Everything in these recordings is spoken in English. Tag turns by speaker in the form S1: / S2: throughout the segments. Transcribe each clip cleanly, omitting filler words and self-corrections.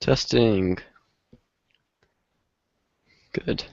S1: Testing. Good.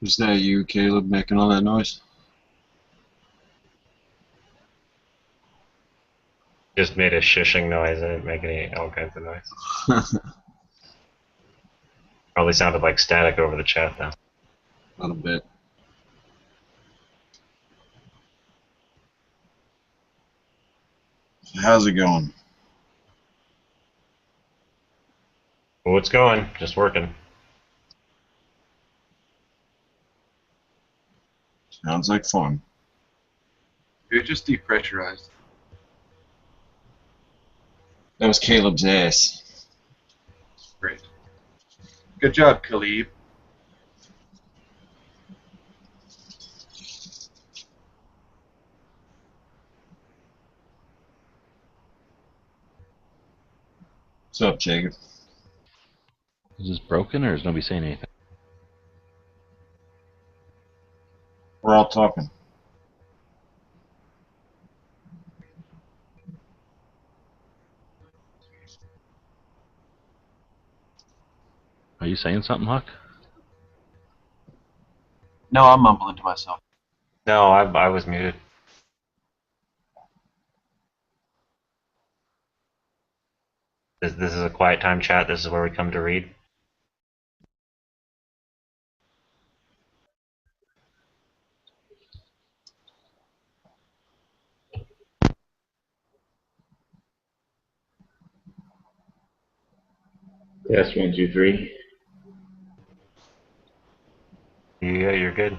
S1: Is that you, Caleb, making all that noise?
S2: Just made a shushing noise. I didn't make any all kinds of noise. Probably sounded like static over the chat though.
S1: A little bit. How's it going?
S2: Well, it's going. Just working.
S1: Sounds like fun.
S3: Dude, just depressurized.
S1: That was Caleb's ass.
S3: Great. Good job, Khalib.
S1: What's up, Jacob?
S4: Is this broken or is nobody saying anything?
S1: We're all talking.
S4: Are you saying something, Huck?
S3: No, I'm mumbling to myself.
S2: No, I was muted. This is a quiet time chat. This is where we come to read.
S5: Test 1, 2, 3.
S2: Yeah, you're good.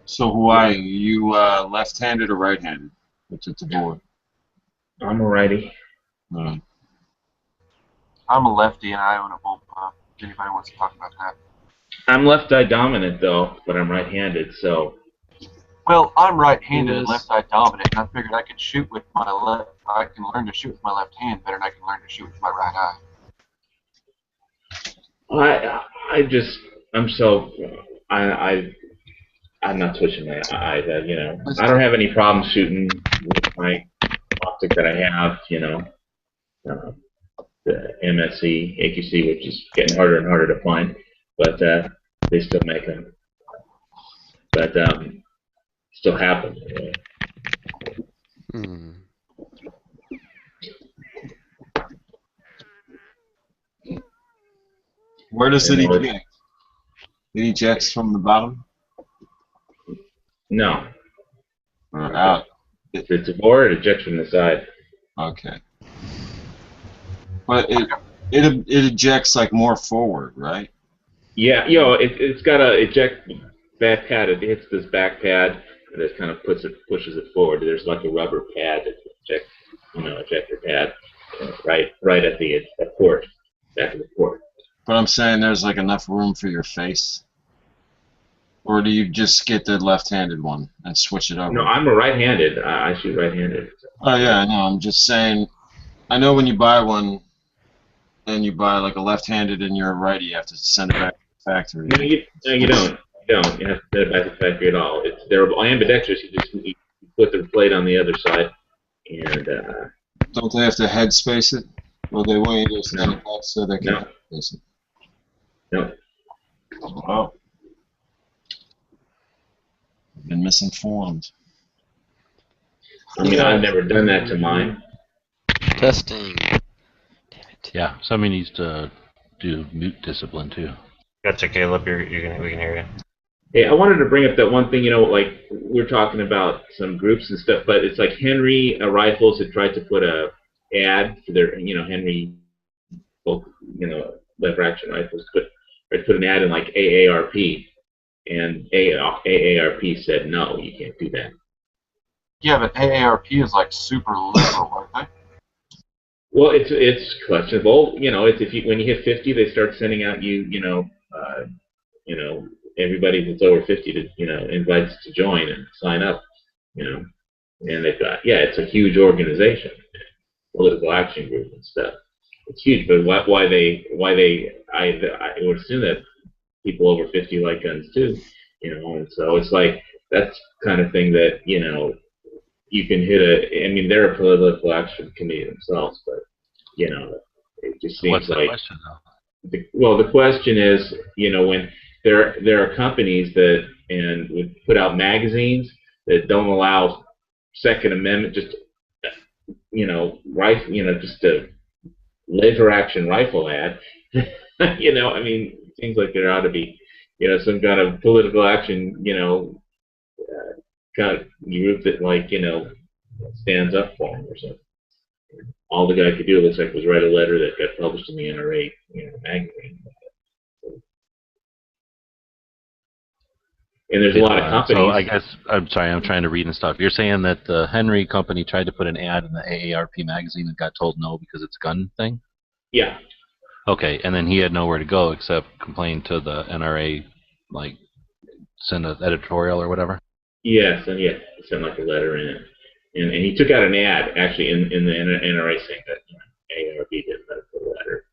S1: So who are you? You left-handed or right-handed? What's at the board?
S5: I'm a righty.
S1: Uh,
S3: I'm a lefty and I own a bullpup. If anybody wants to talk about that.
S5: I'm left-eye dominant though, but I'm right-handed, so
S3: Well, I'm right-handed and
S1: Yes.
S3: left-eye dominant, and I figured I could shoot with my left. I can learn to shoot with my left hand better than I can learn to shoot with my right eye.
S5: I'm not switching my eyes. I don't have any problem shooting with my optic that I have. Uh, the MSC, AQC, which is getting harder and harder to find, but they still make them. But still happen.
S1: where does it
S5: And
S1: eject? It ejects from the bottom
S5: No,
S1: or out?
S5: if it's a bore, it ejects from the side.
S1: Okay. But it ejects like more forward, right?
S5: Yeah, it's got a eject back pad. It hits this back pad, and it kind of pushes it forward. There's like a rubber pad that ejector pad, right at the port, back of the port.
S1: But I'm saying there's like enough room for your face. Or do you just get the left-handed one and switch it over?
S5: No, I'm a right-handed. I shoot right-handed.
S1: Oh yeah, I know. I'm just saying. I know when you buy one, and you buy like a left-handed and you're a righty, you have to send it back to the factory.
S5: No, you don't. You don't. You have to send it back to the factory at all. They're ambidextrous. You put the blade on the other side, and
S1: Don't they have to head space it? Well, they want you to send it back so they can
S5: No.
S1: head space it.
S5: no.
S1: Oh. Been misinformed.
S5: I mean, I've never done that to mine.
S6: Testing. Damn it.
S4: Yeah, somebody needs to do mute discipline too.
S2: Gotcha, Caleb. We can hear you.
S5: Hey, I wanted to bring up that one thing, like we're talking about some groups and stuff, but it's like Henry Rifles had tried to put a ad for their, Henry, lever action rifles, put an ad in like AARP, and AARP said no, you can't do that.
S3: Yeah, but AARP is like super liberal, aren't they?
S5: Well, it's questionable. It's when you hit 50, they start sending out everybody that's over 50 to invites to join and sign up. And they've got it's a huge organization, political action group and stuff. It's huge, but I would assume that people over 50 like guns too, and so it's like that's kind of thing that you can hit I mean, they're a political action committee themselves, but it just seems
S4: What's the
S5: like
S4: question though?
S5: the question is, when there are companies that would put out magazines that don't allow Second Amendment, just rifle, just a laser action rifle ad. I mean, it seems like there ought to be, some kind of political action, kind of group that stands up for them or something. All the guy could do, it looks like, was write a letter that got published in the NRA, magazine. And there's a lot of companies.
S4: So I guess, I'm sorry, I'm trying to read and stuff. You're saying that the Henry Company tried to put an ad in the AARP magazine and got told no because it's a gun thing?
S5: Yeah.
S4: Okay, and then he had nowhere to go except complain to the NRA, send an editorial or whatever?
S5: Yes, and sent like a letter in it. And he took out an ad, actually, in the NRA saying that AARP didn't let him put a letter,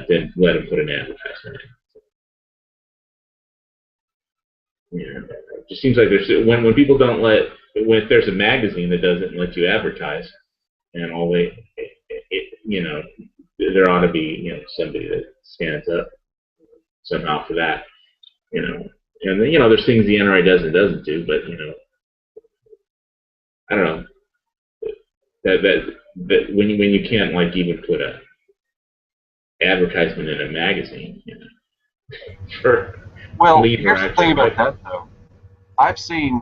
S5: didn't let him put an advertisement in. It just seems like when people don't when there's a magazine that doesn't let you advertise, and there ought to be somebody that stands up somehow for that, and there's things the NRA does and doesn't do, but I don't know that when you can't even put a advertisement in a magazine, for
S3: Well, here's the thing about that, though. I've seen,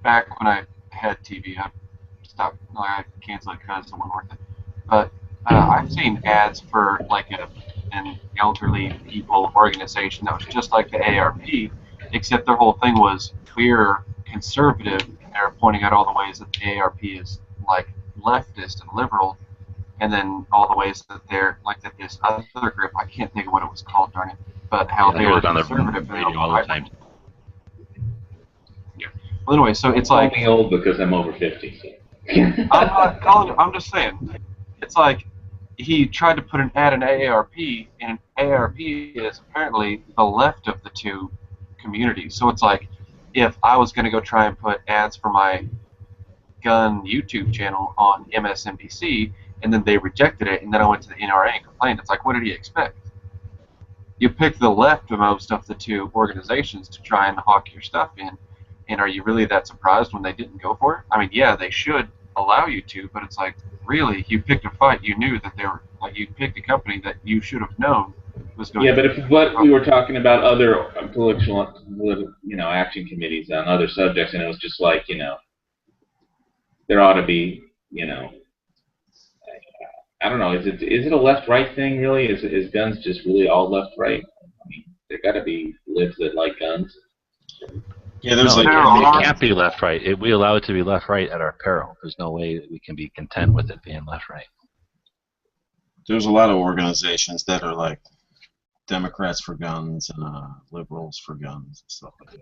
S3: back when I had TV, I stopped, I canceled it because it wasn't worth it. But I've seen ads for an elderly people organization that was just like the AARP, except their whole thing was, we're conservative, and they're pointing out all the ways that the AARP is leftist and liberal, and then all the ways that they're that this other group, I can't think of what it was called, darn it, but how they were
S4: on the
S3: conservative.
S4: radio all the time.
S3: Yeah. Well, anyway, so it's
S5: I'm old because I'm over 50. So.
S3: I'm not calling it, I'm just saying. It's he tried to put an ad in AARP, and AARP is apparently the left of the two communities. So it's if I was going to go try and put ads for my gun YouTube channel on MSNBC, and then they rejected it, and then I went to the NRA and complained, it's what did he expect? You pick the leftmost of the two organizations to try and hawk your stuff in, and are you really that surprised when they didn't go for it? I mean, yeah, they should allow you to, but it's really, you picked a fight, you knew that they were, you picked a company that you should have known was going to...
S5: Yeah, but if what we were talking about other political, action committees on other subjects, and it was just there ought to be, I don't know, is it a left-right thing, really? Is guns just really all left-right? I mean, there got to be libs that like guns.
S1: Yeah, there's
S4: it can't be left-right. We allow it to be left-right at our peril. There's no way that we can be content with it being left-right.
S1: There's a lot of organizations that are Democrats for guns and liberals for guns and stuff like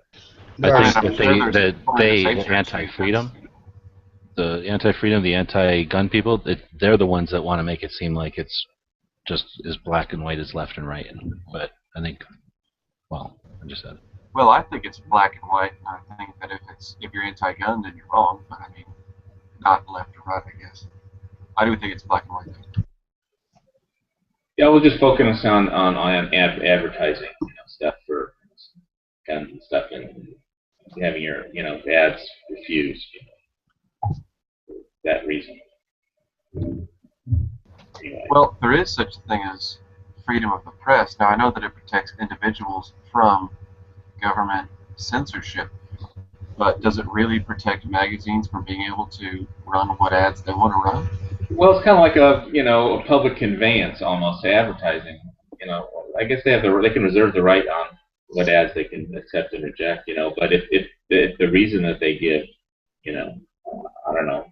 S1: that.
S4: I think that the anti-freedom, the anti-gun people, they're the ones that want to make it seem like it's just as black and white as left and right. But I think, I just said it.
S3: Well, I think it's black and white, and I think that if you're anti-gun, then you're wrong. But I mean, not left or right, I guess. I do think it's black and white.
S5: Yeah, we'll just focus on advertising, stuff for guns and stuff, and having your ads refused for that reason. Anyway.
S3: Well, there is such a thing as freedom of the press. Now, I know that it protects individuals from government censorship, but does it really protect magazines from being able to run what ads they want to run?
S5: Well, it's kind of like a public conveyance almost to advertising. I guess they can reserve the right on what ads they can accept and reject. But if the reason that they give, I don't know,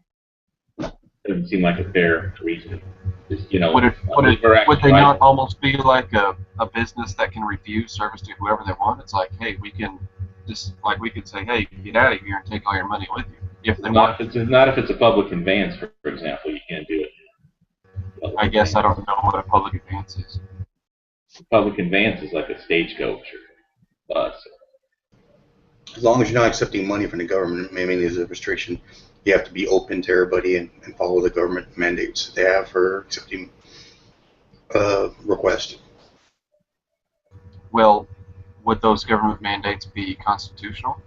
S5: doesn't seem like a fair reason. Just,
S3: would they not almost be like a business that can refuse service to whoever they want? It's hey, we can just we could say, hey, get out of here and take all your money with you. If they want.
S5: Not if it's a public conveyance, for example, you can't do it.
S3: I guess I don't know what a public conveyance is.
S5: Public conveyance is like a stagecoach or bus.
S7: As long as you're not accepting money from the government, maybe there's a restriction. You have to be open to everybody and follow the government mandates they have for accepting requests.
S3: Well, would those government mandates be constitutional?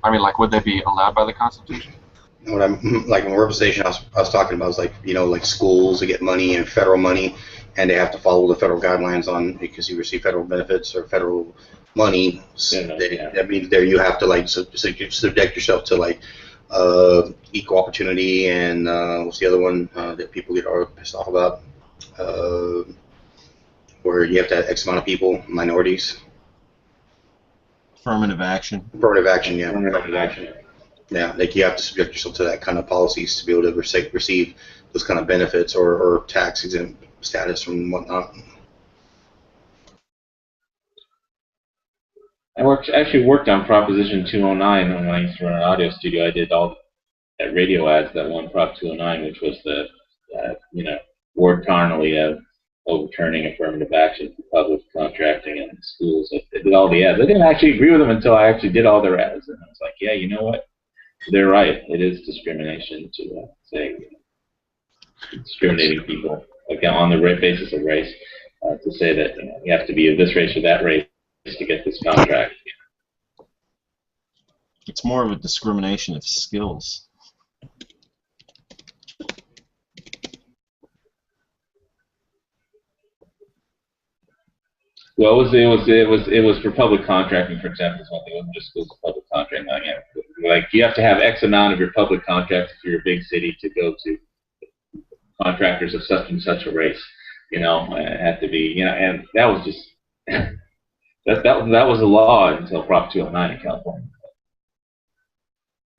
S3: I mean, like, would they be allowed by the Constitution?
S7: What I'm like in representation, I was talking about is like like schools that get money and federal money, and they have to follow the federal guidelines on because you receive federal benefits or federal money. That means there you have to like subject yourself to like equal opportunity and what's the other one that people get all pissed off about? Where you have to have X amount of people, minorities.
S1: Affirmative action.
S7: Affirmative action, yeah.
S5: Affirmative action.
S7: Yeah, like you have to subject yourself to that kind of policies to be able to receive those kind of benefits or tax exempt status and whatnot.
S5: I actually worked on Proposition 209 when I used to run an audio studio. I did all that radio ads that won Prop 209, which was the Ward Connolly of overturning affirmative action for public contracting and schools. I did all the ads. I didn't actually agree with them until I actually did all their ads, and I was like, yeah, you know what? They're right. It is discrimination to say discriminating people again on the basis of race to say that you have to be of this race or that race to get this contract.
S1: It's more of a discrimination of skills.
S5: Well, it was for public contracting, for example. Is one thing. It wasn't just schools of public contracting. Like you have to have X amount of your public contracts if you're a big city to go to contractors of such and such a race. It had to be. And that was just that was a law until Prop 209 in California.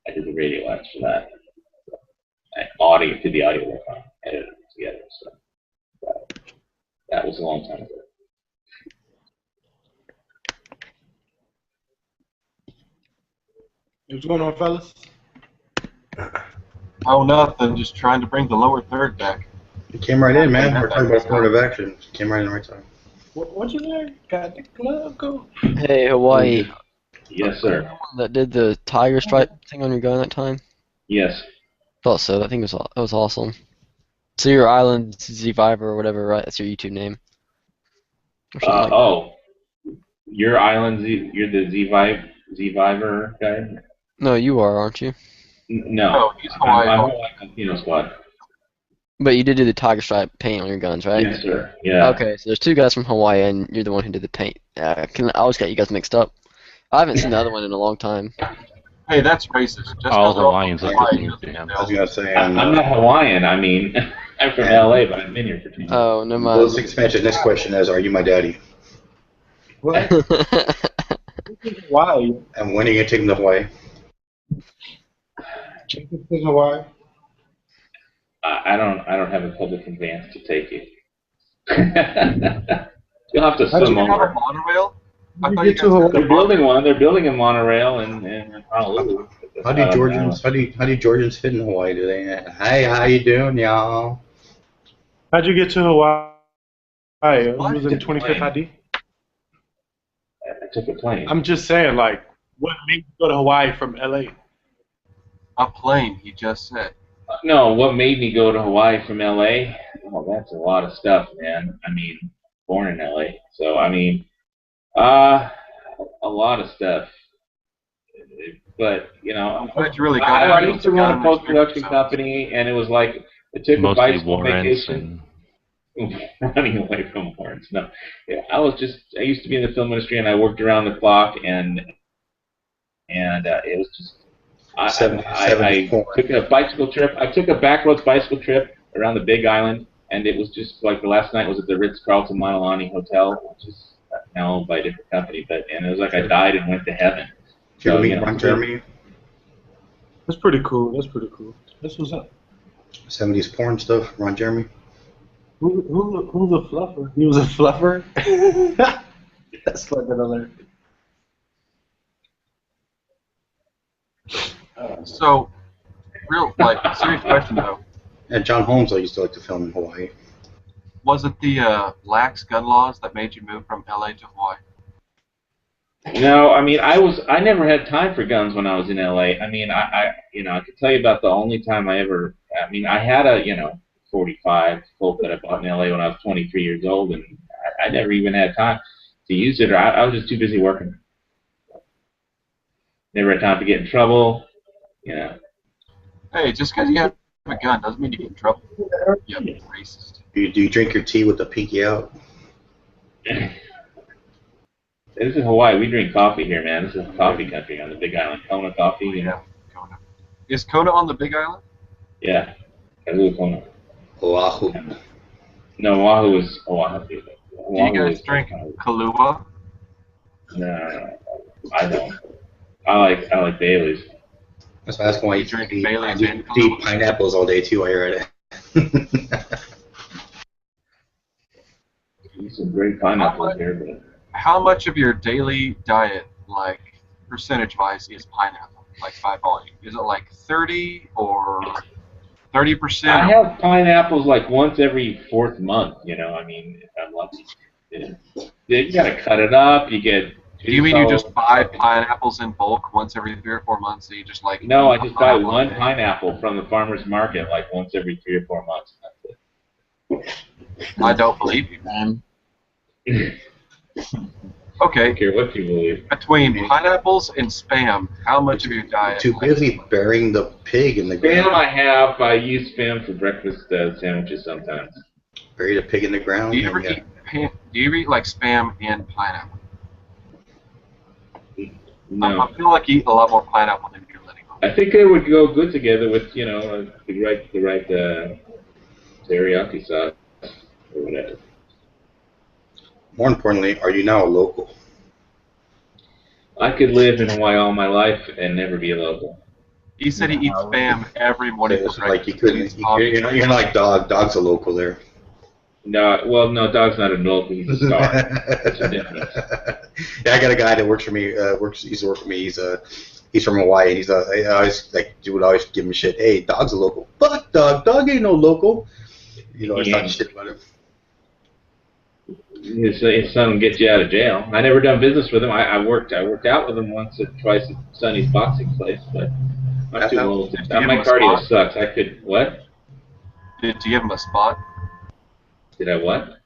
S5: I did the radio ads for that. I did the audio work on it, edited it together. So that was a long time ago.
S8: What's going on, fellas?
S3: Oh, nothing. Just trying to bring the lower third back.
S7: You came right in, man. We're talking about affirmative action. You came right in the right time.
S8: What you there? Got the glove go.
S6: Hey, Hawaii.
S5: Yes, sir.
S6: That did the tiger stripe thing on your gun that time?
S5: Yes.
S6: Thought so. I think that was awesome. So your Island Zviver or whatever, right? That's your YouTube name.
S5: Your Island you're the Zviver guy?
S6: No, you are, aren't you?
S5: No.
S3: Oh, he's Hawaii.
S5: I'm Casino Squad.
S6: But you did do the tiger stripe paint on your guns, right?
S5: Yes, sir. Yeah.
S6: Okay, so there's two guys from Hawaii, and you're the one who did the paint. I always get you guys mixed up. I haven't seen the other one in a long time.
S3: Hey, that's racist. Just
S4: All
S3: 'cause they're
S4: Hawaiians look the
S3: Hawaii
S4: same.
S3: doesn't
S4: Yeah.
S3: know.
S7: I was gonna say.
S5: I'm not Hawaiian. I mean, I'm from LA, but I've been here for 2 years.
S6: Oh, never
S7: Well,
S6: mind.
S7: this expansion. Next question is, are you my daddy?
S8: What? Why?
S7: And when are you gonna take him to Hawaii?
S8: Check this in Hawaii.
S5: I don't have a public conveyance to take you. You'll have to
S8: How'd
S5: swim
S3: You have a
S5: over.
S3: monorail? I
S8: You
S3: thought
S8: get
S3: you
S8: to
S3: guys
S8: Hawaii.
S5: They're building one. They're building a monorail in Honolulu.
S7: How do Georgians fit in Hawaii? Do they? Hey, how you doing, y'all?
S8: How'd you get to Hawaii? You
S3: What?
S8: was in 25th ID?
S5: I took a plane.
S8: I'm just saying, like, what made you go to Hawaii from LA?
S3: A plane, he just said.
S5: No, what made me go to Hawaii from LA? Well, that's a lot of stuff, man. I mean, born in LA, so I mean, a lot of stuff. But
S3: I'm glad you really got
S5: I
S3: out of
S5: used to run a post-production company, and it was like it took a
S4: Mostly
S5: bicycle
S4: warrants
S5: vacation.
S4: and
S5: Running away from warrants. No, yeah, I used to be in the film industry, and I worked around the clock, and it was just. I took a bicycle trip. I took a backroads bicycle trip around the Big Island, and it was just like the last night was at the Ritz-Carlton Mailani Hotel, which is now owned by a different company. And it was like I died and went to heaven.
S7: Did you
S5: So,
S7: meet Ron Jeremy?
S8: That's pretty cool. That's pretty cool. That's what's up.
S7: 70s porn stuff. Ron Jeremy.
S8: Who's a fluffer? He was a fluffer? That's fucking hilarious.
S3: So, serious question though.
S7: And John Holmes, I used to like to film in Hawaii.
S3: Was it the lax gun laws that made you move from LA to Hawaii?
S5: No, I mean I never had time for guns when I was in LA. I mean I could tell you about the only time I had a 45 Colt that I bought in LA when I was 23 years old, and I never even had time. to use it, or I was just too busy working. Never had time to get in trouble. You know.
S3: Hey, just because you have a gun doesn't mean you get in trouble. Yeah, racist.
S7: Do you drink your tea with the pinky out?
S5: This is Hawaii. We drink coffee here, man. This is a coffee country on the Big Island. Kona coffee, you know.
S3: Kona. Is Kona on the Big Island?
S5: Yeah. Kailua Kona.
S7: Oahu.
S5: No, Oahu is Oahu.
S3: Do you guys drink Kahlua?
S5: No, I don't. I like Bailey's.
S7: That's why I ask why you
S3: drink
S7: eat,
S3: Bailey's
S7: you
S3: and
S7: eat
S3: Kahlua.
S7: pineapples all day too while you're at it.
S5: There's some great pineapples here, but
S3: How much of your daily diet, like percentage-wise, is pineapple? Like by volume? Is it like 30 or 30%?
S5: I have pineapples like once every 4th month. You know, I mean, if I'm lucky. Yeah. You gotta cut it up. You get.
S3: Do you mean you just buy pineapples in bulk once every 3 or 4 months? So you just like
S5: No, I just buy one pineapple from the farmer's market like once every 3 or 4 months. That's
S3: I don't believe you.
S5: it. I
S3: Okay,
S5: don't care what you believe.
S3: between pineapples and Spam, how much of your diet?
S7: Too busy burying the pig in the
S5: Spam
S7: ground.
S5: I use spam for breakfast sandwiches sometimes.
S7: Bury the pig in the ground.
S3: Do you ever
S7: and,
S3: do you eat like Spam and pineapple?
S5: No.
S3: I feel like you eat a lot more pineapple than you're letting on.
S5: I think they would go good together with, you know, the right teriyaki sauce or whatever.
S7: More importantly, are you now a local?
S5: I could live in Hawaii all my life and never be a local.
S3: He said he eats Spam every morning
S7: So
S3: for
S7: it's like you
S3: breakfast.
S7: couldn't. You're not like dog. Dog's a local there.
S5: No, well, no, Dog's not a local. He's a star. That's the difference.
S7: Yeah, I got a guy that works for me. Used to work for me. He's from Hawaii, and I always would always give him shit. Hey, Dog's a local. Fuck Dog. Dog ain't no local. You know, I was talking shit about him.
S5: His son will get you out of jail. I never done business with him. I worked out with him once or twice at Sonny's boxing place, but I'm too old. My cardio sucks. I could what?
S3: Did you give him a spot?
S5: Did I what?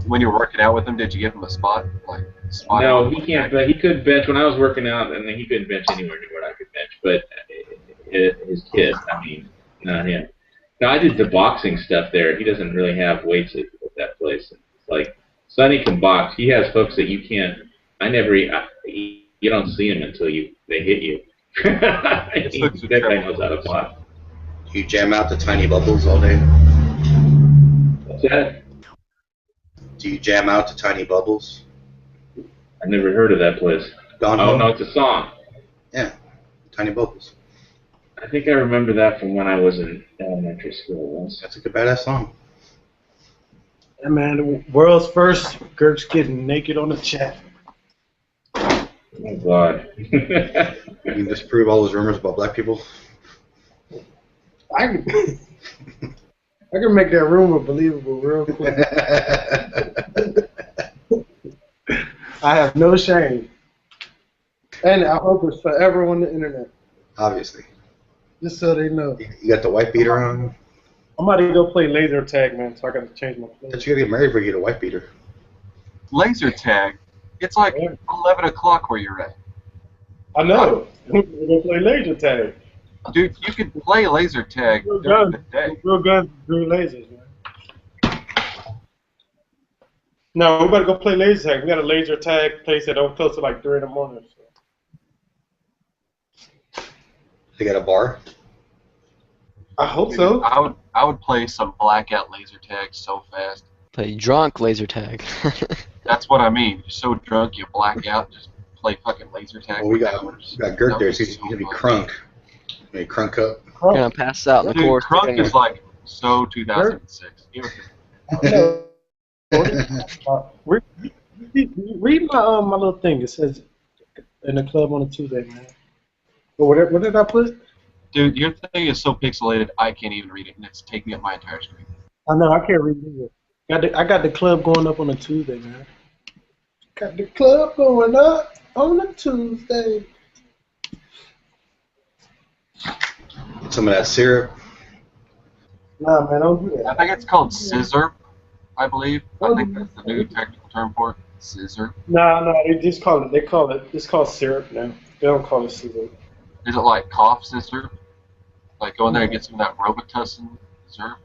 S3: When you were working out with him, did you give him a spot? Like spot?
S5: No, he can't. But he couldn't bench when I was working out, and he couldn't bench anywhere near what I could bench. But his kid, I mean, not him. No, I did the boxing stuff there. He doesn't really have weights at that place. It's like Sonny can box. He has hooks that you can't. You don't see him until they hit you. That guy knows how to box.
S7: You jam out the tiny bubbles all day.
S5: What's that?
S7: Do you jam out the tiny bubbles?
S5: I've never heard of that place.
S7: Don
S5: Oh
S7: Ho?
S5: no, it's a song.
S7: Yeah, tiny bubbles.
S5: I think I remember that from when I was in elementary school once.
S7: That's a good badass song.
S8: Yeah, man, the world's first Gert's getting naked on the chat.
S5: Oh God.
S7: You can disprove all those rumors about black people.
S8: I can make that rumor believable real quick. I have no shame. And I hope it's forever on the internet.
S7: Obviously.
S8: Just so they know.
S7: You got the white beater on?
S8: I'm about to go play laser tag, man, so I gotta change my play.
S7: But you gotta get married before you get a white beater.
S3: Laser tag. It's like 11 o'clock where you're at.
S8: I know. We're gonna play laser tag.
S3: Dude, you can play laser tag
S8: Real
S3: during
S8: guns,
S3: the day.
S8: real guns, real lasers, man. No, we better go play laser tag. We got a laser tag place at close to like 3 in the morning. So.
S7: They got a bar?
S8: I hope so.
S3: I would play some blackout laser tag so fast.
S6: Play drunk laser tag.
S3: That's what I mean. You're so drunk you black out, just play fucking laser tag.
S7: Well, we
S3: for
S7: got
S3: hours.
S7: Gert
S3: That
S7: there,
S3: would
S7: so
S3: be
S7: he's
S3: so
S7: gonna be
S3: fun.
S7: crunk. Maybe crunk up.
S6: You're gonna pass out in the
S3: Dude,
S6: course.
S3: Crunk is like so 2006.
S8: Read my little thing. It says in the club on a Tuesday, man. But what did I put?
S3: Dude, your thing is so pixelated I can't even read it, and it's taking up my entire screen.
S8: I know I can't read it. I got the club going up on a Tuesday, man. Got the club going up on a Tuesday.
S7: Some of that syrup.
S8: Nah, man, don't do
S3: I
S8: that.
S3: think it's called scissor, I believe. I think that's the new technical term for it. Scissor.
S8: No, it's called syrup now. They don't call it scissor.
S3: Is it like cough scissor? Like go in there and get some of that Robitussin syrup?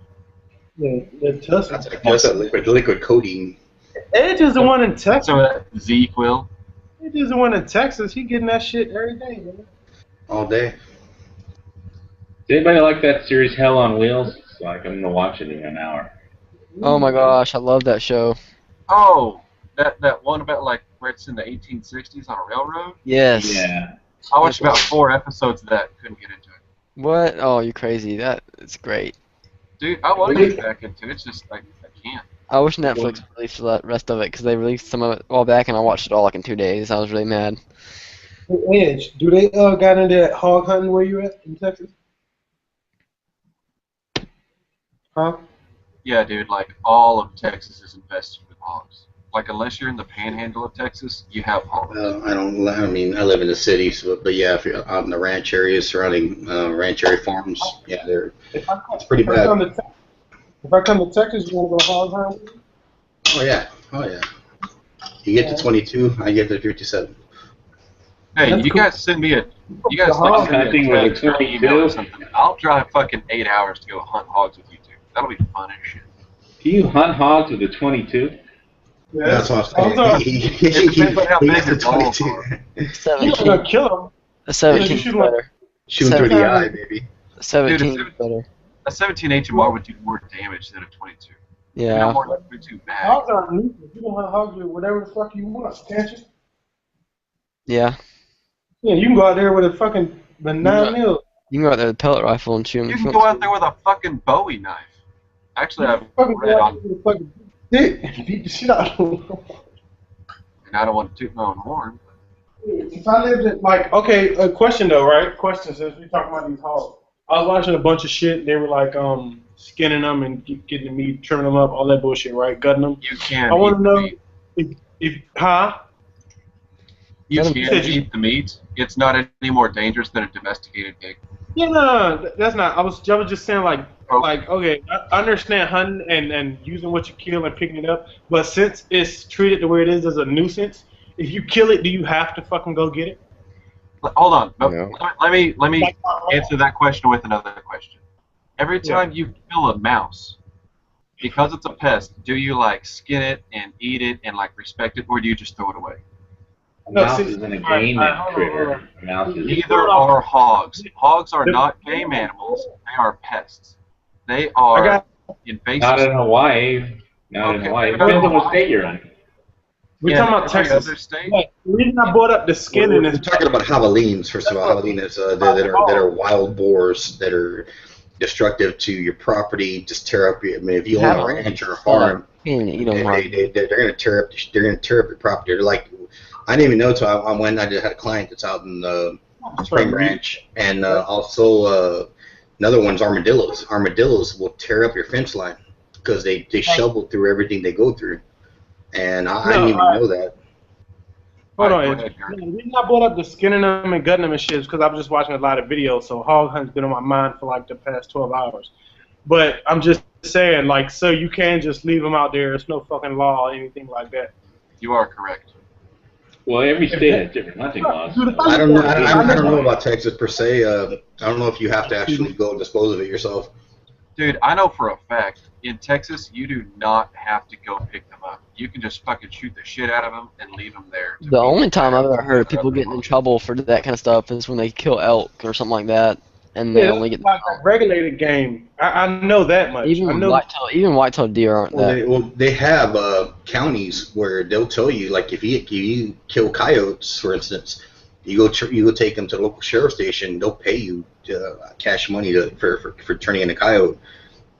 S8: Yeah, the Tussin.
S7: That's a liquid codeine.
S8: Edge is the one in Texas.
S3: Some of that Z-Quil.
S8: Edge is the one in Texas. He getting that shit every day, man.
S7: All day.
S5: Does anybody like that series Hell on Wheels? It's like I'm gonna watch it in an hour.
S6: Oh my gosh, I love that show.
S3: Oh, that one about like where it's in the 1860s on a railroad?
S6: Yes.
S5: Yeah.
S3: I watched about 4 episodes of that. Couldn't get into it.
S6: What? Oh, you're crazy. It's great.
S3: Dude, I want to get back into it. It's just like I can't.
S6: I wish Netflix released the rest of it because they released some of it all back and I watched it all like in 2 days. I was really mad.
S8: Hey, Edge, do they got into that hog hunting where you at in Texas? Huh?
S3: Yeah, dude, like all of Texas is infested with hogs. Like unless you're in the panhandle of Texas, you have hogs.
S7: I mean, I live in the city, but yeah, if you're out in the ranch areas surrounding ranch area farms, yeah, it's pretty bad.
S8: If I come to Texas, you want to go hog hunting?
S7: Oh yeah. You get to 22, I get to 57.
S3: Hey,
S8: That's
S3: you
S8: cool.
S3: guys send me a
S5: hog
S3: send me
S5: hunting
S3: a
S5: with a
S3: text or
S5: 22?
S3: email or something. I'll drive fucking 8 hours to go hunt hogs with you two. That'll be fun as shit.
S5: Do you hunt hogs with a 22?
S8: Yeah,
S7: That's what I'm saying.
S3: It depends on how
S7: He
S3: big
S7: gets
S3: your
S7: to
S3: balls
S7: 22.
S3: are.
S8: You're not
S6: 17.
S8: gonna kill him.
S6: A 17
S8: shoot
S6: is
S8: one.
S6: better.
S7: Shooting through the eye, baby.
S6: A 17
S3: Dude,
S6: is better.
S3: A 17 HMR would do more damage than a 22. You know,
S6: Yeah.
S3: more than 22 mag.
S8: Hogs are nuisance. You can hunt hogs with whatever the fuck you want, can't you?
S6: Yeah.
S8: Yeah, you can go out there with a fucking 9mm.
S6: You can go out there with a pellet rifle and shoot them.
S3: You can go out there with a fucking Bowie knife. Actually, I've
S8: Fucking
S3: read
S8: go out
S3: on,
S8: there with a fucking dick. Beat the shit out of him.
S3: and I don't want to toot my own horn.
S8: If I lived in, like, okay, a question though, right? Question, since we talking about these hogs. I was watching a bunch of shit. They were like, skinning them and getting the meat, trimming them up, all that bullshit, right? Gutting them.
S3: You can.
S8: I want
S3: eat
S8: to
S3: the
S8: know
S3: meat.
S8: if huh?
S3: You
S6: Let 'em
S3: can
S8: said you-
S3: eat the meat. It's not any more dangerous than a domesticated pig.
S8: Yeah, no, that's not. I was just saying, like, okay, I understand hunting and using what you kill and picking it up, but since it's treated the way it is as a nuisance, if you kill it, do you have to fucking go get it?
S3: Hold on.
S6: No.
S3: Let me answer that question with another question. Every time you kill a mouse, because it's a pest, do you like skin it and eat it and like respect it, or do you just throw it away?
S5: A
S8: No,
S5: mouse
S8: see,
S5: isn't a
S8: alright,
S5: game
S8: alright, hold on,
S5: critter.
S8: hold on.
S5: A mouse is
S3: Neither are hogs. Hogs are not game animals. They are pests. They are invasive.
S5: not in Hawaii. Not in
S3: Okay,
S5: Hawaii.
S3: not in
S5: Depends on what
S3: Hawaii.
S5: state you're in.
S8: We're talking about
S3: every
S8: Texas.
S3: other state.
S8: Yeah, the reason I brought up the skinning
S7: We're
S8: is
S7: talking about javelines. First of all, javelines that are wild boars that are destructive to your property. Just tear up your. I mean, if you own a ranch or a farm,
S6: You don't mind.
S7: they're gonna tear up. They're gonna tear up your property. They're like, I didn't even know until I went. I just had a client that's out in the Spring Ranch, and also another one's armadillos. Armadillos will tear up your fence line because they shovel through everything they go through, and I didn't even know that.
S8: Hold
S3: Alright,
S8: on,
S3: go
S8: Ed.
S3: ahead, Gary.
S8: The reason I brought up the skinning them and gutting them and shit is because I was just watching a lot of videos, so hog hunt's been on my mind for like the past 12 hours. But I'm just saying, like, so you can just leave them out there. There's no fucking law or anything like that.
S3: You are correct.
S5: Well, every state has different hunting laws.
S7: I don't know. I don't know about Texas per se. I don't know if you have to actually go dispose of it yourself.
S3: Dude, I know for a fact, in Texas, you do not have to go pick them up. You can just fucking shoot the shit out of them and leave them there.
S6: The only time I've ever heard of people getting in trouble for that kind of stuff is when they kill elk or something like that, and they only get.
S8: like a regulated game. I know that much. I
S6: Even
S8: know.
S6: whitetail deer aren't that.
S7: They have counties where they'll tell you, like, if you kill coyotes, for instance, you go take them to the local sheriff station. They'll pay you cash money for turning in a coyote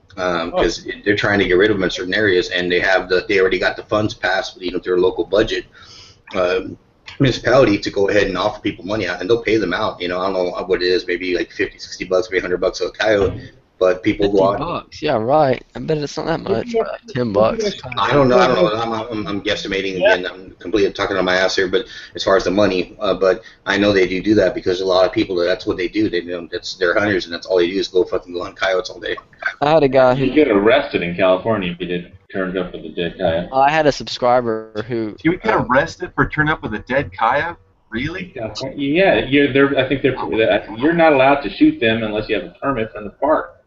S7: because they're trying to get rid of them in certain areas, and they already got the funds passed, through their local budget municipality to go ahead and offer people money out, and they'll pay them out. I don't know what it is, maybe like $50, $60, maybe $100 a coyote. But people go out.
S6: $50. Yeah, right. I bet it's not that much. Like $10.
S7: I don't know. I'm guesstimating again. I'm completely talking on my ass here. But as far as the money, but I know they do that because a lot of people, that's what they do. They're hunters, and that's all they do is go hunt coyotes all day.
S6: I had a guy
S5: You
S6: who.
S5: get arrested in California if you did turns up with a dead coyote.
S6: I had a subscriber who.
S3: You get arrested for turning up with a dead coyote? Really?
S5: Yeah, I think you're not allowed to shoot them unless you have a permit from the park.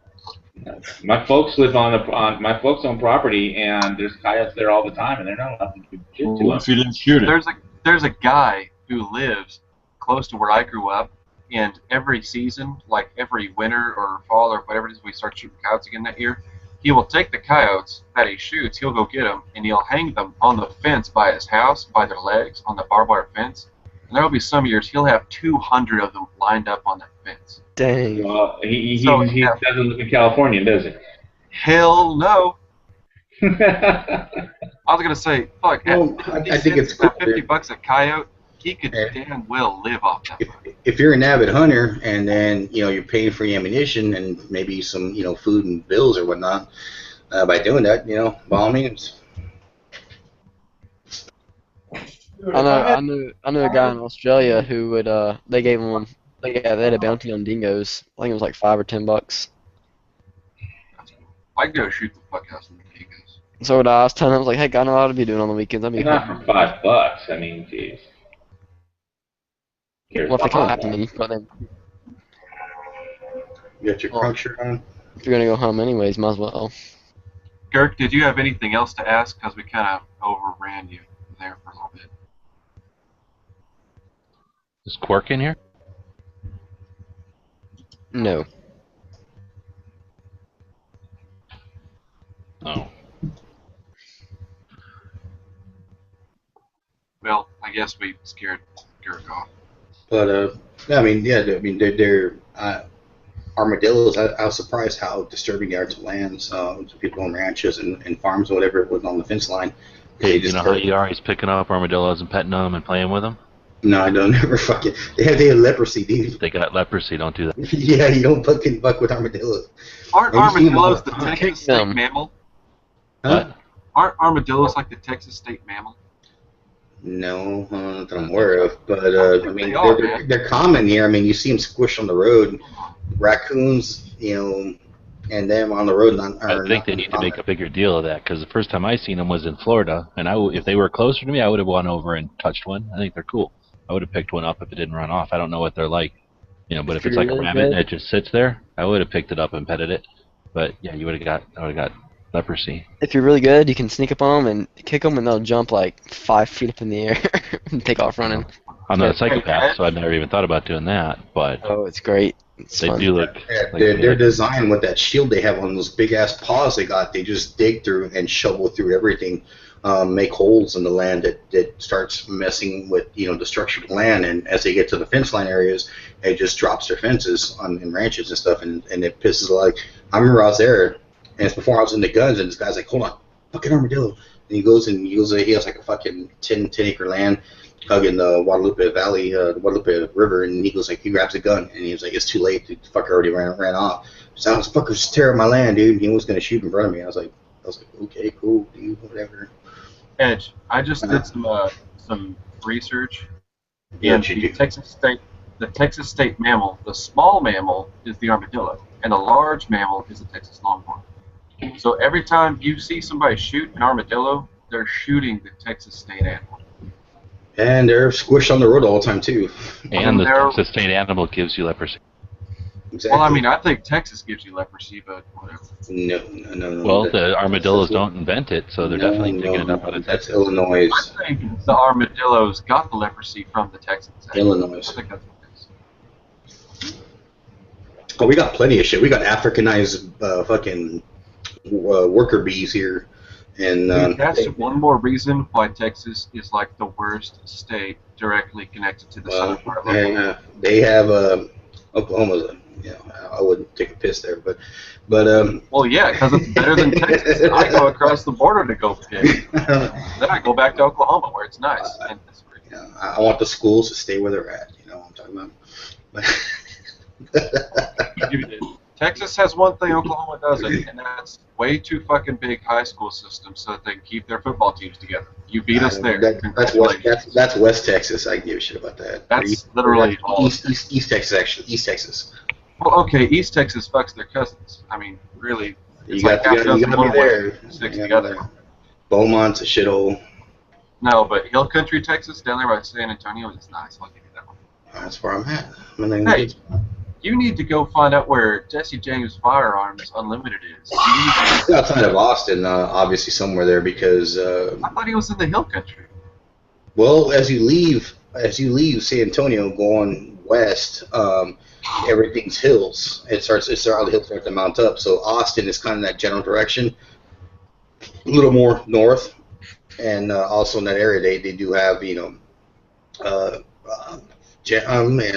S5: My folks live on my folks own property, and there's coyotes there all the time, and they're not allowed to do shit to
S1: Well,
S5: them.
S1: what if you didn't shoot it?
S3: There's a guy who lives close to where I grew up, and every season, like every winter or fall or whatever it is, we start shooting coyotes again that year. He will take the coyotes that he shoots, he'll go get them, and he'll hang them on the fence by his house, by their legs, on the barbed wire fence. And there will be some years he'll have 200 of them lined up on that fence.
S6: Dang.
S5: Well, he
S3: So,
S5: doesn't live in California, does he?
S3: Hell no. I was gonna say, fuck.
S7: Well, I think it's cool.
S3: $50 a coyote. He could damn well live off that.
S7: If you're an avid hunter and then you're paying for your ammunition and maybe some food and bills or whatnot, by doing that, by all means.
S6: I knew a guy in Australia who would they had a bounty on dingoes. I think it was like $5 or $10.
S3: I'd go shoot the fuck out of some dingoes.
S6: So what I was telling him, I was like, hey, I know how to be doing on the weekends. I mean,
S5: Not for $5. I mean, jeez.
S6: well, if they come after me, but then
S7: You got your crunk shirt on?
S6: if you're gonna go home anyways, might as well.
S3: Girk, did you have anything else to ask? Because we kind of overran you there for a little bit.
S4: Is Quark in here?
S6: No.
S4: Oh.
S3: Well, I guess we scared Girk off.
S7: But they're armadillos. I was surprised how disturbing they are to lands, to people on ranches and farms or whatever it was on the fence line.
S4: Hey, you know how you are? He's picking up armadillos and petting them and playing with them?
S7: No, I don't ever fucking. They have leprosy, dude.
S4: They got leprosy, don't do that.
S7: Yeah, you don't fucking fuck with armadillos.
S3: Aren't
S7: Have you seen them all
S3: armadillos
S7: the
S3: the
S7: time?
S3: Texas state mammal?
S7: Huh?
S3: Aren't armadillos like the Texas state mammal?
S7: No, not that I'm aware of. But I mean,
S3: They are,
S7: they're common here. I mean, you see them squish on the road. Raccoons, and them on the road.
S4: I think they need to make a bigger deal of that, because the first time I seen them was in Florida, and if they were closer to me, I would have gone over and touched one. I think they're cool. I would have picked one up if it didn't run off. I don't know what they're like, but if it's like a rabbit and it just sits there, I would have picked it up and petted it. But yeah, I would have got leprosy.
S6: If you're really good, you can sneak up on them and kick them, and they'll jump like 5 feet up in the air and take off running.
S4: I'm not a psychopath, so I've never even thought about doing that. But
S6: oh, it's great. It's
S4: they
S6: fun.
S4: do look.
S7: They're designed with that shield they have on those big ass paws they got. They just dig through and shovel through everything, make holes in the land that starts messing with the structure of the land. And as they get to the fence line areas, it just drops their fences in ranches and stuff, and it pisses like. I remember I was there, and it's before I was into guns, and this guy's like, "Hold on, fucking armadillo!" And he goes, he has like a fucking 10 acre land. Hugging the Guadalupe Valley, the Guadalupe River, and he grabs a gun, and he was like, it's too late, the fucker already ran off. So this fucker's tearing my land, dude. He was gonna shoot in front of me. I was like, okay, cool, dude, whatever.
S3: Edge, I just did some research.
S7: Yeah,
S3: And the Texas state mammal, the small mammal is the armadillo, and the large mammal is the Texas longhorn. So every time you see somebody shoot an armadillo, they're shooting the Texas state animal.
S7: And they're squished on the road all the time too.
S4: And the Texas state animal gives you leprosy.
S7: Exactly.
S3: Well, I mean, I think Texas gives you leprosy, but whatever.
S7: No.
S4: Well, the armadillos don't invent it, so they're definitely picking it up out of
S7: That's
S4: Texas.
S7: Illinois.
S3: I think the armadillos got the leprosy from the Texans.
S7: Illinois.
S3: I think that's what it is.
S7: Oh, we got plenty of shit. We got Africanized fucking worker bees here. And
S3: That's one more reason why Texas is like the worst state directly connected to the southern part of the
S7: they have Oklahoma's. I wouldn't take a piss there, but
S3: well, yeah, because it's better than Texas. I go across the border to go pick. Then I go back to Oklahoma where it's nice. And it's free.
S7: I want the schools to stay where they're at. You know what I'm talking about?
S3: Dude, Texas has one thing Oklahoma doesn't, and that's way too fucking big high school system so that they can keep their football teams together. You beat us there.
S7: That's West Texas. I can give a shit about that.
S3: That's literally all.
S7: East Texas, actually. East Texas.
S3: Well, okay, East Texas fucks their cousins. I mean, really, it's
S7: You
S3: like
S7: got
S3: half
S7: to
S3: dozen
S7: be
S3: one way,
S7: there.
S3: six
S7: You
S3: together.
S7: gotta be Beaumont's a shithole.
S3: No, but Hill Country, Texas, down there by San Antonio is nice. I'll give you that one.
S7: That's where I'm at. I'm in
S3: Hey, you need to go find out where Jesse James Firearms Unlimited is.
S7: It's outside of Austin, obviously somewhere there, because
S3: I thought he was in the Hill Country.
S7: well, as you leave San Antonio going west, everything's hills. All the hills start to mount up. So Austin is kind of that general direction, a little more north, and also in that area they do have man,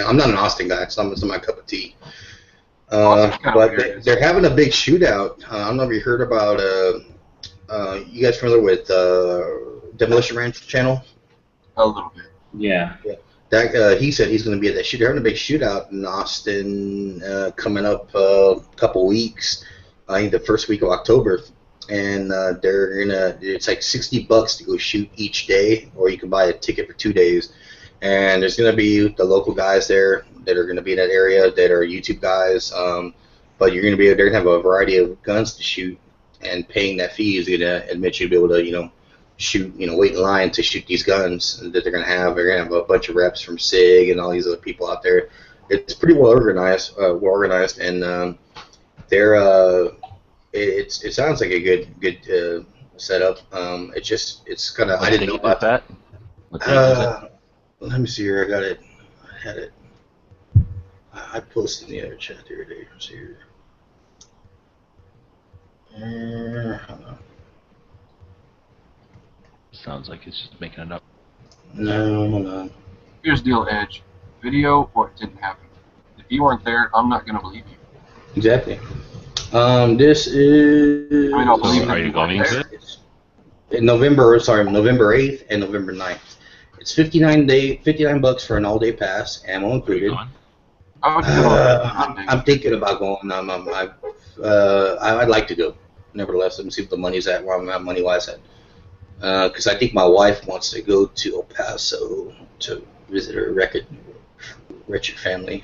S7: I'm not an Austin guy, so it's not my cup of tea. But they're having a big shootout. I don't know if you heard about. You guys familiar with Demolition Ranch channel?
S3: A little bit.
S5: Yeah.
S7: That he said he's going to be at that shoot. They're having a big shootout in Austin coming up a couple weeks. I think the first week of October, and they're gonna. It's like $60 to go shoot each day, or you can buy a ticket for 2 days. And there's going to be the local guys there that are going to be in that area that are YouTube guys. But you're going to be they're going to have a variety of guns to shoot, and paying that fee is going to admit you to be able to shoot wait in line to shoot these guns that they're going to have. They're going to have a bunch of reps from SIG and all these other people out there. It's pretty well organized, and it sounds like a good setup. It's kind of I didn't know about
S4: that. What day is it?
S7: Let me see here. I had it. I posted in the other chat the other day. Let's see here. Hold on.
S4: Sounds like it's just making it up.
S7: No, hold on.
S3: Here's the deal, Edge. Video or it didn't happen. If you weren't there, I'm not going to believe you.
S7: Exactly. This is.
S3: I mean, I'll believe
S4: Are
S3: that
S4: you going
S3: weren't
S4: to
S3: there.
S4: it?
S7: In November 8th and November 9th. It's $59 for an all-day pass, ammo included.
S3: I would go.
S7: I'm thinking about going. I'd like to go. Nevertheless, let me see what the money's at, where I'm at money-wise at. Because I think my wife wants to go to El Paso to visit her wretched family.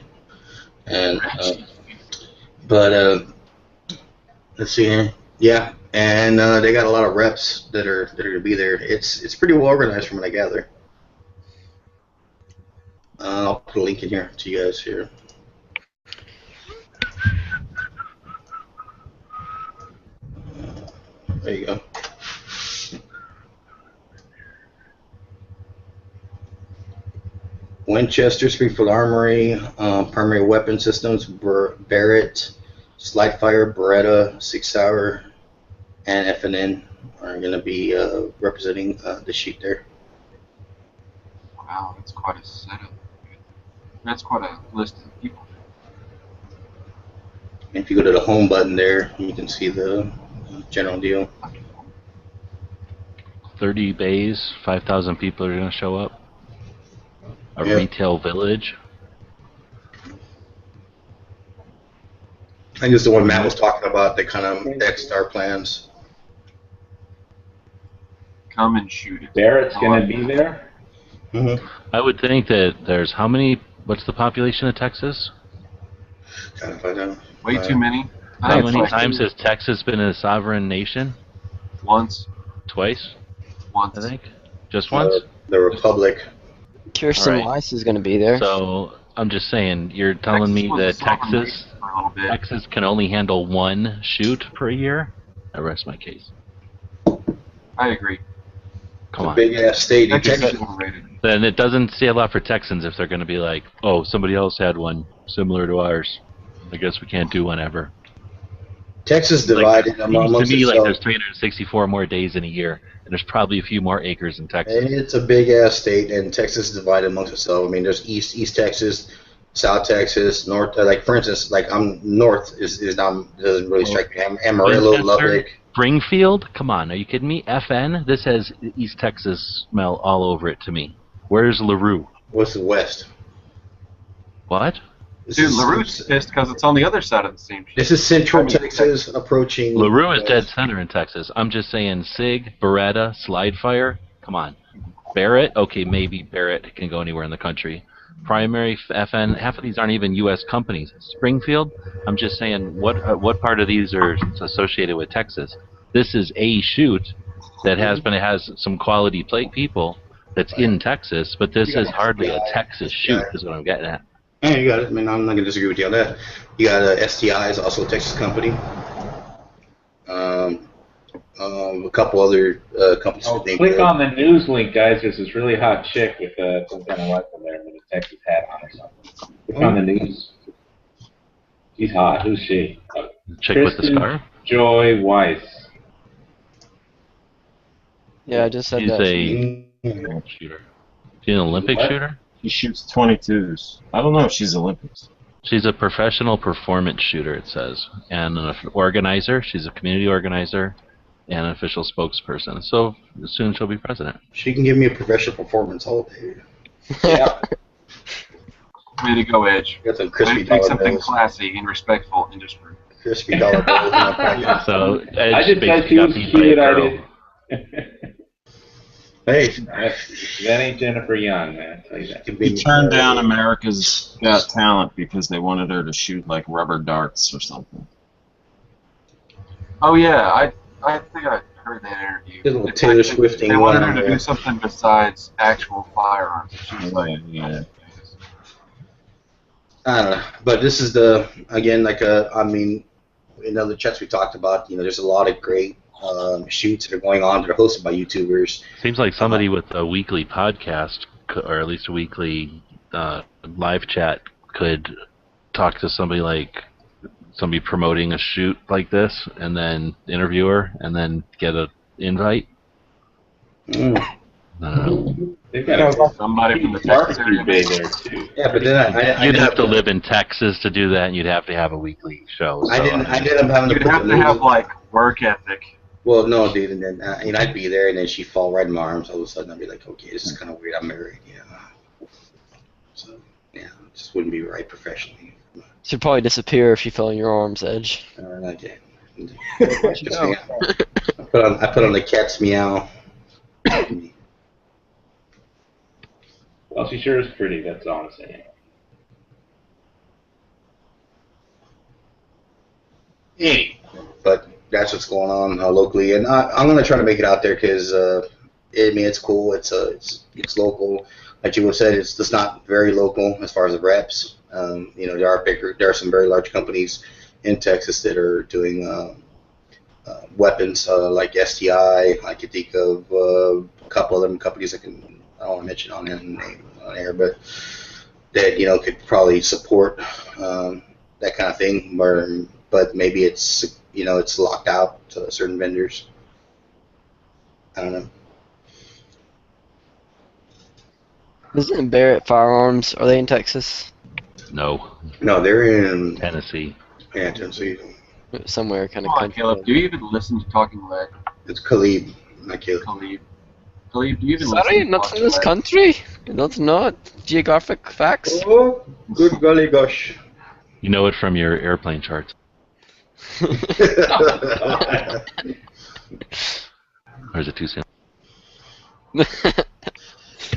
S7: And let's see here. Yeah, and they got a lot of reps that are going to be there. It's pretty well organized from what I gather. I'll put a link in here to you guys here. There you go. Winchester, Springfield Armory, primary weapon systems, Barrett, Slide Fire, Beretta, Sig Sauer, and FNN are going to be representing the sheet there.
S3: Wow, that's quite a setup. That's quite a list of people.
S7: And if you go to the home button there, you can see the general deal.
S4: 30 bays, 5,000 people are going to show up. A
S7: Yeah.
S4: retail village.
S7: I think it's the one Matt was talking about that kind of X'd our plans.
S3: Come and shoot it.
S5: Barrett's going to be there?
S7: Mm-hmm.
S4: I would think that there's how many? What's the population of Texas?
S7: Kind of find out.
S3: Way too many. I
S4: How
S3: think it's
S4: many
S3: like
S4: times has Texas been a sovereign nation?
S3: Once.
S4: Twice,
S3: Once.
S4: I think. Just once.
S7: The Republic.
S6: Kirsten
S4: Alright.
S6: Weiss is going to be there.
S4: So I'm just saying, you're telling me that
S3: was a sovereign
S4: Texas
S3: nation for a little bit.
S4: Texas can only handle one shoot per year? I rest my case.
S3: I agree.
S4: Come on.
S7: Big ass state. In
S3: Texas
S7: Texas.
S3: is overrated.
S4: Then it doesn't say a lot for Texans if they're going to be like, oh, somebody else had one similar to ours. I guess we can't do one ever.
S7: Texas
S4: Like,
S7: divided
S4: it
S7: amongst
S4: seems to me like
S7: itself.
S4: there's 364 more days in a year, and there's probably a few more acres in Texas.
S7: It's a big ass state, and Texas is divided amongst itself. I mean, there's East Texas, South Texas, North. Like for instance, like I'm North is not doesn't really strike me. Amarillo,
S4: Winchester,
S7: Lubbock.
S4: Springfield? Come on, are you kidding me? FN? This has East Texas smell all over it to me. Where's LaRue?
S7: What's the West?
S4: What?
S7: This
S3: Dude,
S7: is-
S3: LaRue's pissed because it's on the other side of the same shit.
S7: This is Central Texas approaching.
S4: LaRue is dead center in Texas. I'm just saying SIG, Beretta, Slide Fire. Come on. Barrett? Okay, maybe Barrett can go anywhere in the country. Primary, FN, half of these aren't even U.S. companies. Springfield? I'm just saying, what part of these are associated with Texas? This is a shoot. that has some quality people that's in Texas, but this is hardly a Texas shoot, is what I'm getting at.
S7: Yeah, you got it. I mean, I'm not going to disagree with you on that. You got STI is also a Texas company. A couple other companies.
S5: Oh, click on the news link, guys. There's this really hot chick with some kind of weapon there with a Texas hat on or something. Click on the news. She's hot. Who's she?
S4: Chick with the scarf?
S5: Joy Weiss.
S6: Yeah, I just said
S4: She's
S6: that.
S4: a shooter. She's an Olympic shooter?
S1: She shoots 22s. I don't know if she's Olympics.
S4: She's a professional performance shooter, it says, and an organizer. She's a community organizer and an official spokesperson. So soon she'll be president.
S7: She can give me a professional performance all day.
S3: Yeah. Way to go, Edge.
S7: Got some
S3: Way
S7: crispy
S3: to take
S7: dollar
S3: something
S7: bills.
S3: classy and respectful industry.
S7: Crispy dollar bills in my pocket.
S4: So
S5: I
S4: Edge
S5: just said
S4: basically
S5: she
S4: got
S5: was
S4: beat by a
S5: cute. I
S4: girl.
S5: did.
S7: Hey,
S5: That ain't Jennifer Young, man. I'll tell you that.
S7: can be
S1: She turned down America's Got Talent because they wanted her to shoot like rubber darts or something.
S3: Oh yeah, I think I heard that interview.
S7: Did a little
S3: It's
S7: Taylor
S3: like
S7: Swifting
S3: They
S7: one
S3: wanted
S7: on
S3: her to
S7: there.
S3: do something besides actual firearms. She was like,
S1: Yeah.
S7: I don't know, but this is the again like I mean, in other chats we talked about. You know, there's a lot of great shoots that are going on that are hosted by YouTubers.
S4: Seems like somebody with a weekly podcast, or at least a weekly live chat, could talk to somebody promoting a shoot like this, and then interview her, and then get an invite.
S7: Mm.
S4: I don't know.
S5: They've got
S3: somebody from the Texas
S5: barbecue
S3: area.
S5: bay there too.
S7: Yeah, but then I
S4: You'd
S7: ended
S4: have
S7: up-
S4: to live in Texas to do that, and you'd have to have a weekly show. So,
S7: I ended up having to
S3: You'd
S7: put
S3: have
S7: the
S3: to have
S7: news-
S3: like work ethic.
S7: Well, no, dude, and then I'd be there, and then she'd fall right in my arms. All of a sudden, I'd be like, okay, this is kind of weird. I'm married, yeah. So, yeah, it just wouldn't be right professionally.
S6: She'd probably disappear if she fell in your arms, Edge.
S7: Okay. Just, yeah. I put on the cat's meow.
S5: Well, she sure is pretty. That's all I'm saying.
S7: But that's what's going on locally, and I'm gonna try to make it out there because I mean it's cool. It's local. Like you would have said, it's just not very local as far as the reps. You know, there are some very large companies in Texas that are doing weapons like STI. I could think of a couple of them companies I don't want to mention on air, but that could probably support that kind of thing. But maybe it's it's locked out to certain vendors. I don't know.
S6: Isn't Barrett Firearms, are they in Texas?
S4: no,
S7: No, they're in
S4: Tennessee.
S7: Tennessee.
S6: Somewhere kind of
S3: Come on,
S6: country.
S3: Caleb. Do you even listen to Talking Lead?
S7: It's Khalid, not Caleb.
S3: Khalid, do you even
S6: Sorry,
S3: listen to
S6: not
S3: Talking
S6: in this
S3: Lead?
S6: country. Not geographic facts.
S7: Oh, good golly gosh.
S4: You know it from your airplane charts. Or is it too soon?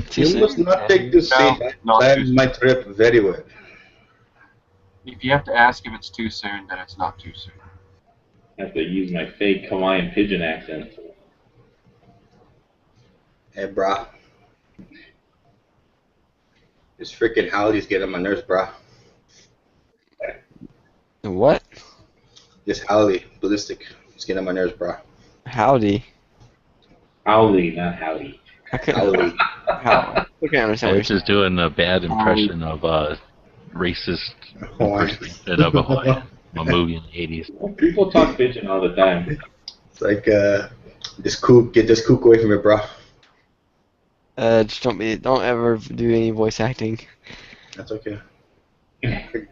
S6: Too
S7: You
S6: soon?
S7: must not take this
S3: No,
S7: seat. I
S3: not too
S7: planned my trip very well.
S3: If you have to ask if it's too soon, then it's not too soon.
S5: I have to use my fake Hawaiian pigeon accent.
S7: Hey, brah. This freaking Howdy's getting on my nerves, brah.
S6: What?
S7: This Howdy, ballistic, is getting on my nerves, brah.
S6: Howdy.
S5: Howdy, not howdy.
S6: I couldn't.
S7: Howdy.
S6: How? I can't understand what
S4: Edge is doing a bad impression of a racist
S7: Hawaiian.
S4: person of a movie in the 80s.
S5: People talk pigeon all the time.
S7: It's like, get this kook away from me, brah.
S6: Just don't ever do any voice acting.
S7: That's okay. Can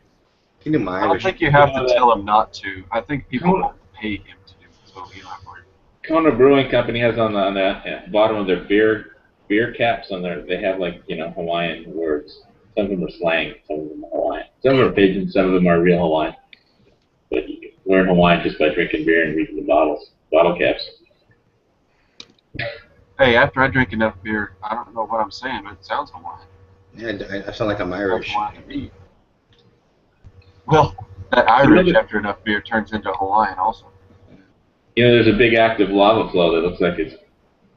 S7: you do my
S3: I don't
S7: Irish?
S3: think you have to tell him not to. I think people will pay him to do it, so you don't have to worry.
S5: Kona Brewing Company has on the bottom of their beer caps they have Hawaiian words. Some of them are slang, some of them are Hawaiian. Some of them are pigeon, some of them are real Hawaiian. But you can learn Hawaiian just by drinking beer and reading the bottle caps.
S3: Hey, after I drink enough beer, I don't know what I'm saying, but it sounds Hawaiian.
S7: Yeah, I sound like I'm
S3: Like
S7: Irish.
S3: Hawaiian to me. Well, that Irish after enough beer turns into Hawaiian also.
S5: There's a big active lava flow that looks like it's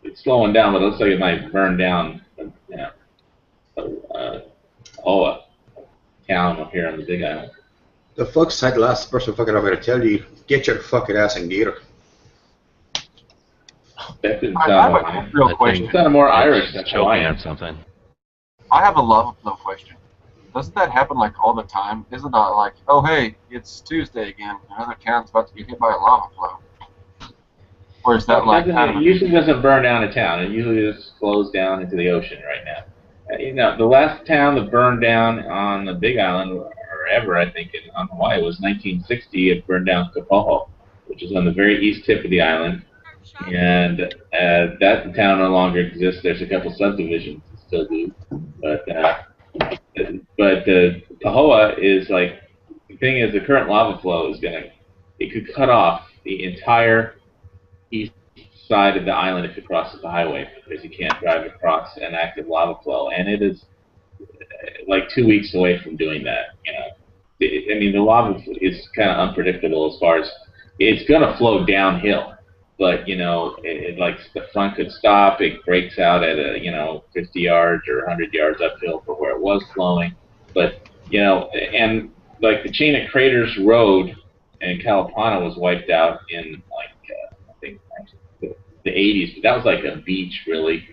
S5: it's slowing down, but it looks like it might burn down. You know, Hoa town up here on the Big Island.
S7: The fuck's that last person fucking I'm gonna tell you? Get your fucking ass in gear.
S5: That didn't
S3: I
S5: sound
S3: have
S5: like
S3: a real
S4: I
S3: question.
S5: it sounded more Irish than
S4: choking
S5: Hawaiian.
S4: on something.
S3: I have a lava flow question. Doesn't that happen like all the time? Isn't it like, oh hey, it's Tuesday again, another town's about to get hit by a lava flow? Or is that like kind of
S5: It usually doesn't burn down a town. It usually just flows down into the ocean right now. You know, the last town that burned down on the Big Island, or ever, I think, on Hawaii, was 1960. It burned down Kapoho, which is on the very east tip of the island. And that town no longer exists. There's a couple subdivisions that still do. But Pahoa is like, the thing is, the current lava flow is it could cut off the entire east side of the island if it crosses the highway, because you can't drive across an active lava flow, and it is like 2 weeks away from doing that. You know, I mean, the lava is kind of unpredictable as far as it's going to flow downhill, but you know, like the front could stop, it breaks out at 50 yards or 100 yards uphill from where it was flowing, but you know, and like the Chain of Craters Road in Kalapana was wiped out in like I think the 80s, but that was like a beach really,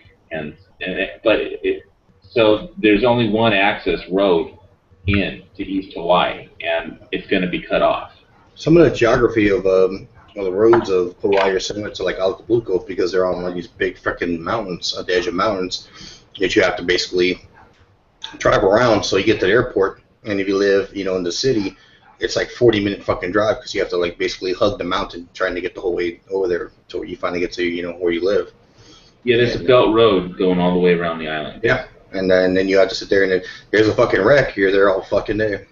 S5: so there's only one access road in to East Hawaii, and it's going to be cut off.
S7: Some of the geography of the roads of Hawaii are similar to like Acapulco because they're on like these big freaking mountains at the edge of mountains that you have to basically drive around. So you get to the airport, and if you live, in the city, it's like 40-minute fucking drive because you have to like basically hug the mountain trying to get the whole way over there till you finally get to where you live.
S5: Yeah, there's a belt road going all the way around the island.
S7: Yeah, and then you have to sit there and then there's a fucking wreck. You're there all fucking day.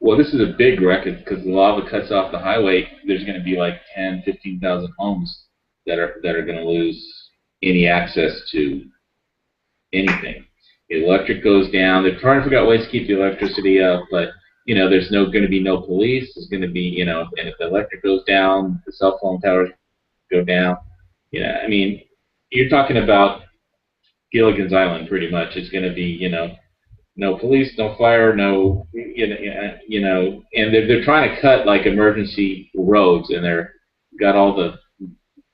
S5: Well, this is a big wreck because the lava cuts off the highway. There's going to be like 10, 15,000 homes that are going to lose any access to anything. The electric goes down. They're trying to figure out ways to keep the electricity up, but there's going to be no police. There's going to be, and if the electric goes down, the cell phone towers go down. I mean, you're talking about Gilligan's Island pretty much. It's going to be, no police, no fire, no, and they're trying to cut like emergency roads, and they're got all the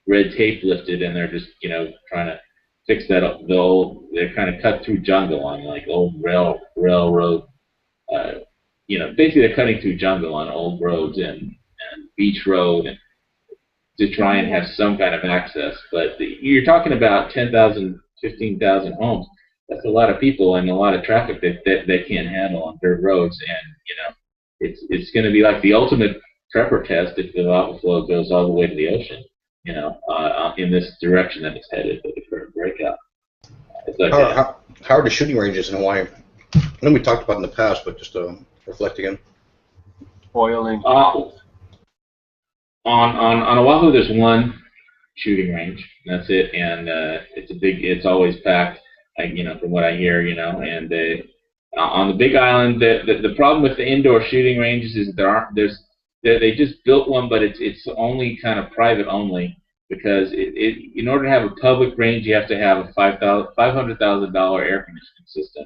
S5: red tape lifted, and they're just, trying to fix that up. They're kind of cut through jungle on like old railroad. Basically they're cutting through jungle on old roads and beach road and to try and have some kind of access. But you're talking about 10,000, 15,000 homes. That's a lot of people and a lot of traffic that they can't handle on dirt roads. And, it's going to be like the ultimate prepper test if the lava flow goes all the way to the ocean, in this direction that it's headed with the current breakout. It's like
S7: How are the shooting ranges in Hawaii? I know we talked about in the past, but just to reflect again.
S3: boiling?
S5: On Oahu, there's one shooting range. That's it, and it's always packed. From what I hear, and on the Big Island, the problem with the indoor shooting ranges is they just built one, but it's only kind of private only because in order to have a public range, you have to have a $500,000 air conditioning system,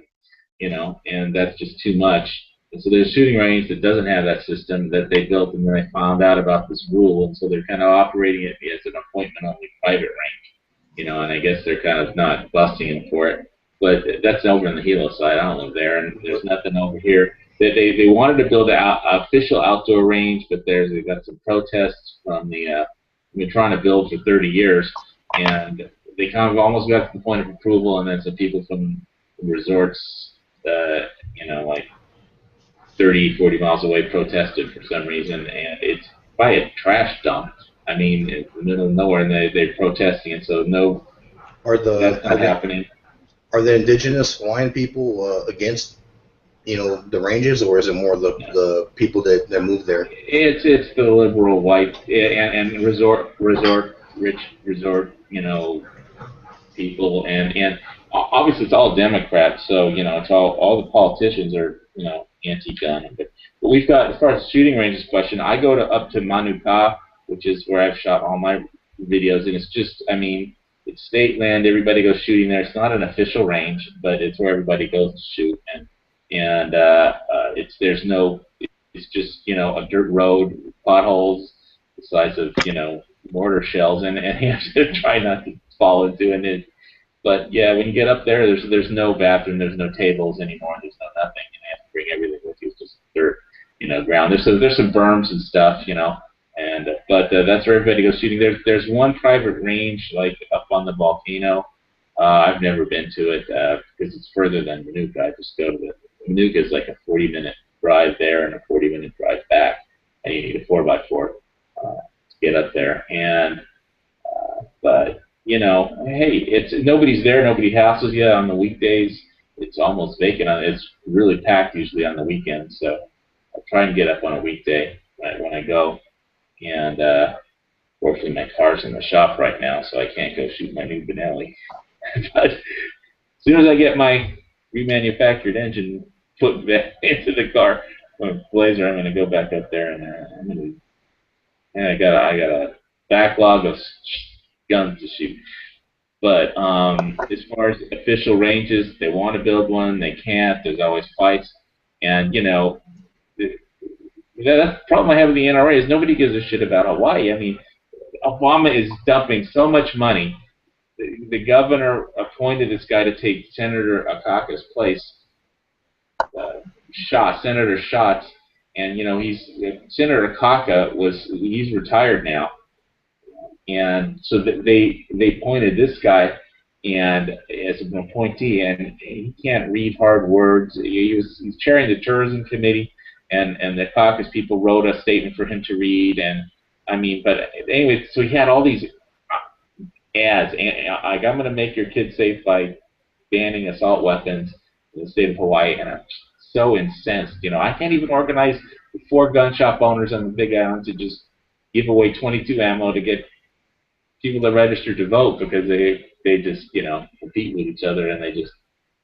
S5: and that's just too much. And so there's a shooting range that doesn't have that system that they built, and then they found out about this rule, and so they're kind of operating it as an appointment-only private range, and I guess they're kind of not busting them for it. But that's over on the Hilo side. I don't live there, and there's nothing over here. They wanted to build an official outdoor range, but they got some protests from the been trying to build for 30 years, and they kind of almost got to the point of approval, and then some people from resorts, like 30, 40 miles away protested for some reason, and it's by a trash dump. I mean, in the middle of nowhere, and they're protesting, and so that's not happening.
S7: Are the indigenous Hawaiian people against, the ranges, or is it more the people that move there?
S5: It's the liberal white and rich resort, people, and obviously it's all Democrats, so it's all the politicians are anti-gun. But we've got, as far as the shooting ranges question, I go up to Manuka, which is where I've shot all my videos, and it's just, I mean, it's state land. Everybody goes shooting there. It's not an official range, but it's where everybody goes to shoot, and there's no, it's just, you know, a dirt road, potholes the size of, you know, mortar shells, and you have to try not to fall into it. But yeah, when you get up there, there's no bathroom, there's no tables anymore, there's no nothing. You have to bring everything with you. It's just dirt, you know, ground. There's some berms and stuff, you know, and but that's where everybody goes shooting. There's one private range like up on the volcano. I've never been to it because it's further than Manuka. I just go to the Manuka is like a 40-minute drive there and a 40-minute drive back, and you need a 4x4 to get up there. And but you know, hey, it's nobody's there, nobody hassles you on the weekdays. It's almost vacant. It's really packed usually on the weekends. So I try and get up on a weekday when I go. And fortunately, my car's in the shop right now, so I can't go shoot my new Benelli. But as soon as I get my remanufactured engine put back into the car, Blazer, I'm going to go back up there and I'm going to. And I got a backlog of guns to shoot. But as far as official ranges, they want to build one, they can't. There's always fights, and you know, that's the problem I have with the NRA is nobody gives a shit about Hawaii. I mean, Obama is dumping so much money. The governor appointed this guy to take Senator Akaka's place, Senator Schatz, and you know Senator Akaka he's retired now, and so they appointed this guy and as an appointee, and he can't read hard words. He's chairing the tourism committee, and the caucus people wrote a statement for him to read, and I mean, but anyway, so he had all these ads, and like, I'm going to make your kids safe by banning assault weapons in the state of Hawaii, and I'm so incensed. You know, I can't even organize 4 gun shop owners on the Big Island to just give away 22 ammo to get people to register to vote because they just, you know, compete with each other and they just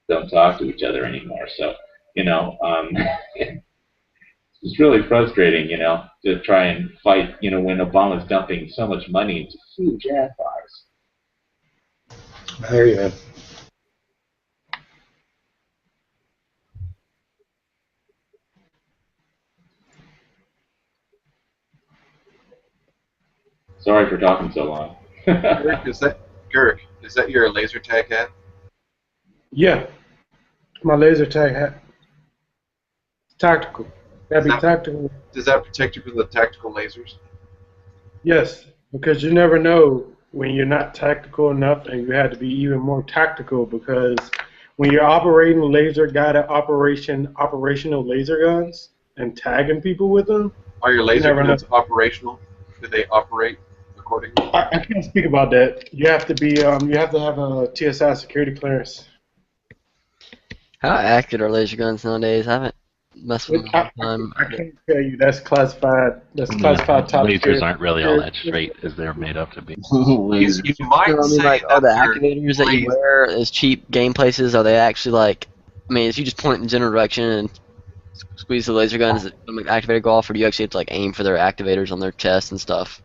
S5: don't talk to each other anymore. So, you know, it's really frustrating, you know, to try and fight, you know, when Obama's dumping so much money into huge ad buys.
S7: I hear you, man.
S5: Sorry for talking so long.
S3: Gurk, is that your laser tag hat?
S8: Yeah, my laser tag hat. Tactical. That'd be tactical.
S3: Does that protect you from the tactical lasers?
S8: Yes, because you never know when you're not tactical enough, and you have to be even more tactical because when you're operating laser-guided operational laser guns and tagging people with them.
S3: Are your laser guns operational? Do they operate accordingly?
S8: I can't speak about that. You have to be. You have to have a TSI security clearance.
S6: How accurate are laser guns nowadays? I haven't messed with them all the time.
S8: I can't tell you. That's classified. That's classified top
S4: lasers
S8: security.
S4: aren't really all that straight as they're made up to be.
S1: Lasers.
S3: You might
S6: I mean,
S3: say
S6: like, are the
S3: that
S6: activators that you wear as cheap game places, are they actually like, I mean, if you just point in the general direction and squeeze the laser gun, does it make the activator go off, or do you actually have to like aim for their activators on their chest and stuff?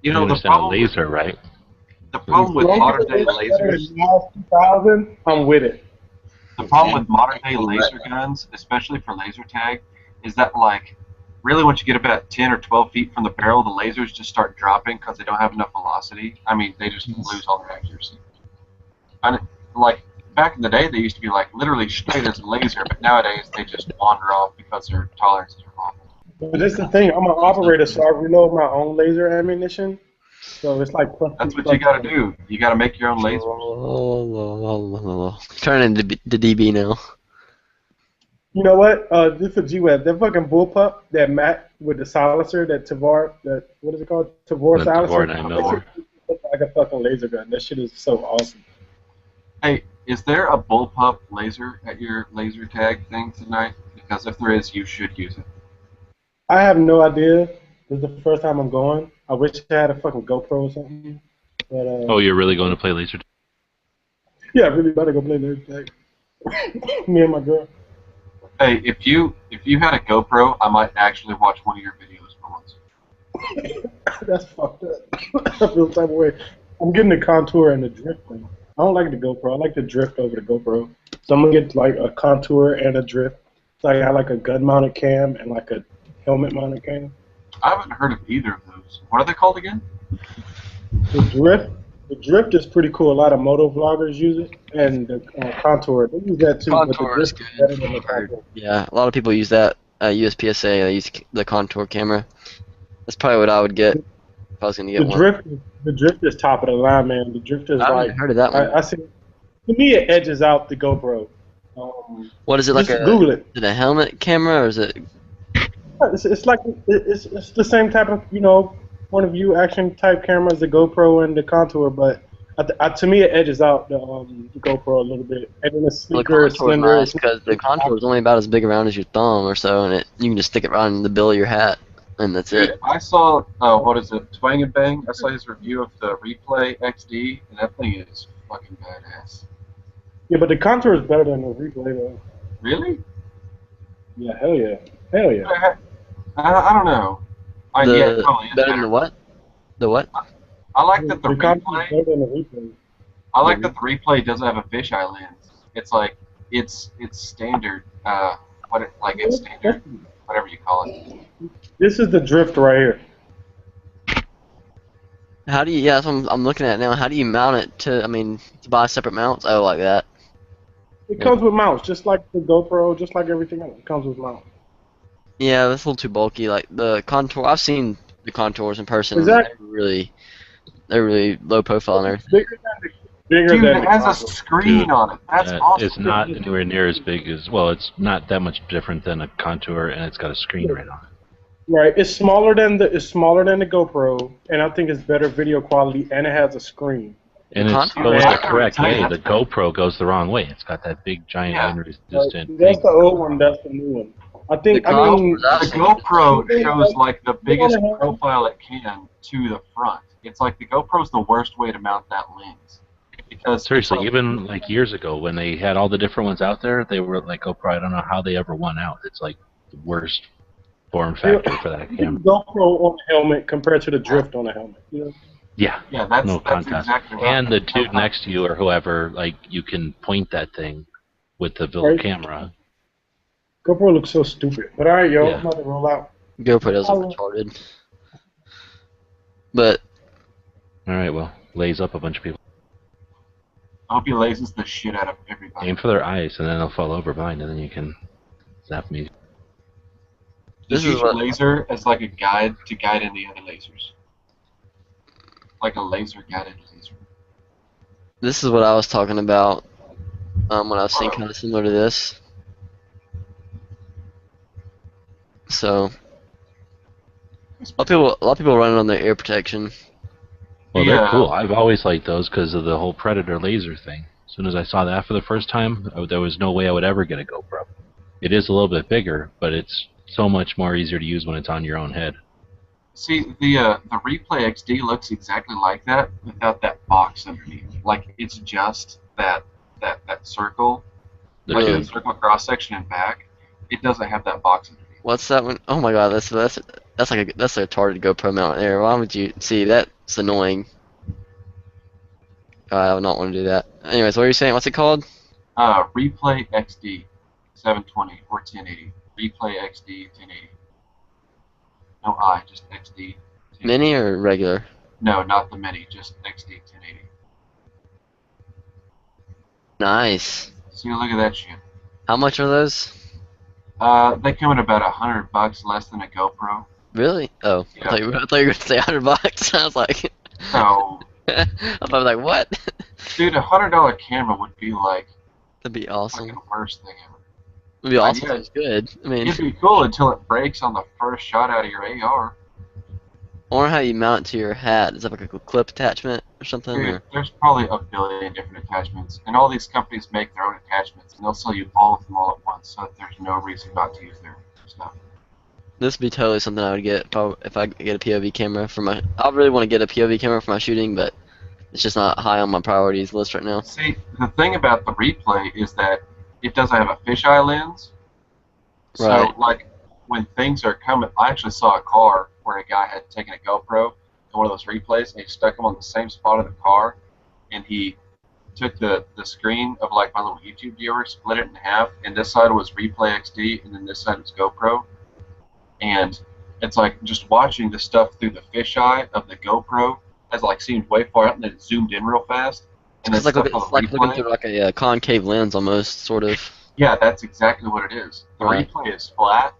S3: You know, the
S4: understand a
S3: problem,
S4: laser, right?
S3: the problem with modern day lasers.
S8: 2000, I'm with it.
S3: The problem with modern day laser guns, especially for laser tag, is that like really once you get about 10 or 12 feet from the barrel, the lasers just start dropping because they don't have enough velocity. I mean, they just lose all their accuracy. And like back in the day, they used to be like literally straight as a laser, but nowadays they just wander off because their tolerances are off.
S8: But that's the thing. I'm an operator, so I reload my own laser ammunition. So it's like
S3: That's what you got to do. You got to make your own lasers.
S6: Turn into the DB now.
S8: You know what? This is G-Web. That fucking bullpup, that Mac with the silencer, that Tavor, that what is it called? Tavor
S4: The
S8: silencer.
S4: Tavor 9mm.
S8: It's like a fucking laser gun. That shit is so awesome.
S3: Hey, is there a bullpup laser at your laser tag thing tonight? Because if there is, you should use it.
S8: I have no idea. This is the first time I'm going. I wish I had a fucking GoPro or something. But
S4: Oh, you're really going to play laser?
S8: yeah, I really better go play laser tag. Me and my girl.
S3: Hey, if you had a GoPro, I might actually watch one of your videos for once.
S8: That's fucked up. I feel the type of way. I'm getting the contour and the drift thing. I don't like the GoPro. I like the drift over the GoPro. So I'm gonna get like a contour and a drift. So I got like a gun-mounted cam and like a helmet-mounted cam.
S3: I haven't heard of either of those. What are they called again?
S8: The drift is pretty cool. A lot of moto vloggers use it, and the contour they use that too.
S6: Contour
S8: but the
S6: is
S8: drift
S6: good.
S8: better than the contour.
S6: Yeah, a lot of people use that USPSA. They use the contour camera. That's probably what I would get if I was gonna get one.
S8: The drift is top of the line, man. The drift is
S6: I haven't
S8: like
S6: heard of that one.
S8: I see. To me, it edges out the GoPro.
S6: What is it like?
S8: Just Google it.
S6: Is it a helmet camera or is it?
S8: It's like it's the same type of point of view action type camera as the GoPro and the contour, but to me it edges out the GoPro a little bit. And then it's sleeker, slender.
S6: Nice because the contour is only about as big around as your thumb or so, and you can just stick it right in the bill of your hat, and that's it.
S3: I saw what is it, Twang and Bang? I saw his review of the Replay XD, and that thing is fucking badass.
S8: Yeah, but the contour is better than the Replay though.
S3: Really?
S8: Yeah, hell yeah, hell yeah.
S3: I don't know. Yeah, it probably is
S6: better than the what? The what?
S3: I like that the
S8: contour is
S3: Replay.
S8: better than the Replay.
S3: I like that the Replay doesn't have a fisheye lens. It's like it's standard. It's standard, whatever you call it.
S8: This is the drift right here.
S6: How do you? Yeah, that's what I'm looking at now. How do you mount it to buy separate mounts? Oh, like that.
S8: It comes with mounts, just like the GoPro, just like everything else. It comes with mounts.
S6: Yeah, that's a little too bulky. Like the contour, I've seen the contours in person.
S8: Exactly.
S6: They're really low profile and everything.
S8: Bigger
S3: Dude,
S8: than
S3: it has a screen on it. That's awesome.
S4: It's not anywhere near as big as, well, it's not that much different than a contour, and it's got a screen right on it.
S8: Right, it's smaller than the GoPro, and I think it's better video quality, and it has a screen.
S4: And it's going the correct way. The GoPro goes the wrong way. It's got that big, giant, wind-resistant.
S8: That's the old one. That's the new one. I think.
S3: The GoPro shows like the biggest profile it can to the front. It's like the GoPro's the worst way to mount that lens. Because
S4: seriously, even like years ago when they had all the different ones out there, they were like GoPro. I don't know how they ever won out. It's like the worst form factor for that camera.
S8: GoPro on the helmet compared to the drift on the helmet. You know?
S4: Yeah,
S3: that's
S4: no contest.
S3: Exactly right.
S4: And the dude next to you or whoever, like you can point that thing with the little camera.
S8: GoPro looks so stupid. But alright, yo, I'm about to roll out.
S6: GoPro does look retarded. But
S4: alright, well, lays up a bunch of people.
S3: I hope he lasers the shit out of everybody.
S4: Aim for their eyes, and then they'll fall over behind, and then you can zap me.
S3: Just use your laser as like a guide to guide in the other lasers. Like a laser guided laser.
S6: this is what I was talking about when I was saying kind of similar to this. So a lot of people running on their ear protection.
S4: Well, they're cool. I've always liked those because of the whole Predator laser thing. As soon as I saw that for the first time, there was no way I would ever get a GoPro. It is a little bit bigger, but it's so much more easier to use when it's on your own head.
S3: See, the Replay XD looks exactly like that without that box underneath. Like it's just that circle, like the circle cross section and back. It doesn't have that box underneath.
S6: What's that one? Oh my god, that's a retarded GoPro mount there. Why would you see that's annoying? I would not want to do that. Anyways, what are you saying? What's it called?
S3: Replay XD 720 or 1080. Replay XD 1080. No I, just XD. 1080.
S6: Mini or regular?
S3: No, not the mini, just XD 1080.
S6: Nice.
S3: See, look at that shit.
S6: How much are those?
S3: They come at about $100 less than a GoPro.
S6: Really? Oh, yeah. I thought you were going to say $100. I was like,
S3: no.
S6: I was like, what?
S3: Dude, $100 camera would be like.
S6: That'd be awesome.
S3: Like the worst thing ever.
S6: It'd be awesome. It's good. I mean,
S3: it'd be cool until it breaks on the first shot out of your AR.
S6: I wonder how you mount it to your hat. Is that like a clip attachment or something?
S3: Dude, there's probably a billion different attachments, and all these companies make their own attachments, and they'll sell you all of them all at once, so that there's no reason not to use their stuff.
S6: This would be totally something I would get if I get a POV camera for my. I really want to get a POV camera for my shooting, but it's just not high on my priorities list right now.
S3: See, the thing about the Replay is that it doesn't have a fisheye lens. So,
S6: right.
S3: like, when things are coming, I actually saw a car where a guy had taken a GoPro and one of those replays, and he stuck them on the same spot of the car, and he took the screen of like my little YouTube viewer, split it in half, and this side was Replay XD, and then this side was GoPro, and it's like just watching the stuff through the fisheye of the GoPro as like seemed way far out, and then it zoomed in real fast. And
S6: It's
S3: then
S6: like,
S3: stuff on the
S6: looking
S3: replay.
S6: through like a concave lens almost, sort of.
S3: Yeah, that's exactly what it is. The
S6: Right.
S3: replay is flat,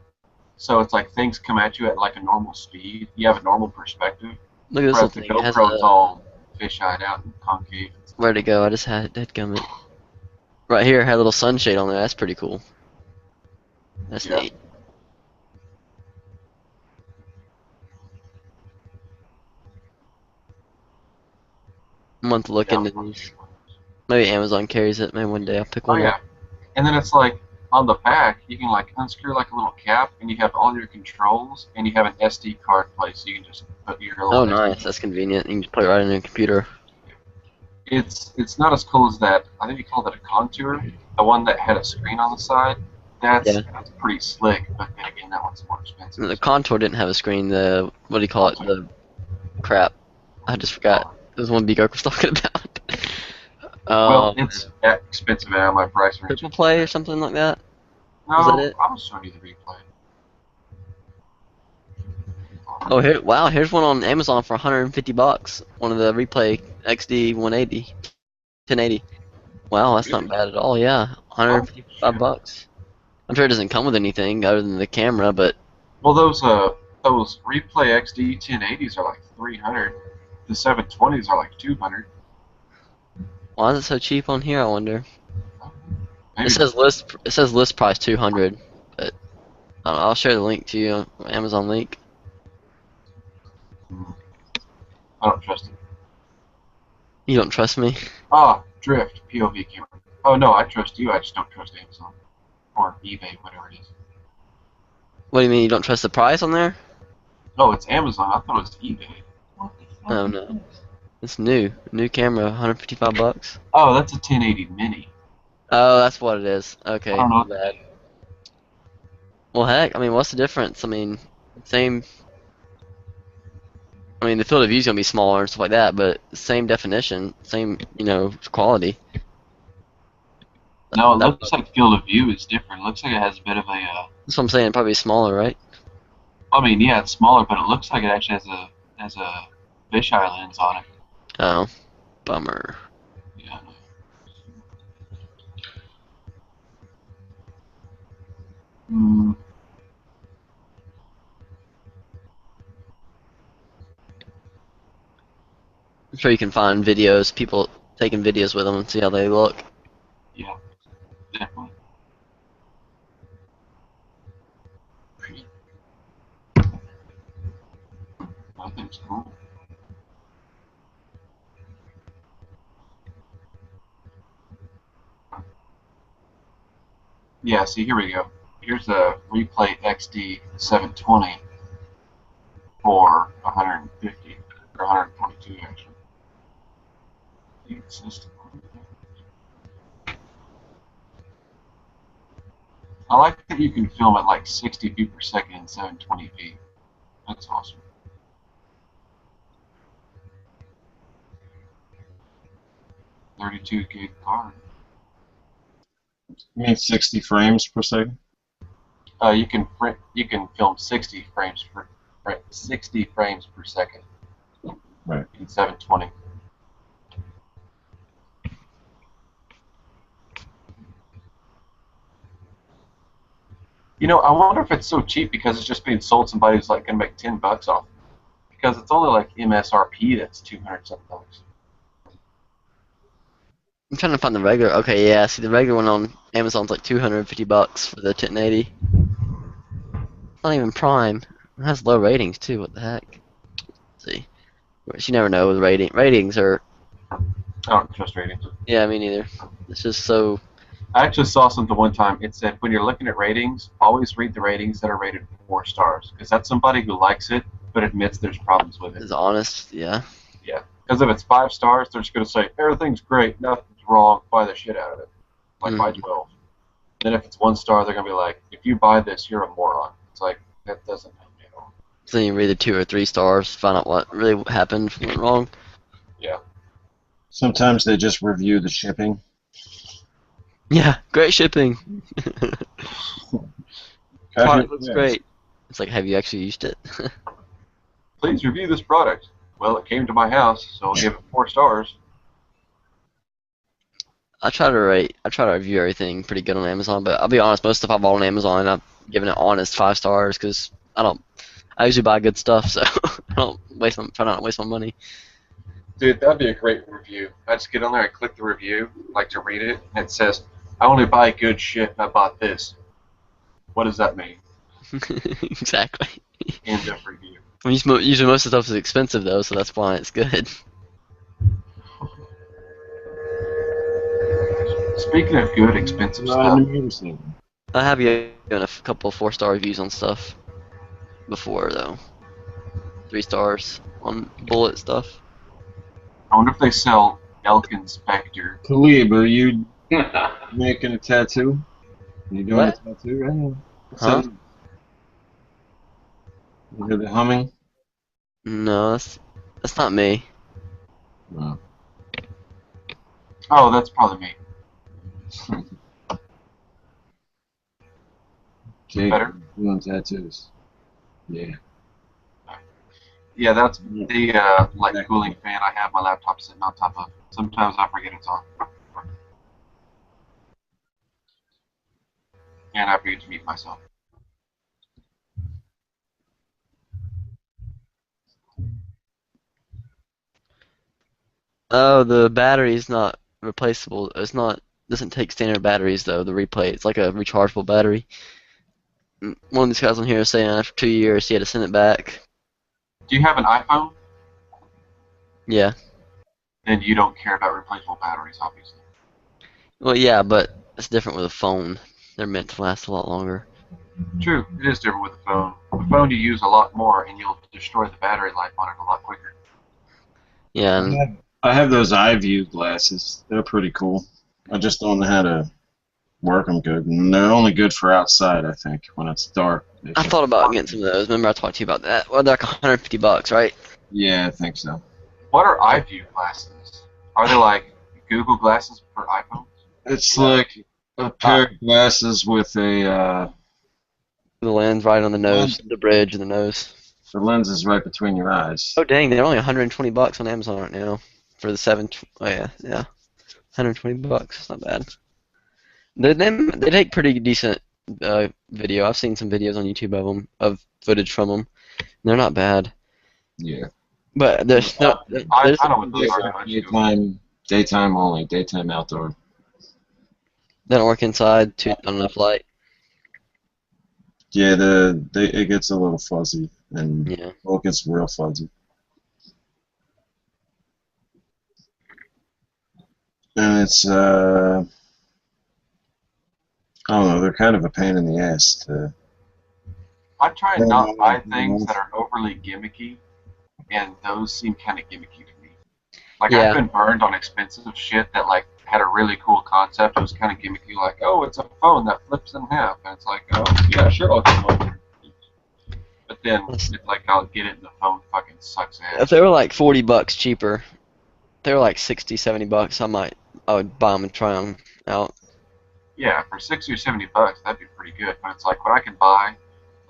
S3: so it's like things come at you at like a normal speed. You have a normal perspective.
S6: Look at this
S3: Whereas
S6: little
S3: the
S6: thing. It has
S3: GoPro's
S6: a,
S3: all fish-eyed out and concave.
S6: where'd it go? I just had it coming. Right here, it had a little sunshade on there. That's pretty cool. That's
S3: Yeah.
S6: neat. I'm going to look
S3: Yeah.
S6: into these. Maybe Amazon carries it. Maybe one day I'll pick
S3: Oh
S6: one
S3: yeah.
S6: up.
S3: And then it's like on the back, you can like unscrew like a little cap, and you have all your controls, and you have an SD card place, so you can just put your little.
S6: Oh,
S3: SD
S6: nice. That's convenient. You can just put it right in your computer.
S3: It's not as cool as that. I think you called it a Contour, the one that had a screen on the side. That's pretty slick, but then again, that one's more expensive.
S6: The Contour didn't have a screen. The, what do you call it? The crap. I just forgot. There's one Big Oak was talking about.
S3: Well, it's expensive out of my price range.
S6: Triple Play or something like that?
S3: No,
S6: Is that it?
S3: I was showing you the replay.
S6: Oh, here! Wow, here's one on Amazon for 150 bucks. One of the Replay XD 180, 1080. Wow, that's not bad at all. Yeah, 155 bucks. I'm sure it doesn't come with anything other than the camera, but
S3: Well, those Replay XD 1080s are like 300. The 720s are like 200.
S6: why is it so cheap on here? I wonder.
S3: Maybe
S6: It says list price 200, but I don't know, I'll share the link to you, Amazon link.
S3: I don't trust it.
S6: You don't trust me?
S3: Ah, Drift POV camera. Oh no, I trust you. I just don't trust Amazon or eBay, whatever it is.
S6: What do you mean you don't trust the price on there?
S3: No, it's Amazon. I thought it was eBay. What the fuck?
S6: Oh no, it's new camera, 155 bucks.
S3: Oh, that's a 1080 mini.
S6: Oh, that's what it is. Okay,
S3: I don't know.
S6: my bad. Well, heck, I mean, what's the difference? I mean, same. I mean, the field of view is gonna be smaller and stuff like that, but same definition, same, quality.
S3: No, it looks like field of view is different. It looks like it has a bit of a.
S6: That's what I'm saying. Probably smaller, right?
S3: I mean, yeah, it's smaller, but it looks like it actually has a fisheye lens on it.
S6: Oh, bummer.
S3: Yeah. Hmm.
S6: I'm sure you can find videos, people taking videos with them and see how they look.
S3: Yeah, definitely. I think it's cool. Yeah, see, here we go. Here's a Replay XD 720 for 150 or 122 actually. I like that you can film at like 60 feet per second in 720p. That's awesome. $32 gig card.
S1: You mean 60 frames per second?
S3: You can film 60 frames per second.
S1: Right.
S3: In 720. I wonder if it's so cheap because it's just being sold to somebody who's like gonna make $10 off. Because it's only like MSRP that's $200 bucks.
S6: I'm trying to find the regular. Okay, yeah. See, the regular one on Amazon's like 250 bucks for the 1080. Not even Prime. It has low ratings too. What the heck? Let's see. You never know with ratings are.
S3: I don't trust ratings.
S6: Yeah, me neither. It's just so.
S3: I actually saw something one time. It said when you're looking at ratings, always read the ratings that are rated 4 stars, because that's somebody who likes it but admits there's problems with it.
S6: It's honest, yeah.
S3: Yeah, because if it's 5 stars, they're just gonna say everything's great, nothing's wrong, buy the shit out of it, like buy 12. Then if it's 1 star, they're gonna be like, if you buy this, you're a moron. It's like, that doesn't help me at all.
S6: So then you read the 2 or 3 stars, find out what really happened, went wrong.
S3: Yeah.
S1: Sometimes they just review the shipping.
S6: Yeah, great shipping. Product looks
S1: Yes.
S6: great. It's like, have you actually used it?
S3: Please review this product. Well, it came to my house, so I'll give it 4 stars.
S6: I try to review everything pretty good on Amazon, but I'll be honest, most stuff I bought on Amazon, I've given it honest 5 stars because I usually buy good stuff, so I don't try not to waste my money.
S3: Dude, that'd be a great review. I just get on there, I click the review, like to read it, and it says, I only buy good shit, and I bought this. What does that mean?
S6: Exactly.
S3: End of review.
S6: I mean, usually most of the stuff is expensive though, so that's why it's good.
S3: Speaking of good, expensive stuff,
S6: I have given a couple 4-star reviews on stuff before though. 3 stars on bullet stuff.
S3: I wonder if they sell Elk Inspector.
S1: Khalib, are you making a tattoo? Are you doing
S6: What?
S1: a tattoo right now?
S6: Huh?
S1: You hear the humming?
S6: No, that's not me.
S1: No.
S3: Oh, that's probably me.
S1: Jake,
S3: Better?
S1: doing tattoos. Yeah.
S3: Yeah, that's the like cooling fan I have my laptop sitting on top of. Sometimes I forget it's on. And I forget to mute myself.
S6: Oh, the battery's not replaceable. Doesn't take standard batteries though. The replay, it's like a rechargeable battery. One of these guys on here is saying after 2 years he had to send it back.
S3: Do you have an iPhone?
S6: Yeah.
S3: Then you don't care about replaceable batteries, obviously.
S6: Well, yeah, but it's different with a phone. They're meant to last a lot longer.
S3: True, it is different with a phone. A phone you use a lot more, and you'll destroy the battery life on it a lot quicker.
S6: Yeah, and
S1: I have those eye view glasses. They're pretty cool. I just don't know how to work them good. And they're only good for outside, I think, when it's dark.
S6: I thought about getting some of those. Remember I talked to you about that? Well, they're like $150, right?
S1: Yeah, I think so.
S3: What are iView glasses? Are they like Google glasses for iPhones?
S1: It's like a pair of glasses with a
S6: The lens right on the nose, the bridge of the nose.
S1: the lens is right between your eyes.
S6: Oh dang, they're only $120 on Amazon right now for the 7. Oh yeah, $120. It's not bad. They take pretty decent video. I've seen some videos on YouTube of them, of footage from them. They're not bad.
S1: Yeah.
S6: But there's no.
S3: I
S6: There's,
S3: don't know what those are.
S1: Daytime only, daytime outdoor.
S6: they don't work inside. Not enough light.
S1: Yeah, it gets a little fuzzy, and
S6: Yeah.
S1: well, it gets real fuzzy. And it's I don't know, they're kind of a pain in the ass to.
S3: I try and not buy things that are overly gimmicky, and those seem kind of gimmicky to me. Like,
S6: Yeah.
S3: I've been burned on expensive shit that, like, had a really cool concept. It was kind of gimmicky, like, oh, it's a phone that flips in half. And it's like, oh, yeah, sure, I'll come over. But then, it's like, I'll get it and the phone fucking sucks ass.
S6: If they were like $40 cheaper, if they were like $60, $70, I would buy them and try them out.
S3: Yeah, for $60 or $70, that'd be pretty good. But it's like, when I can buy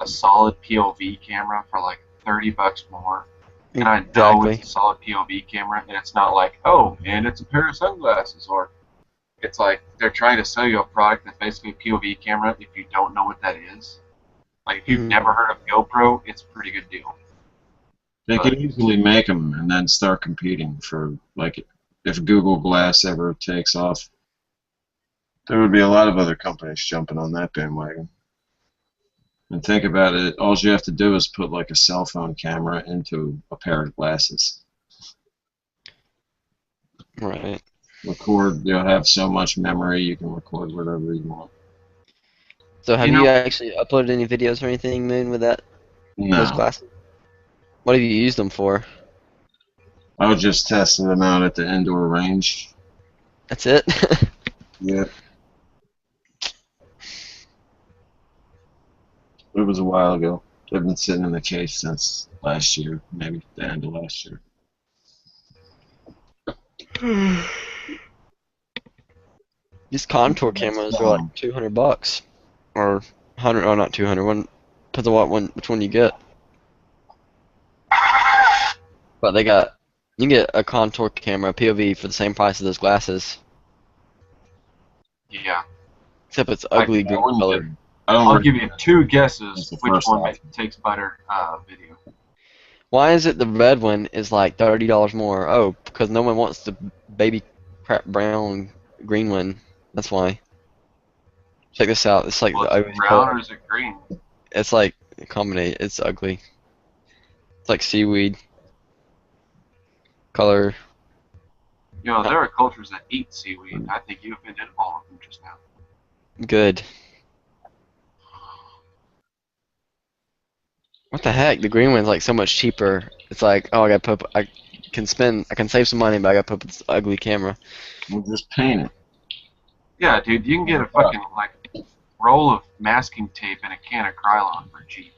S3: a solid POV camera for like $30 more, and I know
S6: Exactly.
S3: it's a solid POV camera, and it's not like, oh, and it's a pair of sunglasses, or it's like they're trying to sell you a product that's basically a POV camera if you don't know what that is. Like, if you've
S6: Mhm.
S3: never heard of GoPro, it's a pretty good deal.
S1: They could easily make them and then start competing for, like, if Google Glass ever takes off, there would be a lot of other companies jumping on that bandwagon. And think about it, all you have to do is put, like, a cell phone camera into a pair of glasses.
S6: Right.
S1: Record, you'll have so much memory, you can record whatever you want.
S6: So have
S3: You
S6: you,
S3: know-
S6: actually uploaded any videos or anything, Moon, with those
S1: No,
S6: glasses? What have you used them for?
S1: I would just test them out at the indoor range.
S6: That's it?
S1: Yeah. It was a while ago. They've been sitting in the case since last year, maybe the end of last year.
S6: These contour cameras are like $200, or 100, or not 200. One depends on which one you get. But you can get a contour camera POV for the same price as those glasses,
S3: Yeah.
S6: except it's ugly
S3: Like,
S6: green color.
S3: I'll give you 2 guesses
S1: the
S3: which
S1: first
S3: one
S1: option.
S3: takes better video.
S6: Why is it the red one is like $30 more? Oh, because no one wants the baby crap brown green one. That's why. Check this out. It's like
S3: Well,
S6: the
S3: is
S6: ugly
S3: it brown
S6: color.
S3: or is it green?
S6: It's like a combination. It's ugly. It's like seaweed color.
S3: You know, there are cultures that eat seaweed. I think you offended all of them just now.
S6: Good. What the heck? The green one's like so much cheaper. It's like, oh, I can save some money, but I gotta put this ugly camera.
S1: We'll just paint it.
S3: Yeah, dude, you can get a fucking like roll of masking tape and a can of Krylon for cheap.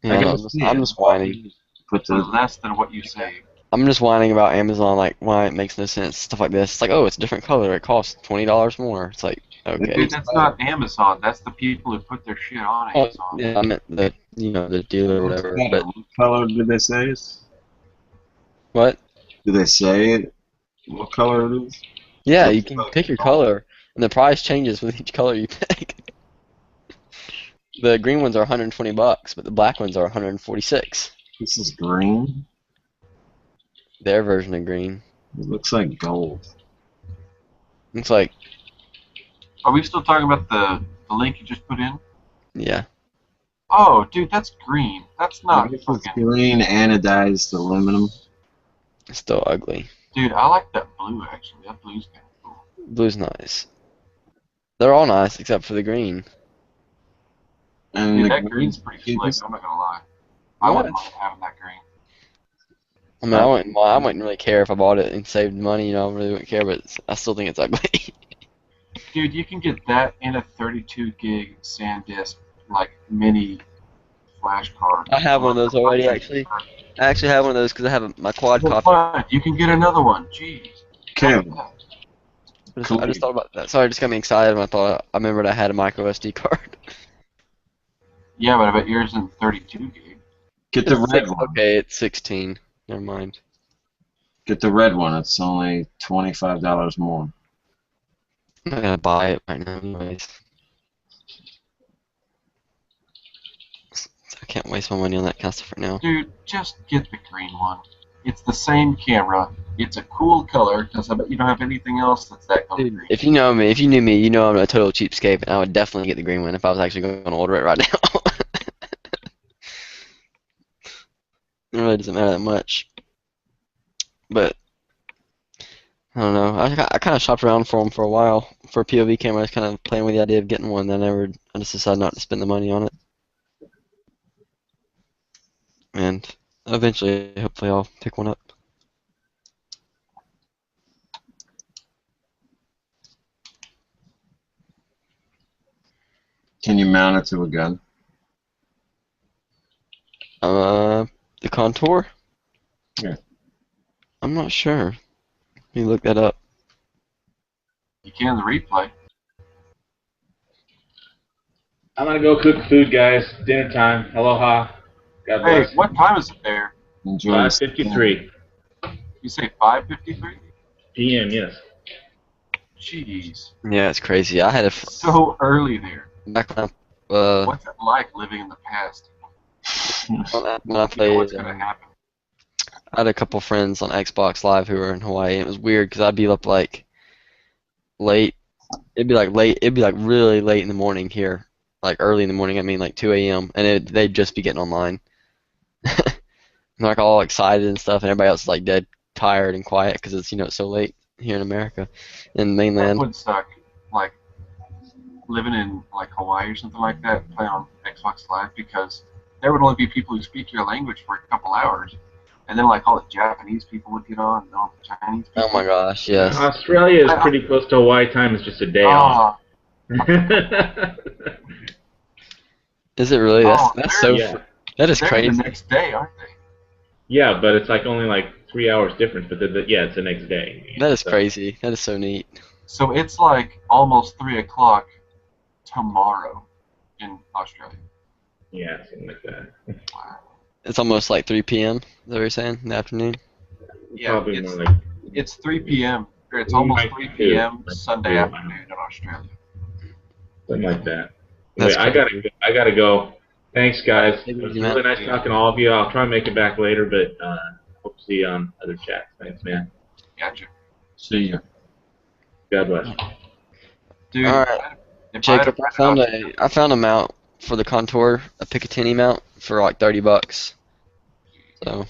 S6: Yeah, I'm just whining.
S1: Put
S3: For
S1: the
S3: less than what you save.
S6: I'm just whining about Amazon, like why it makes no sense, stuff like this. It's like, oh, it's a different color. It costs $20 more. It's like, okay.
S3: Dude, that's not Amazon. That's the people who put their shit on
S6: Oh,
S3: Amazon.
S6: yeah, I meant the dealer or whatever. But
S1: what color did they say?
S6: what?
S1: Did they say what color it is?
S6: Yeah, you can pick your color, and the price changes with each color you pick. The green ones are $120, but the black ones are $146.
S1: This is green.
S6: Their version of green.
S1: It looks like gold.
S6: It's like,
S3: Are we still talking about the link you just put in?
S6: yeah.
S3: Oh, dude, that's green. That's not
S1: It's
S3: fucking...
S1: green anodized aluminum.
S6: It's still ugly.
S3: Dude, I like that blue, actually. That blue's kind of cool.
S6: Blue's nice. They're all nice except for the green.
S1: And
S3: Dude,
S1: the
S3: that green's pretty slick, I'm not gonna lie. I wouldn't mind having that green.
S6: I mean, I wouldn't really care if I bought it and saved money. You know, I really wouldn't care, but I still think it's ugly.
S3: Dude, you can get that in a 32 gig SanDisk, like, mini flash card.
S6: I have one of those already, actually. I actually have one of those because I have my quad
S3: Well,
S6: copy.
S3: fine. You can get another one. Jeez.
S1: Kevin,
S6: I just thought about that. Sorry, it just got me excited when I remembered I had a micro SD card.
S3: Yeah, but I bet yours isn't 32 gig.
S1: get the red one.
S6: Okay, it's 16. Never mind.
S1: Get the red one. It's only $25 more.
S6: I'm not gonna buy it right now, anyways. I can't waste my money on that kind of stuff right now.
S3: Dude, just get the green one. It's the same camera. It's a cool color, because I bet you don't have anything else that's that color
S6: Dude,
S3: green.
S6: if you knew me, you know I'm a total cheapskate, and I would definitely get the green one if I was actually going to order it right now. It really doesn't matter that much. But I don't know. I kind of shopped around for them for a while for a POV camera. I was kind of playing with the idea of getting one. Then I just decided not to spend the money on it. And eventually, hopefully, I'll pick one up.
S1: Can you mount it to a gun?
S6: The contour?
S1: Yeah.
S6: I'm not sure. Let me look that up.
S3: You can the replay.
S5: I'm gonna go cook food, guys. Dinner time. Aloha. God
S3: Hey,
S5: bless.
S3: what time is it there?
S1: Enjoy.
S5: 5:53
S3: You say 5:53?
S5: p.m. Yes.
S3: Jeez.
S6: Yeah, it's crazy. I had a
S3: So early there.
S6: back when
S3: What's it like living in the past?
S6: when I
S3: You know
S6: played.
S3: what's gonna happen.
S6: I had a couple friends on Xbox Live who were in Hawaii, and it was weird because I'd be up like late. It'd be like late. It'd be like really late in the morning here, like early in the morning. I mean, like 2 a.m. and they'd just be getting online, and like all excited and stuff, and everybody else is like dead tired and quiet because it's it's so late here in America, in
S3: That
S6: mainland.
S3: would suck. Like living in like Hawaii or something like that, playing on Xbox Live, because there would only be people who speak your language for a couple hours, and then like all the Japanese people would get on, and all the Chinese people.
S6: Oh my gosh, yes.
S5: Australia is pretty close to Hawaii time. It's just a day off.
S3: Ah,
S6: Is it really?
S3: Oh,
S6: That's so.
S5: Yeah.
S6: That is
S3: They're
S6: crazy.
S3: the next day, aren't they?
S5: Yeah, but it's like only like 3 hours difference. But yeah, it's the next day.
S6: That is
S5: So,
S6: crazy. That is so neat.
S3: So it's like almost 3 o'clock tomorrow in Australia.
S5: Yeah, something like that.
S6: It's almost like 3 p.m. Is that what you're saying in the afternoon?
S3: Yeah,
S5: Probably
S3: it's,
S5: more like.
S3: it's 3 p.m. or it's
S5: We
S3: almost
S5: might
S3: 3
S5: do.
S3: p.m.
S5: Might
S3: Sunday
S5: do.
S3: afternoon in Australia.
S5: Something like that.
S6: That's
S5: Anyway, I gotta go. Thanks, guys.
S6: Take it
S5: It was
S6: easy,
S5: really
S6: man.
S5: nice talking to all of you. I'll try and make it back later, but hope to see you on other chats. Thanks, man.
S3: Gotcha.
S1: See ya.
S5: God bless.
S3: Dude,
S6: All right.
S3: if
S6: Jacob,
S3: I
S6: I found a mount for the Contour, a Picatinny mount for like $30. So,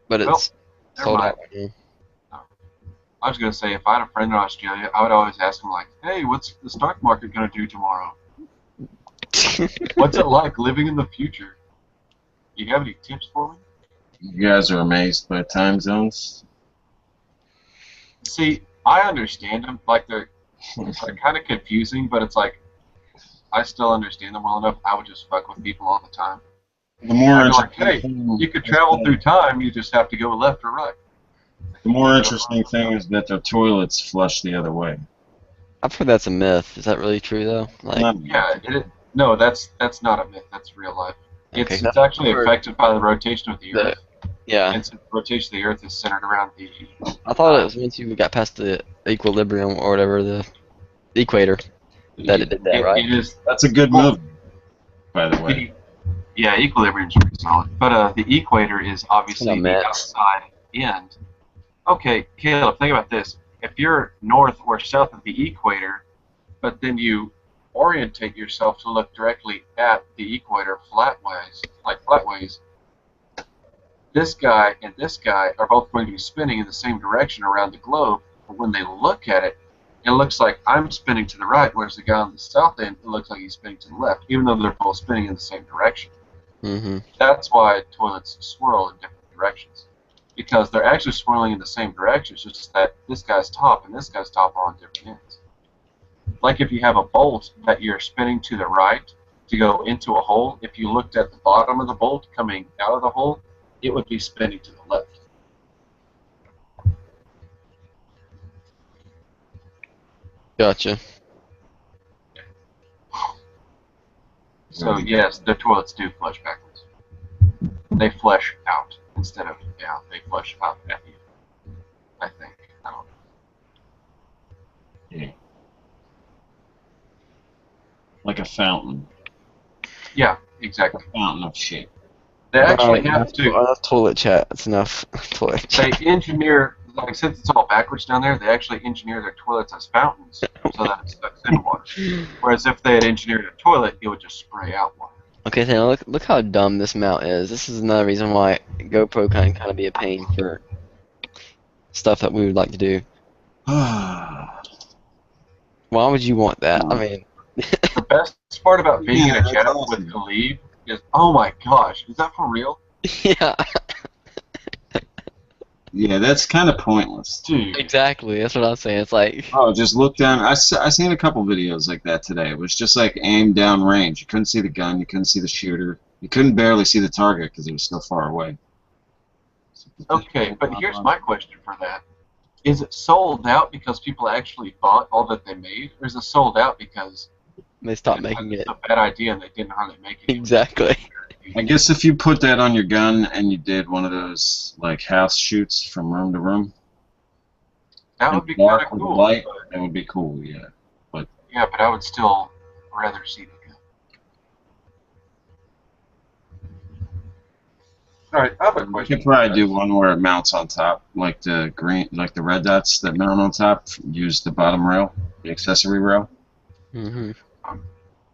S6: but
S3: Well,
S6: it's
S3: never
S6: sold
S3: mind.
S6: out right now.
S3: I was gonna say if I had a friend in Australia, I would always ask him like, "Hey, what's the stock market gonna do tomorrow? What's it like living in the future? You have any tips for me?"
S1: You guys are amazed by time zones.
S3: See, I understand them. Like they're kind of confusing, but it's like I still understand them well enough. I would just fuck with people all the time.
S1: The more
S3: I'd be like,
S1: interesting
S3: hey,
S1: thing,
S3: you could travel through time. You just have to go left or right.
S1: the more interesting thing is that their toilets flush the other way.
S6: I've heard that's a myth. Is that really true though? Like,
S1: Not-
S3: Yeah, no, that's not a myth. That's real life.
S6: Okay.
S3: It's actually
S6: I've heard
S3: affected by the rotation of the Earth.
S6: yeah.
S3: And since the rotation of the Earth is centered around the
S6: I thought it was once you got past the equilibrium or whatever, the equator, that it did that, right?
S3: It is.
S1: That's a good move, by the way.
S3: Yeah, equilibrium's pretty solid. But the equator is obviously
S6: Kinda
S3: the
S6: mess.
S3: outside end. Okay, Caleb, think about this. If you're north or south of the equator, but then you orientate yourself to look directly at the equator flatways, this guy and this guy are both going to be spinning in the same direction around the globe. But when they look at it, it looks like I'm spinning to the right, whereas the guy on the south end, it looks like he's spinning to the left, even though they're both spinning in the same direction.
S6: Mm-hmm.
S3: That's why toilets swirl in different directions, because they're actually swirling in the same direction. It's just that this guy's top and this guy's top are on different ends. Like if you have a bolt that you're spinning to the right to go into a hole, if you looked at the bottom of the bolt coming out of the hole, it would be spinning to the left.
S6: Gotcha.
S3: So yes, the toilets do flush backwards. They flush out instead of down. They flush out at you. I think. I don't know.
S1: Yeah. Like a fountain.
S3: Yeah, exactly.
S1: Fountain of shit.
S3: They actually
S6: Alright,
S3: have to.
S6: enough toilet chat. That's enough toilet chat.
S3: They engineer, like since it's all backwards down there, they actually engineer their toilets as fountains so that it sucks in water. Whereas if they had engineered a toilet, it would just spray out water.
S6: Okay, so look how dumb this mount is. This is another reason why GoPro can kind of be a pain for stuff that we would like to do. Why would you want that? I mean,
S3: The best part about being in
S1: Yeah,
S3: a
S1: that's
S3: channel
S1: awesome.
S3: with Khalid is, oh my gosh, is that for real?
S6: yeah,
S1: Yeah, that's kind of pointless.
S3: Dude.
S6: exactly. That's what I'm saying. It's like,
S1: Oh, just look down. I seen a couple videos like that today. It was just like aimed down range. You couldn't see the gun. You couldn't see the shooter. You couldn't barely see the target because it was so far away.
S3: Okay, but here's my question for that. Is it sold out because people actually bought all that they made, or is it sold out because
S6: they stopped making it.
S3: it's a bad idea and they didn't hardly make it?
S6: Exactly.
S1: I guess if you put that on your gun and you did one of those like house shoots from room to room,
S3: That would be kind
S1: dark
S3: of
S1: with
S3: cool.
S1: light,
S3: but-
S1: that would be cool. Yeah.
S3: Yeah, but I would still rather see the gun. Alright, I have a
S1: You
S3: question.
S1: could probably do one where it mounts on top, like the red dots that mount on top. Use the bottom rail, the accessory rail.
S6: Mm-hmm.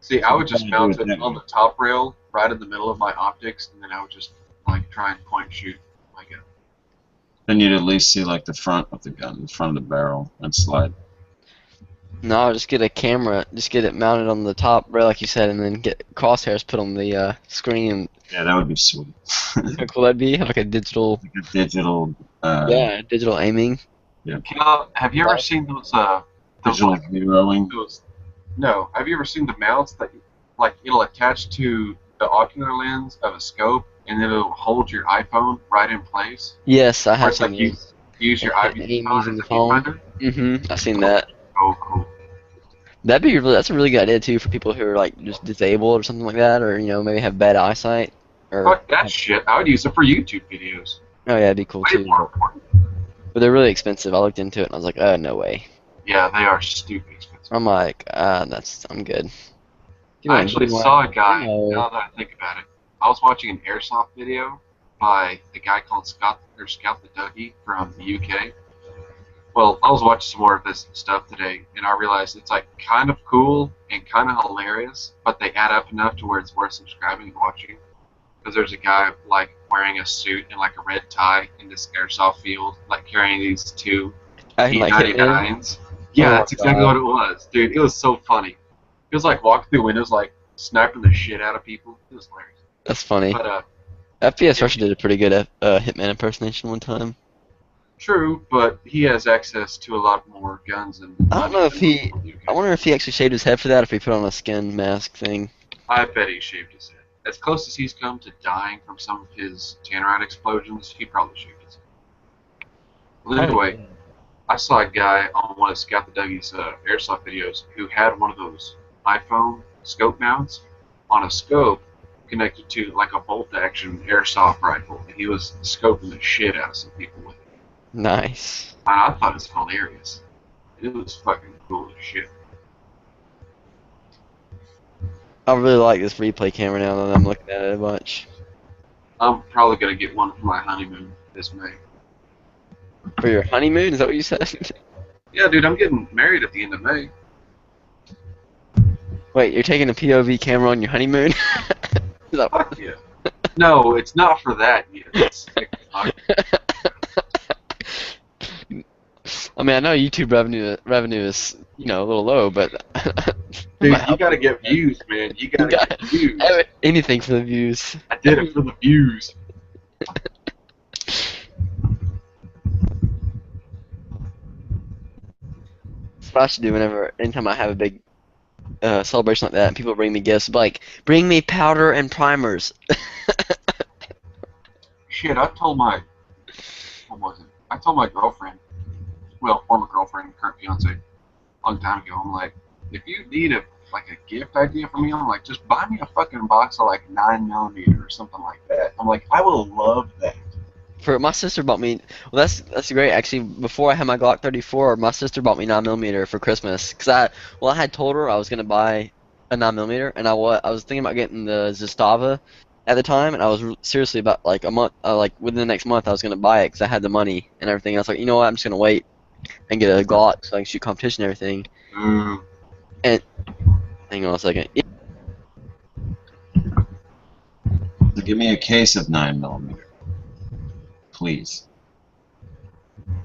S3: See, I would just
S1: Kinda
S3: mount
S1: do it
S3: it
S1: that
S3: on
S1: way.
S3: the top rail, right in the middle of my optics, and then I would just like try and point and shoot my gun.
S1: Then you'd at least see like the front of the gun, the front of the barrel, and slide.
S6: No, just get a camera, just get it mounted on the top rail, like you said, and then get crosshairs put on the screen.
S1: Yeah, that would be sweet.
S6: How cool that'd be? Have like a digital,
S1: Like a digital,
S6: digital aiming.
S3: Have you ever seen those
S1: digital zeroing.
S3: those? No. Have you ever seen the mounts that like it'll attach to the ocular lens of a scope, and then it'll hold your iPhone right in place.
S6: Yes, I
S3: Where
S6: have
S3: it's
S6: seen
S3: like you
S6: those.
S3: use your
S6: And
S3: iPhone
S6: aim using
S3: as
S6: the
S3: a
S6: phone.
S3: viewfinder.
S6: I've seen that.
S3: Oh, cool.
S6: That's a really good idea too for people who are like just disabled or something like that, or maybe have bad eyesight. Or
S3: Fuck that shit. I would use it for YouTube videos.
S6: oh yeah, that'd be cool
S3: Way
S6: too.
S3: more important.
S6: But they're really expensive. I looked into it and I was like, no way.
S3: Yeah, they are stupid expensive.
S6: I'm like, I'm good.
S3: I actually saw a guy,
S6: No.
S3: now that I think about it, I was watching an airsoft video by a guy called Scout the Dougie from the UK. Well, I was watching some more of this stuff today, and I realized it's like kind of cool and kind of hilarious, but they add up enough to where it's worth subscribing and watching. Because there's a guy like wearing a suit and like a red tie in this airsoft field, like carrying these two P99s. Yeah, that's exactly what it was, dude. It was so funny. It was like walking through windows, like sniping the shit out of people. It was hilarious.
S6: That's funny.
S3: But
S6: FPS Russia did a pretty good Hitman impersonation one time.
S3: true, but he has access to a lot more guns and.
S6: I don't know if he. I wonder if he actually shaved his head for that, or if he put on a skin mask thing.
S3: I bet he shaved his head. As close as he's come to dying from some of his Tannerite explosions, he probably shaved his head. Well, anyway, I saw a guy on one of Scout the Dougie's airsoft videos who had one of those iPhone scope mounts on a scope connected to like a bolt-action airsoft rifle, and he was scoping the shit out of some people with it.
S6: Nice.
S3: And I thought it was hilarious. It was fucking cool as shit.
S6: I really like this replay camera now that I'm looking at it a bunch.
S3: I'm probably gonna get one for my honeymoon this May.
S6: For your honeymoon? Is that what you said?
S3: Yeah, dude, I'm getting married at the end of May.
S6: Wait, you're taking a POV camera on your honeymoon? Is that
S3: Fuck yeah. No, it's not for that yet. It's like,
S6: I mean, I know YouTube revenue is a little low, but
S3: dude, you gotta get views, man. You gotta get views.
S6: Anything for the views.
S3: I did it for the views.
S6: That's what I should do anytime I have a big celebration like that, and people bring me gifts, like, bring me powder and primers.
S3: Shit, I told my girlfriend, well, former girlfriend, current fiance, a long time ago. I'm like, if you need a gift idea for me, I'm like, just buy me a fucking box of like 9mm or something like that. I'm like, I will love that.
S6: My sister bought me. Well, that's great. Actually, before I had my Glock 34, my sister bought me 9mm for Christmas. I had told her I was gonna buy a 9mm, and I was thinking about getting the Zastava at the time, and I was seriously about like a month, within the next month, I was gonna buy it because I had the money and everything. And I was like, you know what, I'm just gonna wait and get a Glock so I can shoot competition and everything. And hang on a second.
S1: Give me a case of 9mm. Please.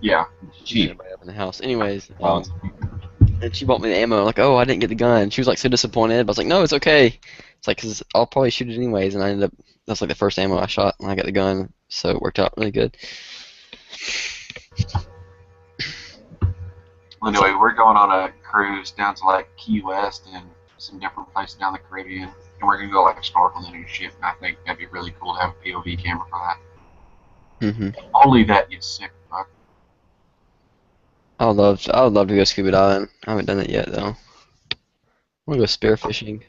S3: Yeah.
S1: Cheap.
S6: Everybody up in the house. Anyways, and she bought me the ammo. I'm like, oh, I didn't get the gun. She was like so disappointed. But I was like, no, it's okay. It's like, cause I'll probably shoot it anyways. And I ended up, that's like the first ammo I shot when I got the gun. So it worked out really good.
S3: Well, anyway, we're going on a cruise down to like Key West and some different places down the Caribbean. And we're gonna go like snorkeling and shit. And I think that'd be really cool to have a POV camera for that. Only that, you sick fuck.
S6: I would love to go scuba diving. I haven't done it yet though. I want to go spearfishing.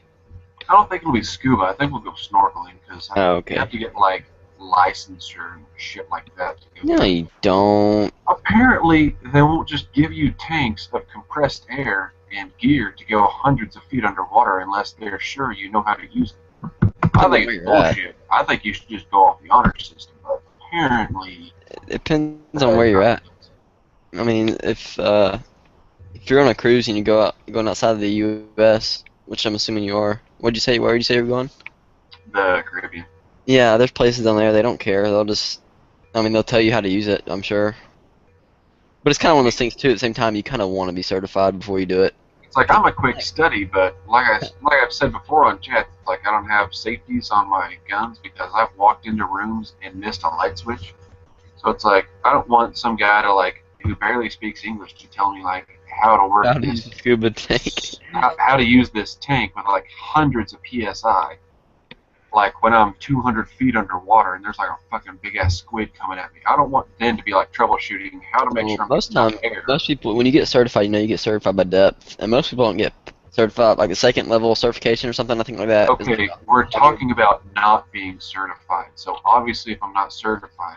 S3: I don't think it'll be scuba. I think we'll go snorkeling because you have to get like licensure and shit like that.
S6: No, you don't.
S3: Apparently, they won't just give you tanks of compressed air and gear to go hundreds of feet underwater unless they're sure you know how to use it. I think it's bullshit. I think you should just go off the honor system. But apparently,
S6: it depends on where you're at. I mean, if you're on a cruise and going outside of the U.S., which I'm assuming you are, where did you say you're going?
S3: The Caribbean.
S6: Yeah, there's places down there they don't care. They'll tell you how to use it, I'm sure. But it's kind of one of those things too. At the same time, you kind of want to be certified before you do it.
S3: It's like I'm a quick study, but like I've said before on chat, it's like I don't have safeties on my guns because I've walked into rooms and missed a light switch. So it's like I don't want some guy to who barely speaks English to tell me how to work
S6: this scuba tank.
S3: How to use this tank with like hundreds of PSI. like when I'm 200 feet underwater and there's like a fucking big ass squid coming at me. I don't want then to be like troubleshooting how to make
S6: Well,
S3: sure I'm
S6: most
S3: getting
S6: time,
S3: enough air.
S6: most people, when you get certified, you get certified by depth, and most people don't get certified like the second level certification or something. I think like that. is
S3: Okay,
S6: about
S3: we're
S6: 100.
S3: talking about not being certified. So obviously, if I'm not certified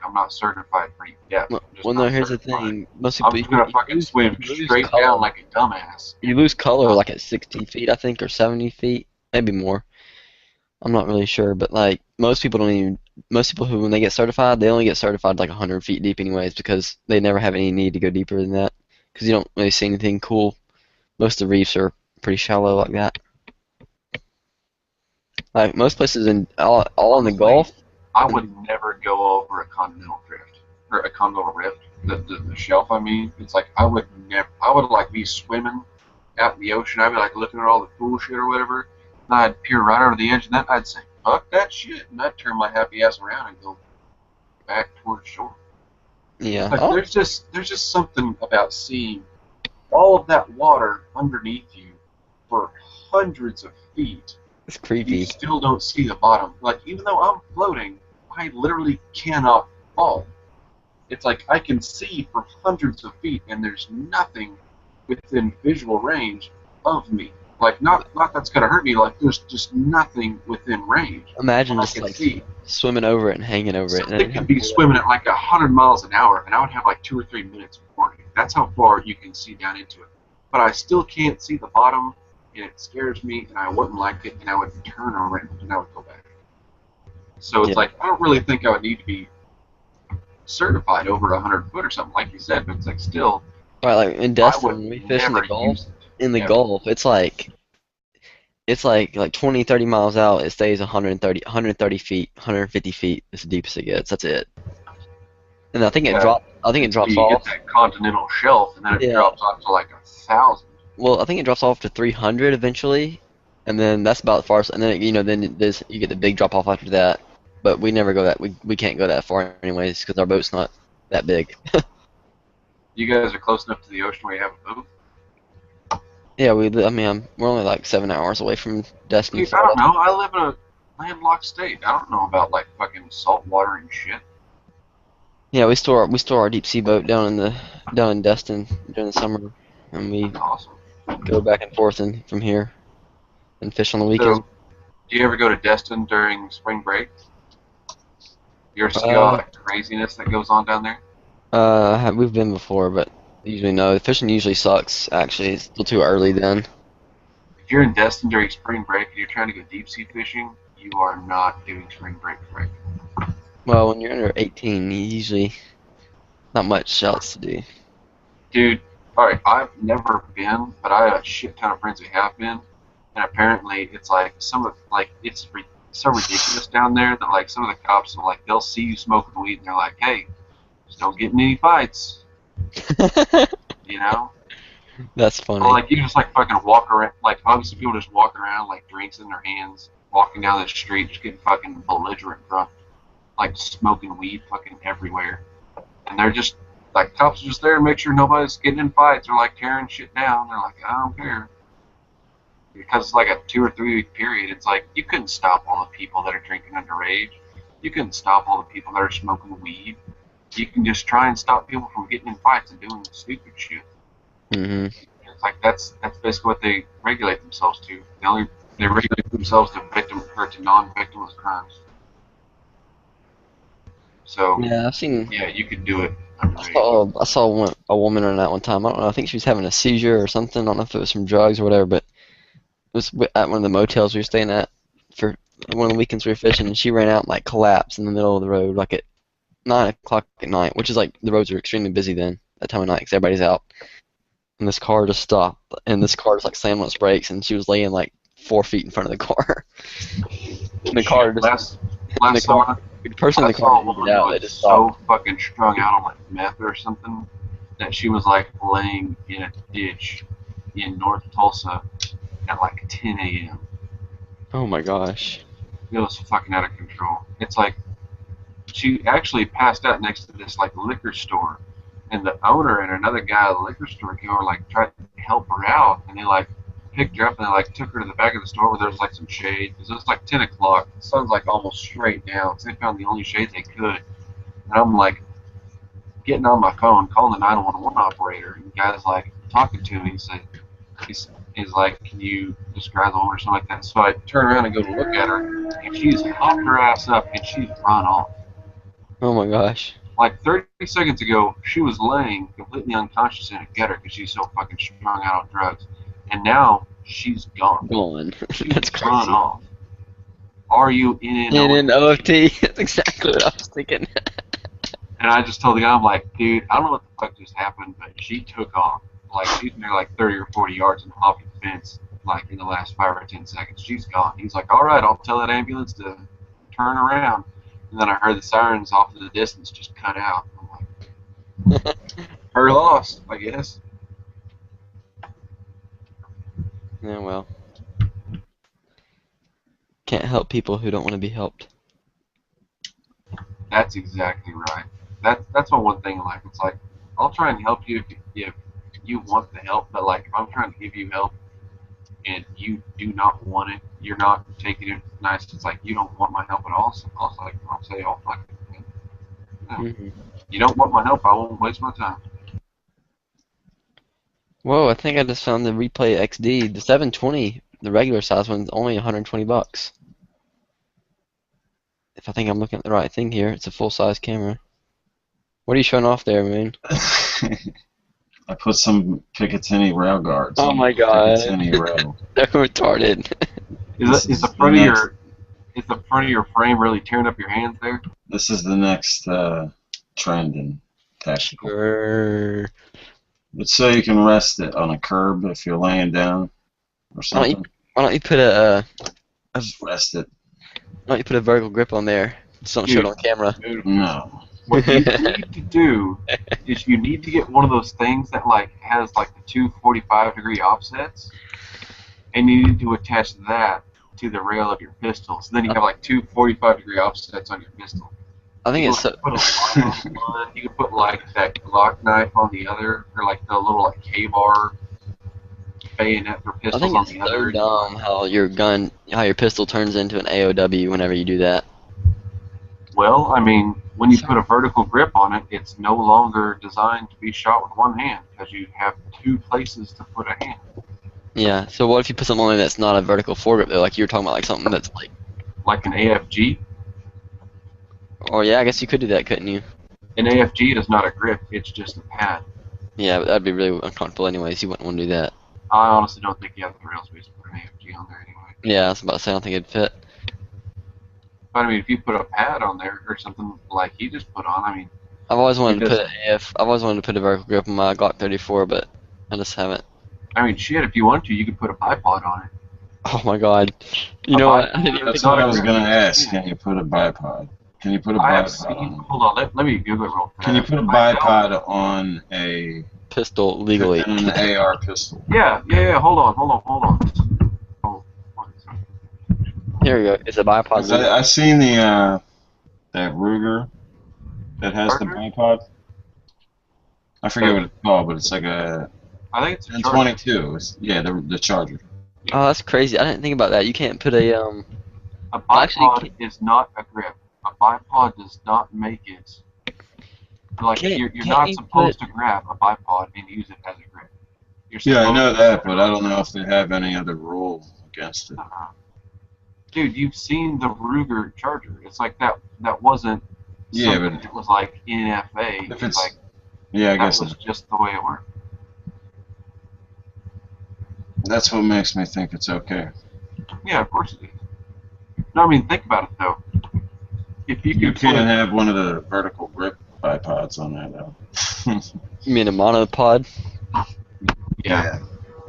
S3: for depth.
S6: Well,
S3: I'm just
S6: well, no,
S3: not
S6: here's the
S3: certified.
S6: thing. Most
S3: I'm
S6: people,
S3: just gonna fucking swim
S6: you lose
S3: straight
S6: color.
S3: down like a dumbass.
S6: You lose color like at 60 feet, I think, or 70 feet, maybe more. I'm not really sure, but like most people don't even. Most people who, when they get certified, they only get certified like 100 feet deep, anyways, because they never have any need to go deeper than that. Because you don't really see anything cool. Most of the reefs are pretty shallow like that. Like most places in all in the Gulf.
S3: I would never go over a continental drift or a continental rift. The shelf, I mean, it's like I would never. I would like be swimming out in the ocean. I'd be like looking at all the cool shit or whatever, and I'd peer right over the edge, and then I'd say, "Fuck that shit," and I'd turn my happy ass around and go back towards shore.
S6: Yeah.
S3: Like
S6: Oh,
S3: there's just something about seeing all of that water underneath you for hundreds of feet.
S6: it's
S3: You
S6: creepy.
S3: still don't see the bottom. Like, even though I'm floating, I literally cannot fall. It's like I can see for hundreds of feet, and there's nothing within visual range of me. Like, not that's gonna hurt me. Like, there's just nothing within range.
S6: Imagine
S3: I
S6: just
S3: can
S6: like
S3: see.
S6: swimming over it and hanging over it.
S3: Something could be swimming at like 100 miles an hour, and I would have like 2 or 3 minutes of warning. That's how far you can see down into it. But I still can't see the bottom, and it scares me, and I wouldn't like it, and I would turn around, and I would go back. So it's
S6: Yeah.
S3: like, I don't really think I would need to be certified over 100 foot or something, like you said, but it's like still,
S6: Right, like in
S3: I would
S6: Destin, we fish in the
S3: never
S6: Gulf.
S3: use it.
S6: In the
S3: ever.
S6: Gulf, it's like 20, 30 miles out. It stays 130 feet, 150 feet. It's the deepest it gets. That's it. And I think it
S3: Yeah.
S6: drops. I think it
S3: Until
S6: drops
S3: you
S6: off.
S3: get that continental shelf, and then it
S6: Yeah.
S3: drops off to like 1,000.
S6: Well, I think it drops off to 300 eventually, and then that's about the farthest. And then then you get the big drop off after that. But we never go that. We can't go that far anyways because our boat's not that big.
S3: You guys are close enough to the ocean where you have a boat?
S6: Yeah, we're only like 7 hours away from Destin,
S3: Dude, I don't know. I live in a landlocked state. I don't know about like fucking salt water and shit.
S6: Yeah, we store our deep sea boat down in Destin during the summer, and we
S3: That's awesome.
S6: go back and forth from here and fish on the weekends.
S3: So, do you ever go to Destin during spring break? You ever see all that craziness that goes on down there?
S6: We've been before, but usually no. The fishing usually sucks. Actually, it's still too early then.
S3: If you're in Destin during spring break and you're trying to go deep sea fishing, you are not doing spring break right.
S6: Well, when you're under 18, you usually not much else to do.
S3: Dude, alright, I've never been, but I have a shit ton of friends who have been, and apparently it's like it's so ridiculous down there that like some of the cops are like, they'll see you smoking weed and they're like, hey, just don't get in any fights, you know?
S6: That's funny.
S3: Or like you just like fucking walk around, like obviously people just walk around like drinks in their hands, walking down the street, just getting fucking belligerent drunk, like smoking weed fucking everywhere, and they're just like cops are just there to make sure nobody's getting in fights or like tearing shit down. They're like, I don't care, because it's like a 2 or 3 week period. It's like you couldn't stop all the people that are drinking underage. You couldn't stop all the people that are smoking weed. You can just try and stop people from getting in fights and doing stupid shit.
S6: Mm-hmm.
S3: It's like that's basically what they regulate themselves to. They regulate themselves to victim or to non-victimless crimes. So
S6: Yeah, I've seen.
S3: yeah, you could do it.
S6: I saw a woman on that one time. I don't know. I think she was having a seizure or something. I don't know if it was from drugs or whatever, but it was at one of the motels we were staying at for one of the weekends we were fishing, and she ran out and like collapsed in the middle of the road, like at 9 o'clock at night, which is like the roads are extremely busy then that time of night because everybody's out. And this car just stopped, and this car just like slammed on its brakes, and she was laying like 4 feet in front of the car. And the car just
S3: Last summer,
S6: the person in the
S3: I saw
S6: car
S3: a
S6: didn't
S3: woman
S6: get
S3: who
S6: out. They
S3: was
S6: just stopped.
S3: so fucking strung out on like meth or something that she was like laying in a ditch in North Tulsa at like 10 a.m.
S6: Oh my gosh.
S3: It was fucking out of control. It's like she actually passed out next to this like liquor store, and the owner and another guy at the liquor store came over like tried to help her out, and they like picked her up and they like took her to the back of the store where there was like some shade because it was like 10 o'clock. The sun's like almost straight down. So they found the only shade they could. And I'm like getting on my phone, calling the 911 operator. And the guy's like talking to me. He said, he's like, can you describe the woman or something like that? So I turn around and go to look at her, and she's hopped her ass up and she's run off.
S6: Oh my gosh.
S3: Like 30 seconds ago, she was laying completely unconscious in a gutter because she's so fucking strung out on drugs. And now she's gone.
S6: Gone.
S3: She's
S6: That's
S3: run
S6: crazy.
S3: off. Are you in
S6: In an OFT. That's exactly what I was thinking.
S3: And I just told the guy, I'm like, dude, I don't know what the fuck just happened, but she took off. Like, she's near like 30 or 40 yards and hopped the fence, like, in the last 5 or 10 seconds. She's gone. He's like, all right, I'll tell that ambulance to turn around. And then I heard the sirens off in the distance just cut out. I'm like, her loss, I guess.
S6: Yeah, well. Can't help people who don't want to be helped.
S3: That's exactly right. That's my one thing in life. It's like, I'll try and help you if you want the help, but like, if I'm trying to give you help and you do not want it, you're not taking it nice. It's like, you don't want my help at all. So I'll say, oh, fuck it. No.
S6: Mm-hmm.
S3: You don't want my help, I won't waste my time.
S6: Whoa, I think I just found the Replay XD. The 720, the regular size one's only 120 bucks. If I think I'm looking at the right thing here, it's a full-size camera. What are you showing off there, man?
S1: I put some Picatinny rail guards.
S6: Oh
S1: on
S6: my
S1: the
S6: God.
S1: Picatinny rail.
S6: They're retarded.
S3: Is the front of your frame really tearing up your hands there?
S1: This is the next trend in tactical.
S6: Sure.
S1: It's so you can rest it on a curb if you're laying down or something.
S6: Why don't you put a
S1: Just rest it.
S6: why don't you put a vertical grip on there? Just don't show it on camera.
S1: No.
S3: What you need to do is you need to get one of those things that like has like the two 45-degree offsets, and you need to attach that to the rail of your pistol. So then you have like two 45-degree offsets on your pistol.
S6: I think
S3: You
S6: it's
S3: can, like, put a lock on one. You can put like that Glock knife on the other, or like the little like K-bar bayonet for
S6: I
S3: pistols
S6: think
S3: on
S6: it's
S3: the
S6: so
S3: other.
S6: dumb how your pistol turns into an AOW whenever you do that.
S3: Well, I mean, when you put a vertical grip on it, it's no longer designed to be shot with one hand because you have two places to put a hand.
S6: Yeah. So what if you put something on there that's not a vertical foregrip though? Like you were talking about, like something that's like.
S3: Like an AFG.
S6: Oh yeah, I guess you could do that, couldn't you?
S3: An AFG is not a grip; it's just a pad.
S6: Yeah, but that'd be really uncomfortable anyways. You wouldn't want to do that.
S3: I honestly don't think you have the rail space to put an AFG on there anyway.
S6: Yeah, I was about to say I don't think it'd fit.
S3: But I mean, if you put a pad on there or something like he just put on, I mean,
S6: I've always wanted to
S3: Because-
S6: put I've always wanted to put a vertical grip on my Glock 34, but I just haven't.
S3: shit, if you want to, you could put a bipod on it.
S6: Oh my God. You
S3: A
S6: know what?
S3: bipod-
S6: I didn't even
S1: That's
S6: think
S1: what I
S6: about
S1: was
S6: that.
S1: going to ask. Can you put a bipod? Can you put a
S3: I have
S1: bipod on?
S3: seen. Hold on, let me Google it real fast.
S1: Can you put a bipod on a
S6: Pistol legally.
S1: an AR pistol?
S3: Yeah. Hold on. Oh,
S6: Here we go. It's a bipod.
S1: 'Cause I seen the that Ruger that has the
S3: Ruger?
S1: bipod. I forget what it's called, but it's like a
S3: I think it's a Charger.
S1: 1022. Yeah, the Charger.
S6: Oh, that's crazy. I didn't think about that. You can't put a
S3: A
S6: Actually,
S3: bipod is not a grip. A bipod does not make it. Like you're
S6: can't
S3: not
S6: you
S3: supposed to grab a bipod and use it as a grip. You're
S1: Yeah, I
S3: supposed
S1: know
S3: to-
S1: that, but I don't know if they have any other rule against it.
S3: Dude, you've seen the Ruger Charger. It's like that wasn't
S1: Yeah,
S3: something
S1: but
S3: that was like NFA.
S1: if
S3: It's
S1: it's
S3: like
S1: yeah, I
S3: that
S1: guess
S3: was just the way it worked.
S1: that's what makes me think it's okay.
S3: Yeah, of course it is. No, I mean, think about it though. If you
S1: You
S3: could
S1: can't have one of the vertical grip bipods on there though.
S6: you mean a monopod?
S3: yeah.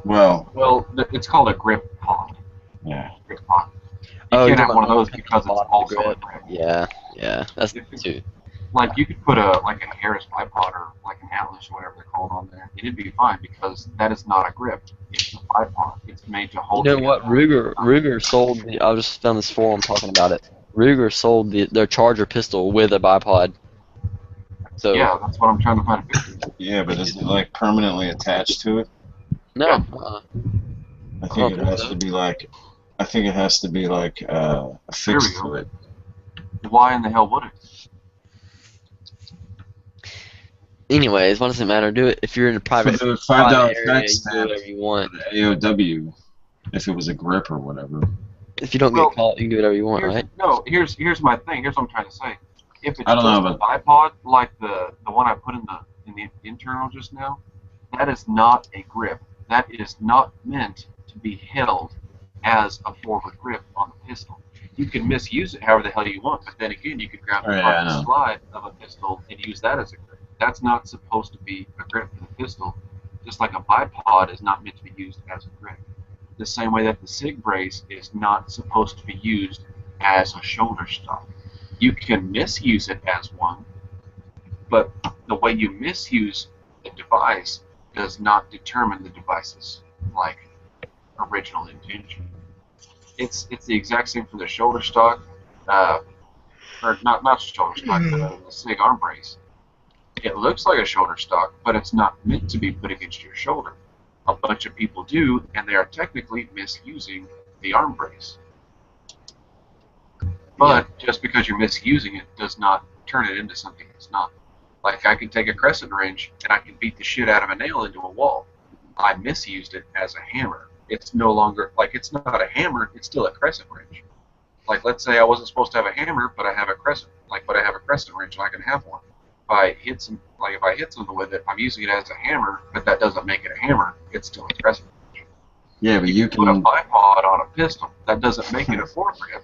S1: Well,
S3: Well, it's called a grip pod.
S1: yeah.
S3: Grip pod. You
S6: Oh,
S3: can't
S6: you're
S3: have one of
S6: talking
S3: those
S6: about
S3: because it's
S6: bottom
S3: also
S6: grip.
S3: a grip.
S6: Yeah. That's
S3: If it-
S6: too.
S3: Like you could put a Harris bipod or like an Atlas or whatever they're called on there, and it'd be fine because that is not a grip. It's a bipod. It's made to
S6: You
S3: hold.
S6: know what? Ruger sold the. I just found this forum talking about it. Ruger sold their Charger pistol with a bipod. So
S3: Yeah, that's what I'm trying to find a picture.
S1: Yeah, but is it like permanently attached to it?
S6: no.
S1: I think it has to be like. I think it has to be like affixed
S3: Here we
S1: to it.
S3: Why in the hell would it?
S6: Anyways, what does it matter? Do it if you're in a private,
S1: For the $5
S6: private area.
S1: tax
S6: You can do
S1: stamp
S6: whatever you want.
S1: for the AOW, if it was a grip or whatever.
S6: If you don't
S3: Well,
S6: get caught, you can do whatever you want, right?
S3: No, here's my thing. Here's what I'm trying to say. If it's
S1: I don't know
S3: just a bipod, like the one I put in the internal just now, that is not a grip. That is not meant to be held as a forward grip on the pistol. You can misuse it however the hell you want, but then again, you could grab the slide of a pistol and use that as a grip. That's not supposed to be a grip for the pistol, just like a bipod is not meant to be used as a grip. The same way that the SIG brace is not supposed to be used as a shoulder stock. You can misuse it as one, but the way you misuse the device does not determine the device's original intention. It's the exact same for the shoulder stock, or not shoulder stock, but the SIG arm brace. It looks like a shoulder stock, but it's not meant to be put against your shoulder. A bunch of people do, and they are technically misusing the arm brace. But just because you're misusing it does not turn it into something it's not. Like, I can take a crescent wrench and I can beat the shit out of a nail into a wall. I misused it as a hammer. It's no longer, it's not a hammer, it's still a crescent wrench. Like, let's say I wasn't supposed to have a hammer, but I have a crescent, but I have a crescent wrench and I can have one. If I hit something with it, I'm using it as a hammer, but that doesn't make it a hammer. It's still a crescent wrench.
S1: Yeah, but you can
S3: put a bipod on a pistol. That doesn't make it a foregrip.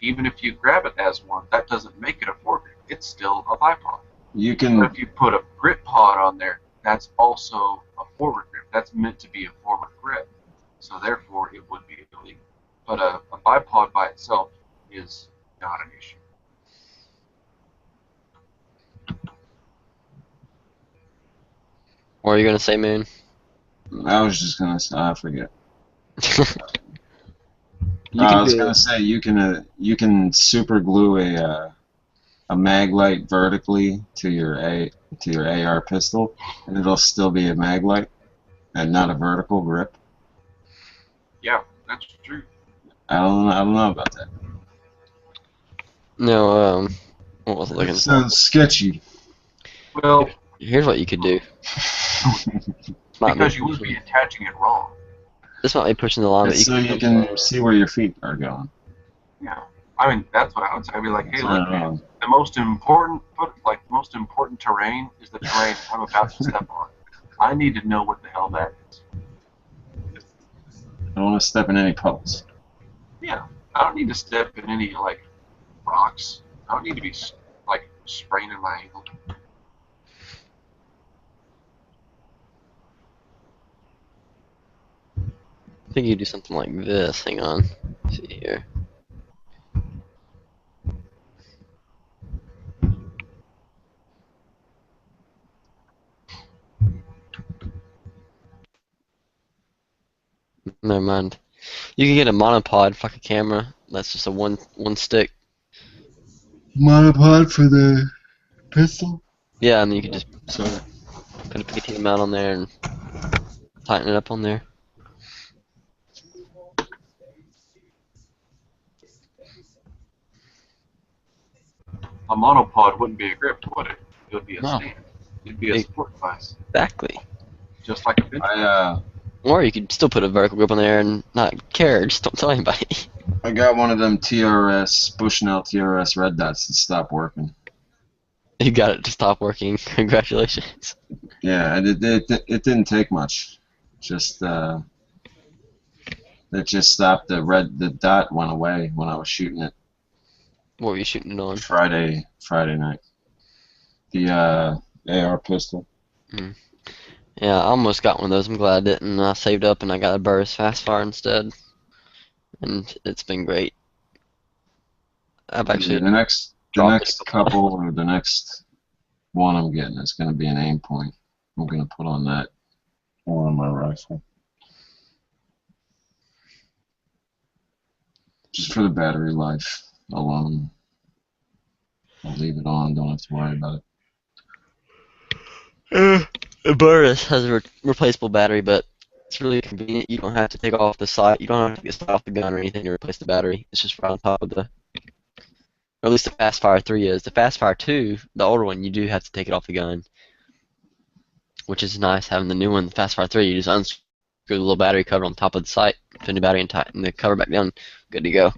S3: Even if you grab it as one, that doesn't make it a foregrip. It's still a bipod.
S1: You can.
S3: But if you put a grip pod on there, that's also a forward grip. That's meant to be a forward grip. So therefore, it would be illegal. But a bipod by itself is not an issue.
S6: What are you gonna say, Moon?
S1: I was just gonna say, I forget.
S6: I
S1: was gonna say you can super glue a mag light vertically to your AR pistol, and it'll still be a mag light and not a vertical grip.
S3: Yeah, that's true.
S1: I don't know about that.
S6: No, what was I looking
S1: It sounds sketchy.
S3: Well,
S6: here's what you could do.
S3: Because you would be attaching it wrong.
S6: This might be pushing the line, but
S1: so you can see where your feet are going.
S3: Yeah, I mean that's what I would say. I'd be like, hey, look, man, the most important terrain is the terrain I'm about to step on. I need to know what the hell that is.
S1: I don't want to step in any puddles.
S3: Yeah, I don't need to step in any rocks. I don't need to be spraining my ankle.
S6: I think you do something like this. Hang on. Let's see here. Never mind. You can get a monopod, like a camera. That's just a one stick.
S1: Monopod for the pistol?
S6: Yeah, and then you can just put a PT mount on there and tighten it up on there.
S3: A monopod wouldn't be a grip, would it? It would be a stand. It'd be a support device.
S6: Exactly.
S3: Just like a bench.
S6: Or you could still put a vertical grip on there and not care. Just don't tell anybody.
S1: I got one of them Bushnell TRS red dots that stopped working.
S6: You got it to stop working. Congratulations.
S1: Yeah, it didn't take much. Just it just stopped. The dot went away when I was shooting it.
S6: What were you shooting it on?
S1: Friday night. The AR pistol.
S6: Yeah, I almost got one of those. I'm glad I didn't. I saved up and I got a Burris Fastfire instead, and it's been great. I've actually
S1: the next couple or the next one I'm getting is going to be an aim point. I'm going to put on that on my rifle. Just for the battery life alone. I'll leave it on, don't have to worry about it.
S6: The Burris has a replaceable battery, but It's really convenient. You don't have to take off the sight. You don't have to get the sight off the gun or anything to replace the battery. It's just right on top of the. Or at least the Fastfire 3 is. The Fastfire 2, the older one, you do have to take it off the gun, which is nice. Having the new one, the Fastfire 3, you just unscrew the little battery cover on top of the sight, put the new battery and tighten the cover back down. Good to go.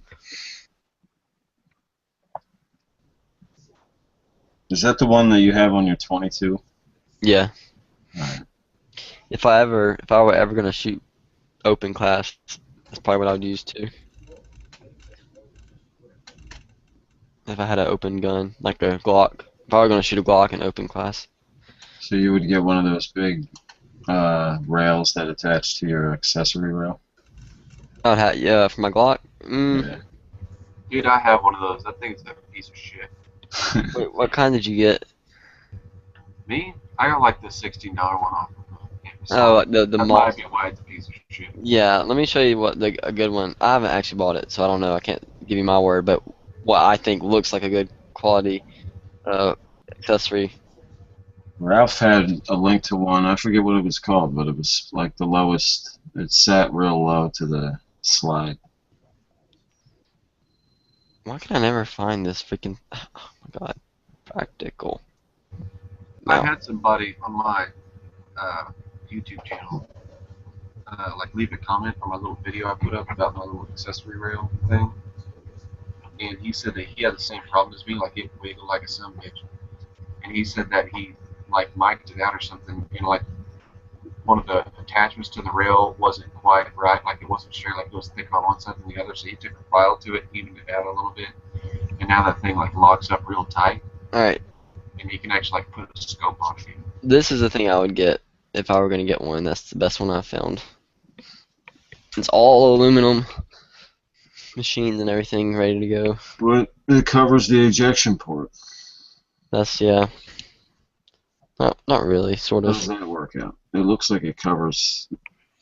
S1: Is that the one that you have on your 22?
S6: Yeah.
S1: Alright.
S6: If I were ever gonna shoot open class, that's probably what I would use too. If I had an open gun, like a Glock. If I were gonna shoot a Glock in open class.
S1: So you would get one of those big rails that attach to your accessory rail?
S6: I would have, yeah, for my Glock.
S1: Yeah.
S3: Dude, I have one of those. That thing's a piece of shit.
S6: Wait, what kind did you get?
S3: Me? I got like the $16 one off.
S6: Oh, the
S3: that
S6: Moss.
S3: might be why it's a piece of shit.
S6: Yeah, let me show you what a good one. I haven't actually bought it, so I don't know. I can't give you my word, but what I think looks like a good quality accessory.
S1: Ralph had a link to one. I forget what it was called, but it was like the lowest. It sat real low to the slide.
S6: Why can I never find this freaking? Oh my god, practical.
S3: I
S6: No.
S3: had somebody on my YouTube channel like leave a comment on my little video I put up about my little accessory rail thing, and he said that he had the same problem as me, like it wiggled like a son of a bitch, and he said that he like mic'd it out or something, and like one of the attachments to the rail wasn't quite right, like it wasn't straight, like it was thick on one side and the other, so he took a file to it, evened it out a little bit, and now that thing like locks up real tight,
S6: All right,
S3: and you can actually like put a scope on it.
S6: this is the thing I would get if I were gonna get one. That's the best one I've found. It's all aluminum machines and everything ready to go.
S1: But it covers the ejection port.
S6: That's yeah. Not really, sort
S1: How
S6: of.
S1: does that work out? It looks like it covers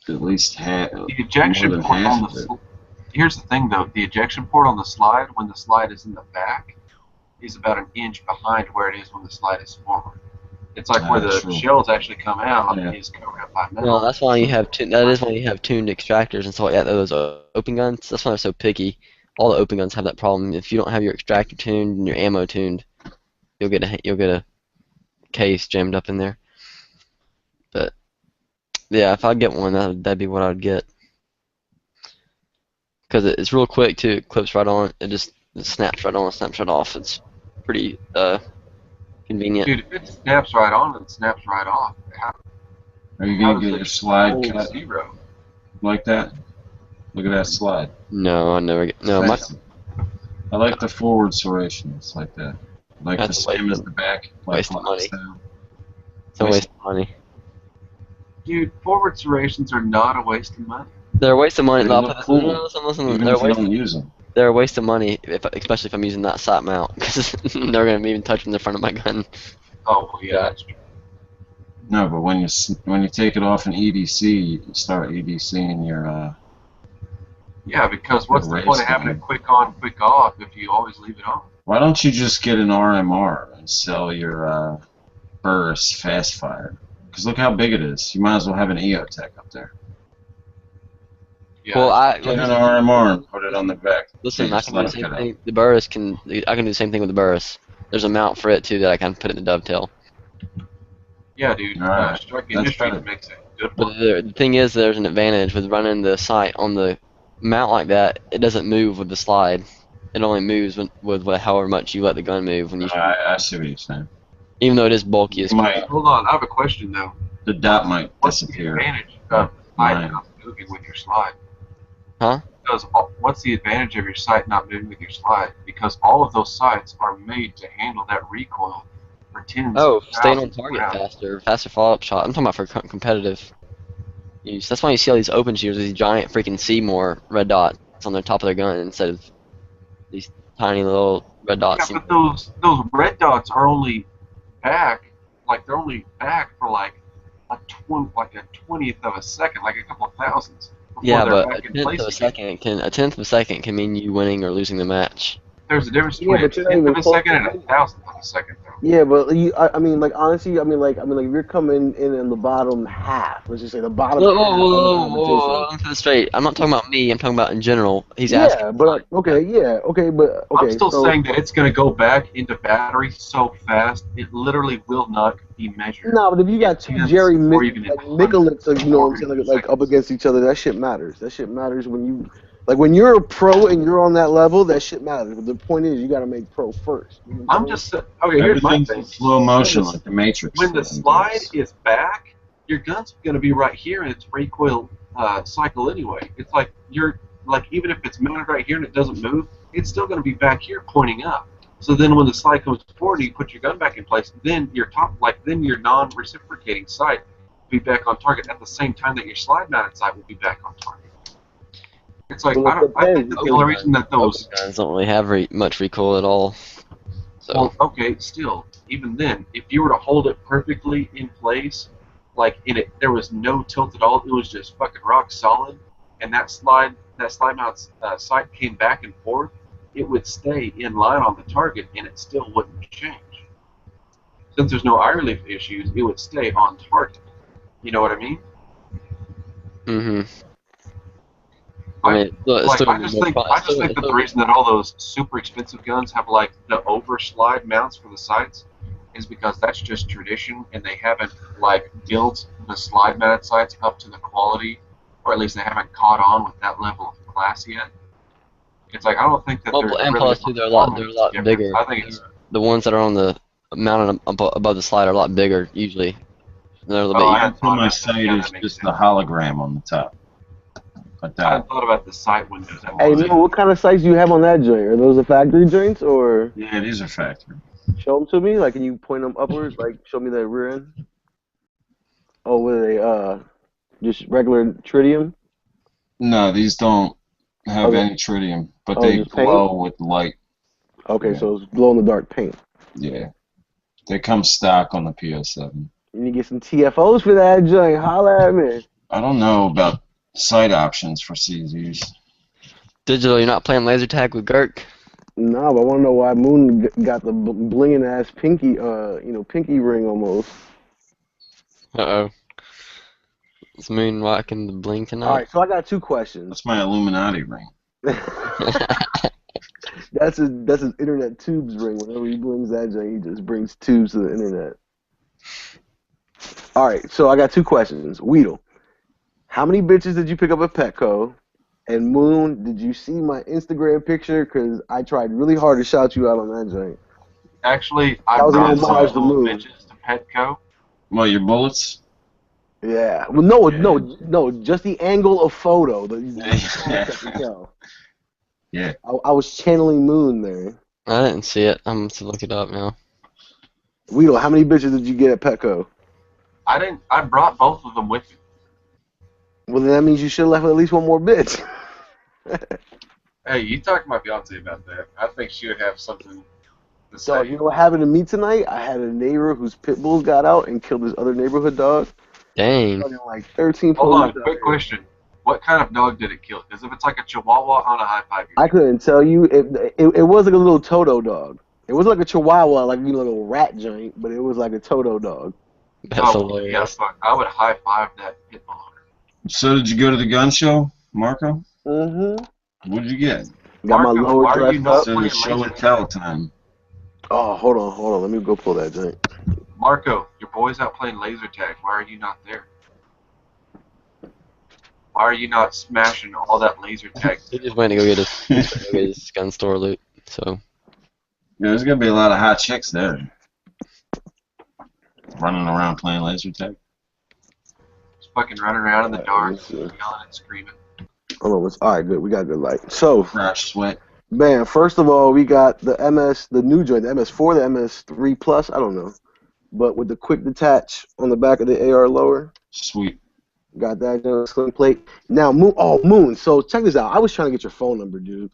S1: at least half.
S3: The ejection
S1: more than
S3: port
S1: half
S3: on
S1: of
S3: the
S1: it.
S3: here's the thing though, the ejection port on the slide, when the slide is in the back, is about an inch behind where it is when the slide is forward. It's like where the
S1: True.
S3: shells actually come out
S1: Yeah.
S3: is covered up by metal.
S6: Well, that's why you have that is why you have tuned extractors and stuff like that. Those open guns. That's why they're so picky. All the open guns have that problem. If you don't have your extractor tuned and your ammo tuned, you'll get a case jammed up in there. But yeah, if I get one, that'd be what I would get. Because it's real quick too. It clips right on. It snaps right on, snaps right off. It's pretty convenient.
S3: Dude, if it snaps right on, it snaps right off.
S1: Are you
S3: How
S1: gonna
S3: does
S1: get
S3: it
S1: your slide
S3: hold
S1: cut
S3: zero?
S1: like that? Look at that slide.
S6: No, I never get. No, my
S1: I like the forward serrations like that. Like
S6: That's
S1: the
S6: a
S1: same
S6: waste
S1: as the back. Like
S6: waste of money.
S1: style.
S6: it's a waste of money.
S3: Dude, forward serrations are not a waste of money.
S6: They're a waste of money.
S1: They
S6: No,
S1: look cool,
S6: listen,
S1: Even
S6: they're
S1: if
S6: a
S1: you
S6: waste.
S1: don't use them.
S6: They're a waste of money, especially if I'm using that sight mount, because they're gonna be even touching the front of my gun.
S3: Oh, well, yeah, that's true.
S1: No, but when you take it off an EDC, you start EDCing your.
S3: Yeah, because what's the
S1: Race
S3: point of having
S1: gun.
S3: it quick on, quick off if you always leave it on?
S1: Why don't you just get an RMR and sell your Burris fast fire? Because look how big it is. You might as well have an EOTech up there.
S3: Yeah,
S6: Well,
S1: Get an RMR and put it on the back.
S6: listen,
S1: Take
S6: I
S1: your
S6: can do the
S1: slide
S6: same
S1: cut out.
S6: thing. The Burris I can do the same thing with the Burris. There's a mount for it too that I can put in the dovetail.
S3: yeah, dude.
S1: Alright,
S3: Strike
S1: that's
S3: Industries
S1: better.
S3: makes a good
S6: But
S3: one.
S6: the thing is, there's an advantage with running the sight on the mount like that. It doesn't move with the slide. It only moves with however much you let the gun move when you.
S1: I see what you're saying.
S6: Even though it is bulky as.
S1: You might,
S3: Hold on, I have a question though.
S1: the dot might
S3: What's the
S1: disappear.
S3: advantage of sight
S1: Mine.
S3: not moving with your slide?
S6: Huh?
S3: Because what's the advantage of your sight not moving with your slide? Because all of those sights are made to handle that recoil for tens.
S6: Oh,
S3: of
S6: staying on
S3: thousands of
S6: target
S3: rounds.
S6: faster follow-up shot. I'm talking about for competitive use. That's why you see all these open shooters with these giant freaking Seymour red dots on the top of their gun instead of these tiny little red dots.
S3: Yeah, but those red dots are only back, like they're only back for like a 20th of a second, like a couple of thousandths. before
S6: Yeah,
S3: they're
S6: but
S3: back in place again.
S6: a tenth of a second can mean you winning or losing the match.
S3: There's a difference
S9: Yeah,
S3: between
S9: but
S3: a
S9: you're not
S3: tenth
S9: even
S3: of a
S9: close
S3: second
S9: to
S3: and a thousandth of a second, though.
S9: Yeah, but I mean, like honestly, I mean, like if you're coming in the bottom half, let's just say the bottom
S6: Whoa,
S9: half of the
S6: whoa,
S9: competition.
S6: let me put it straight. I'm not talking about me. I'm talking about in general. He's asking.
S9: Yeah, but okay, yeah, okay, but
S3: I'm
S9: okay,
S3: still
S9: so
S3: saying that it's going to go back into battery so fast, it literally will not be measured.
S9: no, but if you got two
S3: tenths
S9: Jerry
S3: or even in
S9: Mikulits, you know what I'm saying, like up against each other, that shit matters. That shit matters when you, like when you're a pro and you're on that level, that shit matters. But the point is, you got to make pro first. You know what
S3: I'm just okay. Here's my
S1: Everything's
S3: thing.
S1: in slow motion,
S3: When the-
S1: like the Matrix.
S3: When the
S1: film
S3: slide
S1: does.
S3: is back, your gun's going to be right here in its recoil cycle anyway. It's like even if it's mounted right here and it doesn't move, it's still going to be back here pointing up. So then when the slide comes forward, you put your gun back in place. Then your your non-reciprocating sight will be back on target at the same time that your slide-mounted sight will be back on target. It's like
S9: Well, it
S3: I think that the only reason that those
S6: Guns don't really have much recoil at all. So
S3: well, okay, still, even then, if you were to hold it perfectly in place, like there was no tilt at all, it was just fucking rock solid, and that slide mount sight came back and forth, it would stay in line on the target, and it still wouldn't change. Since there's no eye relief issues, it would stay on target. You know what I mean?
S6: mm-hmm. I mean, it's
S3: Like,
S6: still
S3: I just think that the reason that all those super expensive guns have like the overslide mounts for the sights is because that's just tradition, and they haven't like built the slide mounted sights up to the quality, or at least they haven't caught on with that level of class yet. It's like I don't think that there's
S6: and
S3: really
S6: plus too, they're a lot
S3: difference.
S6: bigger.
S3: I think it's
S6: The ones that are on the mounted above the slide are a lot bigger usually. They're a little
S3: Oh,
S6: bit.
S3: I
S1: Half of my sight
S3: Yeah,
S1: is
S3: that makes
S1: just
S3: sense.
S1: the hologram on the top. Like
S3: I
S1: that.
S3: hadn't thought about the sight windows.
S9: Hey, Mo, what kind of sights do you have on that joint? Are those the factory joints, or
S1: Yeah, these are factory.
S9: show them to me? Like, can you point them upwards? Like, show me the rear end. Oh, were they just regular tritium?
S1: No, these don't have
S9: Okay.
S1: any tritium, but
S9: Oh,
S1: they
S9: just paint?
S1: glow with light.
S9: Okay,
S1: Yeah.
S9: so it's glow in the dark paint.
S1: Yeah. They come stock on the PS7.
S9: You need to get some TFOs for that joint. Holla at me.
S1: I don't know about sight options for CZs.
S6: Digital, you're not playing laser tag with Girk?
S9: No, but I want to know why Moon got the blinging ass pinky, pinky ring almost.
S6: Uh-oh. Is Moon rocking the bling
S9: All
S6: tonight?
S9: right, so I got two questions.
S1: That's my Illuminati ring.
S9: That's his internet tubes ring. Whenever he brings that joint, he just brings tubes to the internet. All right, so I got two questions. Weedle, how many bitches did you pick up at Petco? And Moon, did you see my Instagram picture? Because I tried really hard to shout you out on that joint.
S3: Actually, I
S9: That was an
S3: brought
S9: homage to
S3: some little
S9: Moon.
S3: bitches to Petco.
S1: Well, your bullets?
S9: Yeah. Well, no, just the angle of photo.
S1: Yeah.
S9: I was channeling Moon there.
S6: I didn't see it. I'm going to look it up now.
S9: Weedle, how many bitches did you get at Petco?
S3: I didn't. I brought both of them with me.
S9: Well, then that means you should have left with at least one more bitch.
S3: Hey, you talk to my fiance about that. I think she would have something to say.
S9: Dog, you know what happened to me tonight? I had a neighbor whose pit bulls got out and killed his other neighborhood dog.
S6: Dang.
S9: Fucking like 13
S3: Hold on,
S9: police out
S3: quick
S9: here.
S3: question. What kind of dog did it kill? Because if it's like a Chihuahua, on a high five you.
S9: I couldn't tell you. It was like a little Toto dog. It wasn't like a Chihuahua, like like a little rat joint, but it was like a Toto dog.
S6: That's
S3: Yeah,
S6: hilarious.
S3: fuck. I would high five that pit bull owner.
S1: So did you go to the gun show, Marco?
S9: Mm-hmm.
S1: What did you get?
S9: Got my
S3: Marco,
S9: lower
S3: why are you
S9: dressed
S3: not
S9: up.
S1: So the show and tell time.
S9: Oh, hold on. Let me go pull that joint.
S3: Marco, your boy's out playing laser tag. Why are you not there? Why are you not smashing all that laser tag?
S6: He just went to go get his gun store loot. So
S1: Yeah, there's gonna be a lot of hot chicks there. Running around playing laser tag.
S3: Just fucking running around in the dark,
S9: Let me see.
S3: yelling and screaming.
S9: Hold on. All right, good. We got good light. So,
S1: Crash sweat.
S9: man, first of all, we got the the new joint, the MS4, the MS3 Plus. I don't know, but with the quick detach on the back of the AR lower.
S1: Sweet.
S9: Got that sling plate. Now, Moon. So check this out. I was trying to get your phone number, dude,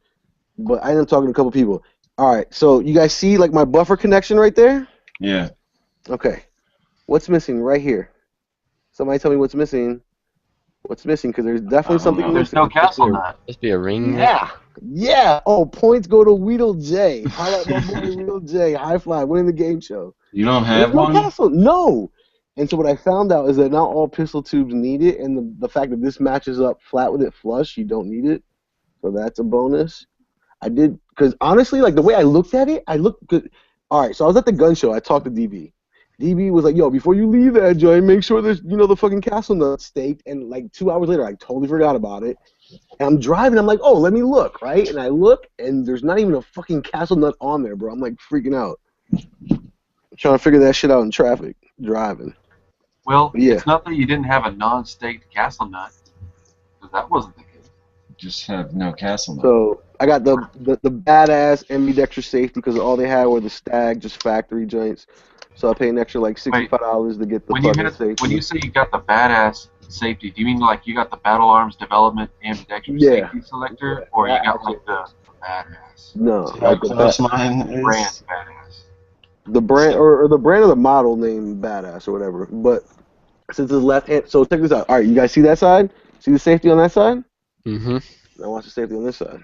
S9: but I ended up talking to a couple people. All right. So you guys see like my buffer connection right there? What's missing? Because there's definitely something
S1: know.
S3: There's
S9: missing.
S3: no castle nut.
S6: Just be a ring.
S9: Yeah. Yeah. Oh, points go to Weedle J. Holla at my boy Weedle J. High five. Winning the game show.
S1: You don't
S9: There's
S1: have
S9: no
S1: one?
S9: castle. No. And so what I found out is that not all pistol tubes need it, and the fact that this matches up flat with it flush, you don't need it. So that's a bonus. I did, because honestly, like the way I looked at it, I looked good. All right, so I was at the gun show. I talked to DB. DB was like, yo, before you leave that joint, make sure there's, the fucking castle nut staked. And like 2 hours later, I totally forgot about it. And I'm driving, I'm like, oh, let me look, right? And I look, and there's not even a fucking castle nut on there, bro. I'm like freaking out. I'm trying to figure that shit out in traffic, driving.
S3: Well,
S9: Yeah.
S3: it's not that you didn't have a non-staked castle nut, because that wasn't the case.
S1: Just have no castle nut.
S9: So I got the badass ambidextrous safety because all they had were the Stag, just factory joints. So I paid an extra like $65 to get the fucking safety.
S3: When you say you got the badass safety, do you mean like you got the Battle Arms Development ambidextrous
S9: Yeah.
S3: safety selector, or you got like the badass?
S9: No,
S1: How
S9: like the,
S1: close mine is?
S3: Brand badass.
S9: the brand or the brand of the model name badass or whatever. But since it's left hand, so check this out. All right, you guys see that side? See the safety on that side?
S6: Mm-hmm.
S9: Now watch the safety on this side.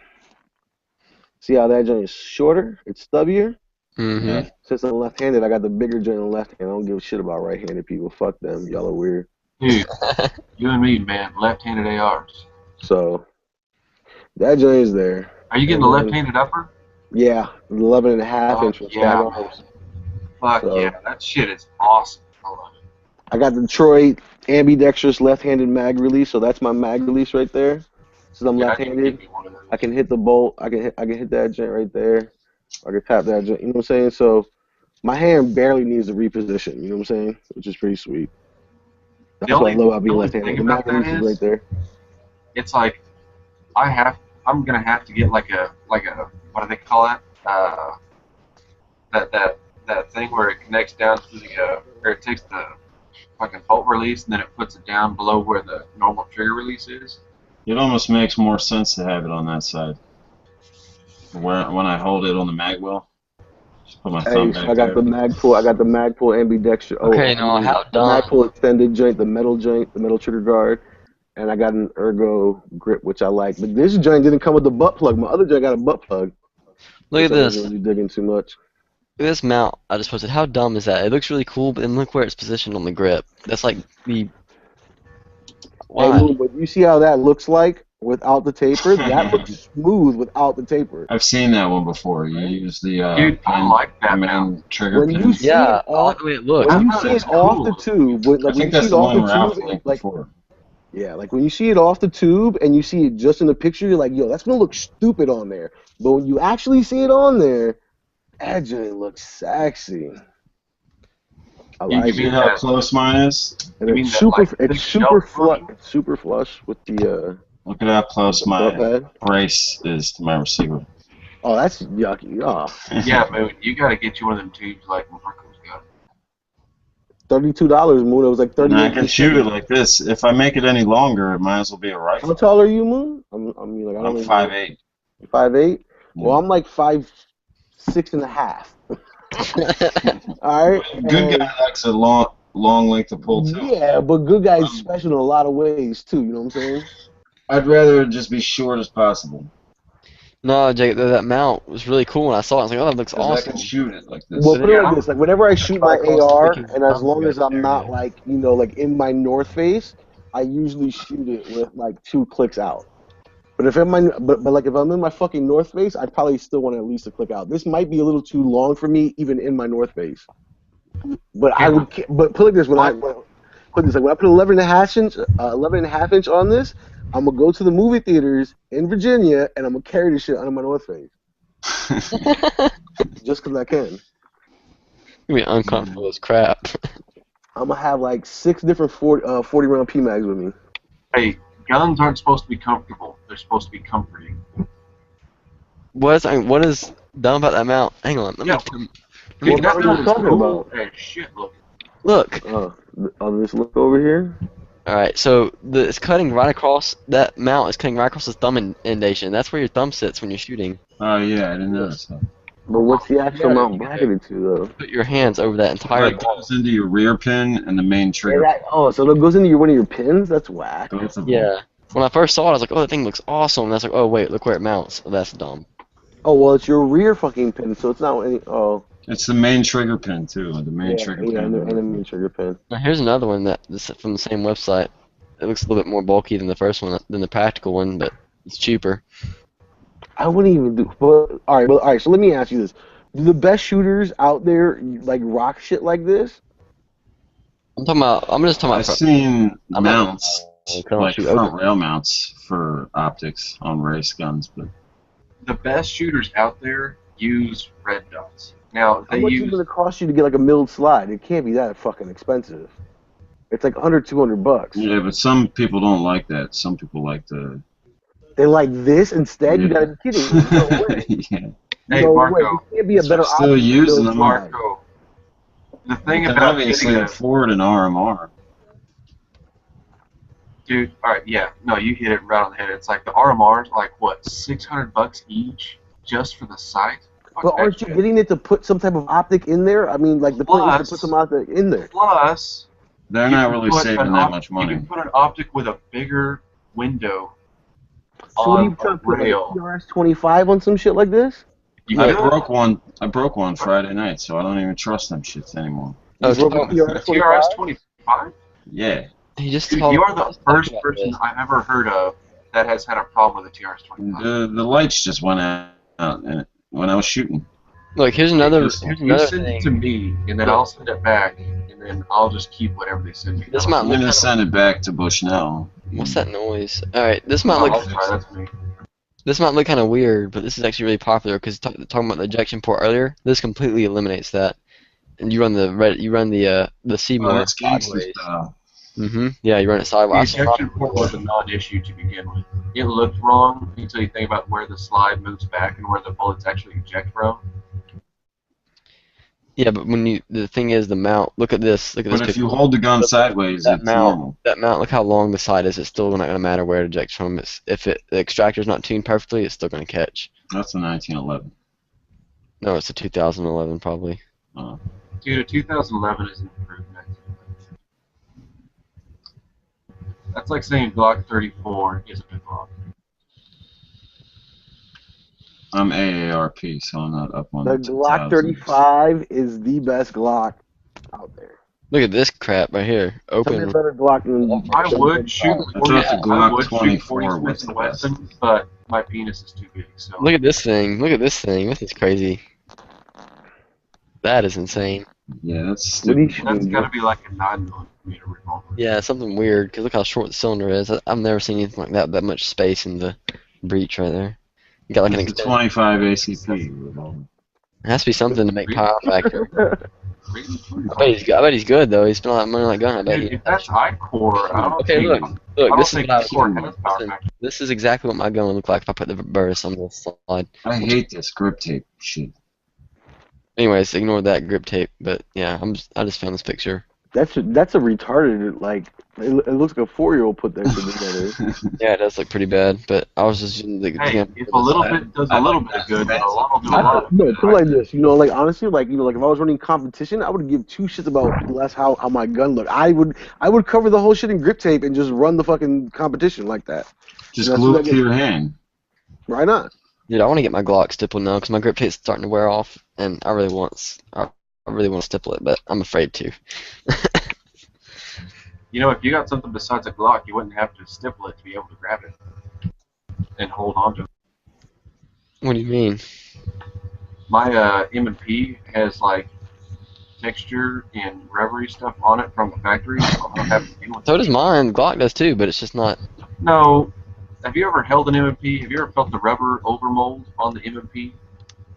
S9: See how that joint is shorter? It's stubbier.
S6: Mm-hmm.
S1: Yeah.
S9: Since I'm left-handed, I got the bigger joint on the left hand. I don't give a shit about right-handed people. Fuck them. Y'all are weird.
S3: Dude, you and me, man, left-handed ARs.
S9: So that joint is there.
S3: Are you getting the left-handed upper?
S9: Yeah, 11 and a half inch with
S3: yeah,
S9: Stag arms.
S3: Fuck
S9: So-
S3: yeah, that shit is awesome. I love it.
S9: I got the Detroit ambidextrous left-handed mag release, so that's my mag release right there. Since I'm
S3: Yeah, I can
S9: left-handed,
S3: give you one of those.
S9: I can hit the bolt. I can hit that joint right there. I can tap that joint. You know what I'm saying? So my hand barely needs to reposition. You know what I'm saying? Which is pretty sweet. That's what I love about being
S3: the only
S9: left-handed.
S3: thing
S9: The
S3: about
S9: mag release
S3: that
S9: is right
S3: is-
S9: there.
S3: It's like I'm gonna have to get like a what do they call it? That thing where it connects down to the where it takes the fucking bolt release and then it puts it down below where the normal trigger release is.
S1: It almost makes more sense to have it on that side. When I hold it on the mag wheel, just put my thumb
S9: Hey,
S1: back
S9: so I got
S1: there.
S9: the Magpul. I got the Magpul ambidextrous.
S6: Okay, no, how
S9: the
S6: dumb.
S9: Magpul extended joint, the metal trigger guard, and I got an ergo grip, which I like. But this joint didn't come with the butt plug. My other joint got a butt plug.
S6: Look at
S9: which I
S6: this.
S9: wasn't really digging too much.
S6: Look at this mount I just posted. How dumb is that? It looks really cool, but then look where it's positioned on the grip. That's like the.
S9: Hey,
S6: Why?
S9: Lou, but you see how that looks like without the taper? That looks smooth without the taper.
S1: I've seen that one before. You use the
S3: Dude, I like that
S1: main trigger
S9: When
S1: pin.
S9: you see
S6: Yeah,
S9: it
S6: I like
S9: off,
S6: the way it looks.
S9: when you
S3: thought
S9: see
S3: it
S9: it
S3: was
S9: off
S3: cool.
S9: the tube, when,
S1: I
S9: like when
S1: think
S9: you
S1: that's
S9: see it
S1: the
S9: off
S1: one
S9: the
S1: Ralph
S9: tube,
S1: linked
S9: like
S1: before.
S9: yeah, like when you see it off the tube and you see it just in the picture, you're like, yo, that's gonna look stupid on there. But when you actually see it on there, that joint looks sexy. I
S3: You
S9: like
S1: See
S3: mean
S9: it.
S1: how
S3: that-
S1: close mine is?
S9: And
S3: you mean
S9: it's
S3: that,
S9: super,
S3: like,
S9: it's
S3: this
S9: super
S3: shelf
S9: flush.
S3: version?
S9: It's super flush with the
S1: Look at how close my
S9: butt pad.
S1: brace is to my receiver.
S9: Oh, that's yucky. Oh,
S3: Yeah, Moon, you gotta get you one of them tubes like Marco's got.
S9: $32, Moon. It was like
S1: And
S9: 30.
S1: I can shoot it like this. If I make it any longer, it might as well be a
S9: How
S1: rifle.
S9: tall are you, Moon? I mean, like I
S1: I'm
S9: don't
S1: 5'8".
S9: 5'8". Well,
S1: Yeah.
S9: I'm like 5'6.5". All right.
S1: Good
S9: and-
S1: guy likes a long length of pull too.
S9: Yeah, but good guy's special in a lot of ways too. You know what I'm saying?
S1: I'd rather it just be short as possible.
S6: No, Jake, that mount was really cool when I saw it. I was like, oh, that looks
S1: 'Cause I
S6: awesome.
S1: can shoot it like this.
S9: Well, put it
S3: Yeah.
S9: like this: like whenever I shoot my
S6: Across the
S9: AR,
S6: freaking
S9: and as long
S6: thumb
S9: as I'm
S6: right
S9: not
S6: there,
S9: like like in my north face, I usually shoot it with like 2 clicks out. But if I'm but like if I'm in my fucking north face, I'd probably still want at least a click out. This might be a little too long for me, even in my north face. But I would. But put it like this: when I put this like when I put 11.5 inch on this, I'm gonna go to the movie theaters in Virginia and I'm gonna carry this shit under my north face just because I can.
S6: You'd be uncomfortable as crap.
S9: I'm gonna have like 6 different 40 round PMags with me.
S3: Hey, guns aren't supposed to be comfortable. They're supposed to be comforting.
S6: What is dumb about that mount? Hang on, let me
S3: Yeah.
S6: turn-
S3: Dude,
S9: What
S3: that
S9: are you
S3: mount is
S9: talking
S3: cool
S9: about?
S3: as shit looking.
S6: Look.
S9: I'll just look over here.
S6: All right, so it's cutting right across that mount. Is cutting right across the thumb indation. That's where your thumb sits when you're shooting.
S1: Oh yeah, I didn't notice that.
S9: But what's the actual
S6: Yeah,
S9: amount
S6: you
S9: bracketed to though?
S6: Put your hands over that entire
S1: That goes into your rear pin and the main trigger.
S9: Oh, so that goes into one of your pins? That's whack.
S1: Both of them.
S6: Yeah. When I first saw it, I was like, oh, that thing looks awesome. And I was like, oh, wait, look where it mounts. Oh, that's dumb.
S9: Oh well, it's your rear fucking pin, so it's not any. Oh.
S1: It's the main trigger pin too. The main trigger
S9: Yeah,
S1: pin.
S9: and the main trigger pin.
S6: Now, here's another one that's from the same website. It looks a little bit more bulky than the first one, than the practical one, but it's cheaper.
S9: I wouldn't even do. But all right. So let me ask you this: do the best shooters out there like rock shit like this?
S6: I'm just talking about.
S1: I've seen
S6: I'm not-
S1: mounts,
S6: Come on,
S1: like
S6: shoot
S1: front
S6: over.
S1: rail mounts for optics on race guns, but
S3: The best shooters out there use red dots. Now
S9: How
S3: they
S9: much is it
S3: use
S9: gonna cost you to get like a milled slide? It can't be that fucking expensive. It's like under $200.
S1: yeah, but some people don't like that. Some people like the.
S9: They like this instead. You gotta be kidding me. No way.
S1: Yeah.
S3: Hey
S9: No way.
S3: Marco,
S9: It can't be a better
S1: Still
S9: option than
S1: using
S9: milled
S1: them.
S9: slide.
S3: Marco. The thing
S1: Then
S3: about
S1: obviously
S3: getting
S1: the Ford and RMR.
S3: dude, all right, yeah, no, you hit it right on the head. It's like the RMRs, like what, $600 each just for the sight? Fuck
S9: But
S3: that
S9: aren't you
S3: shit.
S9: getting it to put some type of optic in there? I mean, like the point is to
S3: Plus-
S9: put some optic in there.
S3: Plus,
S1: They're
S3: you
S1: not
S3: can
S1: really
S3: put
S1: saving
S3: an
S1: that much
S3: You
S1: money.
S3: can put an optic with a bigger window
S9: So what are you
S3: on
S9: trying
S3: a
S9: to put like
S3: rail.
S9: TRS 25 on some shit like this?
S3: You
S1: I
S3: could.
S1: broke one Friday night, so I don't even trust them shits anymore.
S6: Oh,
S9: You broke a TRS 25?
S3: TRS 25?
S1: Yeah.
S6: he just
S3: Dude,
S6: told
S3: you are the
S6: us
S3: first
S6: about
S3: person
S6: this.
S3: I've ever heard of that has had a problem with a TRS 25.
S1: The lights just went out and when I was shooting.
S6: Look, here's another
S3: You send
S6: thing.
S3: it to me, and then I'll send it back, and then I'll just keep whatever they send me.
S6: This
S1: I'm
S6: might look
S1: gonna
S6: kinda,
S1: send it back to Bushnell.
S6: what's that noise? All right, this might
S3: Oh,
S6: look
S3: I'm sorry, that's me.
S6: this might look kind of weird, but this is actually really popular because talking about the ejection port earlier, this completely eliminates that, and you run the Seymour
S1: Well, that's gangster
S6: sideways.
S1: style.
S6: Yeah, you run it
S3: The
S6: sideways.
S3: ejection port was a non-issue to begin with. It looked wrong until you think about where the slide moves back and where the bullets actually eject from.
S6: Yeah, but the thing is the mount. Look at this. Look at this
S1: But if
S6: picture.
S1: you hold the gun sideways,
S6: that
S1: it's
S6: mount,
S1: normal.
S6: look how long the side is. It's still not going to matter where it ejects from. The extractor's not tuned perfectly, it's still going to catch.
S1: That's a 1911.
S6: No, it's a 2011 probably.
S3: Dude, a 2011 is an improvement. That's like saying Glock 34 isn't a Glock.
S1: I'm AARP, so I'm not up on
S9: The
S1: the
S9: Glock
S1: 2000s.
S9: 35 is the best Glock out there.
S6: Look at this crap right here.
S9: Tell me a
S6: Open.
S9: better Glock than
S3: I would shoot
S1: I thought the Glock
S3: 40
S1: 24
S3: Smith
S1: was
S3: and
S1: the best.
S3: Wesson, but my penis is too big. So
S6: Look at this thing. Look at this thing. This is crazy. That is insane.
S1: Yeah, that's
S9: What are you
S1: stupid.
S3: that's
S9: shooting?
S3: got to be like a 9mm revolver.
S6: Yeah, something weird. Cause look how short the cylinder is. I've never seen anything like that. That much space in the breech right there. You got like an
S1: It's a
S6: extended.
S1: 25 ACP revolver.
S6: It has to be something to make power factor.
S3: Really?
S6: I bet he's good though. He spent a lot of money on that gun. I bet
S3: Dude,
S6: he.
S3: if that's I-core, I don't
S6: Okay,
S3: think,
S6: look.
S3: I
S6: Look,
S3: don't
S6: this is
S3: think
S6: what I was
S3: I-core
S6: talking
S3: has
S6: about.
S3: power
S6: Listen,
S3: factor.
S6: this is exactly what my gun would look like if I put the burst on the slide.
S1: I hate this grip tape shit.
S6: Anyways, ignore that grip tape. But yeah, I just found this picture.
S9: That's a retarded, like, it looks like a 4-year-old put that shit together.
S6: Yeah, it does look pretty bad. But I was just using the
S3: Hey,
S6: example.
S3: if a little bit does a little bit of good, then a lot will do a lot of
S9: No,
S3: good.
S9: put it like this, like honestly, like like if I was running competition, I would give two shits about less how my gun looked. I would cover the whole shit in grip tape and just run the fucking competition like that.
S1: Just
S9: That's
S1: glue
S9: what
S1: it
S9: I
S1: to
S9: get.
S1: your hand.
S9: Why not?
S6: Dude, I want to get my Glock stippled now because my grip tape's starting to wear off, and I really want to stipple it, but I'm afraid to.
S3: You know, if you got something besides a Glock, you wouldn't have to stipple it to be able to grab it and hold on to it.
S6: What do you mean?
S3: My M&P has like texture and rubbery stuff on it from the factory, so I don't have to deal with
S6: So
S3: it.
S6: does mine. Glock does too, but it's just not.
S3: No, have you ever held an M&P? Have you ever felt the rubber overmold on the M&P?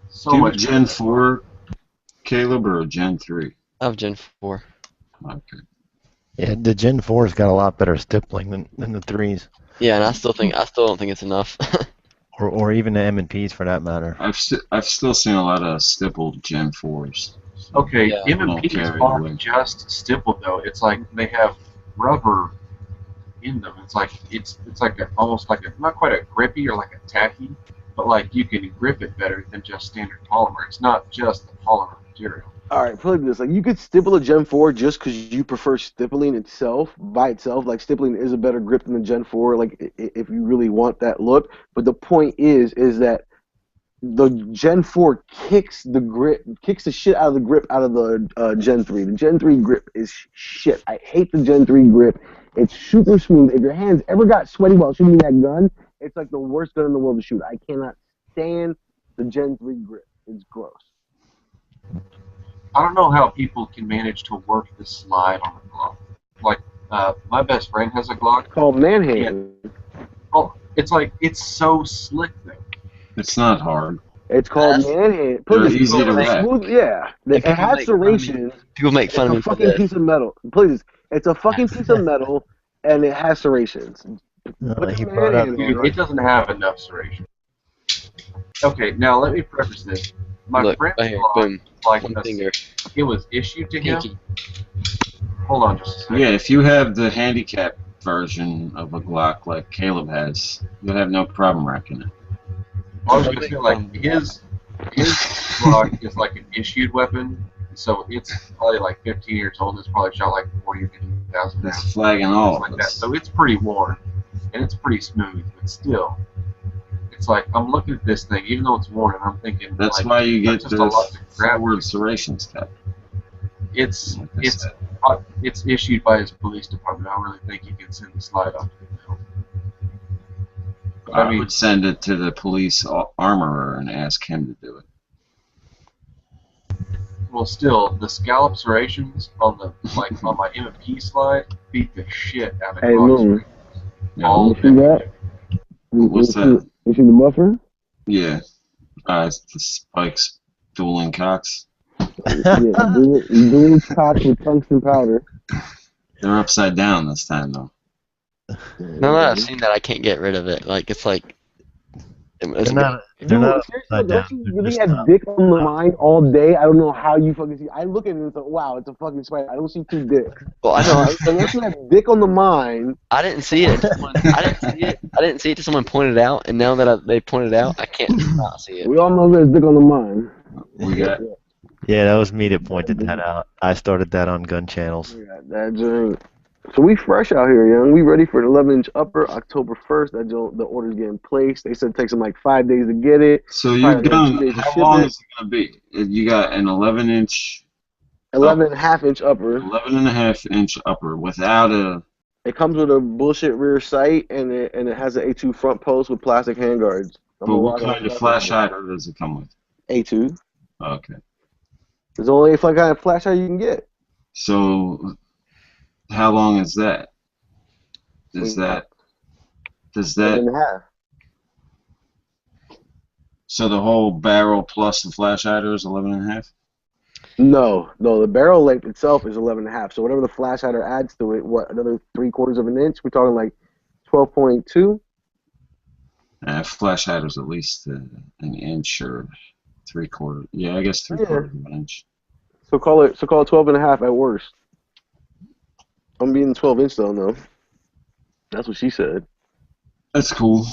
S3: So
S1: Do you have a
S3: much
S1: Gen 4, Caleb, or a Gen 3?
S6: I have Gen 4.
S1: Okay.
S10: Yeah, the Gen 4's got a lot better stippling than the 3s,
S6: Yeah, and I still don't think it's enough.
S10: or even the M&Ps for that matter.
S1: I've still seen a lot of stippled Gen 4s.
S3: Okay,
S6: Yeah.
S3: M&Ps
S1: I don't
S3: aren't
S1: care.
S3: just stippled though. It's like they have rubber in them. It's like almost like a not quite a grippy or like a tacky. but like you can grip it better than just standard polymer. It's not just the polymer material.
S9: All right, put it like this: like you could stipple a Gen 4 just because you prefer stippling itself by itself. Like stippling is a better grip than the Gen 4. Like if you really want that look. But the point is that the Gen 4 kicks the shit out of the grip out of the Gen 3. The Gen 3 grip is shit. I hate the Gen 3 grip. It's super smooth. If your hands ever got sweaty while shooting that gun, it's like the worst gun in the world to shoot. I cannot stand the Gen 3 grip. It's gross.
S3: I don't know how people can manage to work the slide on a Glock. Like, my best friend has a Glock.
S9: It's called manhandling.
S3: Oh, it's like, it's so slick though.
S1: It's not hard.
S9: It's called manhandling.
S1: They're easy to wrap.
S9: Yeah. It has serrations.
S6: People make fun of me
S9: It's a
S6: for
S9: fucking
S6: this.
S9: piece of metal. Please. It's a fucking piece of metal, and it has serrations. Put
S10: He
S9: the
S10: brought up.
S9: manhandle on.
S3: It doesn't have enough serration. Okay, now let me preface this. My
S6: Look,
S3: friend's
S6: right here,
S3: Glock,
S6: boom,
S3: like
S6: one
S3: a-
S6: finger.
S3: it was issued to him.
S6: Pinky.
S3: Hold on just a second.
S1: Yeah, if you have the handicap version of a Glock like Caleb has, you'll have no problem racking it.
S3: I was gonna say, like, his Glock is like an issued weapon, so it's probably like 15 years old. It's probably shot like 40 or 50,000 rounds.
S1: It's flagging all
S3: like
S1: of
S3: that.
S1: us.
S3: So it's pretty worn, and it's pretty smooth, but still, it's like I'm looking at this thing, even though it's worn, and I'm thinking
S1: That's
S3: like,
S1: why you get
S3: that's just a lot
S1: the
S3: to grab.
S1: forward serrations cap.
S3: It's
S1: like I
S3: it's
S1: said.
S3: it's issued by his police department. I don't really think you can send the slide off to him.
S1: I would send it to the police armorer and ask him to do it.
S3: Well, still, the scallop serrations on the on my M&P slide beat the shit out of
S9: Hey,
S3: Glock
S9: Moon.
S3: serrations. All
S9: You see that?
S1: What's that?
S9: You see the buffer?
S1: Yeah. It's the spikes dueling cocks.
S9: Yeah, dual cock with tungsten powder.
S1: They're upside down this time, though.
S6: Now that I've seen that, I can't get rid of it. Like, it's like...
S10: They're not. They're
S9: Dude,
S10: not
S9: seriously,
S10: upside down.
S9: don't you
S10: They're
S9: really
S10: just
S9: have
S10: up.
S9: dick on the mind all day? I don't know how you fucking see. I look at it and think, wow, it's a fucking spider. I don't see two dicks.
S6: Well, I know.
S9: Unless you have dick on the mind.
S6: I didn't see it. I didn't see it till someone pointed it out, and now that they pointed it out, I can't not see it.
S9: We all know there's dick on the mind.
S1: We got
S10: Yeah, that was me that pointed that out. I started that on gun channels.
S9: Yeah, that joint. So we fresh out here, young. We ready for an 11-inch upper October 1st. That joint, the order's getting placed. They said it takes them like 5 days to get it.
S1: So you're
S9: Probably like 2
S1: done.
S9: days to
S1: How
S9: ship
S1: long
S9: it.
S1: is it going to be? You got an 11-inch,
S9: 11.5-inch upper.
S1: 11.5-inch upper without a.
S9: It comes with a bullshit rear sight, and it has an A2 front post with plastic handguards.
S1: But what kind of flash hider does it come with?
S9: A2.
S1: Okay.
S9: There's only a kind of flash hider you can get.
S1: So, how long is that? Does that?
S9: 11.5.
S1: So the whole barrel plus the flash hider is 11.5?
S9: No, the barrel length itself is 11.5. So whatever the flash hider adds to it, what, another 3/4 of an inch? We're talking like 12.2.
S1: Flash hider's at least an inch or 3/4. Yeah, I guess 3/4 of an inch.
S9: So call it 12.5 at worst. I'm being 12-inch though, no. That's what she said.
S1: That's cool.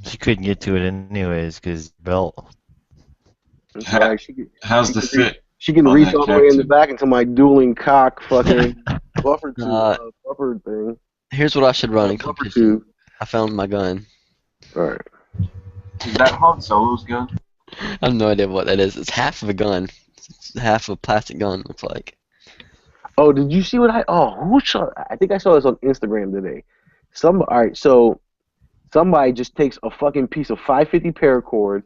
S10: She couldn't get to it anyways because belt.
S1: How's the fit?
S9: She can
S1: on
S9: reach
S1: that
S9: all the way in the
S1: captain?
S9: back into my dueling cock fucking buffer thing.
S6: Here's what I should run in
S9: Buffer
S6: competition.
S9: tube.
S6: I found my gun.
S9: Alright.
S3: Is that Han Solo's gun?
S6: I have no idea what that is. It's half of a gun. It's half a plastic gun, looks like.
S9: Oh, did you see what who saw? I think I saw this on Instagram today. Alright, so somebody just takes a fucking piece of 550 paracord,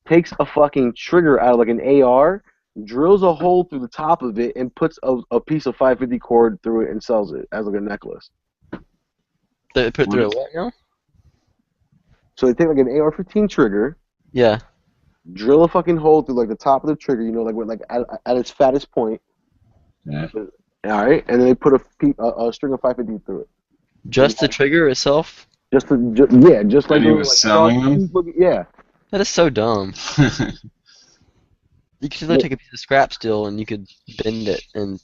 S9: takes a fucking trigger out of like an AR, drills a hole through the top of it, and puts a piece of 550 cord through it and sells it as like a necklace.
S6: They put through a what now?
S9: So they take like an AR-15 trigger,
S6: Yeah.
S9: drill a fucking hole through like the top of the trigger, you know, like at its fattest point.
S1: Yeah.
S9: All right, and then they put a string of 550 through it.
S6: Just the trigger itself?
S9: Just like
S1: And he
S9: those,
S1: was
S9: like,
S1: selling them?
S9: Yeah.
S6: That is so dumb. You could literally take a piece of scrap steel and you could bend it and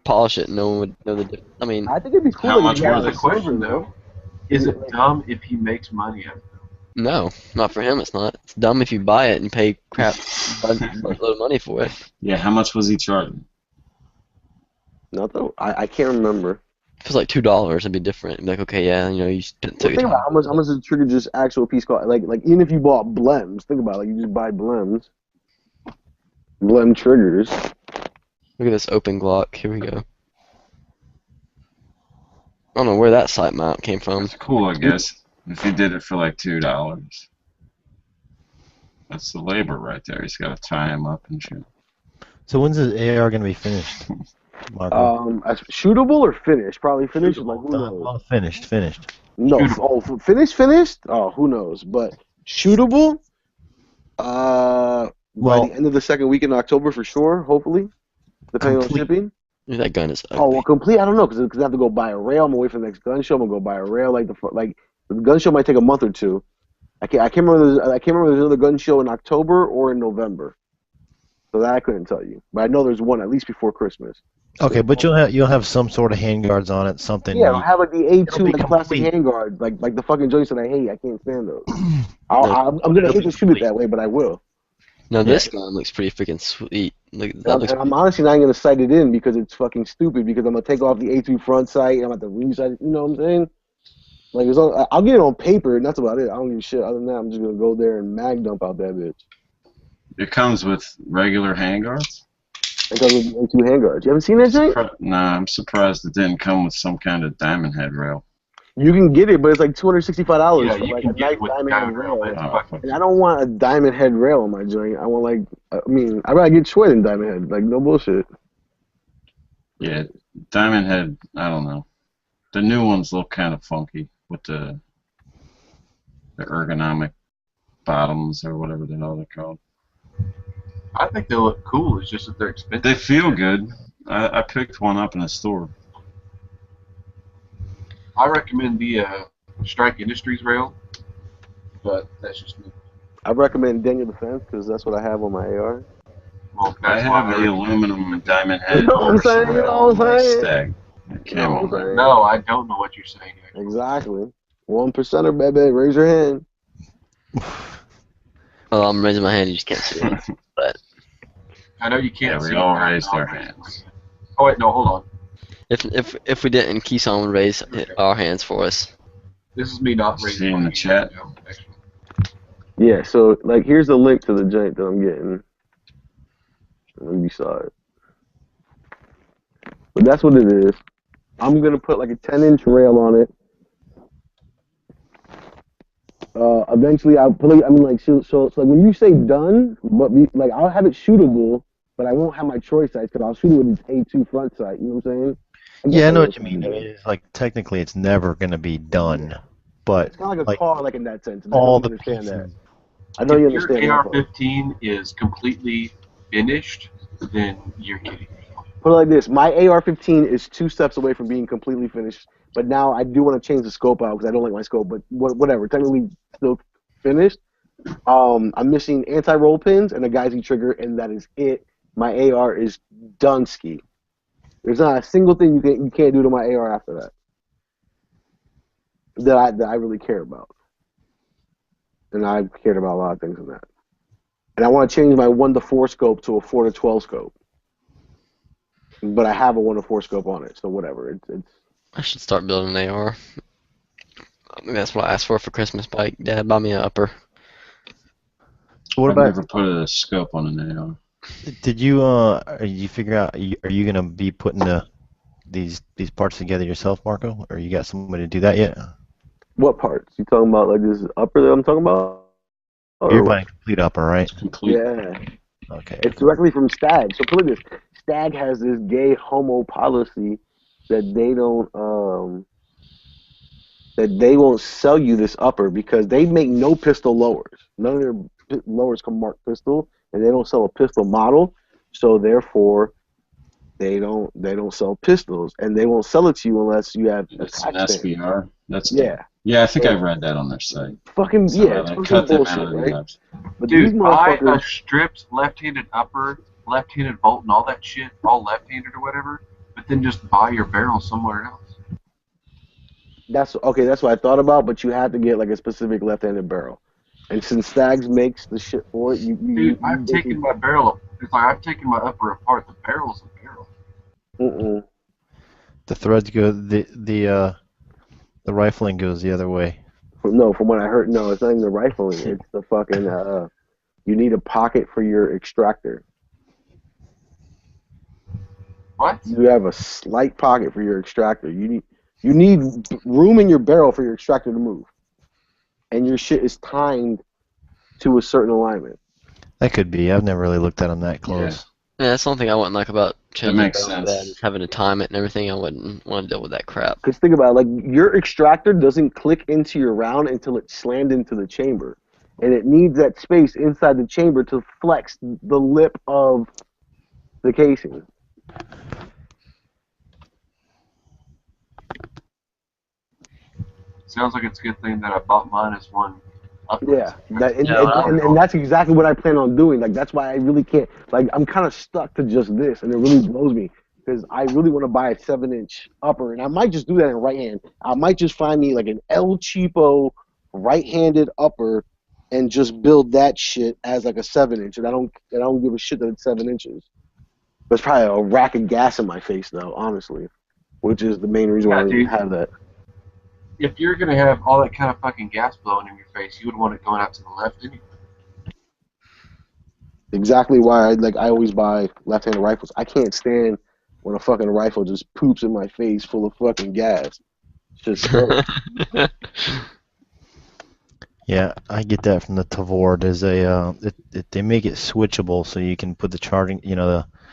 S6: polish it and no one would know the difference. I mean,
S9: I think it'd be cool.
S1: How
S9: if
S1: much
S9: you
S1: were
S9: had
S1: they?
S3: The question though, is it dumb if he makes money out of it?
S6: No, not for him. It's not. It's dumb if you buy it and pay crap buttload of money for it.
S1: Yeah, how much was he charging?
S9: Nothing. I can't remember.
S6: If it's like $2, it'd be different. It'd be like, okay, yeah, you know, you took
S9: Well,
S6: your
S9: think
S6: time.
S9: about how much does the trigger just actual piece cost? Like even if you bought blems, think about it, like you just buy blems, blem triggers.
S6: Look at this open Glock. Here we go. I don't know where that sight mount came from.
S1: It's cool, I guess. If he did it for like $2. That's the labor right there. He's got to tie him up and shit.
S10: So when's the AR gonna be finished, Marco?
S9: Shootable or finished? Probably finished. Like who knows?
S10: Well, finished.
S9: No, finished. Oh, who knows? But shootable. By the end of the second week in October for sure. Hopefully, depending on shipping.
S6: Yeah, that gun is ugly.
S9: Oh well, complete. I don't know because I have to go buy a rail. I'm away from the next gun show. I'm gonna go buy a rail. Like the gun show might take a month or two. I can't remember. I can't remember if there's another gun show in October or in November. So that I couldn't tell you. But I know there's one at least before Christmas.
S10: Okay, but you'll have some sort of handguards on it, something.
S9: Yeah, I'll have like the A2 like plastic
S10: complete.
S9: handguard, like the fucking joints that I hate. I can't stand those. I'm gonna hate to shoot it that way, but I will.
S6: No, this gun looks pretty freaking sweet. Like, that looks.
S9: And I'm honestly not gonna sight it in because it's fucking stupid. Because I'm gonna take off the A2 front sight and I'm gonna have to resight it. You know what I'm saying? Like I'll get it on paper and that's about it. I don't give a shit. Other than that, I'm just gonna go there and mag dump out that bitch.
S1: It comes with regular handguards?
S9: It comes with A2 handguards. You haven't seen that thing?
S1: Nah, I'm surprised it didn't come with some kind of diamond head rail.
S9: You can get it, but it's like $265
S3: Yeah,
S9: for
S3: you
S9: like
S3: can
S9: a
S3: get
S9: nice
S3: it with
S9: diamond
S3: diamond
S9: head
S3: rail.
S9: rail.
S3: It's fucking-
S9: And I don't want a diamond head rail on my joint. I want I'd rather get Choi than diamond head. Like, no bullshit.
S1: Yeah, diamond head, I don't know. The new ones look kind of funky with the ergonomic bottoms or whatever the hell they're called.
S3: I think they look cool. It's just that they're expensive.
S1: They feel good. I picked one up in a store.
S3: I recommend the Strike Industries rail, but that's just me.
S9: I recommend Daniel Defense because that's what I have on my AR.
S3: Well,
S1: I
S3: that's
S1: have
S3: why
S1: the aluminum and diamond head.
S9: You know what I'm saying? You know what I'm saying?
S1: Stag.
S9: You know what I'm saying?
S3: No, I don't know what you're saying.
S9: Exactly. 1%er, baby. Raise your hand.
S6: Oh, I'm raising my hand. You just can't see it. But
S3: I know you can't
S1: Yeah,
S3: see
S1: we
S3: it
S1: all
S3: now,
S1: raised
S3: but
S1: our
S3: I'll raise
S1: hands.
S3: mine. Oh wait, no, hold on.
S6: if we didn't, Keeson would raise our hands for us.
S3: This is me not raising.
S1: See in
S3: mine
S1: the chat?
S3: now, actually.
S9: Yeah, so, here's the link to the joint that I'm getting. And you saw it. But that's what it is. I'm going to put, a 10-inch rail on it. Eventually, I'll put so when you say done, but I'll have it shootable, but I won't have my Troy sights because I'll shoot it with its A2 front sight. You know what I'm saying?
S10: Yeah, I know what you mean. I mean, it's technically, it's never gonna be done, but
S9: It's kind of like a car, in that sense.
S10: all
S9: I
S10: the
S9: understand
S10: pieces.
S9: that. I know you
S3: If
S9: understand
S3: your
S9: that. part.
S3: AR-15 is completely finished, then you're kidding me.
S9: Put it like this: my AR-15 is 2 steps away from being completely finished, but now I do want to change the scope out because I don't like my scope. But whatever, technically still finished. I'm missing anti-roll pins and a Geisy trigger, and that is it. My AR is done ski. There's not a single thing you can't do to my AR after that that I really care about, and I've cared about a lot of things in that. And I want to change my 1-4 scope to a 4-12 scope. But I have a 1-4 scope on it, so whatever. It's.
S6: I should start building an AR. Maybe that's what I asked for Christmas. Bike. Dad, buy me an upper.
S10: What
S1: I've
S10: about?
S1: never put a scope on an AR.
S10: Did you figure out? Are you gonna be putting these parts together yourself, Marco, or you got somebody to do that yet?
S9: What parts? You talking about this upper that I'm talking about?
S10: You're buying a complete upper, right?
S1: Complete.
S9: Yeah.
S10: Okay.
S9: It's directly from Stag. So put it this: Stag has this gay homo policy that they won't sell you this upper because they make no pistol lowers. None of their lowers come marked pistol, and they don't sell a pistol model. So therefore, they don't sell pistols, and they won't sell it to you unless you have a
S1: It's an
S9: tax stamp.
S1: SBR. That's
S9: Yeah.
S1: Yeah, I think I read that on their site.
S9: Fucking
S1: So
S9: yeah, it's
S1: they
S9: fucking
S1: cut them
S9: bullshit,
S1: out of the
S9: right?
S1: labs.
S9: But these
S3: Dude, buy
S9: motherfuckers.
S3: a stripped left-handed upper, left-handed bolt, and all that shit, all left-handed or whatever, but then just buy your barrel somewhere else.
S9: That's okay. That's what I thought about, but you have to get a specific left-handed barrel. And since Stags makes the shit for it,
S3: Dude, I've taken my barrel. It's like I've taken my upper apart. The barrel's a barrel.
S10: The threads go the rifling goes the other way.
S9: No, from what I heard, no, it's not even the rifling. It's the fucking. You need a pocket for your extractor.
S3: What?
S9: You have a slight pocket for your extractor. You need room in your barrel for your extractor to move, and your shit is timed to a certain alignment.
S10: That could be. I've never really looked at them that close.
S6: Yeah, that's something I wouldn't like about changing
S1: makes
S6: barrel
S1: sense.
S6: bed, having to time it and everything. I wouldn't want to deal with that crap.
S9: Because think about it, like your extractor doesn't click into your round until it's slammed into the chamber, and it needs that space inside the chamber to flex the lip of the casing.
S3: Sounds like it's a good thing that I bought -1 upwards.
S9: Yeah, and that's exactly what I plan on doing. Like that's why I really can't. Like I'm kind of stuck to just this, and it really blows me because I really want to buy a 7-inch upper, and I might just do that in right hand. I might just find me like an El Cheapo right-handed upper, and just build that shit as like a 7-inch. And I don't give a shit that it's 7 inches. There's probably a rack of gas in my face though, honestly, which is the main reason why I don't have that.
S3: If you're gonna have all that kind of fucking gas blowing in your face, you would want it going out to the left anyway.
S9: Exactly why I always buy left-handed rifles. I can't stand when a fucking rifle just poops in my face full of fucking gas. It's just gross.
S10: Yeah, I get that from the Tavor. There's they make it switchable so you can put the charging,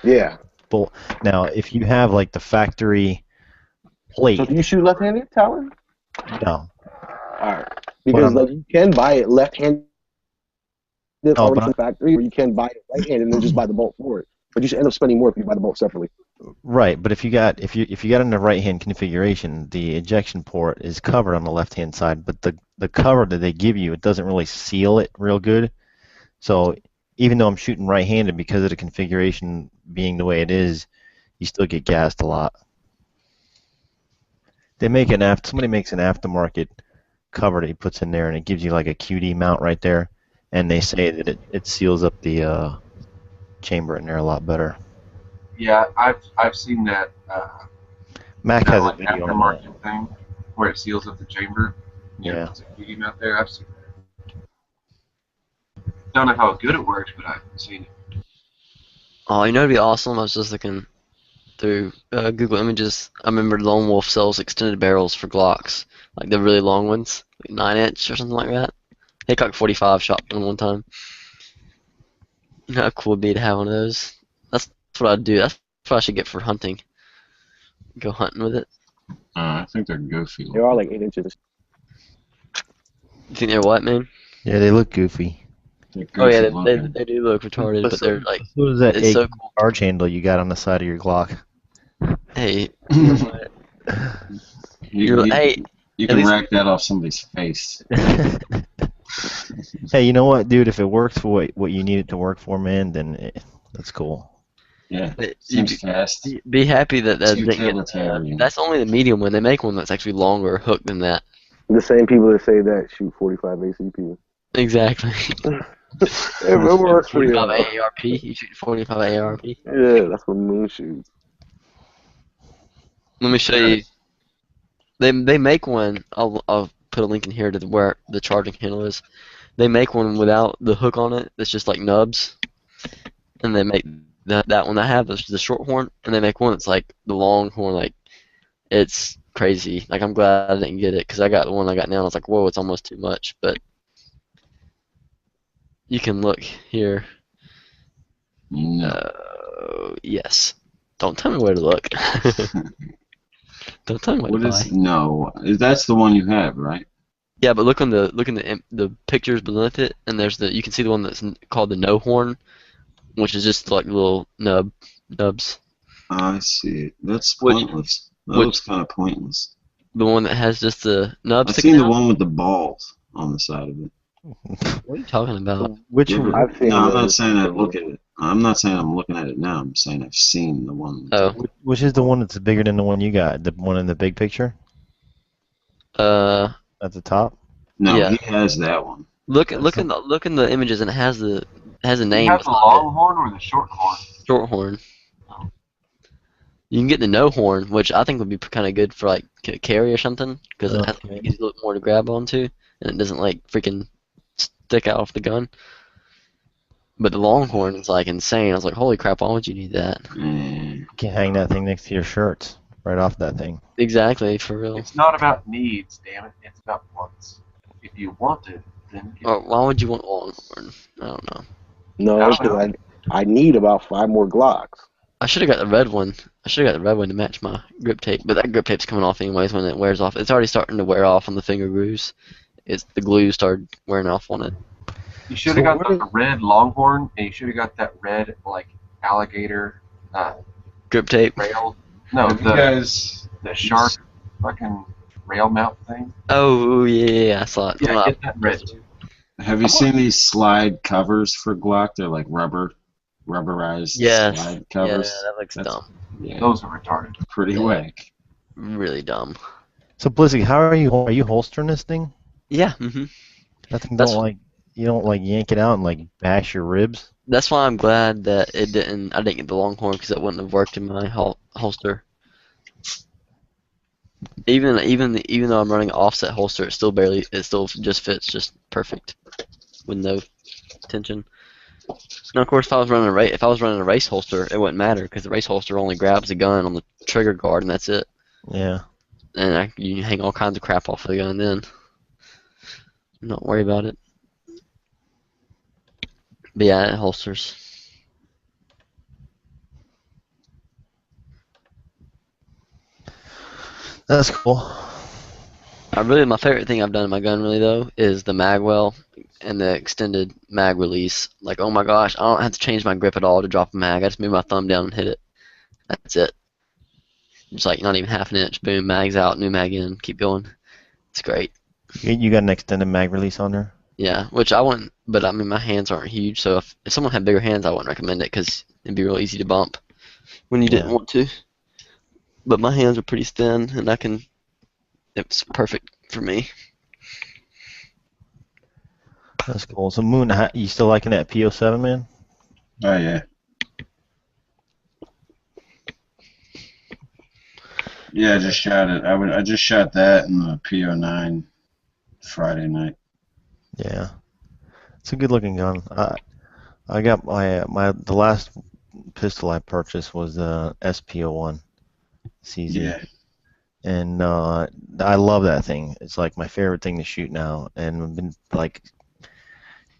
S9: Yeah.
S10: bolt. Now, if you have like the factory plate,
S9: So do you shoot left-handed, Talon?
S10: no.
S9: Alright. Because like you can buy it left-handed from the factory, or you can buy it right-handed and then just buy the bolt for it. But you should end up spending more if you buy the bolt separately.
S10: Right, but if you got in the right hand configuration, the ejection port is covered on the left hand side, but the cover that they give you, it doesn't really seal it real good. So even though I'm shooting right handed, because of the configuration being the way it is, you still get gassed a lot. They make somebody makes an aftermarket cover that he puts in there, and it gives you like a QD mount right there, and they say that it seals up the chamber in there a lot better.
S3: Yeah, I've seen that.
S10: Mac has a video on
S3: aftermarket thing where it seals up the chamber.
S10: Yeah.
S3: It's a QD out there. I've seen that. Don't know how good it works, but I've seen it.
S6: Oh, it'd be awesome. I was just looking through Google Images. I remember Lone Wolf sells extended barrels for Glocks, like the really long ones, like 9-inch or something like that. Hickok 45 shot one time. You know how cool it'd be to have one of those? That's what I'd do. That's what I should get for hunting. Go hunting with it.
S1: I think they're goofy.
S9: They are like 8 inches.
S6: You think they're what, man?
S10: Yeah, they look goofy.
S6: Oh yeah, they do look retarded, but they're like.
S10: What is that?
S6: It's so cool.
S10: Charge handle you got on the side of your Glock?
S6: Hey.
S1: You can rack that off somebody's face.
S10: Hey, you know what, dude? If it works for what you need it to work for, man, then that's cool.
S1: Yeah, seems fast.
S6: Be happy that that's only the medium one. They make one that's actually longer hook than that.
S9: The same people that say that shoot 45 ACP.
S6: Exactly.
S9: It works for you.
S6: 45 AARP. You shoot 45 AARP.
S9: Yeah, that's what Moon shoots.
S6: Let me show you. They make one. I'll put a link in here to where the charging handle is. They make one without the hook on it. That's just like nubs, and they make that one I have is the short horn, and they make one that's like the long horn. Like it's crazy. Like I'm glad I didn't get it because I got the one I got now. And I was like, whoa, it's almost too much. But you can look here.
S1: No.
S6: Yes. Don't tell me where to look. Don't tell me what to buy.
S1: No, that's the one you have, right?
S6: Yeah, but look in the pictures beneath it, and there's you can see the one that's called the no horn, which is just like little nubs.
S1: I see it. That's pointless. That looks kind of pointless.
S6: The one that has just the nubs.
S1: I've seen the one with the balls on the side of it.
S6: What are you talking about?
S10: Which one?
S1: I'm not saying I look at it. I'm not saying I'm looking at it now. I'm saying I've seen the one.
S6: Oh.
S10: Which is the one that's bigger than the one you got? The one in the big picture? At the top?
S1: No,
S6: Yeah.
S1: he has that one.
S6: Look in the images, and it has the name.
S3: You have the
S6: beside it.
S3: longhorn or the shorthorn?
S6: Shorthorn. You can get the no horn, which I think would be kind of good for like carry or something, because it has
S10: Okay.
S6: a little more to grab onto, and it doesn't like freaking stick out of the gun. But the longhorn is like insane. I was like, holy crap, why would you need that?
S10: You can hang that thing next to your shirts, right off that thing.
S6: Exactly, for real.
S3: It's not about needs, damn it. It's about wants. If you want it, then get
S6: Or why would you want longhorn? I don't know.
S9: No, because I need about 5 more Glocks.
S6: I should have got the red one. I should have got the red one to match my grip tape, but that grip tape's coming off anyways when it wears off. It's already starting to wear off on the finger grooves. It's the glue started wearing off on it.
S3: You should have got the red longhorn, and you should have got that red like alligator
S6: Grip tape.
S3: rail. No,
S1: Have you guys?
S3: the shark fucking rail mount thing.
S6: Oh yeah, I saw it.
S3: Yeah,
S6: Well,
S3: get that red too.
S1: Have you seen these slide covers for Glock? They're like rubberized
S6: Yes.
S1: slide
S6: Yeah,
S1: covers.
S6: that looks
S1: That's-
S6: dumb.
S1: Yeah,
S3: Those are retarded.
S1: pretty
S6: Yeah.
S1: whack.
S6: Really dumb.
S10: So Blizzy, how are you holstering this thing?
S6: Yeah.
S10: That thing
S6: That's-
S10: you don't like yank it out and like bash your ribs?
S6: That's why I'm glad that I didn't get the longhorn, because it wouldn't have worked in my holster. Even though I'm running an offset holster, it still just fits just perfect with no tension. Now, of course, if I was running a race holster, it wouldn't matter, because the race holster only grabs the gun on the trigger guard, and that's it.
S10: Yeah.
S6: And you can hang all kinds of crap off of the gun then. Not worry about it. But yeah, holsters.
S10: That's cool.
S6: My favorite thing I've done in my gun really though is the magwell and the extended mag release. Like, oh my gosh, I don't have to change my grip at all to drop a mag. I just move my thumb down and hit it. That's it. It's like not even half an inch. Boom, mag's out, new mag in, keep going. It's great.
S10: You got an extended mag release on there?
S6: Yeah, which I wouldn't, but I mean my hands aren't huge, so if someone had bigger hands, I wouldn't recommend it because it'd be real easy to bump when you didn't want to. But my hands are pretty thin, and it's perfect for me.
S10: That's cool. So Moon, you still liking that PO7, man?
S1: Oh yeah. Yeah, I just shot it. I just shot that in the PO9 Friday night.
S10: Yeah, it's a good looking gun. I got the last pistol I purchased was SPO1 CZ.
S1: Yeah.
S10: And I love that thing. It's like my favorite thing to shoot now, and I've been like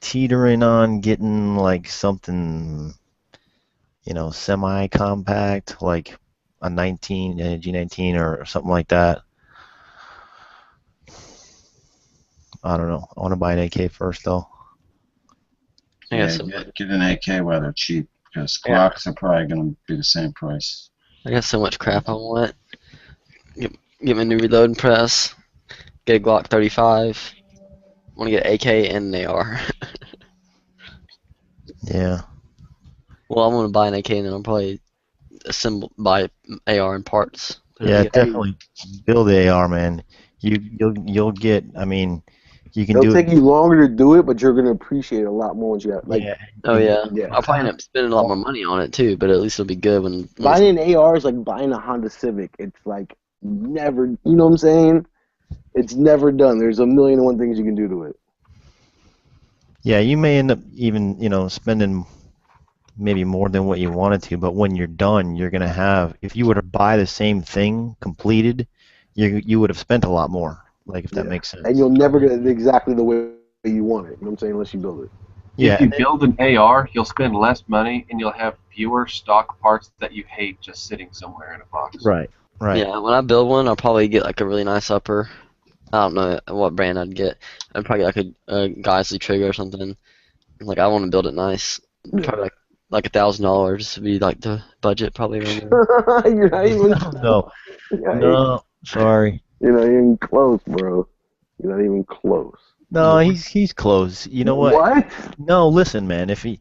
S10: teetering on getting like something, semi-compact, like a G19 or something like that. I don't know. I want to buy an AK first, though.
S1: Yeah, get an AK while they're cheap, because Glocks are probably going to be the same price.
S6: I got so much crap I want. Get my new reloading press. Get a Glock 35. Want to get an AK and an AR.
S10: Yeah.
S6: Well, I'm gonna buy an AK and then I'll probably buy AR in parts.
S10: Yeah, definitely build the AR, man. You'll get. I mean, you can
S9: It'll
S10: do
S9: take you longer to do it, but you're gonna appreciate it a lot more once you have like.
S10: Yeah.
S6: Oh yeah.
S9: Yeah.
S6: I'll probably end up spending a lot more money on it too, but at least it'll be good when.
S9: Buying an AR is like buying a Honda Civic. It's like never. You know what I'm saying? It's never done. There's a million and one things you can do to it.
S10: Yeah, you may end up even spending maybe more than what you wanted to, but when you're done, you're gonna have. If you were to buy the same thing completed, you would have spent a lot more. Like if that makes sense.
S9: And you'll never get it exactly the way you want it. You know what I'm saying? Unless you build it.
S10: Yeah.
S3: If you build an AR, you'll spend less money and you'll have fewer stock parts that you hate just sitting somewhere in a box.
S10: Right. Right.
S6: Yeah, when I build one, I'll probably get like a really nice upper. I don't know what brand I'd get. I'd probably get like a Geisley trigger or something. Like I want to build it nice. Probably like $1,000 would be like the budget probably around there.
S9: You're not even.
S10: No, sorry.
S9: You're not even close, bro. You're not even close.
S10: No, he's close. You know what?
S9: What?
S10: No, listen, man. If he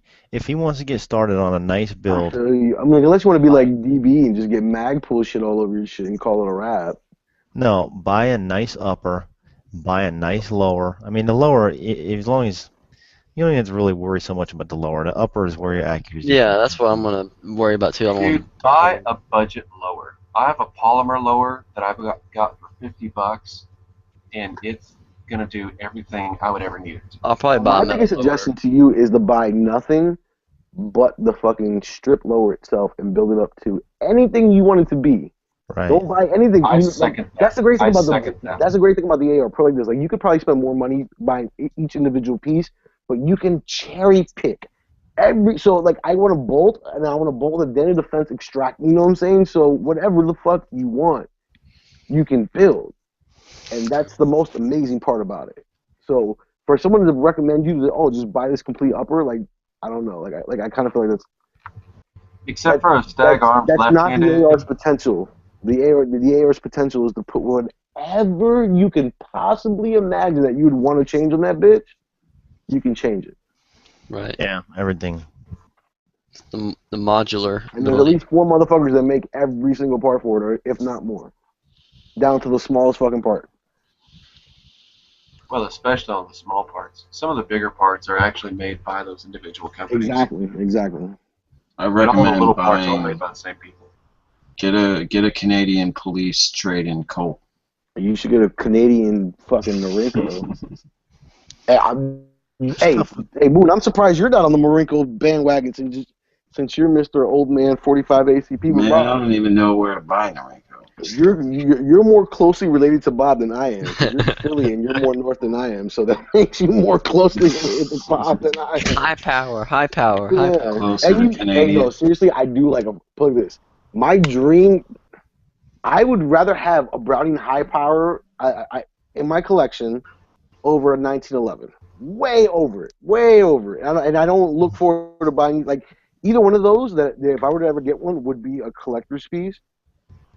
S10: wants to get started on a nice build,
S9: I mean, unless you want to be like DB and just get Magpul shit all over your shit and call it a wrap.
S10: no, buy a nice upper, buy a nice lower. I mean, the lower, as long as you don't have to really worry so much about the lower. The upper is where your accuracy.
S6: Yeah, that's what I'm gonna worry about too.
S3: Dude, buy a budget lower. I have a polymer lower that I've got for $50, and it's gonna do everything I would ever need it to.
S6: I'll probably buy
S9: My
S6: a metal
S9: biggest
S6: lower.
S9: suggestion to you is to buy nothing but the fucking strip lower itself and build it up to anything you want it to be.
S10: Right.
S9: Don't buy anything.
S3: I second that.
S9: That's the great thing
S3: I
S9: about
S3: second that.
S9: That's the great thing about the AR Pro like this. Like you could probably spend more money buying each individual piece, but you can cherry pick every. So like I want a bolt, and I want a bolt with a defense extract. You know what I'm saying? So whatever the fuck you want, you can build, and that's the most amazing part about it. So for someone to recommend you to just buy this complete upper, like I don't know, like I kind of feel like that's.
S3: Except for a stag arm
S9: That's not
S3: left-handed.
S9: the AR's potential. The AR's potential is to put whatever you can possibly imagine that you would want to change on that bitch. You can change it.
S6: Right.
S10: Yeah, everything.
S6: The modular.
S9: And there's at least 4 motherfuckers that make every single part for it, or if not more, down to the smallest fucking part.
S3: Well, especially on the small parts. Some of the bigger parts are actually made by those individual companies.
S9: Exactly.
S1: I
S3: And all the
S1: recommend
S3: little parts are made
S1: buying.
S3: by the same people.
S1: Get a Canadian police trade-in Colt.
S9: You should get a Canadian fucking Marinko. Hey, Moon, I'm surprised you're not on the Marinko bandwagon since you're Mr. Old Man 45 ACP with
S1: Man, I
S9: Bob.
S1: don't even know where to buy a Marinko.
S9: You're more closely related to Bob than I am. You're Philly and you're more north than I am, so that makes you more closely related to Bob than I am.
S6: High power. High power.
S9: Yeah.
S1: Closer to
S9: Hey,
S1: Canadian.
S9: no, seriously, I do like a look at this. My dream, I would rather have a Browning high power in my collection over a 1911. Way over it. And I don't look forward to buying like either one of those. That if I were to ever get one, would be a collector's piece.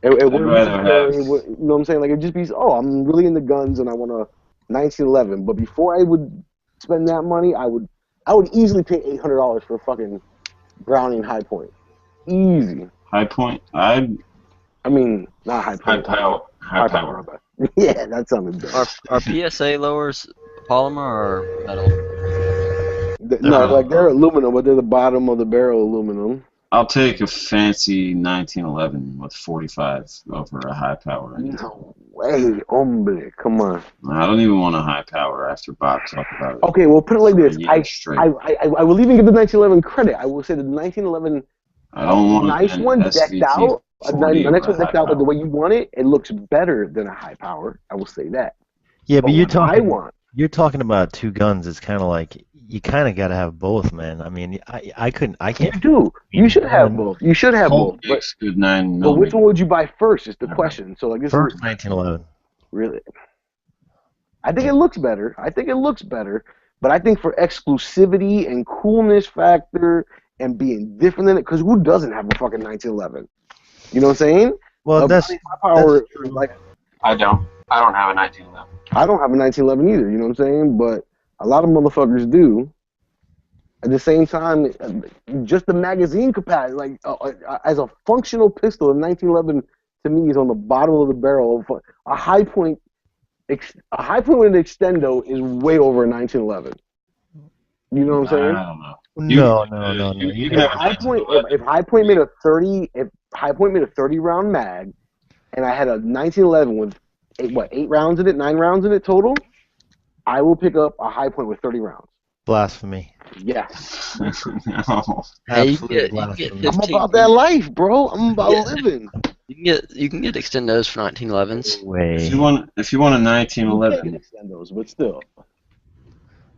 S9: It wouldn't be, you know what I'm saying? Like it'd just be, I'm really into guns and I want a 1911. But before I would spend that money, I would easily pay $800 for a fucking Browning High Point. Easy.
S1: High Point?
S9: I mean, not High Point.
S1: High power.
S9: Yeah, that sounded bad.
S6: Are PSA lowers polymer or metal?
S9: No, like they're aluminum, but they're the bottom of the barrel aluminum.
S1: I'll take a fancy 1911 with 45 over a high power.
S9: No way, hombre, come on.
S1: I don't even want a high power after Bob talked about it.
S9: Okay, well, put it like this.
S1: Straight.
S9: I will even give the 1911 credit. I will say the 1911
S1: I don't want
S9: nice
S1: an
S9: one decked
S1: SVT
S9: out. A
S1: 40
S9: nice
S1: over
S9: one decked
S1: high
S9: out, but the
S1: power.
S9: way you want it, it looks better than a high power. I will say that.
S10: Yeah, but you're
S9: what I
S10: talking.
S9: want.
S10: You're talking about two guns. It's kind of like you kind of got to have both, man. I mean, I can't.
S9: You do. You should have both. You should have
S1: Colt
S9: both.
S1: makes good 9
S9: But which
S1: millimeter.
S9: one would you buy first? Is the question. So like this
S10: First
S9: is
S10: 1911.
S9: really. I think it looks better. But I think for exclusivity and coolness factor and being different than it, because who doesn't have a fucking 1911? You know what I'm saying?
S10: Well, that's
S9: power. Like
S3: I don't have a 1911.
S9: I don't have a 1911 either. You know what I'm saying? But a lot of motherfuckers do. At the same time, just the magazine capacity, like as a functional pistol, a 1911 to me is on the bottom of the barrel. A high point with an extendo is way over a 1911. You know what I'm saying?
S1: I don't know.
S10: No.
S1: You
S9: If High Point made a 30 round mag, and I had a 1911 with 8 rounds in it, 9 rounds in it total, I will pick up a High Point with 30 rounds.
S10: Blasphemy.
S9: Yes.
S1: No.
S6: Hey, you
S10: Absolute
S6: can get
S10: blasphemy.
S9: I'm
S6: 15.
S9: about that life, bro. I'm about living.
S6: You can get extendos for 1911s.
S10: Way.
S1: If you want a
S9: You can't
S1: 1911,
S9: get extendos, but still.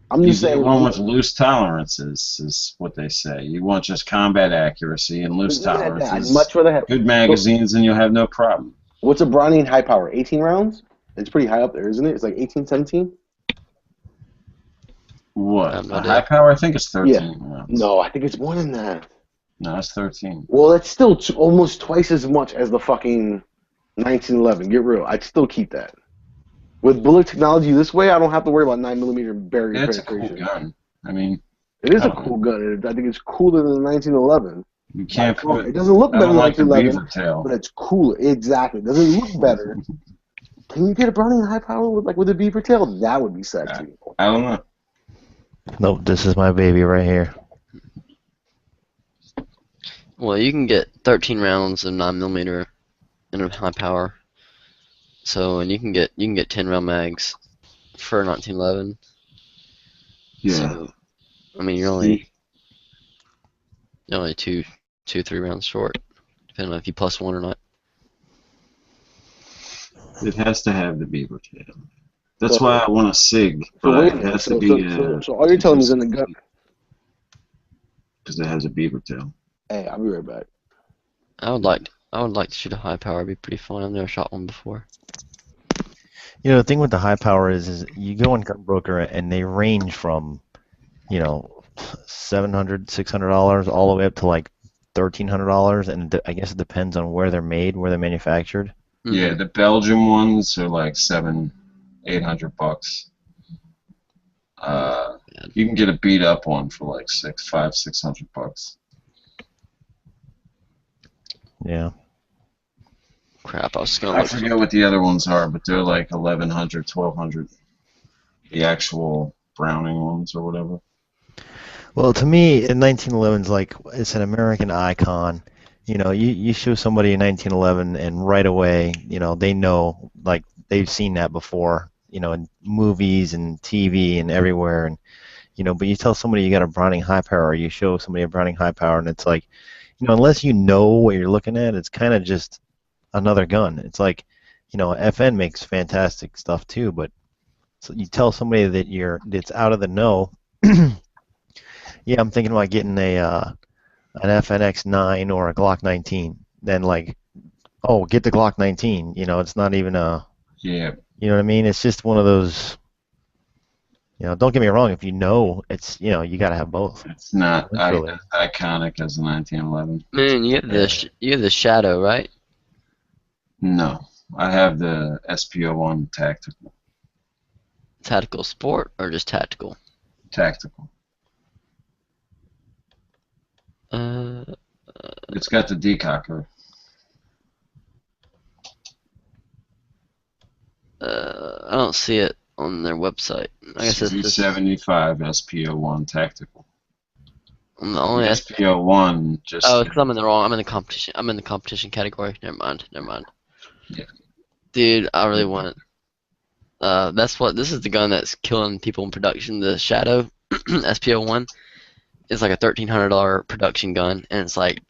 S9: I'm
S1: you
S9: just
S1: get
S9: saying.
S1: one with loose tolerances, is what they say. You want just combat accuracy and loose
S9: I'd
S1: tolerances.
S9: much rather have.
S1: Good magazines, and you'll have no problem.
S9: What's a Browning high power? 18 rounds? It's pretty high up there, isn't it? It's like 18, 17?
S1: What?
S6: I'm
S1: A
S6: not
S1: high power? I think it's 13
S9: Yeah.
S1: rounds.
S9: No, I think it's more than that.
S1: No, it's 13.
S9: Well, it's still almost twice as much as the fucking 1911. Get real. I'd still keep that. With bullet technology this way, I don't have to worry about 9mm barrier
S1: It's a cool
S9: penetration.
S1: gun. I mean,
S9: It is
S1: I
S9: a
S1: don't
S9: cool gun. And I think it's cooler than the 1911.
S1: you can't put.
S9: It doesn't look
S1: I
S9: better
S1: don't
S9: than
S1: like the
S9: 1911,
S1: beaver tail.
S9: but it's cooler. Exactly. It doesn't look better. Can you get a Browning high power with a beaver tail? That would be sexy.
S1: I don't know.
S10: Nope, this is my baby right here.
S6: Well, you can get 13 rounds of 9mm in a high power. So, and you can get 10 round mags for 1911.
S1: Yeah.
S6: So, I mean, you're only 3 rounds short, depending on if you plus one or not.
S1: It has to have the beaver tail. That's why I want a SIG,
S9: So
S1: but
S9: wait a
S1: it
S9: minute.
S1: has
S9: So,
S1: to be.
S9: so all you're telling me is in the gun.
S1: Because it has a beaver tail.
S9: Hey, I'll be right back.
S6: I would like to shoot a high power. It'd be pretty fun. I've never shot one before.
S10: You know, the thing with the high power is you go on Gunbroker and they range from, you know, $700, $600 all the way up to like $1,300, and I guess it depends on where they're made, where they're manufactured.
S1: Yeah, the Belgium ones are like $700, $800. You can get a beat up one for like $600.
S10: Yeah.
S6: Crap, I was gonna
S1: I
S6: look.
S1: forget what the other ones are, but they're like $1,100, $1,200. The actual Browning ones or whatever.
S10: Well, to me, in 1911's like it's an American icon. You know, you show somebody in 1911 and right away, you know, they know, like they've seen that before, you know, in movies and TV and everywhere, and you know, but you tell somebody you got a Browning high power, or you show somebody a Browning high power, and it's like, you know, unless you know what you're looking at, it's kind of just another gun. It's like, you know, FN makes fantastic stuff too, but so you tell somebody that's out of the know. Yeah, I'm thinking about getting an FNX9 or a Glock 19. Then like, oh, get the Glock 19. You know, it's not even a.
S1: Yeah.
S10: You know what I mean? It's just one of those. You know, don't get me wrong. If you know, it's, you know, you got to have both.
S1: It's not
S10: Literally.
S1: iconic as a 1911.
S6: Man, you have the Shadow, right?
S1: No, I have the SP01 tactical.
S6: Tactical sport or just tactical?
S1: Tactical. It's got the decocker.
S6: I don't see it on their website. I guess it's just
S1: C75 SP01 tactical.
S6: I'm the only
S1: SP01 just.
S6: Oh, because I'm in the wrong. I'm in the competition. I'm in the competition category. Never mind.
S1: Yeah.
S6: Dude, I really want it. This is the gun that's killing people in production. The Shadow SP01 is like a $1,300 production gun, and it's like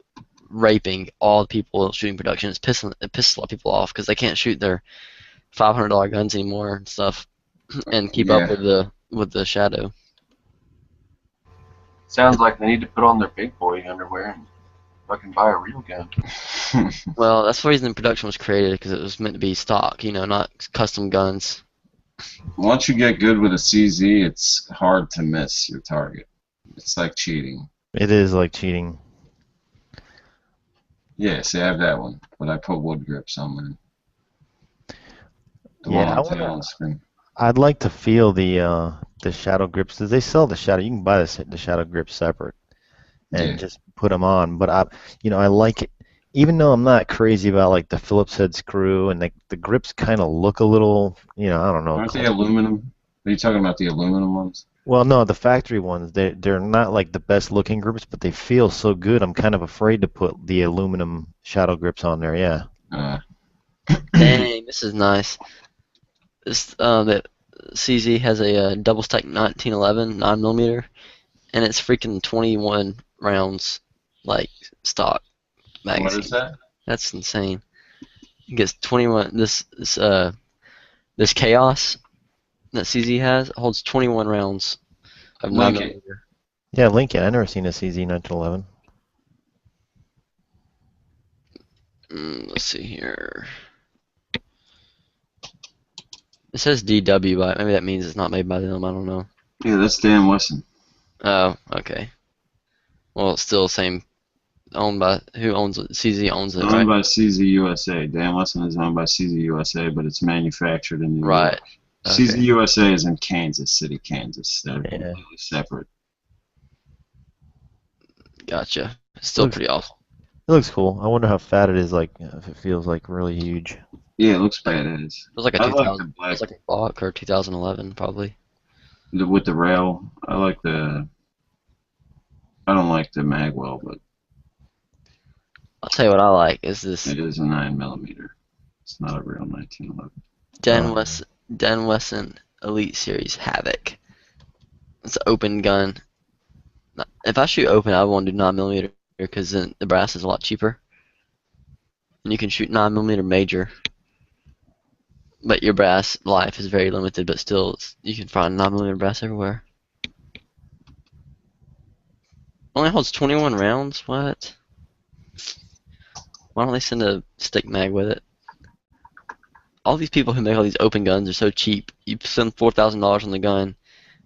S6: raping all the people shooting production. It pisses a lot of people off because they can't shoot their $500 guns anymore and stuff, and keep up with the Shadow.
S3: Sounds like they need to put on their big boy underwear and fucking buy a real gun.
S6: Well, that's the reason production was created, because it was meant to be stock, you know, not custom guns.
S1: Once you get good with a CZ, it's hard to miss your target. It's like cheating.
S10: It is like cheating.
S1: Yeah, see, I have that one, but I put wood grips on mine. The
S10: Yeah,
S1: one on tail and screen.
S10: I'd like to feel the Shadow grips. They sell the Shadow. You can buy the Shadow grips separate and just put them on. But I like it, even though I'm not crazy about like the Phillips head screw, and the grips kind of look a little, you know, I don't know.
S1: Aren't they aluminum? Are you talking about the aluminum ones?
S10: Well, no, the factory ones. They're not like the best looking grips, but they feel so good. I'm kind of afraid to put the aluminum Shadow grips on there. Yeah.
S6: Dang, this is nice. This the CZ has a double stack 1911 9mm, and it's freaking 21 rounds, like stock magazine.
S1: What is that?
S6: That's insane. It gets 21. This Chaos that CZ has holds 21 rounds of 9mm.
S10: Yeah, Lincoln. I've never seen a CZ 1911.
S6: Let's see here. It says DW, but maybe that means it's not made by them. I don't know.
S1: Yeah, that's Dan Wesson.
S6: Oh, okay. Well, it's still the same. Owned by who owns it? CZ owns it, right?
S1: Owned by CZ USA. Dan Wesson is owned by CZ USA, but it's manufactured in New York.
S6: Right. Okay.
S1: CZ USA is in Kansas City, Kansas. They're completely separate.
S6: Gotcha. It's still pretty awesome.
S10: It looks cool. I wonder how fat it is. Like if it feels like really huge.
S1: Yeah, it looks badass.
S6: It was like a
S1: I like
S6: 2000.
S1: the
S6: It
S1: black
S6: was like a block or 2011 probably.
S1: with the rail. I like the. I don't like the Magwell, but
S6: I'll tell you what I like is this
S1: it is a 9mm. It's not a real 1911.
S6: Dan Wesson Elite Series Havoc. It's an open gun. If I shoot open, I want to do 9mm because then the brass is a lot cheaper. And you can shoot 9mm major. But your brass life is very limited, but still, you can find 9mm brass everywhere. Only holds 21 rounds? What? Why don't they send a stick mag with it? All these people who make all these open guns are so cheap. You spend $4,000 on the gun,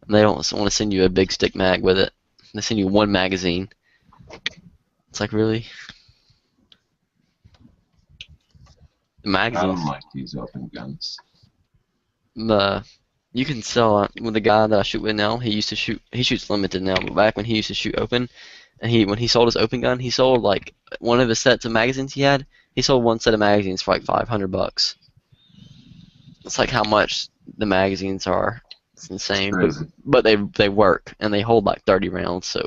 S6: and they don't want to send you a big stick mag with it. They send you one magazine. It's like, really? The
S1: I
S6: magazines.
S1: don't like these open guns.
S6: You can sell with the guy that I shoot with now. He shoots limited now, but back when he used to shoot open, and when he sold his open gun, he sold like one of his sets of magazines he had. He sold one set of magazines for like $500. It's like how much the magazines are. It's insane, but they work and they hold like 30 rounds. So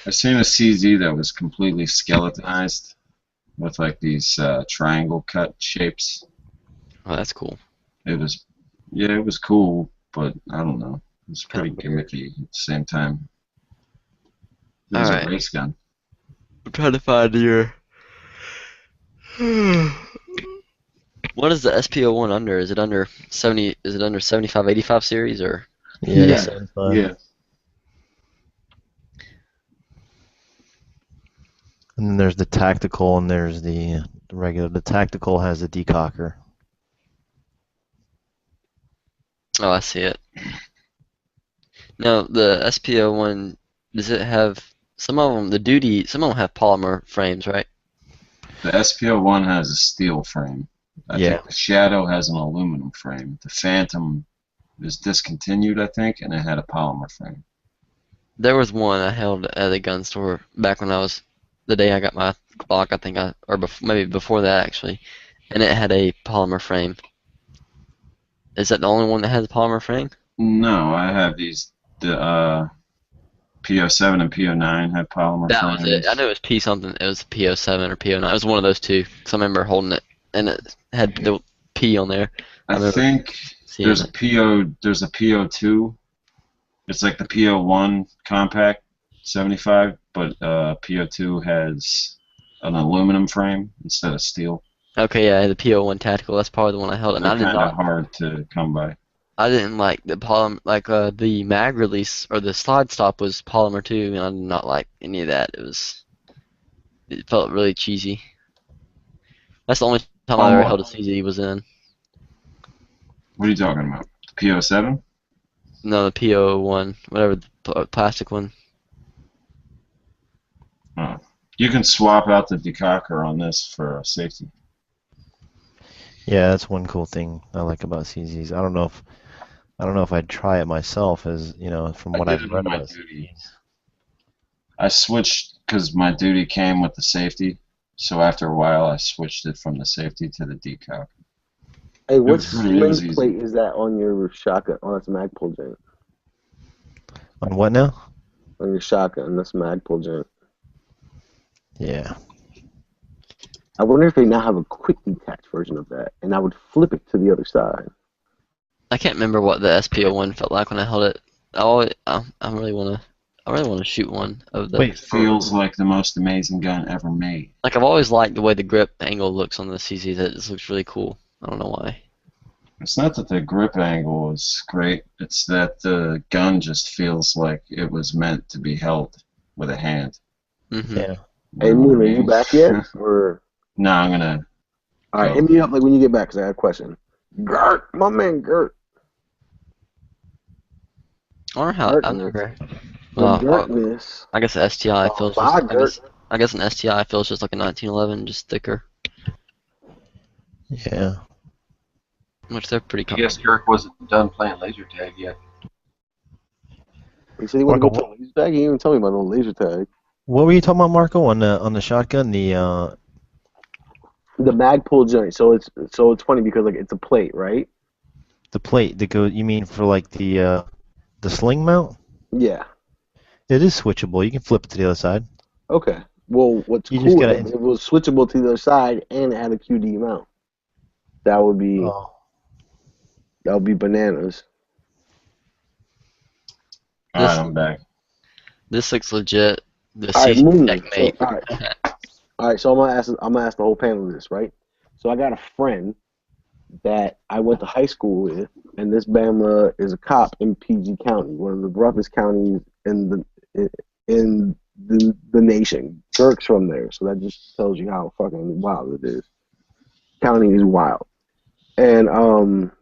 S1: I've seen a CZ that was completely skeletonized with like these triangle cut shapes.
S6: Oh, that's cool.
S1: It was cool, but I don't know. It was pretty gimmicky at the same time. It was a race gun.
S6: I'm trying to find your. What is the SP01 under? Is it under 70? Is it under 75, 85 series or?
S10: Yeah.
S1: 75. Yeah.
S10: And then there's the tactical, and there's the regular. The tactical has a decocker.
S6: Oh, I see it. Now the SP01, does it have some of them? Some of them have polymer frames, right?
S1: The SP01 has a steel frame. I
S10: Yeah.
S1: think the Shadow has an aluminum frame. The Phantom is discontinued, I think, and it had a polymer frame.
S6: There was one I held at a gun store back when the day I got my Glock, I think maybe before that actually, and it had a polymer frame. Is that the only one that has a polymer frame?
S1: No, I have the PO7 and PO9 had polymer
S6: That
S1: frames.
S6: was it. I knew it was P something. It was PO7 or PO9. It was one of those two. Cause I remember holding it, and it had the P on there.
S1: I think there's a PO2. It's like the PO1 compact 75, but PO2 has an aluminum frame instead of steel.
S6: Okay, yeah, the PO1 tactical. That's probably the one I held, and
S1: They're
S6: I did
S1: kind
S6: not.
S1: of hard to come by.
S6: I didn't like the polymer, the mag release or the slide stop was polymer too, and I did not like any of that. It felt really cheesy. That's the only time I ever held a CZ was in.
S1: What are you talking about? The PO7?
S6: No, the PO1, whatever the plastic one.
S1: Oh. You can swap out the decocker on this for safety.
S10: Yeah, that's one cool thing I like about CZs. I don't know if I'd try it myself, as you know, from what I've read about CZs.
S1: I switched because my duty came with the safety, so after a while I switched it from the safety to the decocker.
S9: Hey, what sling plate is that on your shotgun? Oh, that's Magpul joint.
S10: On what now?
S9: On your shotgun, that's Magpul joint.
S10: Yeah.
S9: I wonder if they now have a quick detach version of that, and I would flip it to the other side.
S6: I can't remember what the SP01 felt like when I held it. I really want to shoot one of the.
S1: It feels like the most amazing gun ever made.
S6: Like I've always liked the way the grip angle looks on the CZ. That just looks really cool. I don't know why.
S1: It's not that the grip angle is great. It's that the gun just feels like it was meant to be held with a hand.
S6: Mm-hmm.
S10: Yeah.
S9: Hey, Moon, are you back yet? Or
S1: no, I'm gonna.
S9: All right, hit me up like when you get back, 'cause I have a question. Gert, my man, Gert.
S6: Or how I've never. Well, I guess the STI feels just. I guess an STI feels just like a 1911, just thicker.
S10: Yeah.
S6: Which they're pretty.
S3: I guess Kirk wasn't done playing laser tag yet.
S9: He said he wanted to go play laser tag. He didn't even tell me about no laser tag.
S10: What were you talking about, Marco, on the shotgun? The
S9: The Magpul joint. So it's funny because like it's a plate, right?
S10: The plate that goes. You mean for like the sling mount?
S9: Yeah.
S10: It is switchable. You can flip it to the other side.
S9: Okay. Well, what's
S10: You just
S9: cool
S10: gotta-
S9: is if it was switchable to the other side and add a QD mount. That would be
S10: Oh.
S9: bananas.
S1: All right, I'm back.
S6: This looks legit. The
S9: All right,
S6: CC
S9: Moon.
S6: checkmate.
S9: So, all right. So I'm gonna ask the whole panel this, right? So I got a friend that I went to high school with, and this Bama is a cop in PG County, one of the roughest counties in the nation. Dirk's from there, so that just tells you how fucking wild it is. County is wild, and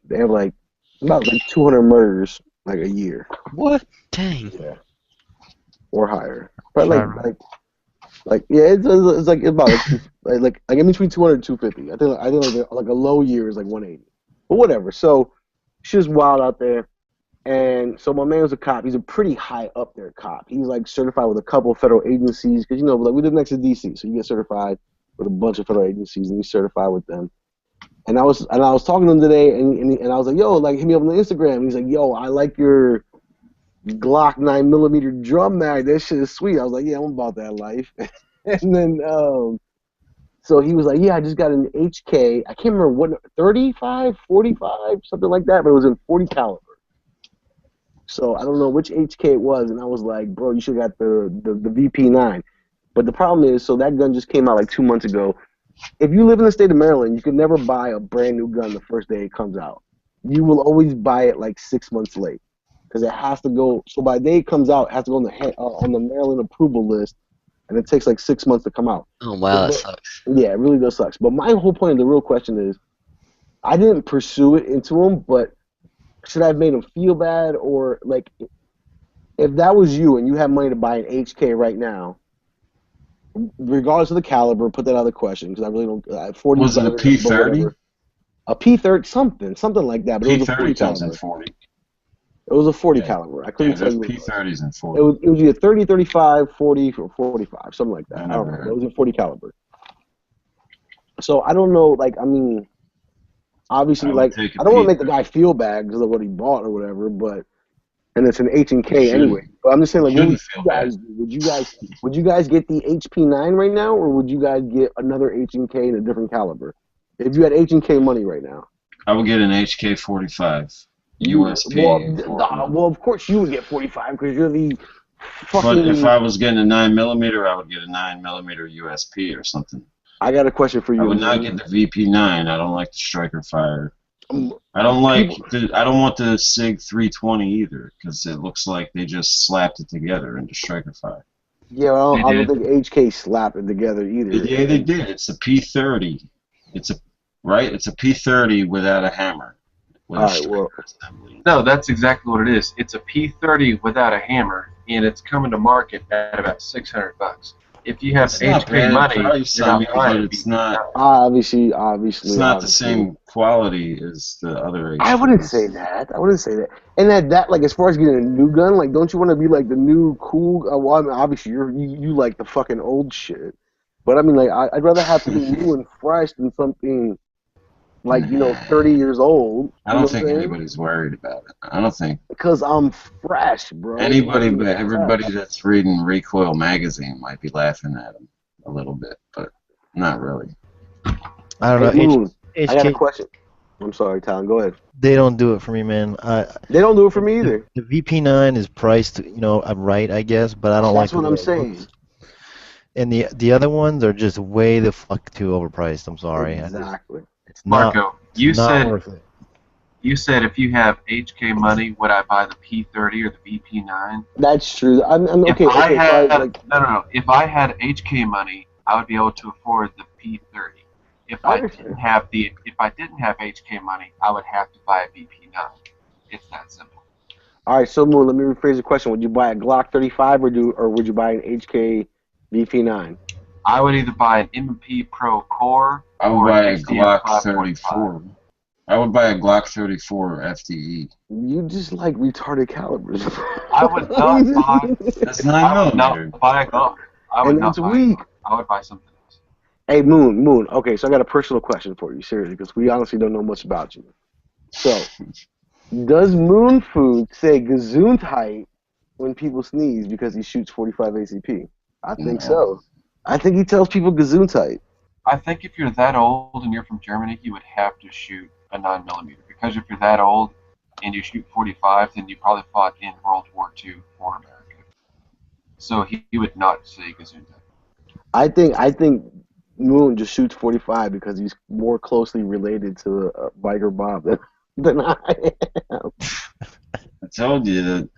S9: they have like about like 200 murders like a year.
S6: What? Dang.
S9: Yeah. Or higher. Probably like yeah, it's like about like in between 200 and 250. I think like a low year is like 180. But whatever. So shit's wild out there. And so my man was a cop. He's a pretty high up there cop. He's like certified with a couple of federal agencies because like we live next to DC, so you get certified with a bunch of federal agencies and he's certified with them. And I was talking to him today and I was like, yo, like hit me up on the Instagram. And he's like, yo, I like your Glock 9mm drum mag. That shit is sweet. I was like, yeah, I'm about that life. And then, so he was like, yeah, I just got an HK. I can't remember what, 35, 45, something like that, but it was in 40 caliber. So I don't know which HK it was, and I was like, bro, you should have got the VP9. But the problem is, so that gun just came out like 2 months ago. If you live in the state of Maryland, you can never buy a brand new gun the first day it comes out. You will always buy it like 6 months late. Because it has to go. So by the day it comes out, it has to go on the Maryland approval list, and it takes like 6 months to come out.
S6: Oh wow, that sucks.
S9: Yeah, it really does suck. But my whole point of the real question is, I didn't pursue it into him, but should I have made him feel bad, or like, if that was you and you had money to buy an HK right now, regardless of the caliber, put that out of the question because I really don't. 40
S1: Was it a P30?
S9: A P30, something like that. But it was a 40
S1: P30 comes in
S9: caliber.
S1: 40.
S9: It was a 40 caliber. I couldn't
S1: Yeah,
S9: tell
S1: there's
S9: you. What it was.
S1: P30s and 40.
S9: It was either 30, 35, 40, or 45, something like that. I don't know. It was a 40 caliber. So I don't know. Like, I mean, obviously,
S1: I would
S9: like,
S1: take a
S9: I don't want to
S1: P-
S9: make the guy feel bad because of what he bought or whatever. But and it's an H&K
S1: Shouldn't.
S9: anyway. But I'm just saying, like, what would
S1: Shouldn't
S9: you
S1: feel
S9: guys do? Would you guys get the HP9 right now, or would you guys get another H&K in a different caliber? If you had H&K money right now.
S1: I would get an HK45 USP.
S9: Well, of course you would get 45 because you're the
S1: But
S9: fucking.
S1: if I was getting a 9mm, I would get a 9mm USP or something.
S9: I got a question for you.
S1: I would not get the VP9. I don't like the striker fire. I don't want the SIG 320 either because it looks like they just slapped it together into striker fire.
S9: Yeah, I don't think HK slapped it together either.
S1: Yeah, they did. It's a P30. It's a P30 without a hammer.
S9: All right, well,
S3: No, that's exactly what it is. It's a P30 without a hammer, and it's coming to market at about $600. If you have
S1: It's not
S3: HK
S1: bad
S3: money,
S1: price,
S3: you're
S1: I
S3: not
S1: mean,
S3: buying
S1: but
S3: a
S1: it's
S3: P30.
S1: not.
S9: obviously.
S1: It's not the same quality as the other HKs.
S9: I wouldn't say that. And that like as far as getting a new gun, like don't you want to be like the new cool? Well, I mean, obviously you like the fucking old shit, but I mean like I'd rather have something new and fresh than something like 30 years old.
S1: I don't think anybody's worried about it. I don't think
S9: because I'm fresh, bro.
S1: Everybody that's reading Recoil magazine might be laughing at him a little bit, but not really.
S10: I don't
S9: Hey,
S10: know.
S9: Moon, I got a question. I'm sorry, Tom. Go ahead.
S10: They don't do it for me, man.
S9: They don't do it for me either.
S10: The VP9 is priced, right, I guess, but I don't like.
S9: That's what I'm saying.
S10: And the other ones are just way the fuck too overpriced. I'm sorry.
S9: Exactly.
S10: It's not.
S3: Marco,
S10: It's not worth it.
S3: you said if you have HK money, would I buy the P30 or the VP9?
S9: That's true. I'm okay.
S3: If I
S9: Okay,
S3: had,
S9: so like,
S3: no. If I had HK money, I would be able to afford the P30. If I didn't have HK money, I would have to buy a VP9. It's that simple.
S9: all right, so Moon, let me rephrase the question. Would you buy a Glock 35 or would you buy an HK VP9?
S3: I would either buy an M&P Pro Core
S1: I would
S3: or
S1: buy
S3: an
S1: a
S3: XDM
S1: Glock
S3: 545.
S1: 34. I would buy a Glock 34 FDE.
S9: You just like retarded calibers.
S3: I would not buy.
S1: That's
S3: I would
S1: 9mm.
S3: not buy a Glock. I would
S9: And
S3: not
S9: it's
S3: buy.
S9: weak.
S3: I would buy something else.
S9: Hey, Moon. Okay, so I got a personal question for you, seriously, because we honestly don't know much about you. So, does Moon Food say Gesundheit when people sneeze because he shoots 45 ACP? I think so. I think he tells people Gesundheit.
S3: I think if you're that old and you're from Germany, you would have to shoot a 9mm, because if you're that old and you shoot 45, then you probably fought in World War II for America. So he would not say Gesundheit.
S9: I think Moon just shoots 45 because he's more closely related to Biker Bob than I am.
S1: I told you that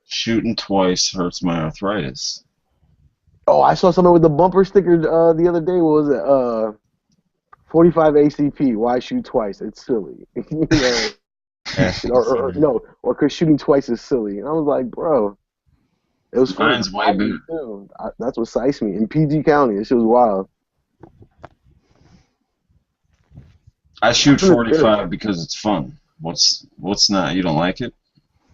S1: shooting twice hurts my arthritis.
S9: Oh, I saw someone with the bumper sticker the other day. What was it? 45 ACP. Why shoot twice? It's silly. You know, or because shooting twice is silly. And I was like, bro, it was fun.
S1: Mine's way better.
S9: That's what sized me in PG County. This shit was wild.
S1: I shoot 45 because it's fun. What's not? You don't like it?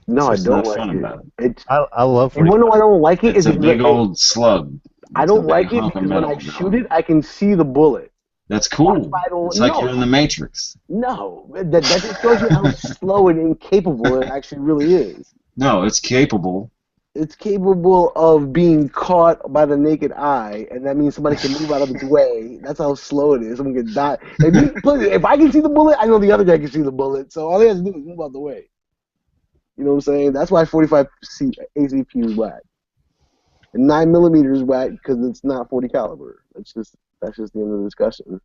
S9: No, I
S1: There's
S9: don't
S1: no
S9: like
S1: fun
S9: it.
S1: about it.
S10: I love
S9: You want to know why I don't like it?
S1: It's a big old slug.
S9: I don't like it because when I shoot it, I can see the bullet.
S1: That's cool. It's like you're in the Matrix.
S9: No, that just shows you how slow and incapable it actually really is.
S1: No, it's capable.
S9: It's capable of being caught by the naked eye, and that means somebody can move out of its way. That's how slow it is. Someone can die. If I can see the bullet, I know the other guy can see the bullet, so all he has to do is move out the way. You know what I'm saying? That's why 45 ACP is whack. And 9mm is whack because it's not 40 caliber. That's just the end of the discussion.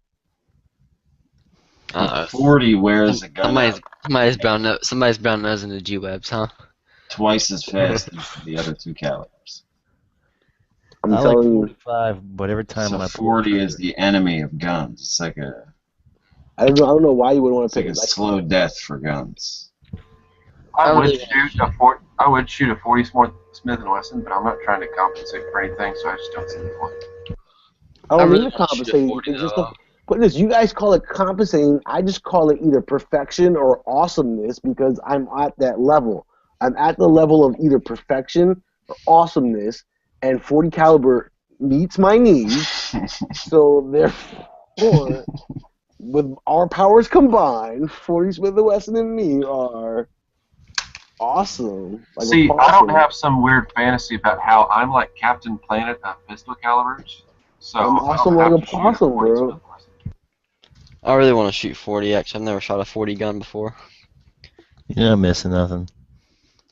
S1: 40 wears a gun
S6: Somebody's brown nosing the G-Webs, huh?
S1: twice as fast as the other two calibers.
S10: I like 45, but every time
S1: So
S10: I
S1: 40 is the enemy of guns. It's like
S9: I don't know why you would want to pick
S1: a slow death for guns.
S3: I would shoot a 40 Smith & Wesson, but I'm not trying to compensate for anything, so I just don't see the point.
S9: I don't need to compensate. It's just but this, you guys call it compensating. I just call it either perfection or awesomeness because I'm at that level. I'm at the level of either perfection or awesomeness, and 40 caliber meets my needs. So therefore, with our powers combined, 40 Smith & Wesson and me are awesome. Like,
S3: see, I don't have some weird fantasy about how I'm like Captain Planet of pistol calibers. So
S9: I'm awesome like a possum, bro.
S6: I really want to shoot 40. Actually, I've never shot a 40 gun before.
S10: You're not missing nothing.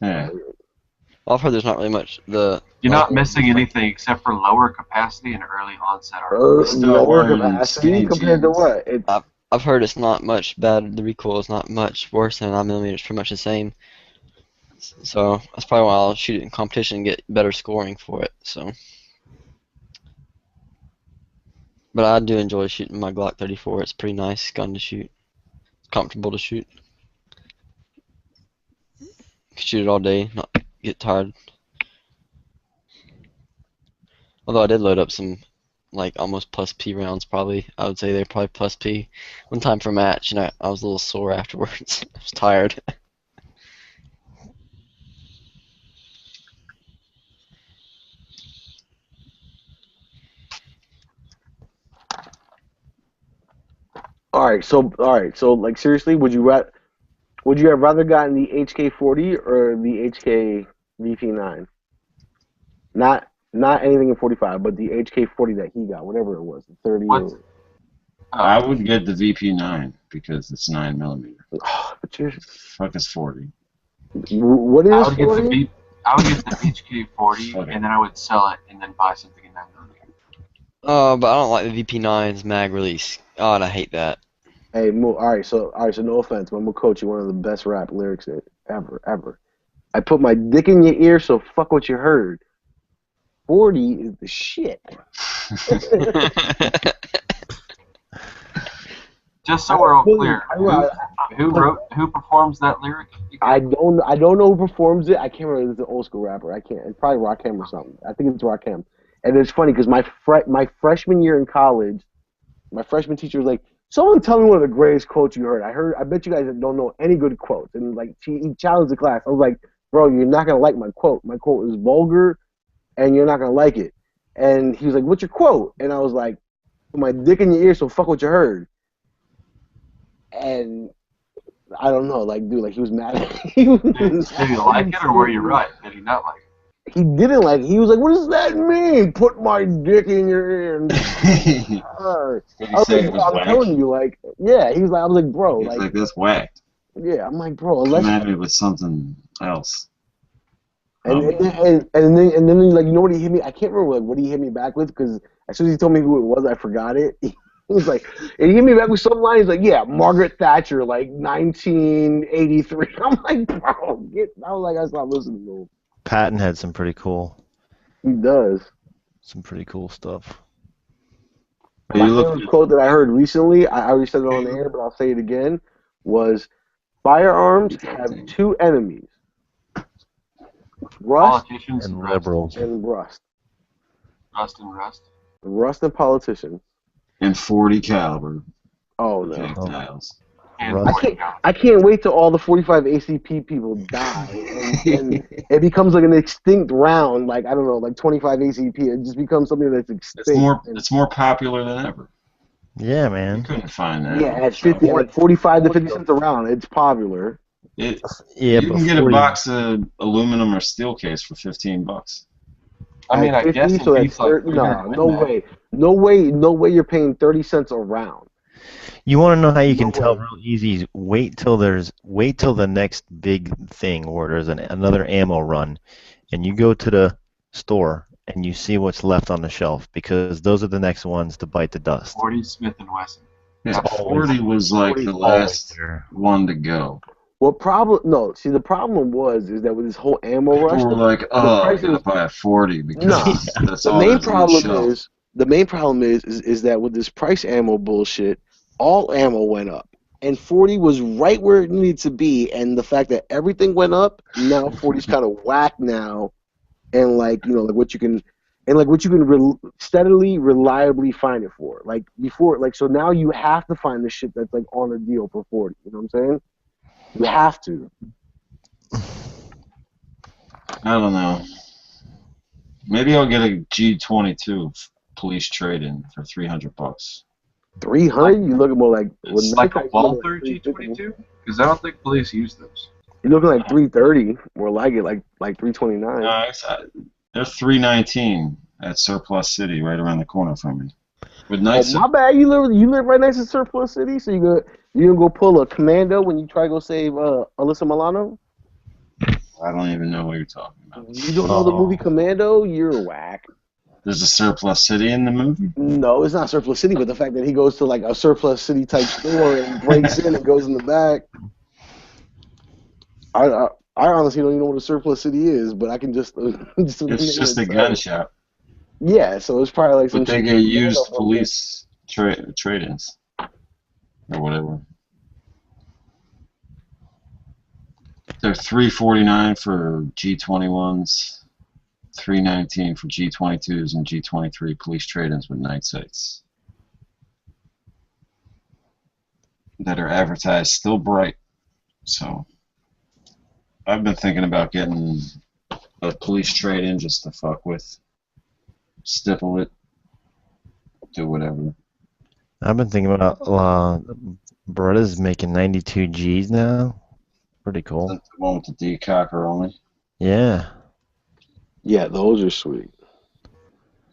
S1: Yeah.
S6: I've heard there's not really much.
S3: You're not missing anything except for lower capacity and early onset.
S9: Lower capacity compared to what?
S6: I've heard it's not much bad. The recoil is not much worse than 9mm. It's pretty much the same. So that's probably why I'll shoot it in competition and get better scoring for it. So, but I do enjoy shooting my Glock 34. It's a pretty nice gun to shoot. It's comfortable to shoot. You can shoot it all day, not get tired. Although I did load up some like almost plus P rounds, probably. I would say they're probably plus P. One time for a match, and I was a little sore afterwards. I was tired.
S9: All right, so like seriously, would you have rather gotten the HK40 or the HK VP9? Not anything in 45, but the HK40 that he got, whatever it was, the 30.
S1: I would get the VP9 because it's 9mm.
S9: But you're...
S1: Fuck is 40.
S9: What is
S3: I would
S9: 40?
S3: I would get the HK40 and then I would sell it and then buy something in 9mm.
S6: But I don't like the VP9's mag release. God, I hate that.
S9: Hey, all right, so no offense, but I'm gonna coach you one of the best rap lyrics ever. I put my dick in your ear, so fuck what you heard. 40 is the shit.
S3: Just so we're all clear, who performs that lyric?
S9: I don't know who performs it. I can't remember. It's an old school rapper. I can't. It's probably Rakim or something. I think it's Rakim. And it's funny because my freshman year in college, my freshman teacher was like, "Someone tell me one of the greatest quotes you heard." I bet you guys don't know any good quotes. And like he challenged the class. I was like, "Bro, you're not gonna like my quote. My quote is vulgar, and you're not gonna like it." And he was like, "What's your quote?" And I was like, put my dick in your ear, so fuck what you heard. And I don't know, like, dude, like, he was mad at me.
S3: Did he like it, or were you right? Did he not like it?
S9: He didn't like it. He was like, what does that mean? Put my dick in your ear. And
S1: Did he say it was
S9: I'm
S1: whack?
S9: telling you, like, yeah. He was like, I was like, bro,
S1: He's
S9: like,
S1: like, that's whacked.
S9: yeah. I'm like, bro,
S1: Come
S9: unless.
S1: at me with something else.
S9: And then like, you know what he hit me? I can't remember like what he hit me back with, because as soon as he told me who it was, I forgot it. He was like, and he hit me back with some line. He's like, yeah, Margaret Thatcher, like 1983. I'm like, bro, I was like, I stopped listening to him.
S10: Patton had some pretty cool stuff.
S9: My favorite quote that I heard recently, I already said it on the air, but I'll say it again, was firearms have two enemies. Rust
S3: Politicians
S10: And liberals.
S9: and rust.
S3: Rust and rust.
S9: Rust and politicians.
S1: And 40 caliber
S9: Oh no.
S1: projectiles.
S3: And
S10: Rust.
S9: I can't wait till all the 45 ACP people die and it becomes like an extinct round, like, I don't know, like 25 ACP. It just becomes something that's extinct.
S1: It's more popular than ever.
S10: Yeah,
S1: You
S10: man.
S1: couldn't find that.
S9: Yeah, at 50, like 45 to 50 cents a round, it's popular.
S1: Yeah,
S10: Yeah,
S1: you
S10: but
S1: can get a
S10: 40
S1: box of aluminum or steel case for $15.
S3: I mean,
S9: At
S3: I guess
S9: 50, so
S3: it
S9: that's
S3: beats like
S9: 30, no
S3: that.
S9: way you're paying 30 cents a round.
S10: You want to know how you can
S9: No
S10: tell
S9: way.
S10: real easy? Wait till the next big thing where there's another ammo run, and you go to the store and you see what's left on the shelf, because those are the next ones to bite the dust.
S3: 40 Smith and Wesson.
S1: Yeah,
S10: always-
S1: 40 was like
S10: 40's
S1: the
S10: always
S1: last
S10: there.
S1: one to go.
S9: The problem is that with this whole ammo rush,
S1: People were like, oh, I
S9: prices-
S1: gotta buy a 40 because
S9: Nah.
S1: that's
S9: the
S1: all
S9: main
S1: that's on the
S9: problem
S1: shelf.
S9: is that with this price ammo bullshit, all ammo went up. And 40 was right where it needed to be, and the fact that everything went up, now 40's kind of whack now, and like, you know, like what you can steadily, reliably find it for. Like before, like, so now you have to find the shit that's like on a deal for 40. You know what I'm saying? You have to.
S1: I don't know. Maybe I'll get a G22 police trade-in for $300.
S9: 300? You looking more like
S3: It's like a Walther G22? Because I don't think police use those.
S9: You're looking like 330, more like it, like 329.
S1: They're $319 at Surplus City, right around the corner from me. With
S9: Oh,
S1: nice.
S9: my bad. You live right next to Surplus City, so you gonna go pull a commando when you try to go save Alyssa Milano?
S1: I don't even know what you're talking about.
S9: You don't know the movie Commando? You're whack.
S1: There's a Surplus City in the movie?
S9: No, it's not Surplus City, but the fact that he goes to like a Surplus City type store and breaks in and goes in the back. I honestly don't even know what a Surplus City is, but I can just
S1: It's just a gun shop.
S9: Yeah, so it's probably like some
S1: But they
S9: shit-
S1: get used police trade-ins. Or whatever. They're $349 for G21s, $319 for G22s and G23 police trade-ins with night sights. That are advertised still bright. So I've been thinking about getting a police trade-in just to fuck with. Stipple it. Do whatever.
S10: I've been thinking about Beretta's making 92 Gs now. Pretty cool.
S1: The one with the decocker only.
S10: Yeah.
S9: Yeah, those are sweet.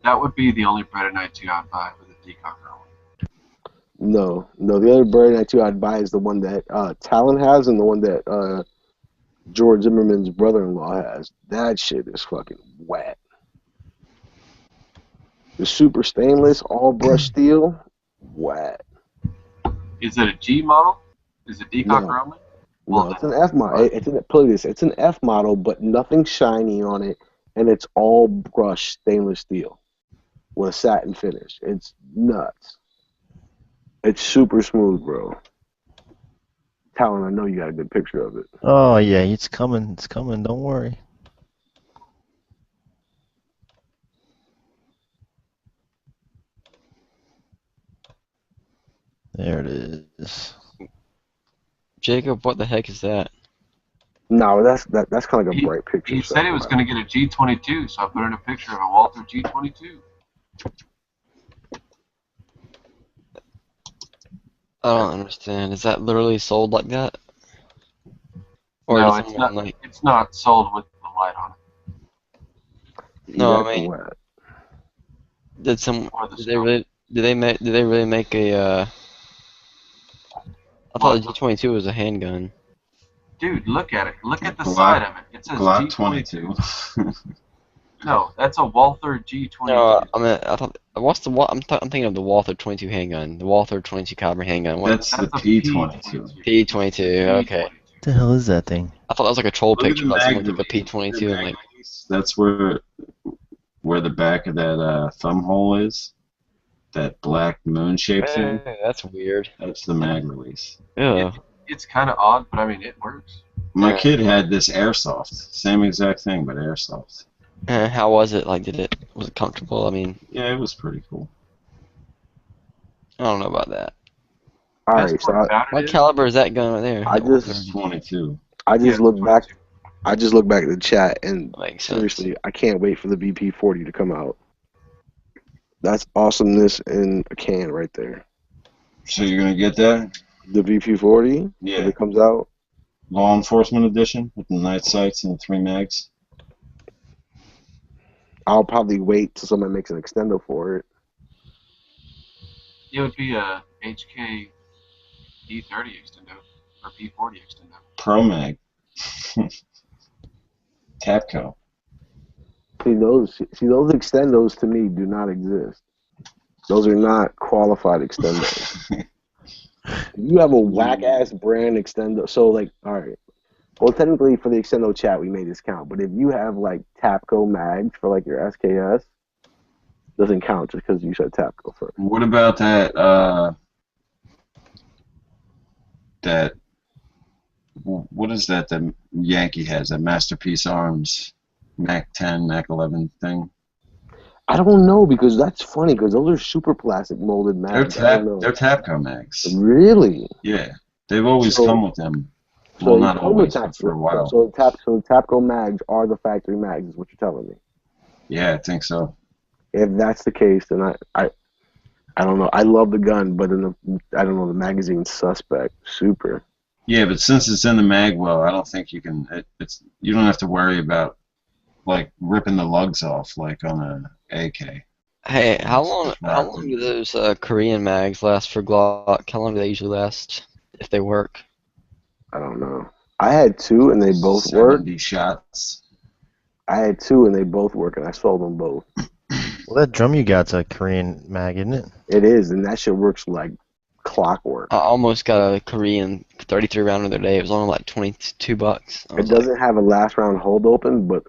S3: That would be the only Beretta 92 I'd buy with a decocker on.
S9: No, the other Beretta 92 I'd buy is the one that Talon has and the one that George Zimmerman's brother-in-law has. That shit is fucking wet. The super stainless, all brushed steel, wet.
S3: Is it a G model? Is it decocker
S9: No.
S3: only?
S9: No, it's an F model. It's an F model, but nothing shiny on it, and it's all brushed stainless steel with a satin finish. It's nuts. It's super smooth, bro. Talon, I know you got a good picture of it.
S10: Oh yeah, it's coming. It's coming. Don't worry. There it is.
S6: Jacob, what the heck is that?
S9: No, that's kind of like a bright picture.
S3: He said he was going to get a G22, so I put in a picture of a Walther G22.
S6: I don't understand. Is that literally sold like that? Or
S3: No,
S6: did
S3: it's
S6: someone
S3: not.
S6: like?
S3: It's not sold with the light on it
S6: No,
S9: That's
S6: I mean,
S9: wet.
S6: did some?
S3: or the
S6: Did they
S3: scope.
S6: really? Did they make? Did they really make a? I thought the
S3: What?
S6: G22 was a handgun.
S3: Dude, look at it. Look at the
S1: Glock-
S3: side of it. It says
S1: Glock
S3: G22.
S1: 22.
S3: No, that's a Walther G22.
S6: No, I mean, I thought. What's the what? I'm thinking of the Walther 22 handgun. The Walther 22 caliber handgun. What?
S1: That's the
S3: That's a
S1: P22.
S6: P22. Okay.
S10: What the hell is that thing?
S6: I thought that was like a troll
S1: Look at
S6: picture.
S1: the
S6: Like someone
S1: mag
S6: took a
S1: release.
S6: P22
S1: The
S6: and
S1: mag
S6: like.
S1: release. That's where the back of that thumb hole is. That black moon shaped thing.
S6: That's weird.
S1: That's the mag release.
S6: Yeah.
S3: It's kind of odd, but I mean, it works.
S1: My
S6: Yeah.
S1: kid had this airsoft. Same exact thing, but airsoft.
S6: How was it? Like, was it comfortable? I mean,
S1: Yeah, it was pretty cool.
S6: I don't know about that.
S9: All
S3: Best
S9: right, so
S3: part about
S6: What
S3: it is,
S6: caliber is that gun right there?
S9: I
S6: That
S9: just-
S6: Walther?
S1: 22.
S9: I just
S3: yeah,
S9: look back.
S3: 22.
S9: I just look back at the chat, and
S6: Makes sense.
S9: seriously, I can't wait for the BP40 to come out. That's awesomeness in a can right there.
S1: So you're gonna get that?
S9: The BP40, if
S1: Yeah.
S9: it comes out,
S1: Law enforcement edition with the night sights and the 3 mags.
S9: I'll probably wait till somebody makes an extendo for it.
S3: It would be a HK D30 extendo or P40 extendo.
S1: Pro mag. Tapco.
S9: See those extendos to me do not exist. Those are not qualified extendos. You have a whack ass brand extendo. So like, all right. Well, technically for the extendo chat we made this count, but if you have like Tapco mags for like your SKS, doesn't count just because you said Tapco first.
S1: What about that what is that Yankee has, that Masterpiece Arms Mac 10, Mac 11 thing?
S9: I don't know because that's funny because those are super plastic molded mags.
S1: They're Tapco mags.
S9: Really?
S1: Yeah. They've always
S9: So-
S1: come with them.
S9: So
S1: Well,
S9: they
S1: not
S9: come with
S1: always, but for a while.
S9: So Tapco mags are the factory mags, is what you're telling me.
S1: Yeah, I think so.
S9: If that's the case, then I don't know. I love the gun, but I don't know, the magazine's suspect. Super.
S1: Yeah, but since it's in the magwell, I don't think you can. You don't have to worry about like ripping the lugs off like on a AK.
S6: Hey, how long do those Korean mags last for Glock? How long do they usually last if they work?
S9: I don't know. I had two and they both work.
S1: 70 shots.
S9: I had two and they both work, and I sold them both.
S10: Well, that drum you got's a Korean mag, isn't it?
S9: It is, and that shit works like clockwork.
S6: I almost got a Korean 33 rounder the other day. It was only like $22. I
S9: It
S6: was like,
S9: doesn't have a last round hold open, but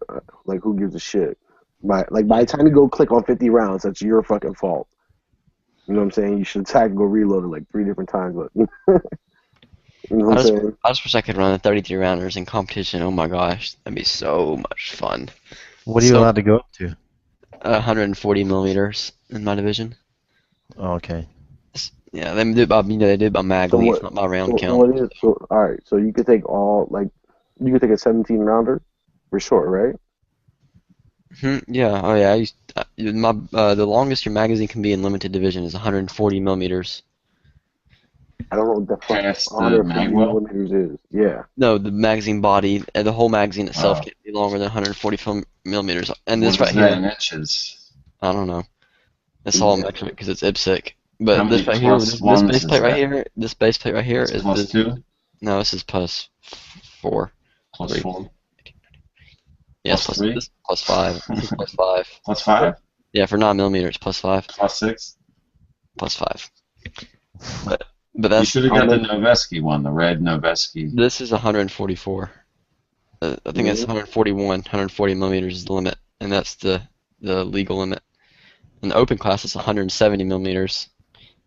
S9: like, who gives a shit? By the time you go click on 50 rounds, that's your fucking fault. You know what I'm saying? You should attack and go reload it like 3 different times, but you know what I'm saying?
S6: I just wish I could run the 33 rounders in competition. Oh my gosh, that'd be so much fun.
S10: What are you
S6: So-
S10: allowed to go up to?
S6: 140 millimeters in my division.
S10: Oh, okay.
S6: Yeah, they do it by mag
S9: So
S6: leaf,
S9: what-
S6: not by round
S9: So
S6: count.
S9: what is all right? So you could take you could take a 17 rounder for short, right?
S6: Yeah. Oh yeah. The longest your magazine can be in limited division is 140 millimeters.
S9: I don't know what the fuck
S1: Past the
S9: 150
S1: magwell?
S9: millimeters is. Yeah.
S6: No, the magazine body, the whole magazine itself
S1: Oh.
S6: can't be longer than 140 millimeters. And
S1: What
S6: this
S1: is
S6: right
S1: that
S6: here,
S1: in inches?
S6: I don't know. It's all
S9: Yeah.
S6: metric because it's IPSC.
S1: How
S6: But
S1: many
S6: this right here,
S1: plus
S6: this
S1: ones
S6: base
S1: is
S6: plate right
S1: that?
S6: here, this base plate right here
S1: It's
S6: is
S1: plus 2?
S6: no, this is plus 4.
S1: Plus
S6: Three.
S1: 4?
S6: Yes,
S1: Plus
S6: plus
S1: 3?
S6: this is plus 5. This is plus 5.
S1: Plus 5?
S6: Yeah, for 9 millimeters, plus 5,
S1: Plus 6?
S6: plus 5. But
S1: You
S6: that's
S1: should have got the Noveski one, the red Noveski.
S6: this is 144. I think it's 141. 140 millimeters is the limit, and that's the legal limit. In the open class, it's 170 millimeters,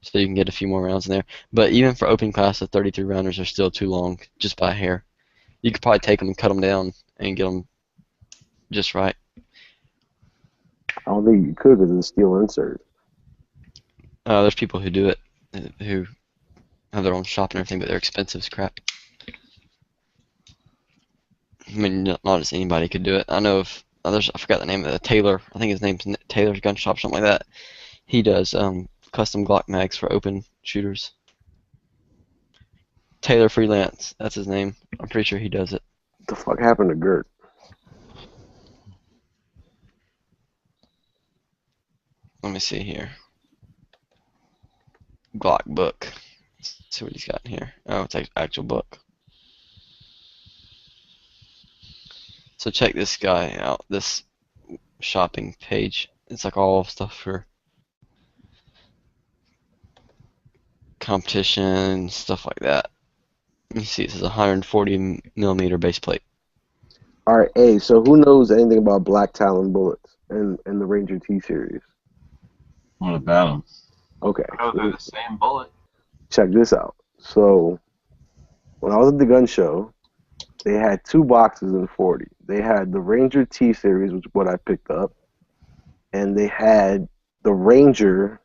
S6: so you can get a few more rounds in there. But even for open class, the 33 rounders are still too long, just by a hair. You could probably take them and cut them down and get them just right.
S9: I don't think you could because it's a steel insert.
S6: There's people who do it, who have their own shop and everything, but they're expensive as crap. I mean, not just anybody could do it. I know of others. I forgot the name of the Taylor. I think his name's Taylor's Gun Shop, something like that. He does custom Glock mags for open shooters. Taylor Freelance. That's his name. I'm pretty sure he does it.
S9: What the fuck happened to Gert?
S6: Let me see here. Glock book. Let's see what he's got in here. Oh, it's an actual book. So check this guy out. This shopping page. It's like all stuff for competition, stuff like that. Let me see. This is a 140 millimeter base plate.
S9: All right, hey, so who knows anything about Black Talon bullets and the Ranger T series?
S1: What about them?
S9: Okay.
S3: I know they're the same bullet.
S9: Check this out. So, when I was at the gun show, they had 2 boxes in 40. They had the Ranger T series, which is what I picked up, and they had the Ranger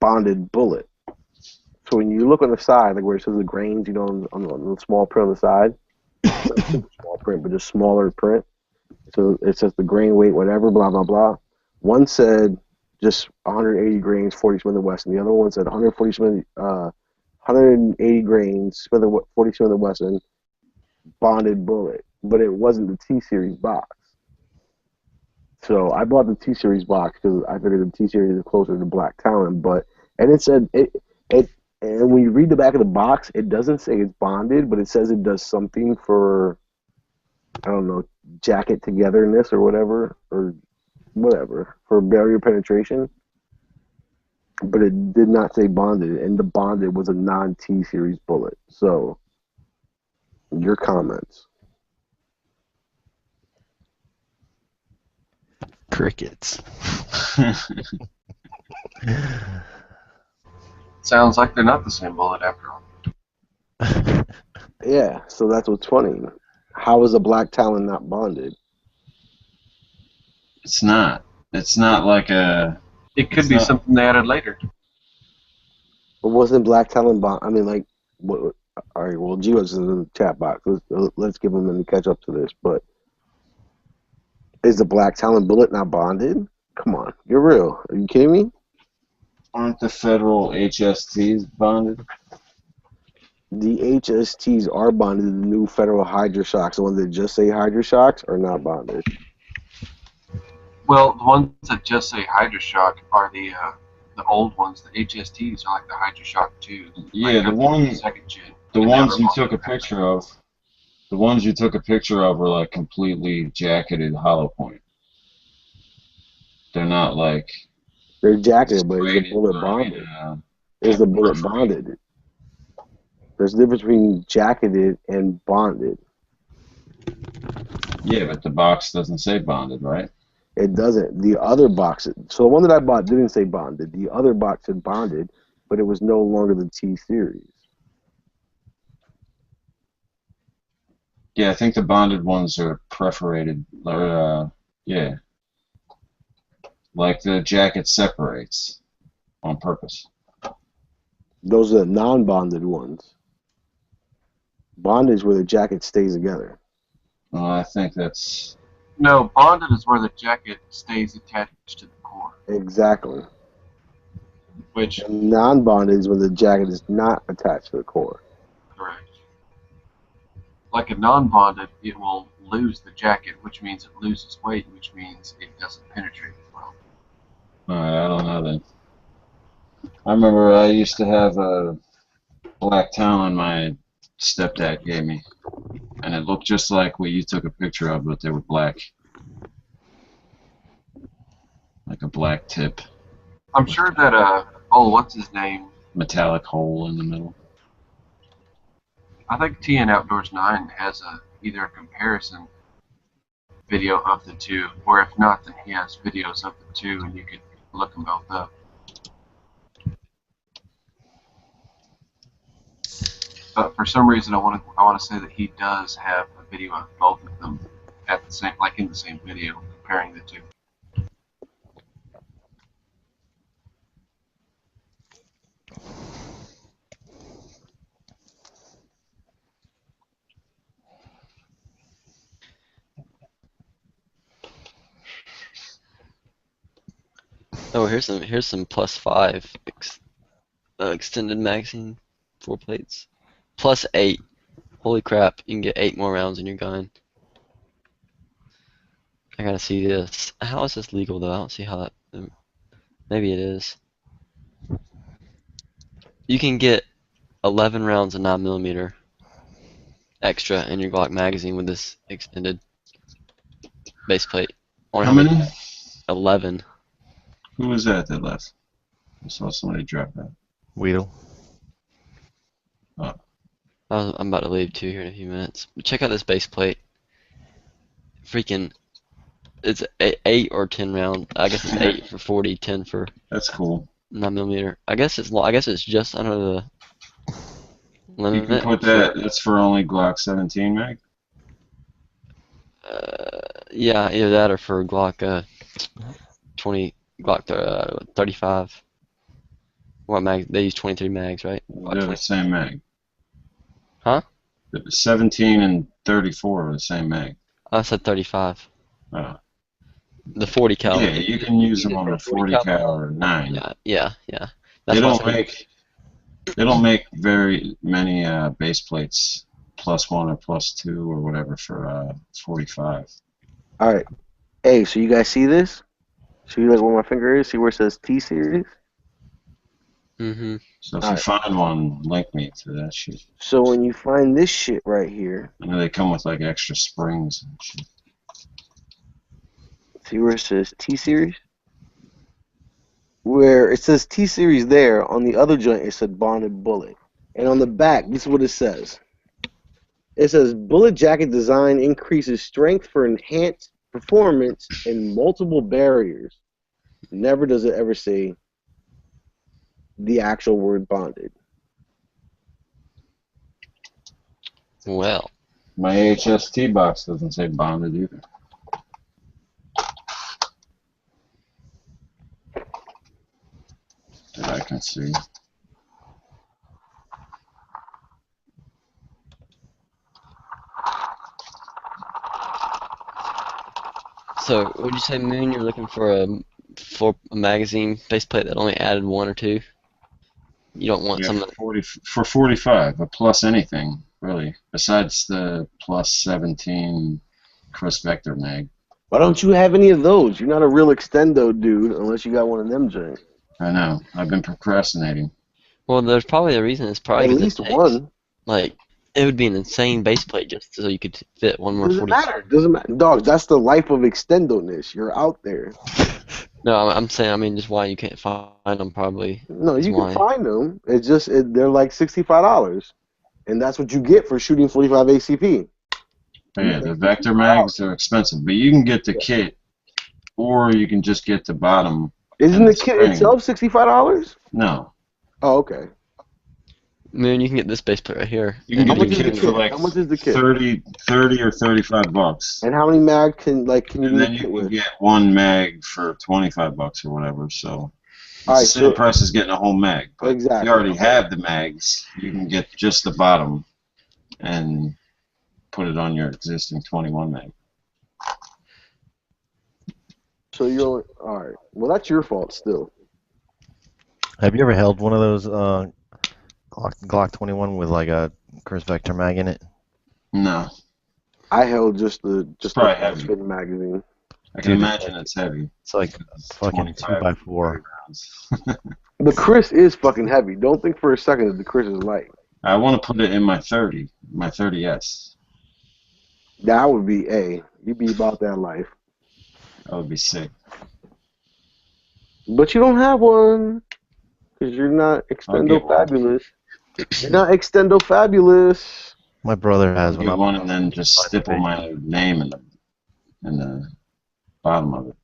S9: bonded bullet. So when you look on the side, like where it says the grains, you know, on the small print on the side, not super small print, but just smaller print. So it says the grain weight, whatever, blah blah blah. One said just 180 grains, 40 Smith & Wesson. The other one said 180 grains, 40 Smith & Wesson, bonded bullet. But it wasn't the T series box. So I bought the T series box because I figured the T series is closer to Black Talon. And it said and when you read the back of the box, it doesn't say it's bonded, but it says it does something for, I don't know, jacket togetherness or whatever for barrier penetration. But it did not say bonded, and the bonded was a non-T series bullet. So, your comments.
S10: Crickets.
S3: Sounds like they're not the same bullet after all.
S9: Yeah, so that's what's funny. How is a Black Talon not bonded?
S1: It's not. It's not like a.
S3: It could be something they added later.
S9: But wasn't Black Talon bond? I mean, like, what? All right. Well, G-Web's in the chat box. Let's give him a catch up to this. But is the Black Talon bullet not bonded? Come on, you're real. Are you kidding me?
S1: Aren't the federal HSTs bonded?
S9: The HSTs are bonded. The new federal Hydra shocks, the ones that just say Hydra shocks, are not bonded.
S3: Well, the ones that just say HydroShock are the old ones. The HSTs are like the HydroShock 2.
S1: Yeah,
S3: like
S1: the ones
S3: second gen.
S1: the
S3: And
S1: ones
S3: they
S1: you
S3: were
S1: took a picture of. The ones you took a picture of were like completely jacketed hollow point. They're not like.
S9: They're jacketed, but is the bullet bonded? Is the bullet bonded? There's a difference between jacketed and bonded.
S1: Yeah, but the box doesn't say bonded, right?
S9: It doesn't. The other box, so the one that I bought didn't say bonded. The other box said bonded, but it was no longer the T series.
S1: Yeah, I think the bonded ones are perforated, or yeah, like the jacket separates on purpose.
S9: Those are the non-bonded ones. Bonded is where the jacket stays together.
S1: Well, I think that's.
S3: No, bonded is where the jacket stays attached to the core.
S9: Exactly.
S3: Which.
S9: And non-bonded is when the jacket is not attached to the core.
S3: Correct. Like a non-bonded, it will lose the jacket, which means it loses weight, which means it doesn't penetrate as well.
S1: Alright, I don't know then. I remember I used to have a Black Talon my stepdad gave me, and it looked just like what you took a picture of, but they were black. Like a black tip.
S3: I'm sure that, what's his name?
S1: Metallic hole in the middle.
S3: I think TN Outdoors 9 has either a comparison video of the two, or if not, then he has videos of the two, and you could look them both up. But for some reason, I want to say that he does have a video of both of them at the same, like in the same video, comparing the two.
S6: Oh, here's some +5 extended magazine 4 plates. Plus 8. Holy crap, you can get 8 more rounds in your gun. I gotta see this. How is this legal though? I don't see how that. Maybe it is. You can get 11 rounds of 9mm extra in your Glock magazine with this extended base plate.
S1: How many?
S6: 11.
S1: Who was that left? I saw somebody drop that.
S10: Weedle.
S1: Oh.
S6: I'm about to leave too here in a few minutes. But check out this base plate. Freaking, it's 8 or 10 rounds. I guess it's 8 for 40, 10 for.
S1: That's cool.
S6: 9mm. I guess it's just under the limit.
S1: You can put that. That's for only Glock 17 mag.
S6: Yeah, either that or for Glock 20, Glock 35. What mag? They use 23 mags, right?
S1: They're the same mag.
S6: Huh?
S1: 17 and 34 are the same mag.
S6: I said 35.
S1: Oh.
S6: The 40 cal.
S1: Yeah, you can use them on a 40 cal or 9.
S6: Yeah.
S1: They don't make very many base plates +1 or +2 or whatever for 45.
S9: All right. Hey, so you guys see this? See like where my finger is? See where it says T series?
S6: Mm-hmm.
S1: So if you find one, link me to that shit.
S9: So when you find this shit right here,
S1: I know they come with like extra springs and shit.
S9: see where it says T series? Where it says T series there, on the other joint it said bonded bullet. And on the back, this is what it says. It says bullet jacket design increases strength for enhanced performance in multiple barriers. Never does it ever say the actual word bonded.
S6: Well,
S1: my HST box doesn't say bonded either. That I can see.
S6: so would you say, Moon, you're looking for a magazine faceplate that only added 1 or 2? You don't want something
S1: for 45, a plus anything really, besides the plus 17 Chris Vector mag.
S9: Why don't you have any of those? You're not a real extendo dude unless you got one of them joints.
S1: I know. I've been procrastinating.
S6: Well, there's probably a reason. It's probably
S9: At least one.
S6: Like, it would be an insane base plate just so you could fit one more 40.
S9: Doesn't matter. Dog, that's the life of extendo-ness. You're out there.
S6: No, I'm saying, I mean, just why you can't find them probably.
S9: No, you can find them. It's just, they're like $65. And that's what you get for shooting 45 ACP.
S1: Yeah, the Vector mags are expensive, but you can get the kit, or you can just get the bottom.
S9: Isn't the kit itself $65?
S1: No.
S9: Oh, okay.
S6: Moon, you can get this base plate right here.
S1: You can get the kit for like
S9: how much is the kit?
S1: 30 or $35.
S9: And how many mag can you
S1: and then you can get one mag for $25 or whatever. So it's the same price as getting a whole mag. But
S9: exactly.
S1: If you already have the mags, you can get just the bottom and put it on your existing 21 mag.
S9: So you're all right. Well, that's your fault still.
S10: Have you ever held one of those Glock 21 with like a Chris Vector mag in it?
S1: No.
S9: I held just the
S1: heavy
S9: magazine.
S1: I can imagine it's heavy.
S10: It's like fucking 2x4.
S9: The Chris is fucking heavy. Don't think for a second that the Chris is light.
S1: I want to put it in my 30S.
S9: That would be you'd be about that life.
S1: That would be sick.
S9: But you don't have one. Because you're not Extendo Fabulous. You're not Extendo Fabulous.
S10: My brother has
S1: one. One and then just stipple my name in the bottom of it.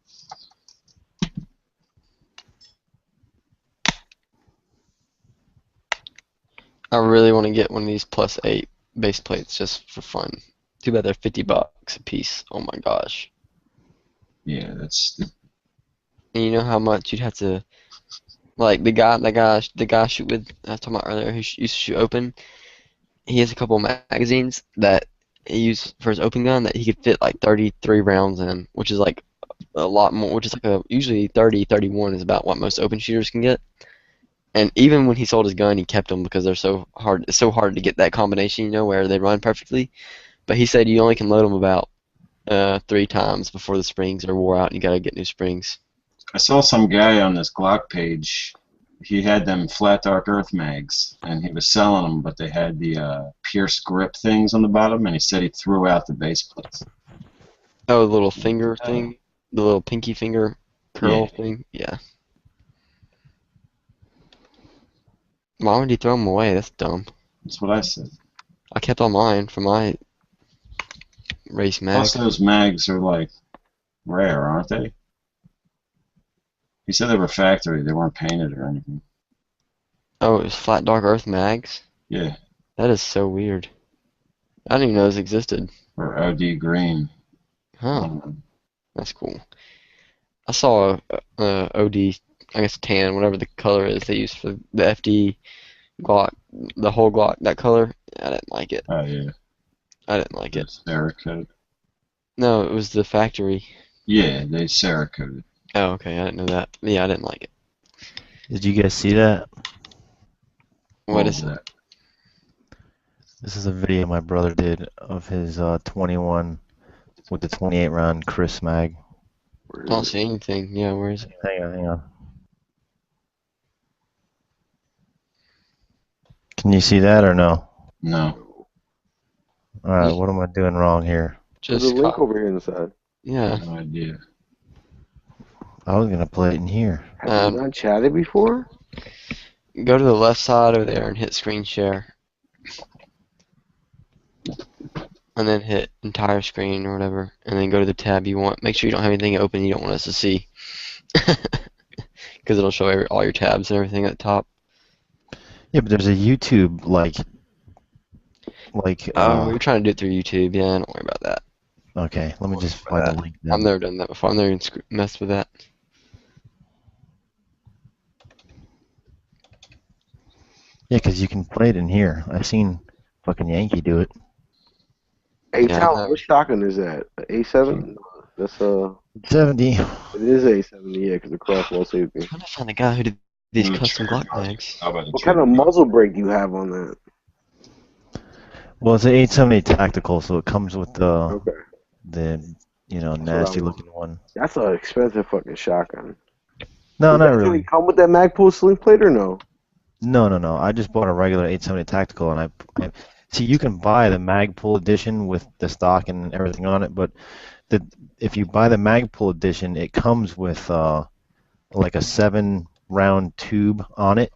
S6: I really want to get one of these +8 base plates just for fun. Too bad they're $50 a piece. Oh my gosh.
S1: Yeah, that's.
S6: And you know how much you'd have to. Like the guy shoot with I was talking about earlier who used to shoot open. He has a couple magazines that he used for his open gun that he could fit like 33 rounds in, which is like a lot more. Which is like usually 30, 31 is about what most open shooters can get. And even when he sold his gun, he kept them because they're so hard. It's so hard to get that combination, you know, where they run perfectly. But he said you only can load them about 3 times before the springs are wore out, and you gotta get new springs.
S1: I saw some guy on this Glock page. He had them flat dark earth mags, and he was selling them, but they had the pierced grip things on the bottom, and he said he threw out the base plates.
S6: Oh, the little finger thing, the little pinky finger curl thing. Yeah. Why would you throw them away? That's dumb.
S1: That's what I said.
S6: I kept all mine for my race mag.
S1: Plus, those mags are like rare, aren't they? He said they were factory. They weren't painted or anything.
S6: Oh, it was flat dark earth mags?
S1: Yeah.
S6: That is so weird. I didn't even know this existed.
S1: Or OD green.
S6: Huh. That's cool. I saw a OD, I guess tan, whatever the color is they use for the FD Glock, the whole Glock, that color. I didn't like it.
S1: Oh, yeah.
S6: I didn't like it.
S1: Cerakote.
S6: No, it was the factory.
S1: Yeah, they Cerakoted.
S6: Oh, okay, I didn't know that. Yeah, I didn't like it.
S10: Did you guys see that?
S6: What is it?
S10: This is a video my brother did of his 21 with the 28 round Chris mag.
S6: I don't see anything. Yeah, where is it?
S10: Hang on. Can you see that or no?
S1: No.
S10: Alright, what am I doing wrong here?
S9: There's a link over here inside.
S6: Yeah.
S1: No idea.
S10: I was gonna play it in here.
S9: Have you not chatted before?
S6: Go to the left side over there and hit screen share. And then hit entire screen or whatever. And then go to the tab you want. Make sure you don't have anything open you don't want us to see. Because it'll show all your tabs and everything at the top.
S10: Yeah, but there's a YouTube like.
S6: Oh, you're trying to do it through YouTube. Yeah, don't worry about that.
S10: Okay, let me just find the link.
S6: I've never done that before. I've never even messed with that.
S10: Yeah, because you can play it in here. I've seen fucking Yankee do it.
S9: What shotgun is that? A7? That's
S10: 70.
S9: It is A70, yeah, because the crossbow saved me.
S6: I'm trying to find the guy who did these custom Glock mags.
S9: What kind of muzzle brake do you have on that?
S10: Well, it's an 870 tactical, so it comes with the nasty looking one.
S9: That's an expensive fucking shotgun.
S10: No,
S9: Does
S10: not
S9: that
S10: really.
S9: come with that Magpul sling plate or no?
S10: No. I just bought a regular 870 tactical, and I see you can buy the Magpul edition with the stock and everything on it, but if you buy the Magpul edition, it comes with like a 7-round tube on it.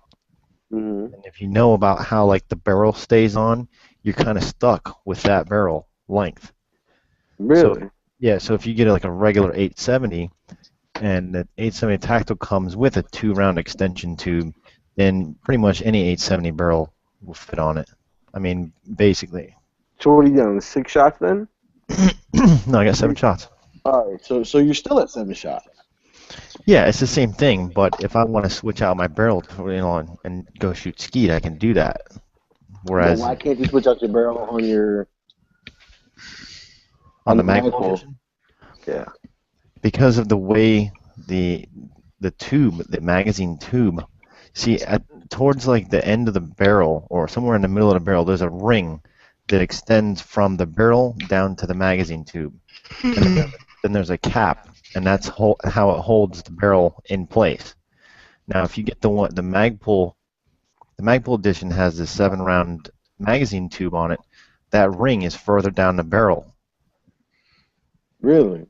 S9: Mm-hmm.
S10: And if you know about how like the barrel stays on, you're kind of stuck with that barrel length.
S9: Really?
S10: So if you get like a regular 870, and the 870 tactical comes with a 2-round extension tube, then pretty much any 870 barrel will fit on it. I mean, basically.
S9: So what are you doing? 6 shots then?
S10: No, I got 7 shots.
S9: All right, so you're still at 7 shots.
S10: Yeah, it's the same thing, but if I want to switch out my barrel, and go shoot skeet, I can do that. Whereas,
S9: why can't you switch out your barrel on your
S10: the Magpul?
S9: Yeah.
S10: Because of the way the tube, the magazine tube, see, towards like the end of the barrel or somewhere in the middle of the barrel, there's a ring that extends from the barrel down to the magazine tube. And then there's a cap, and that's how it holds the barrel in place. Now, if you get the Magpul edition has the 7-round magazine tube on it. That ring is further down the barrel.
S9: Really?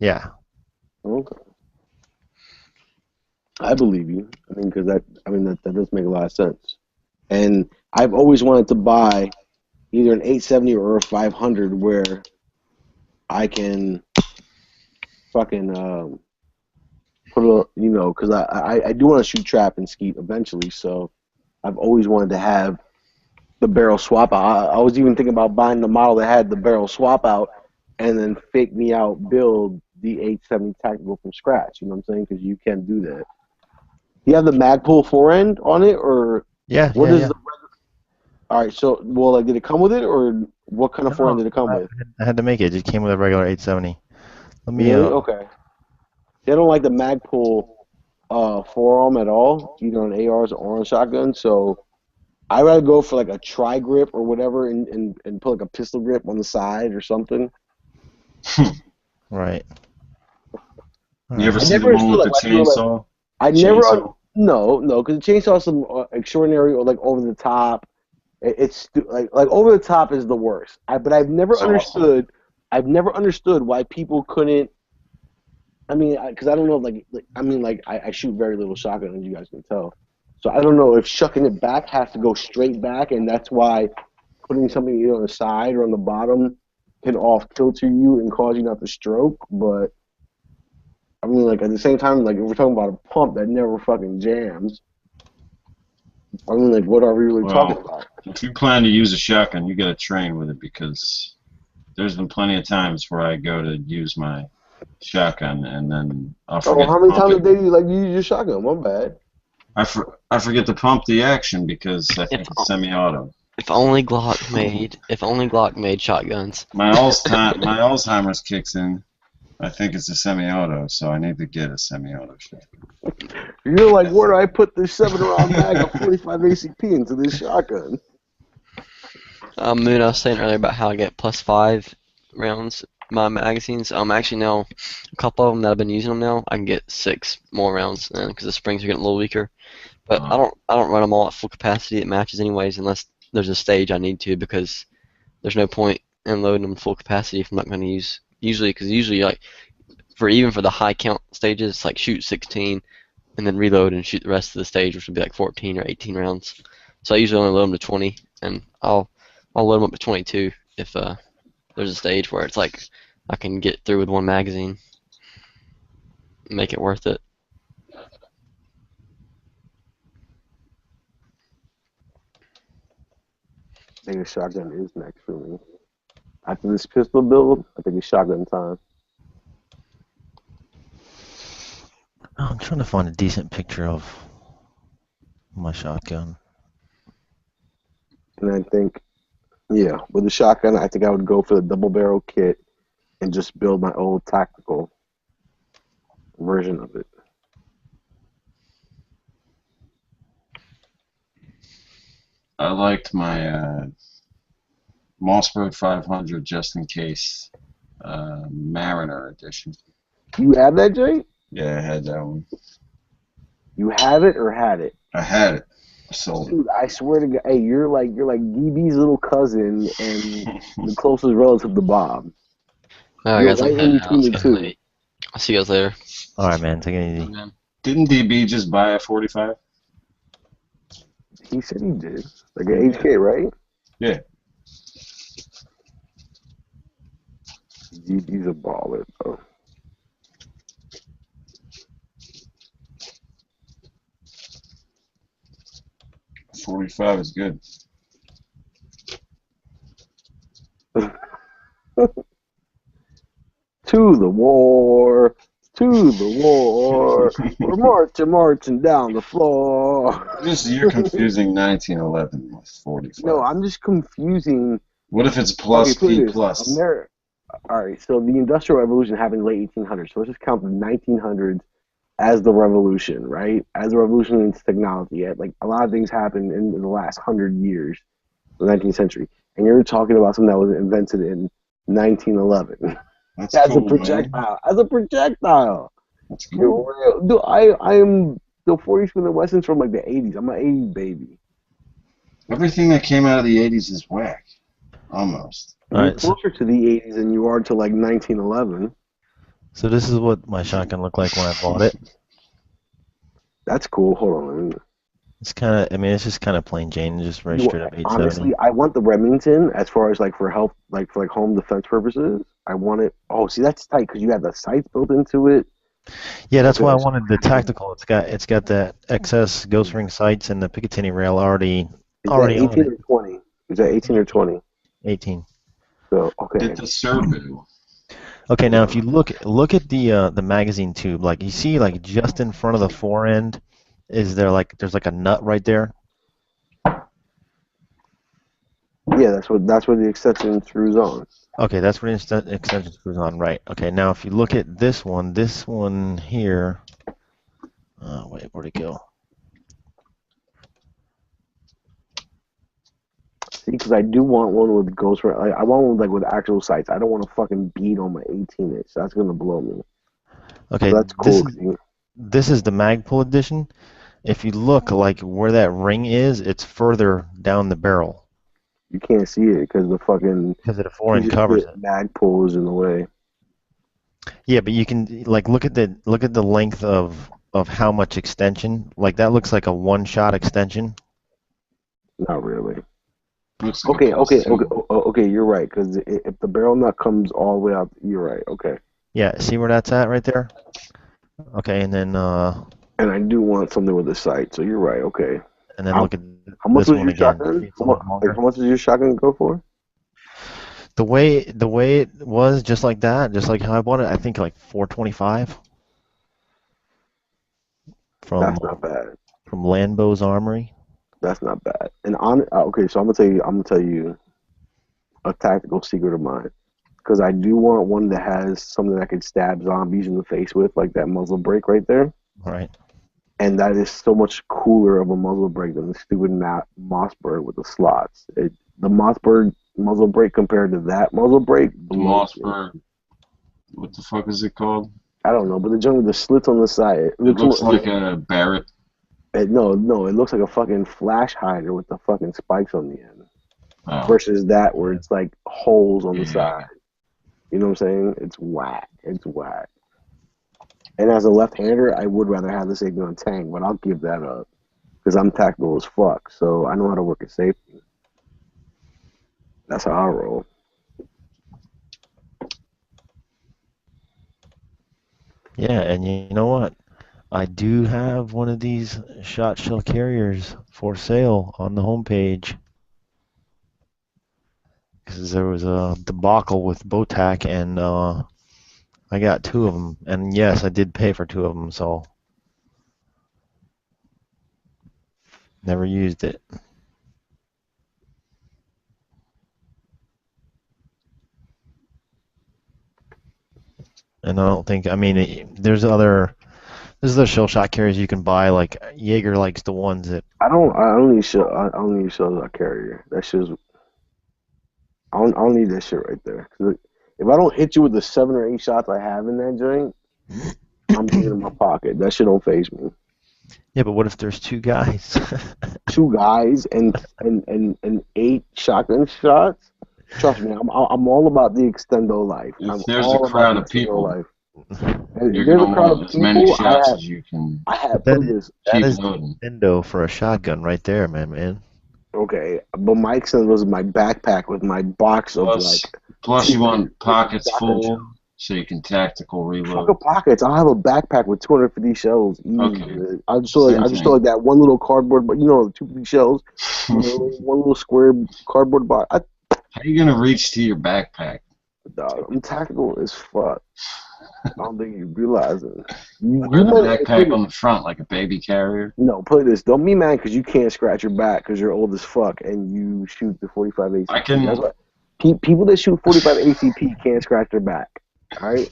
S10: Yeah.
S9: Okay. I believe you. I mean, because that does make a lot of sense. And I've always wanted to buy either an 870 or a 500 where I can fucking put a, because I do want to shoot trap and skeet eventually, so I've always wanted to have the barrel swap out. I was even thinking about buying the model that had the barrel swap out and then fake me out build the 870 tactical from scratch. You know what I'm saying? Because you can do that. You have the Magpul forend on it, or
S10: yeah?
S9: What
S10: yeah,
S9: is
S10: yeah.
S9: the? All right. So, did it come with it, or what kind of forend did it come with?
S10: I had to make it. It just came with a regular 870. Let me.
S9: Really? Okay. I don't like the Magpul forearm at all, either on ARs or on shotguns. So I rather go for like a tri grip or whatever, and put like a pistol grip on the side or something.
S10: Right.
S1: You ever
S9: I
S1: see the
S9: never
S1: one with the
S9: understood, like,
S1: chainsaw?
S9: I never,
S1: Chainsaw?
S9: no, because the chainsaw is some extraordinary or like over the top. It's like over the top is the worst. But I've never
S1: It's awesome.
S9: understood. I've never understood why people couldn't. I mean, because I don't know, I shoot very little shotgun, as you guys can tell. So I don't know if shucking it back has to go straight back, and that's why putting something either on the side or on the bottom can off kilter you and cause you not to stroke. But I mean, like, at the same time, like, if we're talking about a pump that never fucking jams, I mean, like, what are we really talking about?
S1: If you plan to use a shotgun, you got to train with it, because there's been plenty of times where I go to use my shotgun and then I'll forget.
S9: Oh, how many
S1: to pump
S9: times
S1: it.
S9: a day do you use your shotgun? My bad.
S1: I forget to pump the action because I think it's semi-auto.
S6: If only Glock made shotguns.
S1: My Alzheimer's kicks in. I think it's a semi-auto, so I need to get a semi-auto shotgun.
S9: You're like, where do I put this 7-round mag of 45 ACP into this shotgun?
S6: Moon, I was saying earlier about how I get +5 rounds my magazines. Actually now, a couple of them that I've been using them now, I can get 6 more rounds because the springs are getting a little weaker. But I don't run them all at full capacity at matches anyways, unless there's a stage I need to, because there's no point in loading them full capacity if I'm not going to use. Usually like even for the high count stages, it's like shoot 16 and then reload and shoot the rest of the stage, which would be like 14 or 18 rounds. So I usually only load them to 20, and I'll load them up to 22 if there's a stage where it's like I can get through with one magazine, make it worth it.
S9: I think a shotgun is next for me. After this pistol build, I think it's shotgun time.
S10: I'm trying to find a decent picture of my shotgun.
S9: And I think, yeah, with the shotgun, I think I would go for the double barrel kit and just build my old tactical version of it.
S1: I liked my Mossberg 500 just in case Mariner edition.
S9: You have that, Jay?
S1: Yeah, I had that one.
S9: You have it or had it?
S1: I had it. I sold it.
S9: Dude, I swear to God, hey, you're like DB's little cousin and the closest relative to Bob.
S6: I
S9: You're
S6: guess
S9: right in between the two.
S6: I'll see you guys later.
S10: All right, man. Take it easy.
S1: Didn't DB just buy a 45?
S9: He said he did. Like an HK, right?
S1: Yeah.
S9: DB's a baller, though.
S1: .45 is good.
S9: To the war, we're marching down the floor.
S1: You're confusing 1911 with 45.
S9: No, I'm just confusing.
S1: What if it's plus
S9: put
S1: P
S9: this.
S1: plus?
S9: Alright, so the Industrial Revolution happened in the late 1800s. So let's just count the 1900s as the revolution, right? As a revolution in technology. Like, a lot of things happened in the last 100 years, the 19th century. And you're talking about something that was invented in 1911.
S1: That's
S9: as
S1: cool,
S9: a projectile.
S1: man.
S9: As a projectile.
S1: That's
S9: You're
S1: cool.
S9: real. Dude, I am the 40s from the Westerns from like the 80s. I'm an 80s baby.
S1: Everything that came out of the 80s is whack. Almost.
S10: All
S9: You're
S10: right, so,
S9: closer to the 80s than you are to like 1911.
S10: so this is what my shotgun looked like when I bought it.
S9: That's cool. hold on.
S10: It's kind of, I mean, it's just kind of plain Jane, just very straight up 870.
S9: Honestly, I want the Remington as far as like for help, like for like home defense purposes. I want it. Oh, see, that's tight because you have the sights built into it.
S10: Yeah, that's why I wanted the tactical. It's got that XS ghost ring sights and the Picatinny rail already
S9: Is that
S10: on
S9: 18
S10: it.
S9: or 20? Is that 18 or 20?
S10: 18.
S9: So okay.
S1: Get the Serbu.
S10: Okay, now if you look at the magazine tube, like you see, like just in front of the fore end, there's like a nut right there.
S9: Yeah, that's where the extension screws on.
S10: Okay, that's where the extension screws on, right? Okay, now if you look at this one here, Wait, where'd it go?
S9: See, because I do want one with ghost. Like, I want one like with actual sights. I don't want to fucking bead on my 18-inch. That's gonna blow me.
S10: Okay,
S9: So that's cool.
S10: This is the Magpul edition. If you look like where that ring is, it's further down the barrel.
S9: You can't see it because the fucking
S10: because of the foreign covers it.
S9: Magpul is in the way.
S10: Yeah, but you can like look at the length of how much extension. Like that looks like a one-shot extension.
S9: Not really.
S1: Looks like
S9: Okay. You're right. Because if the barrel nut comes all the way out, you're right. Okay.
S10: Yeah, see where that's at right there. Okay, and then.
S9: And I do want something with a sight, so you're right. Okay.
S10: And then look at
S9: how much
S10: this
S9: was
S10: one
S9: your
S10: again.
S9: shotgun? How much does your shotgun go for?
S10: The way it was, just like that, just like how I bought it, I think like $425.
S9: That's not bad.
S10: From Lambo's Armory.
S9: That's not bad. And okay, so I'm gonna tell you a tactical secret of mine, because I do want one that has something that could stab zombies in the face with, like that muzzle brake right there.
S10: Right.
S9: And that is so much cooler of a muzzle brake than the stupid Mossberg with the slots. The Mossberg muzzle brake compared to that muzzle brake.
S1: Mossberg. What the fuck is it called?
S9: I don't know, but the junk with the slits on the side.
S1: It looks like a Barrett.
S9: No, it looks like a fucking flash hider with the fucking spikes on the end.
S1: Oh.
S9: Versus that where it's like holes on the side. You know what I'm saying? It's whack. It's whack. And as a left-hander, I would rather have the safety on Tang, but I'll give that up because I'm tactical as fuck. So I know how to work at safety. That's how I roll.
S10: Yeah, and you know what? I do have one of these shot shell carriers for sale on the homepage. Because there was a debacle with Botac, and I got 2 of them. And yes, I did pay for 2 of them, so never used it. And I don't think, I mean, there's other shell shot carriers you can buy. Like Jaeger likes the ones that
S9: I don't need shell shot carrier. That shit's. I don't need that shit right there. If I don't hit you with the 7 or 8 shots I have in that joint, I'm putting it in my pocket. That shit don't faze me.
S10: Yeah, but what if there's 2 guys?
S9: 2 guys and 8 shotgun shots? Trust me, I'm all about the extendo life.
S1: If there's a crowd of people, you're
S9: going
S1: to want as many shots as you can.
S10: That is extendo for a shotgun right there, man.
S9: Okay, but my extendo was my backpack with my box of
S1: Plus, you want pockets full so you can tactical reload.
S9: Fuck pockets. I'll have a backpack with 250 shells. Easy.
S1: Okay.
S9: I just feel like that one little cardboard, but 250 shells, one little square cardboard box.
S1: How are you gonna reach to your backpack?
S9: Dog, I'm tactical as fuck. I don't think you realize it.
S1: You put a backpack on the front like a baby carrier.
S9: No, play this. Don't be mad because you can't scratch your back because you're old as fuck and you shoot the 45 ACP.
S1: I can.
S9: That's what, people that shoot 45 ACP can't scratch their back. All right.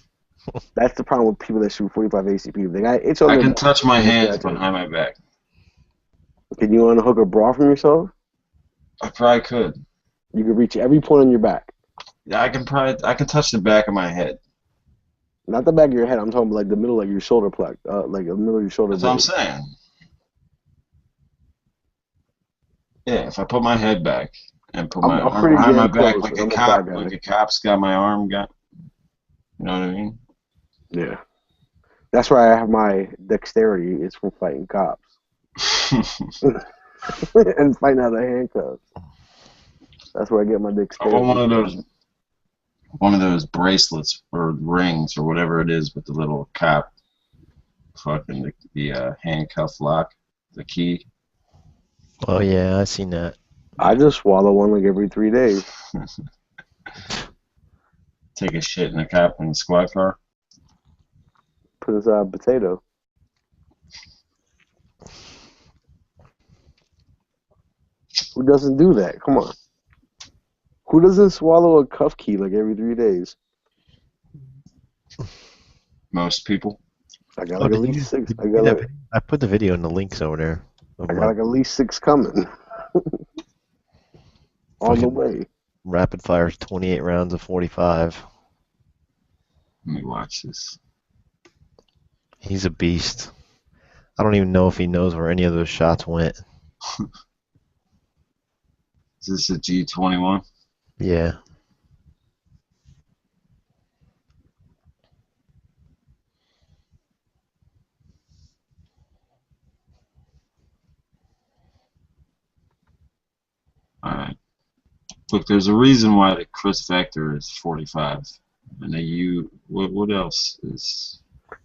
S9: That's the problem with people that shoot 45 ACP. They got itch on
S1: I
S9: their
S1: can
S9: back.
S1: touch my hands behind my back.
S9: Can you unhook a bra from yourself?
S1: I probably could.
S9: You can reach every point on your back.
S1: Yeah, I can touch the back of my head.
S9: Not the back of your head. I'm talking about like the middle of your shoulder plug, like the middle of your shoulder.
S1: That's what I'm saying. Yeah, if I put my head back and put my arm behind my back like a cop's got my arm got. You know what I mean?
S9: Yeah. That's why I have my dexterity. It's from fighting cops and fighting out of handcuffs. That's where I get my dexterity.
S1: I want one of those bracelets or rings or whatever it is with the little cop, fucking the handcuff lock, the key.
S10: Oh yeah, I've seen that.
S9: I just swallow one like every 3 days.
S1: Take a shit in the squad car.
S9: Put inside a potato. Who doesn't do that? Come on. Who doesn't swallow a cuff key like every 3 days?
S1: Most people.
S9: I got
S10: Oh,
S9: like at
S10: did you,
S9: least six.
S10: did
S9: I
S10: you
S9: got
S10: see that
S9: like,
S10: video? I put the video in the links over there. Of
S9: I got
S10: my
S9: like at least 6 coming on the
S10: fucking
S9: way.
S10: rapid fires, 28 rounds of 45.
S1: Let me watch this.
S10: He's a beast. I don't even know if he knows where any of those shots went.
S1: Is this a G21?
S10: Yeah.
S1: Alright. Look, there's a reason why the Chris Vector is 45. And what else is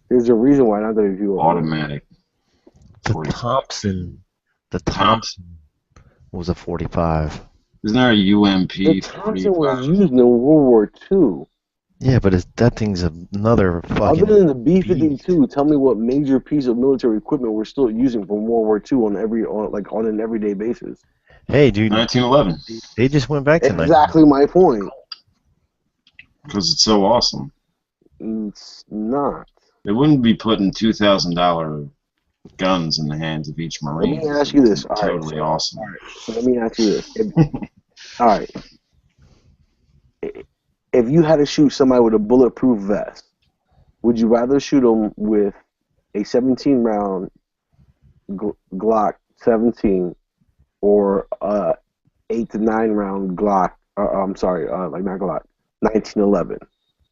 S9: There's a reason why not that many people
S1: automatic?
S10: The
S1: 45.
S10: Thompson was a 45.
S1: Isn't there a UMP
S9: The Thompson was
S1: 45?
S9: used in World War II.
S10: Yeah, but that thing's another fucking.
S9: Other than the B-52, tell me what major piece of military equipment we're still using from World War II on an everyday basis.
S10: Hey, dude.
S1: 1911.
S10: They just went back to
S9: Exactly my point.
S1: Because it's so awesome.
S9: It's not.
S1: They wouldn't be putting $2,000 guns in the hands of each
S9: Let
S1: Marine.
S9: me ask you this. All right,
S1: Totally awesome.
S9: so let me ask you this. All right. If you had to shoot somebody with a bulletproof vest, would you rather shoot them with a 17-round Glock 17 or a 8 to 9 round Glock? I'm sorry, like not Glock, 1911.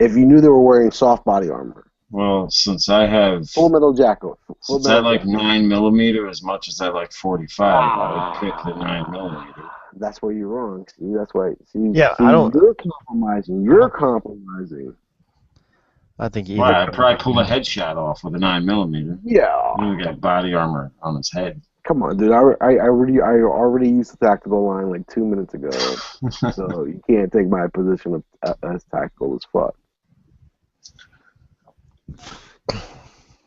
S9: If you knew they were wearing soft body armor.
S1: Well, since I have
S9: Full metal jacket.
S1: Since I like 9mm as much as I like 45, I would pick the 9mm.
S9: That's where you're wrong. See, that's why. See,
S10: Yeah,
S9: see,
S10: I don't.
S9: You're compromising. You're compromising.
S10: I think either.
S1: Why? I'd probably pull a headshot off with a 9mm.
S9: Yeah.
S1: He got body armor on his head.
S9: Come on, dude. I already used the tactical line like 2 minutes ago, so you can't take my position as tactical as fuck.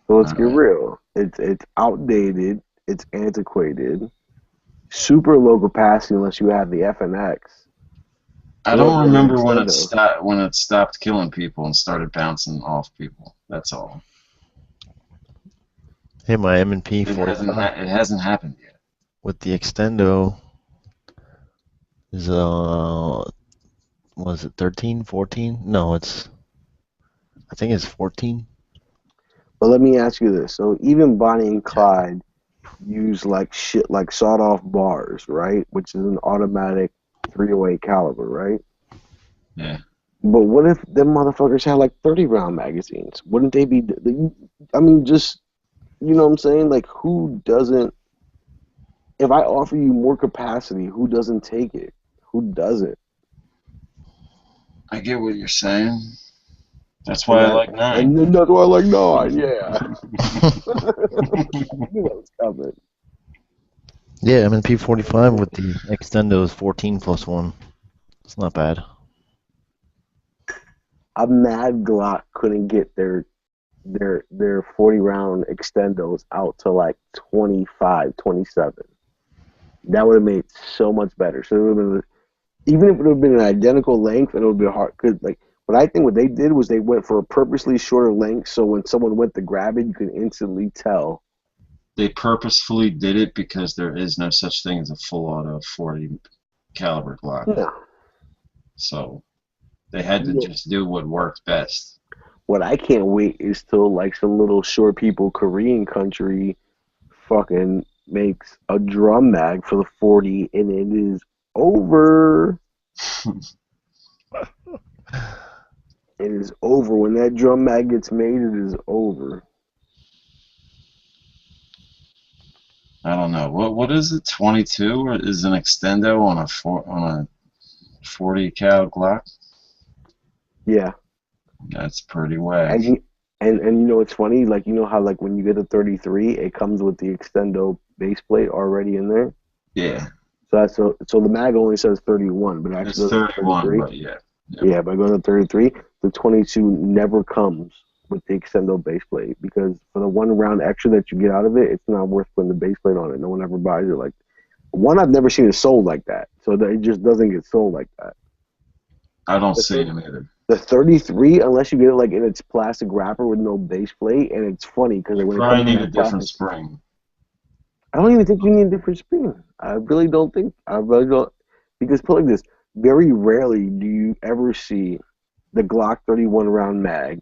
S9: So let's get real. It's outdated. It's antiquated. Super low capacity unless you have the FNX.
S1: I don't remember when it stopped killing people and started bouncing off people. That's all.
S10: Hey, my M&P
S1: It hasn't happened yet.
S10: with the extendo is was it 13, 14? No, I think it's 14.
S9: But let me ask you this. So even Bonnie and Clyde use like shit like sawed-off bars, right? Which is an automatic 308 caliber, right?
S1: Yeah.
S9: But what if them motherfuckers had like 30-round magazines? Wouldn't they be? I mean, just you know what I'm saying? Like, who doesn't? If I offer you more capacity, who doesn't take it? Who doesn't?
S1: I get what you're saying. That's why I like 9.
S9: And then that's why I like 9. Yeah. I knew that was coming.
S10: Yeah, M&P 45 with the extendo is 14 plus 1. It's not bad.
S9: I'm mad Glock couldn't get their 40-round extendos out to like 25, 27. That would have made so much better. So it would have been, even if it would have been an identical length, it would be hard. Cause like what they did was they went for a purposely shorter length, so when someone went to grab it, you could instantly tell.
S1: They purposefully did it because there is no such thing as a full auto 40 caliber Glock.
S9: Yeah.
S1: So they had to just do what worked best.
S9: What I can't wait is till like some little short people Korean country fucking makes a drum mag for the 40 and it is over. It is over. When that drum mag gets made, it is over.
S1: I don't know. What is it? 22 or is an extendo on a 40 cal Glock?
S9: Yeah.
S1: That's pretty whack.
S9: And you know what's funny? Like, you know how like when you get a 33, it comes with the extendo base plate already in there?
S1: Yeah.
S9: So the mag only says 31, but actually
S1: It's 31, but yeah.
S9: Yeah, by going to 33, the 22 never comes with the extendo base plate because for the 1 round extra that you get out of it, it's not worth putting the base plate on it. No one ever buys it like. One, I've never seen it sold like that, so that it just doesn't get sold like that.
S1: I don't see them either.
S9: The 33, unless you get it like in its plastic wrapper with no base plate, and it's funny because when it
S1: Probably
S9: comes in
S1: need a
S9: that
S1: different
S9: plastic,
S1: spring.
S9: I don't even think you need a different spring. I really don't think. I really don't. Because put it like this, very rarely do you ever see the Glock 31 round mag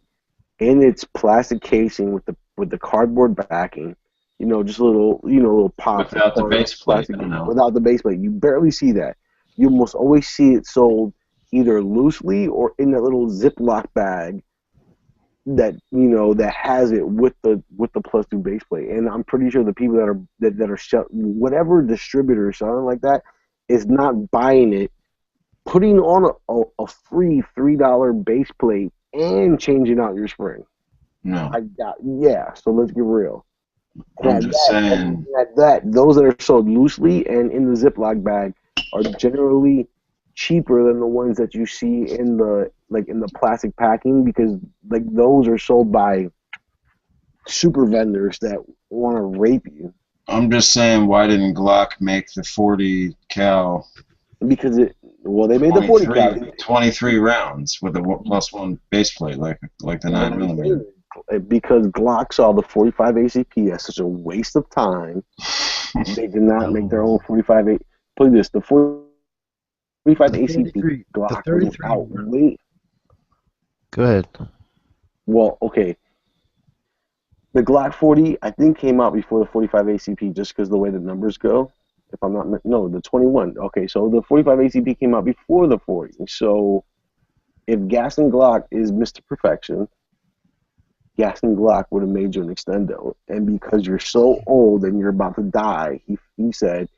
S9: in its plastic casing with the cardboard backing. You know, just a little pop
S1: Without the base plate,
S9: plastic,
S1: no.
S9: without the base plate. You barely see that. You almost always see it sold either loosely or in that little Ziploc bag that that has it with the +2 base plate. And I'm pretty sure the people that are whatever distributor is selling like that is not buying it, putting on a free $3 base plate and changing out your spring.
S1: No.
S9: So let's get real.
S1: I'm just saying.
S9: Those that are sold loosely and in the Ziploc bag are generally cheaper than the ones that you see in the plastic packing, because like those are sold by super vendors that want to rape you.
S1: I'm just saying, why didn't Glock make the 40 cal?
S9: Because they made the 40 cal
S1: 23 rounds with a +1 base plate like the 9mm.
S9: Because Glock saw the 45 ACP as such a waste of time. They did not make their own 45 ACP. Play this, the 45 ACP Glock was out late.
S10: Go ahead.
S9: Well, okay. The Glock 40, I think, came out before the 45 ACP just because the way the numbers go. If I'm not, no, the 21. Okay, so the 45 ACP came out before the 40. So if Gas and Glock is Mr. Perfection, Gas and Glock would have made you an extendo. And because you're so old and you're about to die, he said,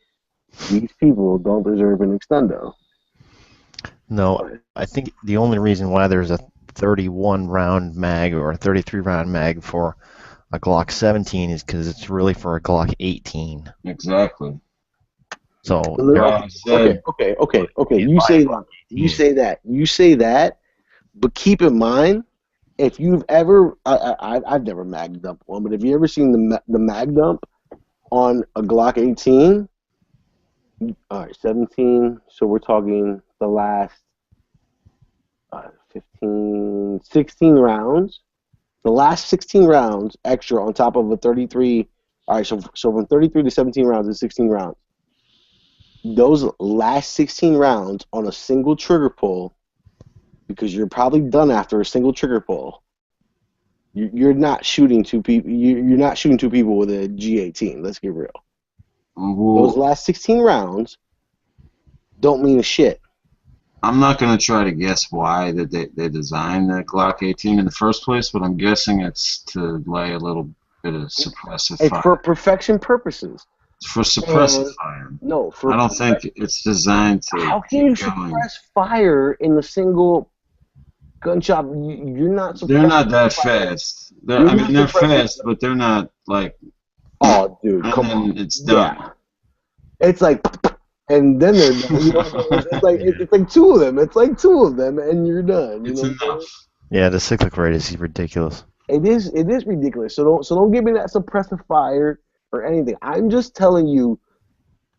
S9: these people don't deserve an extendo.
S10: No, I think the only reason why there's a 31 round mag or a 33 round mag for a Glock 17 is because it's really for a Glock 18.
S1: Exactly.
S10: So
S9: okay. You say that, but keep in mind, if you've ever, I've never mag dumped one, but have you ever seen the mag dump on a Glock 18? All right, 17. So we're talking the last 16 rounds. The last 16 rounds extra on top of a 33. All right, so from 33 to 17 rounds is 16 rounds. Those last 16 rounds on a single trigger pull, because you're probably done after a single trigger pull. You're not shooting two people. You're not shooting two people with a G18. Let's get real. Those last 16 rounds don't mean a shit.
S1: I'm not going to try to guess why they designed the Glock 18 in the first place, but I'm guessing it's to lay a little bit of suppressive fire.
S9: It's for perfection purposes.
S1: It's for suppressive fire.
S9: No,
S1: I don't think it's designed to.
S9: How can you suppress fire in the single gunshot? You're not.
S1: They're not that fast. They're fast, but they're not like.
S9: Oh, dude, come on!
S1: It's done.
S9: Yeah. It's like, and then they're done. You know, it's like two of them. It's like two of them, and you're done. You know
S1: enough.
S10: Yeah, the cyclic rate is ridiculous.
S9: It is ridiculous. So don't give me that suppressive fire or anything. I'm just telling you,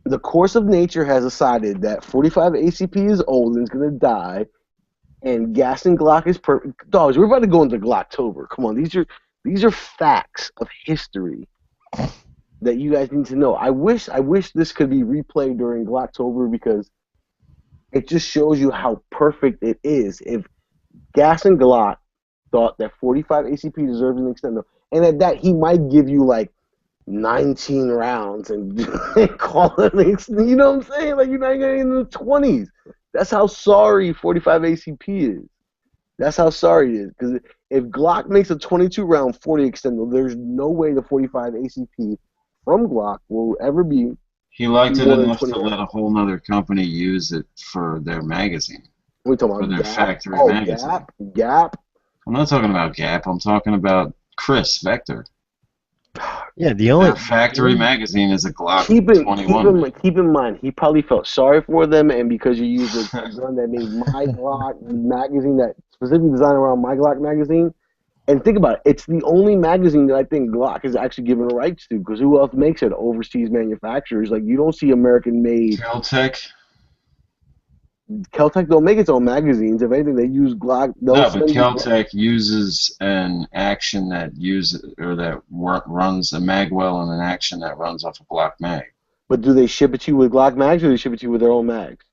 S9: the course of nature has decided that 45 ACP is old and is gonna die, and Gas and Glock is perfect. Dogs, we're about to go into Glocktober. Come on, these are facts of history that you guys need to know. I wish this could be replayed during Glocktober, because it just shows you how perfect it is. If Gas and Glock thought that 45 ACP deserves an extendo, and at that he might give you like 19 rounds and call it, you know what I'm saying? Like, you're not getting in the 20s. That's how sorry 45 ACP is. That's how sorry it is. Because if Glock makes a 22 round 40 extendo, there's no way the 45 ACP from Glock will ever be.
S1: He liked it enough to let a whole nother company use it for their magazine.
S9: We're talking about
S1: for their
S9: Gap?
S1: factory magazine.
S9: Gap.
S1: I'm not talking about Gap. I'm talking about Chris Vector.
S10: Yeah, the only
S1: Their factory magazine is a Glock 21.
S9: Keep in mind, he probably felt sorry for them, and because you used a gun that made my Glock magazine, that specifically designed around my Glock magazine. And think about it, it's the only magazine that I think Glock is actually given rights to, because who else makes it? Overseas manufacturers. Like, you don't see American-made.
S1: Caltech.
S9: Keltec don't make its own magazines. If anything, they use Glock.
S1: No, but Keltec uses an action that runs a magwell and an action that runs off a Glock mag.
S9: But do they ship it to you with Glock mags, or do they ship it to you with their own mags?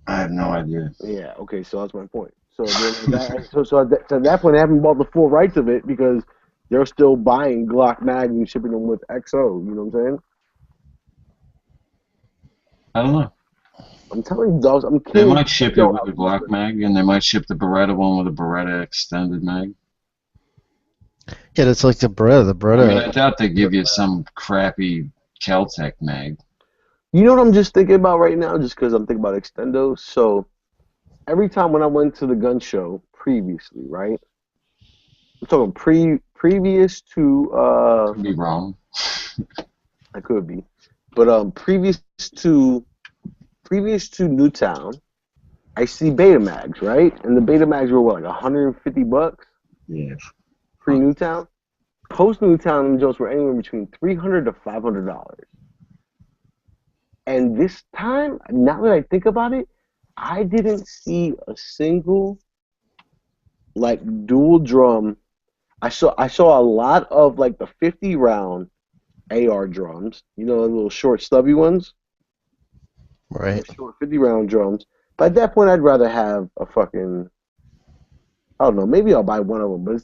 S1: I have no idea.
S9: Yeah. Okay. So that's my point. So at that point, they haven't bought the full rights of it because they're still buying Glock mags and shipping them with XO. You know what I'm saying?
S1: I don't know.
S9: I'm telling you, dogs. I'm
S1: They
S9: kidding.
S1: might ship it with a Glock mag, and they might ship the Beretta one with a Beretta extended mag.
S10: Yeah, that's like the Beretta. The Beretta.
S1: I mean, I doubt they give you some crappy Keltec mag.
S9: You know what I'm just thinking about right now, just because I'm thinking about extendos. So every time when I went to the gun show previously, right? I'm talking previous to.
S1: Could be wrong.
S9: I could be, but previous to Newtown, I see Betamags, right? And the Betamags were what, like $150?
S1: Yeah.
S9: Pre Newtown. Post Newtown, the Jones were anywhere between $300 to $500. And this time, now that I think about it, I didn't see a single like dual drum. I saw a lot of like the 50 round AR drums, you know, the little short stubby ones.
S10: Right.
S9: Short 50 round drums. But at that point, I'd rather have a fucking, I don't know, maybe I'll buy one of them, but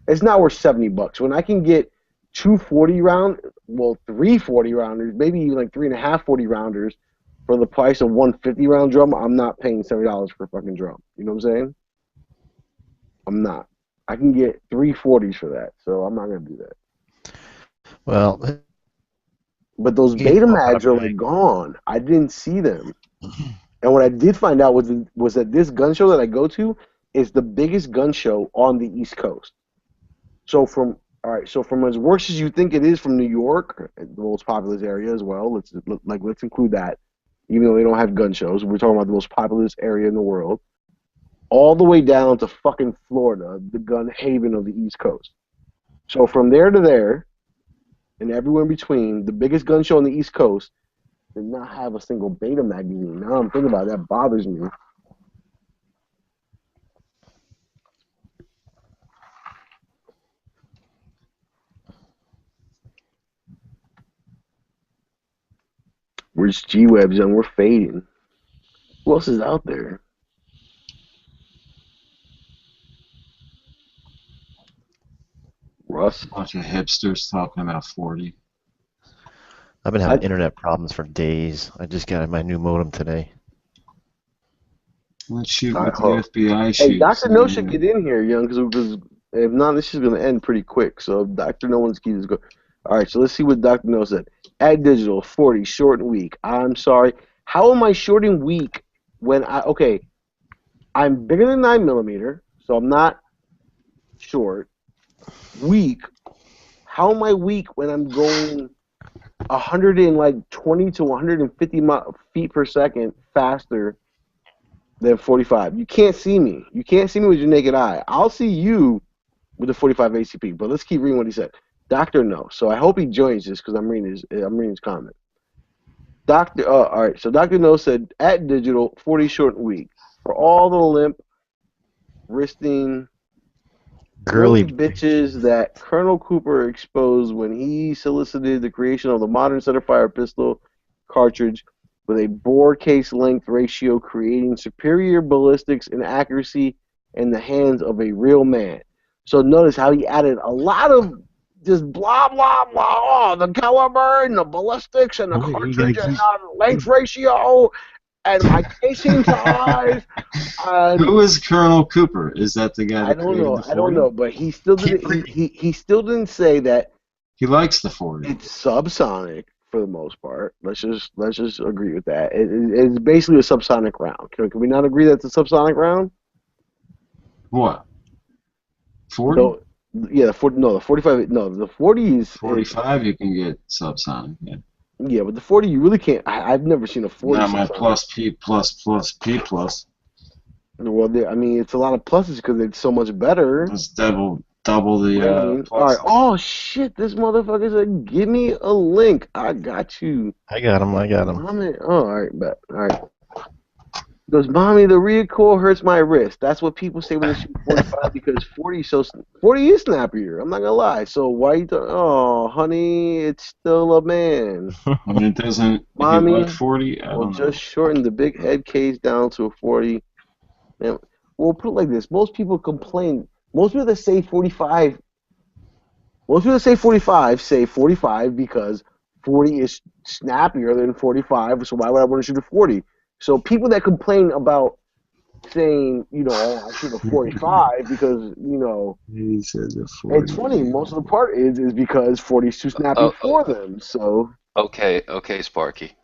S9: it's not worth $70. When I can get 240 round, well, 340 rounders, maybe even like 3.5 40 rounders for the price of 150 round drum, I'm not paying $70 for a fucking drum. You know what I'm saying? I'm not. I can get 340s for that, so I'm not gonna do that.
S10: Well,
S9: but those Betamags are like gone. I didn't see them. And what I did find out was that this gun show that I go to is the biggest gun show on the East Coast. So from as worse as you think it is from New York, the most populous area as well. Let's include that, even though they don't have gun shows. We're talking about the most populous area in the world, all the way down to fucking Florida, the gun haven of the East Coast. So from there to there, and everywhere in between, the biggest gun show on the East Coast did not have a single Beta magazine. Now I'm thinking about it, that bothers me. We're just G-Webs and we're fading. Who else is out there? Russ.
S1: A bunch of hipsters talking about 40.
S10: I've been having internet problems for days. I just got my new modem today.
S1: Let's shoot with the FBI shoots.
S9: Hey, Dr. No should get in here, young, because if not, this is going to end pretty quick. So Dr. No one's key is go. All right, so let's see what Dr. No said. Ag Digital 40 short and weak. I'm sorry. How am I short and weak when I'm bigger than 9mm, so I'm not short. Weak. How am I weak when I'm going 120 to 150 feet per second faster than 45? You can't see me. You can't see me with your naked eye. I'll see you with the 45 ACP. But let's keep reading what he said. Dr. No. So I hope he joins this because I'm reading his comment. All right. So Dr. No said at Digital 40 short and weak for all the limp, wristing, girly bitches that Colonel Cooper exposed when he solicited the creation of the modern centerfire pistol cartridge with a bore case length ratio, creating superior ballistics and accuracy in the hands of a real man. So notice how he added a lot of just blah blah blah. Oh, the caliber and the ballistics and the cartridge and length ratio and my casing size.
S1: Who is Colonel Cooper? Is that the guy?
S9: I don't know, but he still didn't. He still didn't say that.
S1: He likes the 40.
S9: It's subsonic for the most part. Let's just agree with that. It's basically a subsonic round. Can we not agree that's a subsonic round?
S1: What? 40?
S9: No, yeah, the 45. No, the 40 is
S1: 45. You can get subsonic. Yeah.
S9: Yeah, but the 40 you really can't. I've never seen a 40.
S1: Not my plus P plus P plus.
S9: Well, I mean, it's a lot of pluses because it's so much better.
S1: It's double the.
S9: All right. Oh shit! This motherfucker said, "Give me a link." I got you.
S10: I got him.
S9: Oh, all right, bet. All right. Goes, mommy, the recoil hurts my wrist. That's what people say when they shoot 45 because 40 is snappier. I'm not gonna lie. So why you? Oh, honey, it's still a man.
S1: I mean, it doesn't.
S9: Mommy,
S1: If you like 40, I
S9: we'll
S1: don't know.
S9: just shorten the big head case down to a 40. Man, we'll put it like this. Most people complain. Most people that say 45. Most people that say 45 say 45 because 40 is snappier than 45. So why would I want to shoot a 40? So people that complain about saying, you know, oh, I shoot a 45 because, you know,
S1: He says a 40.
S9: it's funny. Most of the part is because 40 is too snappy for them. So
S11: Okay, Sparky.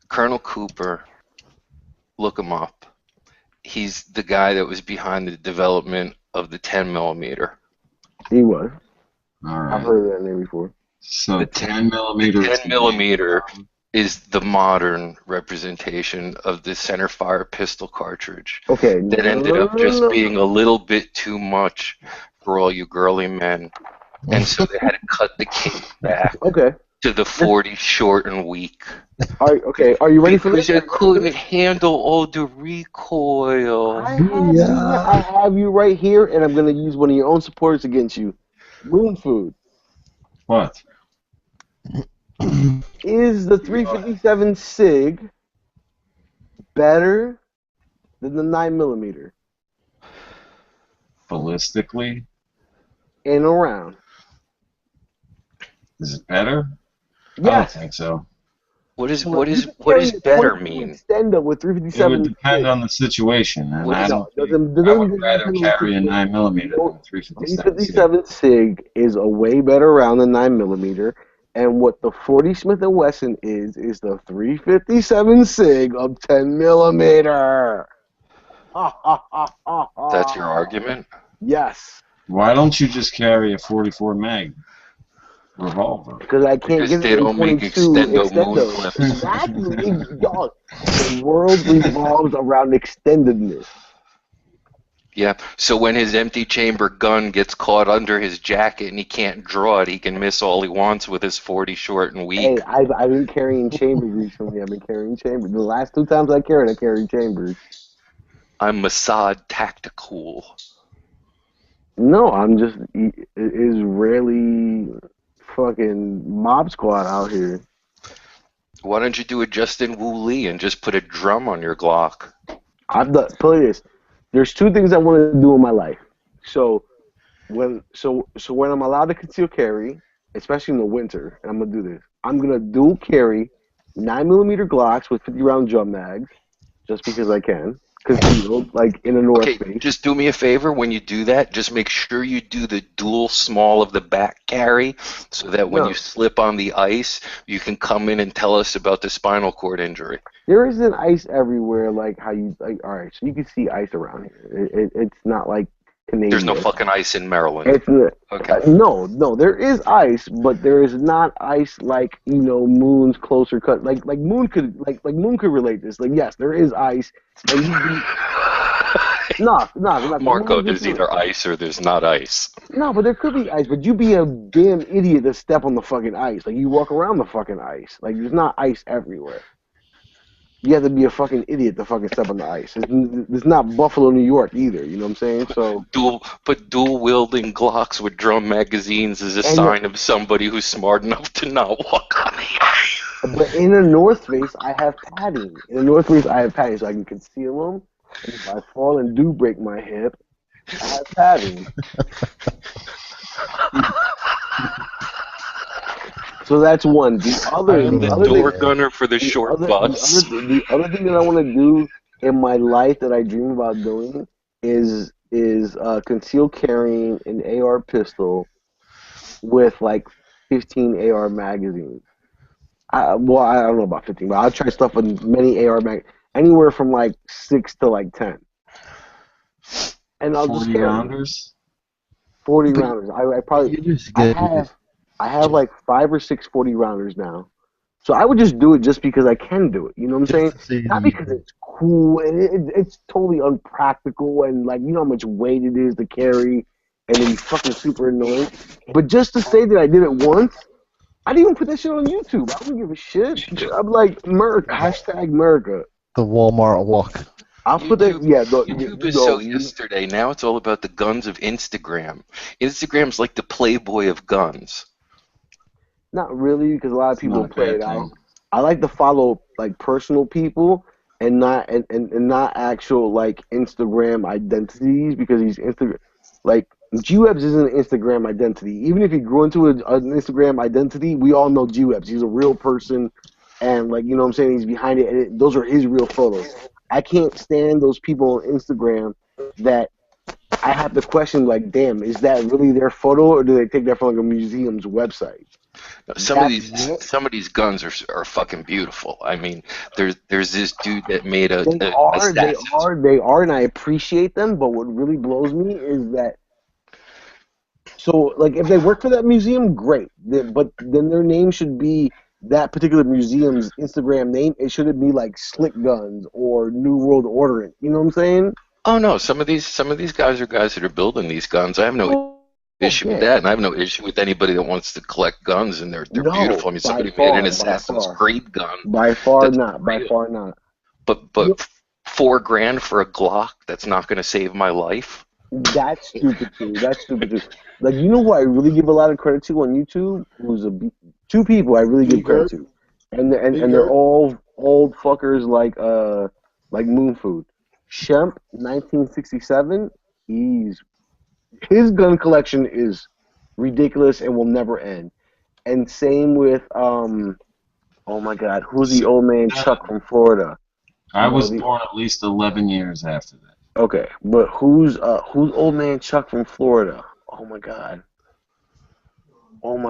S11: Colonel Cooper, look him up. He's the guy that was behind the development of the 10 millimeter.
S9: he was.
S1: All right.
S9: I've heard that name before.
S1: So
S11: The
S1: 10 millimeter.
S11: 10 millimeter is the modern representation of the centerfire pistol cartridge.
S9: Okay.
S11: That ended up just being a little bit too much for all you girly men, and so they had to cut the case back
S9: Okay.
S11: to the 40 short and weak.
S9: Are you ready for
S11: Because
S9: this?
S11: I couldn't handle all the recoil.
S9: I have you right here, and I'm going to use one of your own supporters against you. Moon Food.
S1: What?
S9: Is the 357 SIG better than the 9 millimeter
S1: Ballistically?
S9: in a round?
S1: Is it better? I don't
S9: Yes.
S1: think so.
S11: What does
S9: You
S11: better
S9: can
S11: mean?
S9: Extend up with
S1: It
S9: 357.
S1: would depend on the situation, and
S11: What
S1: I
S11: is
S1: don't.
S9: No,
S1: I
S9: doesn't
S1: would rather carry a 9 millimeter than a 357.
S9: 357 SIG is a way better round than 9 millimeter, and what the 40 Smith & Wesson is the 357 SIG of 10 millimeter.
S11: That's your argument?
S9: Yes.
S1: Why don't you just carry a 44 mag revolver?
S9: Because I can't
S11: Because
S9: get
S11: they
S9: it in
S11: don't make
S9: 22
S11: extendo moon
S9: extendo.
S11: flips.
S9: Exactly. Dog. The world revolves around extendedness.
S11: Yeah, so when his empty chamber gun gets caught under his jacket and he can't draw it, he can miss all he wants with his 40 short and weak.
S9: Hey, I've been carrying chambers recently. I've been carrying chambers. The last 2 times I carried chambers.
S11: I'm Mossad Tactical.
S9: No, I'm just Israeli fucking mob squad out here.
S11: Why don't you do a Justin Wu Lee and just put a drum on your Glock?
S9: I've done. Tell you this. There's 2 things I want to do in my life. So when I'm allowed to conceal carry, especially in the winter, and I'm gonna do this, I'm gonna dual carry 9 millimeter Glocks with 50 round drum mags, just because I can. Concealed, like in a North
S11: Okay,
S9: Face.
S11: just do me a favor when you do that. Just make sure you do the dual small of the back carry, so that when
S9: No.
S11: you slip on the ice, you can come in and tell us about the spinal cord injury.
S9: There isn't ice everywhere, like how you like. All right, so you can see ice around here. It's not like Canadian.
S11: There's no fucking ice in Maryland.
S9: It's
S11: Okay.
S9: no, there is ice, but there is not ice like Moon's closer cut. Like Moon could Moon could relate this. Like yes, there is ice, and no,
S11: Marco, there's either ice or there's not ice.
S9: No, but there could be ice, but you'd be a damn idiot to step on the fucking ice. Like you walk around the fucking ice. Like there's not ice everywhere. You have to be a fucking idiot to fucking step on the ice. It's not Buffalo, New York either. You know what I'm saying? So
S11: Dual wielding Glocks with drum magazines is a sign of somebody who's smart enough to not walk on the ice.
S9: But in a North Face, I have padding. In a North Face, I have padding, so I can conceal them. And if I fall and do break my hip, I have padding. So that's one. The other,
S11: I am the door gunner for the short bus.
S9: The other thing that I want to do in my life that I dream about doing is concealed carrying an AR pistol with like 15 AR magazines. I don't know about 15, but I'll try stuff with many AR anywhere from like 6 to like 10. And I'll
S1: 40
S9: just carry
S1: rounders?
S9: 40 rounders. I have like 5 or 6 40 rounders now. So I would just do it just because I can do it. You know what I'm saying? Not because it's cool and it's totally unpractical and like you know how much weight it is to carry and then fucking super annoying. But just to say that I did it once, I didn't even put that shit on YouTube. I don't give a shit. I'm like America, hashtag America.
S10: The Walmart walk.
S9: I'll put that. Yeah,
S11: YouTube is so yesterday. Now it's all about the guns of Instagram. Instagram's like the Playboy of guns.
S9: Not really, because a lot of
S1: It's
S9: people
S1: not a
S9: play
S1: bad
S9: it out.
S1: thing.
S9: I like to follow like personal people and not not actual like Instagram identities, because these Instagram like G-Webs isn't an Instagram identity. Even if he grew into an Instagram identity, we all know G-Webs. He's a real person, and like, you know what I'm saying, he's behind it, and those are his real photos. I can't stand those people on Instagram that I have to question, like, damn, is that really their photo, or do they take that from like a museum's website?
S11: Some of these guns are fucking beautiful. I mean, there's this dude that made a
S9: They are, and I appreciate them. But what really blows me is that, so like, if they work for that museum, great. But then their name should be that particular museum's Instagram name. It shouldn't be like Slick Guns or New World Order. You know what I'm saying?
S11: Oh no, some of these guys are guys that are building these guns. I have no issue with that, and I have no issue with anybody that wants to collect guns, and they're beautiful. I mean, somebody made an Assassin's Creed gun.
S9: By far not.
S11: But $4,000 for a Glock, that's not going to save my life.
S9: That's stupid too. Like, you know who I really give a lot of credit to on YouTube? Two people I really give credit to, and they're all old fuckers like Moon Food. Shemp, 1967. His gun collection is ridiculous and will never end. And same with oh my God, who's the old man Chuck from Florida?
S1: I was born at least 11 years after that.
S9: Okay, but who's old man Chuck from Florida? Oh my God, old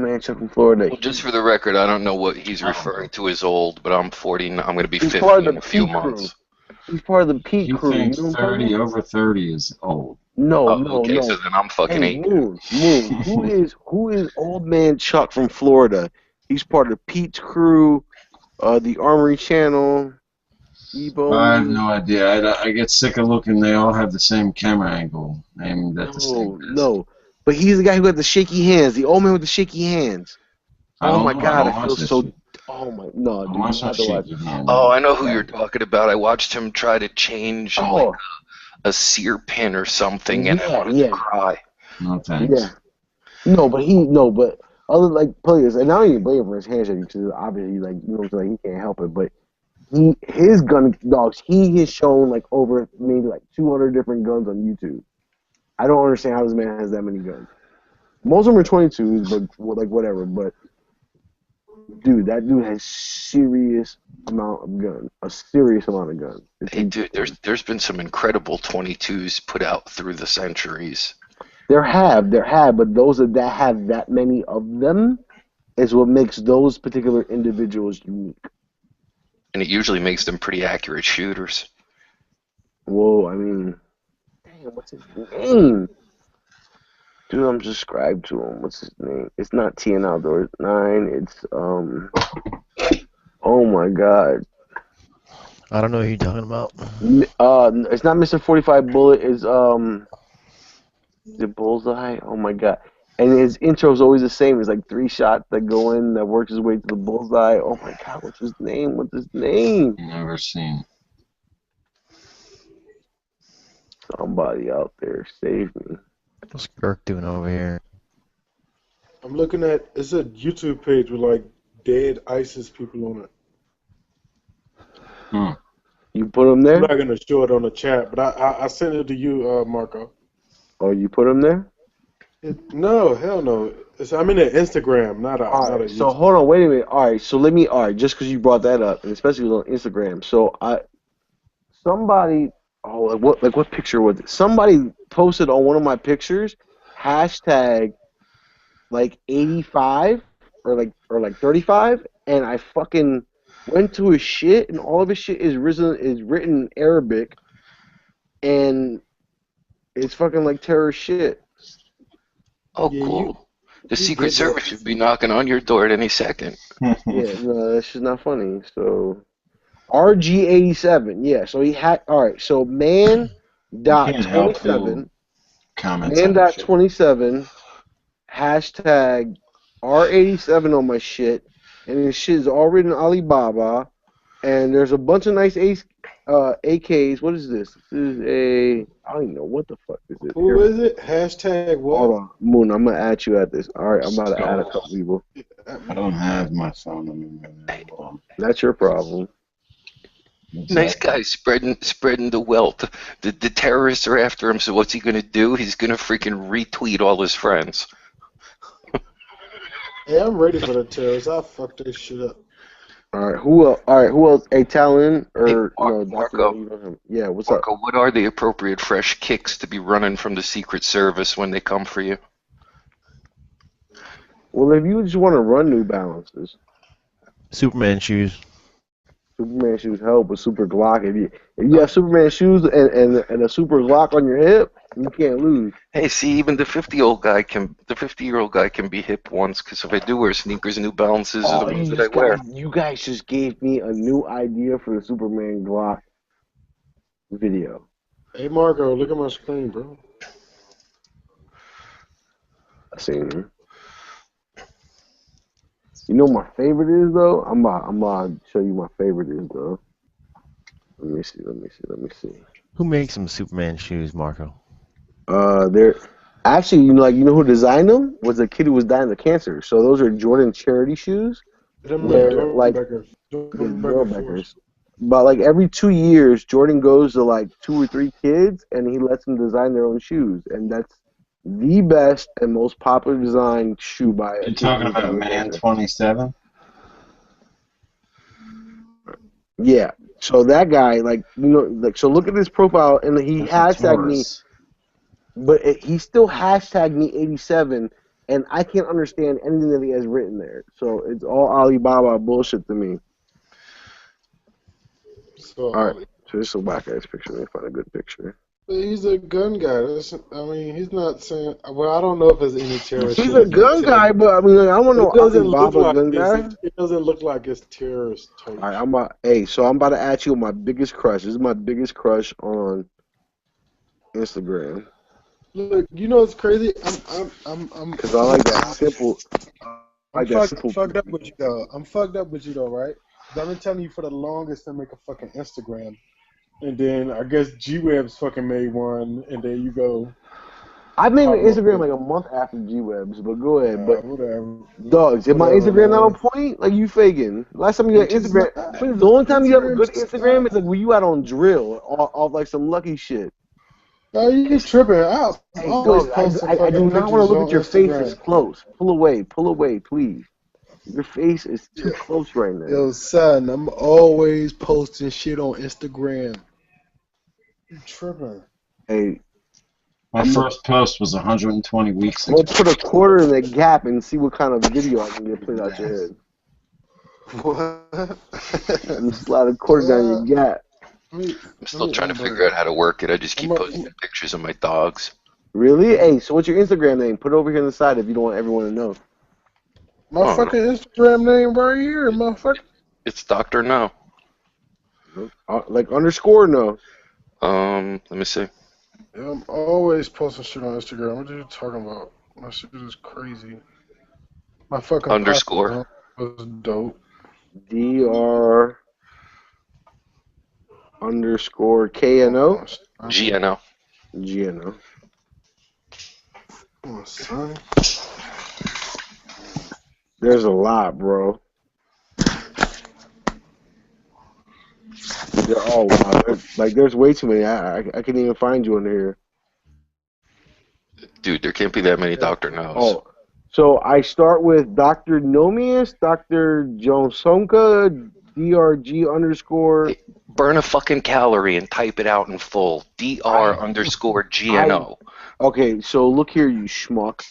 S9: man Chuck from Florida.
S11: Well, just for the record, I don't know what he's referring to as old, but I'm 40. I'm going to be
S9: He's
S11: 50
S9: part of
S11: in
S9: the
S11: a few
S9: P
S11: months.
S9: He's part of the P
S1: You
S9: crew.
S1: think
S9: You know what I'm
S1: 30
S9: talking about?
S1: over 30 is old?
S9: No,
S11: Okay, so then I'm fucking
S9: Hey,
S11: 8.
S9: Moon, who is old man Chuck from Florida? He's part of Pete's crew, the Armory Channel, Ebo.
S1: I have no idea. I get sick of looking. They all have the same camera angle aimed at the same desk.
S9: No, but he's the guy who had the shaky hands, the old man with the shaky hands. Oh my God, I feel so. Oh my, no, dude, you have to watch it.
S11: Oh, I know who you're talking about. I watched him try to change like a sear pin or something, and I wanted to cry.
S1: No thanks.
S9: Yeah. But other like players, and I don't even blame him for his handshake, because obviously, like, you know what I'm saying, he can't help it. But his gun dogs, he has shown like over maybe like 200 different guns on YouTube. I don't understand how this man has that many guns. Most of them are 22s, but like whatever. But dude, that dude has serious amount of guns. A serious amount of guns.
S11: Hey, dude, there's been some incredible 22s put out through the centuries.
S9: There have, but those that have that many of them is what makes those particular individuals unique.
S11: And it usually makes them pretty accurate shooters.
S9: Whoa, I mean, damn, what's his name? Dude, I'm subscribed to him. What's his name? It's not TN Outdoors 9. It's oh my God.
S10: I don't know who you're talking about.
S9: It's not Mr. 45 Bullet. It's is it Bullseye? Oh my God. And his intro is always the same. It's like 3 shots that go in that works his way to the bullseye. Oh my God, what's his name?
S1: Never seen.
S9: Somebody out there, save me.
S10: What's Kirk doing over here?
S8: I'm looking at, it's a YouTube page with like dead ISIS people on it.
S9: You put them there?
S8: I'm not gonna show it on the chat, but I sent it to you, Marco.
S9: Oh, you put them there?
S8: No, hell no. I'm in an Instagram, not a YouTube.
S9: So hold on, wait a minute. All right, just because you brought that up, and especially on Instagram. So what picture was it? Somebody posted on one of my pictures, hashtag like 85 or like 35, and I fucking went to his shit, and all of his shit is written in Arabic, and it's fucking like terrorist shit.
S11: Oh, cool. The Secret Service should be knocking on your door at any second.
S9: Yeah, no, that's just not funny. So, RG87, yeah. So he had, all right. So man.27, man.27, hashtag R87 on my shit, and his shit is all written Alibaba, and there's a bunch of nice AKs. What is this? This is a I don't even know what the fuck is it.
S12: Who is it? Hashtag what?
S9: Hold on, Moon. I'm gonna add you at this. All right, I'm about to add a couple people.
S1: I don't have my phone on me right now.
S9: That's your problem.
S11: Nice guy spreading the wealth. The terrorists are after him, so what's he gonna do? He's gonna freaking retweet all his friends.
S12: Hey, I'm ready for the terrorists. I'll fuck this shit up.
S9: All right, who else? All right, who else? Hey, Talon or no,
S11: Marco.
S9: You know him. Yeah, what's
S11: Marco,
S9: up?
S11: what are the appropriate fresh kicks to be running from the Secret Service when they come for you?
S9: Well, if you just want to run New Balances,
S10: Superman shoes.
S9: Superman shoes help with Super Glock. If you have Superman shoes and a Super Glock on your hip, you can't lose.
S11: Hey, see, even the 50-year-old guy can be hip once, because if I do wear sneakers and New Balances are the ones that I wear.
S9: You guys just gave me a new idea for the Superman Glock video.
S12: Hey, Marco, look at my screen, bro.
S9: I seen him. You know what my favorite is though? I'm about to show you my favorite is though. Let me see.
S10: Who makes some Superman shoes, Marco?
S9: They're actually, you know who designed them? Was a kid who was dying of cancer. So those are Jordan charity shoes. They're like Beckers. But like every 2 years, Jordan goes to like 2 or 3 kids and he lets them design their own shoes, and that's the best and most popular designed shoe by a
S1: You're talking about Man 27?
S9: Yeah. So that guy, so look at his profile, and he hashtagged me, but he still hashtagged me 87, and I can't understand anything that he has written there. So it's all Alibaba bullshit to me.
S12: So,
S9: all right. So this is a black guy's picture. Let me find a good picture.
S12: He's a gun guy. He's not saying. Well, I don't know if there's any terrorist.
S9: He's a gun guy, but I want to know.
S12: It doesn't look
S9: like
S12: gun guy. It doesn't look like it's terrorist.
S9: All right, I'm about to ask you my biggest crush. This is my biggest crush on Instagram.
S12: Look, you know what's crazy? I'm
S9: because I like that simple.
S12: I'm fucked up with you though. I'm fucked up with you though, right? I've been telling you for the longest to make a fucking Instagram. And then I guess G-Webs fucking made one, and there you go.
S9: I made an Instagram like a month after G-Webs, but go ahead. But
S12: whatever.
S9: Dogs, is my Instagram not on point? Like you faking? Last time you had Instagram, the only time you have a good Instagram is like when you out on drill off like some lucky shit.
S12: Oh, you just tripping. I
S9: do not want to look at your face as close. Pull away, please. Your face is too close right now.
S12: Yo, son, I'm always posting shit on Instagram. You tripping?
S9: Hey,
S1: my first post was 120 weeks ago.
S9: We'll put a quarter in the gap and see what kind of video I can get played out your head.
S12: What?
S9: And slide a quarter down your gap.
S11: I'm still trying to figure out how to work it. I just keep posting pictures of my dogs.
S9: Really? Hey, so what's your Instagram name? Put it over here on the side if you don't want everyone to know.
S12: My fucking Instagram name right here, motherfucker.
S11: It's Dr. No.
S9: Like underscore no.
S11: Let me see.
S12: Yeah, I'm always posting shit on Instagram. What are you talking about? My shit is crazy. My fucking
S11: underscore
S12: was dope.
S9: DR underscore KNO?
S11: GNO.
S9: GNO.
S12: Oh, son.
S9: There's a lot, bro. Oh wow! There's way too many. I can't even find you in here.
S11: Dude, there can't be that many Dr. No's.
S9: Oh, so I start with Dr. Nomius, Dr. Jonsonka, DRG underscore.
S11: Hey, burn a fucking calorie and type it out in full. DR underscore GNO.
S9: Okay, so look here, you schmuck.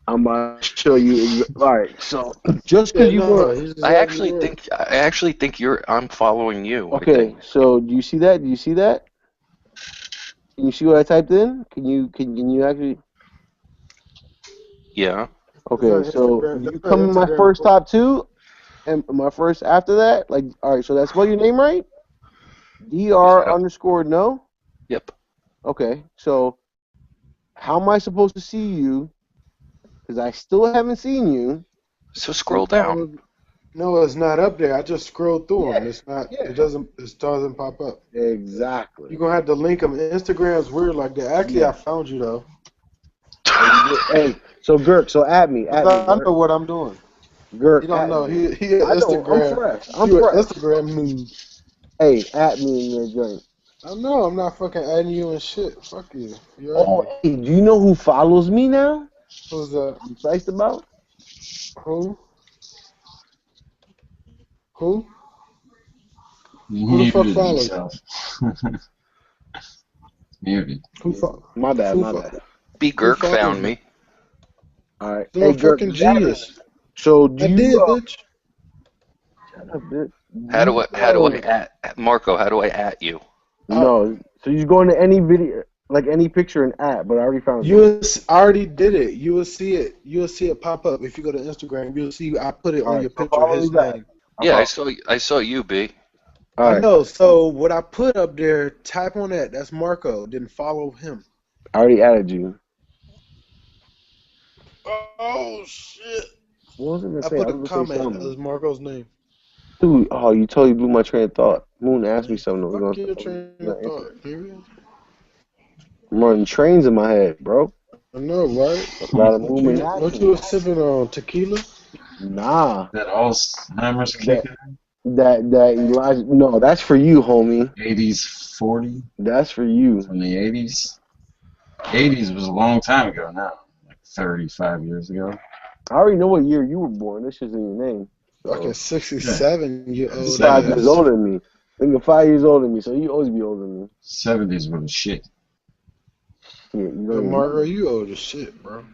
S9: I'm about to show you. All right, so just because
S11: I actually think I'm following you.
S9: Okay, so do you see that? Do you see that? Can you see what I typed in? Can you actually?
S11: Yeah.
S9: Okay, so you come in my first top 2, and my first after that. Like, all right, so that's spell your name right? DR underscore no.
S11: Yep.
S9: Okay, so how am I supposed to see you? Because I still haven't seen you.
S11: So scroll down.
S12: No, it's not up there. I just scrolled through them. It's not.
S9: Yeah.
S12: It doesn't pop up.
S9: Exactly.
S12: You're gonna have to link them. Instagram's weird like that. Actually, I found you though.
S9: Hey, so Gurk, so add me.
S12: I know what I'm doing.
S9: Gurk,
S12: You don't know.
S9: me.
S12: He an
S9: I know,
S12: Instagram.
S9: I'm fresh. I'm
S12: You an
S9: fresh.
S12: Instagram noob.
S9: Hey, add me in your joint.
S12: I know. I'm not fucking adding you and shit. Fuck you. You
S9: Oh, hey, do you know who follows me now?
S12: Who's that?
S9: I'm psyched about?
S12: Who? Who?
S1: You
S12: Who the fuck
S1: muted
S12: followed?
S1: yourself. Muted.
S12: Who followed?
S9: My bad,
S12: Who
S9: my
S12: fo-
S9: bad.
S11: B. Girk
S12: followed
S11: found
S12: me?
S11: me.
S9: All right.
S12: You're
S9: Hey,
S12: a
S9: Gurk,
S12: fucking
S9: you add me.
S12: genius.
S9: So do
S12: I
S9: you
S12: did, bitch.
S9: Shut up, bitch.
S11: How do I at Marco? How do I at you?
S9: No, so you go into any video, like any picture and add, but I already found it.
S12: I already did it. You will see it. You will see it pop up if you go to Instagram. You'll see I put it
S9: All
S12: on
S9: right,
S12: your
S9: so
S12: picture.
S9: follow
S12: His
S9: me back.
S12: name.
S11: Yeah, I saw you, B.
S9: All
S12: I
S9: right.
S12: know. So what I put up there, type on that. That's Marco. Then follow him.
S9: I already added you.
S12: Oh shit!
S9: What was I gonna
S12: I
S9: say?
S12: put
S9: I
S12: a
S9: was gonna say
S12: comment.
S9: something.
S12: That's Marco's name.
S9: Dude, oh, you totally blew my train of thought. Moon asked me something. I was
S12: Fuck
S9: gonna
S12: your
S9: say
S12: train
S9: something.
S12: of thought, nigga.
S9: I'm running trains in my head, bro.
S12: I know, right?
S9: A lot of
S12: What
S9: movement
S12: you
S9: action.
S12: was sipping on? Tequila?
S9: Nah.
S1: That Alzheimer's
S9: That,
S1: kicking
S9: that Elijah. No, that's for you, homie.
S1: 80s 40
S9: That's for you.
S1: from the 80s. 80s was a long time ago now, like 35 years ago.
S9: I already know what year you were born. This shit's in your name. So.
S12: Fucking 67 year old.
S9: He's 5 years older than me. Nigga, 5 years older than me, so you always be older than me.
S1: 70s were the shit.
S9: Yeah, you
S12: Yo,
S9: know.
S12: Marco, you old as shit, bro.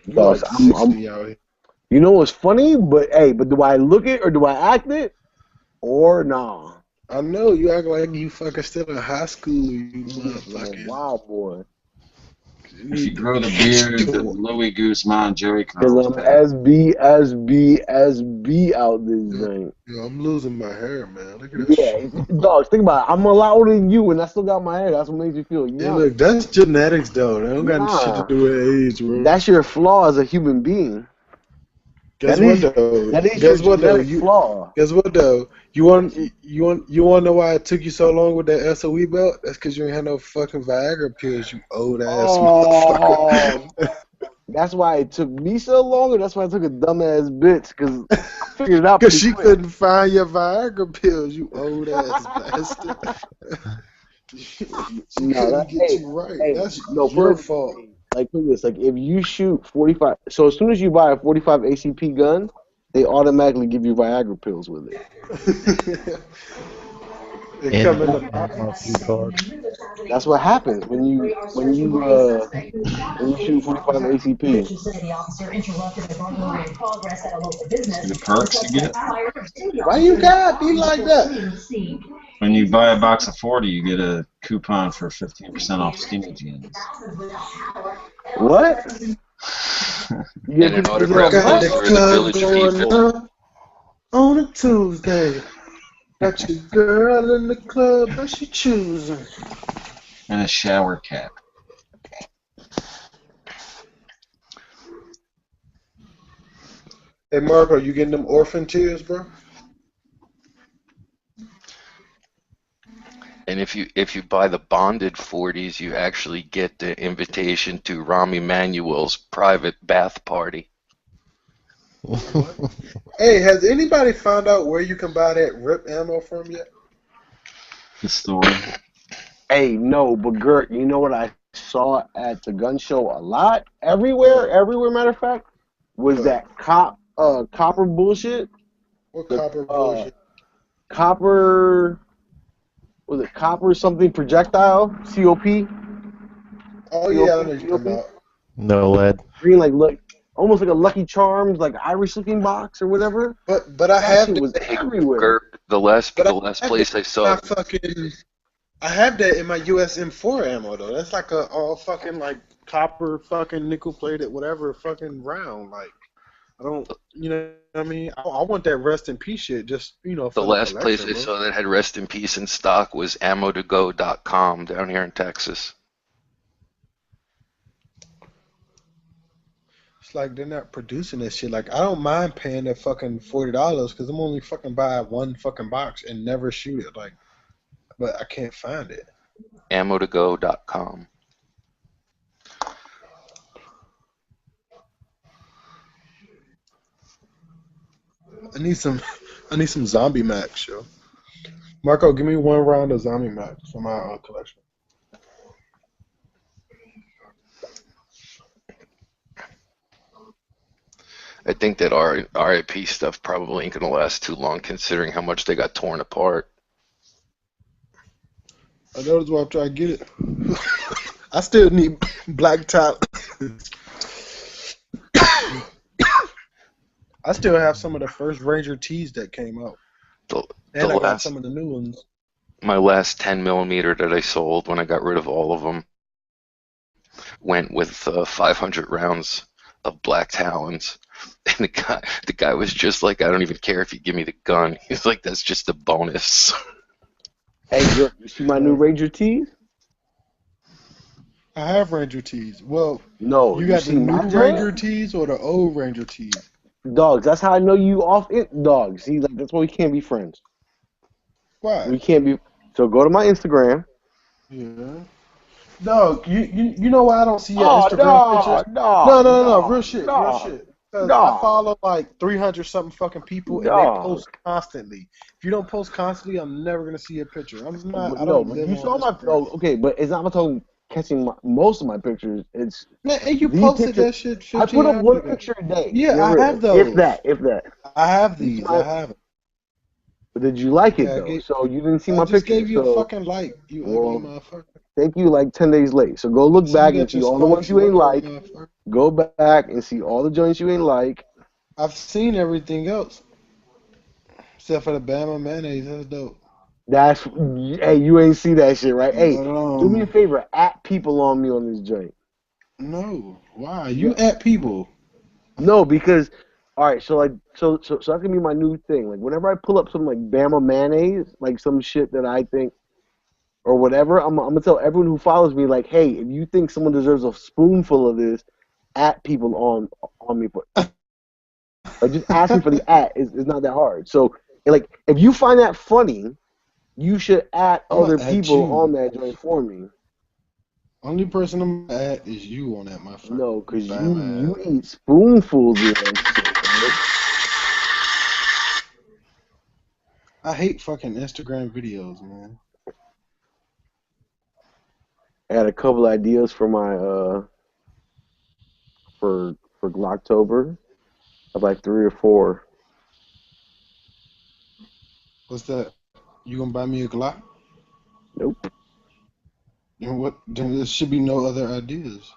S12: You
S9: Boss,
S12: like 60 out here.
S9: You know what's funny? But hey, but do I look it or do I act it? Or nah?
S12: I know you act like you fucking still in high school, you motherfucker.
S9: Wow, boy.
S1: If you grow the beard, the Louis Guzman, Jerry
S9: Because
S1: curls.
S9: I'm SB out this joint.
S12: Yo, I'm losing my hair, man. Look at that shit.
S9: Yeah, dogs, think about it. I'm a lot older than you, and I still got my hair. That's what makes me feel young.
S12: Hey, look, that's genetics, though. That don't got shit to do with age, bro.
S9: That's your flaw as a human being.
S12: Guess what though? Guess what though?
S9: Flaw.
S12: Guess what though? You want to know why it took you so long with that SOE belt? That's because you ain't had no fucking Viagra pills, you old ass motherfucker.
S9: That's why it took me so long, or that's why I took a dumbass bitch, because I figured it out
S12: Because
S9: pretty
S12: she
S9: quick.
S12: couldn't find your Viagra pills, you old ass bastard. She couldn't get you right. That's your fault.
S9: Like, look at this. Like, if you shoot 45, so as soon as you buy a 45 ACP gun, they automatically give you Viagra pills with it.
S12: They come in the
S9: That's what happens when you shoot 45 ACP.
S1: The perks you get.
S12: Why you gotta be like that?
S1: When you buy a box of 40, you get a coupon for 15% off skinny jeans.
S9: What?
S11: And an autograph
S12: Got the
S11: poster of the
S12: club
S11: Village
S12: going
S11: People.
S12: on on a Tuesday. Got your girl in the club, but she choosing.
S1: And a shower cap.
S12: Hey Marco, you getting them orphan tears, bro?
S11: And if you buy the bonded 40s, you actually get the invitation to Rahm Emanuel's private bath party.
S12: Hey, has anybody found out where you can buy that RIP ammo from yet?
S1: The store.
S9: Hey, no, but Gert, you know what I saw at the gun show a lot? Everywhere, matter of fact, was that copper bullshit.
S12: What copper bullshit?
S9: Copper, was it copper something projectile? COP?
S12: Oh yeah, I know you're talking about.
S10: No lead.
S9: Green, like, look, almost like a Lucky Charms, like Irish looking box or whatever.
S12: But I have
S9: shit was everywhere.
S11: Gert, the last place I saw.
S12: I have that in my USM4 ammo though. That's like a all fucking like copper fucking nickel plated whatever fucking round. Like I don't, you know what I mean? I want that rest in peace shit. Just for
S11: The last place
S12: collection,
S11: I
S12: bro.
S11: saw that had rest in peace in stock was ammo2go.com down here in Texas.
S12: It's like they're not producing this shit. Like I don't mind paying that fucking $40 because I'm only fucking buy one fucking box and never shoot it. Like, but I can't find it.
S11: ammo2go.com.
S12: I need some zombie max, yo. Marco, give me one round of zombie max for my collection.
S11: I think that our RIP stuff probably ain't gonna last too long, considering how much they got torn apart.
S12: I know that's why I'm trying to get it. I still need black top. I still have some of the first Ranger tees that came out. And I got some of the new ones.
S11: My last 10mm that I sold when I got rid of all of them went with 500 rounds of Black Talons. And the guy was just like, I don't even care if you give me the gun. He's like, that's just a bonus.
S9: Hey, you see my new Ranger tees?
S12: I have Ranger tees. Well,
S9: no,
S12: you got the new
S9: my
S12: Ranger tees or the old Ranger tees?
S9: Dogs, that's how I know you off it. Dogs, see, like that's why we can't be friends.
S12: Why?
S9: We can't be. So go to my Instagram.
S12: Yeah. Dog, you know why I don't see your Instagram pictures? No, real shit. Because I follow like 300 something fucking people and they post constantly. If you don't post constantly, I'm never gonna see a picture. I'm not. I don't live
S9: you saw my. Oh, okay, but it's not about catching most of my pictures. It's
S12: man, and you posted that shit.
S9: I put up one picture a day.
S12: Yeah, I have those.
S9: If that.
S12: I have these. I have it.
S9: But did you like it though? So you didn't see my picture. I
S12: just gave you a fucking like. You ugly motherfucker.
S9: Thank you, like 10 days late. So go look back and see all the ones you ain't like. Go back and see all the joints you ain't like.
S12: I've seen everything else. Except for the Bama mayonnaise. That's dope.
S9: Hey, you ain't see that shit, right? Hey, do me a favor. At people on me on this joint.
S12: No. Why? You at people.
S9: No, because, all right, so that's going to be my new thing. Like, whenever I pull up something like Bama mayonnaise, like some shit that I think, or whatever, I'm going to tell everyone who follows me, like, hey, if you think someone deserves a spoonful of this, at people on me. Like, just asking for the at is not that hard. So, like, if you find that funny, you should at other people on that joint for me.
S12: Only person I'm at is you on that, my friend.
S9: No, because you eat spoonfuls of that shit, right?
S12: I hate fucking Instagram videos, man.
S9: I had a couple ideas for my for Glocktober. I have like 3 or 4.
S12: What's that? You gonna buy me a Glock?
S9: Nope.
S12: Then what? Then there should be no other ideas.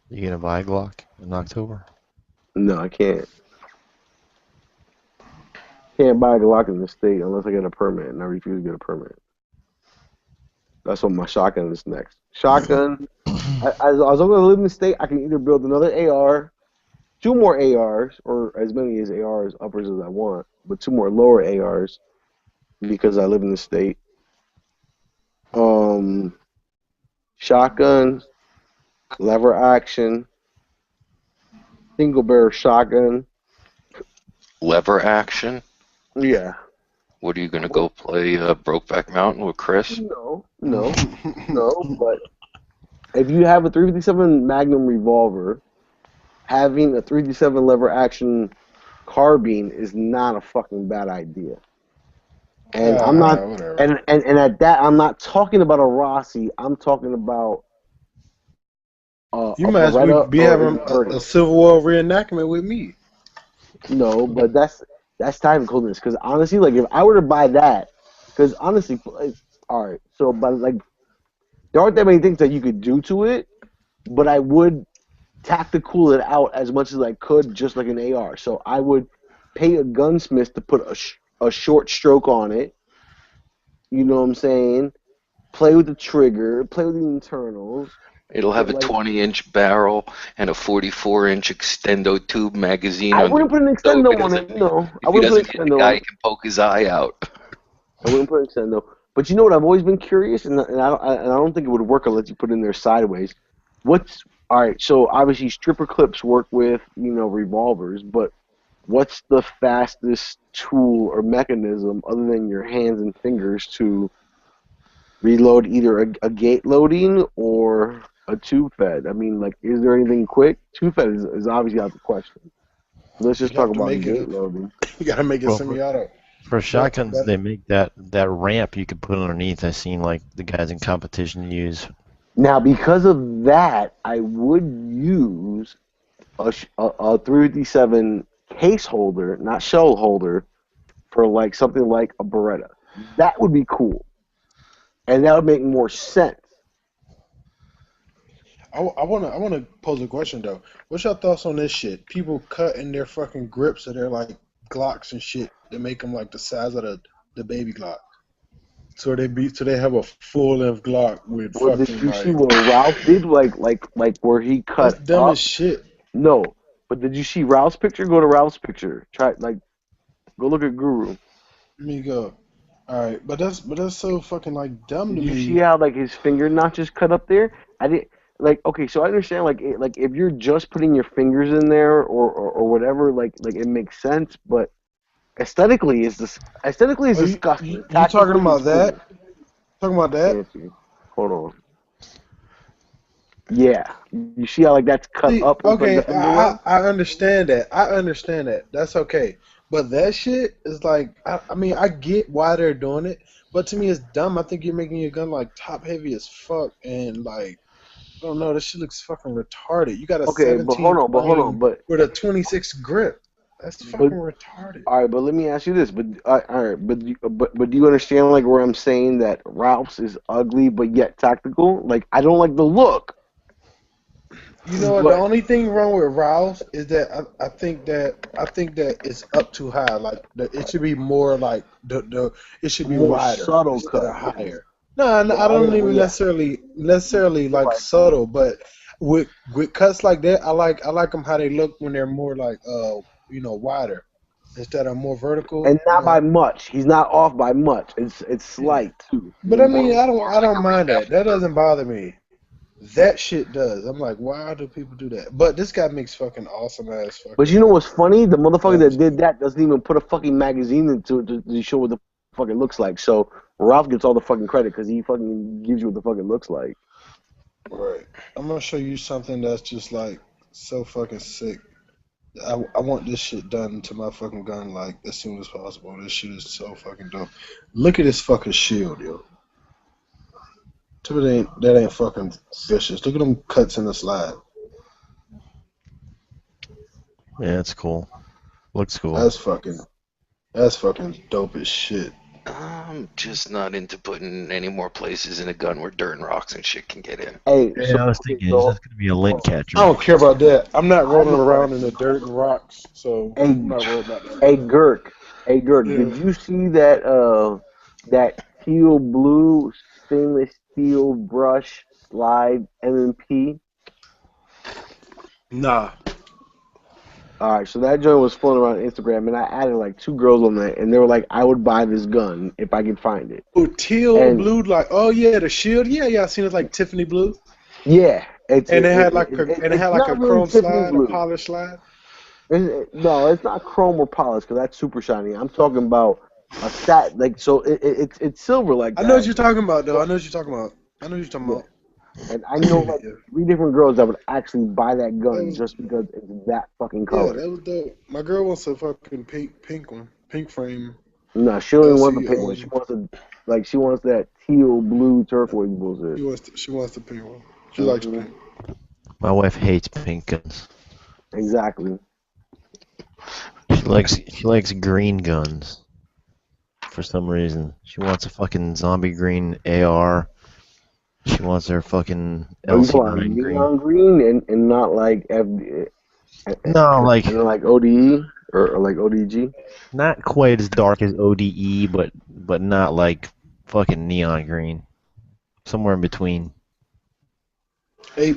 S10: You gonna buy a Glock in October?
S9: No, I can't. Can't buy a Glock in the state unless I get a permit, and I refuse to get a permit. That's what my shotgun is next. Shotgun. As long as I live in the state, I can either build another AR, 2 more ARs, or as many as ARs uppers as I want, but 2 more lower ARs because I live in the state. Shotgun, lever action, single barrel shotgun.
S11: Lever action?
S9: Yeah.
S11: What are you gonna go play Brokeback Mountain with Chris?
S9: No, but if you have a 357 Magnum revolver, having a 357 lever action carbine is not a fucking bad idea. And I'm not, and at that, I'm not talking about a Rossi. I'm talking about.
S12: You might as well be having a Civil War reenactment with me.
S9: No, but that's time coldness. Because honestly, like if I were to buy that, because honestly, all right. So, but like, there aren't that many things that you could do to it, but I would tactical it out as much as I could, just like an AR. So I would pay a gunsmith to put a short stroke on it. You know what I'm saying? Play with the trigger, play with the internals.
S11: It'll have a 20-inch barrel and a 44-inch extendo tube magazine.
S9: I wouldn't put an extendo on it. No, I wouldn't put an extendo.
S11: The guy can poke his eye out.
S9: I wouldn't put an extendo. But you know what? I've always been curious, and I don't think it would work unless you put it in there sideways. All right? So obviously, stripper clips work with revolvers, but what's the fastest tool or mechanism other than your hands and fingers to reload either a gate loading or a tube fed? I mean, like, is there anything quick? Tube fed is obviously out the question. Let's just talk about gate loading.
S12: You gotta make it semi-auto.
S10: For shotguns, they make that ramp you could put underneath. I've seen like the guys in competition use.
S9: Now, because of that, I would use a 357 case holder, not shell holder, for like something like a Beretta. That would be cool, and that would make more sense.
S12: I wanna pose a question though. What's your thoughts on this shit? People cutting their fucking grips so they're like Glocks and shit to make them like the size of the baby Glock. So they have a full length Glock with fucking.
S9: Did you see what Ralph did? Like where he cut.
S12: That's dumb as shit.
S9: No, but did you see Ralph's picture? Go to Ralph's picture. Go look at Guru.
S12: Let me go. All right, but that's so fucking like dumb to me.
S9: Did you see how like his finger notches cut up there? I didn't. Like, okay, so I understand, like if you're just putting your fingers in there or whatever, like it makes sense, but aesthetically it's disgusting.
S12: You talking about that? Talking about that?
S9: Hold on. Yeah, you see how like that's cut up?
S12: Okay, I understand that. I understand that. That's okay. But that shit is like, I mean, I get why they're doing it, but to me it's dumb. I think you're making your gun like top heavy as fuck and like. I don't know. This shit looks fucking retarded. You got a 17
S9: but hold on,
S12: with a 26 grip. That's fucking retarded.
S9: All right, but let me ask you this. But all right, but do you understand like where I'm saying that Ralph's is ugly but yet tactical? Like I don't like the look.
S12: You know what? The only thing wrong with Ralph's is that I think that it's up too high. Like it should be more like it should be
S9: more
S12: wider,
S9: subtle cut,
S12: higher. No, I don't even necessarily like subtle, but with cuts like that, I like them how they look when they're more like wider instead of more vertical.
S9: And not by much. He's not off by much. It's slight too.
S12: But I mean, I don't mind that. That doesn't bother me. That shit does. I'm like, why do people do that? But this guy makes fucking awesome ass fucking.
S9: But you know what's funny? The motherfucker that did that doesn't even put a fucking magazine into it to show what the fuck it looks like. So Ralph gets all the fucking credit because he fucking gives you what the fuck it looks like.
S12: Right. I'm gonna show you something that's just like so fucking sick. I want this shit done to my fucking gun like as soon as possible. This shit is so fucking dope. Look at this fucking shield, yo. That ain't fucking vicious. Look at them cuts in the slide.
S10: Yeah, it's cool. Looks cool.
S12: That's fucking dope as shit.
S11: I'm just not into putting any more places in a gun where dirt and rocks and shit can get in.
S9: Hey,
S10: yeah, I was thinking that's gonna be a lint catcher.
S12: I don't care about that. I'm not rolling around in the dirt and rocks, so I'm not worried about that.
S9: Hey, Girk, did you see that teal blue stainless steel brush slide M&P?
S12: Nah.
S9: Alright, so that joint was floating around Instagram, and I added like 2 girls on that, and they were like, I would buy this gun if I could find it.
S12: Oh, teal blue, like, oh yeah, the shield, yeah, I seen it like Tiffany blue.
S9: Yeah,
S12: it had like a chrome slide, a polished slide.
S9: No, it's not chrome or polished because that's super shiny. I'm talking about a satin, like so it's silver like that.
S12: I know what you're talking about, though. I know what you're talking about.
S9: And I know like 3 different girls that would actually buy that gun just because it's that fucking color.
S12: Yeah, that was dope. My girl wants a fucking pink one, pink frame.
S9: No, she don't even want the pink one. She wants that teal blue turquoise bullshit.
S12: She wants the pink one. She likes pink.
S10: My wife hates pink guns.
S9: Exactly.
S10: She likes green guns. For some reason, she wants a fucking zombie green AR. She wants her fucking LC9
S9: green and not like like ODE or like ODG.
S10: Not quite as dark as ODE, but not like fucking neon green. Somewhere in between.
S12: Hey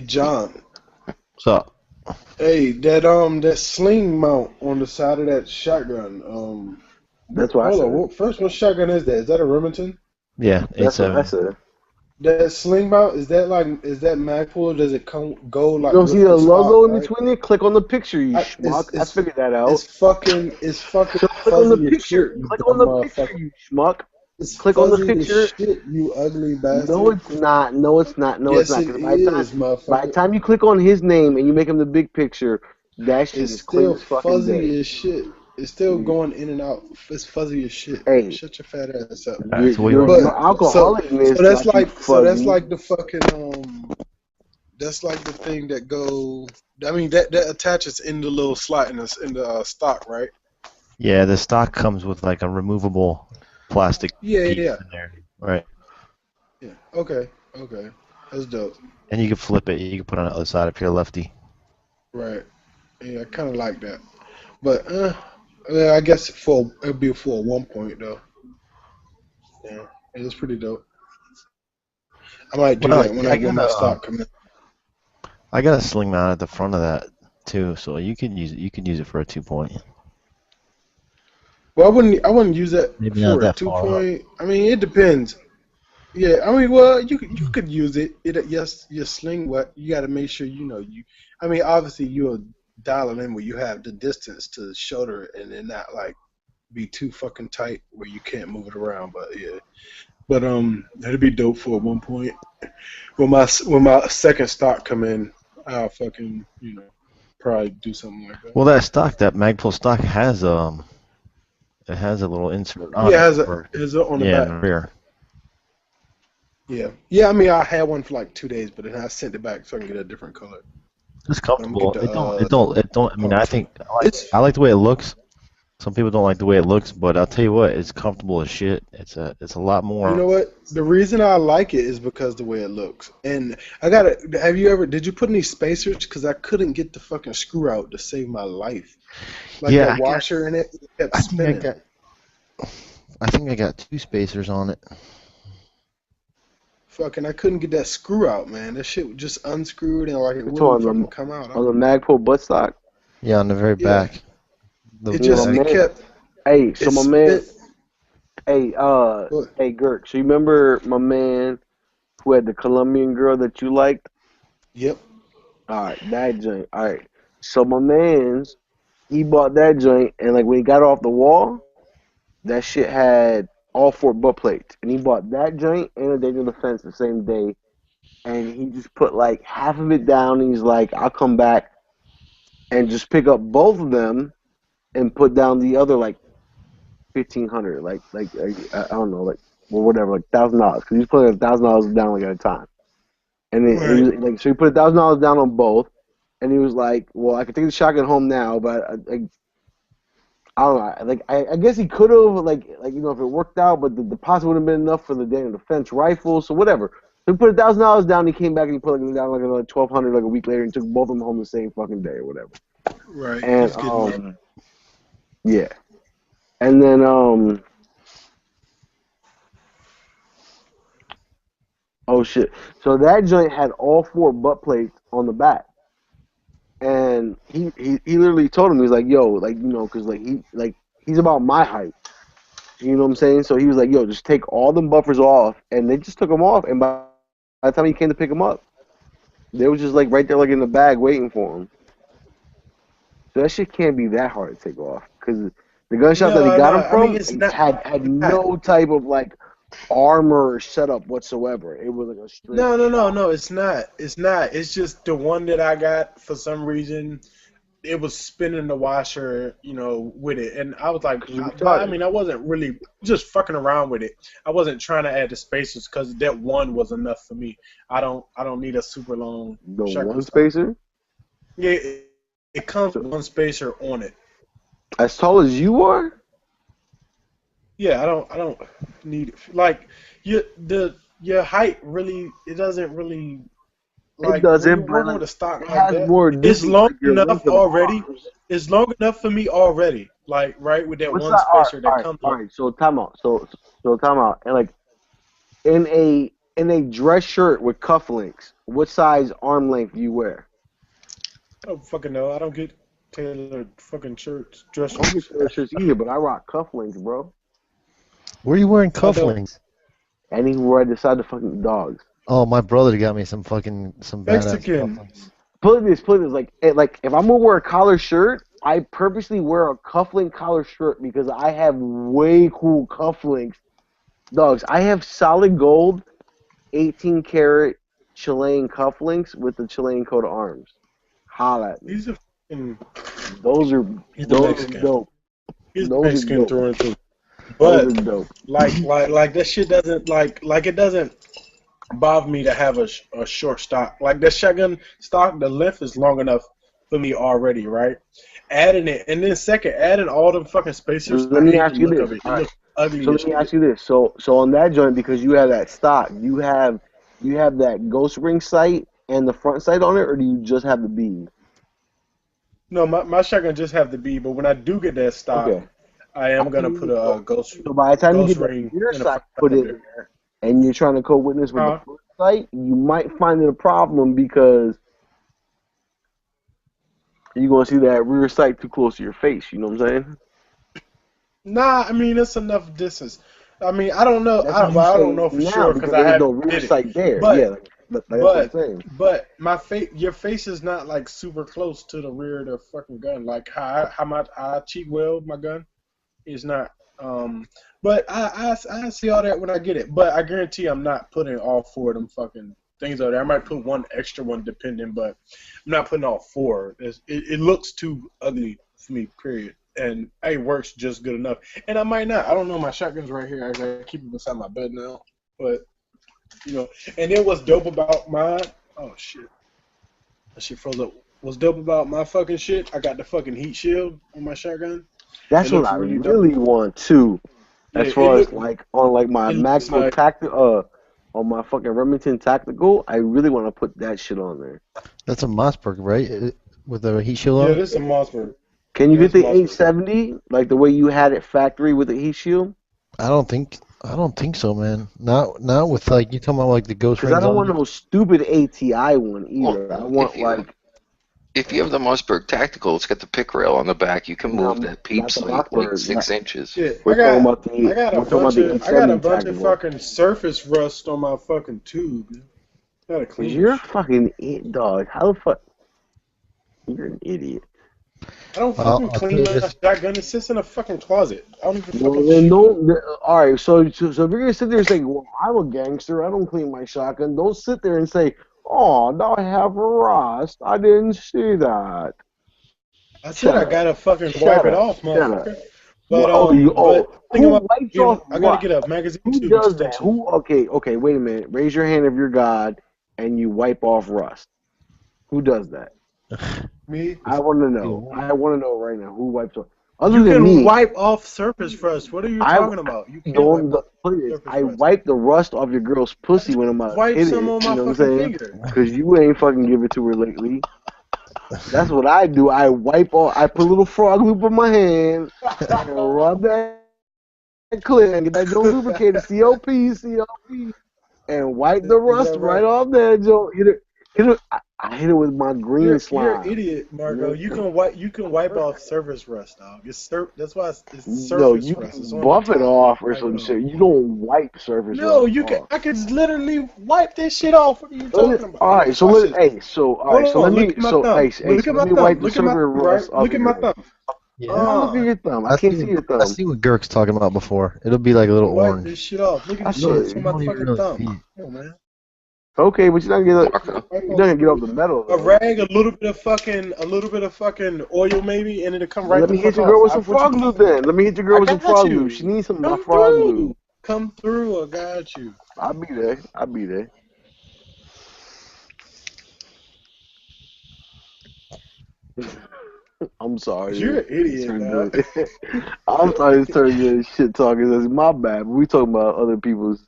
S12: John.
S10: What's up?
S12: Hey, that sling mount on the side of that shotgun.
S9: That's why.
S12: Hold on. First, what shotgun is that? Is that a Remington?
S10: Yeah,
S9: That's what I
S10: 870.
S9: said.
S12: That sling mount, is that Magpul, or does it go
S9: You
S12: like
S9: don't
S12: with
S9: see the
S12: the stock,
S9: logo in
S12: right?
S9: between it? Click on the picture, you schmuck. I figured that out.
S12: It's fucking
S9: So click on the
S12: fuzzy as
S9: picture.
S12: shit, you
S9: Click on
S12: dumb
S9: the picture,
S12: motherfucker.
S9: you schmuck.
S12: It's
S9: Click on the
S12: fuzzy as
S9: picture.
S12: shit, you ugly bastard.
S9: No, it's not. No, it's not. No, it's
S12: Yes,
S9: not.
S12: it
S9: Because
S12: is,
S9: by the
S12: motherfucker.
S9: time you click on his name and you make him the big picture, that shit
S12: It's
S9: is clear
S12: still
S9: as fucking day.
S12: fuzzy as shit. It's still going in and out. It's fuzzy as shit.
S9: Hey,
S12: Shut your fat ass up.
S10: Alright, so we
S9: your
S10: want.
S9: alcoholicness
S12: that's
S9: got you
S12: like that's
S9: fuzzy.
S12: like the fucking that's like the thing that go. I mean that attaches in the little slot in the stock, right?
S10: Yeah, the stock comes with like a removable plastic
S12: Yeah,
S10: piece
S12: yeah,
S10: in there. Right.
S12: yeah. Okay, that's dope.
S10: And you can flip it. You can put it on the other side if you're a lefty.
S12: Right. Yeah, I kind of like that. But yeah, I guess it'd be for 1 point though. Yeah, it is pretty dope. I might do
S10: Well,
S12: that when
S10: I
S12: my
S10: got
S12: stock comes in.
S10: I got a sling mount at the front of that too, so you can use it. You can use it for a 2-point.
S12: Well, I wouldn't use that
S10: Maybe not
S12: for a
S10: that
S12: 2
S10: far up.
S12: point. I mean, it depends. Yeah, I mean, well, you could use it. Yes, your sling. What you got to make sure you. I mean, obviously you'll dial it in where you have the distance to the shoulder and then not like be too fucking tight where you can't move it around. But yeah, but it'd be dope for 1 point. When my second stock come in, I'll fucking probably do something like that.
S10: Well, that Magpul stock has it has a little insert on
S12: Yeah,
S10: it.
S12: it has on the
S10: yeah,
S12: back.
S10: in the rear.
S12: Yeah. I mean, I had one for like 2 days, but then I sent it back so I can get a different color.
S10: It's
S12: I'm gonna
S10: comfortable.
S12: get
S10: It don't. I mean, I think
S12: It's
S10: I like the way it looks. Some people don't like the way it looks, but I'll tell you what, it's comfortable as shit. It's a lot more.
S12: You know what? The reason I like it is because the way it looks. And did you put any spacers? Because I couldn't get the fucking screw out to save my life. Like
S10: Yeah,
S12: that washer in it kept spinning.
S10: I think I got 2 spacers on it.
S12: Fucking, I couldn't get that screw out, man. That shit just unscrewed and like it
S9: It's
S12: wouldn't
S9: on
S12: fucking come out.
S9: the Magpul buttstock.
S10: Yeah, on the very back.
S12: It kept.
S9: Hey, so my man. Hey,
S12: What?
S9: hey, Girk. So you remember my man who had the Colombian girl that you liked?
S12: Yep.
S9: All right, that joint. All right. So my man's, he bought that joint, and like when he got off the wall, that shit had all 4 butt plates, and he bought that joint and a Danger Defense the same day, and he just put like half of it down. And he's like, I'll come back and just pick up both of them and put down the other like 1,500, like I don't know, like or whatever, like $1,000, because he's putting $1,000 down like at a time. And then he was, like, so he put $1,000 down on both, and he was like, well, I could take the shotgun home now, but I don't know, like I guess he could have, like if it worked out, but the deposit would have been enough for the Danger Defense rifle, so whatever. So he put $1,000 down. He came back and he put down like another $1,200 like a week later, and took both of them home the same fucking day or whatever.
S12: Right.
S9: And yeah, and then oh shit! So that joint had all 4 butt plates on the back, and he literally told him, he was like, yo, like because he's about my height, you know what I'm saying? So he was like, yo, just take all them buffers off, and they just took them off, and by the time he came to pick them up, they was just like right there, like in the bag, waiting for him. So that shit can't be that hard to take off, because the gunshot that he got him from had no type of like armor setup whatsoever. It was like a straight.
S12: No, it's not. It's not. It's just the one that I got, for some reason, it was spinning the washer, with it, and I was like, I wasn't really just fucking around with it. I wasn't trying to add the spacers because that one was enough for me. I don't need a super long.
S9: The one spacer?
S12: Yeah, it comes with one spacer on it.
S9: As tall as you are?
S12: Yeah, I don't need it. Like your height really, it doesn't really. Like,
S9: it doesn't,
S12: but
S9: with
S12: a stock
S9: it
S12: like
S9: has
S12: that,
S9: more
S12: it's long enough already.
S9: Arms.
S12: It's long enough for me already. Like with that
S9: What's
S12: one
S9: that?
S12: spacer that comes.
S9: All right, so time out. So time out. And like in a dress shirt with cufflinks, what size arm length do you wear?
S12: I don't fucking know. I don't get tailored fucking shirts, dress
S9: I don't get tailored shirts either, but I rock cufflinks, bro.
S10: Where are you wearing cufflinks?
S9: Anywhere I decide to fucking dogs.
S10: Oh, my brother got me some badass
S12: Mexican.
S10: cufflinks.
S9: Put this, like if I'm gonna wear a collar shirt, I purposely wear a cufflink collar shirt because I have way cool cufflinks. Dogs, I have solid gold, 18 karat Chilean cufflinks with the Chilean coat of arms. Holla at me.
S12: He's a fucking.
S9: Those are
S12: Mexican.
S9: dope.
S12: He's
S9: Those are
S12: Mexican
S9: dope.
S12: through and through.
S9: Those
S12: But
S9: are dope.
S12: like that shit doesn't like it doesn't bother me to have a short stock. Like that shotgun stock, the length is long enough for me already, right? Adding it, and then second, adding all them fucking spacers.
S9: Let
S12: I
S9: me
S12: hate
S9: ask
S12: the
S9: you
S12: look
S9: this.
S12: of it. It
S9: Alright.
S12: looks ugly
S9: So
S12: as
S9: let me
S12: shit.
S9: ask you this. So on that joint, because you have that stock, you have that ghost ring sight and the front sight on it, or do you just have the bead?
S12: No, my shotgun just have the B, but when I do get that stock,
S9: Okay.
S12: I am gonna put a ghost.
S9: So by the time you
S12: ghost
S9: get the
S12: ring
S9: rear
S12: and a
S9: sight put in there, and you're trying to co-witness with the front sight, you might find it a problem because you're gonna see that rear sight too close to your face. You know what I'm saying?
S12: Nah, I mean it's enough distance. I mean I don't know.
S9: That's
S12: I
S9: what you
S12: don't
S9: say
S12: know for
S9: now
S12: sure
S9: because
S12: because I
S9: there's no
S12: haven't
S9: rear
S12: did
S9: sight
S12: it.
S9: there.
S12: But
S9: Yeah, that's what I'm saying.
S12: but my face, your face is not like super close to the rear of the fucking gun. Like how much I cheek weld my gun is not. But I see all that when I get it. But I guarantee I'm not putting all four of them fucking things out there. I might put one extra one depending, but I'm not putting all four. It looks too ugly for me. Period. And it works just good enough. And I might not. I don't know. My shotgun's right here. I keep it beside my bed now. But you know, and then what's dope about mine? Oh shit, that shit froze up. What's dope about my fucking shit? I got the fucking heat shield on my shotgun.
S9: That's
S12: It
S9: what
S12: looks
S9: I
S12: really
S9: really
S12: dope.
S9: want too. As
S12: Yeah,
S9: far
S12: it
S9: as
S12: look-
S9: like on like my
S12: it looks
S9: Maxwell
S12: like-
S9: tactical on my fucking Remington tactical, I really want to put that shit on there.
S10: That's a Mossberg, right? With the heat shield on
S12: Yeah,
S10: it?
S12: this is a Mossberg.
S9: Can you
S12: Yeah,
S9: get the
S12: it's Mossberg.
S9: 870 like the way you had it factory with the heat shield?
S10: I don't think so, man. Not with like you talking about like the ghost
S9: Because
S10: rings
S9: I don't
S10: on
S9: want
S10: it?
S9: no stupid ATI one either. I want
S11: If you have the Mossberg Tactical, it's got the pick rail on the back. You can move that peep
S9: not the
S11: sight
S9: Mossberg,
S11: like 6
S9: not-
S11: inches.
S12: Yeah,
S9: We're talking about the
S12: I got a
S9: we're talking about
S12: bunch
S9: the
S12: of
S9: 870 tactical.
S12: fucking surface rust on my fucking tube. Gotta clean
S9: You're a
S12: this shit.
S9: fucking dog. How the fuck? You're an idiot.
S12: I don't
S10: Well,
S12: fucking
S10: I'll
S12: clean
S10: tell you
S12: my
S10: this.
S12: shotgun. It sits in a fucking closet. I don't even
S9: Well,
S12: fucking
S9: then
S12: shoot.
S9: don't. All right, so if you're gonna sit there and say, "Well, I'm a gangster. I don't clean my shotgun," don't sit there and say, "Oh, now I have a rust. I didn't see that."
S12: I said
S9: Shut
S12: I
S9: up.
S12: gotta fucking
S9: Shut
S12: wipe it
S9: up.
S12: off,
S9: Shut up.
S12: motherfucker. But think
S9: who
S12: about
S9: wipes
S12: getting,
S9: off
S12: I gotta
S9: rust?
S12: get a magazine
S9: Who
S12: tube
S9: does that?
S12: extension.
S9: Who? Okay. Wait a minute. Raise your hand if you're God, and you wipe off rust. Who does that?
S12: Me?
S9: I want to know. I want to know right now. Who wipes off? Other
S12: You
S9: than
S12: can
S9: me,
S12: wipe off surface rust. What are you talking about? You can't wipe off surface
S9: I
S12: rust.
S9: wipe the rust off your girl's pussy when I'm out
S12: Wipe
S9: hit
S12: some
S9: it.
S12: on my
S9: You know what I'm
S12: fucking
S9: saying?
S12: finger.
S9: Because you ain't fucking give it to her lately. That's what I do. I wipe off. I put a little frog loop on my hand and rub that clear and get that joint lubricated. COP, and wipe the rust right off there, Joe. Hit it. I hit it with my green
S12: You're
S9: slime.
S12: an idiot, Marco. You can wipe off surface rust, dog. That's why it's surface
S9: No, you
S12: rust. It's
S9: can
S12: on
S9: buff
S12: the
S9: it
S12: top.
S9: off or
S12: Wipe it
S9: some
S12: off.
S9: shit. You don't wipe surface
S12: No,
S9: rust
S12: you can.
S9: off.
S12: I can literally wipe this shit off. What are you talking about?
S9: All right, so
S12: Watch
S9: let
S12: this.
S9: hey, so all
S12: Hold
S9: right, so
S12: on,
S9: let
S12: look
S9: me
S12: at my
S9: so
S12: thumb.
S9: hey,
S12: Look
S9: so
S12: at
S9: let
S12: my
S9: me wipe
S12: thumb.
S9: the
S12: Look at my
S9: surface
S12: thumb, right?
S9: rust off
S12: Look at
S9: your
S12: my
S9: girl.
S12: thumb.
S9: Look at your thumb. I can't see your thumb.
S10: I see what Girk's talking about before. It'll be like a little
S12: Wipe
S10: orange.
S12: this shit off. Look at this
S9: I
S12: shit.
S9: know
S12: It's on
S9: it.
S12: my
S10: You don't
S12: fucking
S10: really
S12: thumb.
S10: see it.
S12: Come on, man.
S9: Okay, but you're not gonna
S11: Marco.
S9: you're not gonna get off the metal.
S12: A
S9: Though.
S12: rag, a little bit of fucking oil maybe, and it'll come right
S9: Let
S12: the
S9: me hit
S12: fuck
S9: your girl
S12: off.
S9: with some frog lube then. Let me hit your girl
S12: I
S9: with some
S12: got
S9: frog
S12: you.
S9: lube. She needs some of my
S12: Come
S9: frog
S12: through.
S9: lube.
S12: Come through. I got you.
S9: I'll be there. I'll be there. I'm sorry.
S12: You're an
S9: This
S12: idiot,
S9: turned
S12: dog.
S9: to- I'm sorry. This turned into shit talking. That's my bad. But we talking about other people's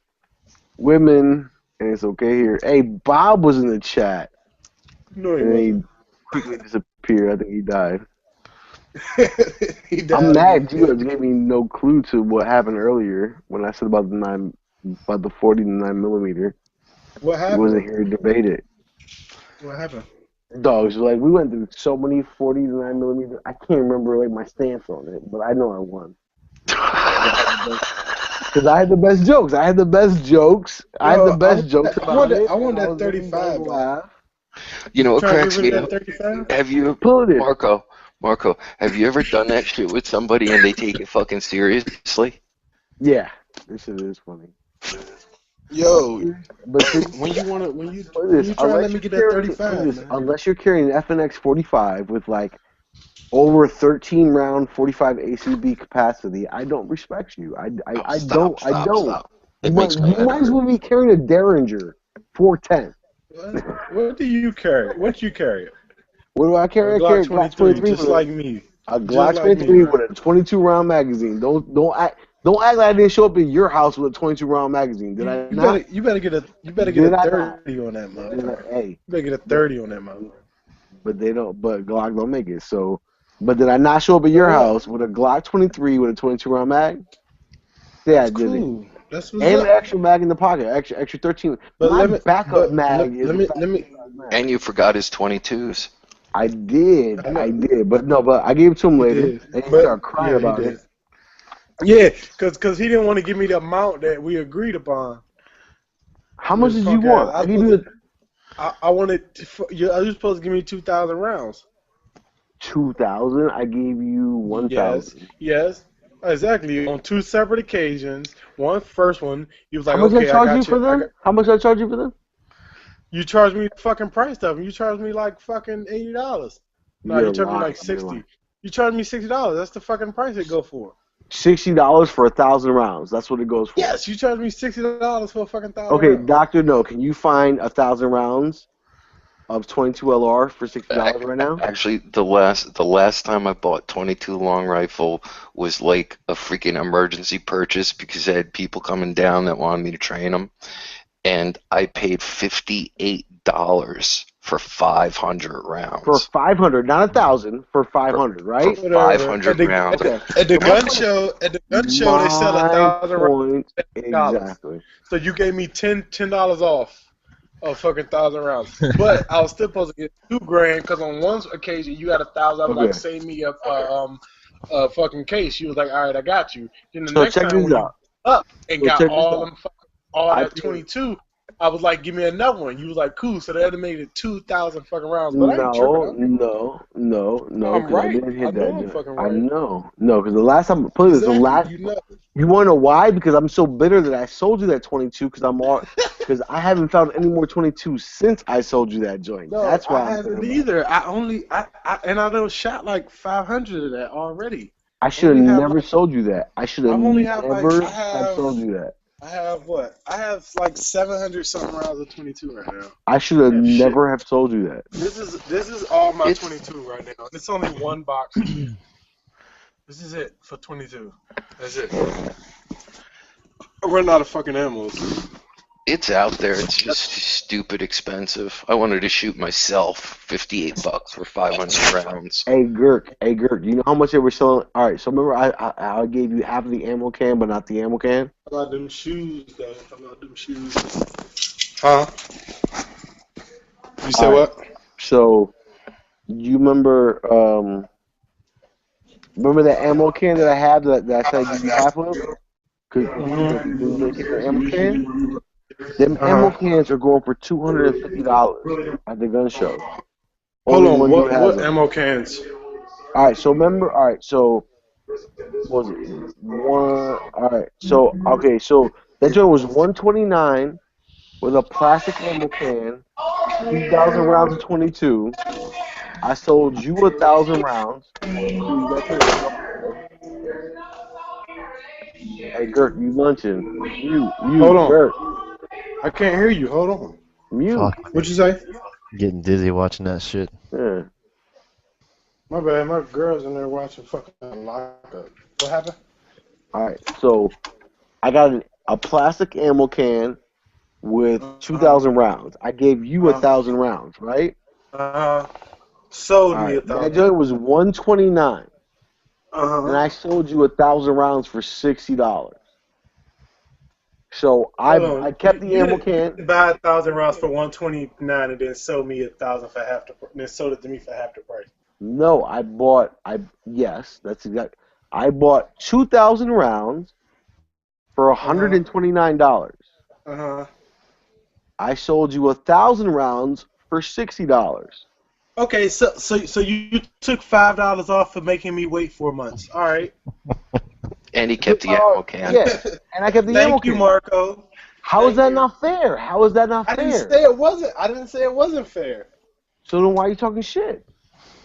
S9: women, and it's okay here. Hey, Bob was in the chat,
S12: No, he
S9: and then he
S12: wasn't.
S9: quickly disappeared. I think he died.
S12: He died
S9: I'm mad
S12: again.
S9: you guys gave me no clue to what happened earlier when I said about the 40 to 9mm.
S12: What
S9: He
S12: happened?
S9: wasn't here to debate it.
S12: What happened?
S9: Dogs, like we went through so many 40 to 9mm. I can't remember like my stance on it, but I know I won. Because I had the best jokes. I had the best jokes. I had the best jokes about it.
S12: I want
S9: and
S12: that
S9: was making
S12: 35.
S9: people laugh.
S11: You know what
S12: Trying to
S11: cracks
S12: get
S11: me
S12: rid of
S11: up?
S12: that 35?
S11: Have you,
S9: Pull it in.
S11: Marco, have you ever done that shit with somebody and they take it fucking seriously?
S9: Yeah, this shit is funny.
S12: Yo,
S9: But see,
S12: when you try
S9: this,
S12: to let me get that 35, man.
S9: unless you're carrying an FNX 45 with like over 13 round 45 ACB capacity, I don't respect you. I don't.
S11: Stop.
S9: You
S11: It
S9: might,
S11: makes my head
S9: as
S11: hurt.
S9: well be carrying a Derringer 410.
S12: What do you carry? What you carry?
S9: What do I carry? I
S12: Glock
S9: carry a Glock 23
S12: just
S9: with
S12: like me.
S9: a
S12: Just
S9: Glock
S12: like
S9: 23
S12: me.
S9: with a 22 round magazine. Don't act like I didn't show up at your house with a 22 round magazine. Did I not?
S12: You better get a
S9: Did I
S12: 30 on that motherfucker.
S9: Hey,
S12: You better get a 30 on that motherfucker.
S9: but they don't. But Glock don't make it. So, but did I not show up at your house with a Glock 23 with a 22 round mag? Yeah, I did
S12: Cool.
S9: it.
S12: That's what's
S9: And
S12: up.
S9: an extra mag in the pocket, extra 13.
S12: But
S9: My
S12: let me
S9: backup mag is.
S12: let me.
S11: And you forgot his 22s.
S9: I did, but I gave it to him later,
S12: did.
S9: and he
S12: But-
S9: started crying
S12: yeah, he
S9: about
S12: did.
S9: it.
S12: Yeah, because he didn't want to give me the amount that we agreed upon.
S9: How much did you
S12: Fuck
S9: want?
S12: ass.
S9: I gave you
S12: I wanted. You were supposed to give me 2,000 rounds.
S9: 2,000. I gave you 1,000.
S12: Yes, exactly. On two separate occasions. First one, you was like,
S9: How much
S12: okay,
S9: I charge
S12: got
S9: you for them? How much I charge you for them?
S12: You charged me the fucking price of them. You charged me like fucking $80. No, you charged me like 60. You charged me $60. That's the fucking price it go for.
S9: $60 for 1,000 rounds. That's what it goes for.
S12: Yes, you charged me $60 for a fucking 1,000
S9: Okay,
S12: rounds.
S9: Doctor, no. Can you find 1,000 rounds of 22 LR for $60 right now?
S11: Actually, the last time I bought 22 long rifle was like a freaking emergency purchase because I had people coming down that wanted me to train them, and I paid $58 for 500 rounds.
S9: For 500, not 1,000. For 500, right?
S11: For 500 rounds.
S12: At the gun show, they sell 1,000 rounds.
S9: Exactly.
S12: So you gave me $10 off of fucking 1,000 rounds, but I was still supposed to get $2,000 because on one occasion you got 1,000. I was like, save me a fucking case. You was like, all right, I got you. Then the next
S9: check
S12: time
S9: this
S12: when
S9: out.
S12: you up and
S9: So
S12: got
S9: check this
S12: all
S9: out.
S12: them all that 22. I was like, give me another one. You was like, cool. So that made it 2,000 fucking rounds. But I ain't tripping.
S9: No.
S12: I'm
S9: 'cause
S12: right.
S9: I didn't hit
S12: I know
S9: that.
S12: I'm fucking
S9: I
S12: right.
S9: know. No, because the last time, put this,
S12: Exactly,
S9: you want to know why? Because I'm so bitter that I sold you that 22. Because I haven't found any more 22 since I sold you that joint.
S12: No,
S9: That's why
S12: I haven't either. I done shot like 500 of that already.
S9: I should have
S12: only have
S9: never
S12: like-
S9: sold you that. I should have
S12: I've only have like-
S9: never
S12: I have-
S9: sold you that.
S12: I have what? I have like 700 something rounds of 22 right now.
S9: I should have
S12: Yeah, shit.
S9: never have sold you that.
S12: This is all my 22 right now. It's only one box. This is it for 22. That's it. I'm running out of fucking ammos.
S11: It's out there. It's just stupid expensive. I wanted to shoot myself. $58 for 500 rounds.
S9: Hey Girk, you know how much they were selling? All right, so remember I gave you half of the ammo can, but not the ammo can.
S12: How about them shoes, though? How about them shoes? Huh? You said
S9: All right.
S12: what?
S9: So, you remember that ammo can that I have that I said I give you half of? Cause the ammo can. Them ammo cans are going for $250 at the gun show.
S12: Hold
S9: Only
S12: on,
S9: one dude has
S12: what
S9: them.
S12: ammo cans?
S9: All right, so remember. All right, so what was it? All right, so okay, so that joint was $129 with a plastic ammo can, 2,000 rounds of 22. I sold you 1,000 rounds. Hey, Girk, you lunching? You.
S12: Hold on.
S9: Girk.
S12: I can't hear you. Hold on.
S9: Mute.
S10: Fuck.
S12: What'd you say?
S10: Getting dizzy watching that shit.
S9: Yeah.
S12: My bad. My girl's in there watching fucking Lockup. What happened?
S9: All right, so I got a plastic ammo can with 2,000 rounds. I gave you 1,000 rounds, right?
S12: Sold
S9: All
S12: me
S9: right, that
S12: 1,000.
S9: joint was $129,
S12: Uh-huh.
S9: and I sold you 1,000 rounds for $60. So I kept the ammo can.
S12: Buy 1,000 rounds for $129 and then sold me 1,000 for half the price. Then sold it to me for half the price.
S9: No, yes, that's exact. I bought 2,000 rounds for $129. I sold you 1,000 rounds for $60.
S12: Okay, so you took $5 off for making me wait 4 months. All right.
S11: And he kept the ammo can.
S9: Yeah, and I kept the ammo
S12: Thank you,
S9: can.
S12: Marco.
S9: How is that not fair? How is that not fair?
S12: I didn't say it wasn't fair.
S9: So then why are you talking shit?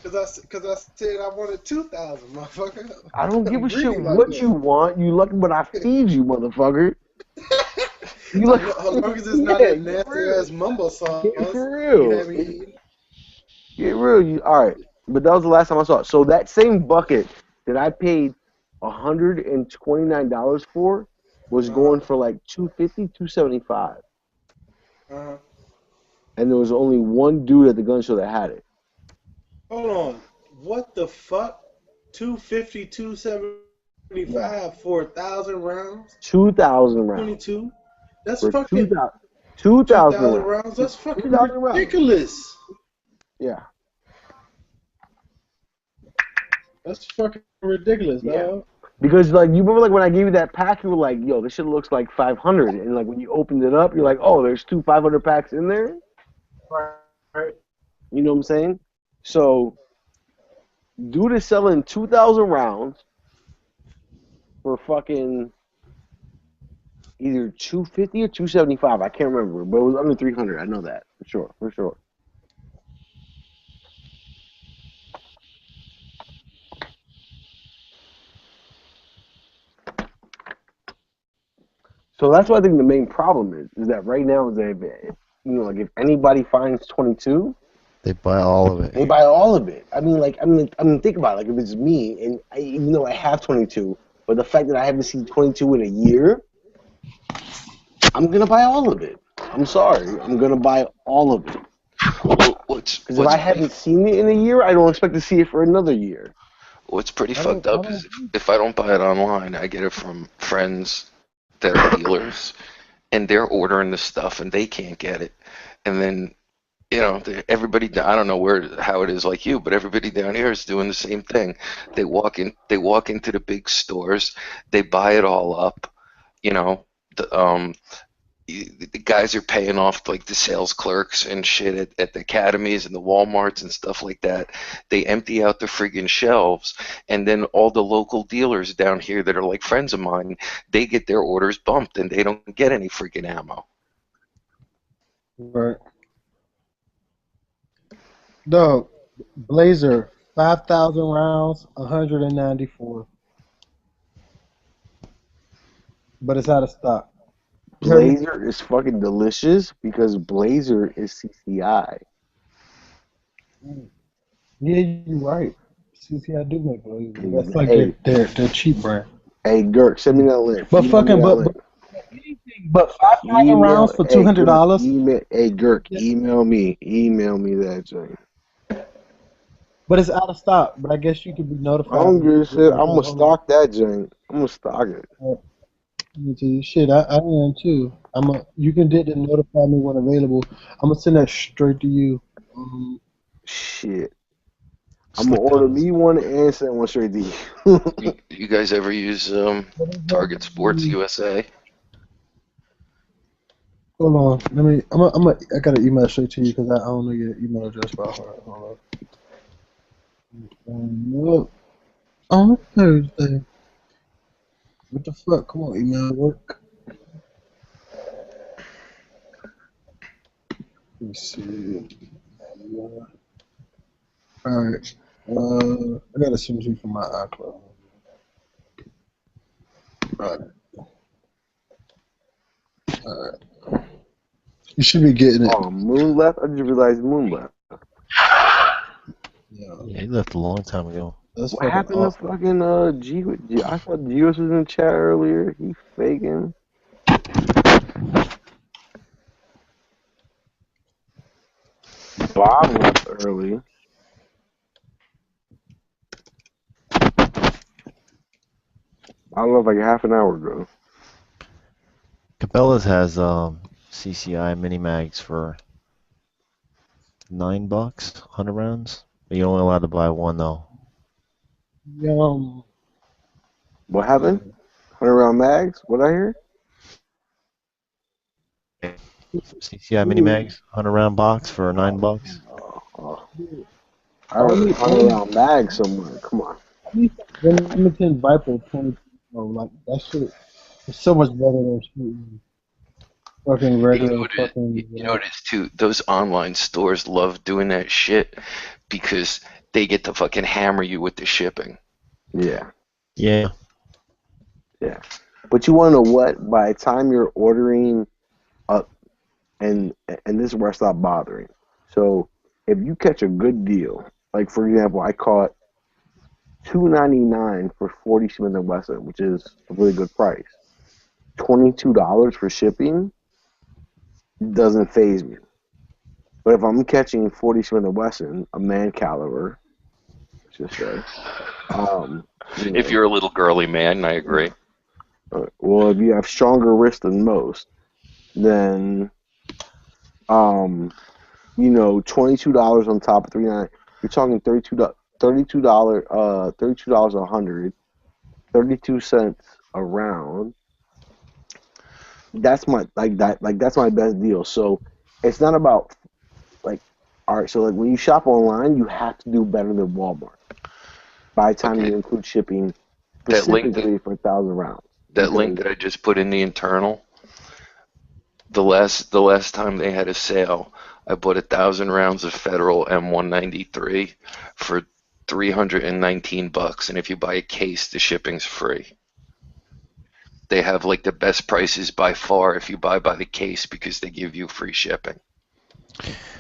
S12: Because I said I wanted 2,000, motherfucker.
S9: I don't give a
S12: Greedy
S9: shit
S12: like
S9: what
S12: that.
S9: you want. You lucky when I feed you, motherfucker. You lucky.
S12: As long as it's not that nasty ass mumbo sauce.
S9: Get for real.
S12: You have me eating.
S9: Get real. All right, but that was the last time I saw it. So that same bucket that I paid $129 for was going for like $250, $275, and there was only one dude at the gun show that had it.
S12: Hold on. What the fuck? 250, 275 for 1,000 rounds?
S9: 2,000 rounds.
S12: 22? That's
S9: For
S12: fucking
S9: 2,000
S12: rounds.
S9: rounds.
S12: That's fucking
S9: 2,000 rounds.
S12: ridiculous.
S9: Yeah.
S12: That's fucking ridiculous,
S9: Yeah.
S12: dog.
S9: Because like you remember like when I gave you that pack, you were like, "Yo, this shit looks like 500," and like when you opened it up, you're like, "Oh, there's two 500 packs in there."
S12: Right.
S9: You know what I'm saying? So, dude is selling 2,000 rounds for fucking either 250 or 275. I can't remember, but it was under 300. I know that for sure. For sure. So that's what I think the main problem is that right now is that like if anybody finds 22,
S10: They buy all of it.
S9: they buy all of it. I mean, think about it. Like if it's me, and even though I have 22, but the fact that I haven't seen 22 in a year, I'm gonna buy all of it. I'm sorry, I'm gonna buy all of it. Because if I haven't seen it in a year, I don't expect to see it for another year.
S11: What's pretty fucked up is if I don't buy it online, I get it from friends that are dealers, and they're ordering the stuff and they can't get it, and then everybody. I don't know how it is like you, but everybody down here is doing the same thing. They walk into the big stores, they buy it all up. The guys are paying off like the sales clerks and shit at the academies and the Walmarts and stuff like that. They empty out the friggin' shelves, and then all the local dealers down here that are like friends of mine, they get their orders bumped and they don't get any friggin' ammo.
S12: Right. Dog, Blazer, 5,000 rounds, 194. But it's out of stock.
S9: Blazer is fucking delicious because Blazer is CCI.
S12: Yeah, you're right. CCI do make Blazer. That's
S9: Hey.
S12: like their cheap brand.
S9: Hey, Gurk, send me that link.
S12: But
S9: Email me that
S12: but 5,000
S9: link.
S12: rounds for $200.
S9: Hey, Gurk, email me that joint.
S12: But it's out of stock. But I guess you could be notified.
S9: I don't give a shit. I'm gonna stock that joint. I'm gonna stock it.
S12: Shit, I am too. You can notify me when available. I'm gonna send that straight to you.
S9: Shit. I'm gonna order me one and send one straight to you.
S11: You guys ever use Target Sports USA?
S12: Hold on, I gotta email straight to you because I don't know your email address by heart. Hold on. On Thursday. What the fuck? Come on, email work. Let me see. Alright. I gotta send you from my iCloud. Alright. You should be getting it.
S9: Oh, Moon left? I just realized Moon left.
S10: Yeah, he left a long time ago.
S9: What happened to fucking G? I thought G was in the chat earlier. He faking. Bob left early. I left like half an hour ago.
S10: Cabela's has CCI mini mags for $9, 100 rounds. But you're only allowed to buy one though.
S9: What happened? 100 round mags. What I hear?
S10: CCI mini mags, 100 round box for $9.
S9: I heard 100 round mags somewhere. Come on.
S12: Remington Viper 22. Like that shit is so much better than shooting fucking regular fucking.
S11: You know what it is too? Those online stores love doing that shit because they get to fucking hammer you with the shipping.
S9: Yeah.
S10: Yeah.
S9: Yeah. But you want to know what? By the time you're ordering up, and this is where I stop bothering. So if you catch a good deal, like for example, I caught $2.99 for 40 Smith & Wesson, which is a really good price. $22 for shipping doesn't faze me. But if I'm catching 40 Smith & Wesson, a man caliber, let's just say,
S11: If you're a little girly man, I agree.
S9: Well, if you have stronger wrist than most, then $22 on top of $3.99, you're talking $32 a hundred, 32 cents a round. That's my that's my best deal. So it's not about all right. So when you shop online, you have to do better than Walmart. By the time you include shipping, specifically for 1,000 rounds.
S11: That link that I just put in the internal. The last time they had a sale, I bought 1,000 rounds of Federal M193 for $319, and if you buy a case, the shipping's free. They have like the best prices by far if you buy by the case because they give you free shipping.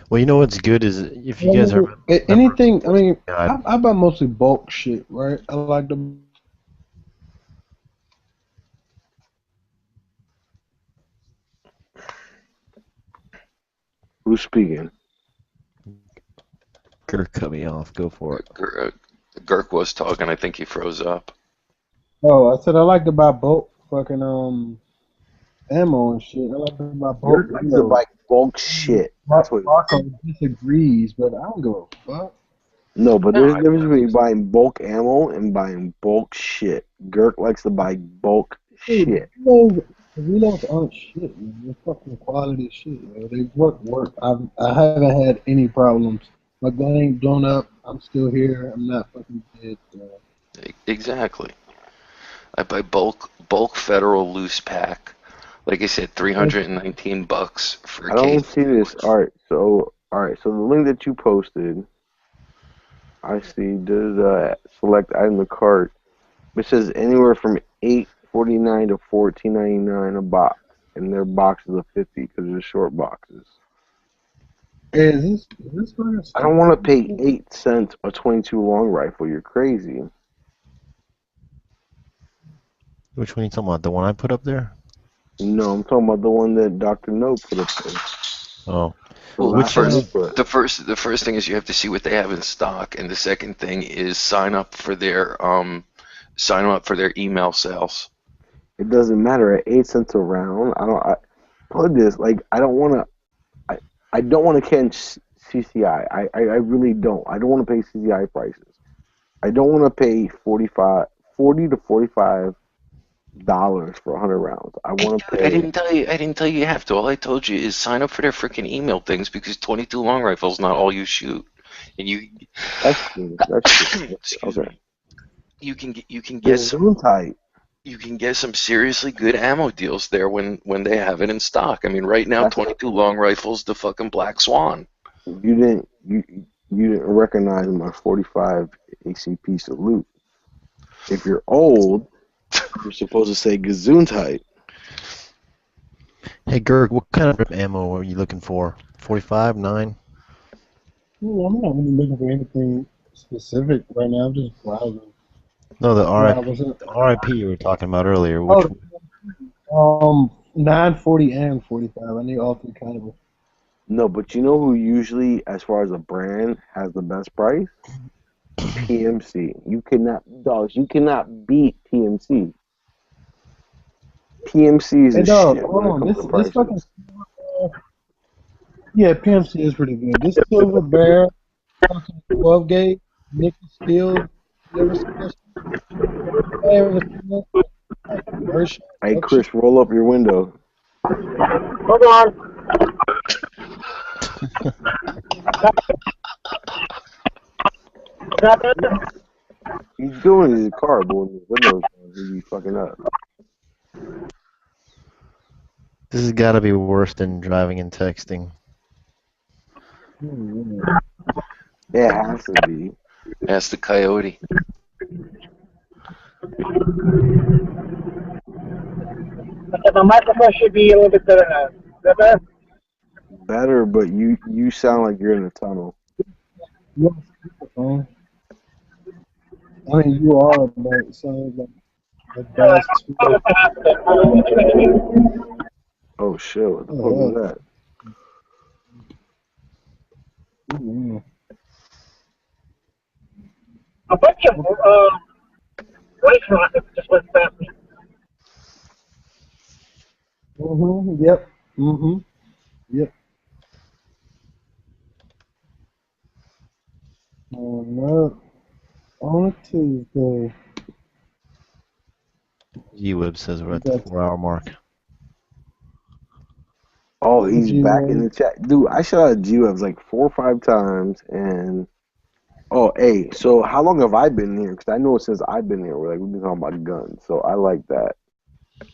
S10: Well, you know what's good is if you guys are
S12: anything. I mean, I buy mostly bulk shit, right? I like the.
S9: Who's speaking?
S10: Girk cut me off. Go for it.
S11: Girk was talking. I think he froze up.
S12: Oh, I said I like to buy bulk fucking ammo and shit. I like to buy bulk.
S9: I like to buy bulk shit. That's what
S12: Marco disagrees, but I don't give a fuck.
S9: No, but there's a difference between buying bulk ammo and buying bulk shit. Girk likes to buy bulk shit.
S12: The reloads aren't shit, man. They're fucking quality shit, man. They work. I haven't had any problems. My gun ain't blown up. I'm still here. I'm not fucking dead.
S11: Exactly. I buy bulk Federal loose pack. Like I said, $319 for a
S9: I don't
S11: case.
S9: see this. All right, so the link that you posted, I see does select item to cart. It says anywhere from $8.49 to $14.99 a box, and their boxes of 50 because they're short boxes.
S12: Is this
S9: I don't want to pay 8 cents a 22 long rifle. You're crazy.
S10: Which one are you talking about? The one I put up there?
S9: No, I'm talking about the one that Dr. No put up there.
S10: Oh.
S11: Well, the first thing is you have to see what they have in stock, and the second thing is sign up for their email sales.
S9: It doesn't matter at 8 cents a round. I don't want to catch CCI. I really don't. I don't want to pay CCI prices. I don't want to pay $40 to $45 for 100 rounds. I want to pay.
S11: I didn't tell you you have to. All I told you is sign up for their freaking email things because 22 long rifles not all you shoot, and you.
S9: That's true.
S11: Excuse
S9: me.
S11: You can get some.
S9: Tight.
S11: You can get some seriously good ammo deals there when they have it in stock. I mean, right now, 22 long rifles, the fucking Black Swan.
S9: You didn't recognize my 45 ACP salute. If you're old, you're supposed to say Gesundheit.
S10: Hey, Gerg, what kind of ammo are you looking for? 45, 9?
S12: Well, I'm not really looking for anything specific right now. I'm just browsing.
S10: No, the RIP you were talking about earlier. Which
S12: 940 and 45. I need all three calibers.
S9: No, but you know who usually, as far as a brand, has the best price? PMC. You cannot beat PMC. PMC is a shit when it comes to prices.
S12: Fucking, yeah, PMC is pretty good. This Silver Bear, 12 gauge, nickel steel. You ever seen this?
S9: Hey, Chris, roll up your window.
S13: Hold on.
S9: He's doing his car, boy. His windows down. He'd be fucking up.
S10: This has got to be worse than driving and texting.
S9: It has to be.
S11: Ask the coyote.
S13: The microphone should be a little bit better now. Is that better?
S9: Better, but you sound like you're in a tunnel.
S12: I mean, you are, but it sounds like that's too.
S9: Oh shit! What the fuck was that?
S13: A bunch of race rockets just went past me.
S12: Yep. Yep. Oh no. On a Tuesday.
S10: G-Web says we're at the 4-hour mark.
S9: Oh, he's back in the chat, dude. I shot at G-Webs like 4 or 5 times, and hey, so how long have I been here? Because I know since I've been here, we've been talking about guns, so I like that.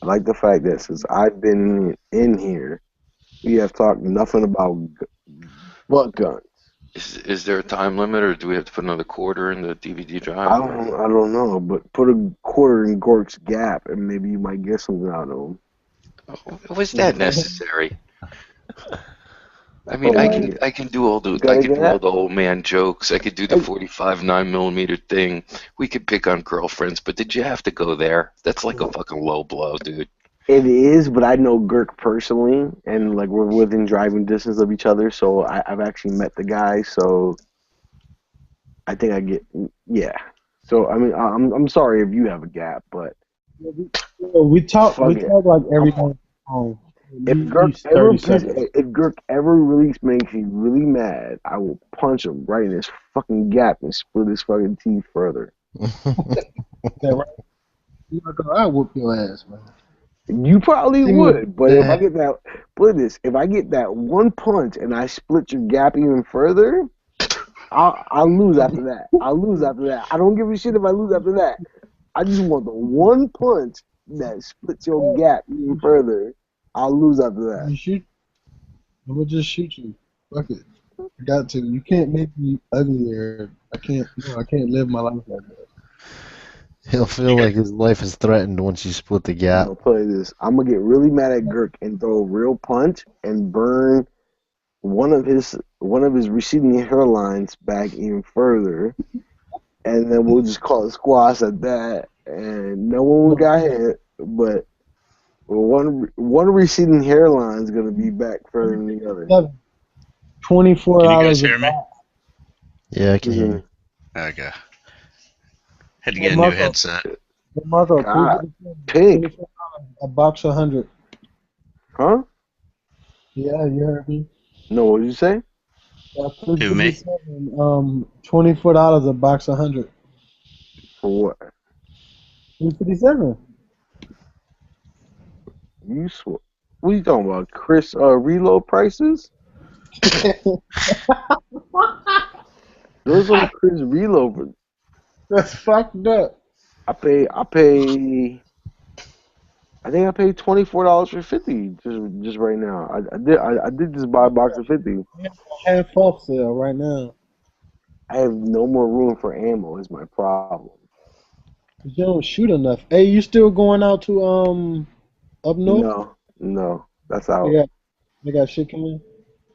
S9: I like the fact that since I've been in here, we have talked nothing about what guns.
S11: Is there a time limit, or do we have to put another quarter in the DVD drive?
S9: I don't know, but put a quarter in Gork's Gap, and maybe you might get something out of him.
S11: Was that necessary? I mean, I can do all the old man jokes. I could do the 45 9mm thing. We could pick on girlfriends, but did you have to go there? That's like a fucking low blow, dude.
S9: It is, but I know Girk personally, and like we're within driving distance of each other, so I've actually met the guy, so I think I get So I mean, I'm sorry if you have a gap, but
S12: we talk like every day.
S9: If Girk ever really makes me really mad, I will punch him right in his fucking gap and split his fucking teeth further.
S12: I whoop your ass, man.
S9: You probably would, but if I get that one punch and I split your gap even further, I'll lose after that. I don't give a shit if I lose after that. I just want the one punch that splits your gap even further. I'll lose after that.
S12: You shoot. I'm gonna just shoot you. Fuck it. I got to. You can't make me uglier. I can't live my life like that.
S10: He'll feel like his life is threatened once you split the gap.
S9: I'll play this. I'm gonna get really mad at Girk and throw a real punch and burn one of his receding hairlines back even further, and then we'll just call it squash at that. And no one got hit, but one receding hairline is gonna be back further than the other.
S12: $24.
S14: Can you guys hear me?
S10: Yeah, I can hear you.
S14: Okay. Had to get a new headset.
S12: Marco,
S9: pink.
S12: A box 100.
S9: Huh?
S12: Yeah, you heard me.
S9: No, what did you say?
S14: Who, me?
S12: $24 a box 100.
S9: For what?
S12: 257.
S9: What are you talking about, Chris? Reload prices? Those are Chris reload.
S12: That's fucked up.
S9: I think I paid $24 for 50 just right now. I did just buy a box of 50.
S12: Half off sale right now.
S9: I have no more room for ammo. Is my problem.
S12: You don't shoot enough. Hey, you still going out to up north?
S9: No, that's out.
S12: They got shit coming.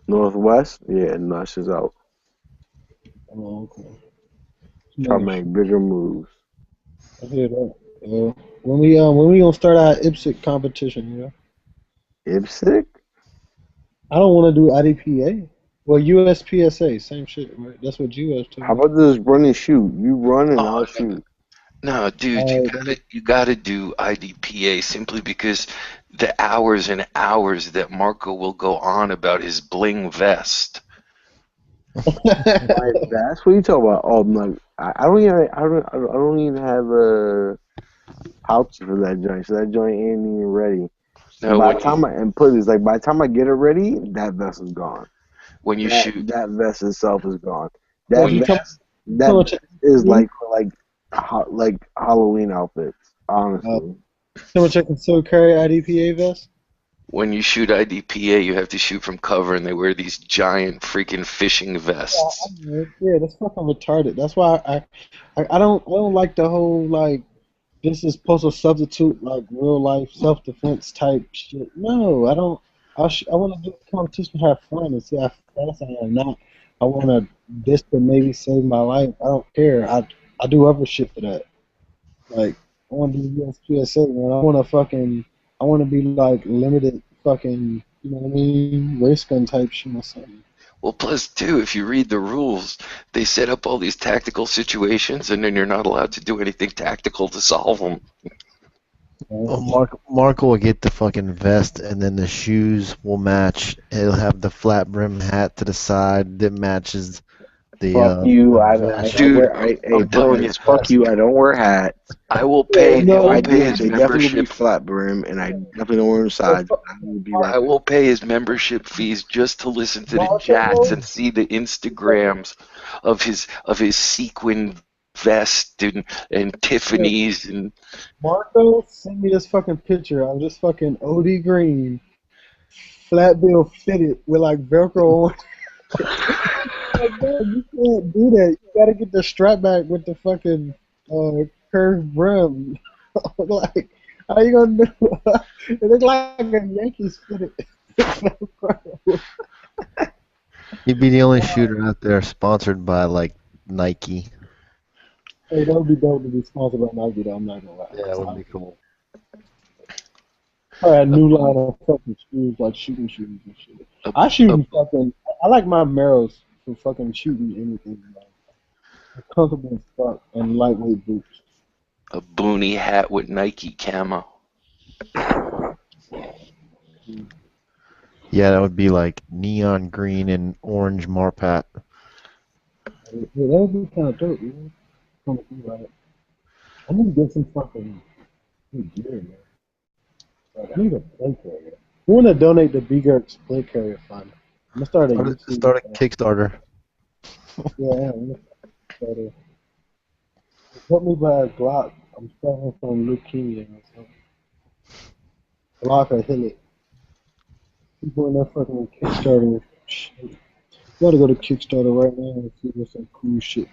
S9: Northwest? Yeah, no, that's just out.
S12: Oh, okay.
S9: Try to make bigger moves.
S12: I hear that. When we gonna start our IPSC competition, you know?
S9: IPSC?
S12: I don't want to do IDPA. Well, USPSA, same shit, right? That's what US told me.
S9: How about just run and shoot? You run and I'll shoot.
S11: No, dude, you gotta do IDPA simply because the hours and hours that Marco will go on about his bling vest.
S9: That's what you talking about. Oh, I don't even have a pouch for that joint, so that joint ain't even ready.
S11: No,
S9: By
S11: when
S9: the time by the time I get it ready, that vest is gone.
S11: when you shoot,
S9: That vest itself is gone. That
S11: when you
S9: vest is like for like Halloween outfits, honestly.
S12: Someone check concealed carry IDPA vest.
S11: when you shoot IDPA, you have to shoot from cover, and they wear these giant freaking fishing vests.
S12: Yeah, that's fucking retarded. That's why I don't like the whole like this is supposed to substitute like real life self defense type shit. No, I don't. I want to do the competition, have fun, and see how fast I am. Not I want to this to maybe save my life. I don't care. I do other shit for that. Like I want to do USPSA, man. I want to be like limited fucking, you know what I mean, race gun type shit or something.
S11: Well, plus, too, if you read the rules, they set up all these tactical situations, and then you're not allowed to do anything tactical to solve them.
S10: Well, Marco will get the fucking vest, and then the shoes will match. He'll have the flat brim hat to the side that matches the.
S9: Fuck you! I don't wear hats.
S11: I will pay.
S9: They
S11: I will pay his
S9: definitely will be
S11: membership.
S9: flat brim, and I definitely don't wear them sides.
S11: I will pay his membership fees just to listen to the chats and see the Instagrams of his sequin vest and Tiffany's and.
S12: Marco, send me this fucking picture of this fucking OD Green flat bill fitted with like Velcro on. Like, man, you can't do that. You gotta get the strap back with the fucking curved brim. Like, how you gonna do it? It looks like a Yankees fitted.
S10: He'd be the only shooter out there sponsored by like Nike.
S12: Hey, that would be dope to be sponsored by Nike, though. I'm not gonna lie.
S10: Yeah, that would be cool.
S12: I had a new line of fucking shoes, like shooting shoes and shit. I like my Merrells for fucking shooting anything. Like, they're comfortable as fuck and lightweight boots.
S11: A boonie hat with Nike camo.
S10: Yeah, that would be like neon green and orange Marpat.
S12: Yeah, that would be kind of dope, you know? I need to get some fucking good gear, man. Like, I need a plate carrier. Who want to donate the B-Gert's plate carrier fund? I'm gonna
S10: Start a Kickstarter.
S12: Yeah, I'm gonna start a. Help me buy a Glock. I'm starting from leukemia or something. Glock or Hillet. People in that fucking Kickstarter. Shit. Gotta go to Kickstarter right now and see what's some cool shit.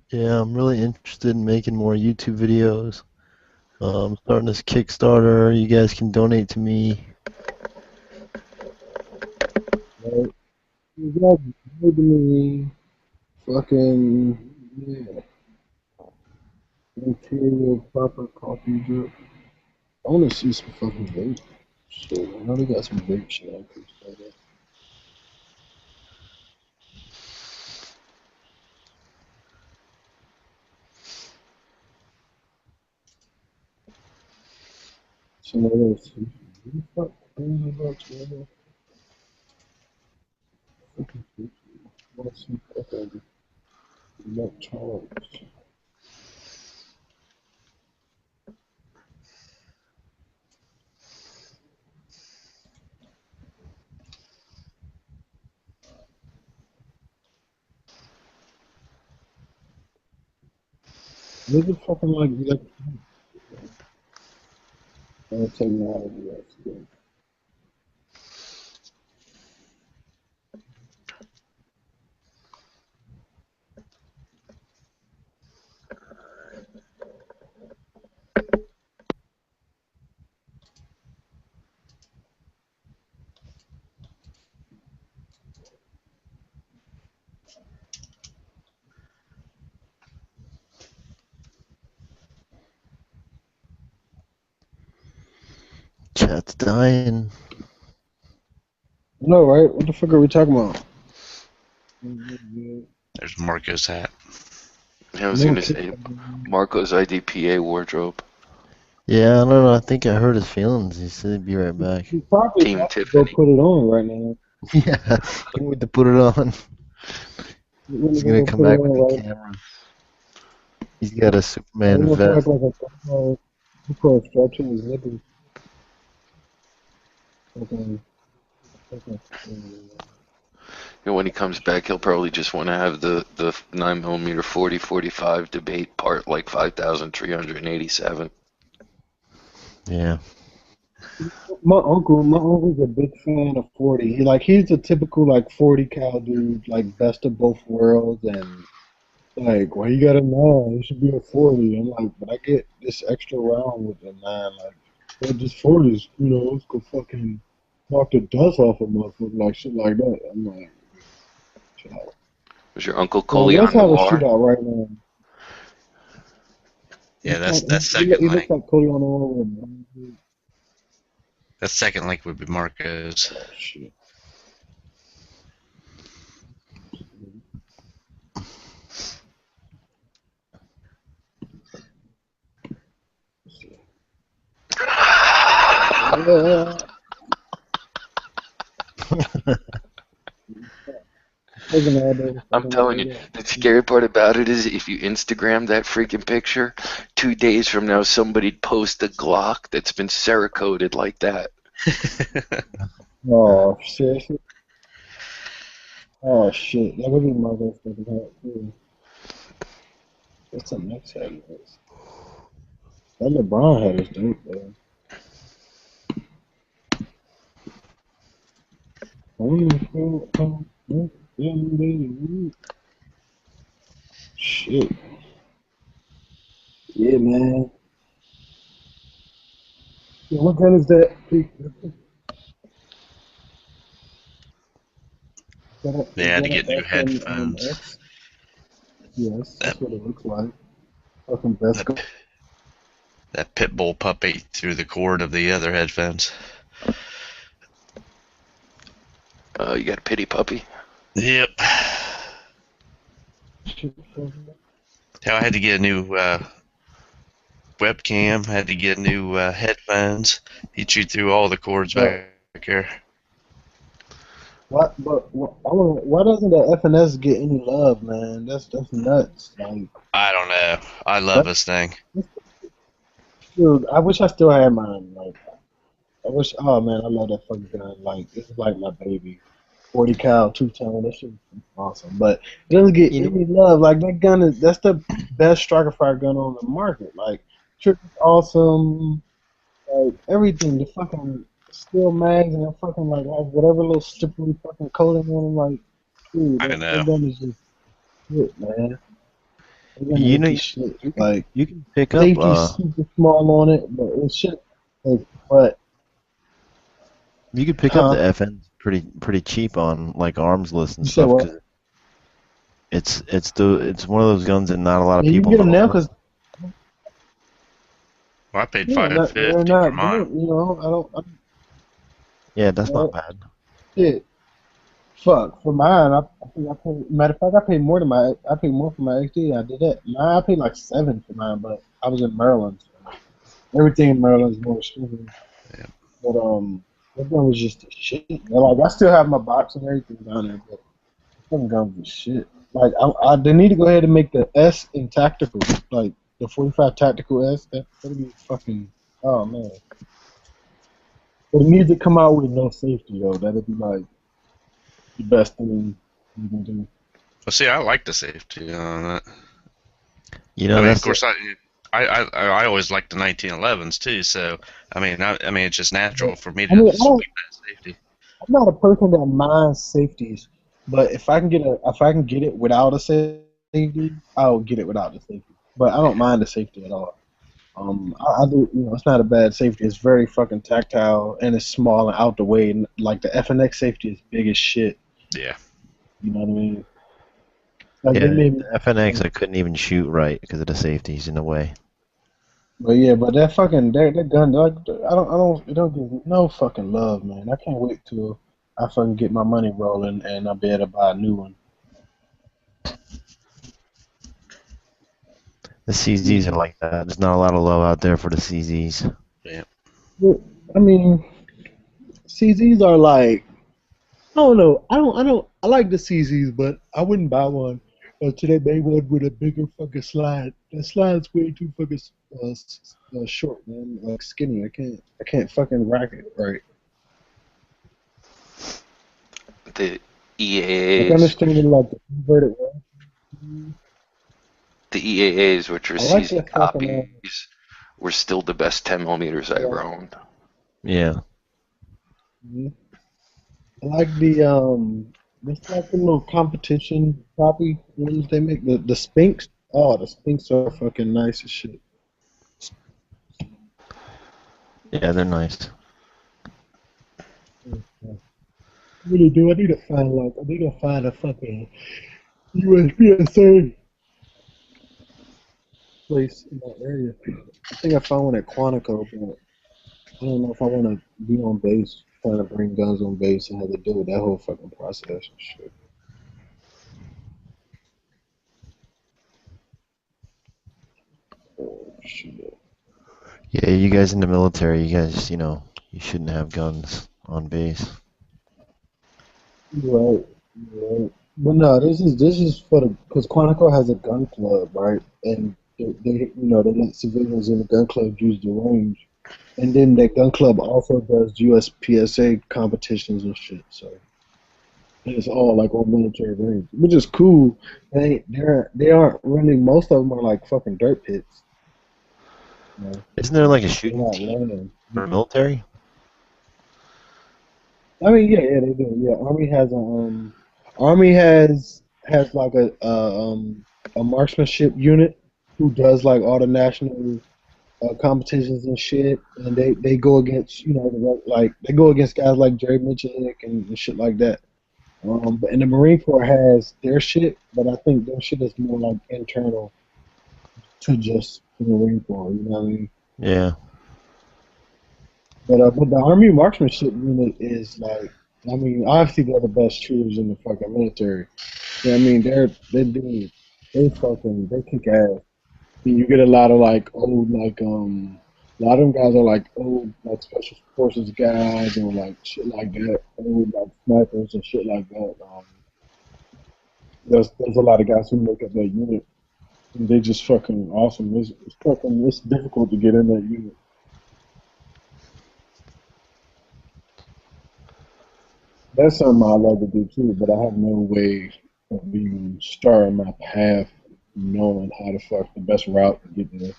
S10: Yeah, I'm really interested in making more YouTube videos. I'm starting this Kickstarter. You guys can donate to me.
S12: Right? You guys donate to me. Fucking, yeah. Imperial proper coffee drip. I wanna see some fucking vape shit. I know they got some vape shit on Kickstarter. Some of those. Who the fuck $300, man? Fucking $50. Want to see fucking electronics. Nigga fucking like electronics. Technology, that's good.
S10: Chat's dying.
S12: No, right? What the fuck are we talking about?
S14: There's Marco's hat.
S11: I was gonna say Marco's IDPA wardrobe.
S10: Yeah, I don't know. I think I hurt his feelings. He said he'd be right back.
S12: You probably
S11: Team
S12: have to
S11: Tiffany.
S12: go put it on right now.
S10: Yeah, he went to put it on. He's gonna come back with the camera. He's got a
S12: He
S10: Superman
S12: looks
S10: vest.
S12: like he put a stretch in his nipples. Okay.
S11: When he comes back, he'll probably just want to have the 9mm 40-45 debate part like 5,387.
S10: Yeah.
S12: My uncle's a big fan of 40. He's a typical like 40 cal dude, like best of both worlds, and like, why you got a 9? It should be a 40. I'm like, but I get this extra round with the 9. Like, but just 40s, let's go fucking knock the dust off a motherfucker, like shit like that. I'm like, chill out.
S11: Was your Uncle
S12: Well,
S11: Coleon
S12: let's have a
S11: Noir?
S12: shootout right now.
S14: Yeah, that's
S12: He
S14: second
S12: looks
S14: link.
S12: like Cody on the one.
S14: That second link would be Marcos.
S12: Oh, shit.
S11: I'm telling you, the scary part about it is if you Instagram that freaking picture, 2 days from now somebody'd post a Glock that's been Cerakoted like that.
S12: Oh, shit. Oh, shit. That would be my best fucking hat, too. What's the next hat? That LeBron hat is dope, though. Shit. Yeah, man. Yeah, what gun is that?
S14: They had to get new headphones.
S12: X? Yes, that's what it looks like. Fucking best gun.
S14: That Pitbull puppy through the cord of the other headphones.
S11: You got a pity puppy?
S14: Yep. Hell, I had to get a new webcam. Had to get new headphones. He chewed through all the cords back here.
S12: Why doesn't the FNS get any love, man? That's nuts. Like,
S14: I don't know. I love this thing.
S12: dude, I wish I still had mine. Like, oh man, I love that fucking gun. Like, it's like my baby. 40 cal, 2-tone, that shit is awesome. But it doesn't get any love. Like, that gun that's the best striker fire gun on the market. Like, trigger's awesome. Like, everything. The fucking steel mags and the fucking, like whatever little slippery fucking coating on them. Like, dude, that gun is just shit, man.
S10: You know, you can pick up.
S12: Safety's super small on it, but it's shit. Like, but
S10: you can pick up the FN pretty cheap on like arms lists and stuff. Cause it's one of those guns that not a lot of people
S12: you get them
S10: know.
S12: now because
S14: I paid
S12: $550 for mine.
S10: Yeah, that's not bad.
S12: Shit. Fuck, for mine, I think I paid. Matter of fact, I paid more for my XD. I did that. I paid like $7 for mine, but I was in Maryland. So everything in Maryland is more expensive.
S14: Yeah.
S12: But that gun was just a shit. Like, I still have my box and everything down there, but that gun was shit. Like, they need to go ahead and make the S in tactical, like the 45 tactical S. That'd be fucking. Oh man. But it needs to come out with no safety though. That'd be like the best thing you can do.
S14: Well, see, I like the safety on that.
S10: You know,
S14: I mean, of course, I always liked the 1911s too. So I mean, it's just natural for me to sweep that safety.
S12: I'm not a person that minds safeties, but if I can get it without a safety, I'll get it without the safety. But I don't mind the safety at all. I do, it's not a bad safety. It's very fucking tactile and it's small and out the way. And like the FNX safety is big as shit.
S14: Yeah.
S12: You know what I mean?
S10: Like the FNX I couldn't even shoot right because of the safeties in the way.
S12: But yeah, but that fucking that gun, like, it don't give no fucking love, man. I can't wait till I fucking get my money rolling and I'll be able to buy a new one.
S10: The CZs are like that. There's not a lot of love out there for the CZs.
S14: Yeah.
S12: I mean, CZs are like, I don't know. I like the CZs, but I wouldn't buy one Today made one with a bigger fucking slide. That slide's way too fucking short, man. Like skinny. I can't fucking rack it right.
S11: The
S12: Like
S11: EAAs,
S12: understanding like the inverted way.
S11: the EAAs, which are
S12: I like
S11: CZ
S12: the fucking.
S11: copies, were still the best 10 millimeters I ever owned.
S10: Yeah.
S12: I like it's like the little competition copy ones they make. The Spinks. Oh, the Spinks are fucking nice as shit.
S10: Yeah, they're nice.
S12: Really do. I need to find a fucking USPSA place in that area. I think I found one at Quantico, but I don't know if I want to be on base, trying to bring guns on base and have to deal with that whole fucking process and shit. Oh, shit.
S10: Yeah, you guys in the military, you guys, you shouldn't have guns on base.
S12: Right. But no, this is for because Quantico has a gun club, right? And they let civilians in the gun club use the range, and then that gun club also does USPSA competitions and shit. So it's all like on military range, which is cool. They aren't really. Most of them are like fucking dirt pits.
S10: Isn't there like a shooting team for military?
S12: I mean, yeah, they do. Yeah, Army has like a marksmanship unit who does like all the national competitions and shit, and they go against they go against guys like Jerry Michalik and shit like that. And the Marine Corps has their shit, but I think their shit is more like internal to just the Marine Corps. You know what I mean?
S10: Yeah.
S12: But the Army marksmanship unit is like, I mean, obviously they're the best shooters in the fucking military. Yeah, I mean, they kick ass. And you get a lot of like old a lot of them guys are like old like special forces guys or like shit like that, old like snipers and shit like that. There's a lot of guys who make up that unit. And they just fucking awesome. It's difficult to get in that unit. That's something I love to do too, but I have no way of even starting my path, knowing how to fuck the best route to get there.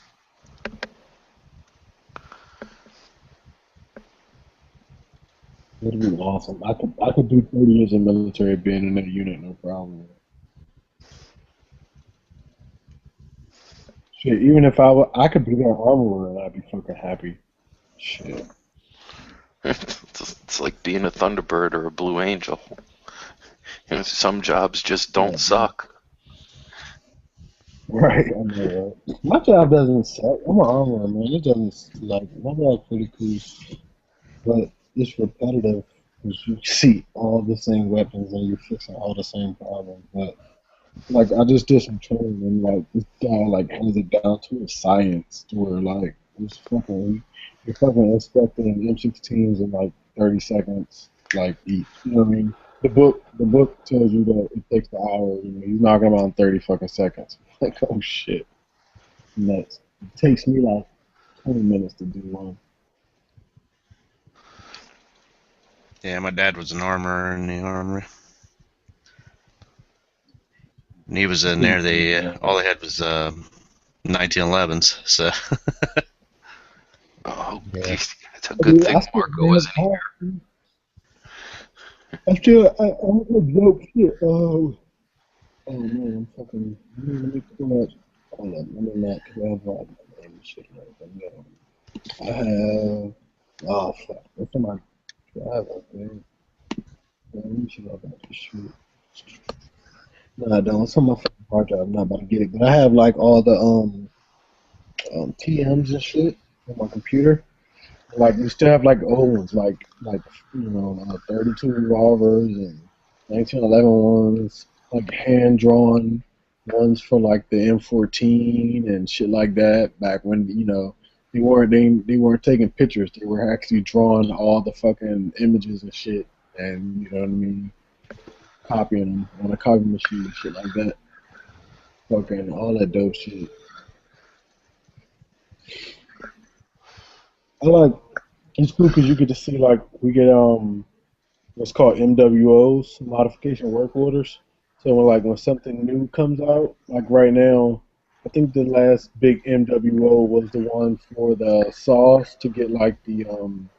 S12: It'd be awesome. I could do 30 years in military being in that unit, no problem. Shit, even if I could be their armorer and I'd be fucking happy. Shit.
S11: It's like being a Thunderbird or a Blue Angel. Some jobs just don't suck.
S12: Right, I know, right? My job doesn't suck. I'm an armorer, man. It doesn't, my job's pretty cool. But it's repetitive because you see all the same weapons and you're fixing all the same problems. But, like, I just did some training and, like, this guy, like, hands it down to a science to where, like, you're fucking inspecting M16s in, like, 30 seconds, like, each. You know what I mean? The book tells you that it takes an hour. He's knocking them out in 30 fucking seconds. Like, oh shit, nuts. It takes me like 20 minutes to do one.
S14: Yeah, my dad was an armorer in the armory. And he was in there. All they had was 1911s. So.
S11: Oh, it's a good thing Marco wasn't here.
S12: I joke shit. Oh man, I'm fucking. Let me pull up. Hold on, let me not. Cause I have like shit like that. I have. Oh fuck, what's on my drive up there? Let me see if I got this shit. No, I don't. It's on my fucking hard drive. I'm not about to get it, but I have like all the TMs and shit on my computer. Like we still have like old ones, like 32 revolvers and 1911 ones, like hand drawn ones for like the M14 and shit like that. Back when they weren't taking pictures, they were actually drawing all the fucking images and shit, and you know what I mean, copying them on a copy machine and shit like that. fucking all that dope shit. I like it's cool because you get to see like we get what's called MWOs, modification work orders. So when something new comes out, like right now, I think the last big MWO was the one for the saws to get like the um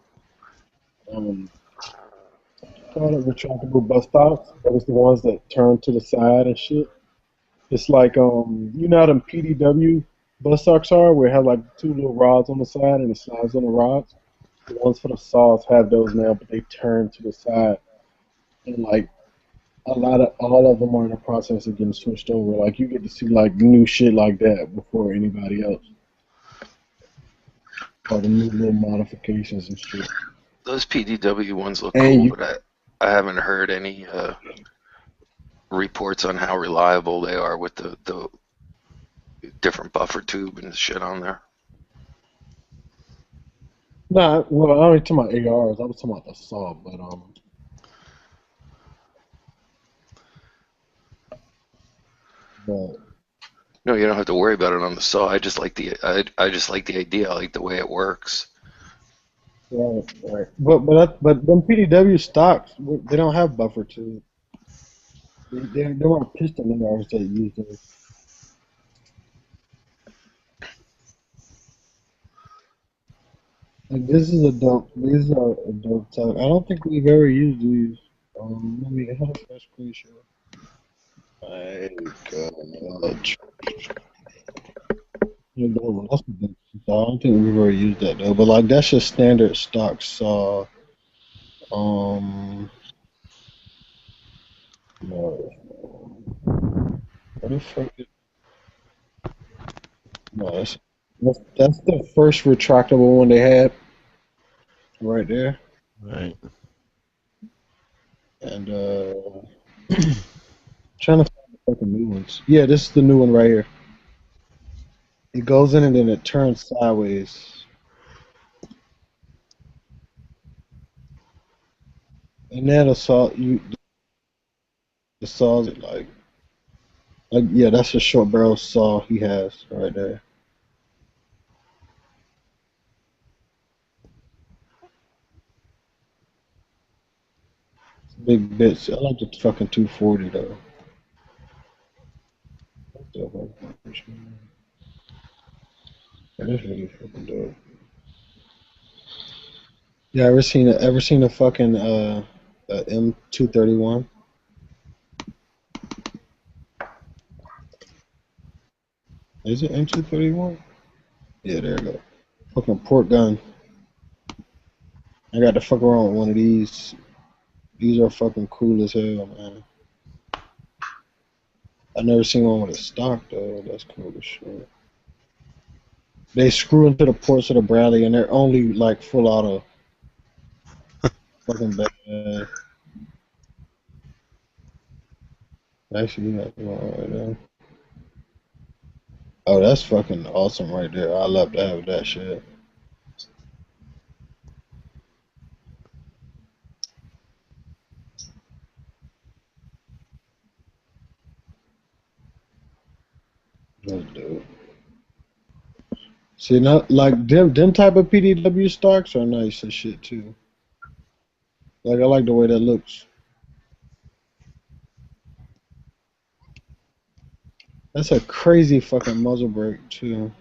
S12: call it retractable bus stops. That was the ones that turn to the side and shit. It's like you know how them PDW bus stocks are, where it has like two little rods on the side and it slides on the rods. The ones for the saws have those now, but they turn to the side, and like all of them are in the process of getting switched over. Like you get to see like new shit like that before anybody else. All the new little modifications and shit.
S11: Those PDW ones look
S12: And
S11: cool,
S12: you,
S11: but I haven't heard any reports on how reliable they are with the different buffer tube and shit on there.
S12: nah, well, I ain't talking about ARs. I was talking about the saw, but
S11: No, you don't have to worry about it on the saw. I just like I just like the idea. I like the way it works.
S12: right. But them PDW stocks, they don't have buffer tube. They want piston ARs that use those. Like, this is a dope. These are a dope type. I don't think we've ever used these. Let me have a fresh screenshot. My God. Yeah, no, that's a dope saw. I don't think we've ever used that though. But like that's just standard stock saw. No. What the fuck? No, that's the first retractable one they had. Right there.
S10: Right.
S12: And trying to find the fucking new ones. Yeah, this is the new one right here. It goes in and then it turns sideways. And then the saws it like yeah, that's a short barrel saw he has right there. Big bits. I like the fucking 240 though. That is really fucking dope. Yeah, ever seen a fucking M231? Is it M231? Yeah, there you go. Fucking port gun. I got to fuck around with one of these. These are fucking cool as hell, man. I never seen one with a stock though. That's cool as shit. They screw into the ports of the Bradley and they're only like full auto. Fucking bad. Actually, you got the one right there. Oh, that's fucking awesome right there. I love to have that shit. That's dope. See, not like them type of PDW stocks are nice and shit too. Like I like the way that looks. That's a crazy fucking muzzle brake too.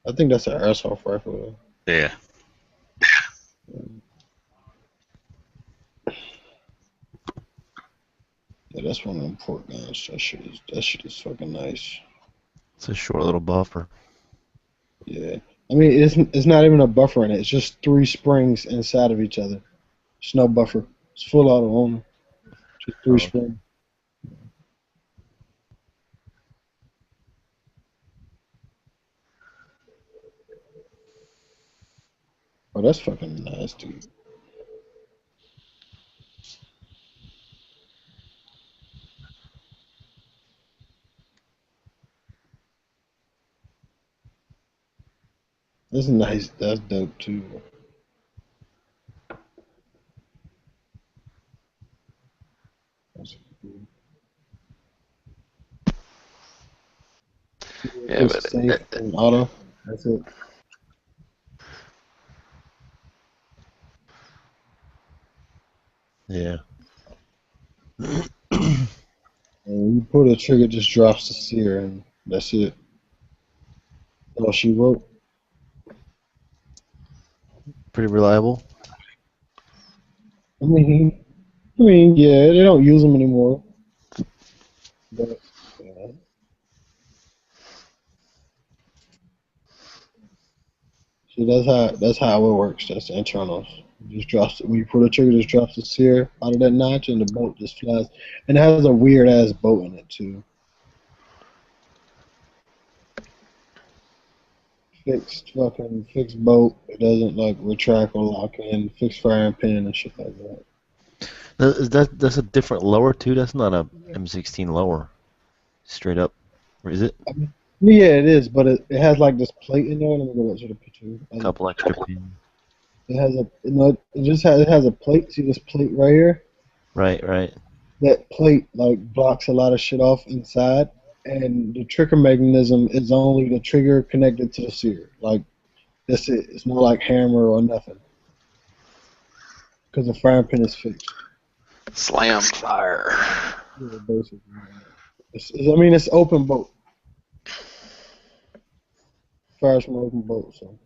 S12: I think that's an airsoft rifle.
S14: Yeah.
S12: Yeah, that's one of them port guns. That shit is fucking nice.
S10: It's a short little buffer.
S12: Yeah. I mean, it's not even a buffer in it. It's just three springs inside of each other. It's no buffer. It's full auto only. Just three springs. Oh, that's fucking nice, dude. That's nice. That's dope too. That's cool.
S11: Yeah,
S12: Just
S11: but
S12: safe and auto. That's it.
S10: Yeah.
S12: And you pull the trigger, just drops the sear, and that's it. All she wrote.
S10: Pretty reliable.
S12: Yeah, they don't use them anymore. But yeah. See, that's how it works. That's the internals. Just drops when you pull the trigger, just drops the sear out of that notch, and the bolt just flies. And it has a weird ass bolt in it too. Fixed bolt. It doesn't like retract or lock in. Fixed firing pin and shit like that.
S10: That's a different lower too. That's not a M16 lower. Straight up, or is it?
S12: Yeah, it is, but it has like this plate in there. Let me go back to the picture.
S10: A couple extra pins.
S12: It has it has a plate. See this plate right here?
S10: Right, right.
S12: That plate like blocks a lot of shit off inside, and the trigger mechanism is only the trigger connected to the sear. Like that's it. It's not like hammer or nothing, because the firing pin is fixed.
S11: slam fire.
S12: Yeah, basically. It's open bolt. Fires from open bolt. So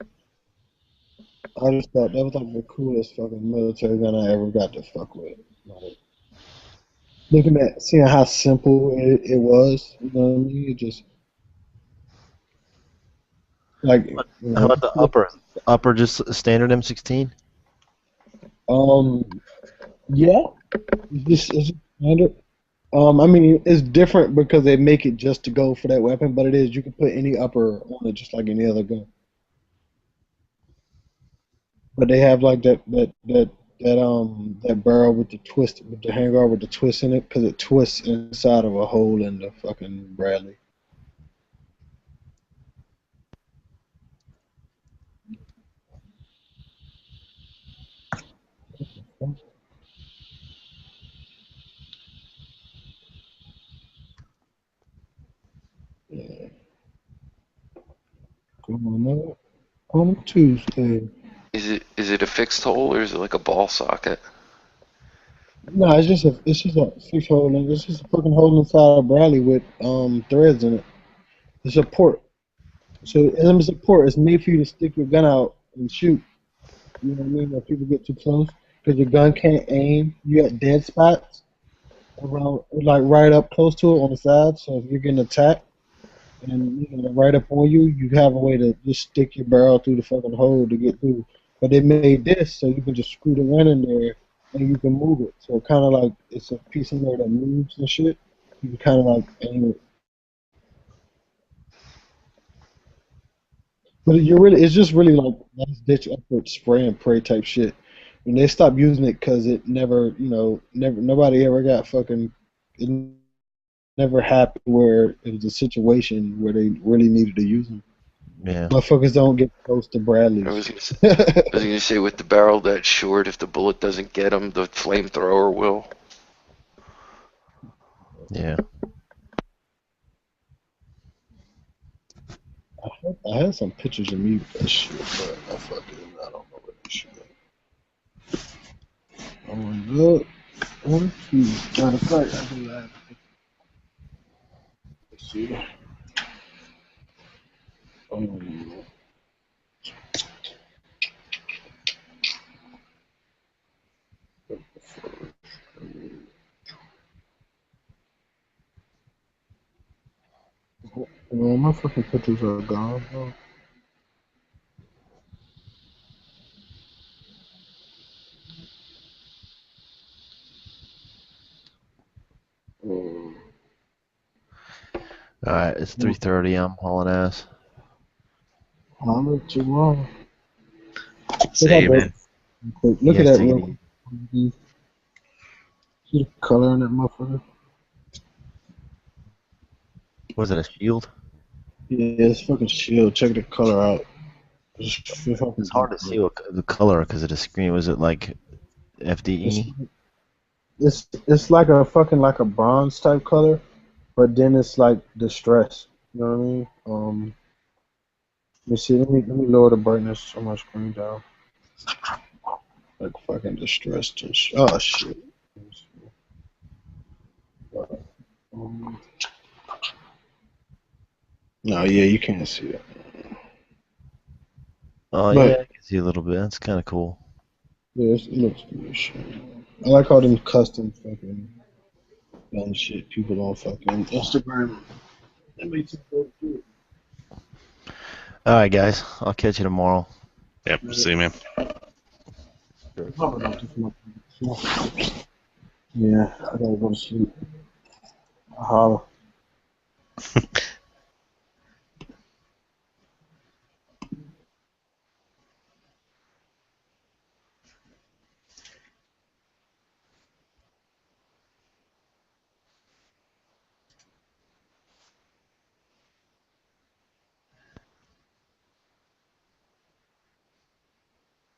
S12: I just thought that was like the coolest fucking military gun I ever got to fuck with. Like, seeing how simple it was, you know what I mean? It just like
S10: How about the upper? Upper just a standard M16?
S12: Yeah, it's standard. It's different because they make it just to go for that weapon, but it is you can put any upper on it just like any other gun. But they have like that barrel with the twist, with the handguard with the twist in it, because it twists inside of a hole in the fucking Bradley. Yeah. Going up on Tuesday.
S11: Is it a fixed hole or is it like a ball socket?
S12: No, it's just a fixed hole, and it's just a fucking hole inside a Bradley with threads in it. It's a port. So it's a port. It's made for you to stick your gun out and shoot. You know what I mean? When people get too close, because your gun can't aim. You got dead spots around, like right up close to it on the side. So if you're getting attacked and right up on you, you have a way to just stick your barrel through the fucking hole to get through. But they made this so you can just screw the gun in there and you can move it. So kind of like it's a piece in there that moves and shit. You can kind of like aim it. But it's just really like last ditch effort, spray and pray type shit. And they stopped using it because it nobody ever got fucking, it never happened where it was a situation where they really needed to use them.
S10: Yeah.
S12: Motherfuckers don't get close to Bradleys.
S11: I was gonna say with the barrel that short, if the bullet doesn't get him, the flamethrower will.
S10: Yeah.
S12: I had some pictures of me with that shit, but I don't know what that shit is. I'm good. Matter of fact, I do that. Let's see. My fucking pictures are gone, bro.
S10: Alright, it's 3:30. I'm hauling ass.
S12: Holler at you all.
S14: See you, man.
S12: Look at
S10: Yes,
S12: that
S10: take it
S12: real quick. See the color in that motherfucker?
S10: Was it a shield?
S12: Yeah, it's fucking shield. Check the color out.
S10: It's hard to see the color because of the screen. Was it like FDE?
S12: It's like a fucking like a bronze type color, but then it's like the stress. You know what I mean? Let me see. Let me lower the brightness on my screen down. Like fucking distressed and oh shit. No, yeah, you can't see that.
S10: Oh
S12: But
S10: yeah, I can see a little bit. That's kind of cool.
S12: yeah, it looks good as shit. I like all them custom fucking dumb shit people on fucking Instagram. That makes it so good.
S10: All right, guys. I'll catch you tomorrow.
S14: Yep. See you, man.
S12: Yeah, I gotta go to sleep. Holla.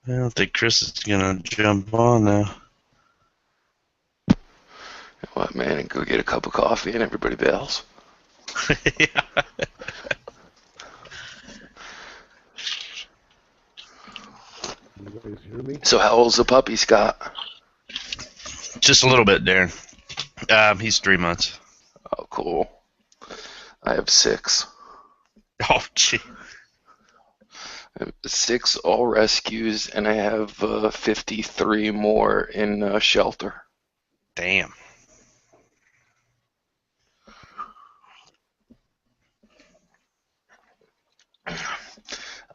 S14: I don't think Chris is gonna jump on now.
S11: What, man, and go get a cup of coffee and everybody bails.
S14: Yeah.
S11: So how old's the puppy, Scott?
S14: Just a little bit, Darren. He's 3 months.
S11: Oh, cool. I have 6.
S14: Oh, gee.
S11: I have 6 all rescues, and I have 53 more in shelter.
S14: Damn.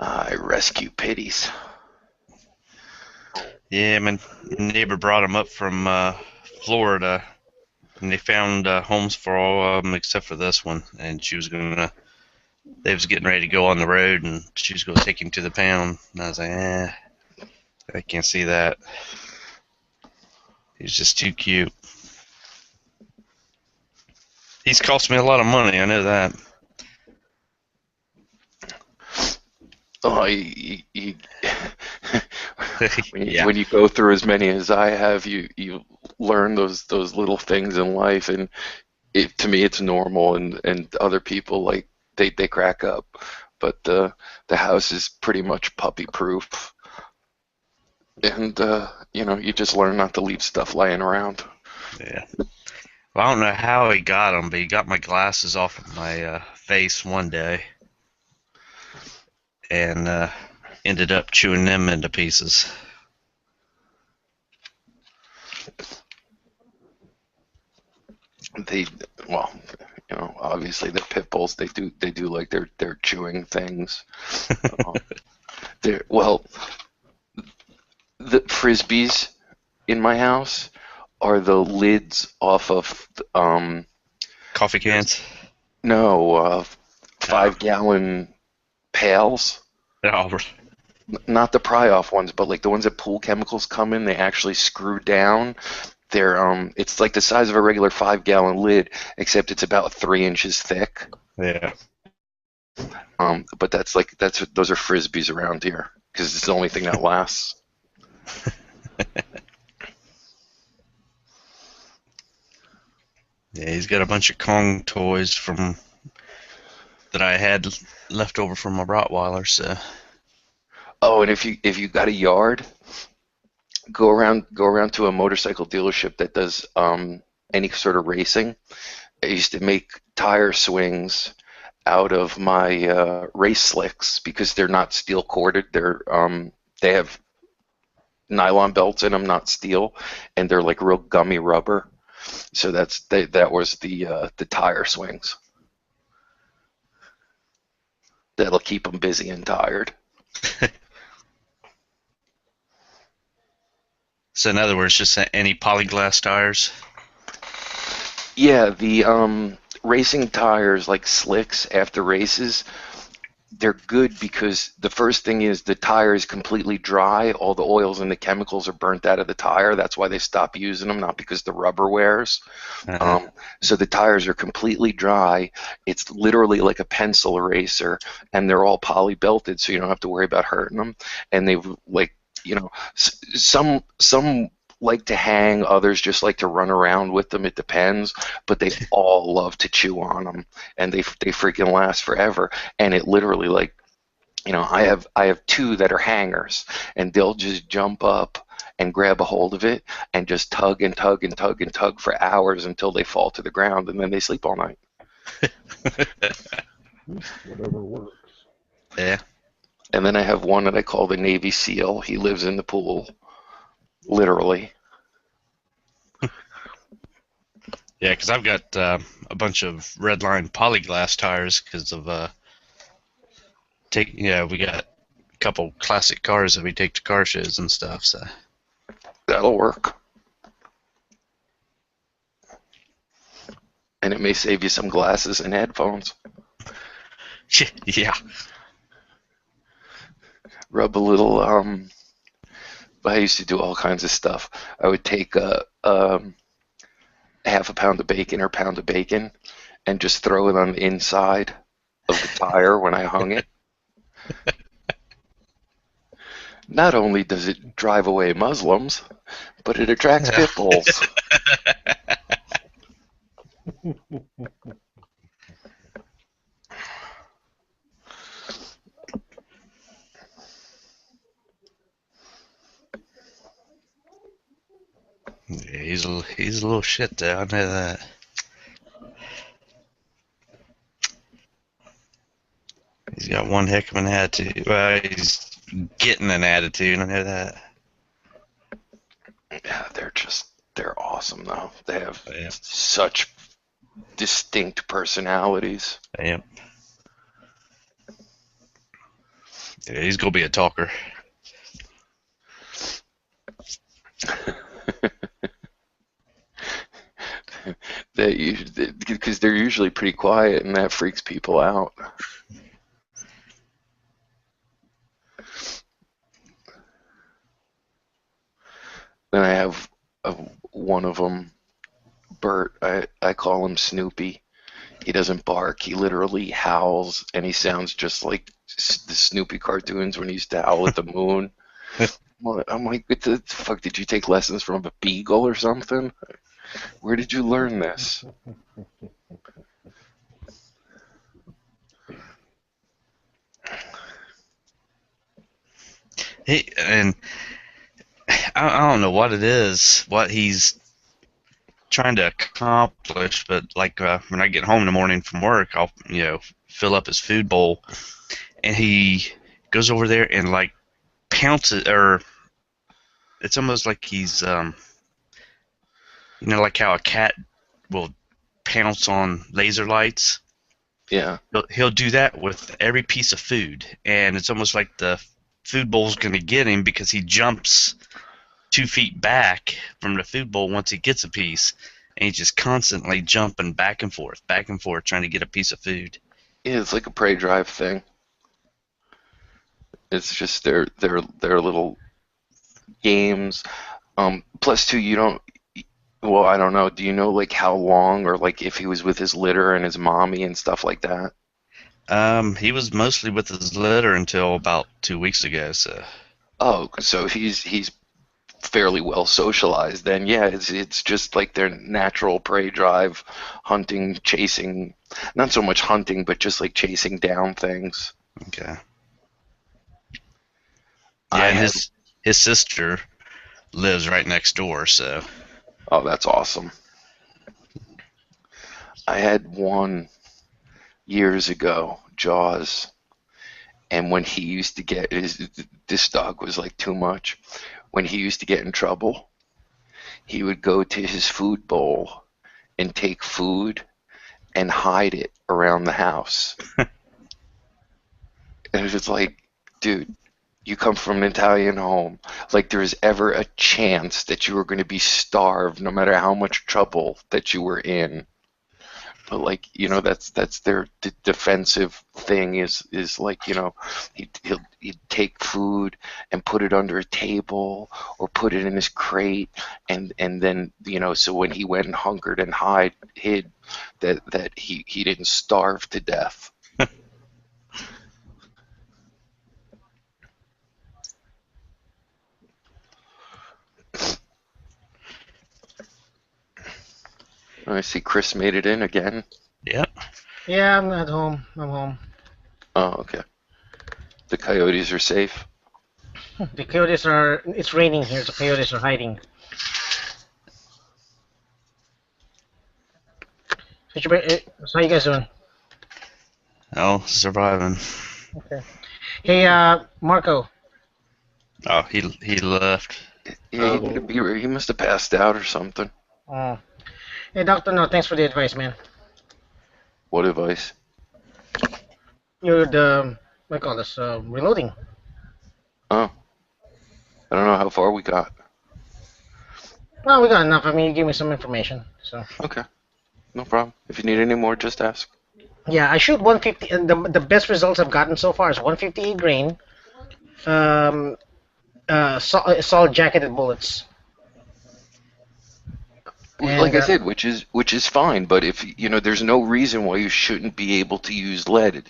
S11: I rescue pities.
S14: Yeah, my neighbor brought him up from Florida, and they found homes for all of them except for this one. And they was getting ready to go on the road, and she was going to take him to the pound. And I was like, I can't see that. He's just too cute. He's cost me a lot of money, I know that.
S11: Oh, when you go through as many as I have, you learn those little things in life, and to me it's normal, and other people like they crack up, but the house is pretty much puppy proof, and you just learn not to leave stuff laying around.
S14: Yeah. Well, I don't know how he got them, but he got my glasses off of my face one day, and ended up chewing them into pieces.
S11: Obviously they're pit bulls. They do like they're chewing things. The frisbees in my house are the lids off of
S14: coffee cans.
S11: No, 5-gallon pails.
S14: Oh.
S11: Not the pry-off ones, but like the ones that pool chemicals come in. They actually screw down. They're it's like the size of a regular 5-gallon lid, except it's about 3 inches thick.
S14: Yeah.
S11: But those are frisbees around here because it's the only thing that lasts.
S14: Yeah, he's got a bunch of Kong toys that I had left over from my Rottweiler. So.
S11: Oh, and if you got a yard, go around to a motorcycle dealership that does any sort of racing. I used to make tire swings out of my race slicks because they're not steel corded. They have nylon belts in them, not steel, and they're like real gummy rubber. So that was the tire swings. That'll keep them busy and tired.
S14: So in other words, just any polyglass tires?
S11: Yeah, the racing tires like slicks after races, they're good because the first thing is the tire is completely dry. All the oils and the chemicals are burnt out of the tire. That's why they stop using them, not because the rubber wears. So the tires are completely dry. It's literally like a pencil eraser, and they're all poly belted, so you don't have to worry about hurting them. And they've some like to hang, others just like to run around with them. It depends, but they all love to chew on them, and they freaking last forever. And it literally, like, you know, I have two that are hangers, and they'll just jump up and grab a hold of it and just tug and tug and tug and tug for hours until they fall to the ground, and then they sleep all night.
S12: Whatever works.
S14: Yeah.
S11: And then I have one that I call the Navy SEAL. He lives in the pool, literally.
S14: Yeah, because I've got a bunch of Redline polyglass tires because of we got a couple classic cars that we take to car shows and stuff. So
S11: that'll work. And it may save you some glasses and headphones.
S14: Yeah.
S11: Rub a little. I used to do all kinds of stuff. I would take half a pound of bacon or pound of bacon and just throw it on the inside of the tire when I hung it. Not only does it drive away Muslims, but it attracts pit bulls.
S14: Yeah, he's a little shit there. I know that. He's got one heck of an attitude. Well, he's getting an attitude. I know that.
S11: Yeah, they're awesome though. They have such distinct personalities.
S14: Yep. Yeah, he's gonna be a talker.
S11: Because they're usually pretty quiet, and that freaks people out. Then I have one of them, Bert. I call him Snoopy. He doesn't bark. He literally howls, and he sounds just like the Snoopy cartoons when he used to howl at the moon. I'm like, what the fuck? Did you take lessons from a beagle or something? Where did you learn this?
S14: And I don't know what it is, what he's trying to accomplish, but like when I get home in the morning from work, I'll fill up his food bowl, and he goes over there and like pounces, or it's almost like he's like how a cat will pounce on laser lights.
S11: Yeah.
S14: He'll do that with every piece of food, and it's almost like the food bowl's going to get him because he jumps 2 feet back from the food bowl once he gets a piece, and he's just constantly jumping back and forth, trying to get a piece of food.
S11: Yeah, it's like a prey drive thing. It's just their little games. Plus, too, you don't. Well, I don't know. Do you know like how long, or like if he was with his litter and his mommy and stuff like that?
S14: He was mostly with his litter until about 2 weeks ago. So.
S11: Oh, so he's fairly well socialized then. Yeah, it's just like their natural prey drive, hunting, chasing. Not so much hunting, but just like chasing down things.
S14: Okay. Yeah, his sister lives right next door, so.
S11: Oh, that's awesome. I had one years ago, Jaws, and when he used to get this dog was like too much. When he used to get in trouble, he would go to his food bowl and take food and hide it around the house. And it was like, dude, you come from an Italian home. Like there's ever a chance that you were going to be starved no matter how much trouble that you were in. But like, that's their defensive thing is like, he'd take food and put it under a table or put it in his crate, and then so when he went and hunkered and hid that he didn't starve to death. I see Chris made it in again.
S14: Yep.
S15: Yeah, I'm at home. I'm home.
S11: Oh, okay. The coyotes are safe.
S15: The coyotes are. It's raining here. The coyotes are hiding. So how you guys doing?
S14: Oh, surviving.
S15: Okay. Hey, Marco.
S14: Oh, he left.
S11: Yeah, he must have passed out or something.
S15: Hey, Doctor. No, thanks for the advice, man.
S11: What advice?
S15: You're the what do you call this? Reloading.
S11: Oh, I don't know how far we got.
S15: Well, we got enough. I mean, you gave me some information, so.
S11: Okay, no problem. If you need any more, just ask.
S15: Yeah, I shoot 150, and the best results I've gotten so far is 158 grain, solid jacketed bullets.
S11: Like I said, which is fine, but if there's no reason why you shouldn't be able to use lead.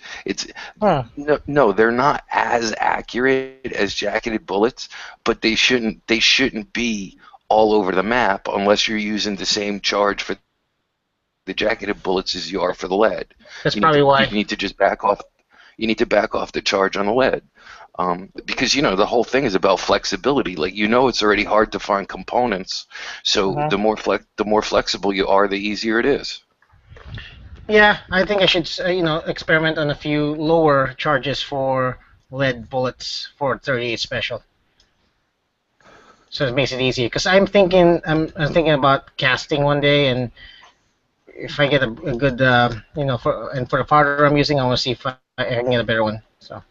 S11: No, they're not as accurate as jacketed bullets, but they shouldn't be all over the map unless you're using the same charge for the jacketed bullets as you are for the lead.
S15: That's probably why.
S11: You need to just back off. You need to back off the charge on the lead. Because the whole thing is about flexibility. Like it's already hard to find components, so the more flexible you are, the easier it is.
S15: Yeah, I think I should experiment on a few lower charges for lead bullets for 38 special. So it makes it easier. Because I'm thinking about casting one day, and if I get a good for the powder I'm using, I want to see if I can get a better one. So.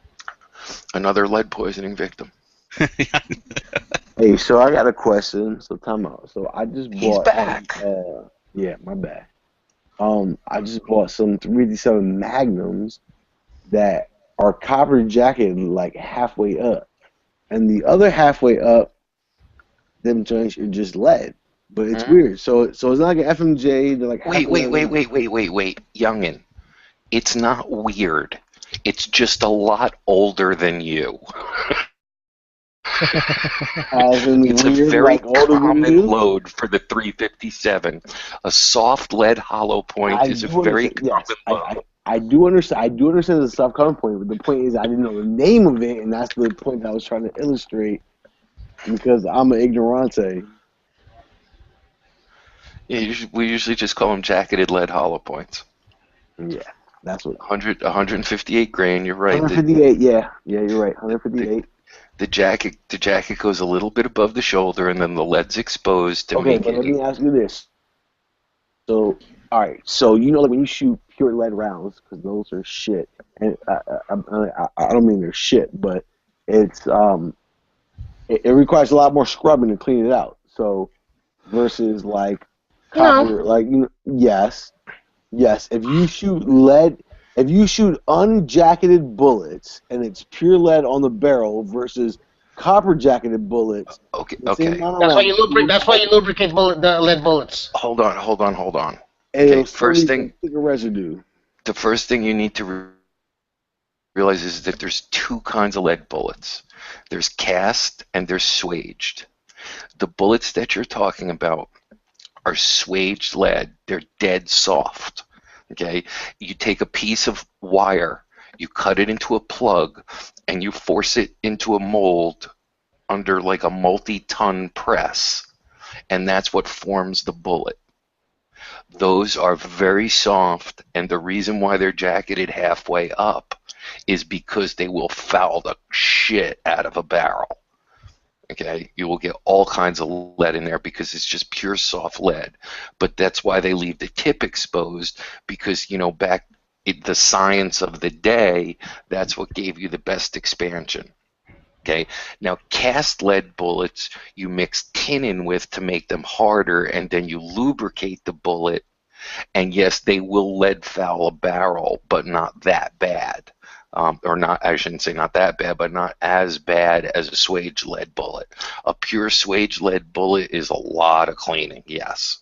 S11: Another lead poisoning victim.
S9: Hey, so I got a question. So time out. So I just bought.
S11: He's back.
S9: Yeah, my bad. I just bought some 357 Magnums that are copper jacketed like halfway up, and the other halfway up, them joints are just lead. But it's weird. So it's not like an FMJ. They're like
S11: wait, youngin. It's not weird. It's just a lot older than you. It's a very common load for the 357. A soft lead hollow point is a very common load.
S9: I do understand the soft common point, but the point is I didn't know the name of it, and that's the point that I was trying to illustrate because I'm an ignorante.
S11: Yeah, we usually just call them jacketed lead hollow points.
S9: Yeah. That's what
S11: 158 grain. You're right.
S9: 158. Yeah, you're right. 158.
S11: The jacket goes a little bit above the shoulder, and then the lead's exposed to make
S9: but let me ask you this. So, all right. So like when you shoot pure lead rounds, because those are shit, and I don't mean they're shit, but it's it requires a lot more scrubbing to clean it out. So versus like copper, Yes, if you shoot unjacketed bullets and it's pure lead on the barrel versus copper jacketed bullets.
S11: Okay.
S15: That's why you lubricate the lead bullets.
S11: Hold on.
S9: Okay,
S11: first thing.
S9: Residue.
S11: The first thing you need to realize is that there's two kinds of lead bullets. There's cast and there's swaged. The bullets that you're talking about are swaged lead. They're dead soft. Okay, you take a piece of wire, you cut it into a plug, and you force it into a mold under like a multi-ton press, and that's what forms the bullet. Those are very soft, and the reason why they're jacketed halfway up is because they will foul the shit out of a barrel. Okay, you will get all kinds of lead in there because it's just pure soft lead. But that's why they leave the tip exposed, because back in the science of the day, that's what gave you the best expansion. Okay, now cast lead bullets you mix tin in with to make them harder, and then you lubricate the bullet. And yes, they will lead foul a barrel, but not that bad. I shouldn't say not that bad, but not as bad as a swaged lead bullet. A pure swaged lead bullet is a lot of cleaning, yes.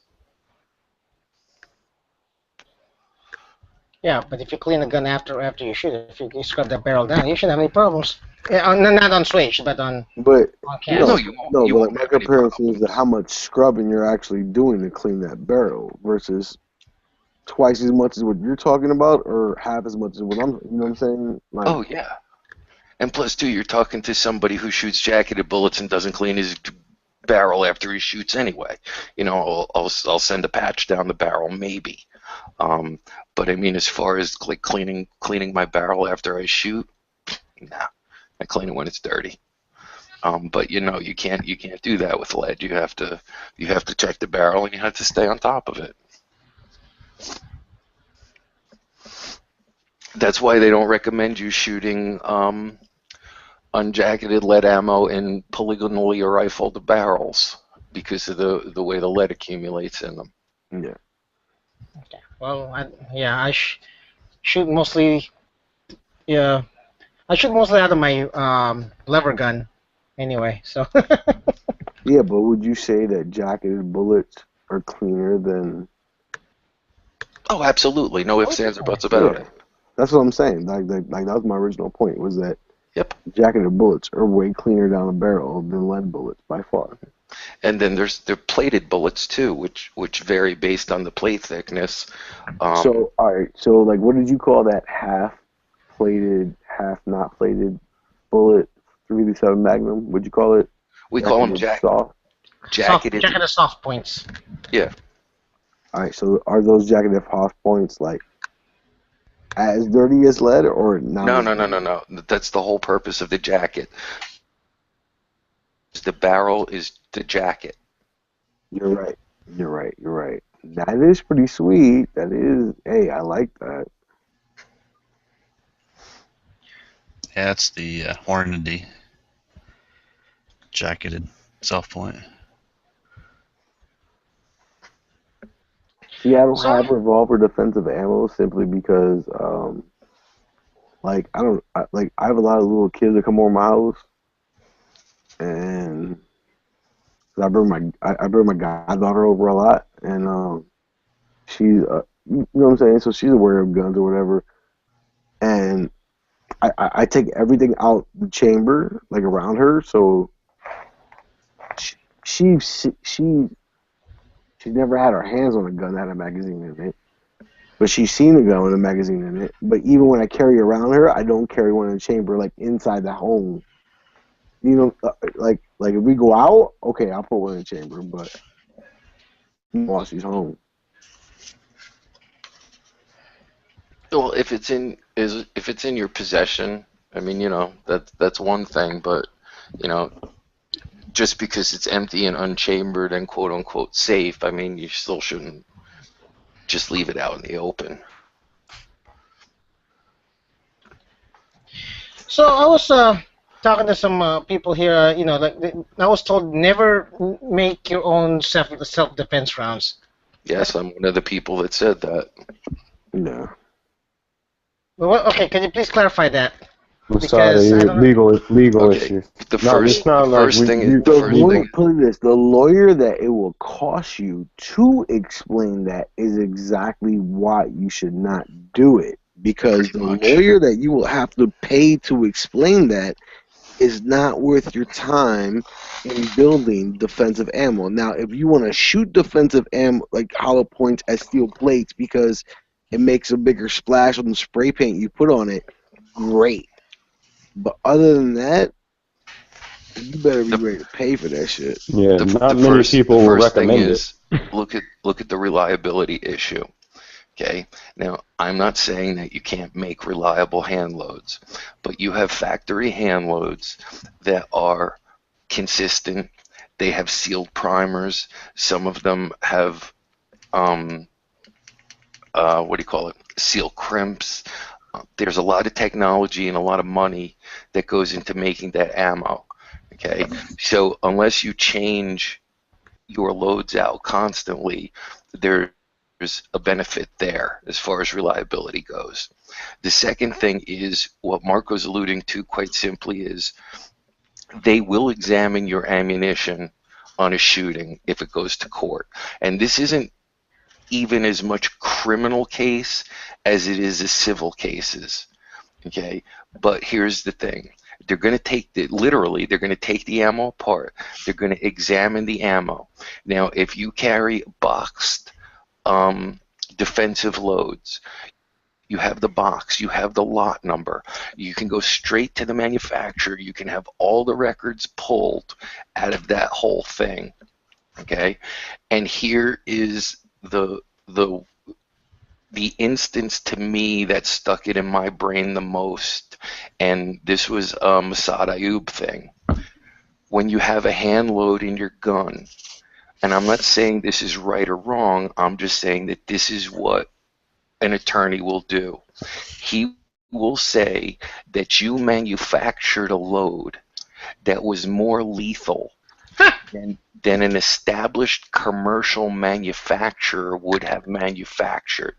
S15: Yeah, but if you clean the gun after you shoot it, if you scrub the barrel down, you shouldn't have any problems. Yeah, not on Switch, but on cast.
S9: No, but like my comparison is to how much scrubbing you're actually doing to clean that barrel versus twice as much as what you're talking about, or half as much as what I'm. You know what I'm saying? Like,
S11: Oh yeah. And plus, too, you're talking to somebody who shoots jacketed bullets and doesn't clean his barrel after he shoots anyway. You know, I'll send a patch down the barrel maybe. But I mean, as far as like cleaning my barrel after I shoot, nah, I clean it when it's dirty. But you know, you can't do that with lead. You have to check the barrel and you have to stay on top of it. That's why they don't recommend you shooting unjacketed lead ammo in polygonally rifled barrels because of the way the lead accumulates in them.
S9: Yeah.
S15: Okay. Well, I shoot mostly. Yeah, I shoot mostly out of my lever gun, anyway. So.
S9: Yeah, but would you say that jacketed bullets are cleaner than?
S11: Oh, absolutely. No ifs, ands, or buts about it.
S9: That's what I'm saying. Like that was my original point. Was that?
S11: Yep.
S9: Jacketed bullets are way cleaner down the barrel than lead bullets by far.
S11: And then they're plated bullets too, which vary based on the plate thickness.
S9: So all right. So like, what did you call that half plated, half not plated bullet? 357 Magnum. What'd you call it?
S11: We call them
S15: Jacketed soft points.
S11: Yeah.
S9: All right. So are those jacketed soft points like as dirty as lead or not?
S11: No. That's the whole purpose of the jacket. The barrel is the jacket.
S9: You're right. That is pretty sweet. That is, hey, I like that.
S14: Yeah, that's the Hornady jacketed self point.
S9: See, I don't have revolver defensive ammo simply because, like, I have a lot of little kids that come over my house, and I bring my goddaughter over a lot, and she's, you know what I'm saying? So she's aware of guns or whatever, and I take everything out the chamber, like around her, so she's never had her hands on a gun that had a magazine in it, but she's seen a gun with a magazine in it. But even when I carry around her, I don't carry one in the chamber, like inside the home. You know, like if we go out, okay, I'll put one in the chamber, but while she's home.
S11: Well, if it's in your possession, I mean, you know, that's one thing, but you know, just because it's empty and unchambered and quote unquote safe, I mean, you still shouldn't just leave it out in the open.
S15: So I was talking to some people here. You know, like I was told never make your own self-defense rounds.
S11: Yes, I'm one of the people that said that.
S9: No.
S15: Well, okay, can you please clarify that?
S16: I'm sorry, legal
S11: Okay,
S16: issue.
S11: The first thing is
S9: the lawyer that it will cost you to explain that is exactly why you should not do it. Because the lawyer that you will have to pay to explain that is not worth your time in building defensive ammo. Now, if you want to shoot defensive ammo, like hollow points as steel plates, because it makes a bigger splash on the spray paint you put on it, great. But other than that, you better be ready to pay for that shit.
S16: Yeah, not many people will recommend it.
S11: Look at the reliability issue. Okay, now I'm not saying that you can't make reliable hand loads, but you have factory hand loads that are consistent. They have sealed primers. Some of them have seal crimps. There's a lot of technology and a lot of money that goes into making that ammo. Okay, so unless you change your loads out constantly, there's a benefit there as far as reliability goes. The second thing is what Marco's alluding to quite simply is they will examine your ammunition on a shooting if it goes to court. And this isn't even as much criminal case as it is civil cases. Okay, but here's the thing. They're going to take literally, they're going to take the ammo apart. They're going to examine the ammo. Now, if you carry boxed defensive loads, you have the box, you have the lot number, you can go straight to the manufacturer, you can have all the records pulled out of that whole thing. Okay, and here is the instance to me that stuck it in my brain the most, and this was a Mossad Ayub thing. When you have a hand load in your gun, and I'm not saying this is right or wrong, I'm just saying that this is what an attorney will do. He will say that you manufactured a load that was more lethal than an established commercial manufacturer would have manufactured.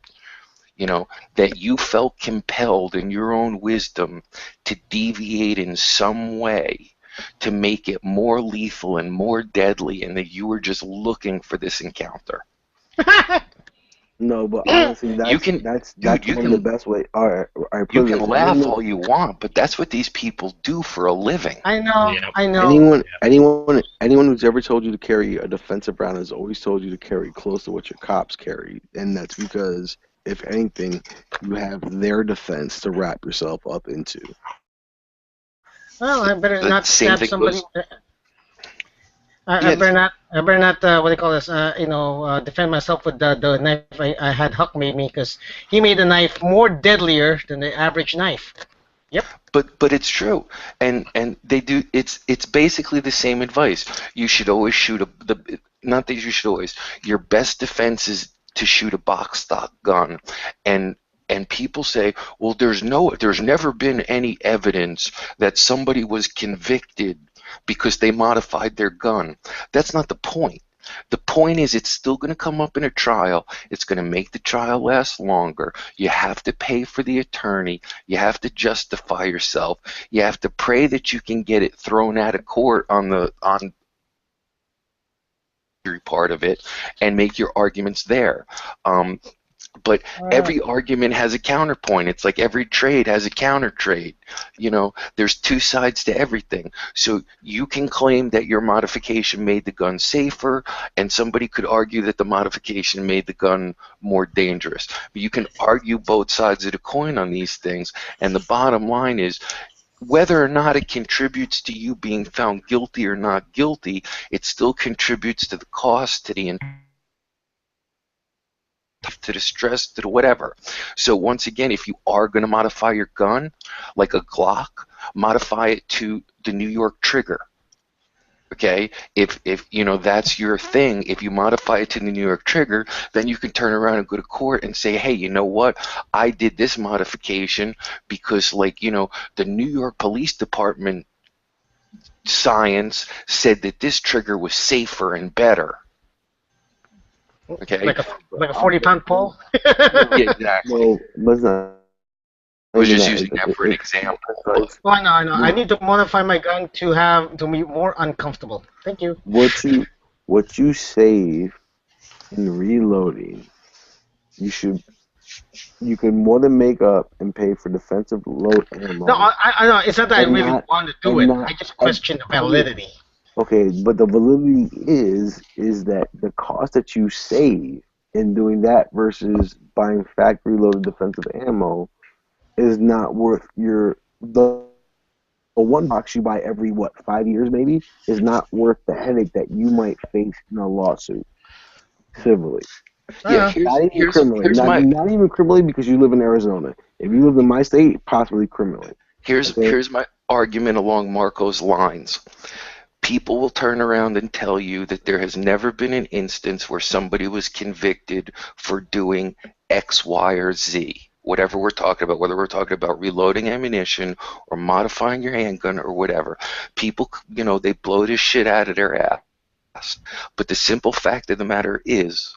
S11: You know, that you felt compelled in your own wisdom to deviate in some way to make it more lethal and more deadly, and that you were just looking for this encounter.
S9: No, but honestly, that's one of the best way. All right,
S11: you can laugh all you want, but that's what these people do for a living.
S15: I know.
S9: Anyone who's ever told you to carry a defensive round has always told you to carry close to what your cops carry, and that's because, if anything, you have their defense to wrap yourself up into.
S15: Well, I better not stab somebody. I better not. What do you call this? Defend myself with the knife I had Huck made me, because he made a knife more deadlier than the average knife. Yep.
S11: But it's true, and they do. It's basically the same advice. You should always shoot not that you should always. Your best defense is to shoot a box stock gun, and people say, well, there's never been any evidence that somebody was convicted because they modified their gun. That's not the point. The point is, it's still going to come up in a trial. It's going to make the trial last longer. You have to pay for the attorney. You have to justify yourself. You have to pray that you can get it thrown out of court on part of it and make your arguments there. But every argument has a counterpoint. It's like every trade has a counter trade. You know, there's two sides to everything. So you can claim that your modification made the gun safer, and somebody could argue that the modification made the gun more dangerous. But you can argue both sides of the coin on these things, and the bottom line is, whether or not it contributes to you being found guilty or not guilty, it still contributes to the cost, to the stress, to the whatever. So once again, if you are going to modify your gun, like a Glock, modify it to the New York trigger. Okay, if you know that's your thing, if you modify it to the New York trigger, then you can turn around and go to court and say, hey, you know what? I did this modification because, like, you know, the New York Police Department science said that this trigger was safer and better. Okay,
S15: like a 40-pound pole.
S11: Yeah, exactly.
S9: Well, but not.
S11: I was just using that for an example.
S15: Oh, I know. I need to modify my gun to be more uncomfortable. Thank you.
S9: What you save in reloading, you can more than make up and pay for defensive load ammo.
S15: No, I know. It's not that I really want to do it. I just question the validity.
S9: Okay, but the validity is that the cost that you save in doing that versus buying factory loaded defensive ammo is not worth the one box you buy every 5 years maybe is not worth the headache that you might face in a lawsuit civilly.
S11: Yeah,
S9: not even criminally. Not even criminally because you live in Arizona. If you live in my state, possibly criminally.
S11: Here's my argument along Marco's lines. People will turn around and tell you that there has never been an instance where somebody was convicted for doing X, Y, or Z. Whatever we're talking about, whether we're talking about reloading ammunition or modifying your handgun or whatever. People, you know, they blow this shit out of their ass. But the simple fact of the matter is,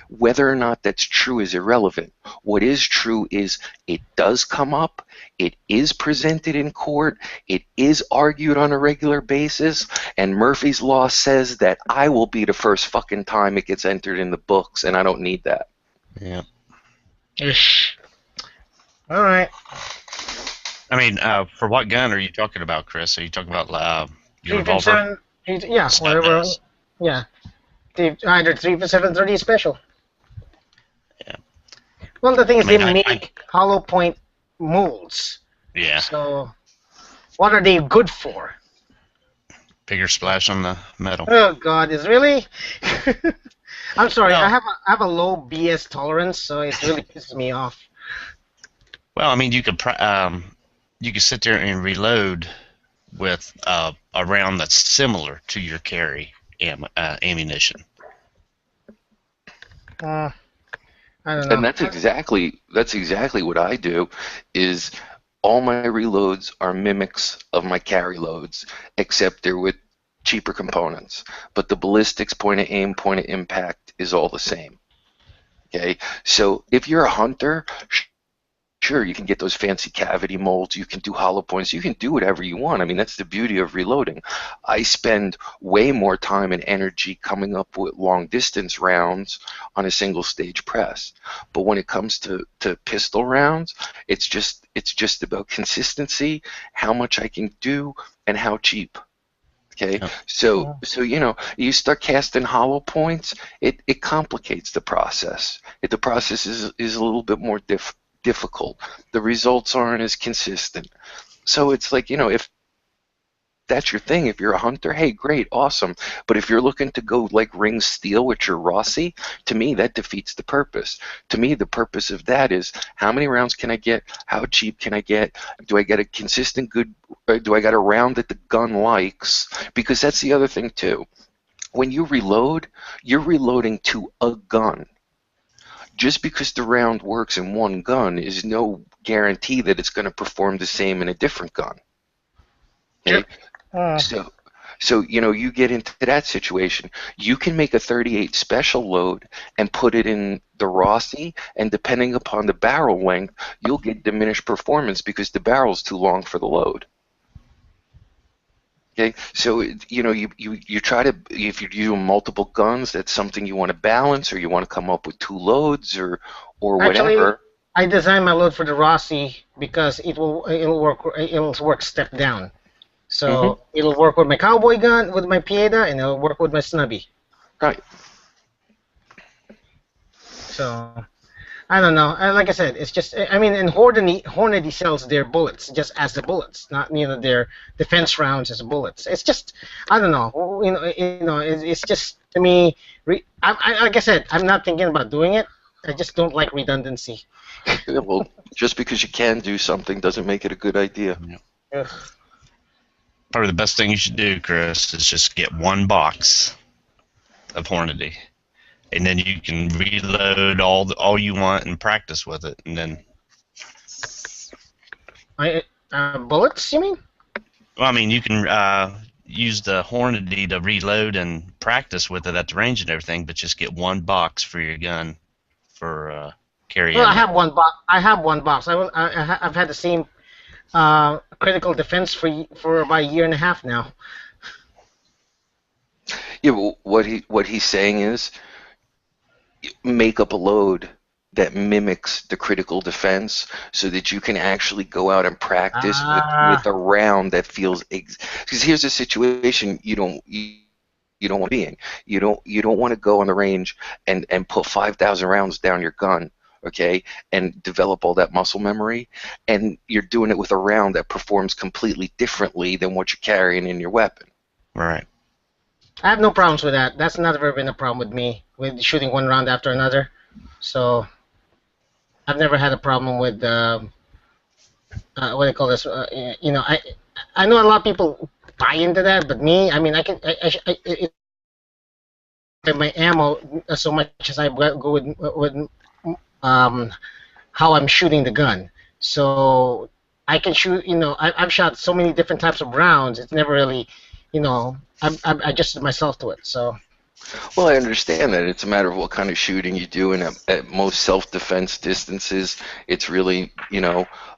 S11: whether or not that's true is irrelevant. What is true is it does come up, it is presented in court, it is argued on a regular basis, and Murphy's Law says that I will be the first fucking time it gets entered in the books, and I don't need that.
S14: Yeah.
S15: Ish. All right.
S14: I mean, for what gun are you talking about, Chris? Are you talking about your revolver?
S15: 357. Yeah, whatever. Yeah. Either 357 30 special.
S14: Yeah.
S15: Well, the thing is,
S14: I mean,
S15: they make hollow point molds.
S14: Yeah.
S15: So, what are they good for?
S14: Bigger splash on the metal.
S15: Oh God, is really? I'm sorry,
S14: Well-
S15: I have a low BS tolerance, so it really pisses me off.
S14: Well, I mean, you could sit there and reload with a round that's similar to your carry ammunition.
S15: I don't know.
S11: And that's exactly what I do. Is all my reloads are mimics of my carry loads, except they're with cheaper components. But the ballistics, point of aim, point of impact is all the same. Okay, so if you're a hunter, sure, you can get those fancy cavity molds, you can do hollow points, you can do whatever you want. I mean, that's the beauty of reloading. I spend way more time and energy coming up with long distance rounds on a single stage press. But when it comes to pistol rounds, it's just about consistency, how much I can do, and how cheap. Okay, so you start casting hollow points, it complicates the process. The process is a little bit more difficult. The results aren't as consistent. So it's like, if that's your thing, if you're a hunter, hey, great, awesome. But if you're looking to go like ring steel with your Rossi, to me that defeats the purpose. To me, the purpose of that is how many rounds can I get? How cheap can I get? Do I get a consistent good, or do I get a round that the gun likes? Because that's the other thing too. When you reload, you're reloading to a gun. Just because the round works in one gun is no guarantee that it's going to perform the same in a different gun. Okay? So you get into that situation. You can make a 38 special load and put it in the Rossi, and depending upon the barrel length, you'll get diminished performance because the barrel's too long for the load. Okay, so you try to, if you're using multiple guns, that's something you want to balance, or you want to come up with two loads, or whatever.
S15: Actually, I designed my load for the Rossi because it'll work step down. So it'll work with my cowboy gun, with my Pieda, and it'll work with my snubby.
S11: Right.
S15: So I don't know. Like I said, it's just, I mean, and Hornady sells their bullets just as the bullets, not their defense rounds as bullets. It's just, I don't know. It's just, to me, like I said, I'm not thinking about doing it. I just don't like redundancy.
S11: Yeah, well, just because you can do something doesn't make it a good idea.
S15: Ugh.
S14: Probably the best thing you should do, Chris, is just get one box of Hornady, and then you can reload all you want and practice with it, and then.
S15: Bullets, you mean?
S14: Well, I mean, you can use the Hornady to reload and practice with it at the range and everything, but just get one box for your gun for carry.
S15: Well, I have one box. I've had the same critical defense for about a year and a half now.
S11: Yeah, well, what he's saying is make up a load that mimics the critical defense so that you can actually go out and practice with a round that feels because here's a situation you don't want to be in. You don't want to go on the range and put 5,000 rounds down your gun, okay, and develop all that muscle memory, and you're doing it with a round that performs completely differently than what you're carrying in your weapon.
S14: Right.
S15: I have no problems with that. That's never been a problem with me, with shooting one round after another. So I've never had a problem with what do you call this? I know a lot of people buy into that, but me, I mean, my ammo so much as I go with how I'm shooting the gun. So I can shoot. I've shot so many different types of rounds. It's never really, I've adjusted myself to it. So.
S11: Well, I understand that. It's a matter of what kind of shooting you do, and at most self-defense distances, it's really,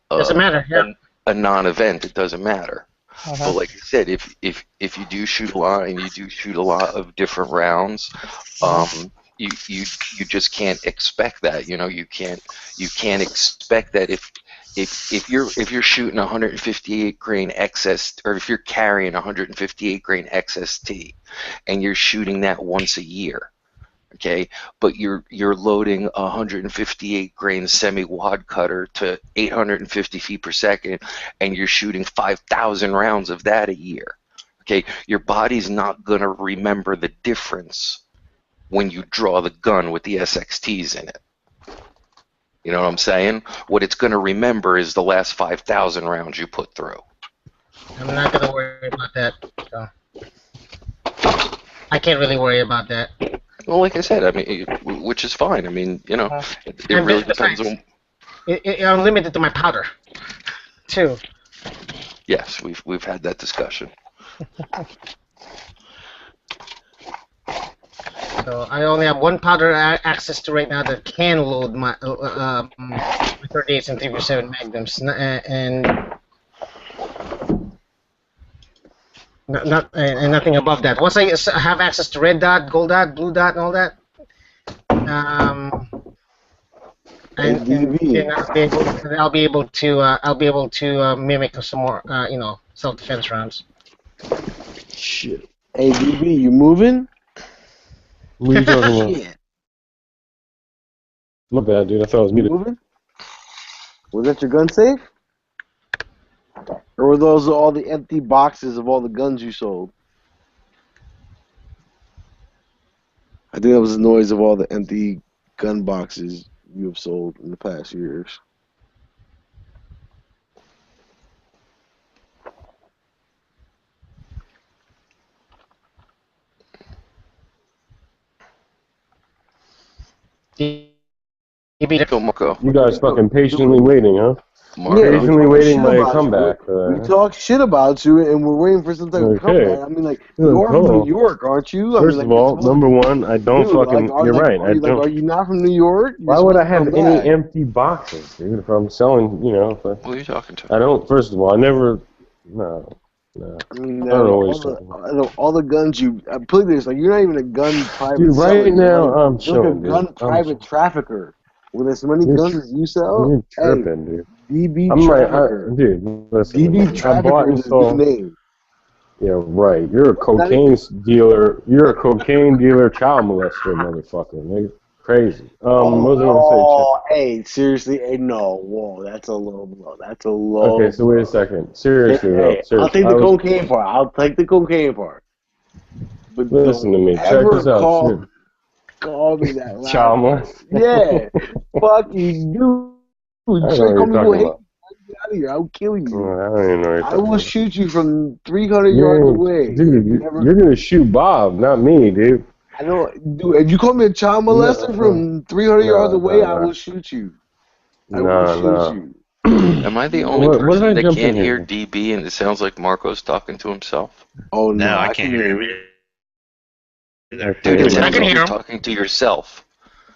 S15: doesn't matter. Yeah.
S11: a non-event. It doesn't matter. But like I said, if you do shoot a lot and you do shoot a lot of different rounds, you just can't expect that. You know, you can't expect that if you're shooting 158 grain XS, or if you're carrying 158 grain XST, and you're shooting that once a year, okay, but you're loading a 158 grain semi-wad cutter to 850 feet per second, and you're shooting 5,000 rounds of that a year, okay, your body's not gonna remember the difference when you draw the gun with the SXTs in it. You know what I'm saying? What it's gonna remember is the last 5,000 rounds you put through.
S15: I'm not gonna worry about that. So. I can't really worry about that.
S11: Well, like I said, I mean, which is fine. I mean, you know, it really depends on.
S15: I'm limited to my powder, too.
S11: Yes, we've had that discussion.
S15: So I only have one powder access to right now that can load my 38s and 357 magnums, and nothing above that. Once I have access to red dot, gold dot, blue dot, and all that, I'll be able to mimic some more, self-defense rounds.
S9: Shit. Hey, DB, you moving?
S16: What are you talking about? My bad, dude. I thought I was muted.
S9: Moving? Was that your gun safe? Or were those all the empty boxes of all the guns you sold? I think that was the noise of all the empty gun boxes you have sold in the past years.
S16: You guys fucking patiently waiting, huh?
S9: Yeah,
S16: patiently waiting my comeback.
S9: We talk shit about you, and we're waiting for some type of comeback. I mean, like, you're from New York, aren't you?
S16: First of all, number one, I don't fucking. You're right. I don't.
S9: Are you not from New York?
S16: Why would I have any empty boxes, dude? If I'm selling,
S11: Who are you talking to?
S16: I don't. First of all, I never. No.
S9: I mean, all the guns you put this like you're not even a gun private.
S16: Dude, right now I'm
S9: you're like a gun private trafficker with as many guns as you sell.
S16: You're tripping, dude.
S9: DB
S16: I'm
S9: trafficker.
S16: like, dude, listen.
S9: DB trafficker is his new name.
S16: Yeah, right. You're a cocaine dealer. You're a cocaine dealer, child molester, motherfucker. Nigga. Crazy. What was I gonna say?
S9: Hey, seriously, hey, no, whoa, that's a low blow. That's a low.
S16: Okay, so wait a second. Seriously, though. Seriously.
S9: I'll take the cocaine part. I'll take the cocaine part. But
S16: listen to me. Check this out.
S9: Call me that.
S16: Child molester.
S9: Yeah. Fuck you, dude. Straight call me who hate you. Get out of here. I'll kill you.
S16: I don't even know.
S9: I will shoot you from 300 yards away.
S16: Dude, you're gonna shoot Bob, not me, dude.
S9: I know, dude. If you call me a child molester from 300 yards away, I will shoot you. I will shoot you.
S11: Am I the only person that can't hear DB and it sounds like Marco's talking to himself?
S9: Oh no,
S14: I can't hear him.
S11: Dude, it sounds like you're talking to yourself.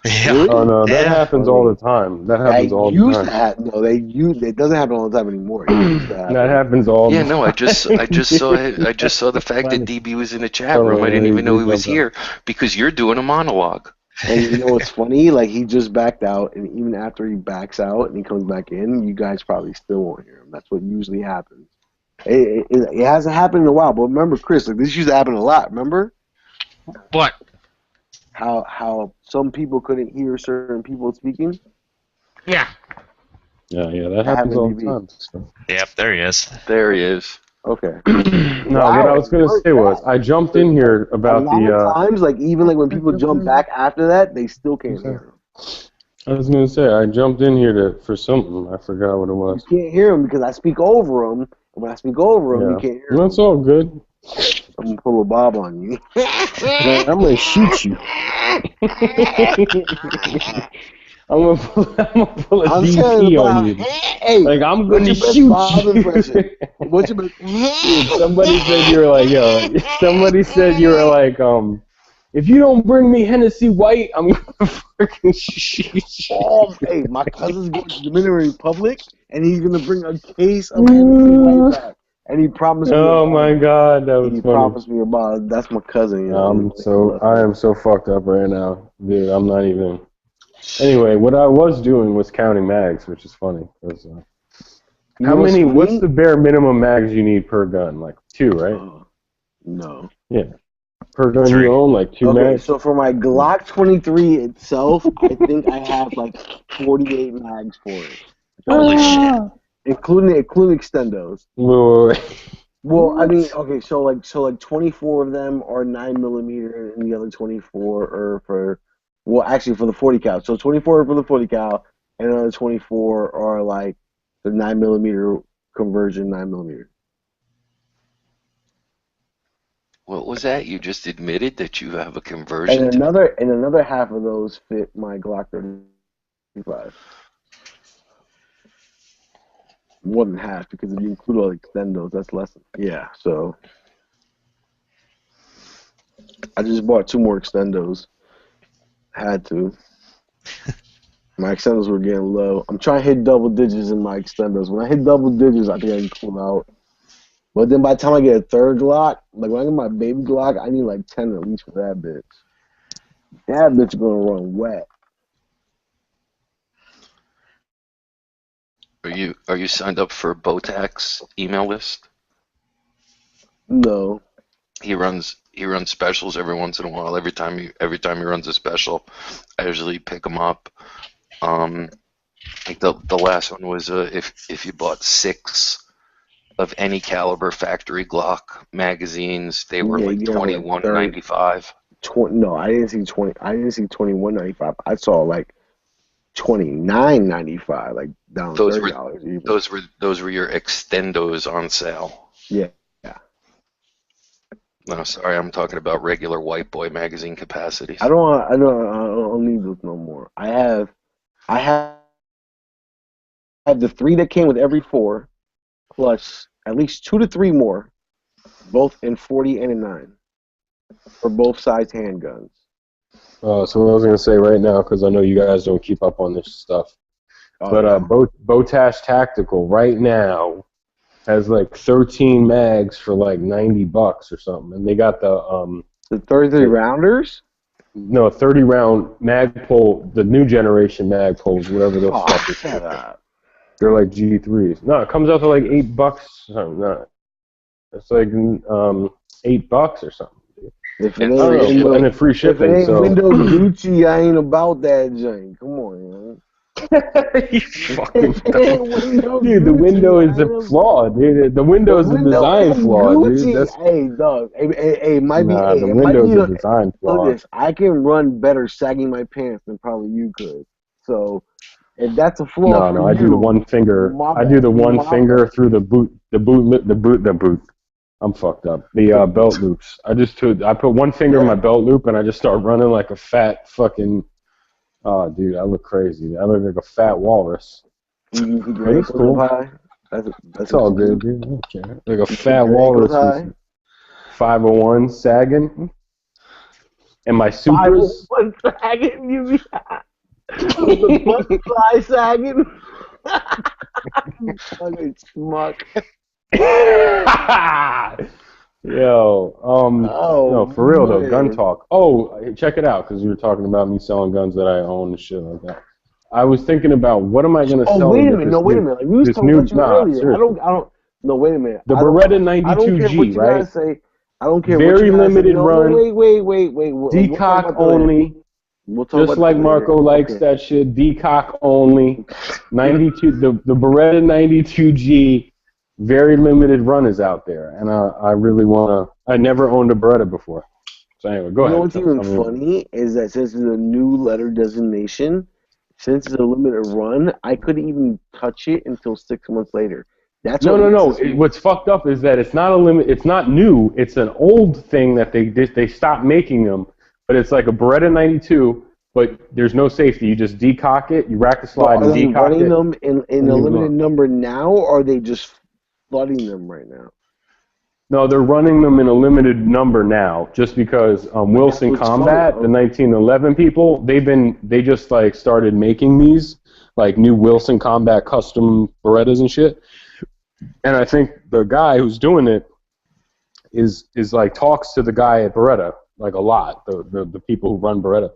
S14: Yeah.
S16: Oh no, that happens all the time. That happens all the time.
S9: It doesn't happen all the time anymore.
S16: That happens all the time.
S11: Yeah, no, I just saw the fact that DB was in the chat room. I didn't even know he was here because you're doing a monologue.
S9: And you know what's funny? Like, he just backed out, and even after he backs out and he comes back in, you guys probably still won't hear him. That's what usually happens. It hasn't happened in a while, but remember, Chris, like, this used to happen a lot. Remember?
S15: What?
S9: How some people couldn't hear certain people speaking?
S15: Yeah.
S16: Yeah, that happens all the time. So.
S14: Yep, there he is.
S11: There he is.
S9: Okay.
S16: No, what I was gonna say was I jumped in here about
S9: times, like even like when people jump back after that, they still can't hear him.
S16: I was gonna say I jumped in here for something. I forgot what it was.
S9: You can't hear him because I speak over him. And when I speak over him, you can't hear him.
S16: That's all good.
S9: I'm gonna pull a Bob on you.
S16: I'm gonna shoot you. I'm gonna pull a DP on you.
S9: Hey,
S16: like I'm gonna shoot you.
S9: What's your best?
S16: Somebody said you were like, yo. Somebody said you were like, if you don't bring me Hennessy White, I'm gonna fucking shoot you.
S9: Oh, hey, my cousin's going to the Dominican Republic, and he's gonna bring a case of Hennessy White back. And he promised me.
S16: Oh my God, that was
S9: He
S16: funny.
S9: promised me about. That's my cousin. You know?
S16: I am so fucked up right now, dude. I'm not even. Anyway, what I was doing was counting mags, which is funny. 'Cause, how many? What's the bare minimum mags you need per gun? Like 2, right?
S9: No.
S16: Yeah. Per gun you own, like 2
S9: Okay,
S16: mags.
S9: so for my Glock 23 itself, I think I have like 48 mags for it.
S14: Holy shit.
S9: Including extendos.
S16: Wait.
S9: Well, I mean, okay, so like 24 of them are 9mm, and the other 24 are for, well, actually for the 40 cal. So 24 are for the 40 cal, and another 24 are like the 9mm conversion 9mm.
S11: What was that? You just admitted that you have a conversion.
S9: And another half of those fit my Glock 35. More than half, because if you include all the extendos, that's less. Yeah, so I just bought 2 more extendos. Had to. My extendos were getting low. I'm trying to hit double digits in my extendos. When I hit double digits, I think I can pull out. But then by the time I get a third Glock, like when I get my baby Glock, I need like 10 at least for that bitch. That bitch is gonna run wet.
S11: Are you signed up for Botax email list?
S9: No.
S11: He runs specials every once in a while. Every time he runs a special, I usually pick him up. Like the last one was if you bought 6 of any caliber factory Glock magazines, they were like $21.95.
S9: No, I didn't see 20. I didn't see $21.95. I saw like $29.95, like down $30 even.
S11: Those were your extendos on sale.
S9: Yeah.
S11: No, sorry, I'm talking about regular white boy magazine capacities.
S9: I don't need those no more. I have the 3 that came with every 4, plus at least 2 to 3 more, both in 40 and in 9, for both size handguns.
S16: So what I was gonna say right now, because I know you guys don't keep up on this stuff, but Botash Tactical right now has like 13 mags for like $90 or something, and they got the
S9: 33 rounders.
S16: No, 30 round Magpul, the new generation Magpuls, whatever those fuckers.
S9: Shut up.
S16: They're like G3s. No, it comes out to like $8 or something. No, it's like $8 or something.
S9: If it
S16: ain't and then free shipping.
S9: If it ain't
S16: so.
S9: Windows Gucci, I ain't about that joint. Come on, man.
S16: You fucking dude, the window is a flaw, dude. The window is a design flaw, dude. That's...
S9: Hey, dog. Hey, might be.
S16: Nah, the window's a design flaw.
S9: Look at this. I can run better sagging my pants than probably you could. So, if that's a flaw,
S16: no, I do the one finger. I do the one finger through the boot. I'm fucked up. The belt loops. I put one finger in my belt loop and I just start running like a fat fucking. Oh, dude, I look crazy. I look like a fat walrus. That's cool. That's all good, dude. Okay. Like a fat walrus. 501 sagging. And my supers.
S9: 501 sagging, you mean? The butt fly sagging. Fucking schmuck.
S16: Yo, no, for real though, gun talk. Oh, check it out, because you were talking about me selling guns that I own and shit like that. I was thinking about what am I gonna sell?
S9: Oh, wait a minute. No, wait a minute. We was talking about you earlier. I don't. No, wait a minute.
S16: The Beretta 92G, right?
S9: I don't care.
S16: Very limited run.
S9: Wait.
S16: Decock only. Just like Marco likes that shit. Decock only. 92. The Beretta 92G. Very limited run is out there, and I really want to. I never owned a Beretta before. So anyway, go ahead.
S9: You know what's even funny is that since it's a new letter designation, since it's a limited run, I couldn't even touch it until 6 months later. That's
S16: no. What's fucked up is that it's not a limit. It's not new. It's an old thing that they stopped making them. But it's like a Beretta 92, but there's no safety. You just decock it, you rack the slide, and decock it. Are they
S9: running them in a limited number now, or are they just flooding them right now?
S16: No, they're running them in a limited number now, just because Wilson Combat, the 1911 people, they just like started making these like new Wilson Combat custom Berettas and shit, And I think the guy who's doing it is like talks to the guy at Beretta like a lot, the people who run Beretta,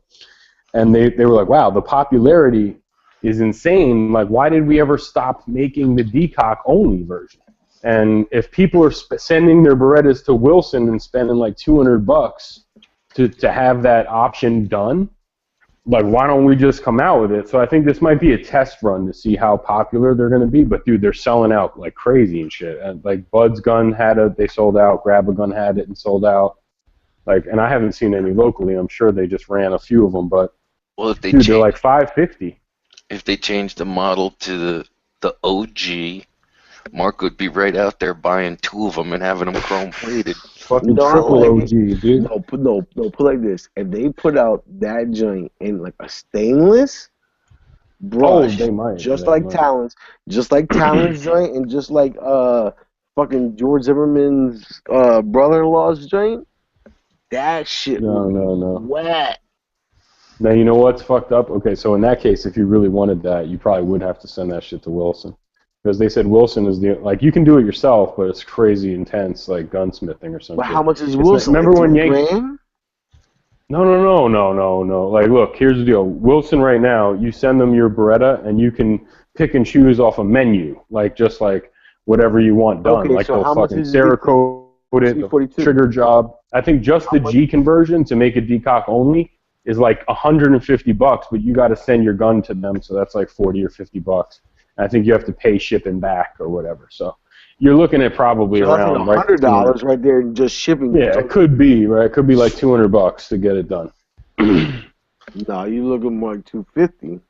S16: and they were like, wow, the popularity is insane. Like, why did we ever stop making the decock only version? And if people are sending their Berettas to Wilson and spending like $200 to have that option done, like, why don't we just come out with it? So I think this might be a test run to see how popular they're going to be. But dude, they're selling out like crazy and shit. And like Bud's gun had it, they sold out. Grab a Gun had it and sold out. Like, and I haven't seen any locally. I'm sure they just ran a few of them, but
S11: well, if they
S16: dude, they're like $550.
S11: If they change the model to the OG, Mark would be right out there buying 2 of them and having them chrome plated.
S16: Fucking triple OG, dude.
S9: No, put like this. If they put out that joint in like a stainless brush,
S16: they might.
S9: just like Talon's joint, and just like fucking George Zimmerman's brother-in-law's joint, that shit
S16: No.
S9: wet.
S16: Now, you know what's fucked up? Okay, so in that case, if you really wanted that, you probably would have to send that shit to Wilson. Because they said Wilson is the, like, you can do it yourself, but it's crazy intense, like gunsmithing or something.
S9: But how much is Wilson?
S16: Remember when
S9: Yankee?
S16: No. Like, look, here's the deal. Wilson right now, you send them your Beretta, and you can pick and choose off a menu, like, just like whatever you want done.
S9: Okay,
S16: like,
S9: so
S16: they'll
S9: how much
S16: fucking
S9: is
S16: Cerakote it, the trigger job. I think just the G conversion to make it decock only is like $150, but you got to send your gun to them, so that's like $40 or $50. I think you have to pay shipping back or whatever. So you're looking at probably
S9: So
S16: around
S9: that's like $100 right there in just shipping.
S16: Yeah, it could be right. It could be like $200 to get it done.
S9: No, you looking more like $250.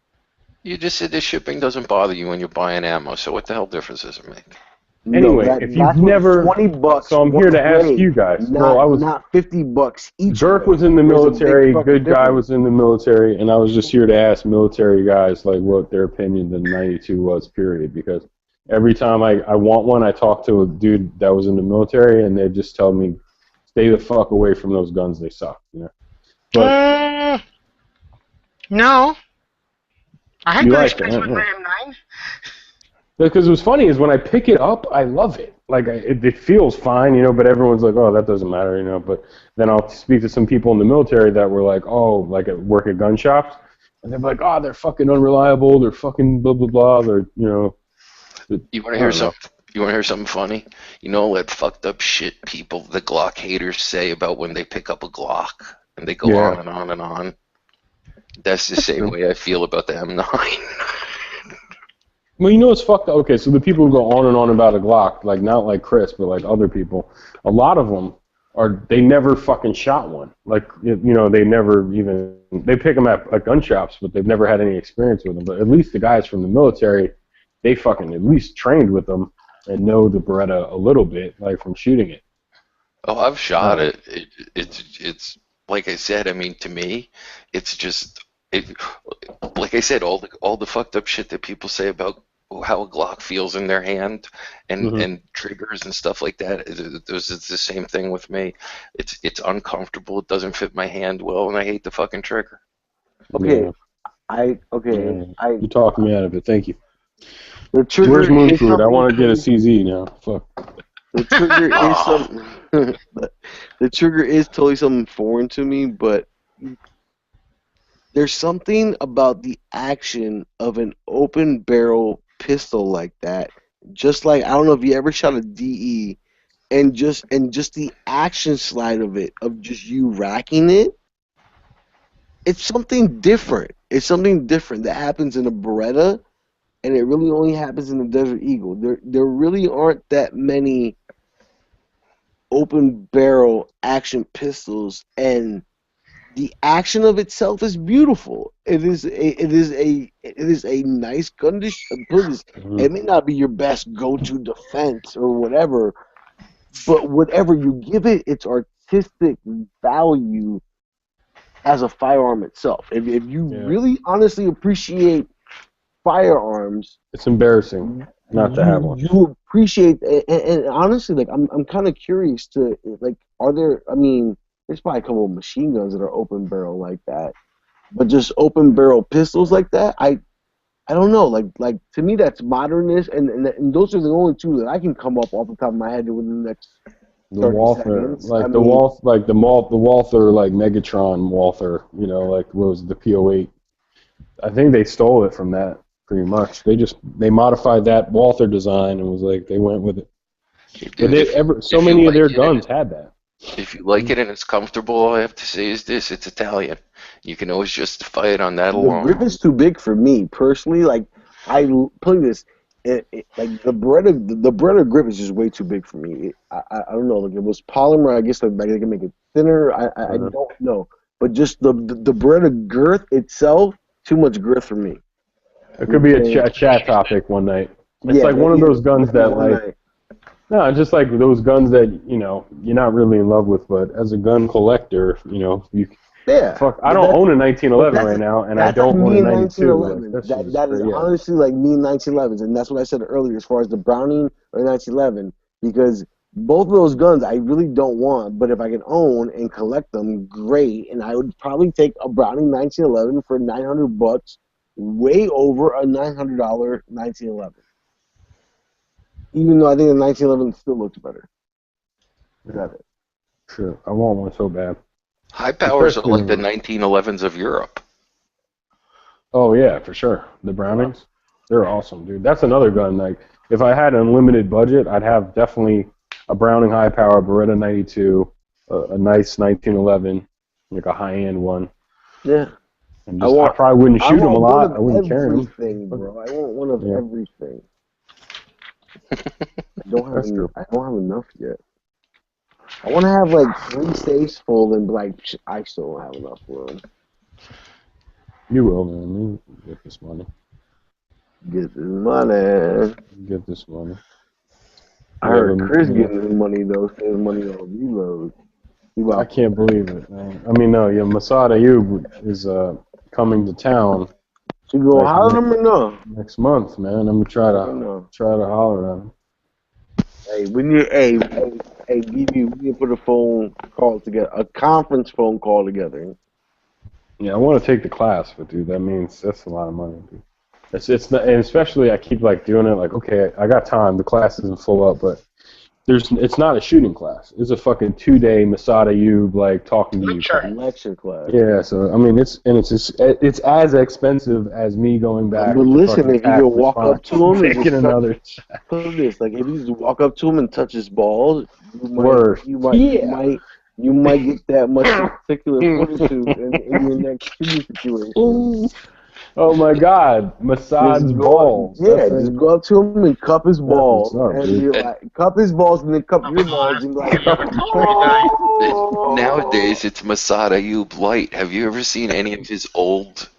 S11: You just said the shipping doesn't bother you when you're buying ammo, so what the hell difference does it make?
S16: Anyway, if you've never,
S9: $20,
S16: so I'm here to ask
S9: grade,
S16: you guys.
S9: Not,
S16: Well, I was
S9: not $50 each.
S16: Dirk was in the
S9: There's a big
S16: military.
S9: fucking
S16: Good guy
S9: difference.
S16: was in the military, and I was just here to ask military guys like what their opinion of 92 was. Period. Because every time I want one, I talk to a dude that was in the military, and they just tell me, "Stay the fuck away from those guns. They suck." You know. But
S15: No. I had
S16: You
S15: good
S16: like
S15: experience
S16: it,
S15: with
S16: huh?
S15: my M9.
S16: because what's funny is when I pick it up, I love it. Like it feels fine, you know. But everyone's like, "Oh, that doesn't matter," you know. But then I'll speak to some people in the military that were like, "Oh, like work at gun shops," and they're like, "Oh, they're fucking unreliable. They're fucking blah blah blah. They're you know."
S11: You want to hear something? You want to hear something funny? You know all that fucked up shit people, the Glock haters, say about when they pick up a Glock, and they go
S16: Yeah.
S11: on and on and on. That's the same way I feel about the M9.
S16: Well, you know what's fucked up? Okay, so the people who go on and on about a Glock, like not like Chris, but like other people, a lot of them they never fucking shot one. Like, you know, they never even, they pick them at gun shops, but they've never had any experience with them. But at least the guys from the military, they fucking at least trained with them and know the Beretta a little bit, like from shooting it.
S11: Oh, I've shot it. It's like I said. I mean, to me, it's just like I said, all the fucked up shit that people say about how a Glock feels in their hand and triggers and stuff like that. It's the same thing with me. It's uncomfortable. It doesn't fit my hand well, and I hate the fucking trigger.
S9: Okay,
S16: Yeah. You talked me out of it. Thank you.
S9: The trigger
S16: Where's Moon
S9: is
S16: Food? I
S9: something-
S16: want to get a CZ now. Fuck.
S9: The trigger is something. The trigger is totally something foreign to me, but there's something about the action of an open barrel pistol like that. Just like, I don't know if you ever shot a DE, and just the action slide of it, of just you racking it. It's something different. It's something different that happens in a Beretta, and it really only happens in the Desert Eagle. There really aren't that many open barrel action pistols, and the action of itself is beautiful. It is a nice gun to It may not be your best go-to defense or whatever, but whatever you give it, its artistic value as a firearm itself. If you really honestly appreciate firearms,
S16: It's embarrassing not to have one.
S9: you appreciate, and honestly, like I'm kind of curious to, like, are there? I mean, there's probably a couple of machine guns that are open barrel like that, but just open barrel pistols like that, I don't know, like to me that's modernist, and those are the only two that I can come up off the top of my head within the next
S16: The
S9: 30
S16: Walther,
S9: seconds.
S16: like
S9: I
S16: the
S9: mean,
S16: Walther, like Megatron Walther, you know, like what was it, the PO8. I think they stole it from that pretty much. They modified that Walther design and was like they went with it. But so many of their guns had that.
S11: If you like it and it's comfortable, all I have to say is this: it's Italian. You can always justify it on that
S9: the
S11: alone.
S9: grip is too big for me personally. Like I play this, like the Beretta grip is just way too big for me. I don't know. Like it was polymer, I guess like they can make it thinner. I don't know, but just the Beretta girth itself, too much girth for me.
S16: It could be a chat topic one night. It's like one of those guns that like. No, just like those guns that, you know, you're not really in love with, but as a gun collector, you know, fuck, I don't own a 1911 right now, and I don't own a 92. Like,
S9: that is honestly like me in 1911s, and that's what I said earlier as far as the Browning or 1911, because both of those guns I really don't want, but if I can own and collect them, great, and I would probably take a Browning 1911 for $900, way over a $900 1911. Even though I think the 1911 still looks better.
S16: Sure, I want one so bad.
S11: High powers are like the 1911s of Europe.
S16: Oh yeah, for sure. The Brownings, they're awesome, dude. That's another gun. Like, if I had an unlimited budget, I'd have definitely a Browning high power Beretta 92, a nice 1911, like a high end one.
S9: Yeah.
S16: And I probably wouldn't shoot them a lot. I wouldn't carry them.
S9: Everything, bro. I want one of everything. I don't have enough yet. I want to have like 3 safes full, and like I still don't have enough room.
S16: You will, man. You get this money.
S9: Get this money.
S16: Get this money.
S9: I heard Chris getting his money though. Saving money on reload.
S16: I can't believe it, man. I mean, no, Masad Ayub is coming to town.
S9: So you go holler at him or no?
S16: Next month, man. I'm gonna try to holler at him.
S9: Hey, we need we need to put a phone call together, a conference phone call together.
S16: Yeah, I want to take the class, but dude, that means that's a lot of money, dude. It's not, and especially I keep like doing it like, okay, I got time. The class isn't full up, but it's not a shooting class. It's a fucking 2-day Masada Ayub like talking to you
S9: lecture class.
S16: Yeah, so I mean it's as expensive as me going back.
S9: But listen, if you go walk up to him and
S16: taking another
S9: put this, like if you just walk up to him and touch his balls, you might get that much particular fortitude in your next shooting situation.
S16: Oh my God, Massad's balls.
S9: Yeah, just go up to him and cup his balls, and be like, cup his balls, and then cup your balls, and be like,
S11: Nowadays, it's Masad Ayub Light. Have you ever seen any of his old,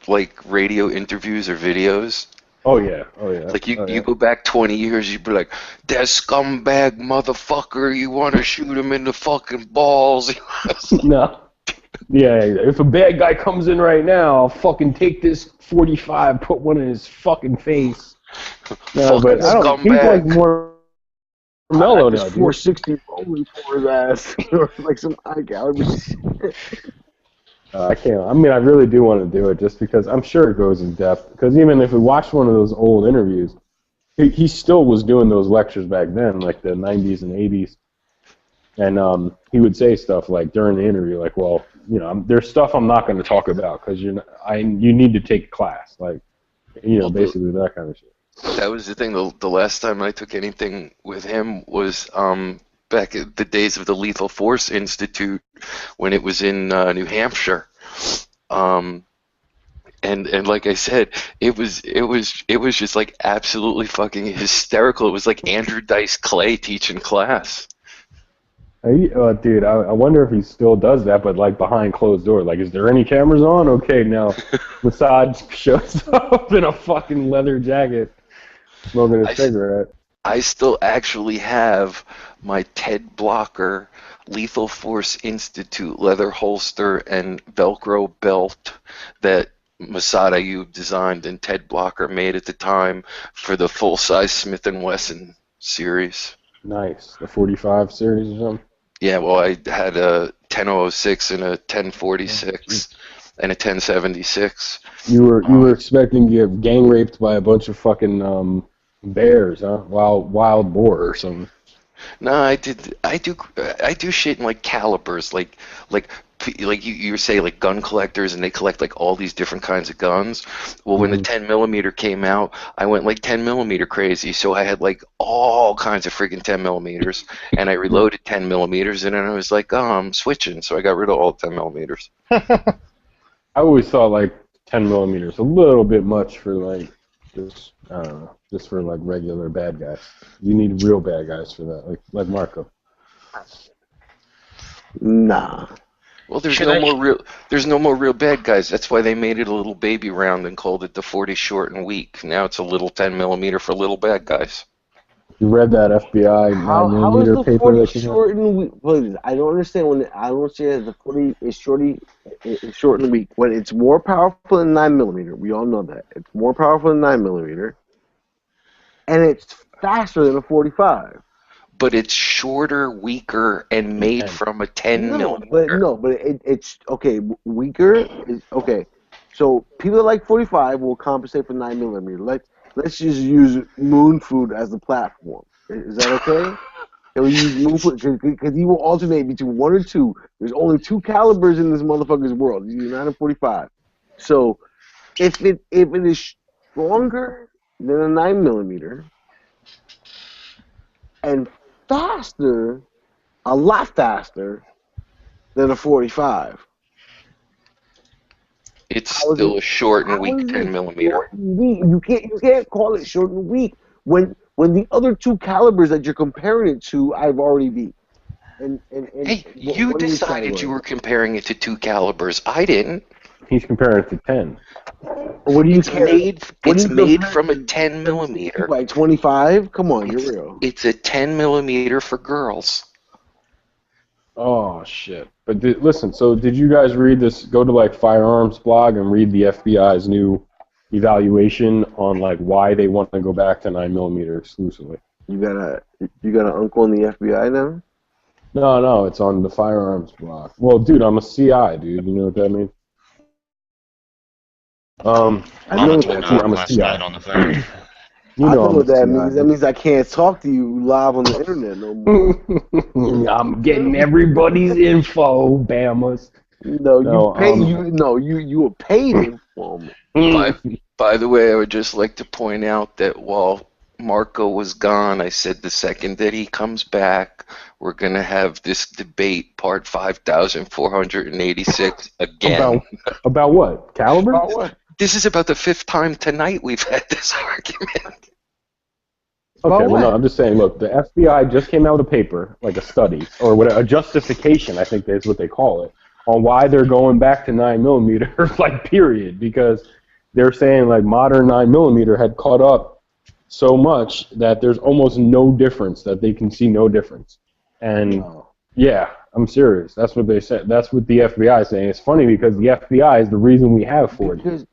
S11: like, radio interviews or videos?
S16: Oh yeah.
S11: Like you go back 20 years, you'd be like, that scumbag motherfucker, you want to shoot him in the fucking balls.
S16: No. Yeah, if a bad guy comes in right now, I'll fucking take this 45, put one in his fucking face. No, but I don't. He's like more mellow now, dude.
S9: 460 rolling for his ass, like some high caliber shit.
S16: I can't. I mean, I really do want to do it just because I'm sure it goes in depth. Because even if we watched one of those old interviews, he still was doing those lectures back then, like the 90s and 80s. And he would say stuff like during the interview, like, well, you know, there's stuff I'm not going to talk about because you need to take a class, like, you know, basically that kind of shit.
S11: That was the thing. The last time I took anything with him was back at the days of the Lethal Force Institute when it was in New Hampshire. And like I said, it was just like absolutely fucking hysterical. It was like Andrew Dice Clay teaching class.
S16: Dude, I wonder if he still does that, but like behind closed doors. Like, is there any cameras on? Okay, now Masad shows up in a fucking leather jacket, smoking a cigarette.
S11: I still actually have my Ted Blocker Lethal Force Institute leather holster and Velcro belt that Masad Ayub designed and Ted Blocker made at the time for the full-size Smith & Wesson series.
S16: Nice. The 45 series or something?
S11: Yeah, well, I had a 1006 and a 1046. and a 1076.
S16: You were expecting to get gang raped by a bunch of fucking bears, huh? Wild boar or something.
S11: No, I do shit in like calibers, like you say like gun collectors, and they collect like all these different kinds of guns. Well, when the 10mm came out, I went like 10mm crazy, so I had like all kinds of freaking 10mm, and I reloaded 10mm, and then I was like, oh, I'm switching, so I got rid of all 10mm.
S16: I always thought like 10mm a little bit much for like just for like regular bad guys. You need real bad guys for that, like Marco.
S9: Nah.
S11: Well, there's no more real bad guys. That's why they made it a little baby round and called it the 40 short and weak. Now it's a little 10mm for little bad guys.
S16: You read that FBI
S9: How is
S16: 9mm
S9: the
S16: paper
S9: 40
S16: that you
S9: short and weak? Please, I don't understand I don't understand the 40 is short and weak. When it's more powerful than 9mm, we all know that it's more powerful than 9mm, and it's faster than a 45.
S11: But it's shorter, weaker, and made from a 10mm.
S9: But it's okay. Weaker is okay. So people that like 45 will compensate for 9mm. Let's just use Moon Food as the platform. Is that okay? Can we use Moon Food because he will alternate between one or two. There's only two calibers in this motherfucker's world. He's 9 and 45. So if it is stronger than a 9mm and faster, a lot faster than a 45.
S11: It's still a short and weak 10mm.
S9: You can't call it short and weak when the other two calibers that you're comparing it to I've already beat.
S11: Hey, you decided you were comparing it to two calibers. I didn't.
S16: He's comparing it to 10.
S9: What do you
S11: It's made from a 10mm.
S9: Like 25? Come on, you're real.
S11: It's a 10mm for girls.
S16: Oh shit! But listen, so did you guys read this? Go to like Firearms blog and read the FBI's new evaluation on like why they want to go back to 9mm exclusively.
S9: You got an uncle in the FBI now?
S16: No, it's on the Firearms blog. Well, dude, I'm a CI, dude. You know what that means? I know that. I'm a CI.
S14: On the phone.
S16: You
S9: I
S16: know
S9: know what that means.
S16: CI.
S9: That means I can't talk to you live on the internet no more.
S16: I'm getting everybody's info, Bamas.
S9: No, you were paid info.
S11: By the way, I would just like to point out that while Marco was gone, I said the second that he comes back, we're going to have this debate, part 5,486 again.
S16: About what? Caliber?
S9: About what?
S11: This is about the 5th time tonight we've had this argument.
S16: Okay, well, no, I'm just saying, look, the FBI just came out with a paper, like a study, or whatever, a justification, I think is what they call it, on why they're going back to 9mm, like, period, because they're saying, like, modern 9mm had caught up so much that there's almost no difference, that they can see no difference. And, yeah, I'm serious. That's what they said. That's what the FBI is saying. It's funny because the FBI is the reason we have 40.
S9: Because,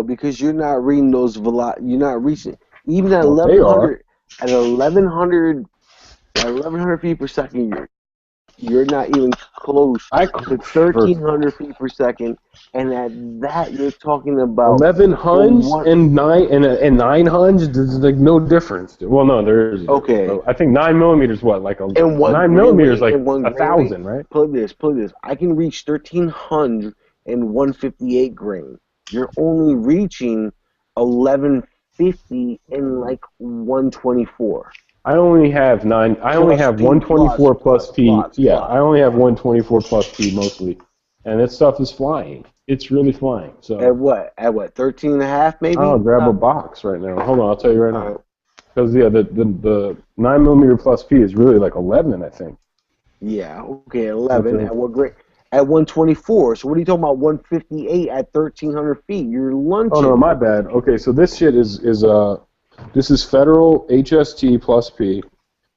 S9: because you're not reading those you're not reaching. Even at 1100 feet per second, you're not even close to 1,300 feet per second, and at that you're talking about
S16: 1,100 and 900. There's like no difference. Well, no, there is.
S9: Okay.
S16: I think 9mm is what, like 9mm is like 1,000, right?
S9: Play this. I can reach 1,300 and 158 grain. You're only reaching 1150 and like 124.
S16: I only have 124 plus P. Yeah, I only have 124 plus P mostly, and that stuff is flying. It's really flying. So
S9: at what? 13 and a half maybe?
S16: I'll grab a box right now. Hold on, I'll tell you right now. Because yeah, the 9mm plus P is really like 11, I think.
S9: Yeah. Okay, 11. At what grade? At 124. So what are you talking about? 158 at 1,300 feet? You're lunching.
S16: Oh no, my bad. Okay, so this shit is this is federal HST plus P. It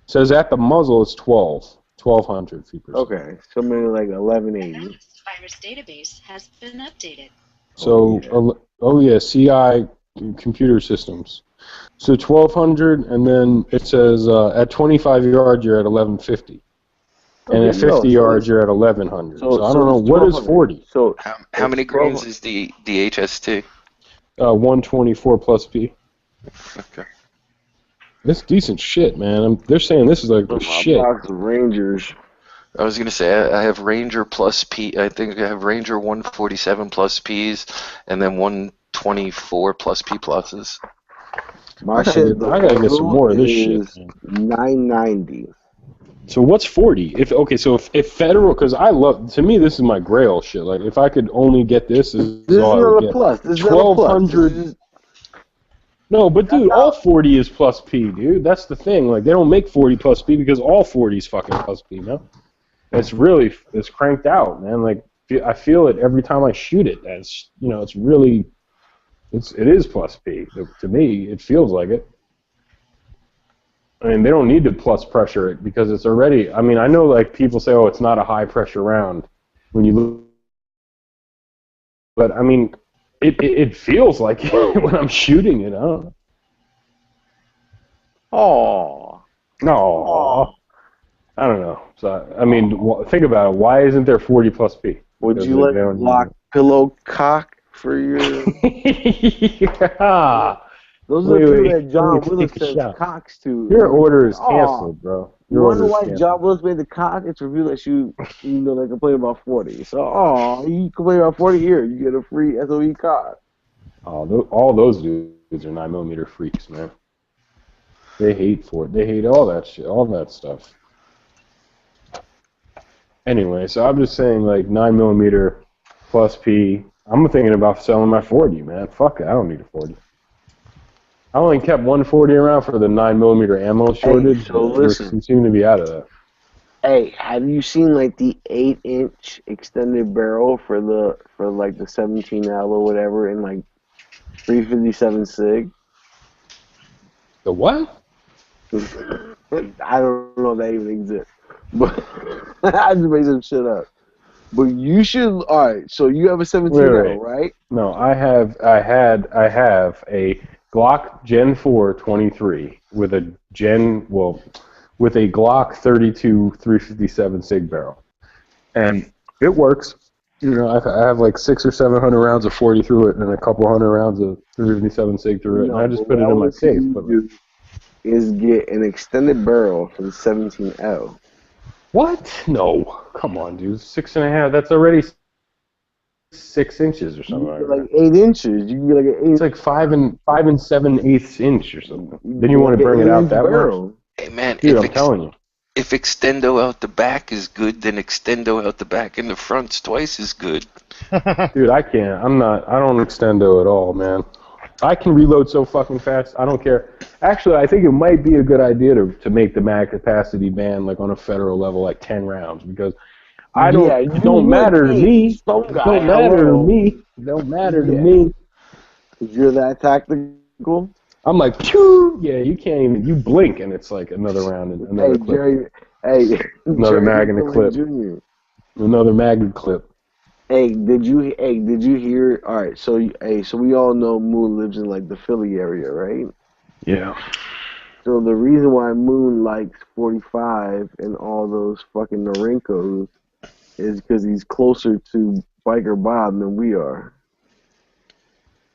S16: says at the muzzle it's 1,200 feet per second.
S9: Okay, so maybe like 1180.
S17: Virus database has been updated.
S16: So, CI computer systems. So 1,200, and then it says at 25 yards you're at 1150. And at 50 yards, you're at 1100. So I don't know, what is 40?
S9: So
S11: How many grains is the HST?
S16: 124 plus P.
S11: Okay.
S16: It's decent shit, man. They're saying this is like the shit.
S9: Box of Rangers.
S11: I was gonna say I have Ranger plus P. I think I have Ranger 147 plus Ps, and then 124 plus P pluses.
S9: My shit,
S16: I gotta get some more of this shit.
S9: $9.90.
S16: So what's 40? If federal, because to me this is my grail shit. Like if I could only get this, is all I would get.
S9: Plus. This is not a plus.
S16: 1200. No, but dude, all 40 is plus P, dude. That's the thing. Like they don't make 40 plus P because all 40 is fucking plus P, no? It's cranked out, man. Like I feel it every time I shoot it. As it is plus P. To me, it feels like it. I mean, they don't need to plus pressure it because it's already. I mean, I know like people say, oh, it's not a high pressure round when you look, but I mean, it feels like it when I'm shooting it. I don't know.
S9: Oh.
S16: No. I don't know. So I mean, think about it. Why isn't there 40 plus P?
S9: Would you let Glock pillow cock for your?
S16: Yeah.
S9: Those are the people that John Willis sends cocks to.
S16: Your order is canceled, bro.
S9: You wonder why John Willis made the cock? It's revealed that you they complain about 40. So, you complain about 40 here, you get a free SOE cock.
S16: Oh, all those dudes are 9mm freaks, man. They hate for it. They hate all that shit, all that stuff. Anyway, so I'm just saying, like 9mm plus P. I'm thinking about selling my 40, man. Fuck it, I don't need a 40. I only kept 140 around for the 9mm ammo shortage.
S9: Hey, so listen.
S16: We seem to be out of that.
S9: Hey, have you seen like the 8-inch extended barrel for the 17L or whatever in like 357 SIG?
S16: The what?
S9: I don't know if that even exists, but I just made some shit up. But you should. All right, so you have a 17L, right?
S16: No, I have a Glock Gen 4 23 with a Glock 32 357 SIG barrel, and it works. You know, I have like 600 or 700 rounds of 40 through it, and a couple hundred rounds of 357 SIG through it, and I just put it in my safe.
S9: Is get an extended barrel for the 17L.
S16: What? No, come on, dude. 6.5. That's already 6 inches or something.
S9: Like 8 inches. You can get like an 8.
S16: It's like 5 and 7/8 inch or something. Then you want to bring it out that much?
S11: Hey man,
S16: Dude, I'm telling you.
S11: If extendo out the back is good, then extendo out the back and the front's twice as good.
S16: Dude, I can't. I don't extendo at all, man. I can reload so fucking fast. I don't care. Actually, I think it might be a good idea to make the mag capacity ban like on a federal level, like 10 rounds, because it don't matter to me. Don't matter to me. Don't matter to me.
S9: You're that tactical.
S16: I'm like, phew! Yeah, you can't even. You blink and it's like another round and another clip.
S9: Jerry,
S16: another mag in the clip.
S9: Jr.
S16: Another mag in the clip.
S9: Hey, did you hear? All right, so we all know Moon lives in like the Philly area, right?
S16: Yeah.
S9: So the reason why Moon likes 45 and all those fucking Norinkos is because he's closer to Biker Bob than we are.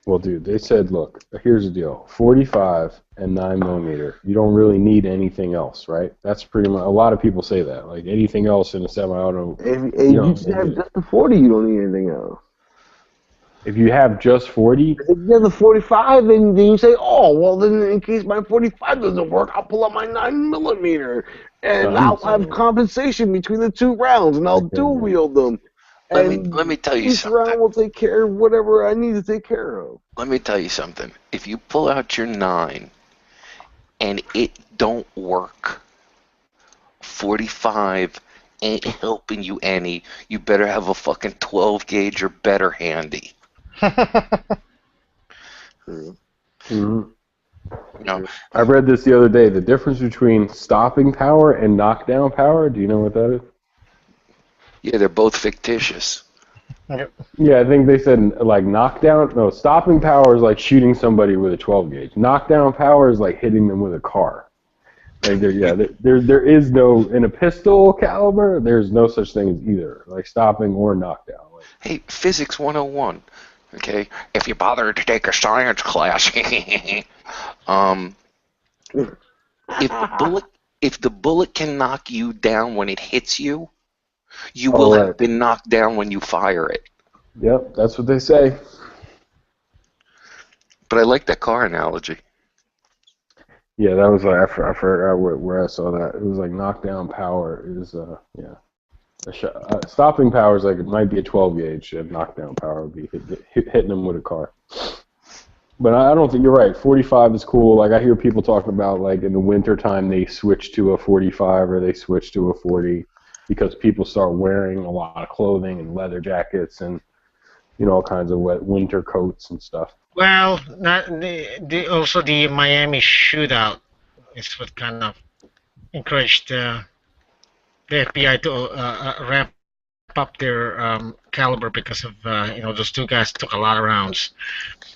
S16: Well, dude, they said, look, here's the deal: 45 and 9mm. You don't really need anything else, right? That's pretty much. A lot of people say that. Like anything else in a semi-auto.
S9: If you just have just the 40, you don't need anything else.
S16: If you have just 40,
S9: if you have the 45, then you say, oh, well, then in case my 45 doesn't work, I'll pull out my 9mm, and I'll have compensation between the 2 rounds, and I'll dual wield them.
S11: Let me tell you
S9: each
S11: something.
S9: Each round will take care of whatever I need to take care of.
S11: Let me tell you something. If you pull out your 9 and it don't work, 45 ain't helping you any. You better have a fucking 12 gauge or better handy.
S16: Mm-hmm. No. I read this the other day. The difference between stopping power and knockdown power. Do you know what that is?
S11: Yeah, they're both fictitious.
S16: Yeah, I think they said like knockdown. No, stopping power is like shooting somebody with a 12 gauge. Knockdown power is like hitting them with a car. Like there is no in a pistol caliber. There's no such thing as either, like stopping or knockdown.
S11: Hey, physics 101. Okay, if you bother to take a science class, if the bullet can knock you down when it hits you, you will have been knocked down when you fire it.
S16: Yep, that's what they say.
S11: But I like that car analogy.
S16: Yeah, that was like I forgot where I saw that. It was like knockdown power is stopping power is like it might be a 12 gauge, and knockdown power would be hitting them with a car. But I don't think you're right. 45 is cool. Like I hear people talking about like in the winter time they switch to a 45 or they switch to a 40 because people start wearing a lot of clothing and leather jackets and all kinds of wet winter coats and stuff.
S15: Well, also the Miami shootout is what kind of encouraged the FBI to ramp up their caliber because of those two guys took a lot of rounds.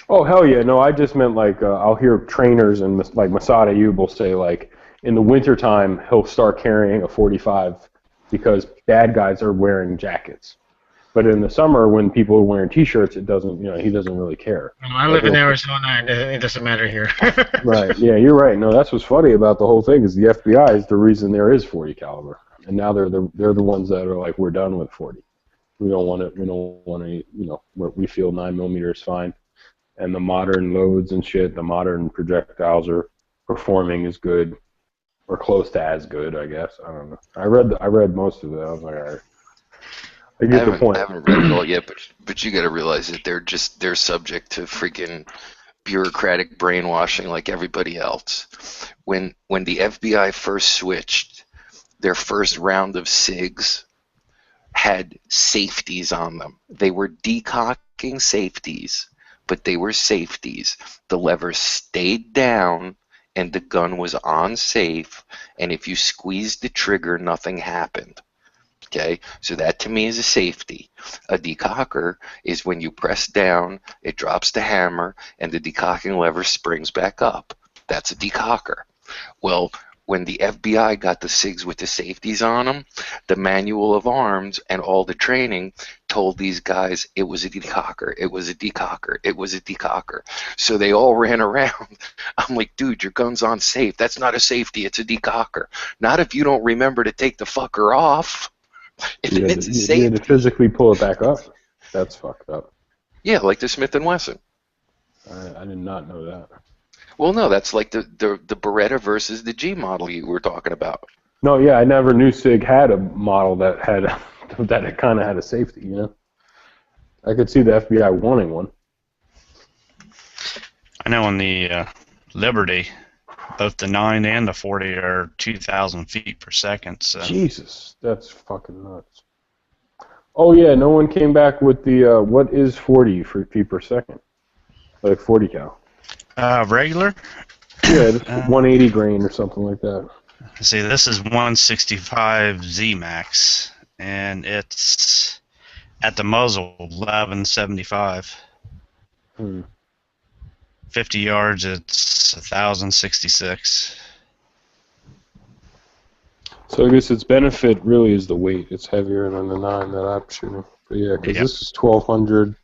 S16: Oh hell yeah! No, I just meant like I'll hear trainers and like Masada Ayub will say like in the wintertime he'll start carrying a 45 because bad guys are wearing jackets. But in the summer, when people are wearing T-shirts, it doesn't. He doesn't really care.
S15: I live in Arizona, and it doesn't matter here.
S16: Right? Yeah, you're right. No, that's what's funny about the whole thing is the FBI is the reason there is 40 caliber, and now they're the ones that are like we're done with 40. We don't want it. We don't want to. We feel 9mm is fine, and the modern loads and shit, the modern projectiles are performing as good, or close to as good, I guess. I don't know. I read most of it. I was like, all right. I get the point.
S11: I haven't read it all yet, but you got to realize that they're subject to freaking bureaucratic brainwashing like everybody else. When the FBI first switched, their first round of SIGs had safeties on them. They were decocking safeties, but they were safeties. The lever stayed down and the gun was on safe, and if you squeezed the trigger, nothing happened. Okay, so that to me is a safety. A decocker is when you press down, it drops the hammer, and the decocking lever springs back up. That's a decocker. Well, when the FBI got the SIGs with the safeties on them, the manual of arms and all the training told these guys it was a decocker, it was a decocker, it was a decocker. So they all ran around. I'm like, dude, your gun's on safe. That's not a safety, it's a decocker. Not if you don't remember to take the fucker off. If it's a safety.
S16: You had to physically pull it back up. That's fucked up.
S11: Yeah, like the Smith & Wesson.
S16: I did not know that.
S11: Well, no, that's like the Beretta versus the G model you were talking about.
S16: No, yeah, I never knew SIG had a model that had that kind of had a safety. I could see the FBI wanting one.
S14: I know on the Liberty, both the 9 and the 40 are 2,000 feet per second. So.
S16: Jesus, that's fucking nuts. Oh yeah, no one came back with the what is 40 feet per second? Like 40 cal.
S14: Regular?
S16: Yeah, 180 grain or something like that.
S14: See, this is 165 Z-Max, and it's at the muzzle 1175. 50 yards, it's 1,066.
S16: So I guess its benefit really is the weight. It's heavier than the 9 that I'm shooting. But yeah, because this is 1,200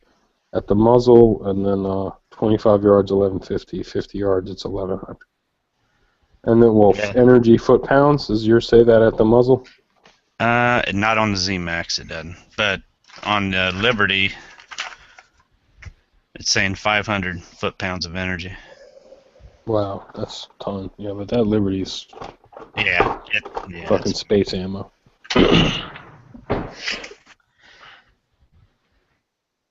S16: at the muzzle, and then 25 yards, 1150. 50 yards, it's 1,100. And then, energy foot-pounds, does yours say that at the muzzle?
S14: Not on the Z-Max, it doesn't. But on the Liberty, it's saying 500 foot-pounds of energy.
S16: Wow, that's a ton. Yeah, but that Liberty's fucking space ammo.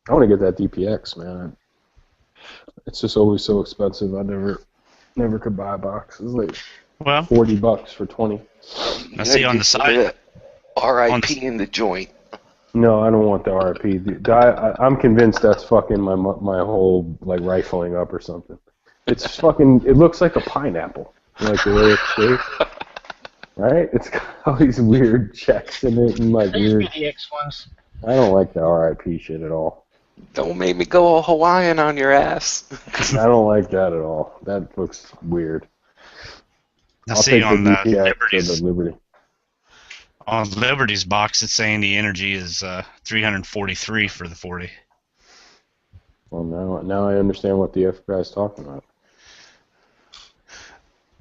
S16: I want to get that DPX, man. It's just always so expensive. I never could buy a box. It's like $40 for 20.
S14: I see on the side.
S11: RIP in the joint.
S16: No, I don't want the RIP. I'm convinced that's fucking my whole like rifling up or something. It's fucking. It looks like a pineapple, like the way it's shaped. Right? It's got all these weird checks in it and like weird.
S15: PDX ones.
S16: I don't like the RIP shit at all.
S11: Don't make me go all Hawaiian on your ass.
S16: I don't like that at all. That looks weird.
S14: Now
S16: I'll
S14: see
S16: take the
S14: on
S16: DPX or
S14: Liberty's
S16: the Liberty.
S14: on Liberty's box, it's saying the energy is 343 for the 40.
S16: Well, now I understand what the F guy's talking about.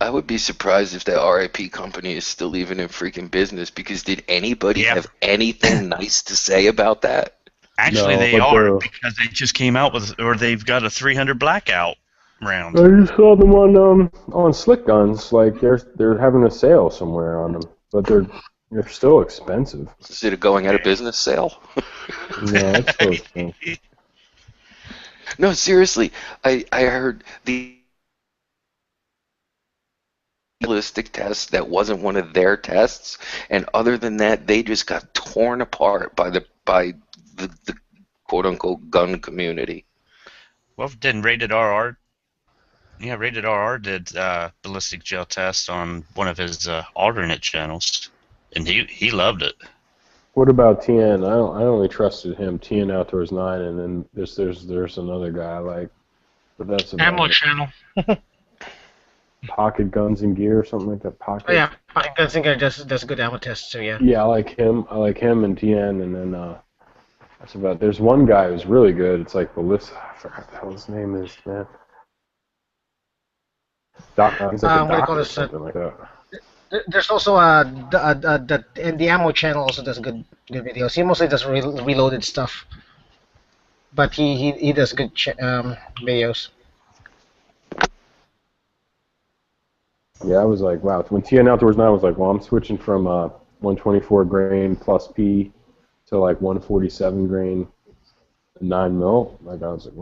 S11: I would be surprised if that RIP company is still even in freaking business, because did anybody have anything nice to say about that?
S14: Actually,
S16: No,
S14: they
S16: but
S14: are, because they just came out with, or they've got a 300 blackout round.
S16: I just saw them on Slick Guns. Like they're having a sale somewhere on them, but they're still expensive.
S11: Is it a going out of business sale?
S16: No, it's still expensive.
S11: No, seriously, I heard the realistic test that wasn't one of their tests, and other than that, they just got torn apart by the quote unquote gun community.
S14: Well, didn't Rated RR? Yeah, Rated RR did ballistic gel test on one of his alternate channels, and he loved it.
S16: What about TN? I only trusted him. TN Outdoors 9, and then there's another guy like, but that's about
S15: Ammo
S16: it.
S15: channel.
S16: Pocket Guns and Gear or something like that. Pocket.
S15: Oh yeah, Pocket Guns and Gear does good ammo tests too. Yeah.
S16: Yeah, I like him. And TN, and then that's about. There's one guy who's really good. It's like Ballistic. I forgot what the hell his name is, man. He's like a
S15: What do you
S16: doc
S15: call
S16: or
S15: this?
S16: something like that.
S15: There's also and the ammo channel also does good videos. He mostly does reloaded stuff, but he does good videos.
S16: Yeah, I was like, wow. When TN Outdoors 9 was like, well, I'm switching from 124 grain plus P to like 147 grain 9 mil. Like, I was like,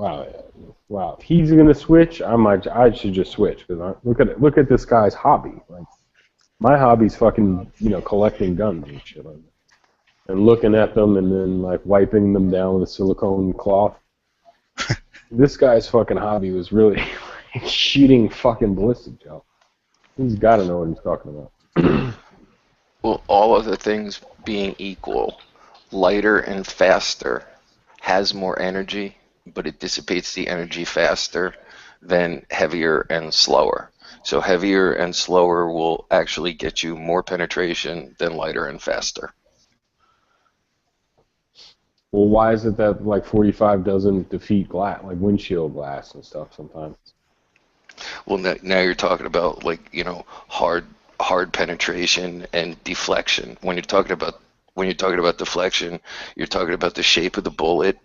S16: wow. If he's gonna switch, I should just switch, because look at this guy's hobby. Like, my hobby's fucking collecting guns and shit like that, and looking at them and then like wiping them down with a silicone cloth. This guy's fucking hobby was really like, shooting fucking ballistic gel. He's got to know what he's talking about.
S11: Well, all other things being equal, lighter and faster has more energy, but it dissipates the energy faster than heavier and slower. So heavier and slower will actually get you more penetration than lighter and faster.
S16: Well, why is it that like 45 doesn't defeat glass, like windshield glass and stuff sometimes?
S11: Well, now you're talking about hard penetration and deflection. When you're talking about deflection, you're talking about the shape of the bullet,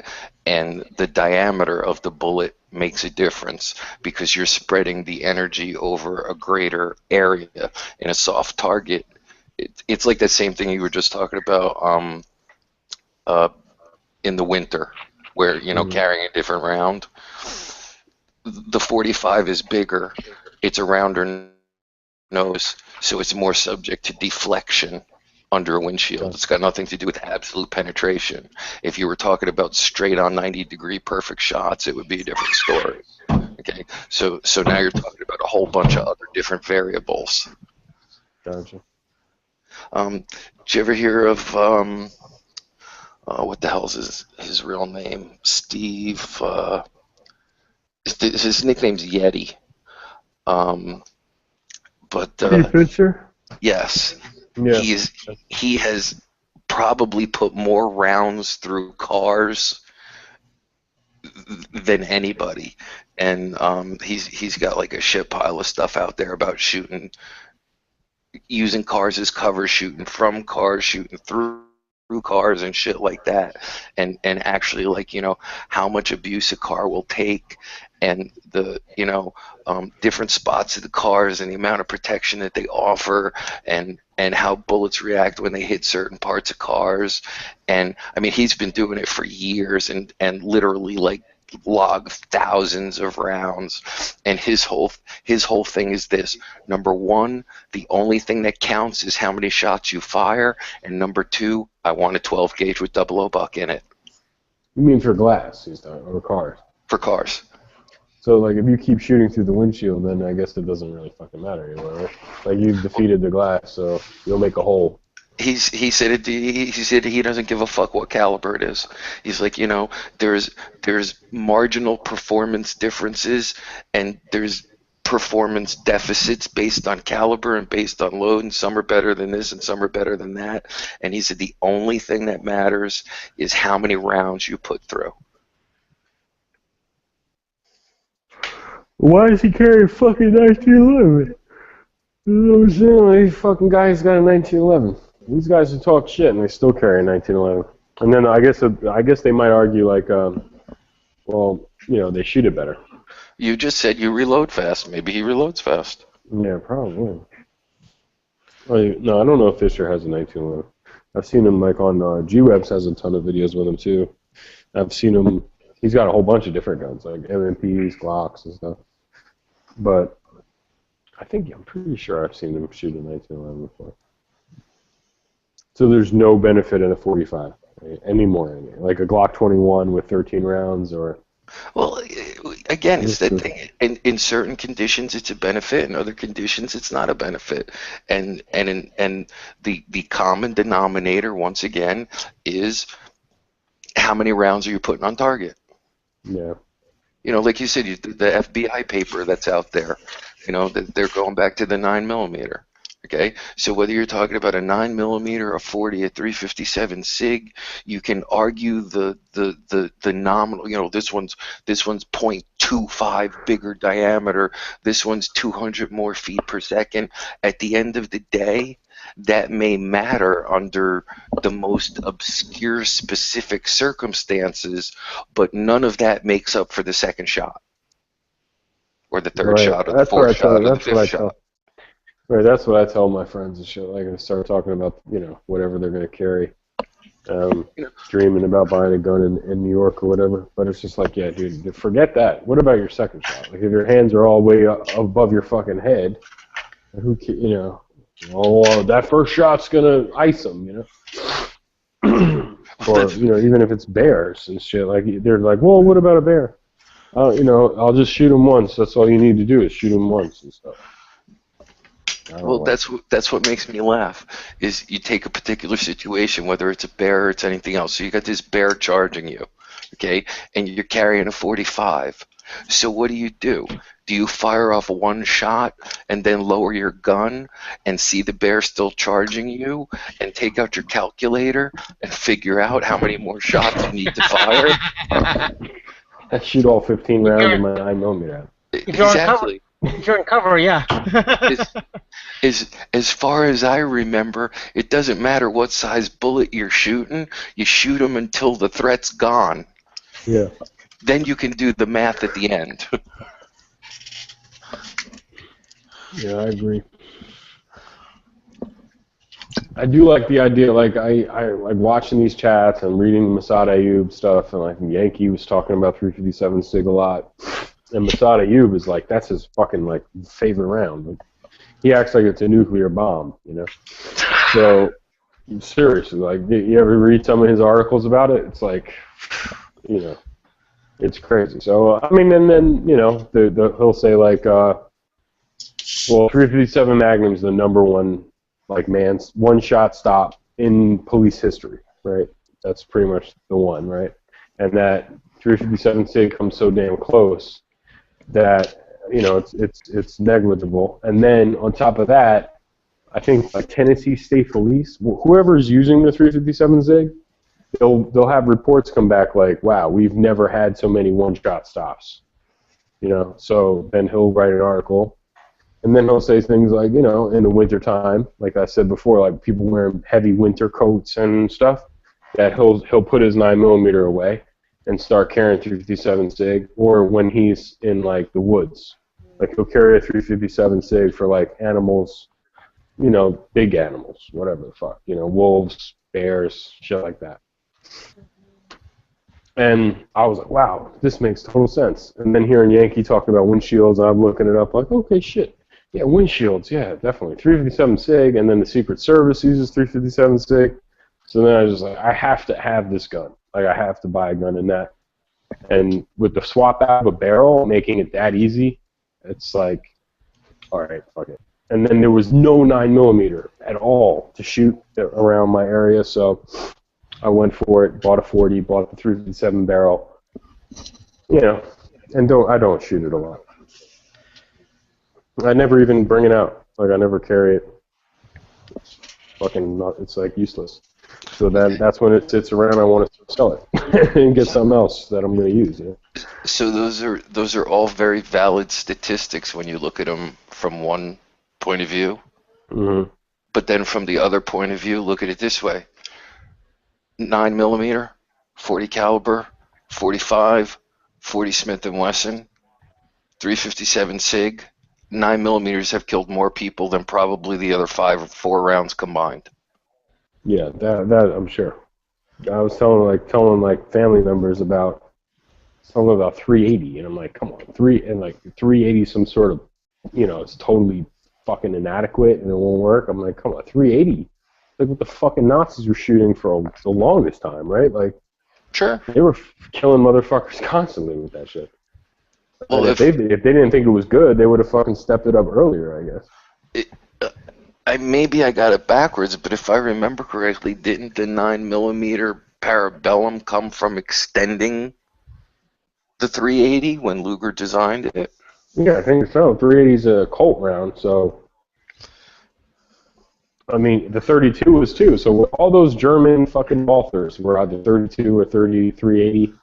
S11: and the diameter of the bullet makes a difference, because you're spreading the energy over a greater area. In a soft target, it's like that same thing you were just talking about in the winter, where carrying a different round. The 45 is bigger, it's a rounder nose, so it's more subject to deflection under a windshield. It's got nothing to do with absolute penetration. If you were talking about straight on 90-degree perfect shots, it would be a different story. Okay, so now you're talking about a whole bunch of other different variables.
S16: Gotcha.
S11: Did you ever hear of what the hell is his real name? Steve. His nickname's Yeti.
S16: Steve Fincher?
S11: Yes.
S16: Yeah.
S11: He has probably put more rounds through cars than anybody, and he's got like a shit pile of stuff out there about using cars as cover, shooting from cars, shooting through cars and shit like that, and actually how much abuse a car will take, and the different spots of the cars and the amount of protection that they offer, and how bullets react when they hit certain parts of cars. And I mean, he's been doing it for years, and literally log thousands of rounds, and his whole thing is this: number one, the only thing that counts is how many shots you fire, and number two, I want a 12 gauge with 00 buck in it.
S16: You mean for glass, or cars?
S11: For cars.
S16: So like, if you keep shooting through the windshield, then I guess it doesn't really fucking matter anymore, right? Like, you've defeated the glass, so you'll make a hole.
S11: He said he doesn't give a fuck what caliber it is. He's like, there's marginal performance differences, and there's performance deficits based on caliber and based on load, and some are better than this and some are better than that. And he said the only thing that matters is how many rounds you put through.
S16: Why is he carrying fucking 1911? These fucking guys got a 1911. These guys who talk shit and they still carry a 1911. And then I guess they might argue like, well, you know, they shoot it better.
S11: You just said you reload fast. Maybe he reloads fast.
S16: Yeah, probably. No, I don't know if Fisher has a 1911. I've seen him like on G-Webs has a ton of videos with him too. I've seen him. He's got a whole bunch of different guns like MMPs, Glocks, and stuff. But I'm pretty sure I've seen him shoot a 1911 before. So there's no benefit in a 45 anymore. Like a Glock 21 with 13 rounds or.
S11: Well, again, it's that thing. In certain conditions, it's a benefit. In other conditions, it's not a benefit. And the common denominator, once again, is how many rounds are you putting on target?
S16: Yeah.
S11: You know, like you said, the FBI paper that's out there, you know, they're going back to the 9mm. Okay, so whether you're talking about a 9mm, a 40, a 357 SIG, you can argue the nominal. You know, this one's 0.25 bigger diameter. This one's 200 more feet per second. At the end of the day, that may matter under the most obscure specific circumstances, but none of that makes up for the second shot, or the third shot, or the fourth shot, or the fifth shot.
S16: Right, that's what I tell my friends and shit. Like, I start talking about, you know, whatever they're going to carry. Dreaming about buying a gun in New York or whatever. But it's just like, yeah, dude, forget that. What about your second shot? Like, if your hands are all way above your fucking head, you know, well, that first shot's going to ice them, you know? Or, you know, even if it's bears and shit. Like, they're like, well, what about a bear? You know, I'll just shoot them once. That's all you need to do is shoot them once and stuff.
S11: Well, that's what makes me laugh. Is you take a particular situation, whether it's a bear or it's anything else. So you got this bear charging you, okay, and you're carrying a 45. So what do? Do you fire off one shot and then lower your gun and see the bear still charging you and take out your calculator and figure out how many more shots you need to fire?
S16: I shoot all 15 rounds in my 9mm.
S11: Exactly.
S15: If you're in cover, yeah.
S11: As far as I remember, it doesn't matter what size bullet you're shooting. You shoot them until the threat's gone.
S16: Yeah.
S11: Then you can do the math at the end.
S16: Yeah, I agree. I do like the idea, like I like watching these chats and reading Masad Ayub stuff, and like Yankee was talking about 357 SIG a lot. And Masad Ayub is like, that's his fucking like favorite round. Like, he acts like it's a nuclear bomb, you know. So seriously, like, you ever read some of his articles about it? It's like, you know, it's crazy. So I mean, and then you know, he'll say like, well, 357 Magnum's the #1 like one-shot stop in police history, right? That's pretty much the one, right? And that 357 SIG comes so damn close that, you know, it's negligible. And then on top of that, I think like Tennessee State Police, whoever's using the 357 SIG, they'll have reports come back like, wow, we've never had so many one-shot stops, you know. So then he'll write an article, and then he'll say things like, you know, in the wintertime, like I said before, like people wearing heavy winter coats and stuff, that he'll put his 9mm away and start carrying 357 SIG, or when he's in like the woods, like he'll carry a 357 SIG for like animals, you know, big animals, whatever the fuck, you know, wolves, bears, shit like that. And I was like, wow, this makes total sense. And then hearing Yankee talking about windshields, I'm looking it up like, okay, shit, yeah, windshields, yeah, definitely 357 SIG, and then the Secret Service uses 357 SIG. So then I was just like, I have to have this gun. Like, I have to buy a gun in that. And with the swap out of a barrel, making it that easy, it's like, all right, fuck it. And then there was no 9mm at all to shoot around my area, so I went for it, bought a 40, bought the 357 barrel, you know, and I don't shoot it a lot. I never even bring it out. Like I never carry it. It's fucking not. It's like useless. So that's when it sits around. I want to sell it and get something else that I'm going to use. Yeah.
S11: So those are all very valid statistics when you look at them from one point of view.
S16: Mm-hmm.
S11: But then from the other point of view, look at it this way: 9mm, 40 caliber, 45, 40 Smith & Wesson, 357 Sig. 9mm have killed more people than probably the other 5 or 4 rounds combined.
S16: Yeah, that I'm sure. I was telling family members about 380, and I'm like, come on, 380 some sort of, it's totally fucking inadequate and it won't work. I'm like, come on, 380, like what the fucking Nazis were shooting for the longest time, right? Like,
S11: sure,
S16: they were killing motherfuckers constantly with that shit.
S11: Well,
S16: if they didn't think it was good, they would have fucking stepped it up earlier, I guess.
S11: Maybe I got it backwards, but if I remember correctly, didn't the 9mm Parabellum come from extending the 380 when Luger designed it?
S16: Yeah, I think so. 380 is a Colt round, so I mean the 32 was too. So all those German fucking Walthers were either 32 or 380,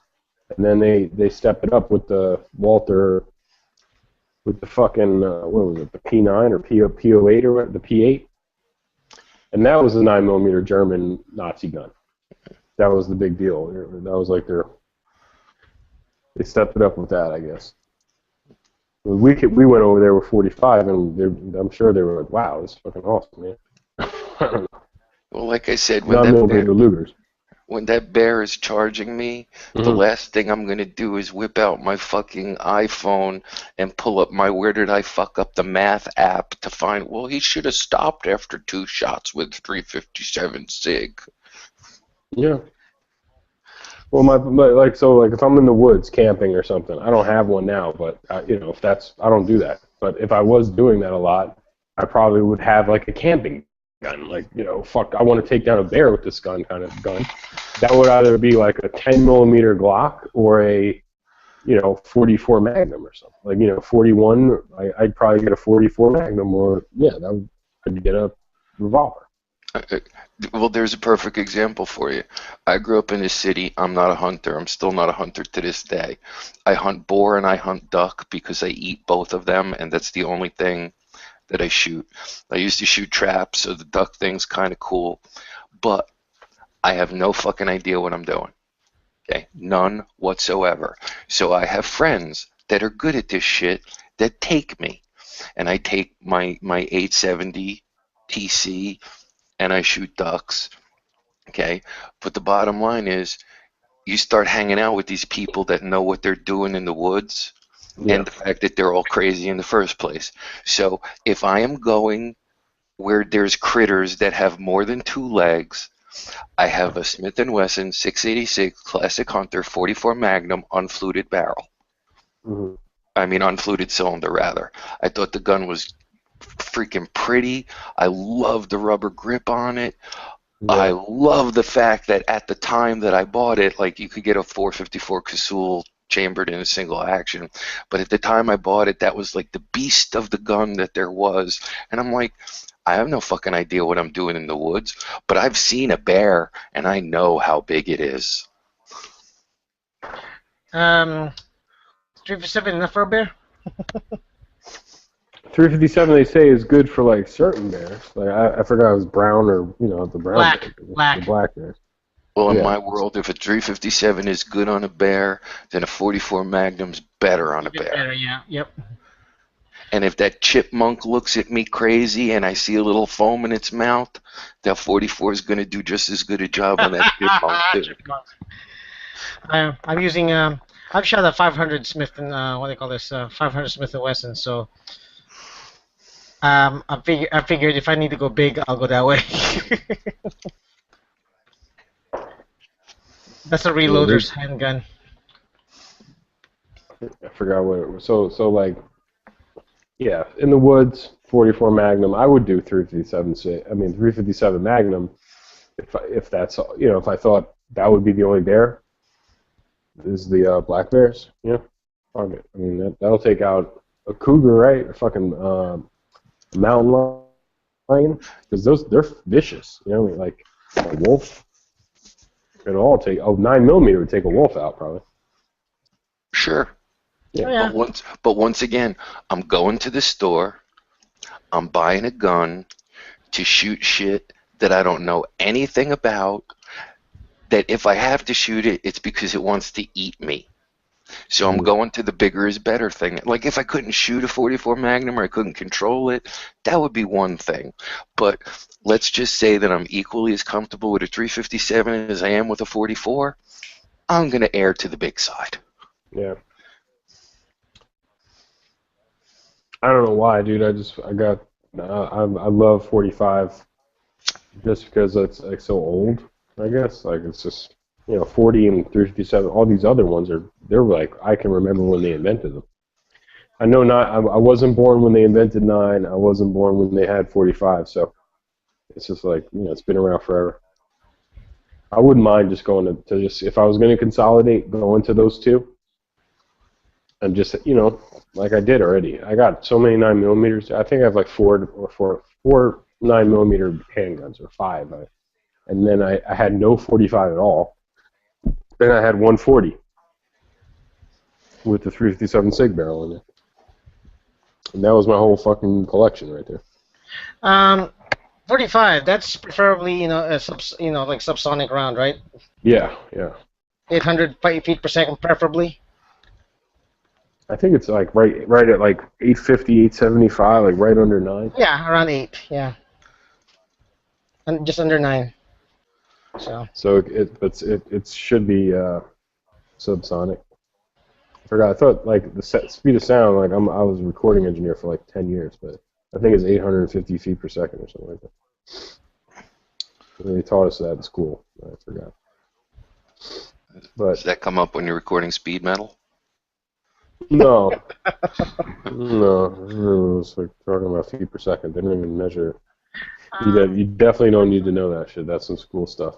S16: and then they stepped it up with the Walther. With the fucking, what was it, the P9 or P08 or what, the P8? And that was a 9mm German Nazi gun. That was the big deal. That was like they stepped it up with that, I guess. We went over there with 45, and I'm sure they were like, wow, this is fucking awesome, man. I don't know.
S11: Well, like I said,
S16: 9mm Lugers.
S11: When that bear is charging me, the last thing I'm going to do is whip out my fucking iPhone and pull up my Where Did I Fuck Up the Math app to find, well, he should have stopped after 2 shots with 357 Sig.
S16: Yeah. Well, if I'm in the woods camping or something, I don't have one now, but, I don't do that. But if I was doing that a lot, I probably would have, like, a camping gun, like, I want to take down a bear with this gun kind of gun. That would either be like a 10mm Glock or a, 44 Magnum or something. Like, 41, I'd probably get a 44 Magnum or, I'd get a revolver.
S11: Well, there's a perfect example for you. I grew up in the city. I'm not a hunter. I'm still not a hunter to this day. I hunt boar and I hunt duck because I eat both of them, and that's the only thing that I shoot. I used to shoot traps, so the duck thing's kind of cool, but I have no fucking idea what I'm doing. Okay, none whatsoever. So I have friends that are good at this shit that take me, and I take my 870 TC and I shoot ducks. Okay, but the bottom line is, you start hanging out with these people that know what they're doing in the woods. Yeah. And the fact that they're all crazy in the first place. So if I am going where there's critters that have more than 2 legs, I have a Smith & Wesson 686 Classic Hunter 44 Magnum unfluted barrel.
S16: Mm-hmm.
S11: I mean unfluted cylinder, rather. I thought the gun was freaking pretty. I love the rubber grip on it. Yeah. I love the fact that at the time that I bought it, like, you could get a 454 Casull chambered in a single action, but at the time I bought it, that was like the beast of the gun that there was. And I'm like, I have no fucking idea what I'm doing in the woods, but I've seen a bear and I know how big it is.
S15: 357 enough for a bear?
S16: 357 they say is good for like certain bears. Like I forgot it was brown or the brown bear, the black bears.
S11: Well, in my world, if a 357 is good on a bear, then a 44 Magnum's better on a bear.
S15: Better, yeah. Yep.
S11: And if that chipmunk looks at me crazy and I see a little foam in its mouth, that 44 is going to do just as good a job on that chipmunk too.
S15: I'm using I've shot a 500 Smith and 500 Smith & Wesson. So I figured if I need to go big, I'll go that way. That's a reloader's handgun.
S16: I forgot what it was. So like, yeah, in the woods, 44 Magnum. I would do 357 Magnum, if that's if I thought that would be the only bear. Is the black bears? Yeah, I mean that'll take out a cougar, right? A fucking mountain lion, because they're vicious. You know, like a wolf. It'll all take 9mm would take a wolf out probably.
S11: Sure.
S16: Yeah.
S15: Oh, yeah.
S11: But once again, I'm going to the store. I'm buying a gun to shoot shit that I don't know anything about. That if I have to shoot it, it's because it wants to eat me. So I'm going to the bigger is better thing. Like if I couldn't shoot a 44 Magnum or I couldn't control it, that would be one thing. But let's just say that I'm equally as comfortable with a 357 as I am with a 44. I'm going to err to the big side.
S16: Yeah. I don't know why, dude. I love 45 just because it's like so old, I guess. Like it's just, 40 and 357, all these other ones they're like, I can remember when they invented them. I know I wasn't born when they invented 9. I wasn't born when they had 45, so it's just like, it's been around forever. I wouldn't mind just going to just, if I was going to consolidate, going to those two. And just, like I did already. I got so many 9mm. I think I have like four 9mm handguns, or 5. And then I had no 45 at all. Then I had 140 with the 357 SIG barrel in it. And that was my whole fucking collection right there.
S15: 45. That's preferably like subsonic round, right?
S16: Yeah.
S15: 800 feet per second, preferably.
S16: I think it's like right at like 850, 875, like right under 9.
S15: Yeah, around 8. Yeah, and just under 9.
S16: So it should be subsonic. I forgot. I thought like the speed of sound. Like I was a recording engineer for like 10 years, but I think it's 850 feet per second or something like that. They taught us that in school. I forgot. But
S11: does that come up when you're recording speed metal?
S16: No. It was like talking about feet per second. They didn't even measure it. You definitely don't need to know that shit. That's some school stuff.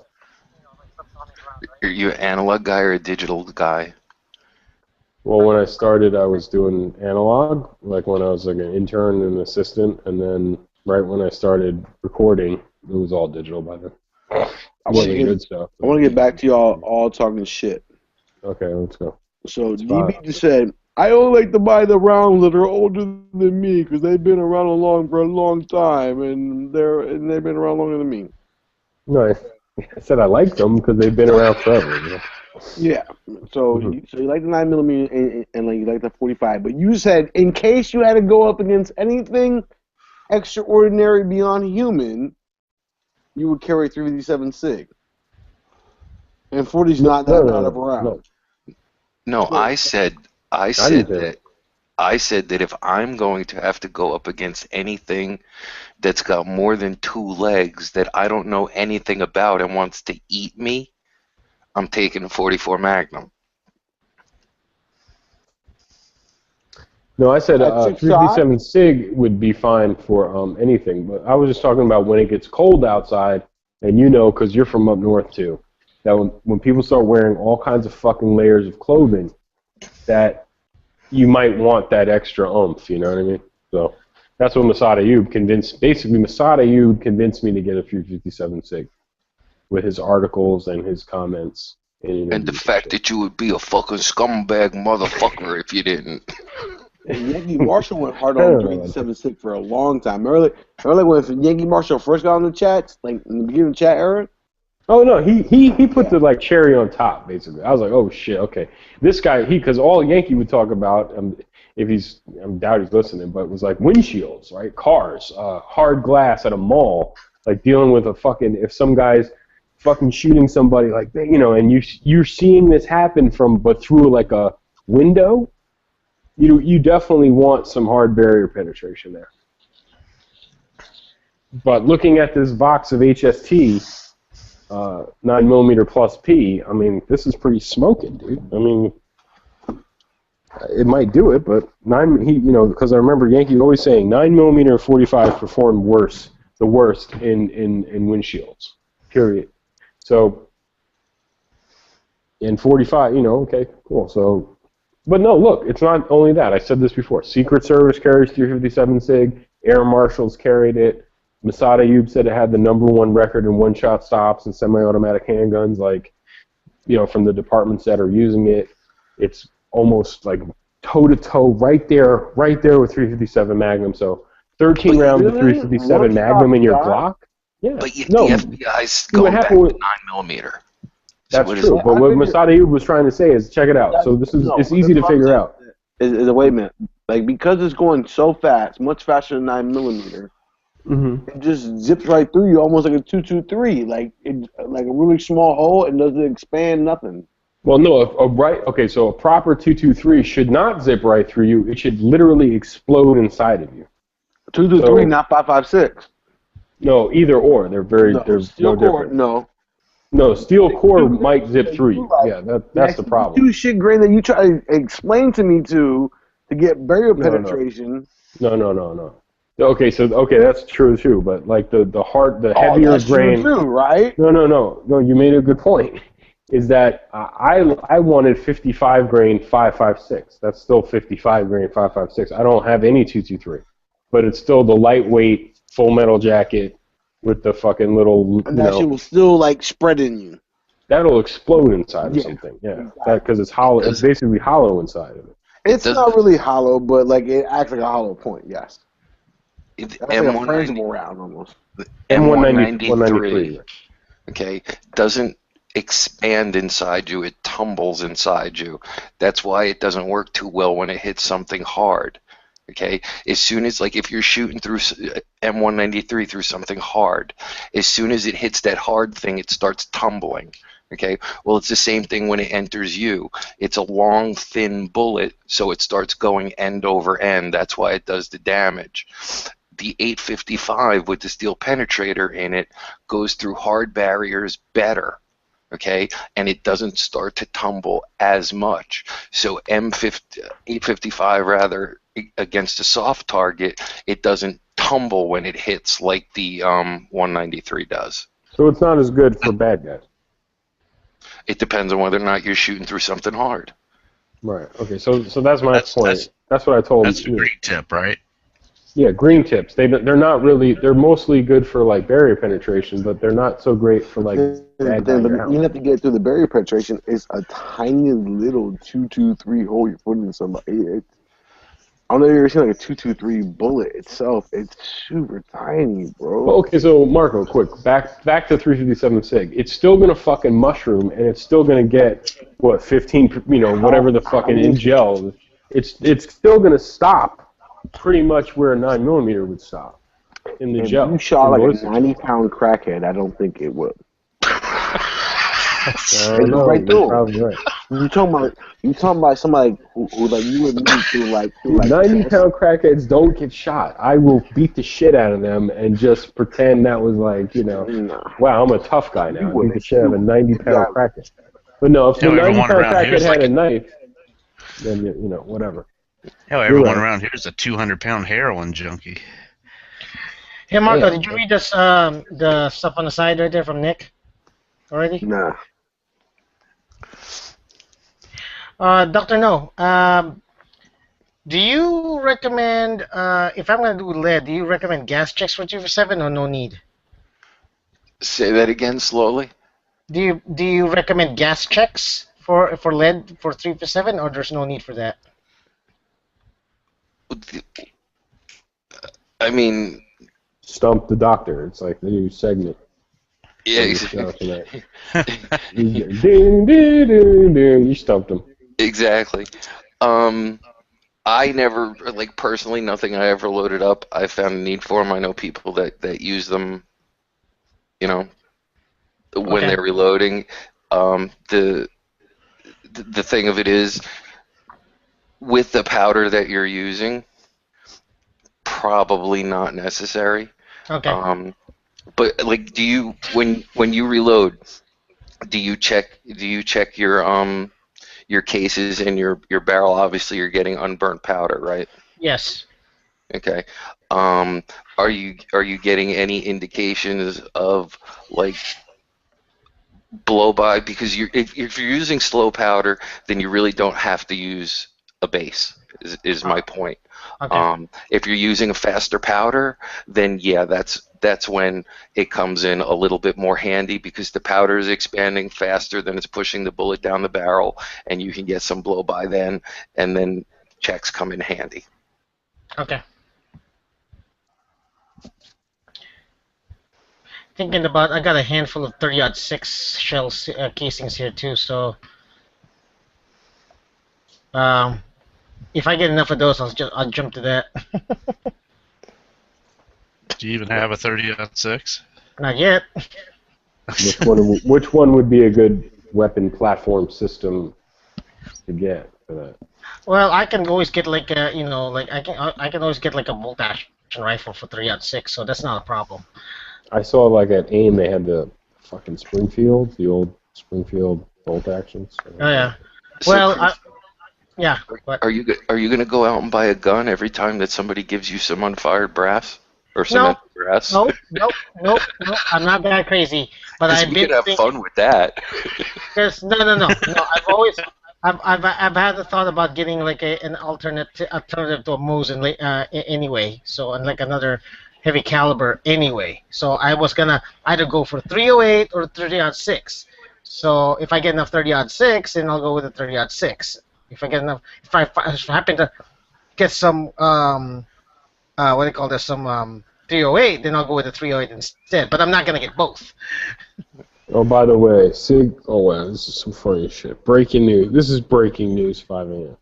S11: Are you an analog guy or a digital guy?
S16: Well, when I started, I was doing analog, like when I was like an intern and assistant, and then right when I started recording, it was all digital by then.
S9: I want to get back to y'all all talking shit.
S16: Okay, let's go.
S9: So DB just said, I only like to buy the rounds that are older than me because they've been around for a long time, and they've been around longer than me.
S16: Nice. I said I like them because they've been around forever.
S9: Yeah. So you like the 9mm and like you like the 45, but you said in case you had to go up against anything extraordinary beyond human, you would carry 357 SIG. And 40's not that kind of a round.
S11: No, I said that if I'm going to have to go up against anything that's got more than 2 legs that I don't know anything about and wants to eat me, I'm taking a 44 Magnum.
S16: No, I said 357 SIG would be fine for anything, but I was just talking about when it gets cold outside, and because you're from up north too, that when people start wearing all kinds of fucking layers of clothing, that you might want that extra oomph, you know what I mean? So that's what Masada Ayub convinced me to get a 357 SIG with his articles and his comments.
S11: And the fact that you would be a fucking scumbag motherfucker if you didn't.
S9: And Yankee Marshall went hard on 357 SIG for a long time. Remember when Yankee Marshall first got on the chat, like in the beginning of the chat era?
S16: Oh no, he put the like cherry on top basically. I was like, oh shit, okay. This guy, because all Yankee would talk about, I doubt he's listening, but it was like windshields, right? Cars, hard glass at a mall, like dealing with if some guy's fucking shooting somebody, like and you're seeing this happen but through like a window. You definitely want some hard barrier penetration there. But looking at this Vox of HST. 9mm plus P. I mean, this is pretty smoking, dude. I mean, it might do it, but because I remember Yankee always saying 9mm 45 performed the worst in windshields. Period. So in 45, okay, cool. So But no, look, it's not only that. I said this before. Secret Service carries 357 SIG. Air Marshals carried it. Mossad Ayub said it had the #1 record in one-shot stops and semi-automatic handguns, like, from the departments that are using it. It's almost like toe-to-toe, right there with 357 Magnum. So 13 rounds of 357 Magnum in your Glock? Yeah.
S11: But the FBI's going back to 9mm.
S16: That's true. But what Mossad Ayub was trying to say is, check it out. So it's easy to figure out.
S9: Wait a minute. Like, because it's going so fast, much faster than 9mm, it just zips right through you, almost like a 223, like a really small hole, and doesn't expand nothing.
S16: Well, no, so a proper 223 should not zip right through you. It should literally explode inside of you.
S9: 223, not 5.56.
S16: No, either or. They're no different. No, steel core might zip through you. Yeah, that's the problem.
S9: Do shit, Grain, that you try to explain to me to get barrier penetration.
S16: No. Okay, that's true too. But like the heavier
S9: that's
S16: grain.
S9: True too, right?
S16: No. You made a good point. Is that I wanted 55 grain 5.56. That's still 55 grain 5.56. I don't have any 223, but it's still the lightweight full metal jacket with the fucking little.
S9: And that shit will still like spread in you.
S16: That'll explode inside of something. Yeah, because it's hollow. It's basically hollow inside of it.
S9: It's not really hollow, but like it acts like a hollow point. Yes. That's like a frangible round almost.
S11: M193. Okay, doesn't expand inside you, it tumbles inside you. That's why it doesn't work too well when it hits something hard. Okay, as soon as, like, if you're shooting through M193 through something hard, as soon as it hits that hard thing, it starts tumbling. Okay, well, it's the same thing when it enters you. It's a long, thin bullet, so it starts going end over end. That's why it does the damage. The 855 with the steel penetrator in it goes through hard barriers better. Okay, and it doesn't start to tumble as much. So 855 rather, against a soft target, it doesn't tumble when it hits like the 193 does.
S16: So it's not as good for bad guys.
S11: It depends on whether or not you're shooting through something hard.
S16: Right. Okay. So that's my point. That's what I told him.
S14: That's the green tip, right?
S16: Yeah, green tips. They're not really. They're mostly good for like barrier penetration, but they're not so great for like bad guys.
S9: You have to get through the barrier penetration. It's a tiny little 223 hole you're putting in somebody. I don't know if you've ever seen like a 223 bullet itself. It's super tiny, bro.
S16: Well, okay, so Marco, quick, back to 357 SIG. It's still gonna fucking mushroom, and it's still gonna get what 15, whatever the fucking in gel. It's still gonna stop pretty much where a 9mm would stop in the gel.
S9: If you shot like a 90-pound crackhead, I don't think it would. Right through.
S16: Probably right.
S9: You talking about somebody who like you would meet through like
S16: 90-pound crackheads don't get shot. I will beat the shit out of them and just pretend that was like, wow, I'm a tough guy now. I beat the shit out of a 90-pound crackhead. But no, if the 90-pound crackhead had a knife, then whatever.
S14: Hell, everyone around here is a 200-pound heroin junkie.
S15: Hey, Marco, did you read this, the stuff on the side right there from Nick already?
S9: Nah.
S15: Dr. No, do you recommend, if I'm going to do lead, do you recommend gas checks for 357 or no need?
S11: Say that again slowly.
S15: Do you recommend gas checks for lead for 357 or there's no need for that?
S11: I mean,
S16: stump the doctor. It's like the new segment.
S11: Yeah, exactly.
S16: Ding, ding, ding, ding. You stumped him.
S11: Exactly. I never, like, personally, nothing I ever loaded up I found a need for them. I know people that use them, when they're reloading. The thing of it is, with the powder that you're using, probably not necessary.
S15: Okay.
S11: But like, do you when you reload, do you check your cases and your barrel? Obviously, you're getting unburnt powder, right?
S15: Yes.
S11: Okay. Are you getting any indications of like blow by? Because if you're using slow powder, then you really don't have to use a base. Is my point.
S15: Okay.
S11: If you're using a faster powder, then yeah, that's when it comes in a little bit more handy because the powder is expanding faster than it's pushing the bullet down the barrel, and you can get some blow by then, and then checks come in handy.
S15: Okay. Thinking about, I got a handful of 30-06 shell casings here too, so if I get enough of those, I'll jump to that.
S14: Do you even have a 30-06?
S15: Not yet.
S16: Which one would be a good weapon platform system to get for that?
S15: Well, I can always get like a, like I can always get like a bolt action rifle for 3-06, so that's not a problem.
S16: I saw like at AIM they had the fucking Springfield, the old Springfield bolt actions.
S15: Oh yeah.
S11: So
S15: Well, yeah.
S11: Are you gonna go out and buy a gun every time that somebody gives you some unfired brass or cemented brass?
S15: Nope. I'm not that crazy, but
S11: 'Cause
S15: I've
S11: we
S15: been
S11: could have fun with that.
S15: No. I've had the thought about getting like an alternative to a Mosin anyway. So and like another heavy caliber anyway. So I was gonna either go for 308 or 30-06. So if I get enough 30-06, then I'll go with the 30-06. If I get enough, if I happen to get some what do you call this, some 308, then I'll go with the 308 instead. But I'm not gonna get both.
S16: Oh, by the way, SIG. Oh wow, this is some funny shit. Breaking news. This is breaking news. 5 a.m.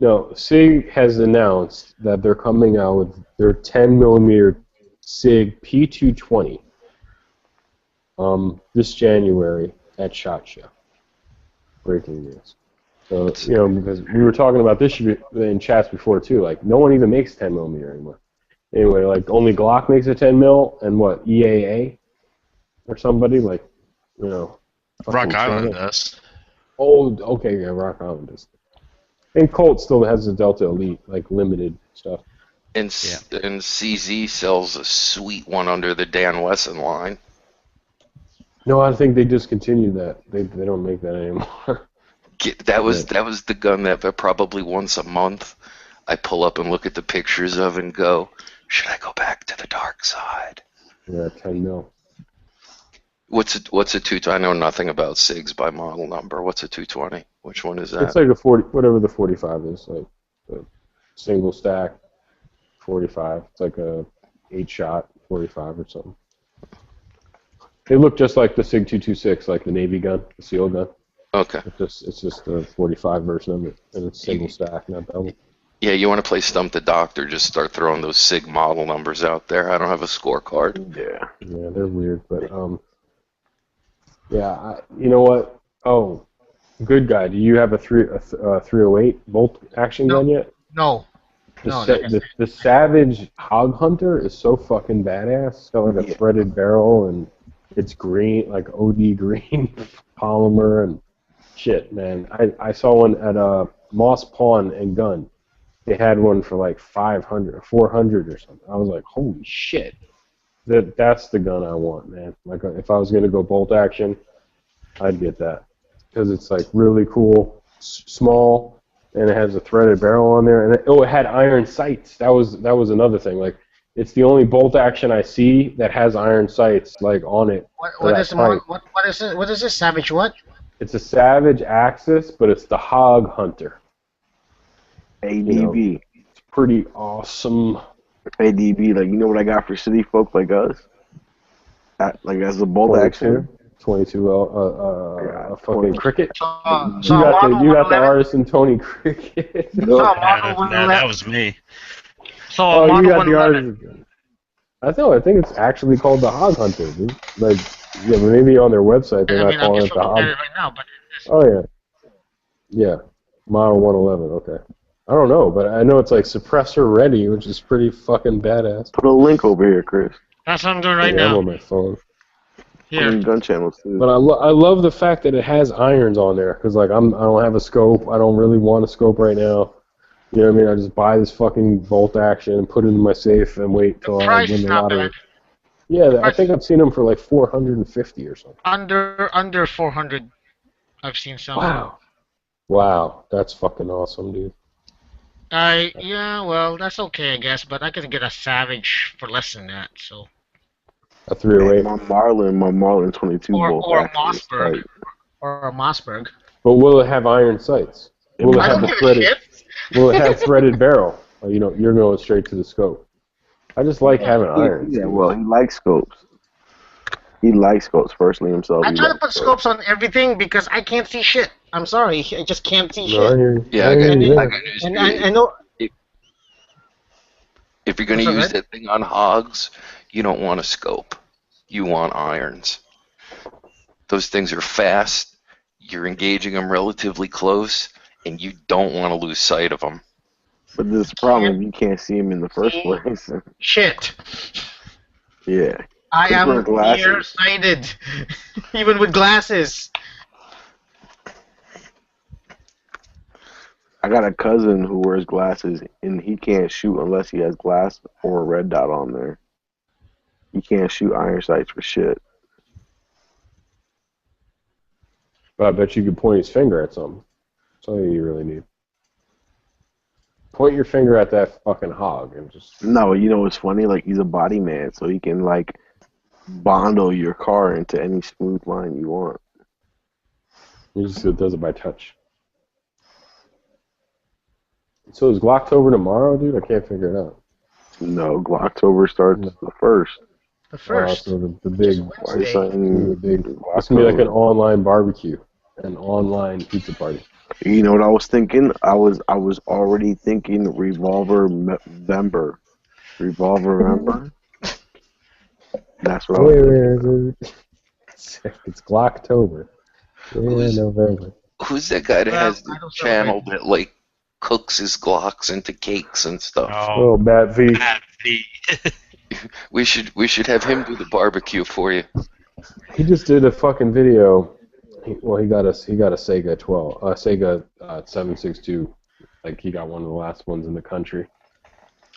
S16: No, SIG has announced that they're coming out with their 10mm SIG P220 this January at SHOT Show. Breaking news. So, because we were talking about this in chats before too, like no one even makes 10mm anymore. Anyway, like only Glock makes a 10mm, and what, EAA or somebody, like,
S14: Rock Island does.
S16: Oh, okay, yeah, Rock Island does. And Colt still has the Delta Elite, like limited stuff.
S11: And CZ sells a sweet one under the Dan Wesson line.
S16: No, I think they discontinued that. They don't make that anymore.
S11: That was the gun that probably once a month I pull up and look at the pictures of and go, should I go back to the dark side?
S16: Yeah, 10mm.
S11: What's a 220? I know nothing about SIGs by model number. What's a 220? Which one is that?
S16: It's like a 40, whatever the 45 is, like the single stack 45. It's like a 8-shot 45 or something. They look just like the SIG 226, like the Navy gun, the SEAL gun.
S11: Okay.
S16: It's just the 45 version of it, and it's single stack, not double.
S11: Yeah, you want to play Stump the Doctor, just start throwing those SIG model numbers out there. I don't have a scorecard.
S16: Yeah, they're weird, but yeah, you know what? Oh, good guy. Do you have a 308 bolt action gun yet?
S15: No.
S16: The Savage Hog Hunter is so fucking badass. It's got like a threaded barrel, and it's green, like OD green polymer and shit, man. I saw one at Moss Pawn and Gun. They had one for like 500 or 400 or something. I was like, holy shit. That's the gun I want, man. Like, if I was going to go bolt action, I'd get that. Because it's like really cool, small, and it has a threaded barrel on there. And it had iron sights. That was another thing. Like, it's the only bolt action I see that has iron sights like on it.
S15: What is it? What is this? Savage what?
S16: It's a Savage Axis, but it's the Hog Hunter.
S9: ADB.
S16: It's pretty awesome.
S9: ADB, like, you know what I got for city folk like us? Like, as a bolt action?
S16: 22 a fucking cricket.
S14: So
S16: you got the artisan Tony Cricket.
S14: No, that was me.
S15: So
S16: oh, you got the artisan. I think it's actually called the Hog Hunter, dude. Like, yeah, maybe on their website they're not calling it the Hog.
S15: Right now, but
S16: oh yeah, yeah, model 111. Okay, I don't know, but I know it's like suppressor ready, which is pretty fucking badass.
S9: Put a link over here, Chris.
S15: That's what I'm doing right
S16: I'm
S15: now.
S16: on my phone.
S15: Here.
S9: Gun channels too.
S16: But I love the fact that it has irons on there, because like I don't have a scope. I don't really want a scope right now. You know what I mean? I just buy this fucking bolt action and put it in my safe and wait till I win the lottery. Yeah, I think I've seen them for like 450 or something.
S15: Under 400, I've seen some.
S16: Wow, that's fucking awesome, dude.
S15: Yeah, well, that's okay, I guess, but I could get a Savage for less than that, so.
S16: A 308.
S9: My Marlin 22 volt.
S15: Or a
S9: actually is
S15: Mossberg.
S9: tight.
S15: Or a Mossberg.
S16: But will it have iron sights? Will it
S15: I
S16: have
S15: don't
S16: the
S15: give a
S16: threaded?
S15: shit.
S16: Will it have threaded barrel? Or, you're going straight to the scope. I just like having iron.
S9: Yeah, well, he likes scopes. He likes scopes personally himself.
S15: I
S9: He
S15: try to
S9: likes
S15: put scopes on everything because I can't see shit. I'm sorry, I just can't see
S16: No, I
S15: shit.
S16: hear you.
S11: Yeah, I got news.
S15: And I know.
S11: If you're going to
S15: What's
S11: use
S15: up,
S11: that thing on hogs, you don't want a scope. You want irons. Those things are fast. You're engaging them relatively close, and you don't want to lose sight of them.
S9: But this problem, you can't see him in the first place.
S15: Shit.
S9: Yeah.
S15: I
S9: Just wear
S15: am
S9: glasses.
S15: nearsighted, even with glasses.
S9: I got a cousin who wears glasses, and he can't shoot unless he has glass or a red dot on there. He can't shoot iron sights for shit.
S16: But I bet you could point his finger at something. That's all you really need. Point your finger at that fucking hog and just.
S9: No, you know what's funny? Like, he's a body man, so he can, like, bondo your car into any smooth line you want.
S16: He just does it by touch. So is Glocktober tomorrow, dude? I can't figure it out.
S9: No, Glocktober starts the 1st.
S15: The 1st.
S16: So the big,
S9: Wednesday.
S16: It's gonna be like an online barbecue, an online pizza party.
S9: You know what I was thinking? I was already thinking Revolver Member. That's what I was thinking.
S16: It's Glocktober. Yeah, November.
S11: Who's that guy that has the channel that like cooks his Glocks into cakes and stuff?
S16: Oh, Matt V.
S11: We should have him do the barbecue for you.
S16: He just did a fucking video. He got a Sega 12, Sega 762. Like he got one of the last ones in the country.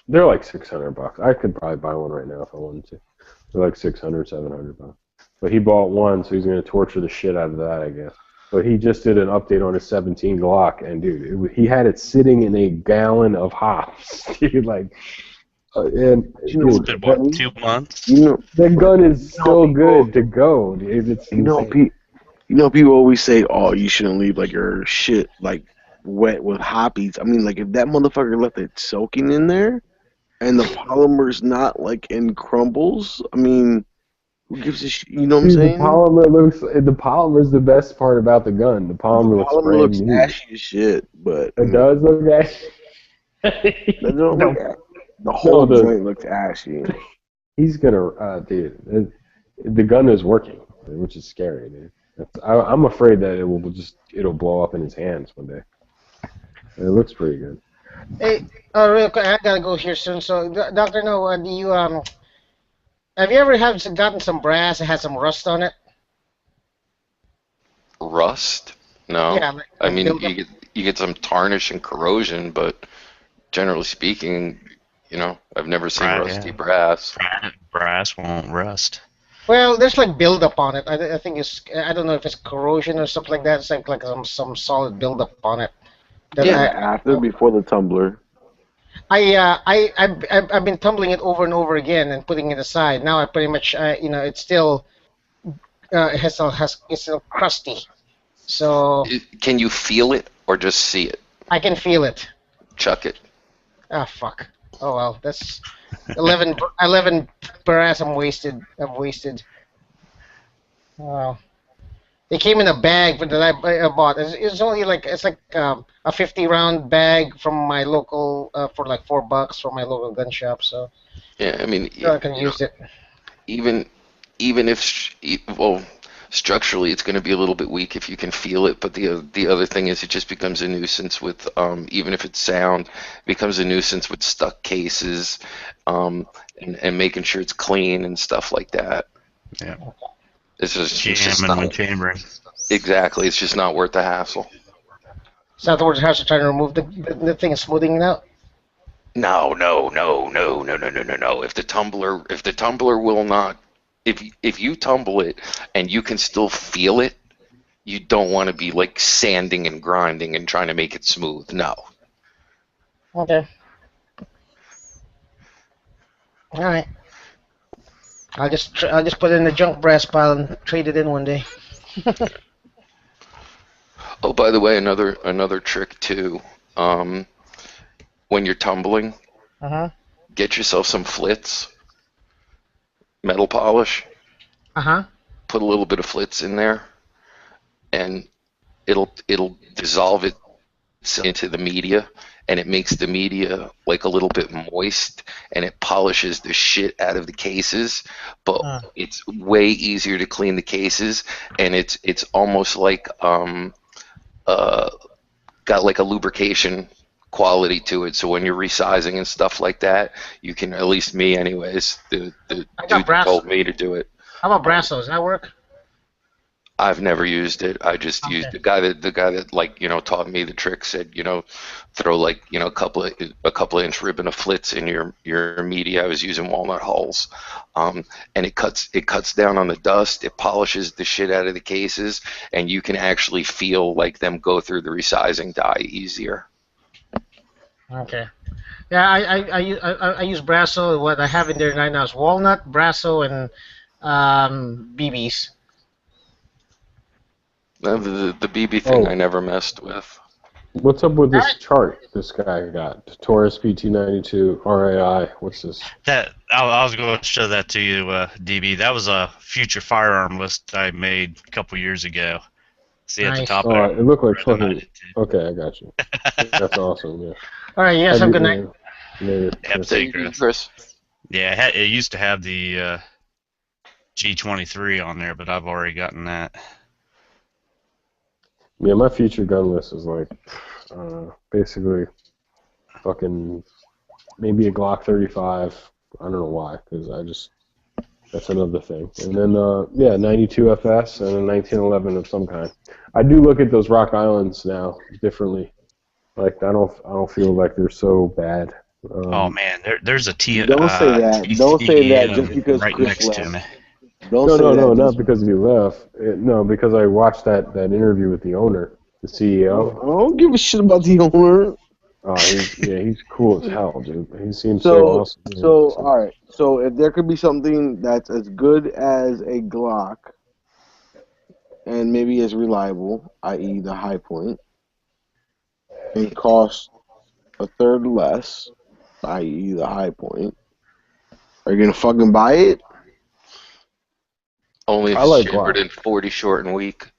S16: They're like $600. I could probably buy one right now if I wanted to. They're like $600, $700. But he bought one, so he's gonna torture the shit out of that, I guess. But he just did an update on his 17 Glock, and dude, he had it sitting in a gallon of hops. Dude, like, and
S14: It's been what, 2 months?
S9: You know,
S16: that gun is still good to go, dude. It's
S9: people always say, "Oh, you shouldn't leave like your shit like wet with hoppies." I mean, like if that motherfucker left it soaking in there, and the polymer's not like in crumbles, I mean, who gives a shit? You know what I'm saying?
S16: The polymer's the best part about the gun. The polymer
S9: looks
S16: brand new.
S9: ashy as shit, but
S16: It does look ashy.
S9: The whole joint looks ashy.
S16: He's gonna, dude. The gun is working, which is scary, dude. I'm afraid that it'll blow up in his hands one day. It looks pretty good.
S15: Hey, real quick, I gotta go here soon. So, Doctor No, do you have you ever gotten some brass that had some rust on it?
S11: Rust? No.
S15: Yeah, like
S11: I mean,
S15: buildup.
S11: you get some tarnish and corrosion, but generally speaking, I've never seen rusty brass.
S14: Brass won't rust.
S15: Well, there's like buildup on it. I think I don't know if it's corrosion or something like that. It's like some solid buildup on it.
S9: Before the tumbler.
S15: I've been tumbling it over and over again and putting it aside. Now I pretty much it's still it's still crusty. So
S11: Can you feel it or just see it?
S15: I can feel it.
S11: Chuck it.
S15: Ah, fuck. Oh well, that's 11 brass I'm wasted. Wow. They came in a bag that I bought. It's only like a 50 round bag from my local for like $4 from my local gun shop. So
S11: Yeah, I mean,
S15: I can use it.
S11: even if structurally it's going to be a little bit weak if you can feel it, but the other thing is it just becomes a nuisance with even if it's sound, it becomes a nuisance with stuck cases, and making sure it's clean and stuff like that.
S14: Yeah.
S11: It's just
S14: Jamming and chambering.
S11: Exactly. It's just not worth the hassle.
S15: It's not worth the hassle trying to remove the thing and smoothing it out.
S11: No. If the tumbler will not, if you tumble it and you can still feel it, you don't want to be like sanding and grinding and trying to make it smooth. No.
S15: Okay. All right. I'll just put it in the junk brass pile and trade it in one day.
S11: Oh, by the way, another trick too. When you're tumbling,
S15: Uh-huh.
S11: get yourself some flits, metal polish.
S15: Uh-huh.
S11: Put a little bit of flits in there, and it'll dissolve it into the media, and it makes the media like a little bit moist, and it polishes the shit out of the cases. But it's way easier to clean the cases, and it's almost like got like a lubrication quality to it. So when you're resizing and stuff like that, you can, at least me anyways, the dude that told me to do it.
S15: How about Brasso? Does that work?
S11: I've never used it. I just used the guy that like, you know, taught me the trick said, you know, throw like, you know, a couple of inch ribbon of flits in your media. I was using walnut hulls, and it cuts down on the dust. It polishes the shit out of the cases, and you can actually feel like them go through the resizing die easier.
S15: Okay. Yeah, I use Brasso. What I have in there right now is walnut, Brasso, and BBs.
S11: The BB thing I never messed with.
S16: What's up with this chart this guy got? Taurus PT92 RAI. What's this?
S14: That I was going to show that to you, DB. That was a future firearm list I made a couple years ago. See at the top
S16: Oh,
S14: there.
S16: it looked like fucking. Okay, I got you. That's awesome. Yeah.
S15: All right. You guys have a good night.
S14: Yeah, take care, Chris. Yeah, it used to have the G23 on there, but I've already gotten that.
S16: Yeah, my future gun list is like, basically, fucking, maybe a Glock 35. I don't know why, because that's another thing. And then, yeah, 92 FS and a 1911 of some kind. I do look at those Rock Islands now differently. Like, I don't feel like they're so bad.
S14: Oh man, there's a T.
S9: Don't say that. Don't say that just because
S14: right
S9: Chris
S14: next
S9: left.
S14: to me.
S16: No, not because he left. No, because I watched that interview with the owner, the CEO.
S9: I don't give a shit about the owner.
S16: Oh, he's cool as hell, dude. He seems so awesome.
S9: So, all right. So, if there could be something that's as good as a Glock and maybe as reliable, i.e., the High Point, and costs a third less, i.e., the High Point, are you gonna fucking buy it?
S11: Only if
S9: I like
S11: it's shivered in 40 short and weak.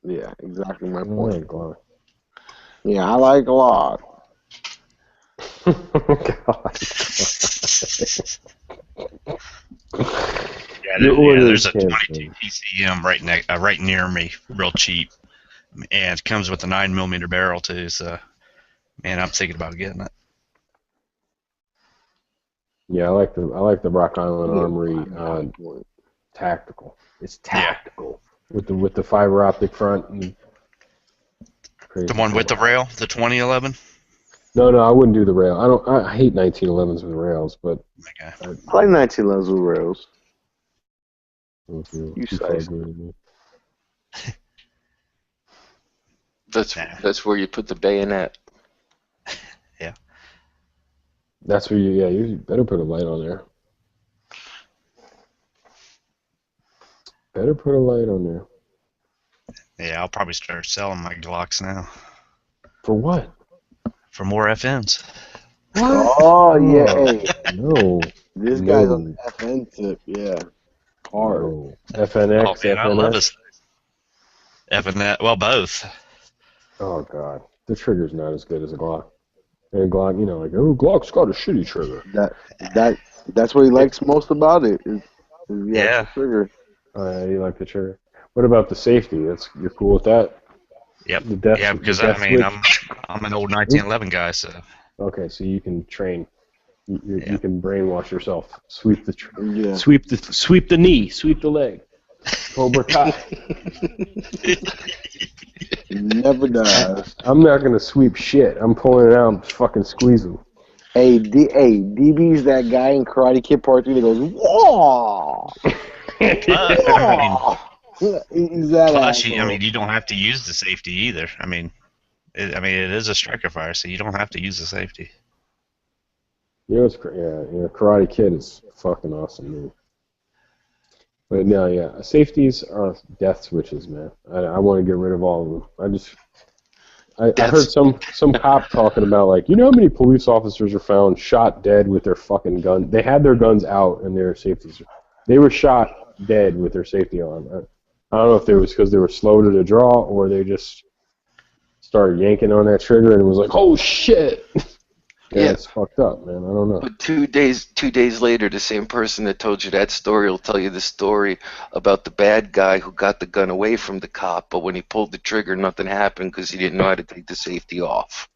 S9: Yeah, exactly my point. Yeah, I like Glock.
S14: There's a 22 PCM right near me, real cheap, and it comes with a 9mm barrel too. So, man, I'm thinking about getting it.
S16: Yeah, I like the Rock Island Armory tactical. It's tactical with the fiber optic front. And
S14: the one with the rail, the 2011.
S16: No, I wouldn't do the rail. I hate 1911s with rails, but
S9: I like 1911s with rails.
S16: You
S11: That's where you put the bayonet.
S14: Yeah.
S16: That's where you better put a light on there. Better put a light on there.
S14: Yeah, I'll probably start selling my Glocks now.
S16: For what?
S14: For more FNs.
S9: Oh, yeah. Hey.
S16: No.
S9: This guy's on the FN tip, yeah. Hard.
S16: No. FNX,
S14: Oh, man, I love
S16: FNX.
S14: this. FNX, well, both.
S16: Oh, God. The trigger's not as good as a Glock. And Glock, you know, like, oh, Glock's got a shitty trigger.
S9: That's what he likes most about it. Is the
S14: Yeah.
S9: actual trigger.
S16: You like the trigger. What about the safety? You're cool with that?
S14: Yep.
S16: The death,
S14: Yeah, because
S16: the death
S14: I mean,
S16: switch?
S14: I'm an old 1911 guy, so.
S16: Okay, so you can train. You can brainwash yourself. Sweep the
S9: Yeah.
S16: sweep the knee, sweep the leg. Cobra Kai.
S9: Never does.
S16: I'm not gonna sweep shit. I'm pulling it out and fucking squeeze them.
S9: Hey, DB's that guy in Karate Kid Part 3 that goes, whoa! He's that
S14: Plus,
S9: asshole.
S14: I mean, you don't have to use the safety either. I mean, it is a striker fire, so you don't have to use the safety.
S16: Karate Kid is fucking awesome, man. But no, yeah, safeties are death switches, man. I want to get rid of all of them. I heard some cop talking about, like, you know how many police officers are found shot dead with their fucking gun? They had their guns out and their safeties. They were shot dead with their safety on. I don't know if it was because they were slow to the draw or they just started yanking on that trigger and it was like, oh shit. Yeah, it's fucked up, man. I don't know.
S11: But 2 days later, the same person that told you that story will tell you the story about the bad guy who got the gun away from the cop, but when he pulled the trigger, nothing happened because he didn't know how to take the safety off.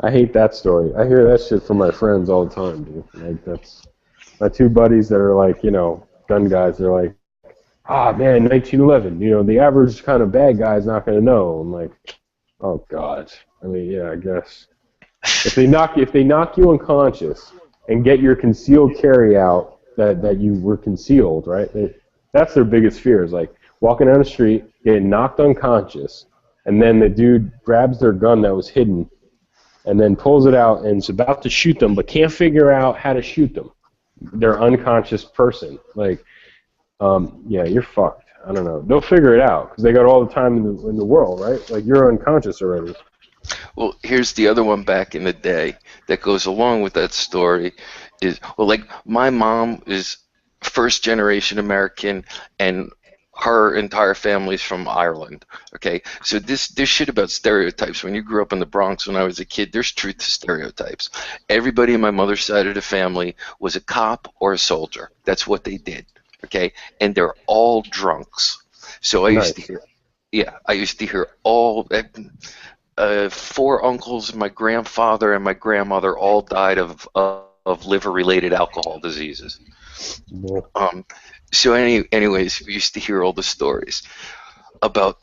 S16: I hate that story. I hear that shit from my friends all the time, dude. Like, that's my two buddies that are like, you know, gun guys. They're like, ah, man, 1911. You know, the average kind of bad guy is not going to know. I'm like, oh god. I mean, yeah, I guess. If they knock you unconscious and get your concealed carry out that you were concealed, right? That's their biggest fear, is like walking down the street, getting knocked unconscious, and then the dude grabs their gun that was hidden and then pulls it out and is about to shoot them but can't figure out how to shoot them. They're unconscious person. Like, yeah, you're fucked. I don't know. They'll figure it out because they got all the time in the world, right? Like, you're unconscious already.
S11: Well, here's the other one back in the day that goes along with that story is, well, like, my mom is first generation American and her entire family's from Ireland, okay? So this shit about stereotypes, when you grew up in the Bronx when I was a kid, there's truth to stereotypes. Everybody in my mother's side of the family was a cop or a soldier. That's what they did, okay? And they're all drunks. So I used to hear all... 4 uncles, my grandfather and my grandmother all died of liver-related alcohol diseases. So anyways, we used to hear all the stories about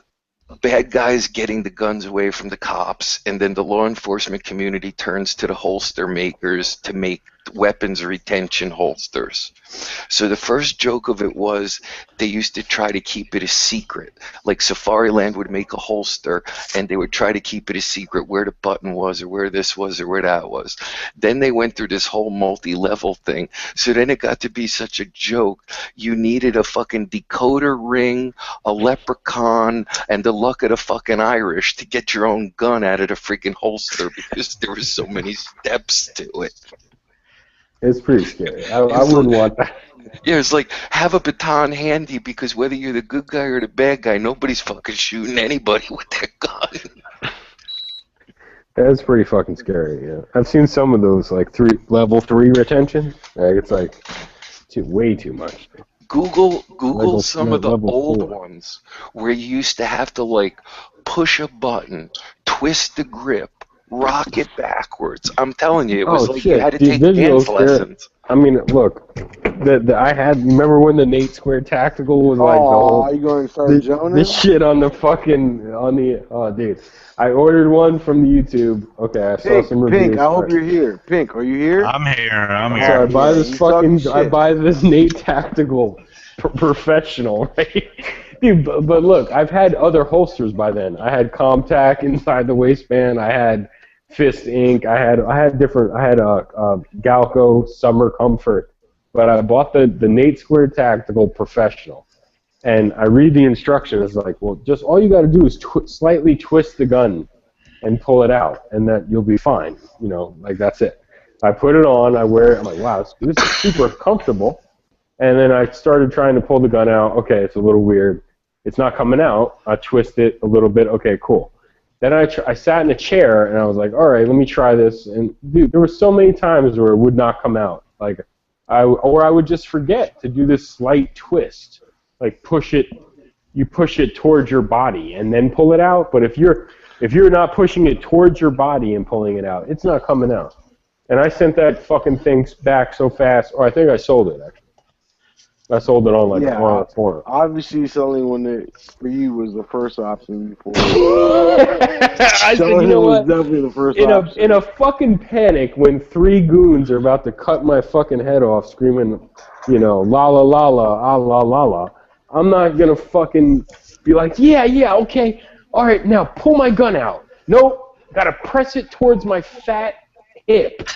S11: bad guys getting the guns away from the cops, and then the law enforcement community turns to the holster makers to make weapons retention holsters. So the first joke of it was they used to try to keep it a secret. Like Safariland would make a holster and they would try to keep it a secret where the button was or where this was or where that was. Then they went through this whole multi-level thing. So then it got to be such a joke. You needed a fucking decoder ring, a leprechaun, and the luck of the fucking Irish to get your own gun out of the freaking holster because there were so many steps to it.
S16: It's pretty scary. I wouldn't want that.
S11: Yeah, it's like, have a baton handy because whether you're the good guy or the bad guy, nobody's fucking shooting anybody with their gun.
S16: That's pretty fucking scary, yeah. I've seen some of those, like, level 3 retention. Like, it's like way too much.
S11: Google some of the old ones where you used to have to, like, push a button, twist the grip, rock it backwards. I'm telling you, it was like you had to take dance lessons.
S16: I mean, look, I had. Remember when the Nate Square Tactical was like,
S9: are you going to start Jonas?
S16: This shit on the fucking dude. I ordered one from the YouTube. Okay, I saw some reviews.
S9: Pink, I hope you're here. Pink, are you here?
S14: I'm here.
S16: So I buy this I buy this Nate Tactical Professional, right? Dude, but look, I've had other holsters by then. I had ComTac inside the waistband. I had Fist Ink. I had Galco Summer Comfort, but I bought the Nate Square Tactical Professional, and I read the instructions. It's like, well, just all you got to do is slightly twist the gun and pull it out, and that you'll be fine. You know, like that's it. I put it on. I wear it. I'm like, wow, this is super comfortable. And then I started trying to pull the gun out. Okay, it's a little weird. It's not coming out. I twist it a little bit. Okay, cool. Then I sat in a chair and I was like, all right, let me try this. And dude, there were so many times where it would not come out. Like, I would just forget to do this slight twist, like you push it towards your body and then pull it out. But if you're not pushing it towards your body and pulling it out, it's not coming out. And I sent that fucking thing back so fast, or I think I sold it actually. I sold it on on a forum.
S9: Obviously, selling one for you was the first option.
S16: I said, you know what?
S9: Was definitely the first option.
S16: In a fucking panic, when 3 goons are about to cut my fucking head off, screaming, you know, la la la la, ah la la la, I'm not gonna fucking be like, yeah, okay, all right, now pull my gun out. Nope, gotta press it towards my fat hip.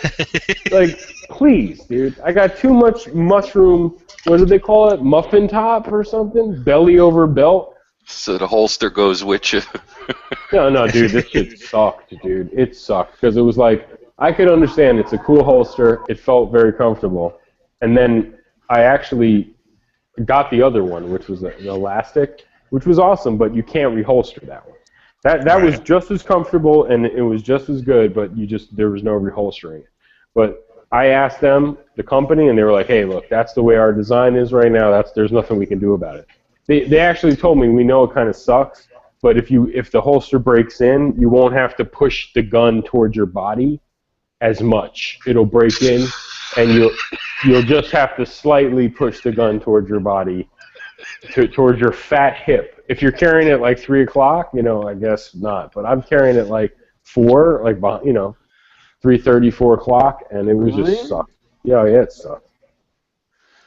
S16: Like, please, dude. I got too much mushroom, what do they call it? Muffin top or something? Belly over belt?
S11: So the holster goes with you.
S16: No, dude, this shit sucked, dude. It sucked. Because it was like, I could understand it's a cool holster. It felt very comfortable. And then I actually got the other one, which was the elastic, which was awesome, but you can't reholster that one. That was just as comfortable and it was just as good, but there was no reholstering it. But I asked them, the company, and they were like, "Hey, look, that's the way our design is right now. There's nothing we can do about it." They actually told me, "We know it kind of sucks, but if the holster breaks in, you won't have to push the gun towards your body as much. It'll break in, and you'll just have to slightly push the gun towards your body, towards your fat hip. If you're carrying it like 3 o'clock, I guess not. But I'm carrying it like 4, like 3:30, 4 o'clock, and it was just sucked. Yeah, it sucked.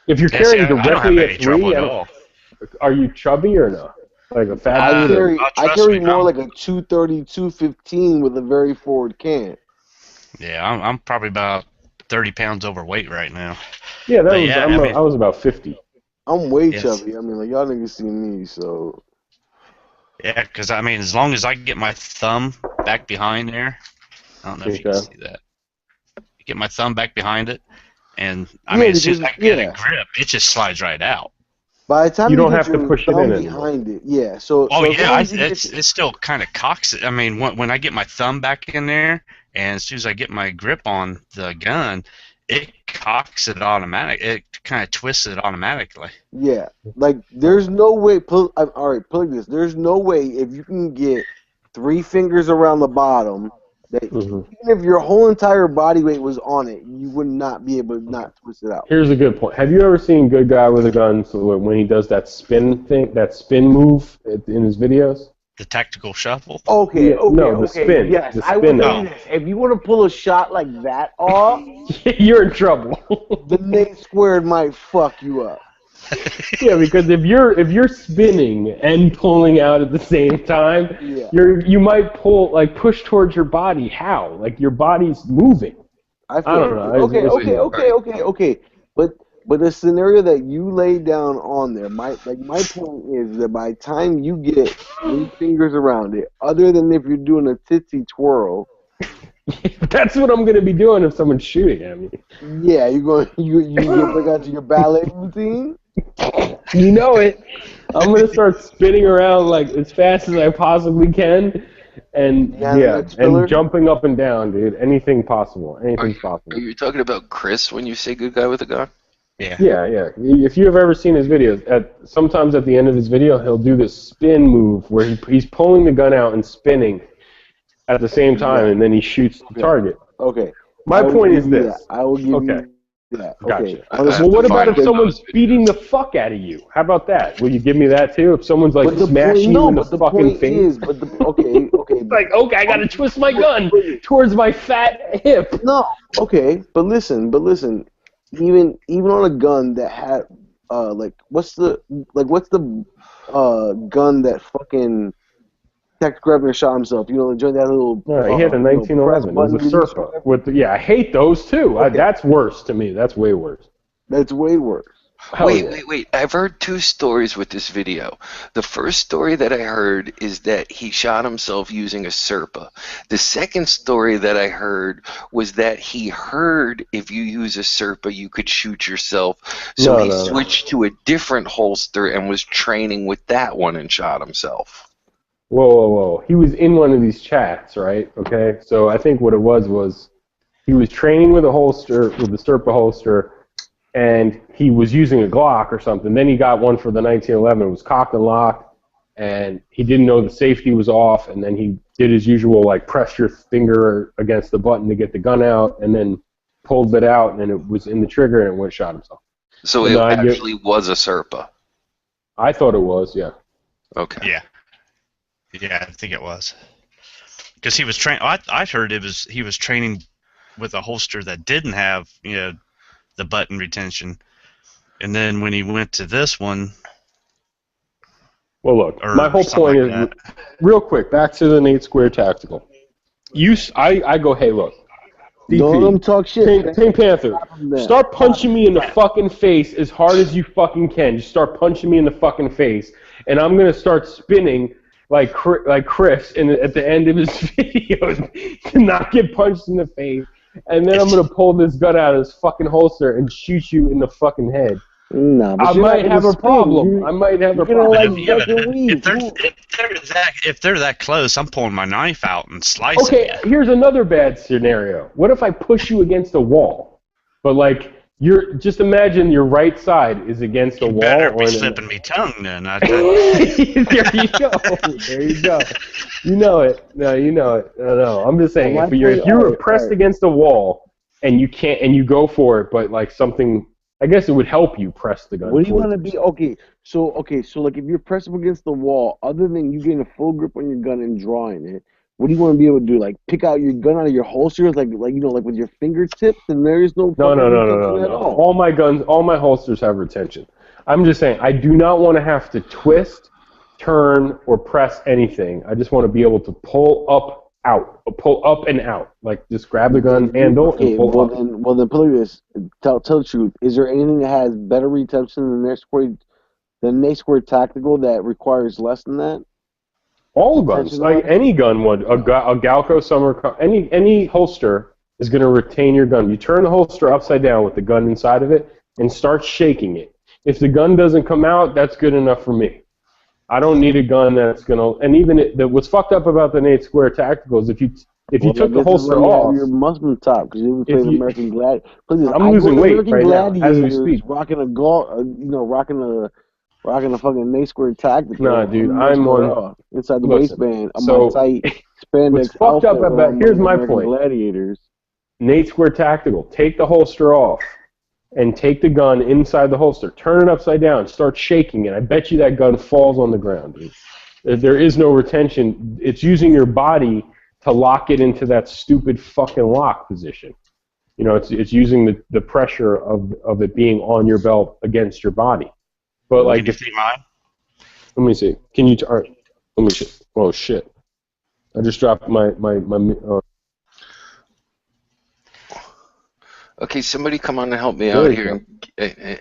S16: If you're carrying directly at 3, are you chubby or no? Like a fat?
S9: I carry more like a 230, 215 with a very forward can.
S14: Yeah, I'm probably about 30 pounds overweight right now.
S16: Yeah, I was about 50.
S9: I'm way chubby. I mean, like, y'all niggas see me, so.
S14: Yeah, because, I mean, as long as I get my thumb back behind there, I don't know if you can see that. Get my thumb back behind it, and, I mean, as soon as I get a grip, it just slides right out.
S9: By the time
S16: you don't have to push it in
S9: behind it, yeah. So.
S14: Oh, yeah, it still kind of cocks it. I mean, when I get my thumb back in there, and as soon as I get my grip on the gun, it cocks it automatic. It kind of twists it automatically.
S9: Yeah, like there's no way. All right, put like this. There's no way if you can get 3 fingers around the bottom that even if your whole entire body weight was on it, you would not be able to not twist it out.
S16: Here's a good point. Have you ever seen Good Guy with a Gun? So when he does that spin thing, that spin move in his videos.
S14: The tactical shuffle?
S9: Okay.
S16: No, the spin.
S9: Yes,
S16: the
S9: I would say this. If you want to pull a shot like that off,
S16: you're in trouble.
S9: The Nate squared might fuck you up.
S16: Yeah, because if you're spinning and pulling out at the same time, you might push towards your body. How? Like your body's moving. I don't know.
S9: Okay. But the scenario that you laid down on there, my point is that by the time you get 3 fingers around it, other than if you're doing a tootsie twirl,
S16: that's what I'm gonna be doing if someone's shooting at me.
S9: Yeah, you get back out to your ballet routine.
S16: You know it. I'm gonna start spinning around like as fast as I possibly can, and and jumping up and down, dude. Anything possible. Anything's possible.
S11: Are you talking about Chris when you say Good Guy with a Gun?
S16: Yeah. If you have ever seen his videos, sometimes at the end of his video, he'll do this spin move where he's pulling the gun out and spinning at the same time, and then he shoots the target.
S9: Okay.
S16: My point is this.
S9: I will give you that.
S16: Gotcha. Well, what about if someone's beating the fuck out of you? How about that? Will you give me that too? If someone's like smashing you in the fucking face?
S9: Okay.
S16: Like, okay, I gotta twist my gun towards my fat hip.
S9: No. Okay, but listen. Even on a gun that had what's the gun that fucking Tex Grebner shot himself? Join that little.
S16: No, he had a 1911. It was a Serpa. I hate those too. Okay. That's worse to me. That's way worse.
S9: That's way worse.
S11: Wait. I've heard 2 stories with this video. The first story that I heard is that he shot himself using a Serpa. The second story that I heard was that he heard if you use a Serpa, you could shoot yourself. So he switched to a different holster and was training with that one and shot himself.
S16: Whoa. He was in one of these chats, right? Okay. So I think what it was he was training with a holster, with the Serpa holster, and he was using a Glock or something. Then he got one for the 1911. It was cocked and locked, and he didn't know the safety was off, and then he did his usual, like, press your finger against the button to get the gun out, and then pulled it out, and it was in the trigger, and it went shot himself.
S11: So it actually was a Serpa?
S16: I thought it was, yeah.
S11: Okay.
S14: Yeah, I think it was. Because he was training. I heard he was training with a holster that didn't have the button retention, and then when he went to this one.
S16: Well, look, my whole point is, real quick, back to the Nate Square Tactical. I go, hey, look,
S9: Don't let him talk shit.
S16: Pink Panther, start punching me in the fucking face as hard as you fucking can. Just start punching me in the fucking face, and I'm gonna start spinning like Chris at the end of his video to not get punched in the face, and then I'm gonna pull this gun out of his fucking holster and shoot you in the fucking head.
S9: Nah, but
S16: I might have a problem. I might have a problem.
S14: If they're that close, I'm pulling my knife out and slicing.
S16: Okay, here's another bad scenario. What if I push you against a wall, but like just imagine your right side is against a wall.
S14: Better be
S16: or
S14: slipping me tongue then.
S16: There you go. There you go. You know it. No, you know it. No. I'm just saying, if you're pressed against a wall and you can't, and you go for it, but like something. I guess it would help you press the gun.
S9: What do you want to be? Okay, so like if you're pressed up against the wall, other than you getting a full grip on your gun and drawing it, what do you want to be able to do? Like pick out your gun out of your holsters, like with your fingertips, and there is no
S16: No.
S9: at all.
S16: All my guns, all my holsters have retention. I'm just saying, I do not want to have to twist, turn, or press anything. I just want to be able to pull up and out. Like just grab the gun handle and pull up.
S9: Well then, put it like this. Tell the truth. Is there anything that has better retention than Nate Square Tactical that requires less than that?
S16: All guns, like any gun would. A Galco Summer, any holster is going to retain your gun. You turn the holster upside down with the gun inside of it and start shaking it. If the gun doesn't come out, that's good enough for me. I don't need a gun that's gonna. And even what's fucked up about the Nate Square Tactical is if you took the holster off,
S9: your Muslim top because you didn't play American Gladiator.
S16: I'm losing weight right now as we speak.
S9: Rocking rocking a fucking Nate Square Tactical.
S16: Nah, dude, I'm on
S9: inside the waistband. I'm
S16: so
S9: on tight spandex.
S16: What's fucked up about? Here's my
S9: American
S16: point.
S9: Gladiators.
S16: Nate Square Tactical. Take the holster off. And take the gun inside the holster, turn it upside down, start shaking it. I bet you that gun falls on the ground, dude. There is no retention. It's using your body to lock it into that stupid fucking lock position. You know, it's using the pressure of it being on your belt against your body. But like,
S14: can you see mine?
S16: Let me see. Can you? Let me see. Oh shit! I just dropped my.
S11: Okay, somebody come on and help me out here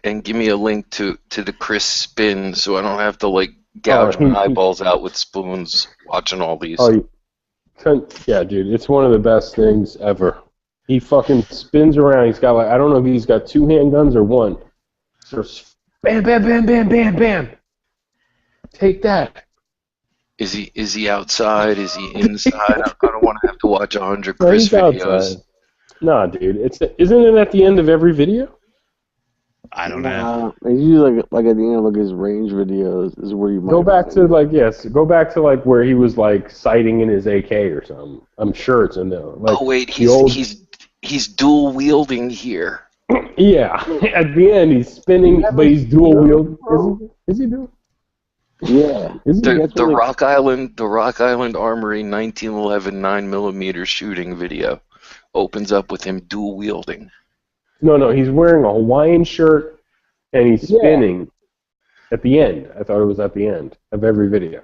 S11: and give me a link to the Chris spin so I don't have to like gouge my eyeballs out with spoons watching all these.
S16: Yeah, dude, it's one of the best things ever. He fucking spins around. He's got like, I don't know if he's got two handguns or one. So bam, bam, bam, bam, bam, bam. Take that.
S11: Is he outside? Is he inside? I don't want to have to watch 100 Chris videos.
S16: Outside. Nah, dude, isn't it at the end of every video?
S14: I don't know.
S9: It's usually like at the end of like his range videos is where you might
S16: go back to like where he was like sighting in his AK or something. I'm sure it's in there. Like,
S11: oh wait, he's dual wielding here.
S16: Yeah, at the end he's spinning, but he's dual wielding. Is he dual?
S9: Yeah.
S11: The Rock Island Armory 1911 9mm shooting video opens up with him dual wielding.
S16: No, he's wearing a Hawaiian shirt and he's spinning at the end. I thought it was at the end of every video.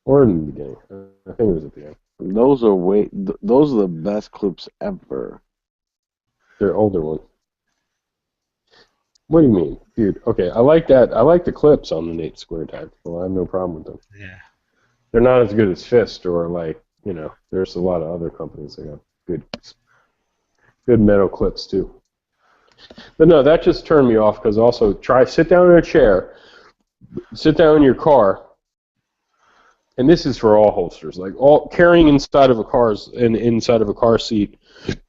S16: Or in the beginning. I think it was at the end.
S9: Those are the best clips ever.
S16: They're older ones. What do you mean? Dude, okay, I like that. I like the clips on the Nate Square Tactical. I have no problem with them.
S14: Yeah.
S16: They're not as good as Fist or like, you know, there's a lot of other companies that have good metal clips too. But no, that just turned me off because also sit down in a chair, sit down in your car, and this is for all holsters, like all carrying inside of a car seat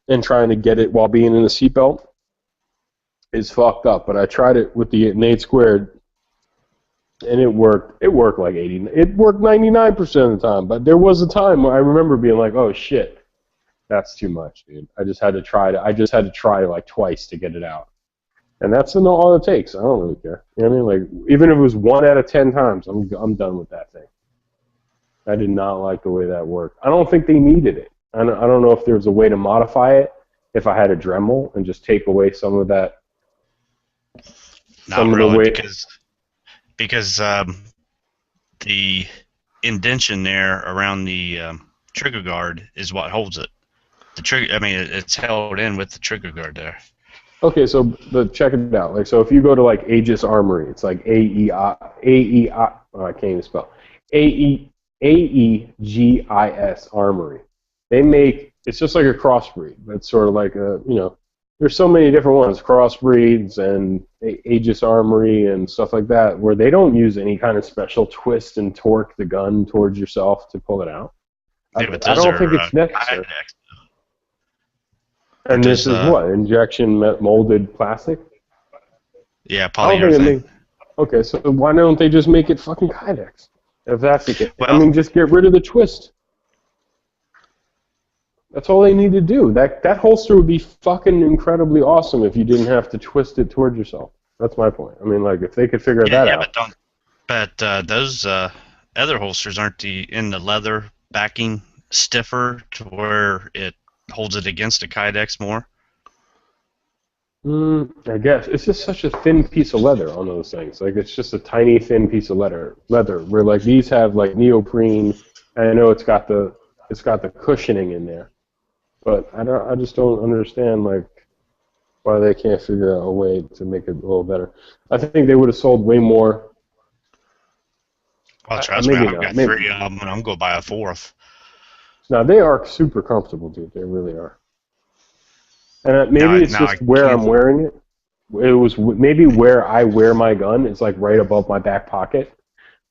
S16: and trying to get it while being in a seatbelt is fucked up. But I tried it with the Nate Squared. And it worked. It worked like 80. It worked 99% of the time. But there was a time where I remember being like, "Oh shit, that's too much, dude." I just had to try like twice to get it out. And that's all it takes. I don't really care. You know what I mean? Like even if it was 1 out of 10 times, I'm done with that thing. I did not like the way that worked. I don't think they needed it. I don't know if there was a way to modify it. If I had a Dremel and just take away some of that.
S14: Not really, because the indention there around the trigger guard is what holds it. The trigger. I mean, it's held in with the trigger guard there.
S16: Okay, so check it out. Like, so if you go to like Aegis Armory, it's like AEGIS Armory. They make, it's just like a crossbreed. It's sort of like a, there's so many different ones, crossbreeds and Aegis Armory and stuff like that, where they don't use any kind of special twist and torque the gun towards yourself to pull it out.
S14: Yeah, but
S16: I
S14: those
S16: don't think
S14: are,
S16: it's necessary.
S14: Kydex.
S16: And this is what? Injection molded plastic?
S14: Yeah,
S16: I don't think it
S14: polyurethane.
S16: okay, so why don't they just make it fucking Kydex? If that's the case. I
S14: Well-
S16: mean, just get rid of the twist. That's all they need to do. That holster would be fucking incredibly awesome if you didn't have to twist it towards yourself. That's my point. I mean, like, if they could figure that out.
S14: But those other holsters aren't in the leather backing stiffer to where it holds it against a Kydex more.
S16: I guess it's just such a thin piece of leather on those things. Like, it's just a tiny thin piece of leather. Where like these have like neoprene, and I know it's got the cushioning in there, but I just don't understand like why they can't figure out a way to make it a little better. I think they would have sold way more.
S14: Well, trust me,
S16: maybe
S14: I've
S16: not,
S14: got
S16: maybe.
S14: 3 of them, and I'm going to buy a 4th.
S16: Now they are super comfortable, dude. They really are. And maybe
S14: No,
S16: it's
S14: no,
S16: just
S14: I
S16: where
S14: can't-
S16: I'm wearing it. It was maybe where I wear my gun is like right above my back pocket,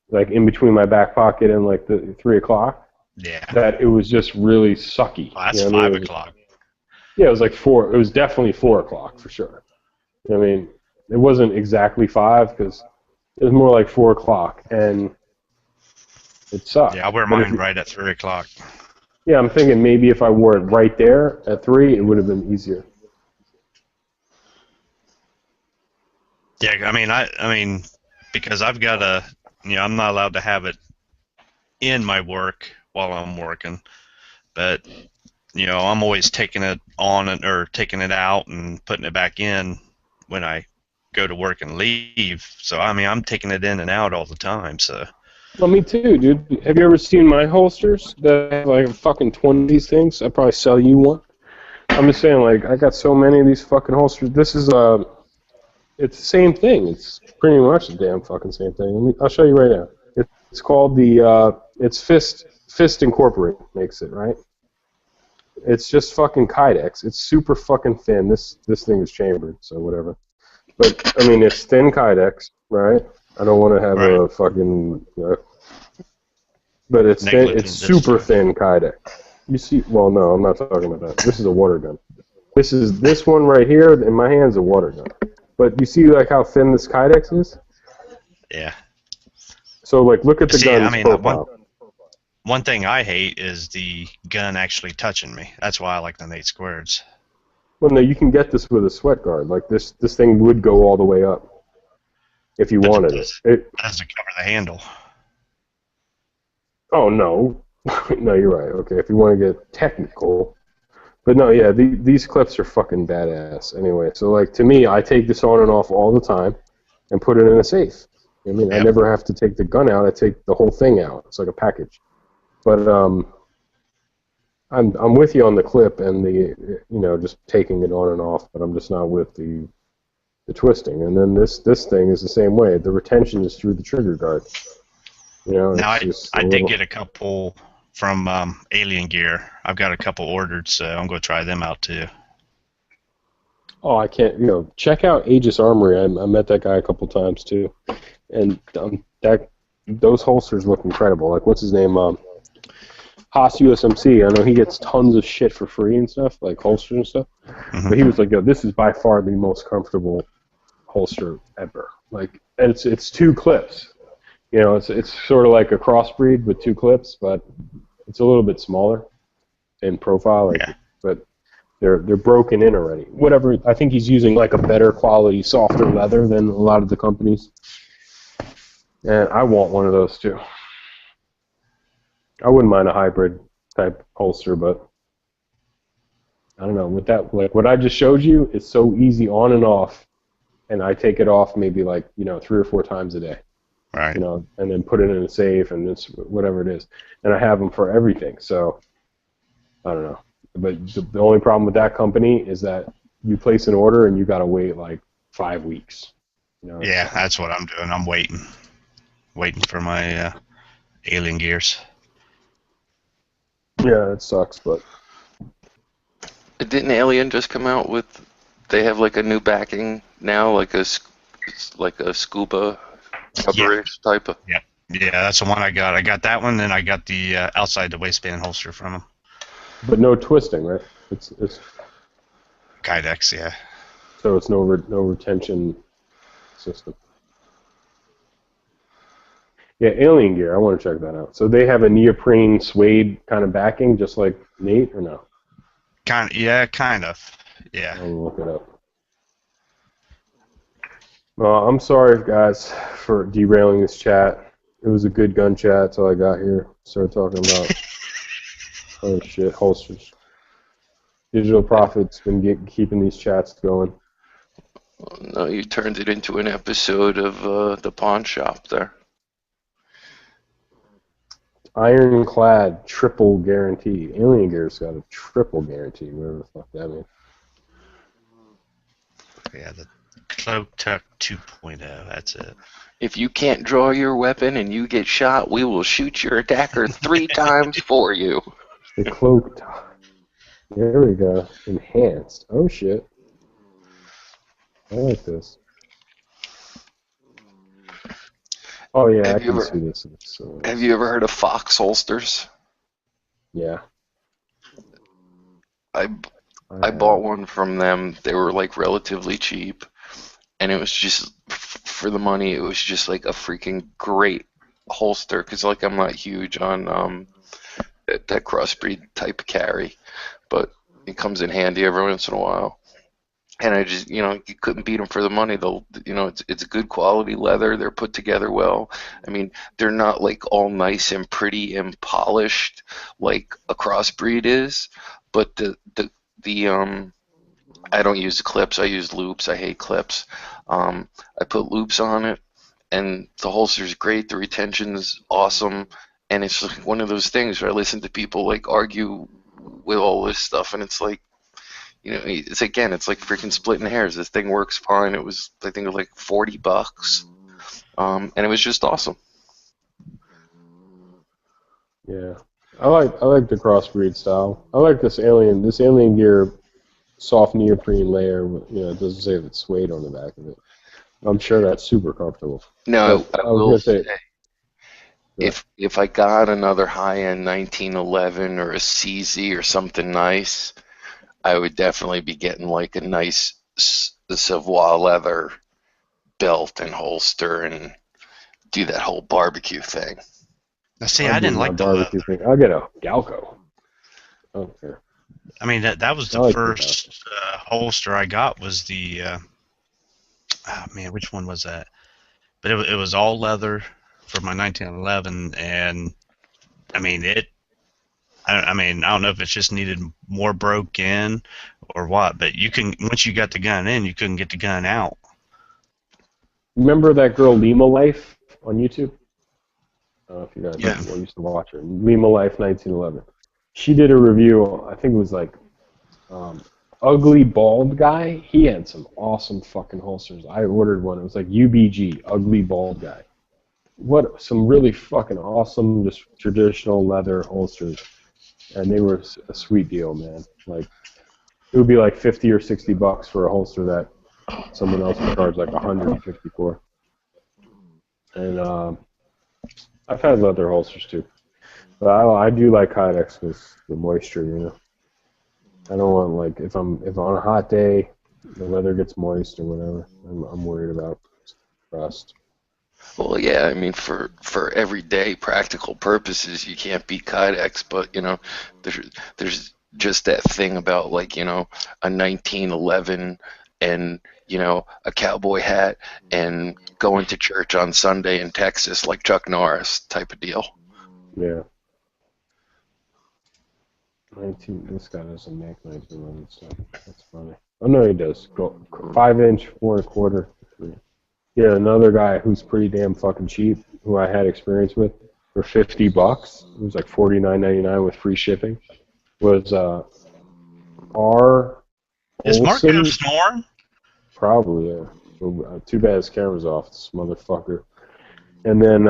S16: like in between my back pocket and like the 3 o'clock.
S14: Yeah.
S16: That it was just really sucky.
S14: Well, that's
S16: You know what I
S14: 5
S16: mean?
S14: o'clock.
S16: Yeah, it was like 4. It was definitely 4 o'clock for sure. I mean, it wasn't exactly 5 because it was more like 4 o'clock, and it sucked.
S14: Yeah, I wear
S16: But if
S14: mine
S16: you-
S14: right at 3 o'clock.
S16: Yeah, I'm thinking maybe if I wore it right there at 3, it would have been easier.
S14: Yeah, I mean, because I've got I'm not allowed to have it in my work while I'm working, but I'm always taking it on or taking it out and putting it back in when I go to work and leave. So I mean, I'm taking it in and out all the time. So
S16: Well, me too, dude. Have you ever seen my holsters that have like fucking 20 of these things? I'd probably sell you one. I'm just saying, like, I got so many of these fucking holsters. This is it's the same thing. It's pretty much the damn fucking same thing. I'll show you right now. It's called it's Fist Incorporated makes it, right? It's just fucking Kydex. It's super fucking thin. This thing is chambered, so whatever. But I mean, it's thin Kydex, right? I don't want to have a fucking. But it's thin,
S14: Negligent
S16: it's super thin Kydex. You see? Well, no, I'm not talking about that. This is a water gun. This one right here in my hand is a water gun. But you see like how thin this Kydex is?
S14: yeah.
S16: So like, look at the
S14: See,
S16: gun's
S14: I mean,
S16: profile.
S14: one thing I hate is the gun actually touching me. That's why I like the Nate Squareds.
S16: Well, no, you can get this with a sweat guard. Like this thing would go all the way up if you wanted it.
S14: It doesn't cover the handle.
S16: Oh no, no, you're right. Okay, if you want to get technical, but no, yeah, these clips are fucking badass. Anyway, so like to me, I take this on and off all the time, and put it in a safe. I mean, I never have to take the gun out. I take the whole thing out. It's like a package. But I'm with you on the clip and the just taking it on and off. But I'm just not with the twisting. And then this thing is the same way. The retention is through the trigger guard.
S14: Now,
S16: it's just
S14: I
S16: a
S14: did
S16: little-
S14: get a couple from Alien Gear. I've got a couple ordered, so I'm going to try them out too.
S16: Oh, I can't. Check out Aegis Armory. I met that guy a couple times too, and those holsters look incredible. Like, what's his name? Haas USMC. I know he gets tons of shit for free and stuff, like holsters and stuff.
S14: Mm-hmm.
S16: But he was like, "Yo, this is by far the most comfortable holster ever." Like, and it's 2 clips. It's sort of like a crossbreed with 2 clips, but it's a little bit smaller in profile. But they're broken in already. Whatever. I think he's using like a better quality, softer leather than a lot of the companies. And I want one of those too. I wouldn't mind a hybrid type holster, but I don't know. With that, like what I just showed you, it's so easy on and off, and I take it off maybe like 3 or 4 times a day.
S14: Right.
S16: And then put it in a safe and it's whatever it is, and I have them for everything. So I don't know. But the only problem with that company is that you place an order and you gotta wait like 5 weeks. You know,
S14: Yeah, that's what I'm doing. I'm waiting for my alien gears.
S16: Yeah, it sucks, but
S11: Didn't Alien just come out with? They have like a new backing now, like a scuba coverage type of.
S14: Yeah, that's the one I got. I got that one, and I got the outside the waistband holster from them.
S16: but no twisting, right? It's
S14: Kydex, yeah.
S16: so it's no retention system. Yeah, Alien Gear. I want to check that out. So they have a neoprene suede kind of backing, just like Nate, or no?
S14: Kind of. Yeah.
S16: I'll look it up. Well, I'm sorry, guys, for derailing this chat. It was a good gun chat till I got here. Started talking about oh shit, holsters. Digital Profit's been keeping these chats going.
S11: No, you turned it into an episode of the pawn shop there.
S16: Ironclad triple guarantee. Alien Gear's got a triple guarantee, whatever the fuck that means.
S14: Yeah, the Cloak Tuck 2.0, that's it.
S11: If you can't draw your weapon and you get shot, we will shoot your attacker 3 times for you.
S16: The Cloak Tuck. There we go. Enhanced. Oh shit. I like this. Oh yeah, I can see this.
S11: Have you ever heard of Fox holsters?
S16: Yeah.
S11: I bought one from them. They were like relatively cheap, and it was just for the money. It was just like a freaking great holster. Cause like I'm not huge on that crossbreed type carry, but it comes in handy every once in a while. And I just, you couldn't beat them for the money. They'll, it's good quality leather. They're put together well. I mean, they're not like all nice and pretty and polished like a crossbreed is, but the I don't use clips. I use loops. I hate clips. I put loops on it, and the holster's great. The retention's awesome, and it's like one of those things where I listen to people like argue with all this stuff, and it's like, it's like freaking splitting hairs. This thing works fine. It was, I think, like $40, and it was just awesome.
S16: Yeah, I like the crossbreed style. I like this Alien Gear soft neoprene layer. It doesn't say if it's suede on the back of it. I'm sure that's super comfortable.
S11: No, I will say,
S16: yeah.
S11: if I got another high-end 1911 or a CZ or something nice, I would definitely be getting like a nice Savoy leather belt and holster and do that whole barbecue thing.
S14: Now, see, I didn't like the
S16: barbecue thing. I'll get a Galco. I don't care.
S14: I mean, that was the first holster I got was the, which one was that? But it was all leather for my 1911, and I mean, I don't know if it's just needed more broke in or what, but once you got the gun in, you couldn't get the gun out.
S16: Remember that girl Lima Life on YouTube? I don't know if you guys used to watch her. Lima Life 1911. She did a review, I think it was like Ugly Bald Guy. He had some awesome fucking holsters. I ordered one. It was like UBG, Ugly Bald Guy. What some really fucking awesome, just traditional leather holsters. And they were a sweet deal, man. Like, it would be like $50 or $60 for a holster that someone else would charge like $150 for. And I've had leather holsters too, but I do like Kydex because the moisture. I don't want, like, if on a hot day the leather gets moist or whatever, I'm worried about rust.
S11: Well, yeah, I mean, for everyday practical purposes, you can't beat Kydex, but, there's just that thing about, like, a 1911 and, a cowboy hat and going to church on Sunday in Texas like Chuck Norris type of deal.
S16: Yeah. This guy doesn't make 1911 stuff. That's funny. Oh, no, he does. 5-inch, 4 1/4. Yeah, another guy who's pretty damn fucking cheap, who I had experience with, for $50. It was like $49.99 with free shipping. Was R.
S14: Is Marco
S16: Olson?
S14: snoring?
S16: Probably, yeah. Well, too bad his camera's off, this motherfucker. And then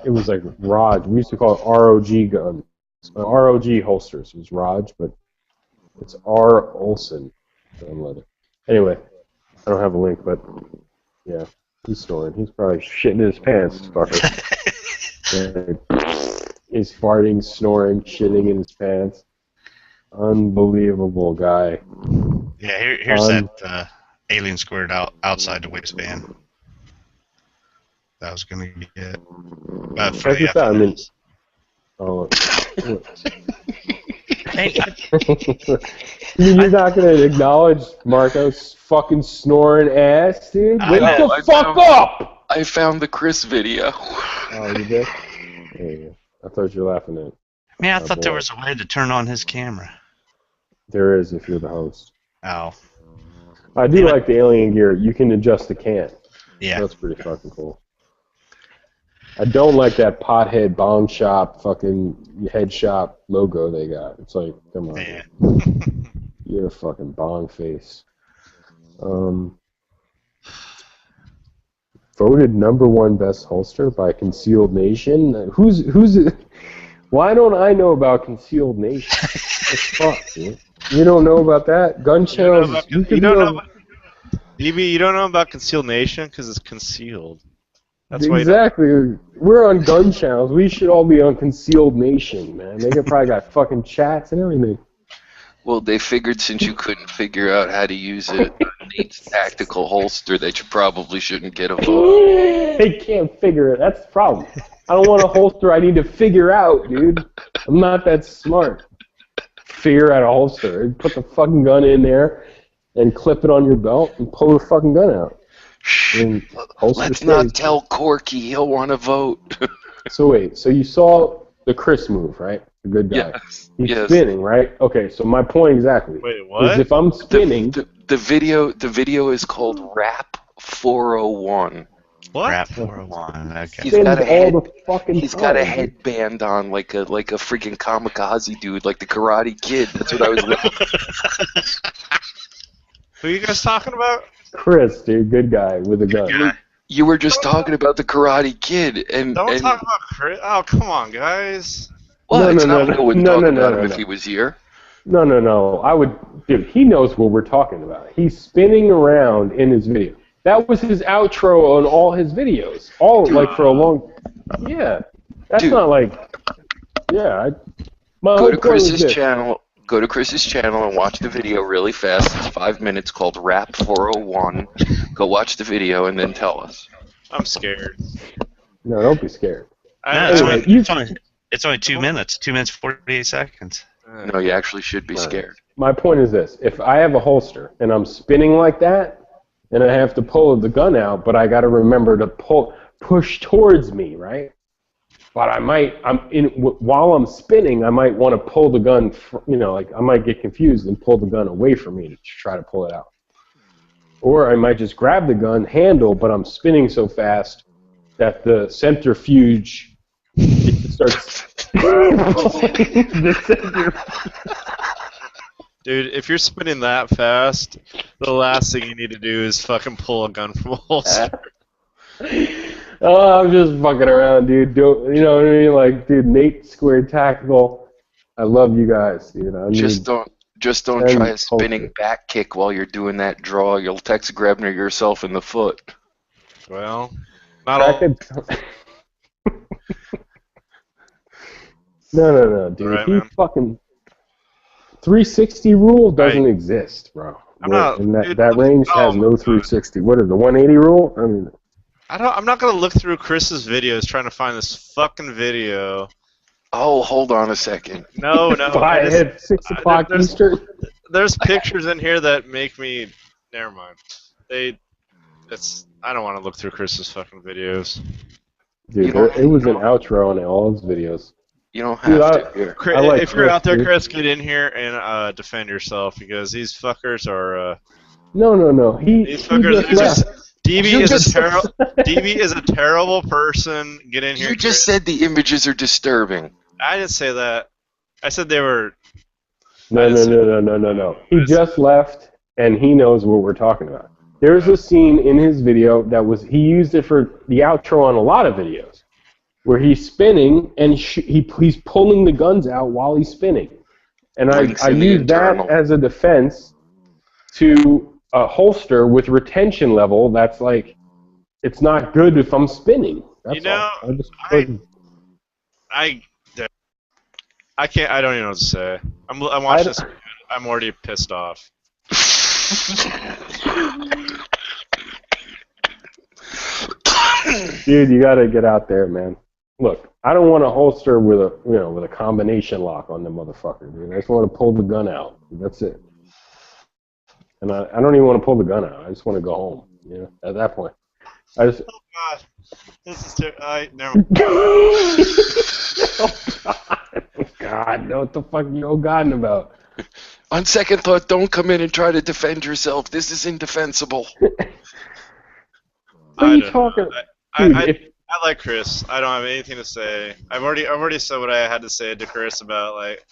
S16: it was like Raj. We used to call it ROG guns. ROG holsters. It was Raj, but it's R. Olson. Anyway, I don't have a link, but yeah, he's snoring. He's probably shitting his pants, fucker. He's farting, snoring, shitting in his pants. Unbelievable guy.
S14: Yeah, here's that alien squared outside the waistband. That was gonna get for
S16: Check
S14: the
S16: this out. I mean, you're not gonna acknowledge Marco's fucking snoring ass, dude? Wake the fuck up!
S11: I found the Chris video.
S16: Oh, you did? There you go. I thought you were laughing at.
S14: Man, I thought there was a way to turn on his camera.
S16: There is if you're the host.
S14: Oh.
S16: I do like the alien gear. You can adjust the can.
S14: Yeah.
S16: That's pretty fucking cool. I don't like that pothead bong shop fucking head shop logo they got. It's like, come on.
S14: Yeah.
S16: You're a fucking bong face. Voted #1 best holster by Concealed Nation. Who's? Why don't I know about Concealed Nation? What fuck, dude? You don't know about that? Gun channels.
S18: DB, you don't know about Concealed Nation because it's concealed. That's why.
S16: Exactly. We're on gun channels. We should all be on Concealed Nation, man. They probably got fucking chats and everything.
S11: Well, they figured since you couldn't figure out how to use a Nate's tactical holster that you probably shouldn't get a vote.
S16: They can't figure it. That's the problem. I don't want a holster I need to figure out, dude. I'm not that smart. Figure out a holster. Put the fucking gun in there and clip it on your belt and pull the fucking gun out.
S11: Let's not tell Corky he'll want to vote.
S16: So wait, so you saw the Chris move, right? The good guy.
S11: Yes.
S16: He's
S11: Yes.
S16: spinning, right? Okay, so my point exactly.
S18: Wait, what?
S16: Is if I'm spinning,
S11: The video is called Rap 401.
S18: What?
S14: Rap 401. Okay.
S11: He's got a head.
S16: all the fucking
S11: He's got a
S16: time.
S11: headband on like a freaking kamikaze dude, like the Karate Kid. That's what I was looking.
S18: Who are you guys talking about?
S16: Chris, dude, good guy with a gun.
S11: You were just talking about the Karate Kid, and
S18: Don't
S11: and
S18: talk about Chris. Oh, come on, guys.
S11: well,
S16: No,
S11: it's
S16: no,
S11: not
S16: no,
S11: I wouldn't
S16: no,
S11: talk
S16: no,
S11: about
S16: no,
S11: him
S16: no.
S11: if he was here.
S16: No. I would, dude. He knows what we're talking about. He's spinning around in his video. That was his outro on all his videos. Like for a long. Yeah, that's
S11: Dude.
S16: not like. Yeah, my
S11: Go
S16: whole
S11: to
S16: point was
S11: Chris's
S16: this.
S11: channel. Go to Chris's channel and watch the video really fast. It's 5 minutes, called Rap 401. Go watch the video and then tell us.
S18: I'm scared.
S16: No, don't be scared.
S14: No, it's,
S16: Anyway,
S14: only, it's only 2 minutes. 2 minutes 48 seconds.
S11: No, you actually should be scared.
S16: My point is this: if I have a holster and I'm spinning like that, and I have to pull the gun out, but I got to remember to push towards me, right? But while I'm spinning, I might want to pull the gun. Like I might get confused and pull the gun away from me to try to pull it out. Or I might just grab the gun handle, but I'm spinning so fast that the centrifuge starts.
S18: Dude, if you're spinning that fast, the last thing you need to do is fucking pull a gun from a holster.
S16: Oh, I'm just fucking around, dude. You know what I mean? Like, dude, Nate Squared Tactical. I love you guys, dude.
S11: Just don't try a spinning back kick while you're doing that draw. You'll Tex Grebner yourself in the foot.
S18: Well, not all.
S16: No, dude.
S18: Right,
S16: He
S18: man.
S16: fucking 360 rule doesn't exist, bro.
S18: I'm not-
S16: And
S18: dude,
S16: that range has no 360. What is the 180 rule? I mean,
S18: I'm not gonna look through Chris's videos trying to find this fucking video.
S11: Oh, hold on a second.
S18: No.
S16: at 6 o'clock Eastern.
S18: There's pictures in here that make me. Never mind. I don't want to look through Chris's fucking videos.
S16: Dude, it was an outro on all his videos.
S11: You don't
S16: Dude,
S11: have to.
S16: I like
S18: if you're
S16: Chris,
S18: out there,
S16: dude.
S18: Chris, get in here and defend yourself because these fuckers are.
S16: No.
S18: These fuckers. DB is
S11: just-
S18: a terrible. DB is a terrible person. Get in here.
S11: You just said the images are disturbing.
S18: I didn't say that. I said they were.
S16: No. He just left, and he knows what we're talking about. There's a scene in his video that he used it for the outro on a lot of videos, where he's spinning and he's pulling the guns out while he's spinning. And I use that as a defense to a holster with retention level that's like, it's not good if I'm spinning. That's all.
S18: I can't. I don't even know what to say. I'm watching this. I'm already pissed off.
S16: Dude, you gotta get out there, man. Look, I don't want a holster with a combination lock on the motherfucker, dude. I just want to pull the gun out. That's it. And I don't even want to pull the gun out. I just want to go home. You know, at that point, I just.
S18: Oh God, this is never.
S16: God, what the fuck you God about?
S11: On second thought, don't come in and try to defend yourself. This is indefensible.
S16: What are you talking?
S18: I like Chris. I don't have anything to say. I've already said what I had to say to Chris about like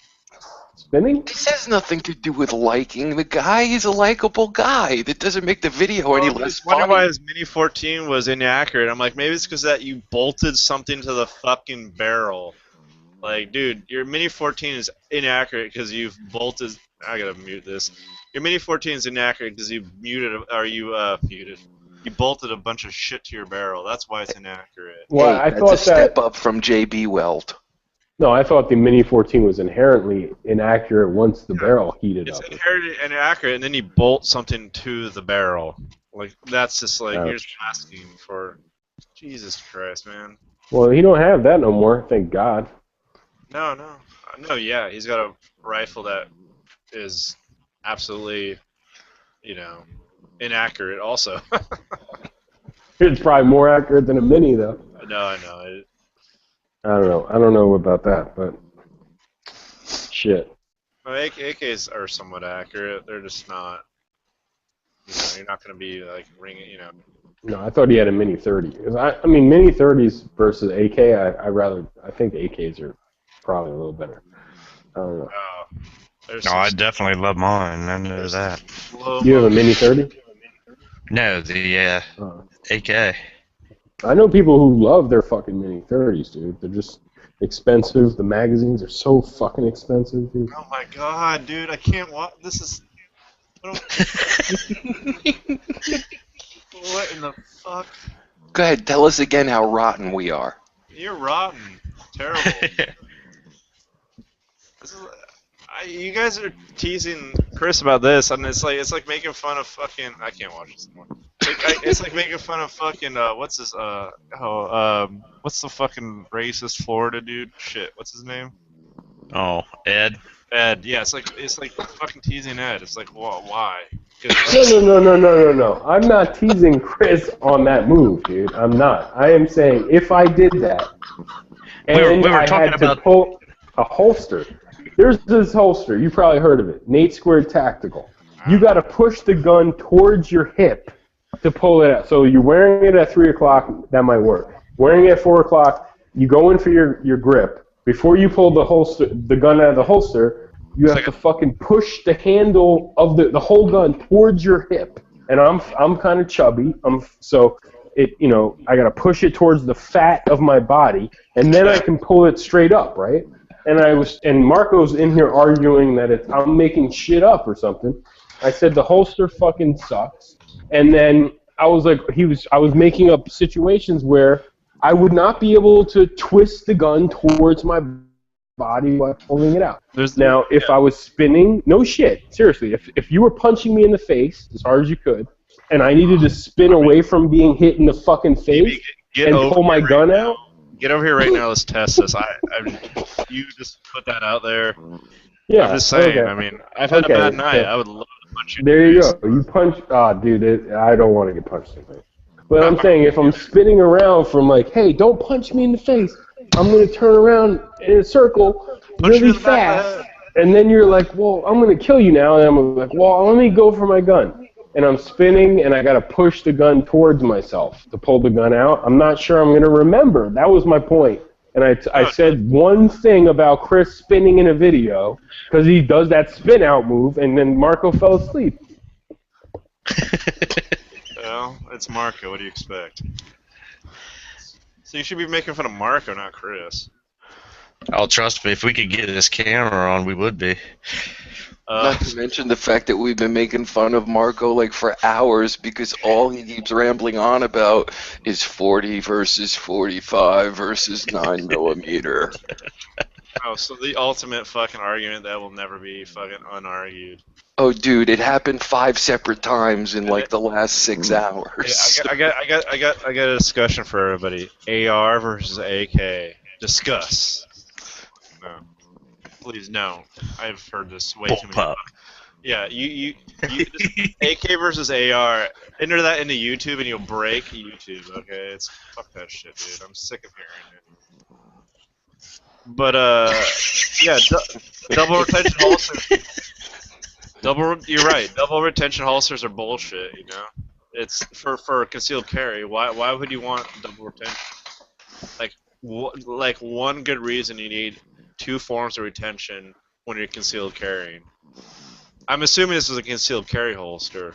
S16: spinning.
S11: This has nothing to do with liking the guy. He's a likable guy. That doesn't make the video any less funny.
S18: I wonder why his Mini 14 was inaccurate. I'm like, maybe it's because that you bolted something to the fucking barrel. Like, dude, your Mini 14 is inaccurate because you've bolted. I gotta mute this. Your Mini 14 is inaccurate because you muted. You bolted a bunch of shit to your barrel. That's why it's inaccurate.
S11: Well, I thought that's a step up from JB Weld.
S16: No, I thought the Mini 14 was inherently inaccurate once the barrel heated up.
S18: It's inherently inaccurate, and then you bolt something to the barrel. Like, that's just like, you're just asking for... Jesus Christ, man.
S16: Well, he don't have that no more, thank God.
S18: No, yeah, he's got a rifle that is absolutely, inaccurate also.
S16: It's probably more accurate than a Mini, though.
S18: No, I know.
S16: I don't know about that, but shit.
S18: Well, AKs are somewhat accurate. They're just not. You're not going to be like ringing.
S16: No, I thought he had a Mini 30. I mean, Mini 30s versus AK. I think AKs are probably a little better. I don't know.
S14: No, I definitely love mine. I know that.
S16: You have a Mini 30?
S14: No, the AK.
S16: I know people who love their fucking Mini 30s, dude. They're just expensive. The magazines are so fucking expensive, dude.
S18: Oh my God, dude! I can't watch. This is. What in the fuck?
S11: Go ahead, tell us again how rotten we are.
S18: You're rotten. Terrible. You guys are teasing Chris about this, and it's like making fun of fucking. I can't watch this anymore. It's like making fun of fucking. What's this? What's the fucking racist Florida dude? Shit, what's his name?
S14: Oh, Ed.
S18: Ed. Yeah, it's like fucking teasing Ed. It's like, why?
S16: No. I'm not teasing Chris on that move, dude. I'm not. I am saying if I did that, and
S14: we were
S16: I
S14: talking
S16: had
S14: about
S16: to pull a holster. There's this holster. You probably heard of it. Nate Squared Tactical. You got to push the gun towards your hip to pull it out. So you're wearing it at 3 o'clock. That might work. Wearing it at 4 o'clock. You go in for your grip. Before you pull the gun out of the holster, you have to fucking push the handle of the whole gun towards your hip. And I'm kind of chubby. I got to push it towards the fat of my body, and then I can pull it straight up, right? And Marco's in here arguing that I'm making shit up or something. I said the holster fucking sucks, and then I was like, I was making up situations where I would not be able to twist the gun towards my body while pulling it out. If I was spinning, no shit, seriously, if you were punching me in the face as hard as you could, and I needed to spin away from being hit in the fucking face and pull my gun out.
S18: Get over here right now. Let's test this. You just put that out there.
S16: Yeah.
S18: I'm just saying.
S16: Okay.
S18: I mean, I've had a bad night. I would love to punch you.
S16: There you go. You punch. Dude, I don't want to get punched in the face. But I'm saying if I'm spinning around from like, hey, don't punch me in the face, I'm gonna turn around in a circle really fast, and then you're like, well, I'm gonna kill you now, and I'm like, well, let me go for my gun. And I'm spinning, and I gotta push the gun towards myself to pull the gun out. I'm not sure I'm gonna remember. That was my point. and I said one thing about Chris spinning in a video because he does that spin out move, and then Marco fell asleep.
S18: Well, it's Marco. What do you expect? So you should be making fun of Marco, not Chris.
S14: Oh, trust me, if we could get this camera on, we would be.
S11: Not to mention the fact that we've been making fun of Marco like for hours because all he keeps rambling on about is 40 versus 45 versus 9mm.
S18: Oh, so the ultimate fucking argument that will never be fucking unargued.
S11: Oh, dude, it happened 5 separate times in like the last 6 hours.
S18: I got a discussion for everybody. AR versus AK. Discuss. No. Please no. I've heard this way too many times. Yeah, you AK versus AR. Enter that into YouTube and you'll break YouTube. Okay, it's fuck that shit, dude. I'm sick of hearing it. But yeah, double retention holsters. You're right. Double retention holsters are bullshit. You know, it's for concealed carry. Why would you want double retention? Like one good reason you need 2 forms of retention when you're concealed carrying. I'm assuming this is a concealed carry holster.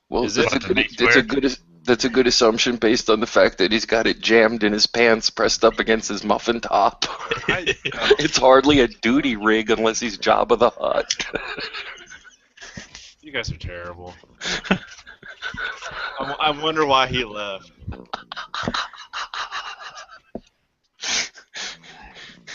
S11: Well, that's a good assumption based on the fact that he's got it jammed in his pants, pressed up against his muffin top. It's hardly a duty rig unless he's Jabba the Hutt.
S18: You guys are terrible. I wonder why he left.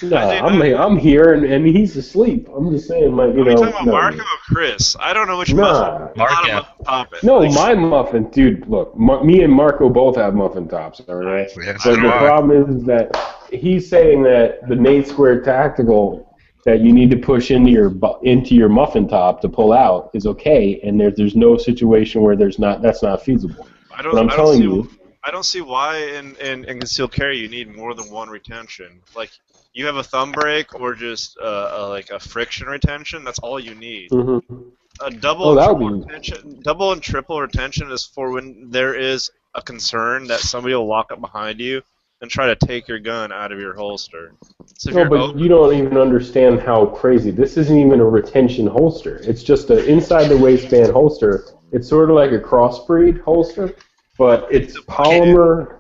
S16: No, I'm here and he's asleep. I'm just saying, like, you know.
S18: Are you talking about Marco or Chris? I don't know which muffin.
S16: Marco. No, my muffin, dude. Look, me and Marco both have muffin tops. All right.
S14: Yes,
S16: but the problem is that he's saying that the Nate Square Tactical that you need to push into your muffin top to pull out is okay, and there's no situation where that's not feasible.
S18: I don't see why in concealed carry you need more than one retention. Like, you have a thumb brake or just like a friction retention. That's all you need.
S16: Mm-hmm.
S18: A double and triple retention is for when there is a concern that somebody will walk up behind you and try to take your gun out of your holster. So
S16: No, but you don't even understand how crazy. This isn't even a retention holster. It's just an inside the waistband holster. It's sort of like a crossbreed holster, but it's polymer.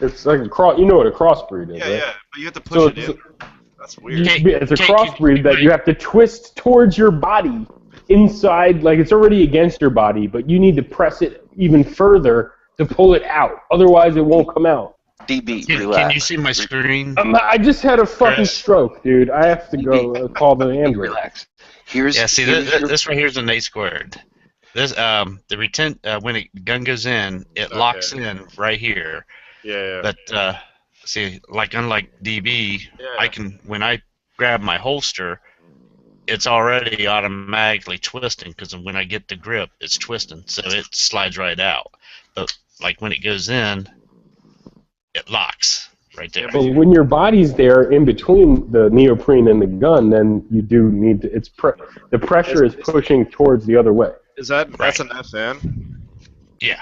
S16: It's like you know what a crossbreed is, right?
S18: Yeah, but you have to push it in. That's weird.
S16: It's a crossbreed that you have to twist towards your body inside, like it's already against your body, but you need to press it even further to pull it out. Otherwise, it won't come out.
S11: DB,
S14: Can you see my screen?
S16: I just had a fucking stroke, dude. I have to go call the ambulance.
S11: Relax.
S14: This right here is a Nate squared. This when a gun goes in, it locks in right here.
S18: Yeah.
S14: But see, like unlike DB, when I grab my holster, it's already automatically twisting because when I get the grip, it's twisting, so it slides right out. But like when it goes in, it locks right there.
S16: But when your body's there in between the neoprene and the gun, then you do need to. The pressure is pushing towards the other way.
S18: That's an FN?
S14: Yeah.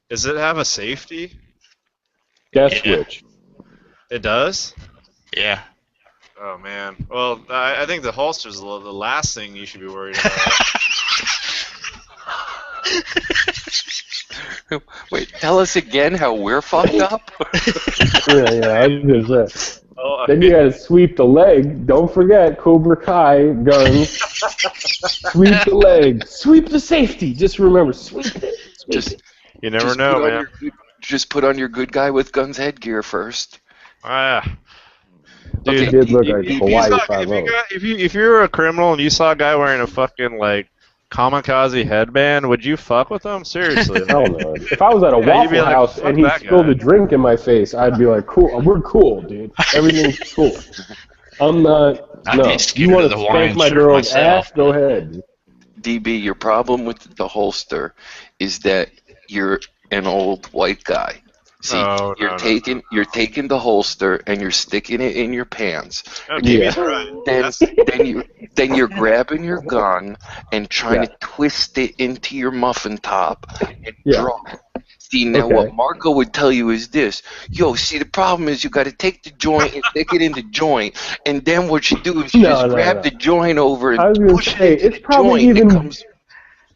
S18: Does it have a safety?
S16: Death switch.
S18: It does?
S14: Yeah.
S18: Oh man. Well, I think the holster's the last thing you should be worried about.
S11: Wait, tell us again how we're fucked up?
S16: Yeah, I was gonna say. Then you gotta sweep the leg. Don't forget, Cobra Kai guns. Sweep the leg. Sweep the safety. Just remember, sweep it.
S18: You never know, man.
S11: Just put on your good guy with guns headgear first.
S18: Dude,
S16: it did look like Hawaii 5-0.
S18: If you're a criminal and you saw a guy wearing a fucking like kamikaze headband, would you fuck with him? Seriously?
S16: Hell no. If I was at a Waffle House and he spilled a drink in my face, I'd be like, cool. We're cool, dude. Everything's cool. I'm not. No. You want to spank my girl's ass? Go ahead.
S11: DB, your problem with the holster is that you're an old white guy. See, you're taking the holster and you're sticking it in your pants.
S18: Okay,
S11: Then you're grabbing your gun and trying to twist it into your muffin top and draw. See, now
S16: Okay.
S11: what Marco would tell you is this. Yo, see, the problem is you got to take the joint and stick it in the joint, and then what you do is you just grab the joint over
S16: I was
S11: and
S16: gonna
S11: push
S16: say
S11: it into
S16: it's
S11: the
S16: probably
S11: joint.
S16: even.
S11: It comes.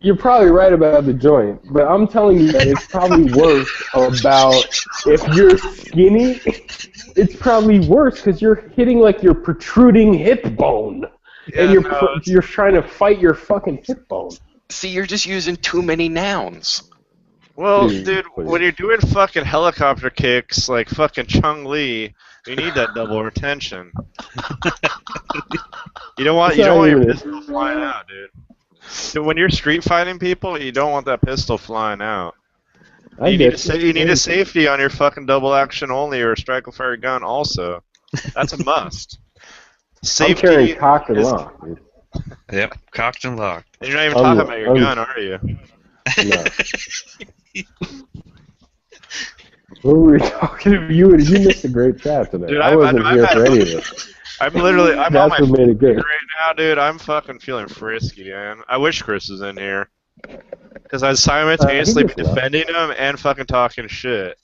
S16: You're probably right about the joint, but I'm telling you that it's probably worse about if you're skinny. It's probably worse because you're hitting like your protruding hip bone, and you're trying to fight your fucking hip bone.
S11: See, you're just using too many nouns.
S18: Well,
S16: Dude,
S18: dude,
S16: please.
S18: when you're doing fucking helicopter kicks like fucking Chung Li, you need that double retention. You don't want
S16: It's not
S18: your
S16: even-
S18: pistol flying out, dude. So when you're street fighting people, you don't want that pistol flying out. You need a safety on your fucking double action only or striker fire gun also. That's a must.
S16: I'm
S18: Safety
S16: carrying cocked and
S18: is-
S16: locked, dude.
S14: Yep, cocked and locked.
S18: And you're not even talking about your gun, are you?
S16: No. What were we talking about? You missed a great chat today.
S18: Dude,
S16: I wasn't here for any of this.
S18: I'm literally, I'm
S16: That's
S18: on
S16: what
S18: my
S16: made it good.
S18: right now, dude. I'm fucking feeling frisky, man. I wish Chris was in here. Because I'd simultaneously be
S16: gets enough.
S18: defending him and fucking talking shit.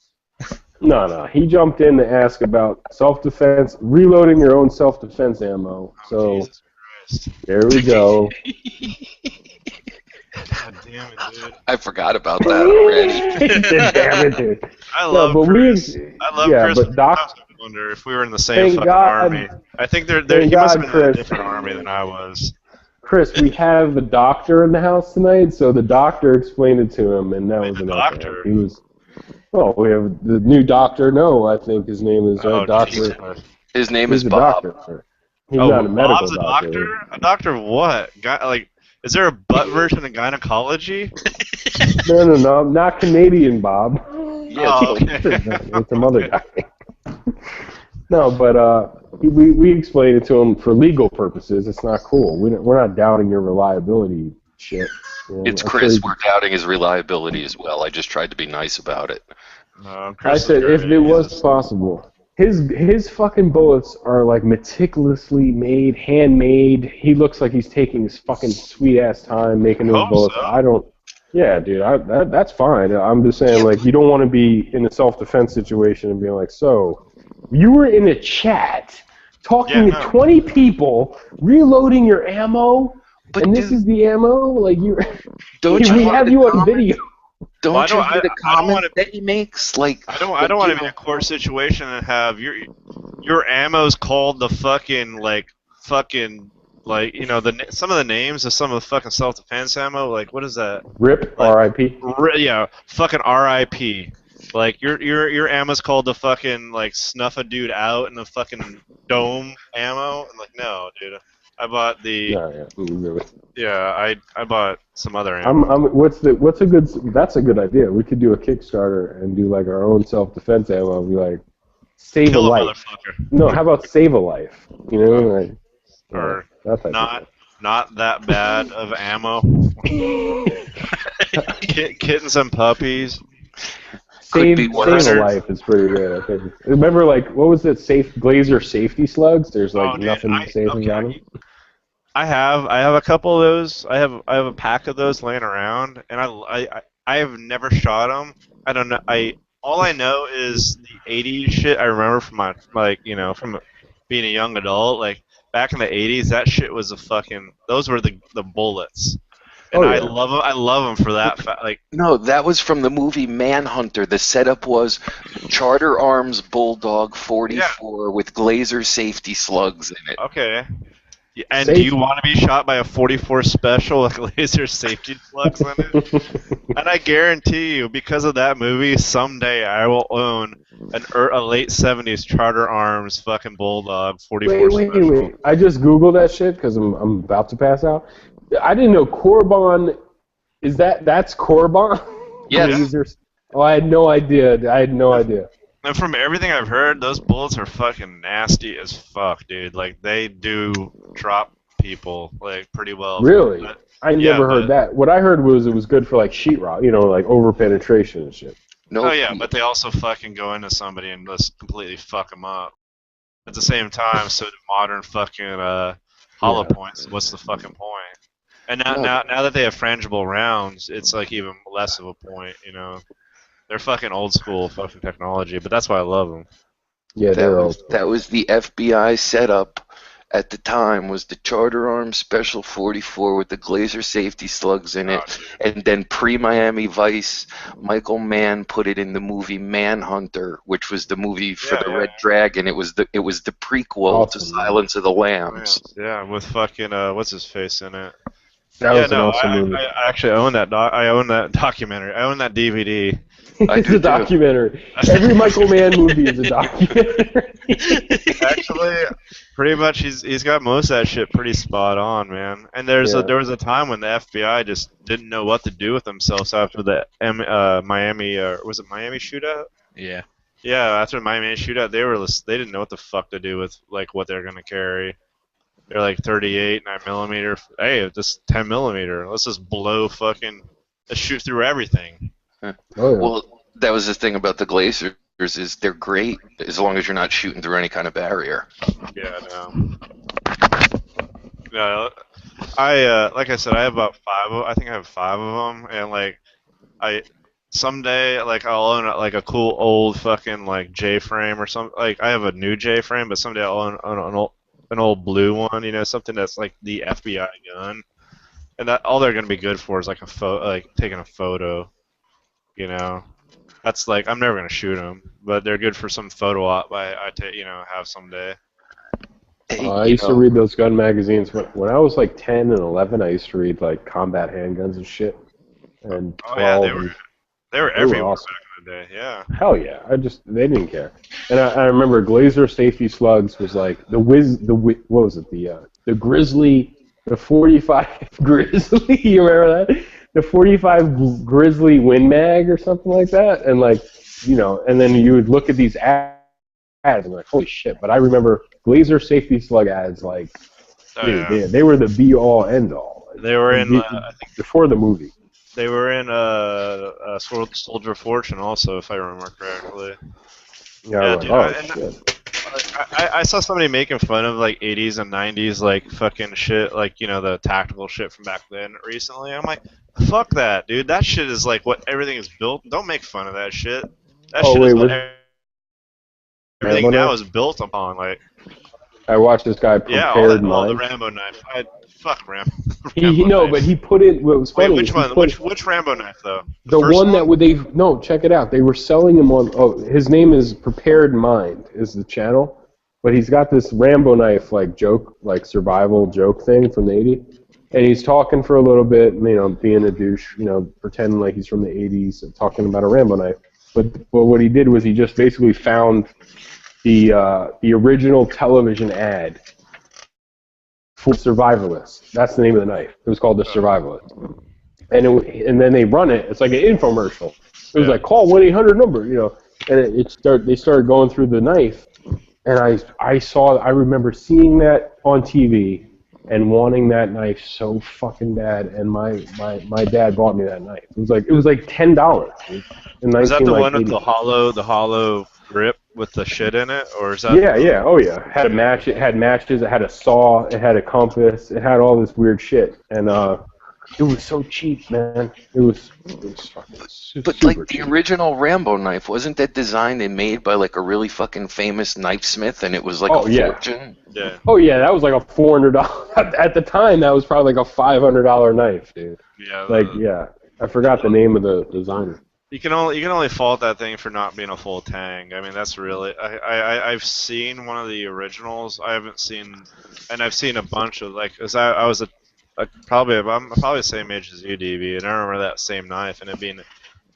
S16: No. He jumped in to ask about self-defense, reloading your own self-defense ammo. So there we go.
S18: God damn it, dude.
S11: I forgot about that already.
S16: Damn it, dude.
S18: I love
S16: but
S18: Chris. I love
S16: yeah,
S18: Chris.
S16: but Doc,
S18: I wonder if we were in the same
S16: Thank
S18: fucking
S16: God-
S18: army. I think he
S16: thank
S18: must have
S16: God,
S18: been in a
S16: Chris.
S18: different army than I was.
S16: Chris, we have the doctor in the house tonight, so the doctor explained it to him, and that was enough.
S18: doctor?
S16: He was. Well, we have the new doctor. No, I think his name is Doctor.
S11: His name
S16: He's
S11: is
S16: a
S11: Bob.
S16: doctor, sir. He's not a medical
S18: Bob's a doctor? A doctor of what? Is there a butt version of gynecology?
S16: No, not Canadian Bob.
S18: Oh, okay.
S16: It's some other guy. No, but we explained it to him for legal purposes. It's not cool. We're not doubting your reliability shit. You know,
S11: It's
S16: I'm
S11: Chris.
S16: sure
S11: We're doubting his reliability as well. I just tried to be nice about it.
S16: I said if it was possible. His fucking bullets are like meticulously made, handmade. He looks like he's taking his fucking sweet ass time making those
S18: Hope
S16: bullets.
S18: so.
S16: I don't. Yeah, dude, that's fine. I'm just saying, like, you don't want to be in a self-defense situation and being like, so, you were in a chat talking to 20 people, reloading your ammo, and this is the ammo? Like, we have you on video.
S11: Don't
S18: Well, I
S11: you
S18: don't-
S11: hear the
S18: I don't
S11: comment
S18: wanna-
S11: that he makes? Like,
S18: I don't want to be in a court situation and have your ammo's called the fucking some of the names of some of the fucking self-defense ammo. Like, what is that?
S16: RIP, R.I.P.
S18: Yeah, fucking R.I.P. Like your ammo's called the fucking like snuff a dude out and the fucking dome ammo. And like, no, dude. I bought the I bought some other ammo.
S16: That's a good idea. We could do a Kickstarter and do like our own self-defense ammo and be like, save
S18: Kill
S16: a
S18: a
S16: life. No, how about save a life? You know, like,
S18: Or
S16: that type of
S18: not that bad of ammo. Kittens and puppies.
S16: Save a life is pretty good. I think. Remember, like, what was it? Glazer safety slugs. There's like nothing saving them.
S18: I have a couple of those. I have a pack of those laying around, and I have never shot them. I don't know. All I know is the '80s shit. I remember from from being a young adult. Like back in the '80s, that shit was those were the bullets. And
S11: Oh, yeah.
S18: I love them for that.
S11: No, that was from the movie Manhunter. The setup was Charter Arms Bulldog 44 with Glazer safety slugs in it.
S18: Okay. And do you want to be shot by a 44 special with laser safety slugs in it? And I guarantee you, because of that movie, someday I will own a late 70s Charter Arms fucking Bulldog 44 special.
S16: Wait. I just Googled that shit because I'm about to pass out. I didn't know Korban. That's Korban?
S18: Yes.
S16: Oh, I had no idea.
S18: And from everything I've heard, those bullets are fucking nasty as fuck, dude. Like, they do drop people, like, pretty well.
S16: Really?
S18: But-
S16: I
S18: yeah,
S16: never heard that. What I heard was it was good for like sheetrock, like over penetration and shit.
S18: Oh yeah, but they also fucking go into somebody and just completely fuck them up. At the same time, so do modern fucking hollow points. What's the fucking point? And now that they have frangible rounds, it's like even less of a point, They're fucking old school fucking technology, but that's why I love them.
S16: Yeah,
S11: That was the FBI setup at the time, was the Charter Arms Special 44 with the Glazer safety slugs in it, and then pre-Miami Vice, Michael Mann put it in the movie Manhunter, which was the movie for the Red Dragon. It was the prequel to Silence of the Lambs.
S18: Yeah, with fucking what's his face in it.
S16: That was an awesome movie.
S18: I actually own that. I own that documentary. I own that DVD.
S16: It's a documentary. Every Michael Mann movie is a documentary.
S18: Actually, pretty much he's got most of that shit pretty spot on, man. And there was a time when the FBI just didn't know what to do with themselves after the Miami was it Miami shootout?
S4: Yeah.
S18: Yeah, after the Miami shootout, they didn't know what the fuck to do with like what they're gonna carry. They're like 38, 9mm. Hey, this 10mm. Let's just blow fucking. Let's shoot through everything.
S11: Well, that was the thing about the Glazers, is they're great as long as you're not shooting through any kind of barrier.
S18: Yeah, no, I like I said, I have about I think I have 5 of them, and like someday like I'll own like a cool old fucking like J frame or something. Like I have a new J frame, but someday I'll own an old blue one, you know, something that's like the FBI gun, and that all they're gonna be good for is like like taking a photo, you know. That's like I'm never gonna shoot them, but they're good for some photo op have someday.
S16: I used to read those gun magazines when I was like 10 and 11. I used to read like combat handguns and shit. And 12.
S18: They were everywhere
S16: awesome.
S18: back in the day. Yeah.
S16: Hell yeah! They didn't care. And I remember Glazer safety slugs was like what was it? The Grizzly, the 45 Grizzly. You remember that? The 45 Grizzly Win Mag or something like that, and like, you know, and then you would look at these ads and like, holy shit! But I remember Glazer safety slug ads, like, they were the be all end all.
S18: They were in
S16: I think before the movie.
S18: They were in Soldier of Fortune also, if I remember correctly.
S16: Yeah,
S18: dude,
S16: shit.
S18: I saw somebody making fun of like 80s and 90s like fucking shit, like, you know, the tactical shit from back then recently. I'm like, fuck that, dude. That shit is like what everything is built. Don't make fun of that shit. That shit is what everything now is built upon. Like,
S16: I watched this guy prepared
S18: the Rambo knife. Fuck Rambo.
S16: But he put it. What was funny?
S18: Wait, which one? Which Rambo knife though?
S16: The one that check it out. They were selling him on. Oh, his name is Prepared Mind is the channel, but he's got this Rambo knife like joke, like survival joke thing from the '80s, and he's talking for a little bit, you know, being a douche, you know, pretending like he's from the '80s, and talking about a Rambo knife. But what he did was he just basically found the original television ad for Survivalist. That's the name of the knife. It was called the Survivalist, and then they run it. It's like an infomercial. It was like call 1-800 number, you know, and they started going through the knife, and I remember seeing that on TV and wanting that knife so fucking bad, and my dad bought me that knife. It was like $10.
S18: Is that the one with the hollow grip with the shit in it, or is that?
S16: Yeah, oh yeah. It had matches. It had a saw. It had a compass. It had all this weird shit, and it was so cheap, man. It was fucking
S11: But like the original Rambo knife, wasn't that designed and made by like a really fucking famous knifesmith, and it was like fortune?
S18: Yeah.
S16: Oh yeah, that was like a $400 at the time. That was probably like a $500 knife, dude.
S18: Yeah.
S16: I forgot the name of the designer.
S18: You can only fault that thing for not being a full tang. I mean, that's really. I've seen one of the originals. I haven't seen, and I've seen a bunch of like. Cause I was I'm probably the same age as you, DB, and I remember that same knife and it being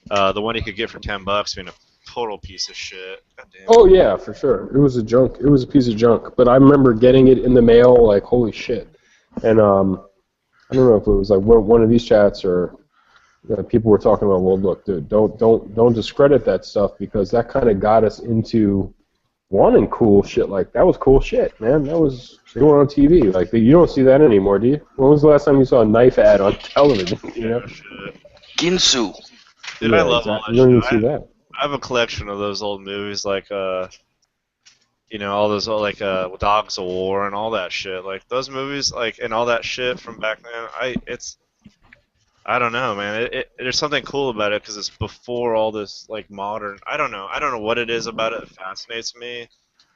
S18: the one you could get for $10 being a total piece of shit.
S16: Oh yeah, for sure. It was a piece of junk. But I remember getting it in the mail, like holy shit. And I don't know if it was like one of these chats or. People were talking about, well, look, dude, don't discredit that stuff because that kind of got us into wanting cool shit. Like that was cool shit, man. They were on TV. Like you don't see that anymore, do you? When was the last time you saw a knife ad on television? You know,
S11: Ginsu.
S18: Dude, I love all that.
S16: You don't even see that.
S18: I have a collection of those old movies, like you know, all those like Dogs of War and all that shit. Like those movies, like and all that shit from back then. I don't know, man. There's something cool about it because it's before all this like modern. I don't know. I don't know what it is about it that fascinates me,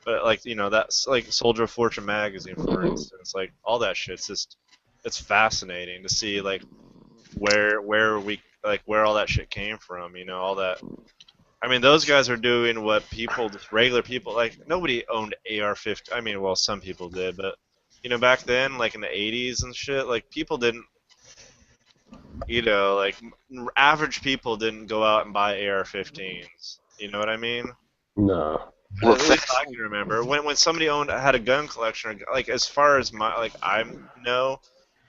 S18: but like that's like Soldier of Fortune magazine, for instance. Like all that shit's just it's fascinating to see like where all that shit came from. All that. I mean, those guys are doing what people, just regular people, like nobody owned AR-15. I mean, well, some people did, but back then, like in the 80s and shit, like people didn't. Like average people didn't go out and buy AR-15s. You know what I mean?
S16: No.
S18: Well, at least I can remember when somebody had a gun collection. Like as far as I know,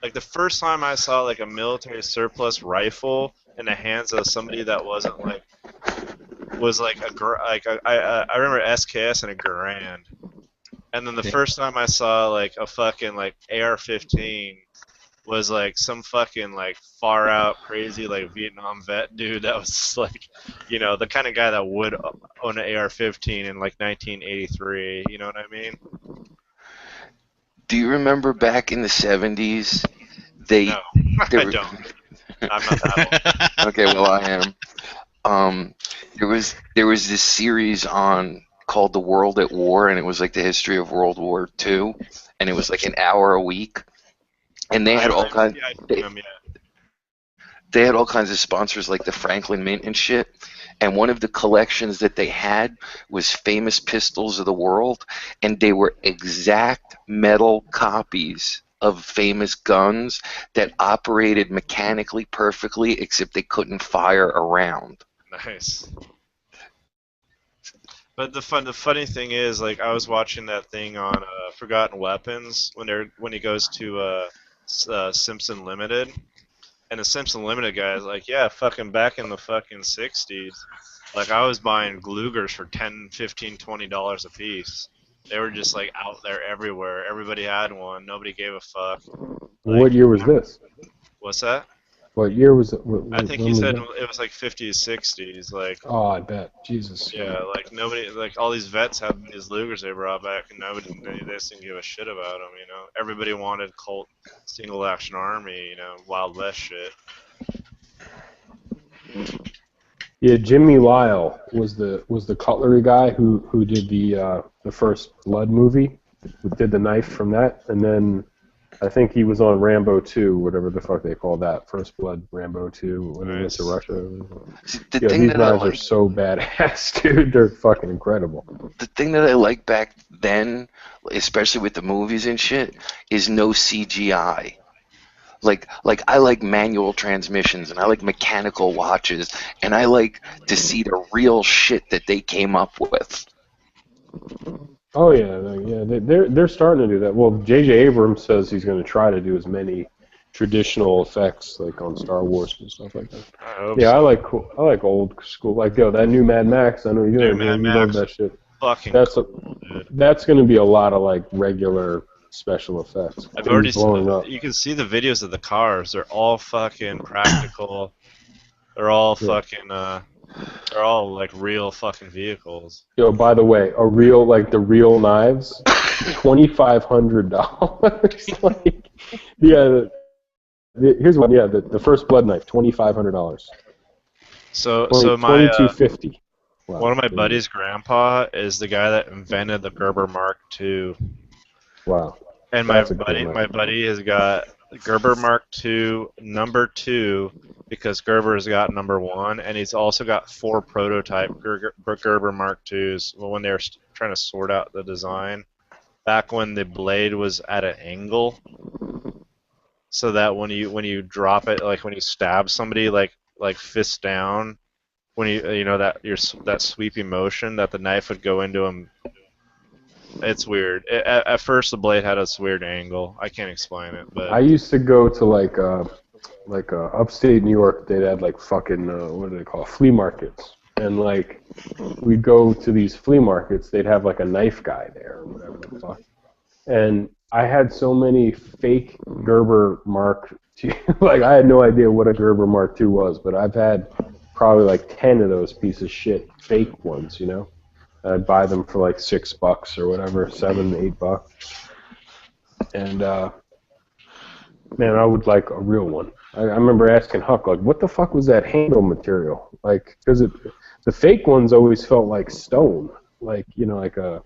S18: like the first time I saw like a military surplus rifle in the hands of somebody that wasn't like was like I remember SKS and a Garand, and then the first time I saw like a fucking like AR-15 was like some fucking like far out crazy like Vietnam vet dude that was just, like the kind of guy that would own an AR-15 in like 1983. You know what I mean?
S11: Do you remember back in the 70s?
S18: No, I don't. I'm not that old.
S11: Okay, well I am. There was this series called The World at War, and it was like the history of World War II, and it was like an hour a week. And they had all kinds. They had all kinds of sponsors like the Franklin Mint and shit. And one of the collections that they had was famous pistols of the world, and they were exact metal copies of famous guns that operated mechanically perfectly, except they couldn't fire a round.
S18: Nice. But the funny thing is, like I was watching that thing on Forgotten Weapons when he goes to Simpson Limited, and the Simpson Limited guy is like, yeah, fucking back in the fucking 60s, like I was buying Glugers for $10, $15, $20 a piece. They were just like out there everywhere. Everybody had one. Nobody gave a fuck. Like,
S16: what year was this?
S18: What's that?
S16: What year was it?
S18: I think he said it was like 50s, 60s. Like.
S16: Oh, I bet. Jesus.
S18: Yeah, like nobody, like all these vets have these Lugers they brought back, and they just didn't give a shit about them. Everybody wanted Colt single action army, Wild West shit.
S16: Yeah, Jimmy Lyle was the cutlery guy who did the first Blood movie, who did the knife from that, and then I think he was on Rambo 2, whatever the fuck they call that, First Blood Rambo 2, when he went to Russia. Yeah, these knives are so badass, dude. They're fucking incredible.
S11: The thing that I like back then, especially with the movies and shit, is no CGI. Like I like manual transmissions, and I like mechanical watches, and I like to see the real shit that they came up with.
S16: Oh yeah, they're starting to do that. Well, J.J. Abrams says he's going to try to do as many traditional effects like on Star Wars and stuff like that. I like old school, like that new Mad Max. I know you love that shit. That's going to be a lot of like regular special effects.
S18: I've already seen. You can see the videos of the cars. They're all fucking practical. They're all fucking. They're all like real fucking vehicles.
S16: Yo, by the way, the real knives, $2,500. Like, here's one. Yeah, the First Blood knife, $2,500.
S18: So my
S16: $2,250. Wow.
S18: One of my buddy's grandpa is the guy that invented the Gerber Mark II.
S16: Wow.
S18: And my buddy has got Gerber Mark II number 2 because Gerber's got number 1, and he's also got 4 prototype Gerber Mark IIs when they were trying to sort out the design back when the blade was at an angle, so that when you drop it, like when you stab somebody like fist down, when that sweeping motion that the knife would go into him. It's weird. At first, the blade had a weird angle. I can't explain it, but
S16: I used to go to like upstate New York. They'd have like fucking what do they call flea markets, and like we'd go to these flea markets. They'd have like a knife guy there or whatever the fuck. And I had so many fake Gerber Mark II. Like I had no idea what a Gerber Mark II was, but I've had probably like 10 of those piece of shit fake ones, I'd buy them for like $6 or whatever, $7, $8. And man, I would like a real one. I remember asking Huck, like, what the fuck was that handle material? Like, because the fake ones always felt like stone, like like a.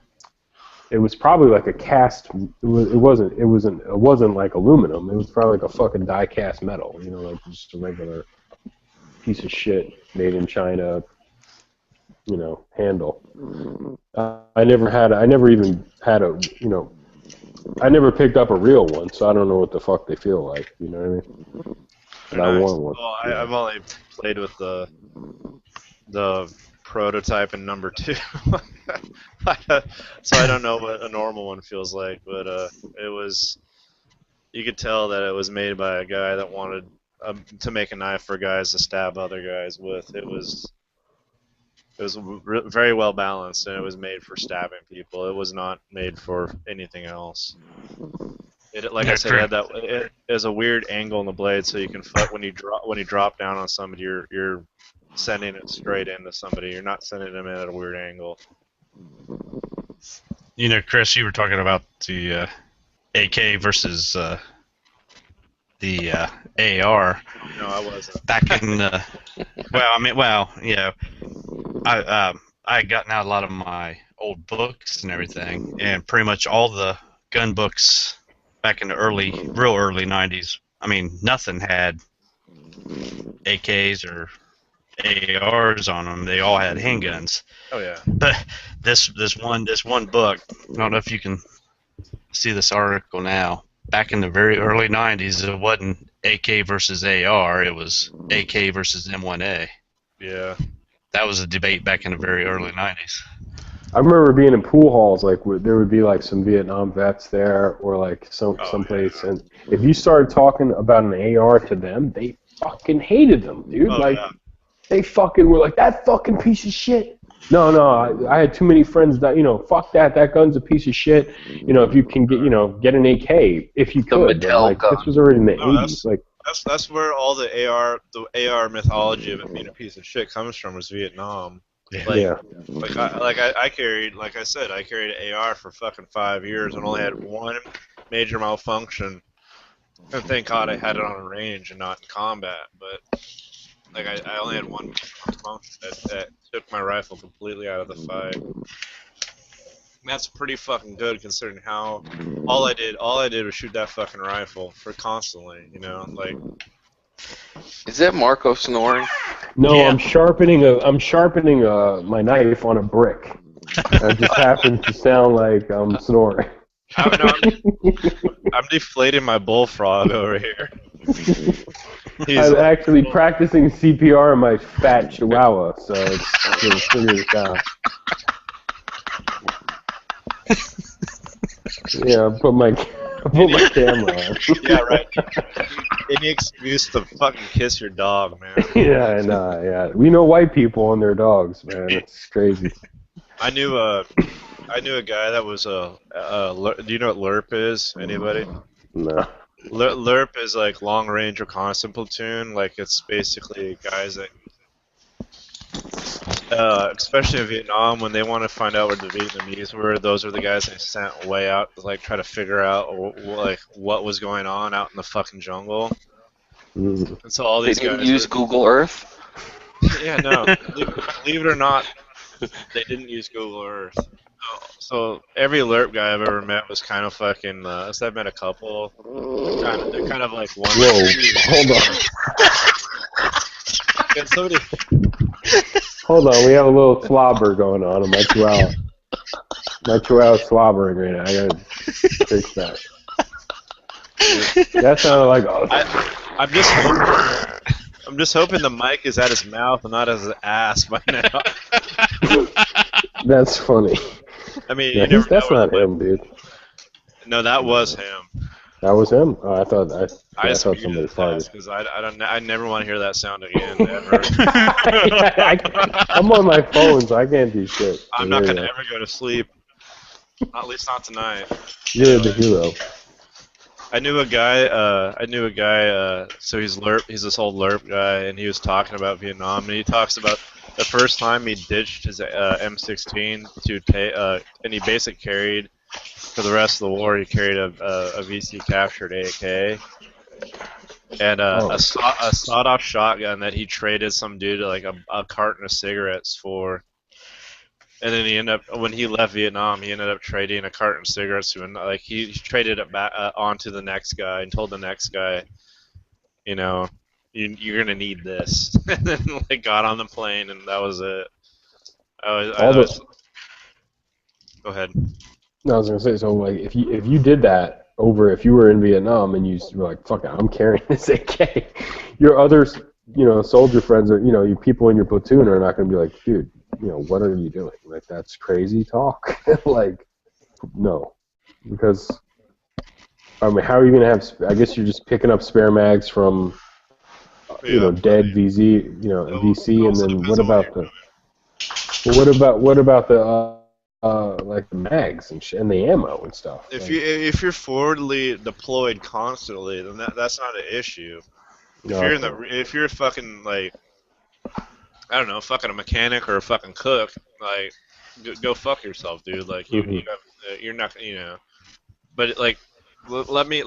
S16: It was probably like a cast. It wasn't like aluminum. It was probably like a fucking die cast metal. Like just a regular piece of shit made in China. Handle. I never even had a. I never picked up a real one, so I don't know what the fuck they feel like. You know what I mean? But I want one.
S18: Well, I've only played with the prototype and number 2, so I don't know what a normal one feels like. But it was. You could tell that it was made by a guy that wanted to make a knife for guys to stab other guys with. It was very well balanced, and it was made for stabbing people. It was not made for anything else. Like I said, it has a weird angle in the blade, so you can when you drop down on somebody, you're sending it straight into somebody. You're not sending them in at a weird angle.
S14: Chris, you were talking about the AK versus the AR.
S18: No, I wasn't.
S14: Back in I had gotten out a lot of my old books and everything, and pretty much all the gun books back in the real early 90s. I mean, nothing had AKs or ARs on them. They all had handguns.
S18: Oh yeah.
S14: But this one book, I don't know if you can see this article now. Back in the very early 90s, it wasn't AK versus AR. It was AK versus M1A.
S18: Yeah.
S14: That was a debate back in the very early 90s.
S16: I remember being in pool halls, like where there would be like some Vietnam vets there, or like someplace, and if you started talking about an AR to them, they fucking hated them, dude. They fucking were like, that fucking piece of shit. No, I had too many friends that fuck that gun's a piece of shit. If you can get an AK, if you could. Like, this was already in the 80s. Like
S18: that's where all the AR mythology of it being a piece of shit comes from, was Vietnam. I carried, like I said, I carried an AR for fucking 5 years and only had one major malfunction. And thank God I had it on a range and not in combat. But like I only had one major malfunction that took my rifle completely out of the fight. And that's pretty fucking good considering how all I did was shoot that fucking rifle for constantly. Like.
S11: Is that Marco snoring?
S16: No, yeah. I'm sharpening my knife on a brick. It just happens to sound like I'm snoring.
S18: I'm deflating my bullfrog over here.
S16: I'm actually practicing CPR on my fat chihuahua, so it's going to figure this out. Yeah, put my camera on.
S18: Yeah, right. Any excuse to fucking kiss your dog, man.
S16: Yeah, I know. Yeah, we know white people and their dogs, man. It's crazy.
S18: I knew a guy that was do you know what LRP is? Anybody?
S16: No.
S18: LRP is like long range reconnaissance platoon. Like it's basically guys that. Especially in Vietnam, when they want to find out where the Vietnamese were, those are the guys they sent way out to like try to figure out like what was going on out in the fucking jungle. And so all these
S11: guys
S18: didn't
S11: use Google Earth.
S18: Yeah, no. Believe it or not, they didn't use Google Earth. So every LRP guy I've ever met was kind of fucking. So I've met a couple. They're kind of like one.
S16: Whoa! Hold on.
S18: Can somebody?
S16: Hold on, we have a little slobber going on in my chihuahua. My chihuahua's slobbering right now. I gotta fix that. That sounded like.
S18: I'm just hoping the mic is at his mouth and not at his ass by now.
S16: That's funny.
S18: I mean,
S16: yeah,
S18: you never
S16: that's
S18: know
S16: not him, dude.
S18: No, that was him.
S16: That was him. Oh, I thought somebody farted.
S18: Because I never want to hear that sound again ever.
S16: I'm on my phone, so I can't do shit.
S18: I'm not gonna ever go to sleep. At least not tonight.
S16: You're the hero.
S18: I knew a guy. So he's LRP. He's this old LRP guy, and he was talking about Vietnam. And he talks about the first time he ditched his M16 to and he basically carried. For the rest of the war, he carried a VC captured AK, and
S16: Oh.
S18: a sawed-off shotgun that he traded some dude like a carton of cigarettes for. And then he ended up, when he left Vietnam, he ended up trading a carton of cigarettes to, like, he traded it back on to the next guy and told the next guy, you know, you're gonna need this. And then like got on the plane and that was it. Go ahead.
S16: No, I was gonna say, so like if you did that over, if you were in Vietnam and you were like, fuck it, I'm carrying this AK, your other, soldier friends, or your people in your platoon are not gonna be like, dude, what are you doing? Like, that's crazy talk. Like, no, because I mean, how are you gonna have? I guess you're just picking up spare mags from, dead VZ, VC, and then what about the? Well, what about the like the mags and the ammo and stuff?
S18: If you're forwardly deployed constantly, then that's not an issue. If you're fucking like, I don't know, fucking a mechanic or a fucking cook, like, go fuck yourself, dude. Like, you're not, But like, let me